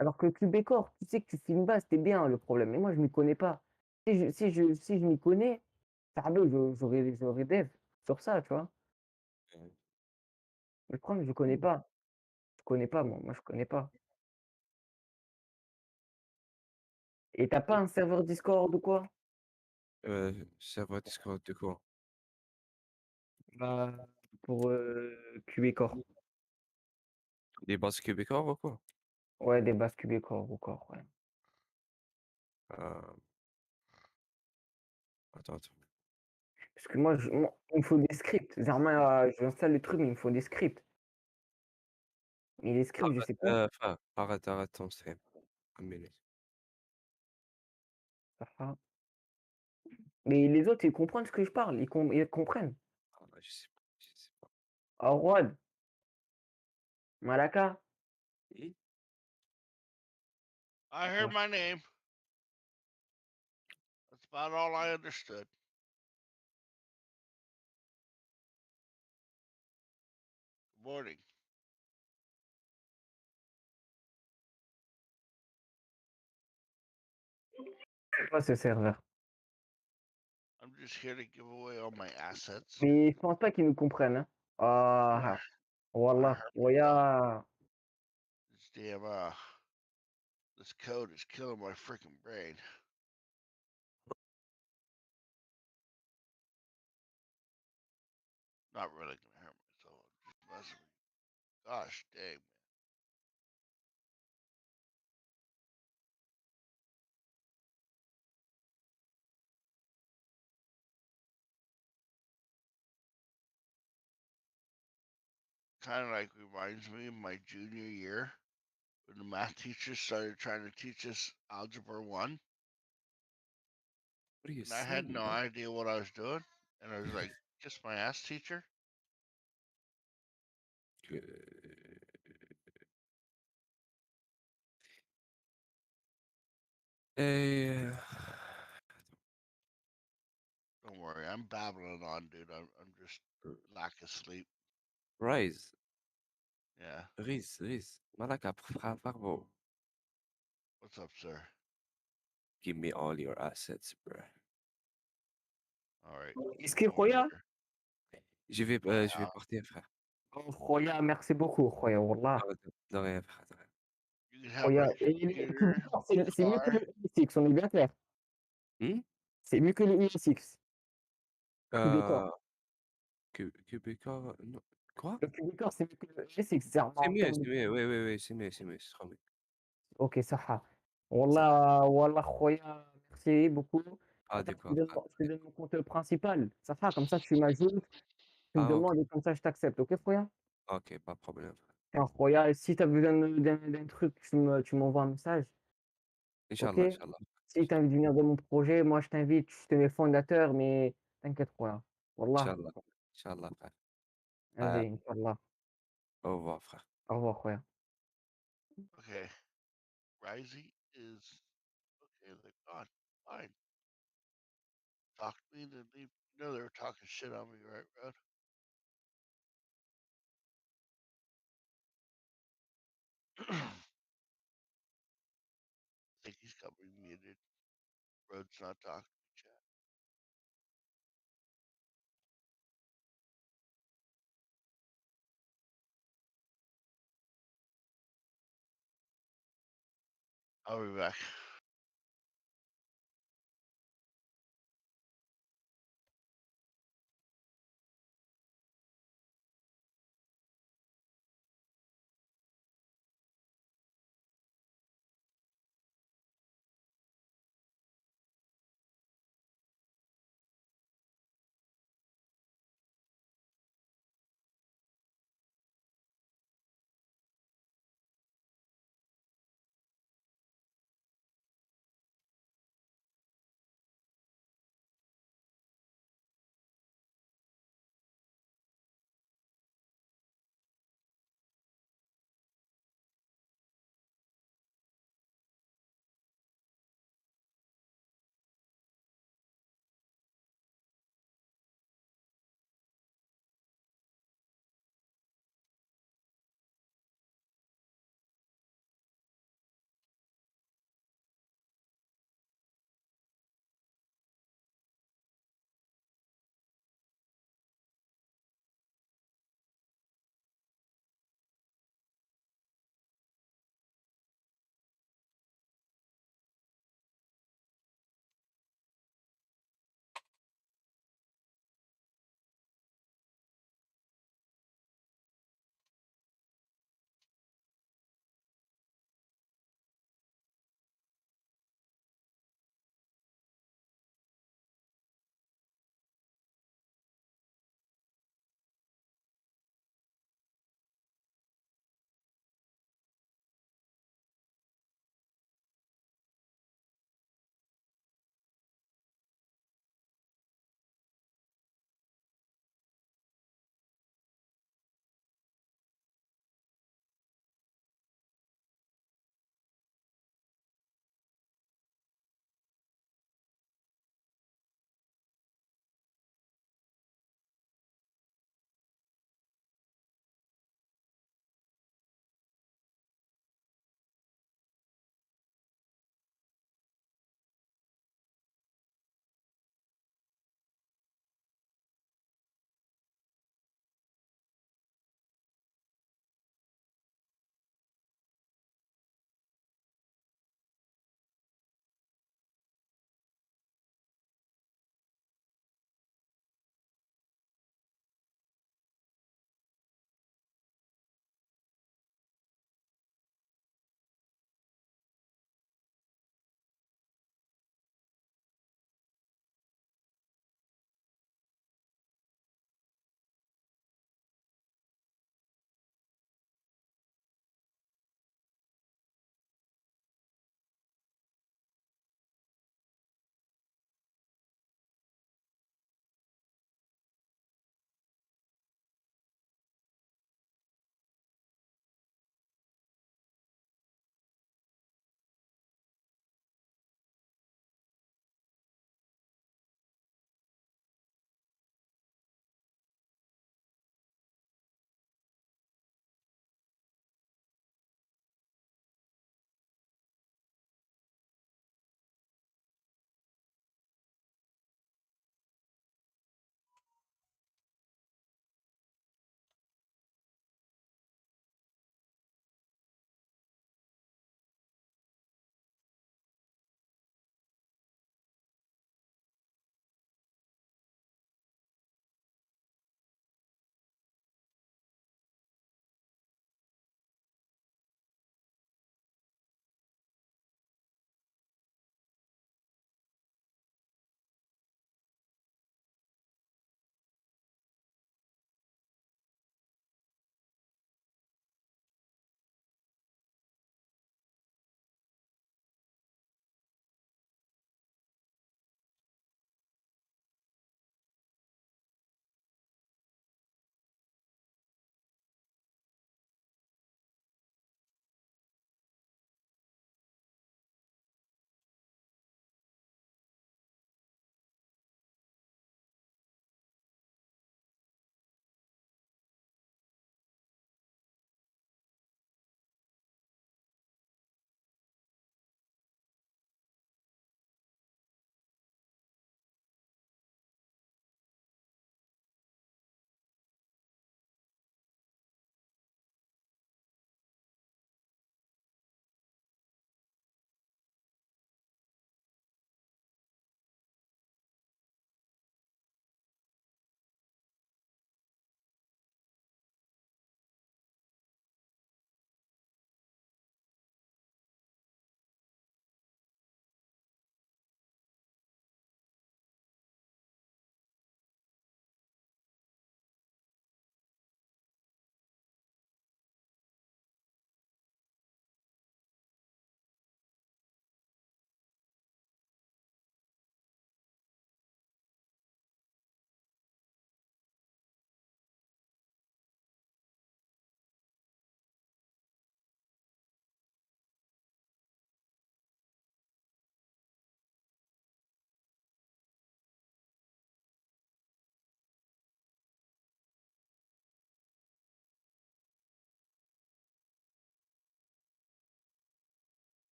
Alors que QBCore, tu sais que tu fais une base, c'était bien le problème. Mais moi, je m'y connais pas. Si je m'y connais, pardon, j'aurais dev sur ça, tu vois. Ouais. Le problème, je connais pas. Je connais pas, moi, je connais pas. Et t'as pas un serveur Discord ou quoi? Serveur Discord de quoi? Bah, pour QBCore. Des bases québécois ou quoi? Ouais, des bases QBCore ou quoi, ouais. Euh, attends. Parce que moi, il me faut des scripts. Germain, j'installe le truc, mais il me faut des scripts. Mais les scripts, je sais pas. Frère, arrête ton stream. Une minute. Ah. Mais les autres, ils comprennent ce que je parle. Ils comprennent. Je sais pas. Rod, Malaka. I heard my name. That's about all I understood. Good morning. C'est pas ce serveur. I'm just here to give away all my assets. Mais je pense pas qu'ils nous comprennent. Hein. Ah, I Wallah. heard Waya. this damn this code is killing my freaking brain. Not really gonna hurt myself. I'm just messing with you. Gosh dang, man. Kind of like reminds me of my junior year when the math teacher started trying to teach us algebra 1. What are you And I had saying, no man? idea what I was doing. And I was like, kiss my ass, teacher. Eh, Don't worry, I'm babbling on, dude. I'm just lack of sleep. Rise. Yeah. Riz. Malaka, bravo. What's up, sir? Give me all your assets, bro. All right. Est-ce que Khoya? Je vais partir, frère. Oh, Khoya, merci beaucoup, Khoya, Wallah. De rien, frère. De rien. You can have Khoya. my Et computer, c'est mieux que car. le USX, on est bien clair. C'est mieux que le USX. QBCore. Québécois, non. Quoi? Le QBCore, c'est mieux que le USX. C'est en C'est mieux, termes de... oui, c'est mieux, c'est trop mieux. Ok, ça va. Ça. Wallah, Khoya, merci beaucoup. Ah, Attends, d'accord, je te donne mon compte principal. Ça va, comme ça, tu m'ajoutes, tu me Ah, ok. demandes et comme ça, je t'accepte. Ok, Khoya? Ok, pas de problème, frère. Alors, Khoya, si tu as besoin d'un truc, tu m'envoies un message. Ok? Inch'Allah, Inch'Allah. Si tu as envie de venir dans mon projet, moi, je t'invite, je te mets fondateur, mais t'inquiète, Khoya. Wallah. Inch'Allah, frère. Allez, Inch'Allah. Au revoir, frère. Au revoir, Khoya. Okay. Risey is okay. They're gone. Fine. Talk to me and then leave. You know they were talking shit on me, right, Rod? I think he's got me muted. Rod's not talking to me, chat. I'll be back.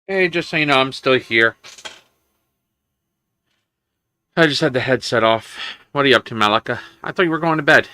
Hey, just so you know, I'm still here. I just had the headset off. What are you up to, Malika? I thought you were going to bed.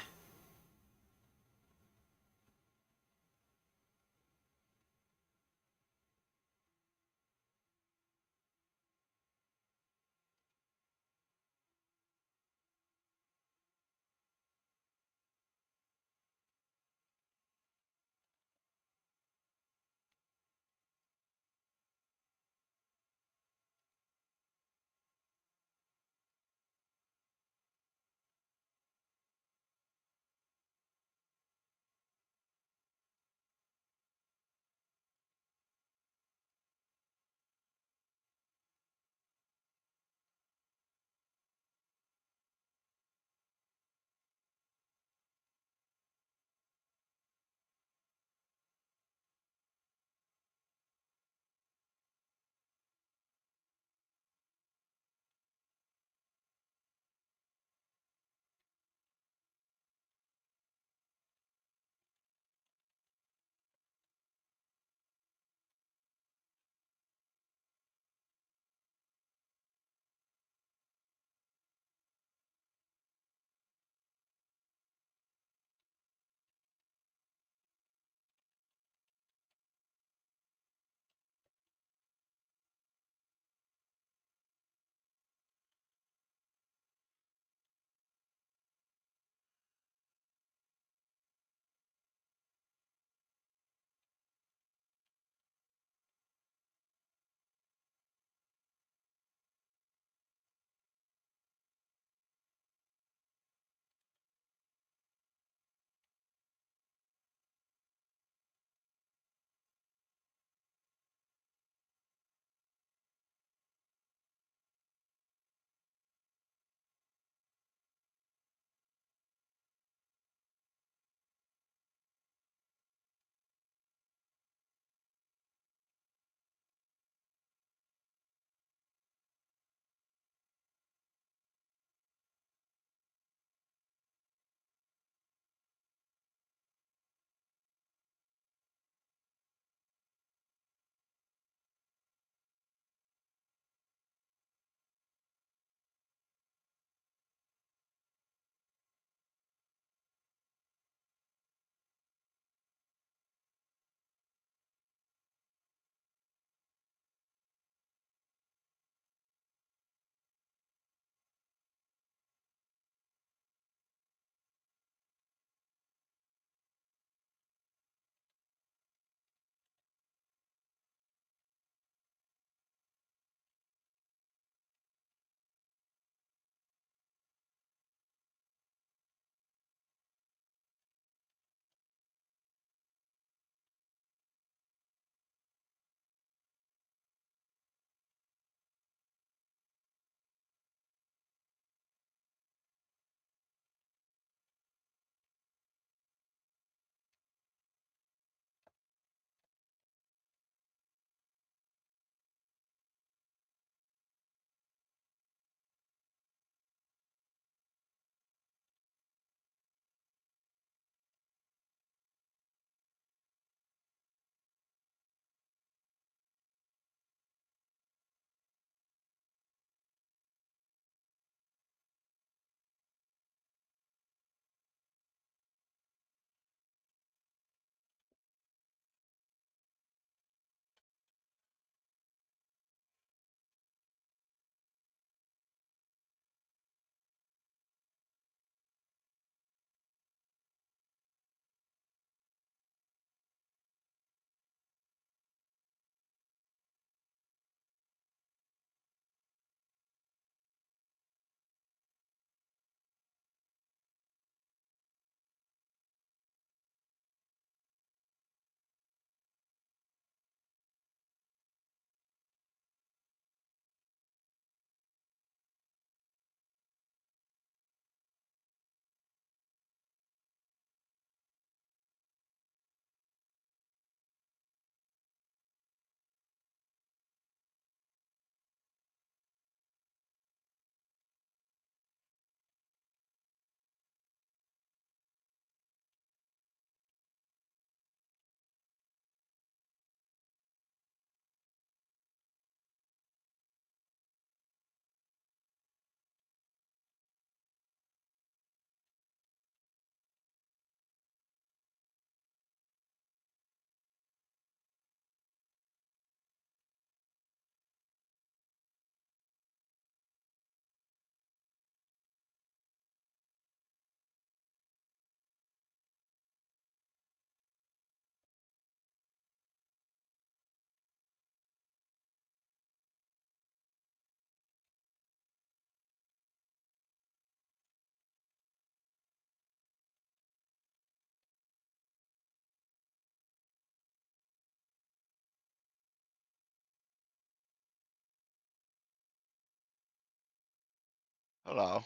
Hello.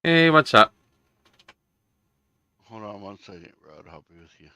Hey, what's up? Hold on 1 second, Rod. I'll be with you.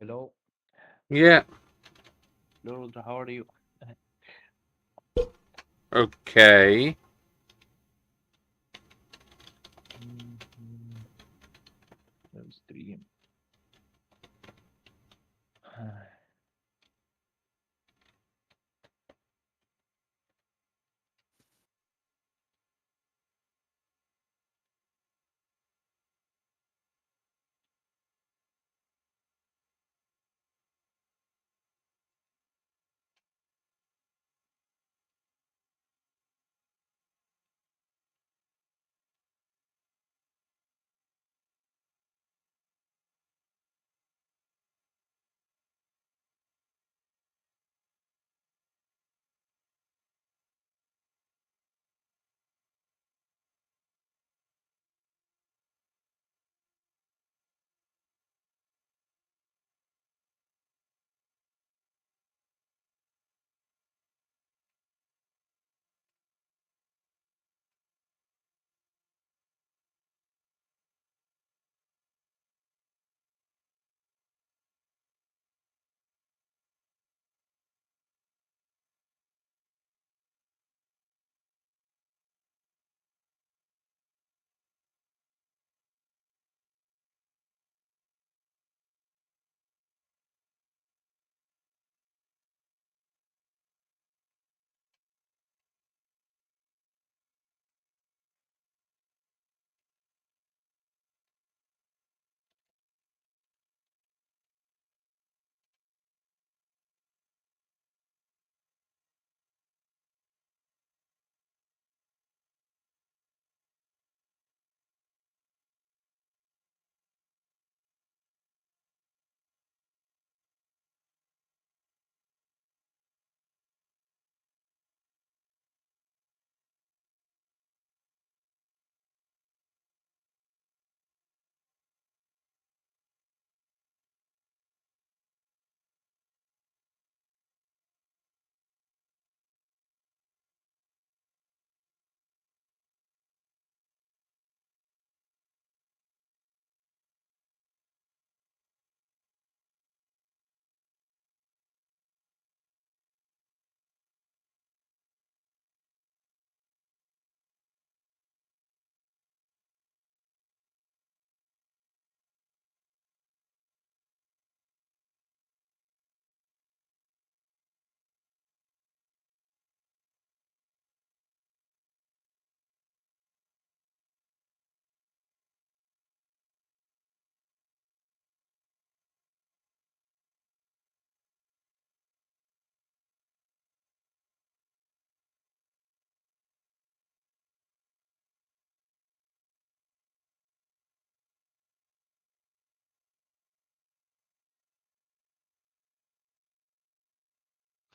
Hello, Yeah. Lord, how are you? Okay. Stream.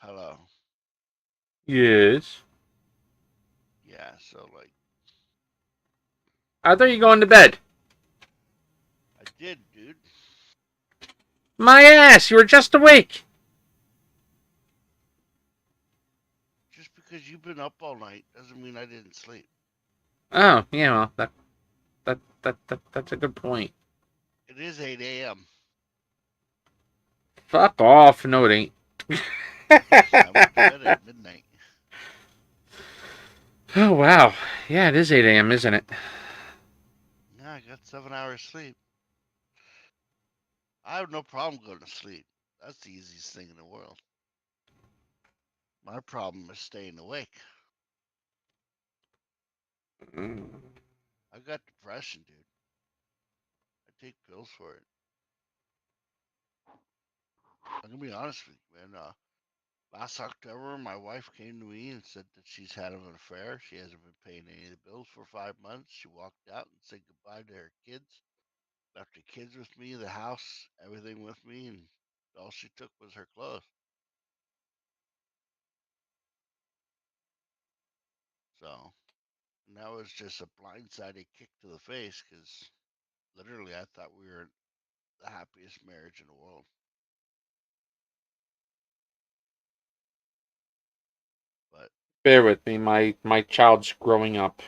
Hello. Yes. Yeah, so like I thought you going to bed. I did, dude. My ass, you were just awake. Just because you've been up all night doesn't mean I didn't sleep. Oh, yeah, well, That's a good point. It is 8 a.m. Fuck off. No, it ain't. I went to bed at midnight. Oh, wow. Yeah, it is 8 a.m., isn't it? Yeah, I got 7 hours sleep. I have no problem going to sleep. That's the easiest thing in the world. My problem is staying awake. I got depression, dude. I take pills for it. I'm gonna be honest with you, man. Last October, my wife came to me and said that she's had an affair. She hasn't been paying any of the bills for 5 months. She walked out and said goodbye to her kids. Left her kids with me, the house, everything with me, and all she took was her clothes. So, and that was just a blindsided kick to the face because literally I thought we were the happiest marriage in the world. But Bear with me. My child's growing up.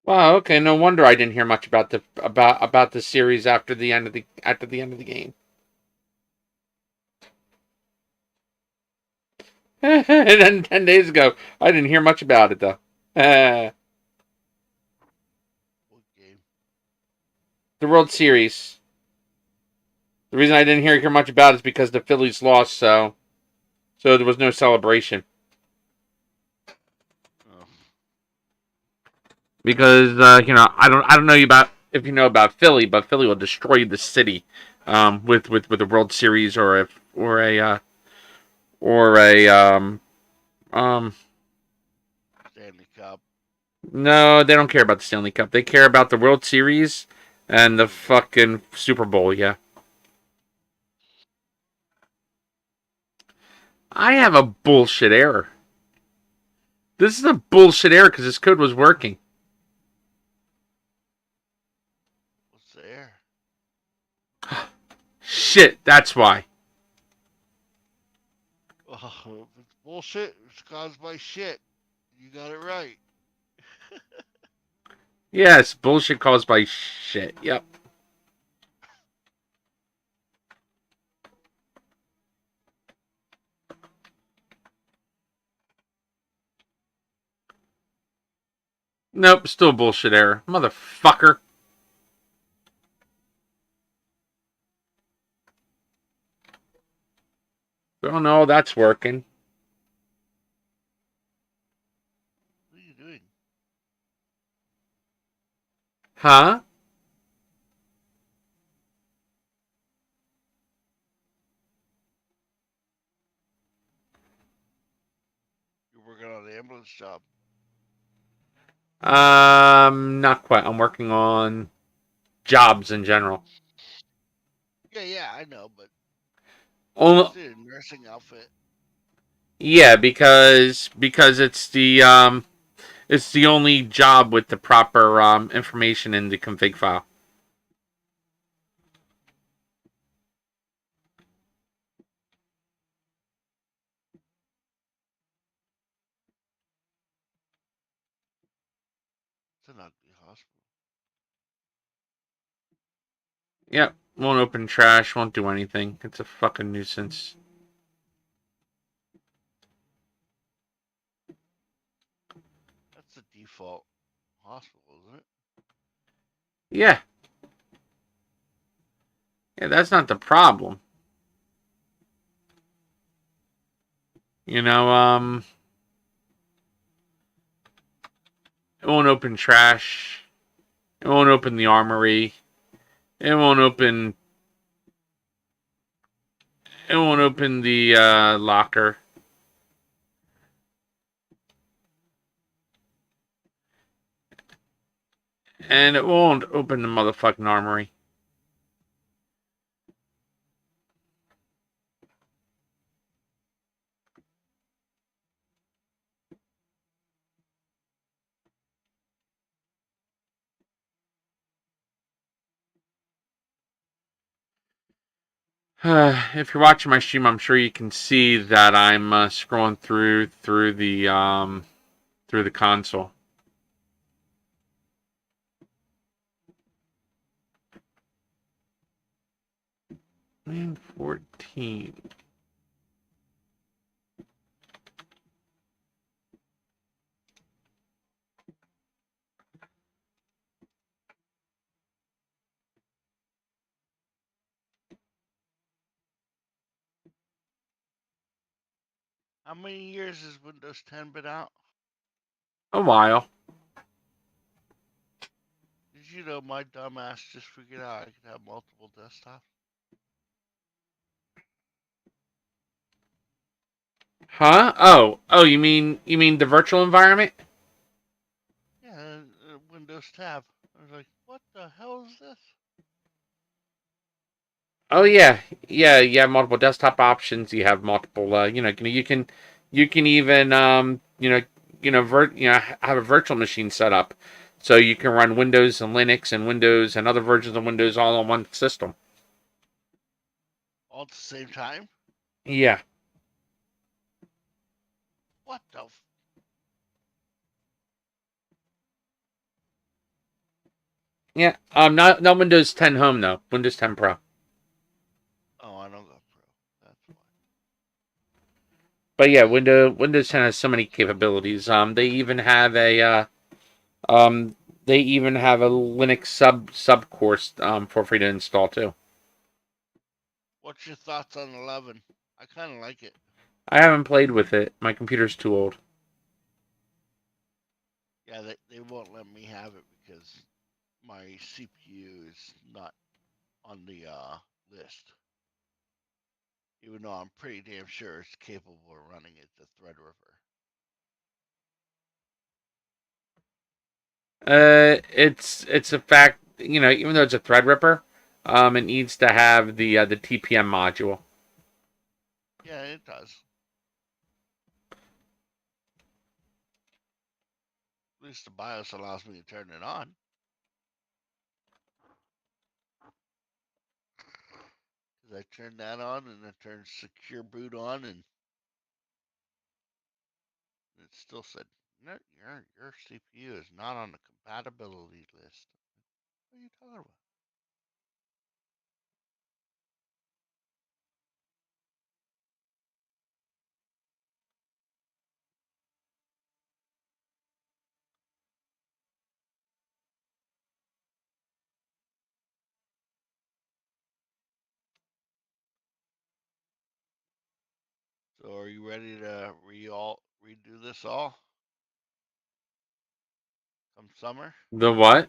Wow. Okay. No wonder I didn't hear much about the series after the end of the game. And then 10 days ago, I didn't hear much about it though. what game? The World Series. The reason I didn't hear much about it is because the Phillies lost, so there was no celebration. Oh. Because I don't know if you know about Philly, but Philly will destroy the city with a World Series or a Stanley Cup. no, they don't care about the Stanley Cup. They care about the World Series and the fucking Super Bowl, yeah. I have a bullshit error. This is a bullshit error because this code was working. What's there? Shit, that's why. Oh, if it's bullshit, it's caused by shit. You got it right. Yes, bullshit caused by shit. Yep. Nope, still bullshit error. Motherfucker. Oh no, that's working. What are you doing? Huh? You're working on the ambulance job. Not quite. I'm working on jobs in general. Yeah, I know, but Only, is it a nursing outfit? yeah, because it's the only job with the proper information in the config file. an ugly hospital. Yep. Won't open trash. Won't do anything. It's a fucking nuisance. That's the default hospital, isn't it? Yeah. Yeah, that's not the problem. You know, it won't open trash. It won't open the armory. It won't open. It won't open the locker. And it won't open the motherfucking armory. If you're watching my stream, I'm sure you can see that I'm scrolling through the console. Man, 14. How many years has Windows 10 been out? A while. Did you know my dumbass just figured out I could have multiple desktops? Huh? Oh, you mean the virtual environment? Yeah, Windows tab. I was like, what the hell is this? Oh yeah. You have multiple desktop options. You have multiple. You can even have a virtual machine set up, so you can run Windows and Linux and Windows and other versions of Windows all on one system. All at the same time? Yeah. What the? Yeah. Not Windows 10 Home though. Windows 10 Pro. Oh, I don't got Pro. That's why. But yeah, Windows 10 has so many capabilities. They even have a Linux sub course for free to install too. What's your thoughts on 11? I kind of like it. I haven't played with it. My computer's too old. Yeah, they won't let me have it because my CPU is not on the list. Even though I'm pretty damn sure it's capable of running it to Threadripper. It's a fact. Even though it's a Threadripper, it needs to have the TPM module. Yeah, it does. At least the BIOS allows me to turn it on. Because I turned that on and I turned secure boot on and it still said, no, your CPU is not on the compatibility list. What are you talking about? So are you ready to redo this all? Come summer? The what?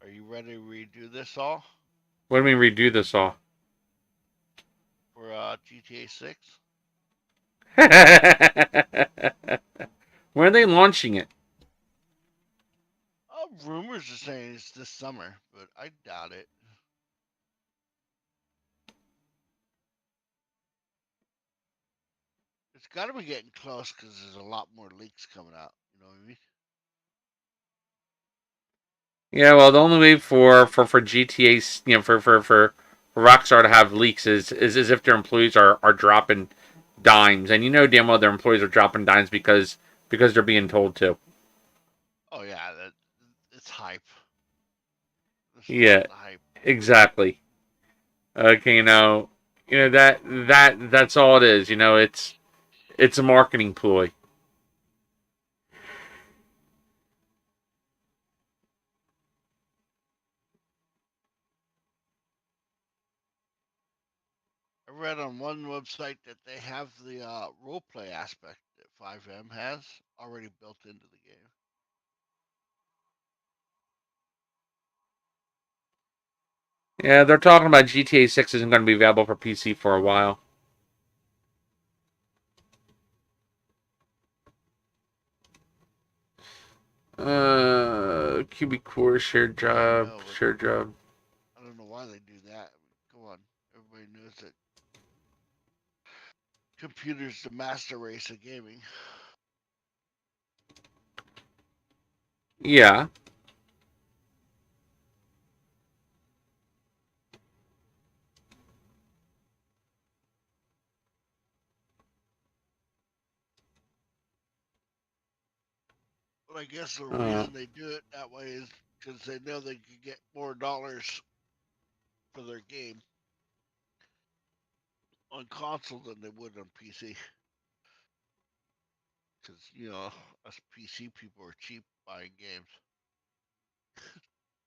Are you ready to redo this all? What do we redo this all? For GTA 6? When are they launching it? Rumors are saying it's this summer, but I doubt it. It's got to be getting close because there's a lot more leaks coming out. You know what I mean? Yeah, well, the only way for GTA, for Rockstar to have leaks is if their employees are dropping dimes, and damn well their employees are dropping dimes because they're being told to. Oh yeah, that it's hype. It's Yeah, fucking hype. exactly. Okay, that's all it is. It's a marketing ploy. I read on one website that they have the role play aspect that FiveM has already built into the game. Yeah, they're talking about GTA 6 isn't going to be available for PC for a while. QBCore shared job. I don't know why they do that. I mean, come on, everybody knows that computers the master race of gaming. Yeah. But I guess the Uh, reason they do it that way is because they know they can get more dollars for their game on console than they would on PC. Because us PC people are cheap buying games.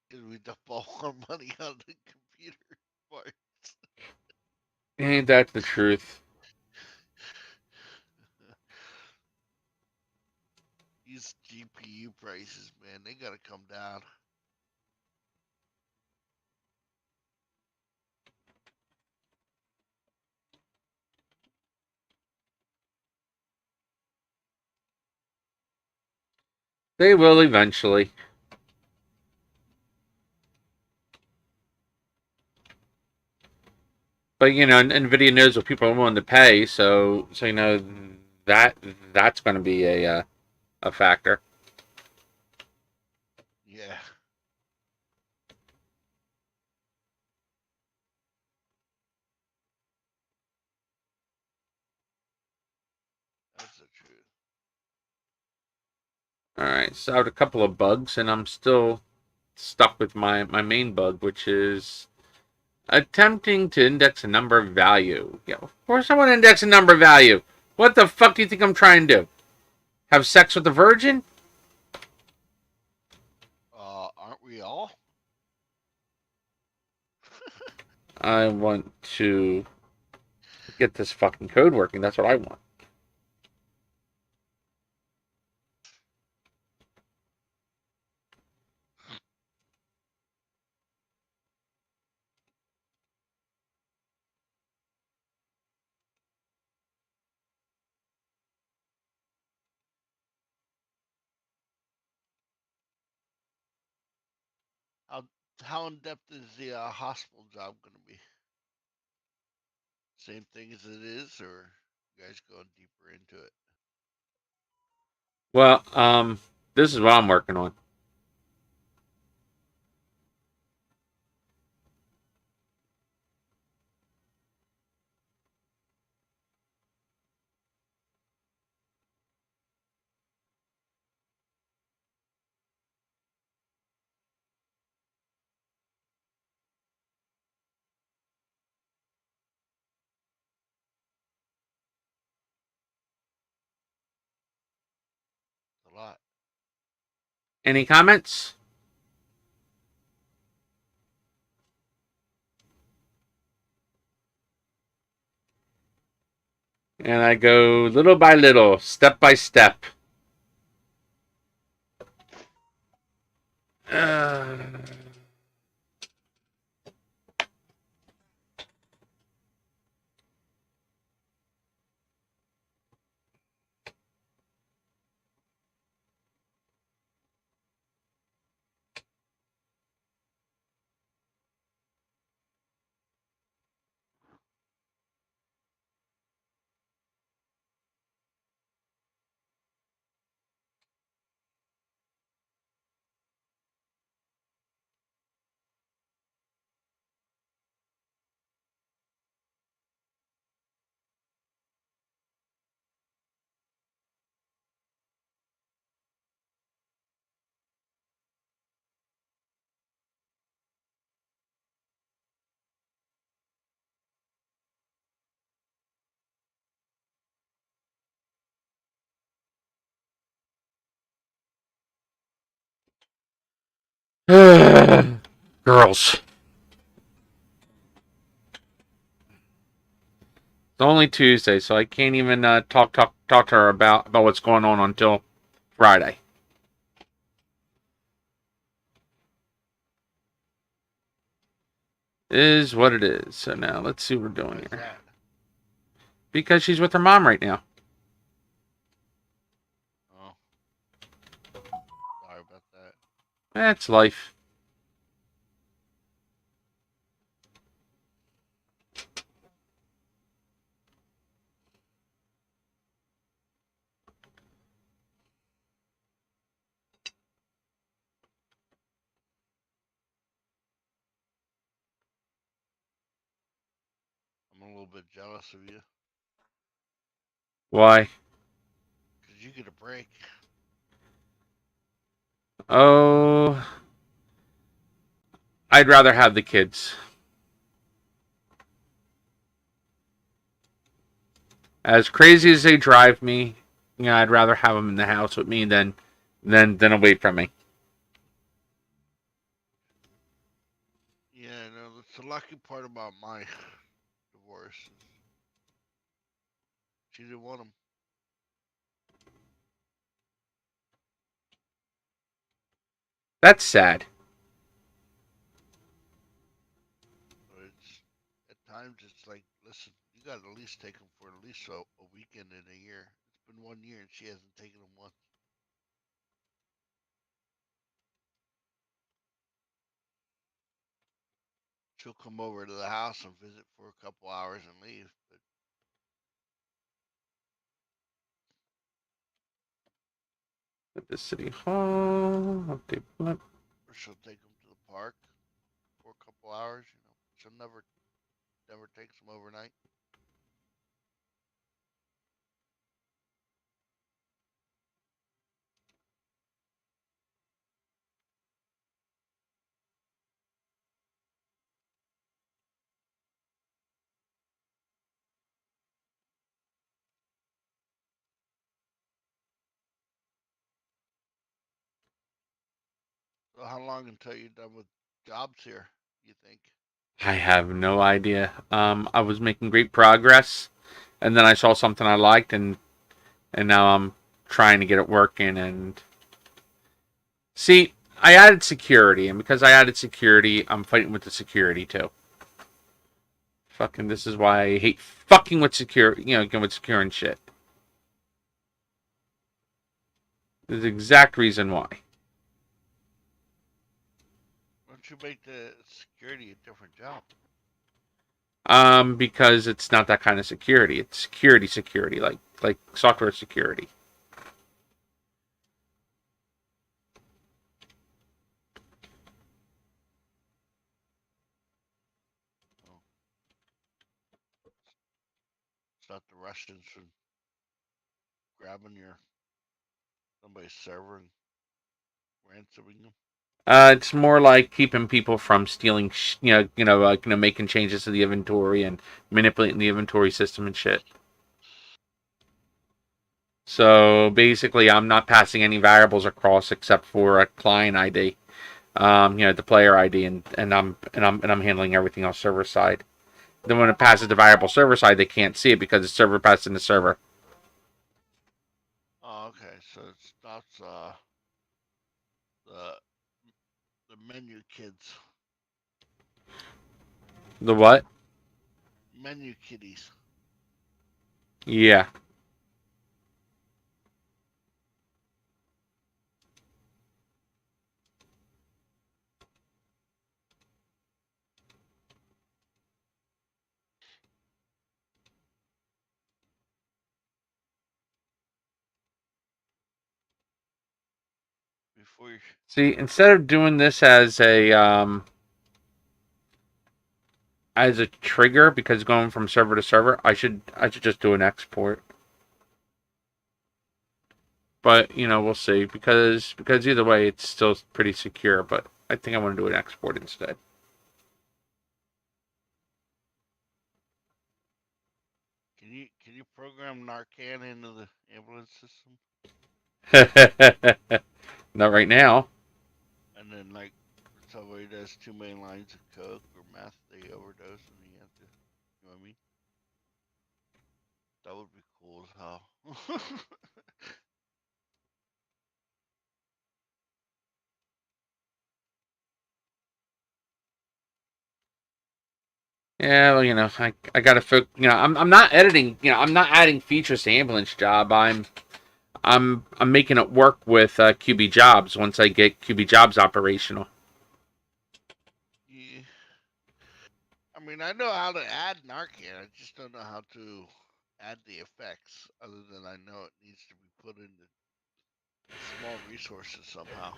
Because we dump all our money on the computer parts. ain't that the truth? These GPU prices, man, they gotta come down. They will eventually. But Nvidia knows what people are willing to pay, so that that's going to be a factor. Yeah. That's the truth. All right, so I have a couple of bugs, and I'm still stuck with my main bug, which is attempting to index a number value. Of course I want to index a number value. What the fuck do you think I'm trying to do? Have sex with a virgin? Aren't we all? I want to get this fucking code working. That's what I want. How how in depth is the hospital job gonna be? Same thing as it is, or you guys going deeper into it? Well, this is what I'm working on. A lot. Any comments? And I go little by little, step by step. Uh, Girls. It's only Tuesday, so I can't even talk to her about what's going on until Friday. Is what it is. So now let's see what we're doing here. That? Because she's with her mom right now. Oh. Sorry about that. That's life. I'm a little bit jealous of you. Why? Because you get a break. Oh, I'd rather have the kids. As crazy as they drive me, I'd rather have them in the house with me than away from me. Yeah, no, that's the lucky part about my divorce. She didn't want them. That's sad. So it's at times it's like, listen, you got to at least take them for at least a weekend in a year. It's been 1 year and she hasn't taken them once. She'll come over to the house and visit for a couple hours and leave. At the city hall. Update flip. Or she'll take them to the park for a couple hours. You know, she'll never takes them overnight. So how long until you're done with jobs here? You think? I have no idea. I was making great progress, and then I saw something I liked, and now I'm trying to get it working. And see, I added security, and because I added security, I'm fighting with the security too. Fucking, this is why I hate fucking with security. With securing shit. There's the exact reason why. Why don't you make the security a different job? Because it's not that kind of security. It's security, like software security. Oh. It's not the Russians from grabbing somebody's server and ransoming them. It's more like keeping people from stealing, making changes to the inventory and manipulating the inventory system and shit. So basically, I'm not passing any variables across except for a client ID, the player ID, and I'm handling everything on server side. Then when it passes the variable server side, they can't see it because the server passed in the server. Oh, okay. So it stops the menu kids. The what? Menu kiddies. Yeah. Before you See, instead of doing this as a trigger because going from server to server, I should just do an export. But we'll see because either way it's still pretty secure. But I think I want to do an export instead. can you program Narcan into the ambulance system? Not right now. And then like has too many lines of coke or meth, they overdose and you have to, you know what I mean? That would be cool as hell. Yeah, well, I gotta I'm not editing, I'm not adding features to ambulance job. I'm making it work with QB jobs once I get QB jobs operational. Yeah. I mean, I know how to add Narcan. I just don't know how to add the effects, other than I know it needs to be put into small resources somehow.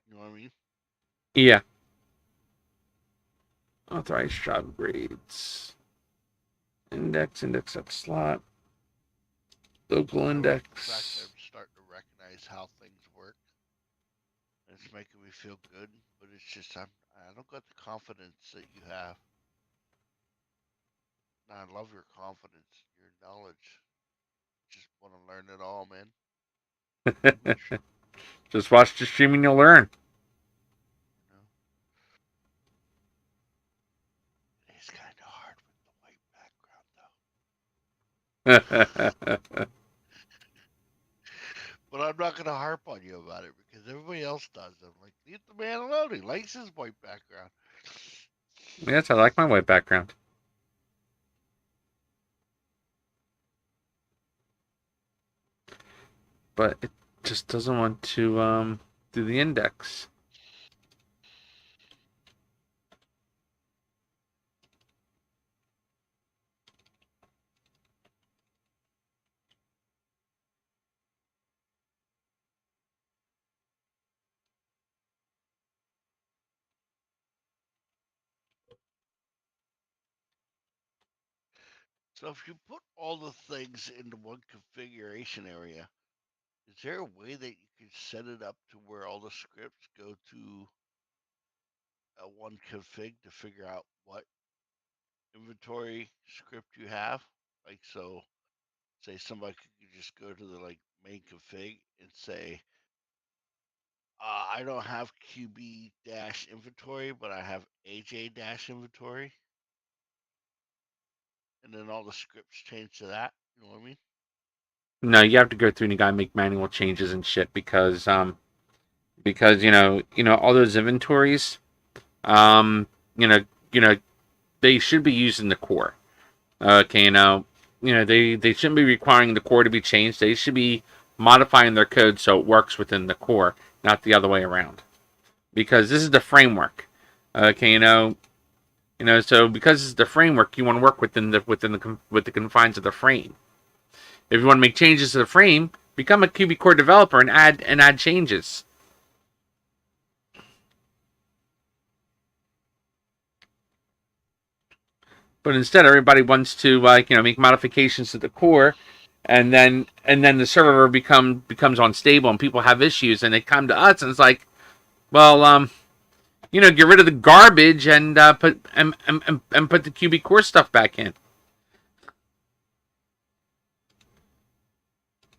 You know what I mean? Yeah. Authorized job grades. Index up slot. Local I like the fact that index. I'm starting to recognize how things work. It's making me feel good, but it's just I don't got the confidence that you have. And I love your confidence, your knowledge. Just want to learn it all, man. Just watch the stream and you'll learn. You know? It's kind of hard with the white background, though. But I'm not gonna harp on you about it because everybody else does. I'm like, leave the man alone. He likes his white background. Yes, I like my white background. But it just doesn't want to do the index. So if you put all the things into one configuration area, is there a way that you can set it up to where all the scripts go to one config to figure out what inventory script you have? Like, so say somebody could just go to the main config and say, I don't have QB dash inventory, but I have AJ dash inventory, and then all the scripts change to that. You know what I mean? No, you have to go through and you gotta make manual changes and shit because all those inventories, um, you know, you know, they should be used in the core. Okay, they shouldn't be requiring the core to be changed. They should be modifying their code so it works within the core, not the other way around. Because this is the framework. Okay, so because it's the framework, you want to work within the confines of the frame. If you want to make changes to the frame, become a QBCore developer and add changes. But instead, everybody wants to make modifications to the core, and then the server becomes unstable, and people have issues, and they come to us, and it's like, well, get rid of the garbage and put the QBCore stuff back in.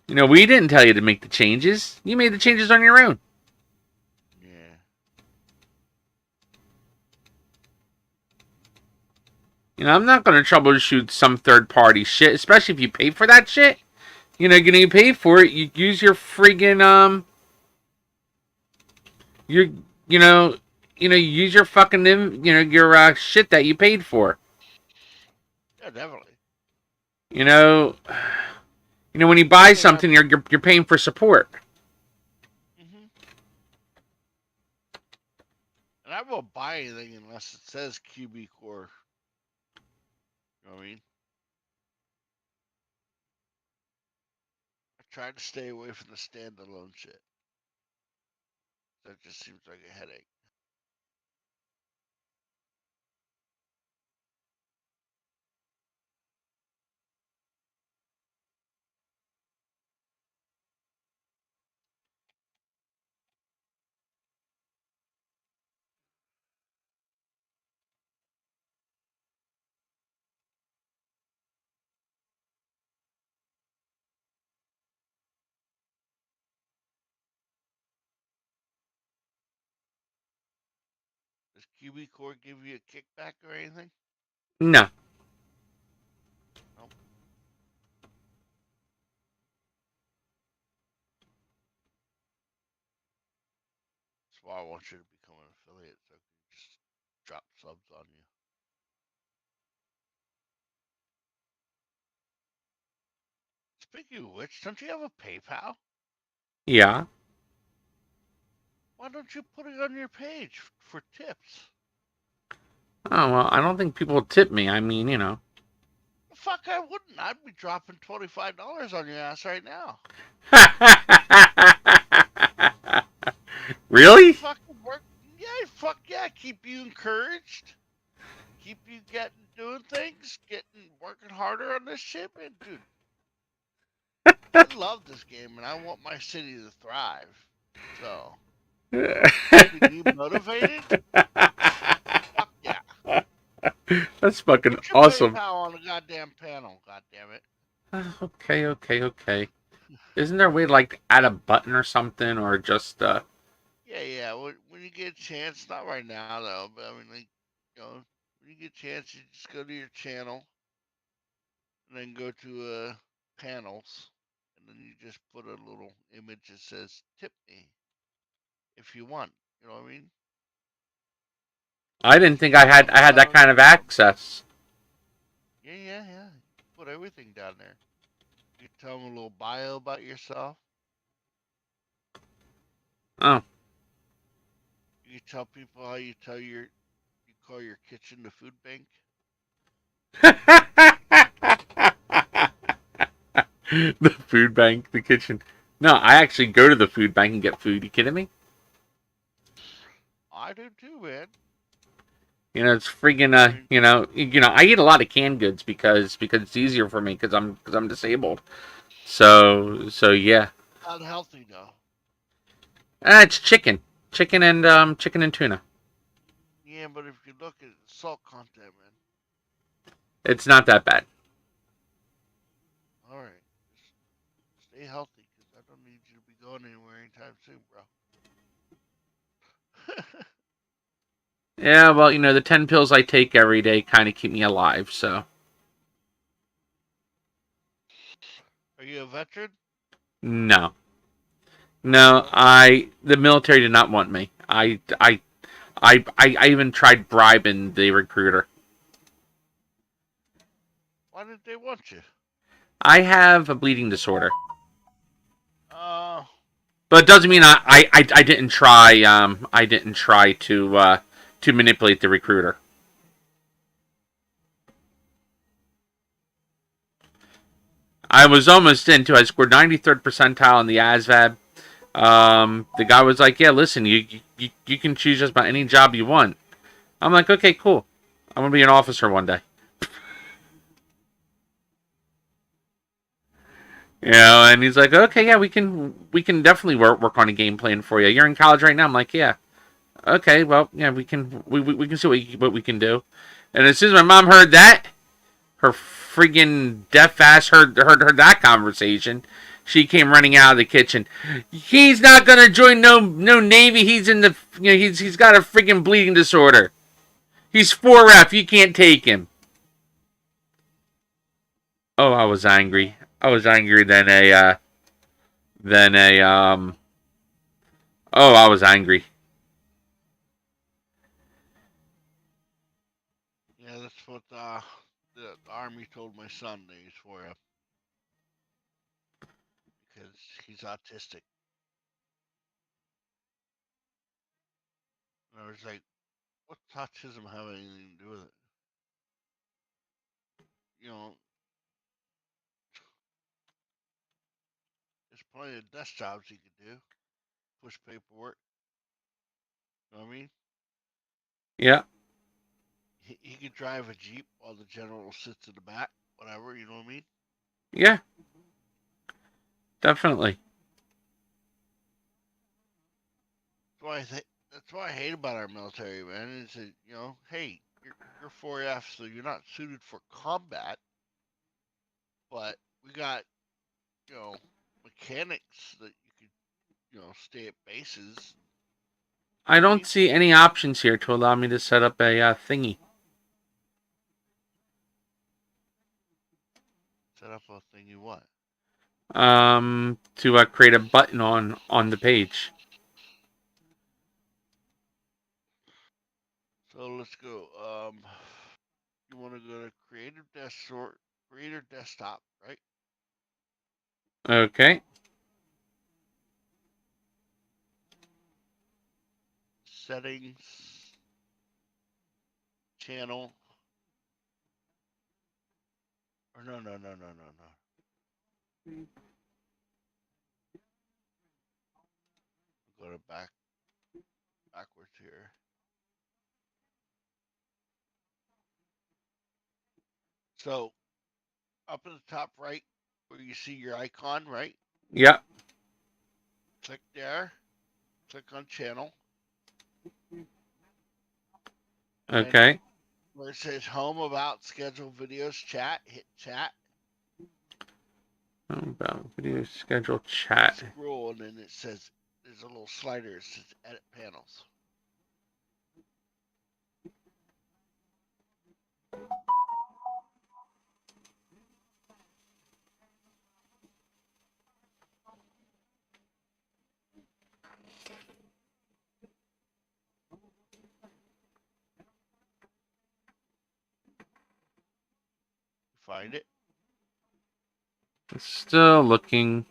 We didn't tell you to make the changes. You made the changes on your own. Yeah. I'm not going to troubleshoot some third-party shit, especially if you pay for that shit. You pay for it. You use your friggin' you use your fucking your shit that you paid for. Yeah, definitely. When you buy something, you're paying for support. Mm-hmm. And I won't buy anything unless it says QBCore. You know what I mean? I try to stay away from the standalone shit. That just seems like a headache. Does QBCore give you a kickback or anything? No. No. That's why I want you to become an affiliate so I can just drop subs on you. Speaking of which, don't you have a PayPal? Yeah. Why don't you put it on your page for tips? Oh well, I don't think people tip me. I mean, you know. Fuck, I wouldn't. I'd be dropping $25 on your ass right now. Really? Fucking work. Yeah, fuck yeah. Keep you encouraged. Keep you doing things, working harder on this shit, man, dude. I love this game and I want my city to thrive. So, keeping you motivated? Fuck yeah. That's fucking Put your awesome. PayPal on the goddamn panel, goddammit. Okay. Isn't there a way to like add a button or something, or just Yeah. When you get a chance, not right now though, but I mean, like, when you get a chance, you just go to your channel and then go to panels, and then you just put a little image that says "tip me" if you want. You know what I mean? I didn't think I had that kind of access. Yeah. Put everything down there. You tell them a little bio about yourself. Oh. You tell people how you call your kitchen the food bank. The food bank, the kitchen. No, I actually go to the food bank and get food. You kidding me? I do too, man. You know, it's freaking I eat a lot of canned goods because it's easier for me because I'm disabled. So yeah. Unhealthy though. It's chicken and tuna. Yeah, but if you look at salt content, man. It's not that bad. All right, just stay healthy, cause I don't need you to be going anywhere anytime soon, bro. Yeah, well, the 10 pills I take every day kind of keep me alive. So Are you a veteran? no. No. The military did not want me. I even tried bribing the recruiter. Why did they want you? I have a bleeding disorder. Uh, But it doesn't mean I didn't try to manipulate the recruiter. I was almost into. I scored 93rd percentile in the ASVAB. The guy was like, "Yeah, listen, you can choose just about any job you want." I'm like, "Okay, cool. I'm gonna be an officer one day." And he's like, "Okay, yeah, we can definitely work on a game plan for you. You're in college right now." I'm like, "Yeah." Okay, well, yeah, we can see what we can do. And as soon as my mom heard that, her friggin' deaf ass heard that conversation. She came running out of the kitchen. He's not gonna join no Navy. He's in the he's got a friggin' bleeding disorder. He's 4F. You can't take him. Oh, I was angry. I was angrier than a. Oh, I was angry. yeah, that's what the army told my son that he's for you because he's autistic. And I was like, what's autism have anything to do with it? You know, there's plenty of desk jobs he could do. Push paperwork. You know what I mean? Yeah. He could drive a Jeep while the general sits in the back. Whatever, you know what I mean? Yeah. Definitely. That's what I hate about our military, man. Is that, hey, you're 4F, so you're not suited for combat, but we got you know mechanics that you could stay at bases, I don't see any options here to allow me to set up a thingy. Set up a thingy what? To create a button on the page. So let's go. You want to go to creator desktop, right? Okay. Settings, channel. Or no. Go to backwards here. So up in the top right where you see your icon, right? Yeah. Click there. Click on channel. Okay. Where it says home about schedule videos chat, hit chat. About video schedule chat. Scroll and then it says there's a little slider. It says edit panels. Find it. Still looking.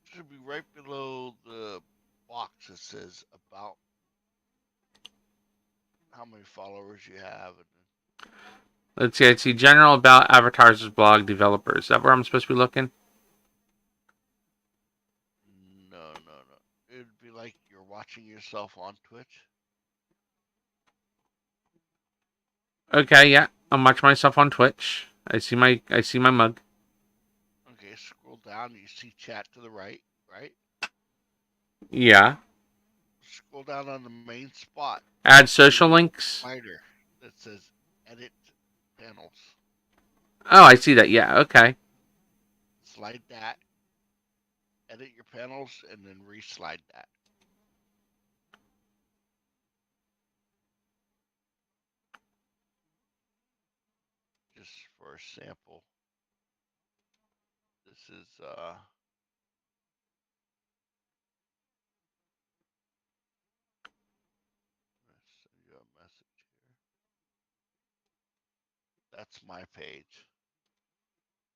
Should be right below the box that says about how many followers you have. Let's see. I see general about advertisers, blog, developers. Is that where I'm supposed to be looking? No. It'd be like you're watching yourself on Twitch. Okay, yeah. I'm watching myself on Twitch. I see my mug. Okay, scroll down. You see chat to the right, right? Yeah. Scroll down on the main spot. Add social links. Slider that says edit panels. Oh, I see that. Yeah. Okay. Slide that. Edit your panels and then re-slide that. Just for a sample. This is send you a message here. That's my page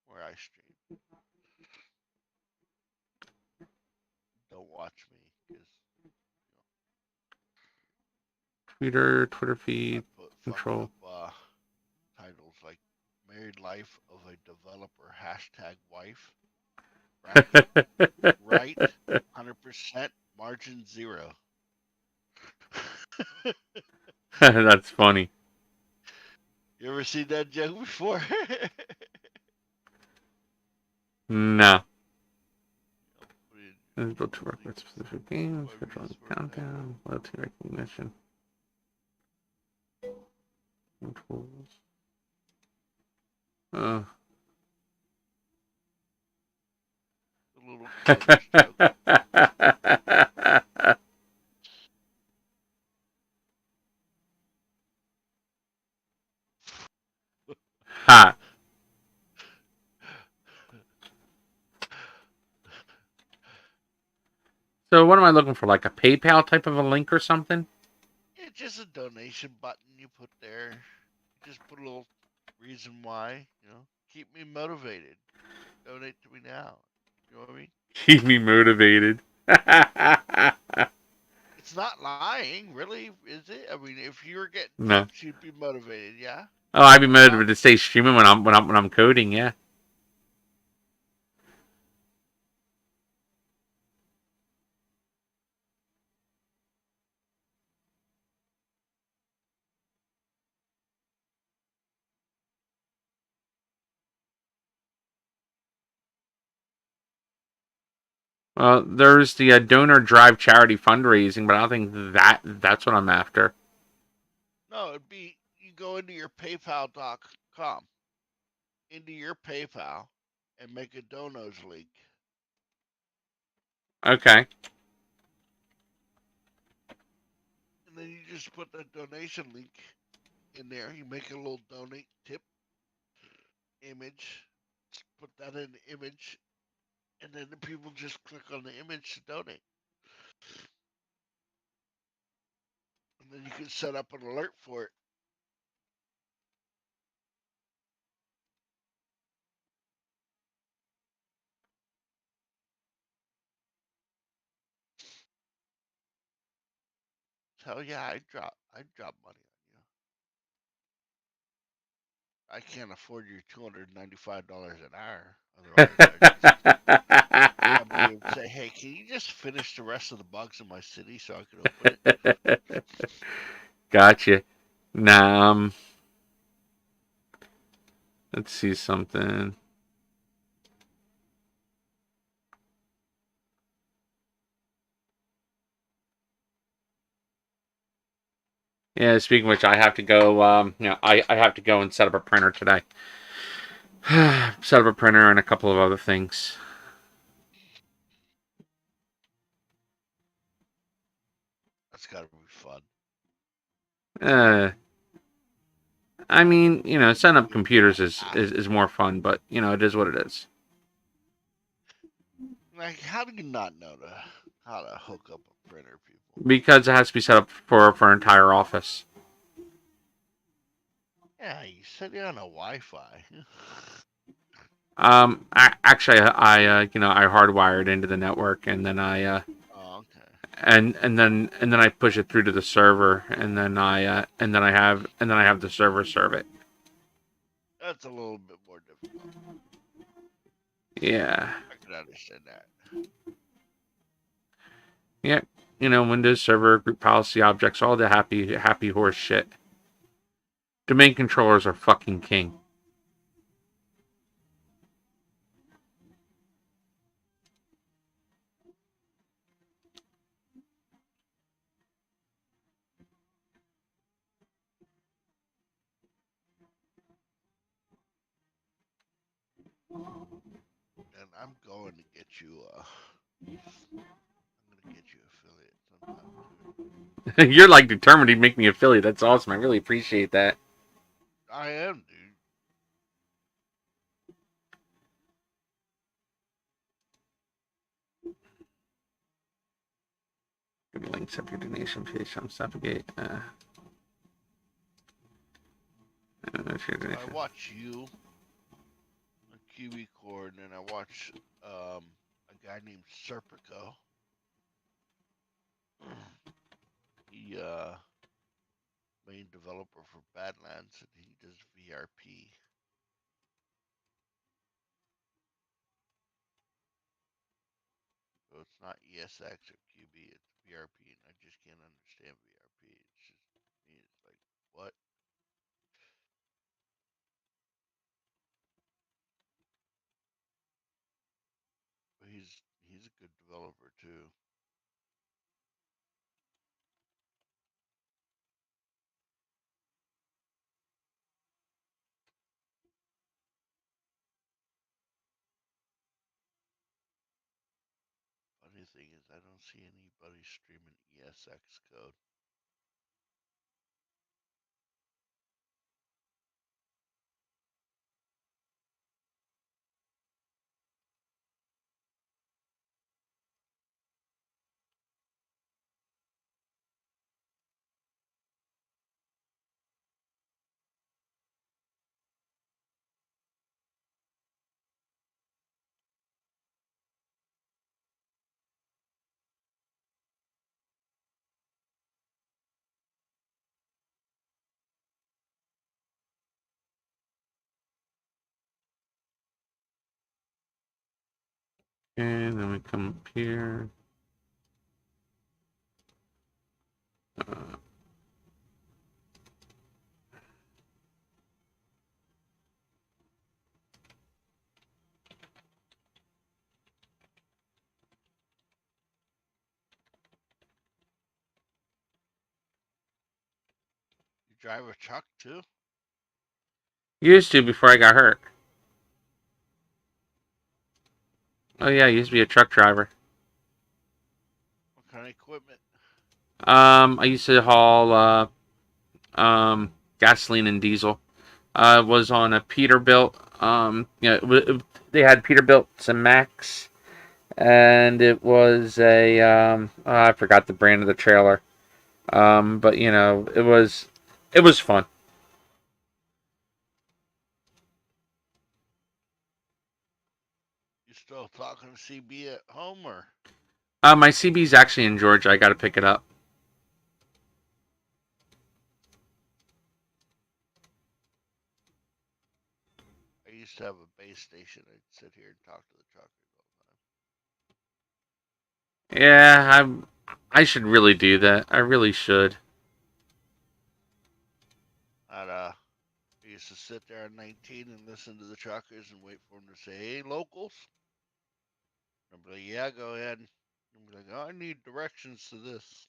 where I stream. Don't watch me because Twitter feed, control. Up, titles like "Married Life of a Developer" #wife. Right, 100%, margin 0. That's funny. You ever seen that joke before? No. Let's go to work with specific games, control countdown, loyalty recognition. Controls. Ha. So what am I looking for? Like a PayPal type of a link or something? It's just a donation button you put there. You just put a little reason why, keep me motivated. Donate to me now. You know what I mean? Keep me motivated. It's not lying, really, is it? I mean, if you were getting No. tips, you'd be motivated, yeah? Oh, I'd be motivated to stay streaming when I'm coding, yeah. Well, there's the donor drive charity fundraising, but I don't think that's what I'm after. No, it'd be you go into your PayPal.com, into your PayPal, and make a donos link. Okay. And then you just put the donation link in there. You make a little donate tip image. Put that in the image, and then the people just click on the image to donate. And then you can set up an alert for it. Hell yeah, I'd drop money on you. I can't afford your $295 an hour. Otherwise, somebody would say, "Hey, can you just finish the rest of the bugs in my city so I can open it?" Gotcha. Nah, let's see something. Yeah, speaking of which, I have to go. I have to go and set up a printer today. Set up a printer and a couple of other things. That's gotta be fun. I mean, setting up computers is more fun, but it is what it is. Like, how do you not know how to hook up a printer, people? Because it has to be set up for an entire office. Yeah, you said you're on a Wi-Fi. Actually, I hardwired into the network, and then I Oh, okay. and then I push it through to the server, and then I have the server serve it. That's a little bit more difficult. Yeah. I can understand that. Yeah. Windows Server, group policy objects, all the happy horse shit. Domain controllers are fucking king. And I'm going to get you. I'm gonna get you affiliate sometime too. You're like determined to make me affiliate. That's awesome. I really appreciate that. I am, dude. Links up your donation page on Suffocate. I watch you on QBCore, and then I watch a guy named Serpico. He main developer for Badlands, and he does VRP. So it's not ESX or QB, it's VRP, and I just can't understand VRP. It's just me. It's like what? But he's a good developer too. Funny thing is, I don't see anybody streaming ESX code. And then we come up here. You drive a truck too? Used to before I got hurt. Oh yeah, I used to be a truck driver. What kind of equipment? I used to haul gasoline and diesel. Was on a Peterbilt. They had Peterbilts and Max, and it was a I forgot the brand of the trailer. But it was fun. You still talking to CB at home or? My CB's actually in Georgia. I got to pick it up. I used to have a base station. I'd sit here and talk to the truckers all Yeah, I should really do that. I really should. the time. I used to sit there at 19 and listen to the truckers and wait for them to say, "Hey, locals." I'd be like, "Yeah, go ahead." I'd be like, "Oh, I need directions to this."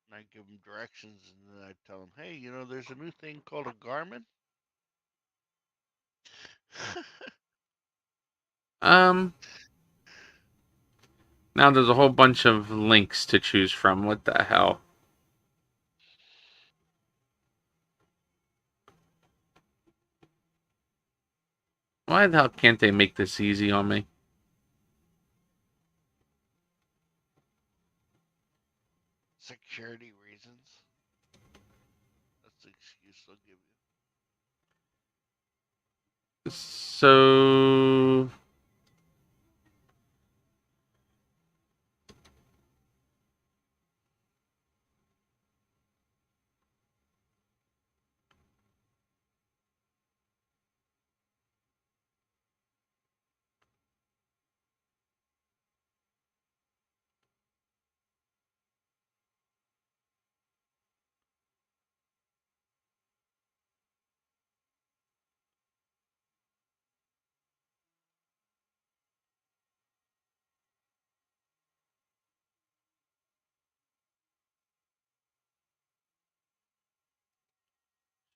And I'd give them directions, and then I'd tell them, "Hey, there's a new thing called a Garmin." Um, Now there's a whole bunch of links to choose from. What the hell? Why the hell can't they make this easy on me? Security reasons. That's the excuse they'll give you. So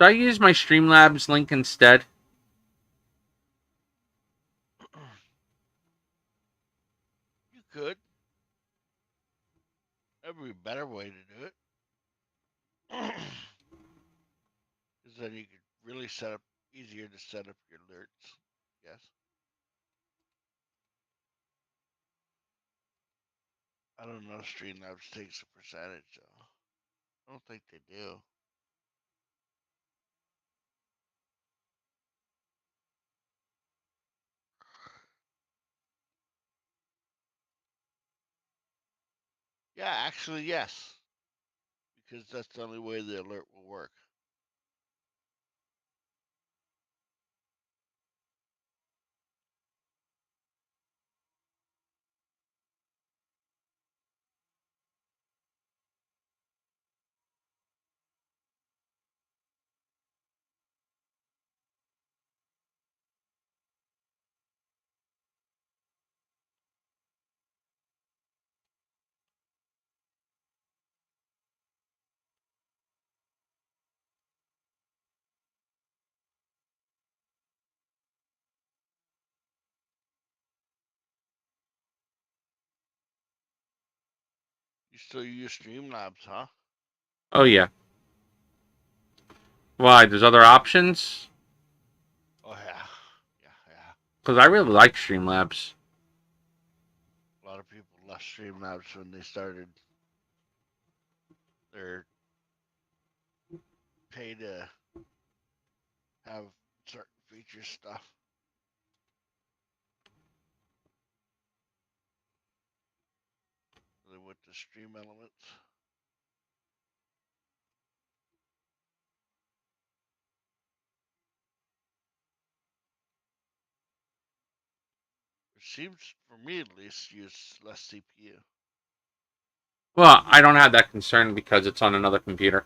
should I use my Streamlabs link instead? You could. That'd be a better way to do it. Because then you could really easier to set up your alerts. Yes. I don't know if Streamlabs takes a percentage, though. I don't think they do. Yeah, actually, yes. Because that's the only way the alert will work. You still use Streamlabs, huh? Oh yeah. Why? There's other options? Oh, yeah. Because I really like Streamlabs. A lot of people left Streamlabs when they started their pay to have certain feature stuff. They went to Stream Elements. It seems, for me at least, use less CPU. Well, I don't have that concern because it's on another computer.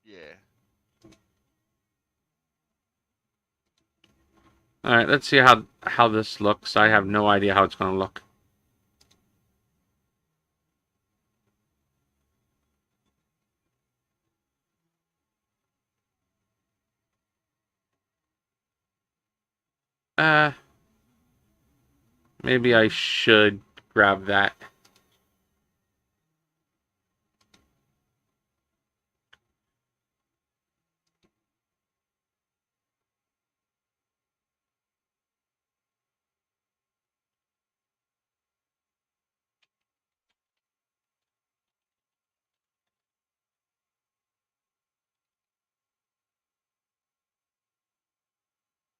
Yeah. All right, let's see how this looks. I have no idea how it's going to look. Uh, Maybe I should grab that.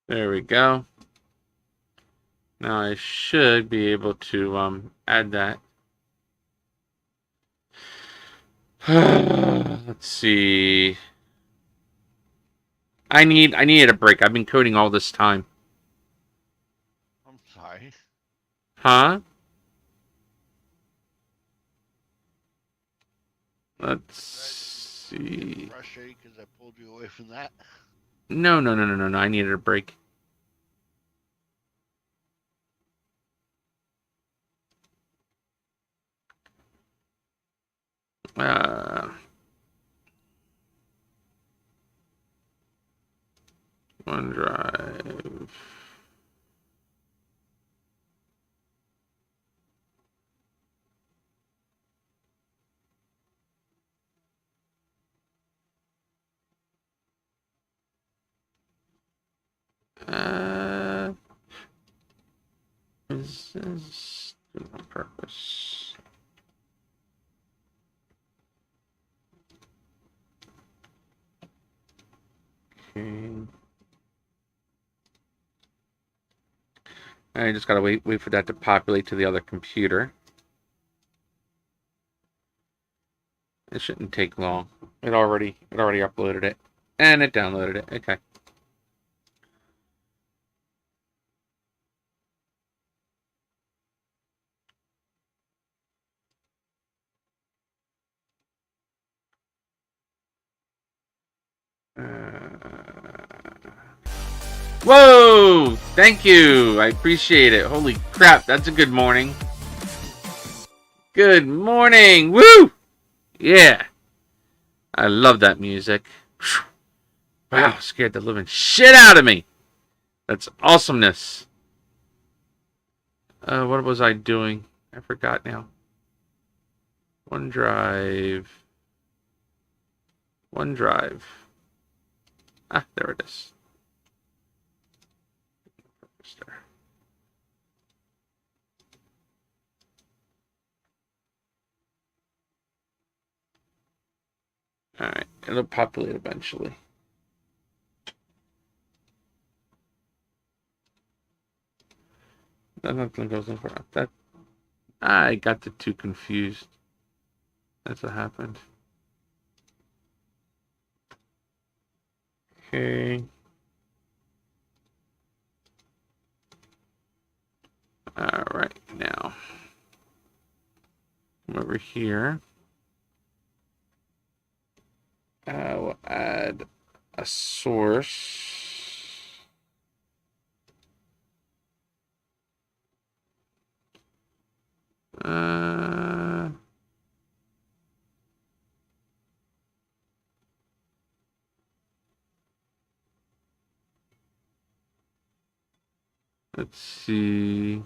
There we go. Now I should be able to add that. Let's see. I needed a break. I've been coding all this time. I'm sorry. Huh? Let's see. Frustrated because I pulled you away from that. No. I needed a break. OneDrive. Is this on purpose? Okay. I just gotta wait for that to populate to the other computer. It shouldn't take long. It already uploaded it. And it downloaded it. Okay. Whoa! Thank you! I appreciate it. Holy crap, that's a good morning. Good morning! Woo! Yeah. I love that music. Wow, scared the living shit out of me. That's awesomeness. What was I doing? I forgot now. OneDrive. Ah, there it is. Alright, it'll populate eventually. Nothing goes in for that. I got the two confused. That's what happened. Okay. Alright, now. Come over here. We'll add a source. Let's see.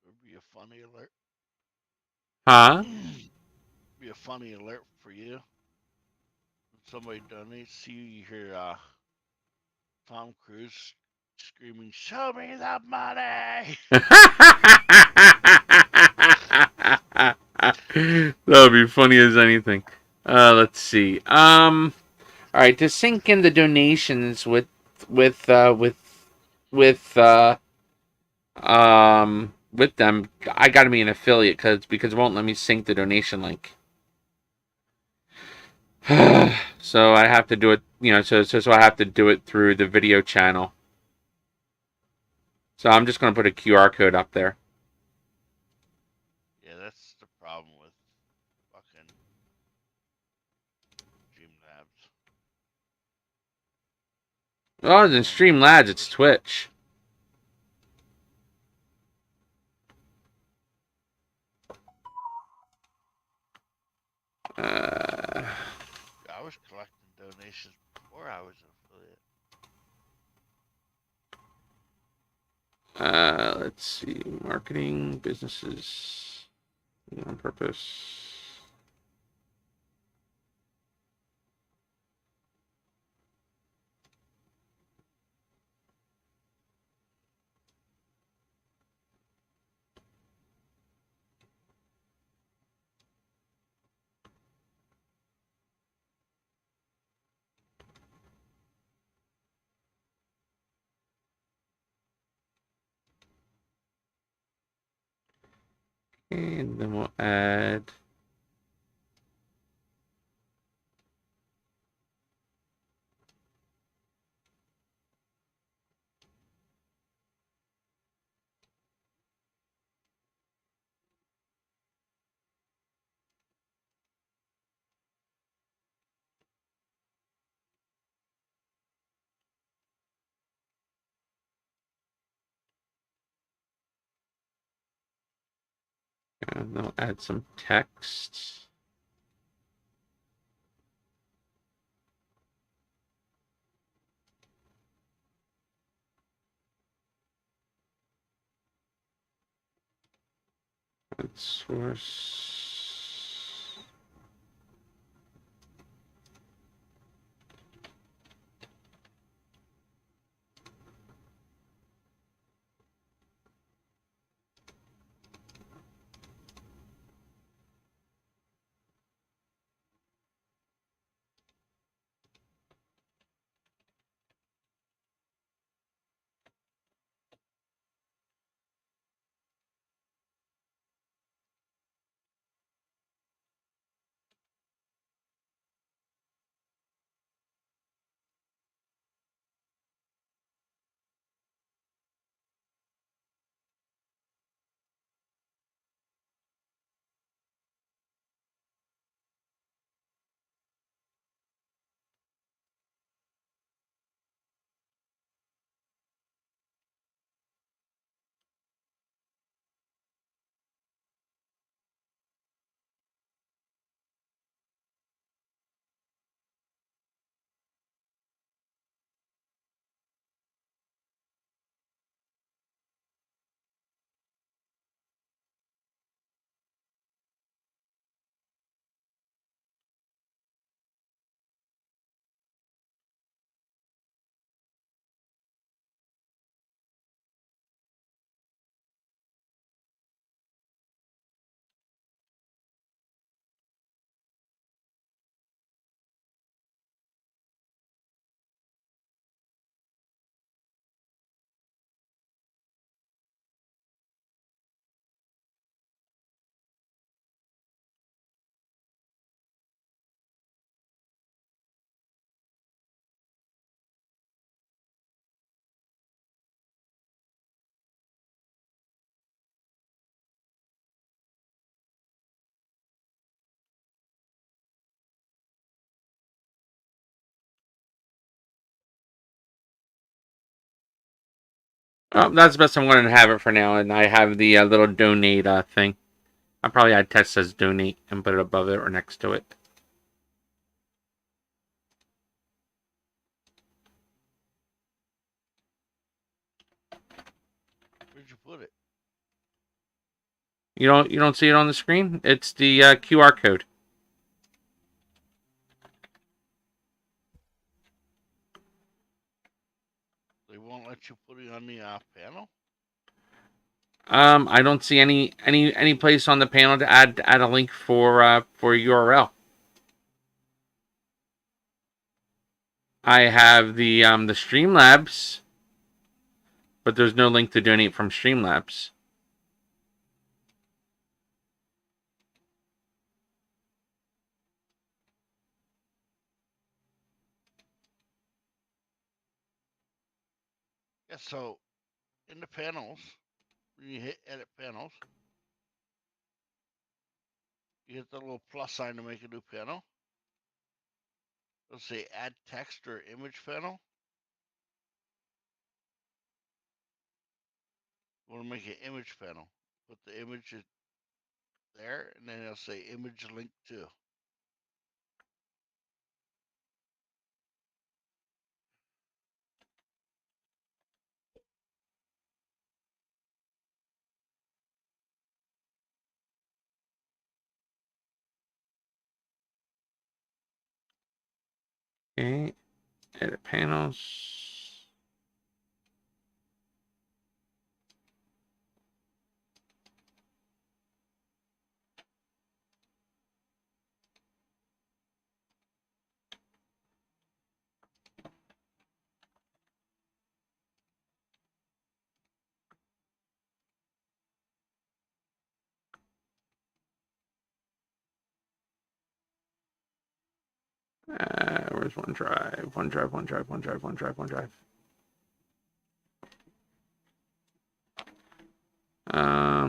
Would be a funny alert. Huh? Be a funny alert for you. When somebody donates to you, you hear Tom Cruise screaming, "Show me the money!" That would be funny as anything. Let's see. All right, to sync in the donations with them, I got to be an affiliate because it won't let me sync the donation link. So I have to do it, so I have to do it through the video channel. So I'm just going to put a QR code up there. Yeah, that's the problem with fucking Oh, than Streamlabs, it's Twitch. I was collecting donations before I was an affiliate. Let's see. Marketing, businesses, on purpose. And then we'll add and then we'll add some text. Add source. Oh, that's the best I'm going to have it for now, and I have the little donate thing. I'll probably add text says donate and put it above it or next to it. Where'd you put it? You don't see it on the screen? It's the QR code. They won't let you put it on the panel? I don't see any place on the panel to add a link for URL. I have the Streamlabs, but there's no link to donate from Streamlabs. Yeah, so in the panels, when you hit edit panels, you hit the little plus sign to make a new panel. It'll say add text or image panel. Want to make an image panel? Put the image there, and then it'll say image link to. Okay. Edit panels. Where's OneDrive? OneDrive.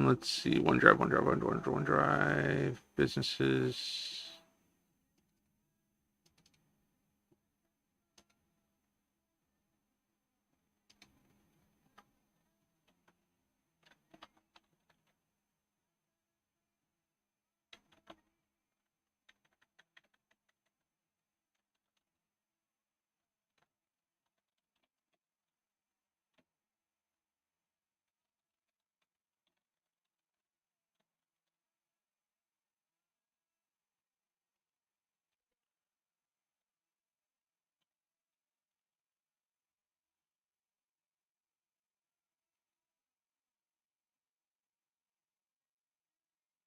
Let's see. OneDrive. Businesses.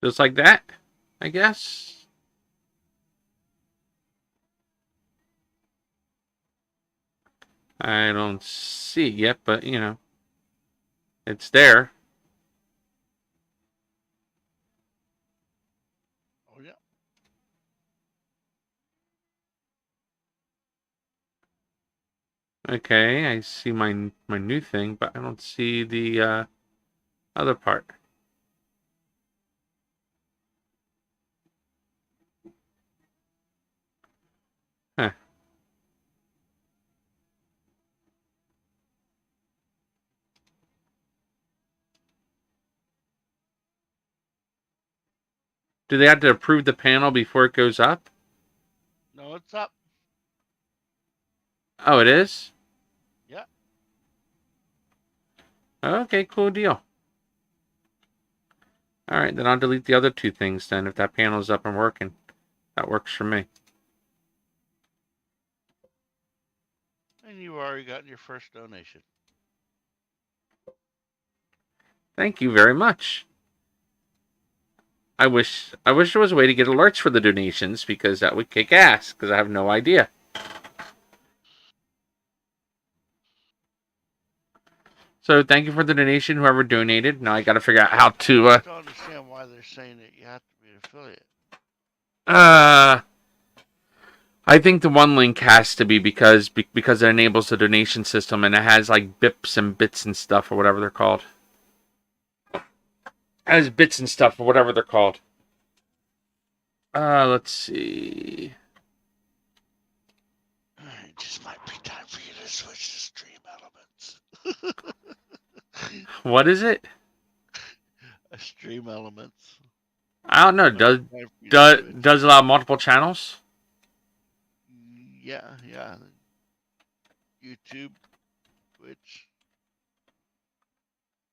Just like that, I guess. I don't see it yet, but you know, it's there. Oh yeah. Okay, I see my new thing, but I don't see the other part. Huh. Do they have to approve the panel before it goes up? No, it's up. Oh, it is? Yeah. Okay, cool deal. All right, then I'll delete the other two things then if that panel's up and working. That works for me. And you've already gotten your first donation. Thank you very much. I wish there was a way to get alerts for the donations because that would kick ass because I have no idea. So thank you for the donation, whoever donated. Now I got to figure out how to. I don't understand why they're saying that you have to be an affiliate. I think the one link has to be because it enables the donation system and it has like bips and bits and stuff or whatever they're called. It has bits and stuff or whatever they're called. Let's see. It just might be time for you to switch to Stream Elements. What is it? Stream Elements. I don't know. Does it allow multiple channels? Yeah. YouTube, Twitch.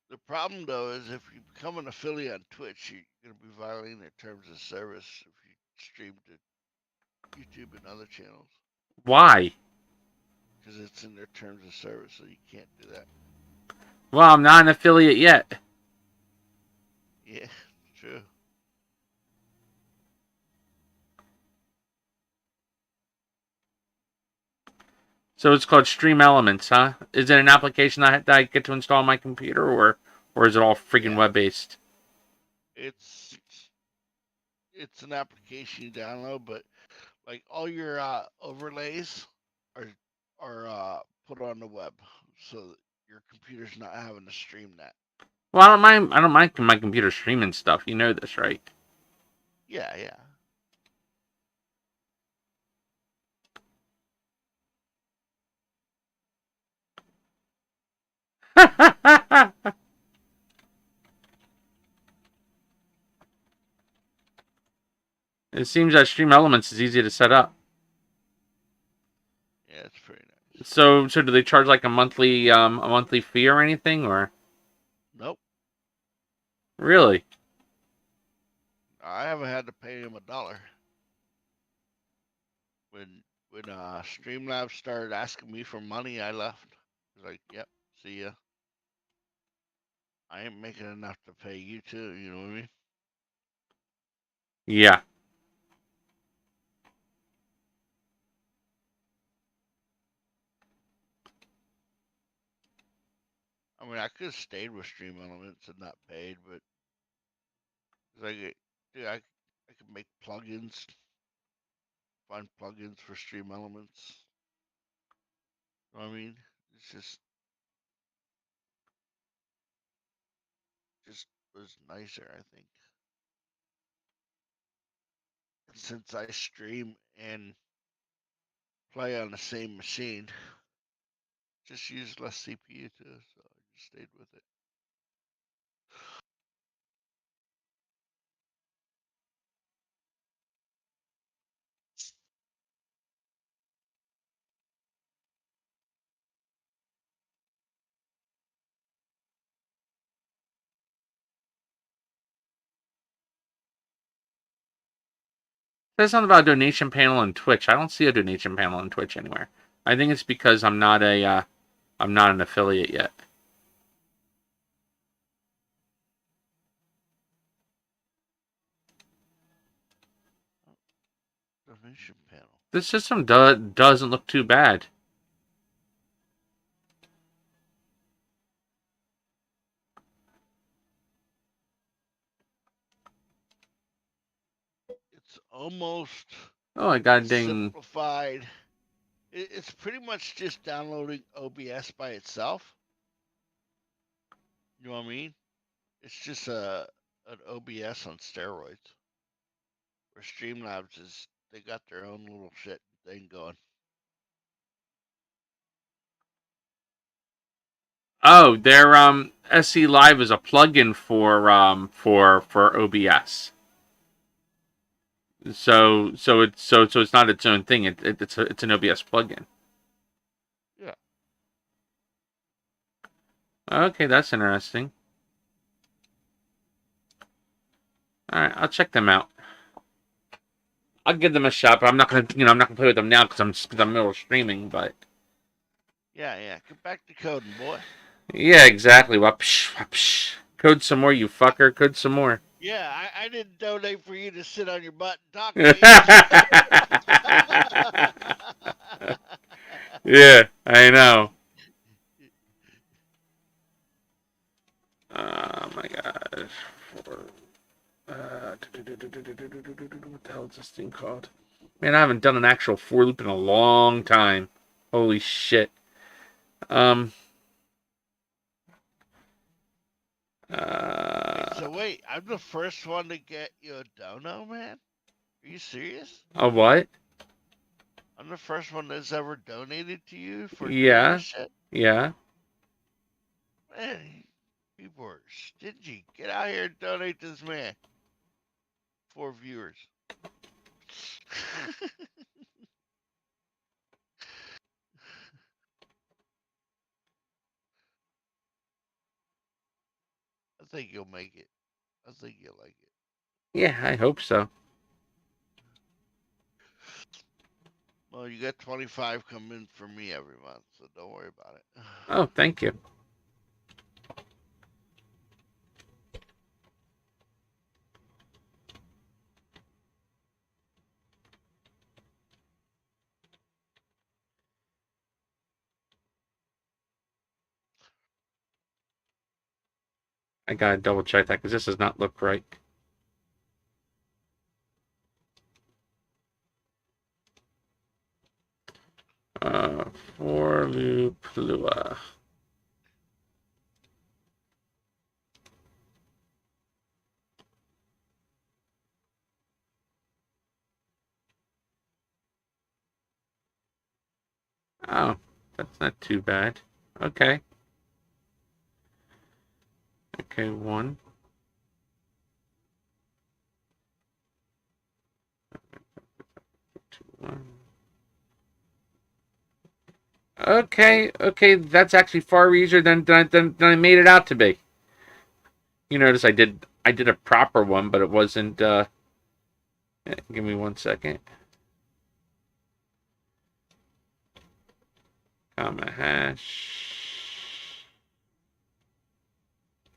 The problem though is if you become an affiliate on Twitch, you're gonna be violating their terms of service if you stream to YouTube and other channels. Why? Because it's in their terms of service, so you can't do that. Well, I'm not an affiliate yet. Yeah, true. So it's called Stream Elements, huh? Is it an application that I get to install on my computer, or is it all freaking web based? It's an application you download, but like all your overlays are put on the web, so that your computer's not having to stream that. Well, I don't mind. I don't mind my computer streaming stuff. You know this, right? Yeah. It seems that Stream Elements is easy to set up. Yeah, it's pretty nice. So do they charge like a monthly fee or anything, or? Nope. Really? I haven't had to pay him $1. When Streamlabs started asking me for money, I left. I was like, "Yep, see ya. I ain't making enough to pay you too." You know what I mean? Yeah. I mean, I could have stayed with Stream Elements and not paid, but it's like, dude, I could make plugins, find plugins for Stream Elements. You know what I mean? It's just was nicer, I think. Since I stream and play on the same machine, just use less CPU too, so I just stayed with it. There's something about a donation panel on Twitch. I don't see a donation panel on Twitch anywhere. I think it's because I'm not an affiliate yet. Donation panel. This system doesn't look too bad. It's almost Oh, I got a ding. simplified. It's pretty much just downloading OBS by itself. You know what I mean? It's just an OBS on steroids. Where Streamlabs is, they got their own little shit thing going. Oh, their SC Live is a plugin for OBS. So it's not its own thing. It's an OBS plugin. Yeah. Okay, that's interesting. All right, I'll check them out. I'll give them a shot, but I'm not gonna play with them now because I'm in the middle of streaming. But Yeah. Get back to coding, boy. yeah, exactly. Whoosh, whoosh. Code some more, you fucker. Code some more. Yeah, I didn't donate for you to sit on your butt and talk to me. Yeah, I know. Oh my gosh. What the hell is this thing called? Man, I haven't done an actual for loop in a long time. Holy shit. So wait, I'm the first one to get you a dono, man? Are you serious? A what? I'm the first one that's ever donated to you for doing Yeah. this shit? Yeah. Man, people are stingy. Get out here and donate to this man. 4 viewers. I think you'll make it. I think you'll like it. Yeah, I hope so. Well, you got 25 coming from me every month, so don't worry about it. Oh, thank you. I gotta double check that because this does not look right. For loop Lua. Oh, that's not too bad. Okay. Okay, 1. Okay, that's actually far easier than I made it out to be. You notice I did a proper one, but it wasn't. Give me 1 second. Comma hash.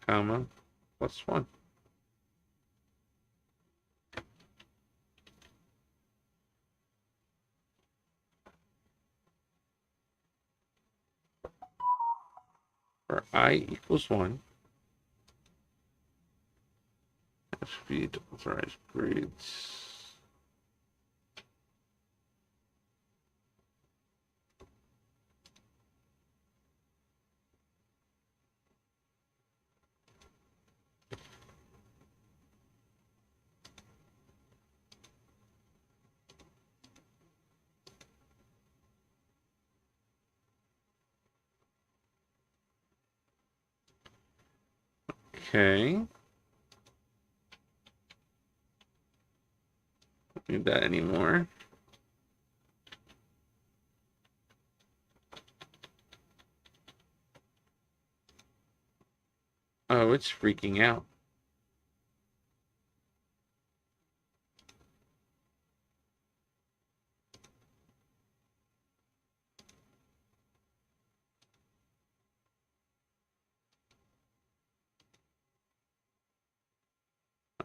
Comma. What's one? For I equals 1. Speed authorized grades. Okay. Don't need that anymore. Oh, it's freaking out.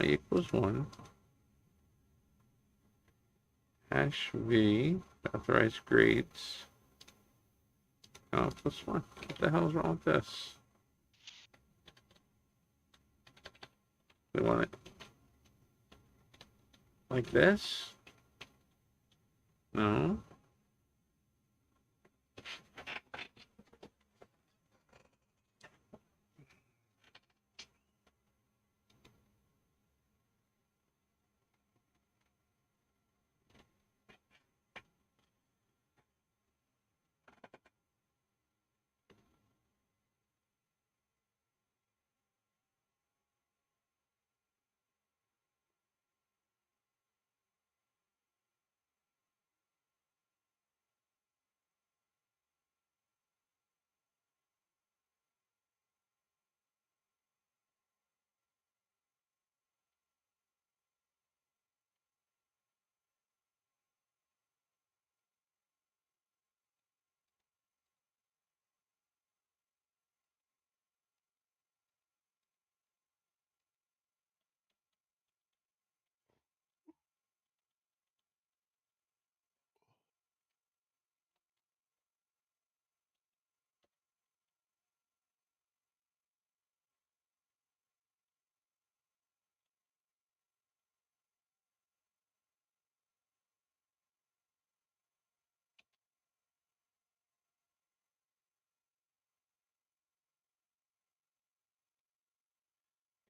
I equals 1. Hash V, authorized grades. Oh, plus 1. What the hell is wrong with this? We want it like this? No.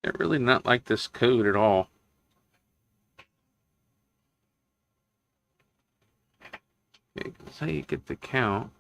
I really not like this code at all. Okay, that's how you get the count.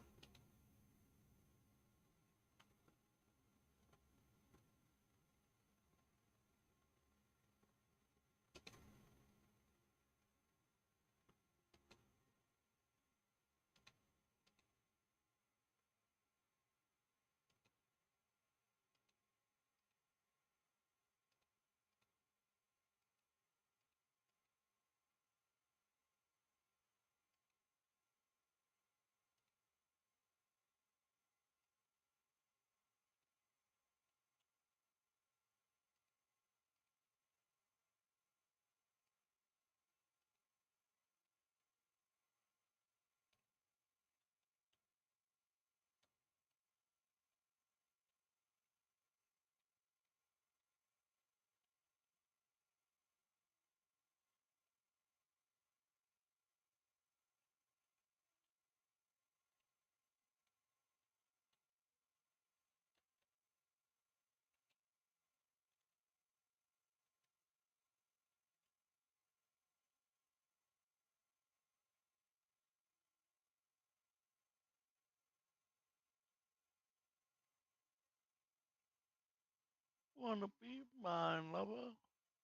Wanna be my lover?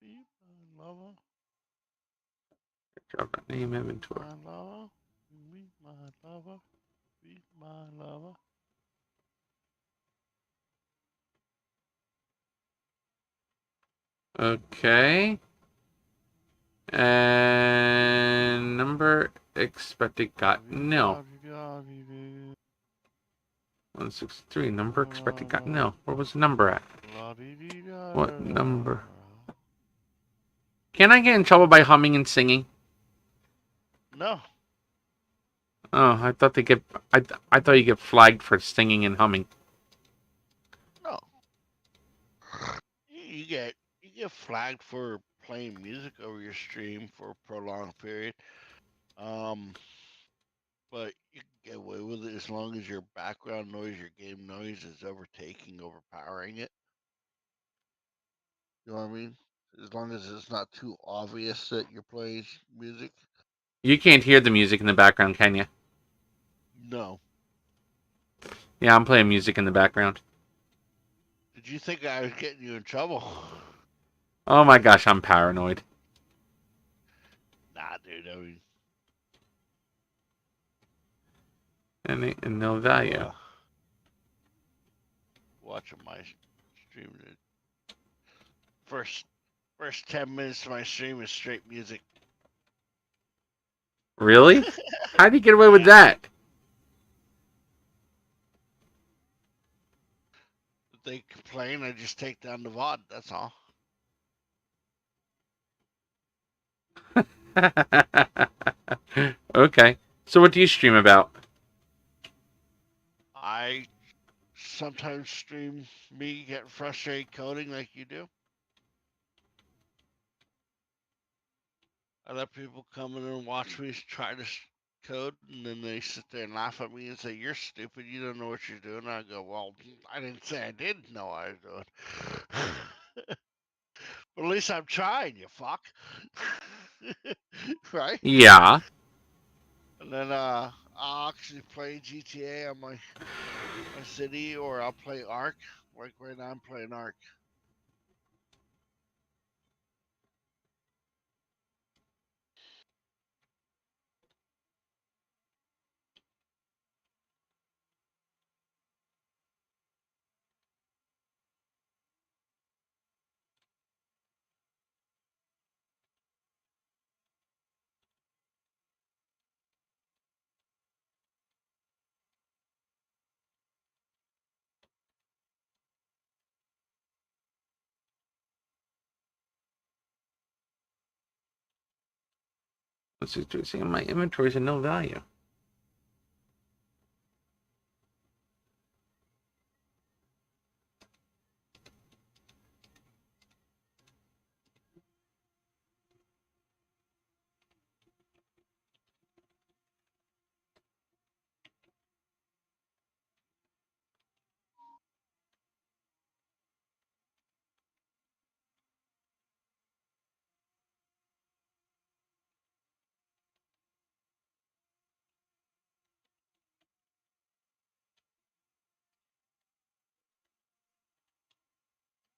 Be my lover? Drop that name inventory. My lover? Be my lover? Be my lover. Okay. And number expected got nil. 163. Number expected got nil. Where was the number at? What number? Can I get in trouble by humming and singing? No. Oh, I thought they get. I thought you get flagged for singing and humming. No. You get flagged for playing music over your stream for a prolonged period. But you can get away with it as long as your background noise, your game noise is overpowering it. You know what I mean? As long as it's not too obvious that you're playing music. You can't hear the music in the background, can you? No. Yeah, I'm playing music in the background. Did you think I was getting you in trouble? Oh my gosh, I'm paranoid. Nah, dude. I mean, And no value. Watching my stream, dude. First 10 minutes of my stream is straight music. Really? How do you get away with that? If they complain, I just take down the VOD. That's all. Okay. So what do you stream about? I sometimes stream me getting frustrated coding like you do. I let people come in and watch me try to code, and then they sit there and laugh at me and say, "You're stupid. You don't know what you're doing." And I go, "Well, I didn't say I didn't know what I was doing." But at least I'm trying, you fuck. Right? Yeah. And then I'll actually play GTA on my city, or I'll play Ark. Like right now, I'm playing Ark. Let's see. My inventory's of no value.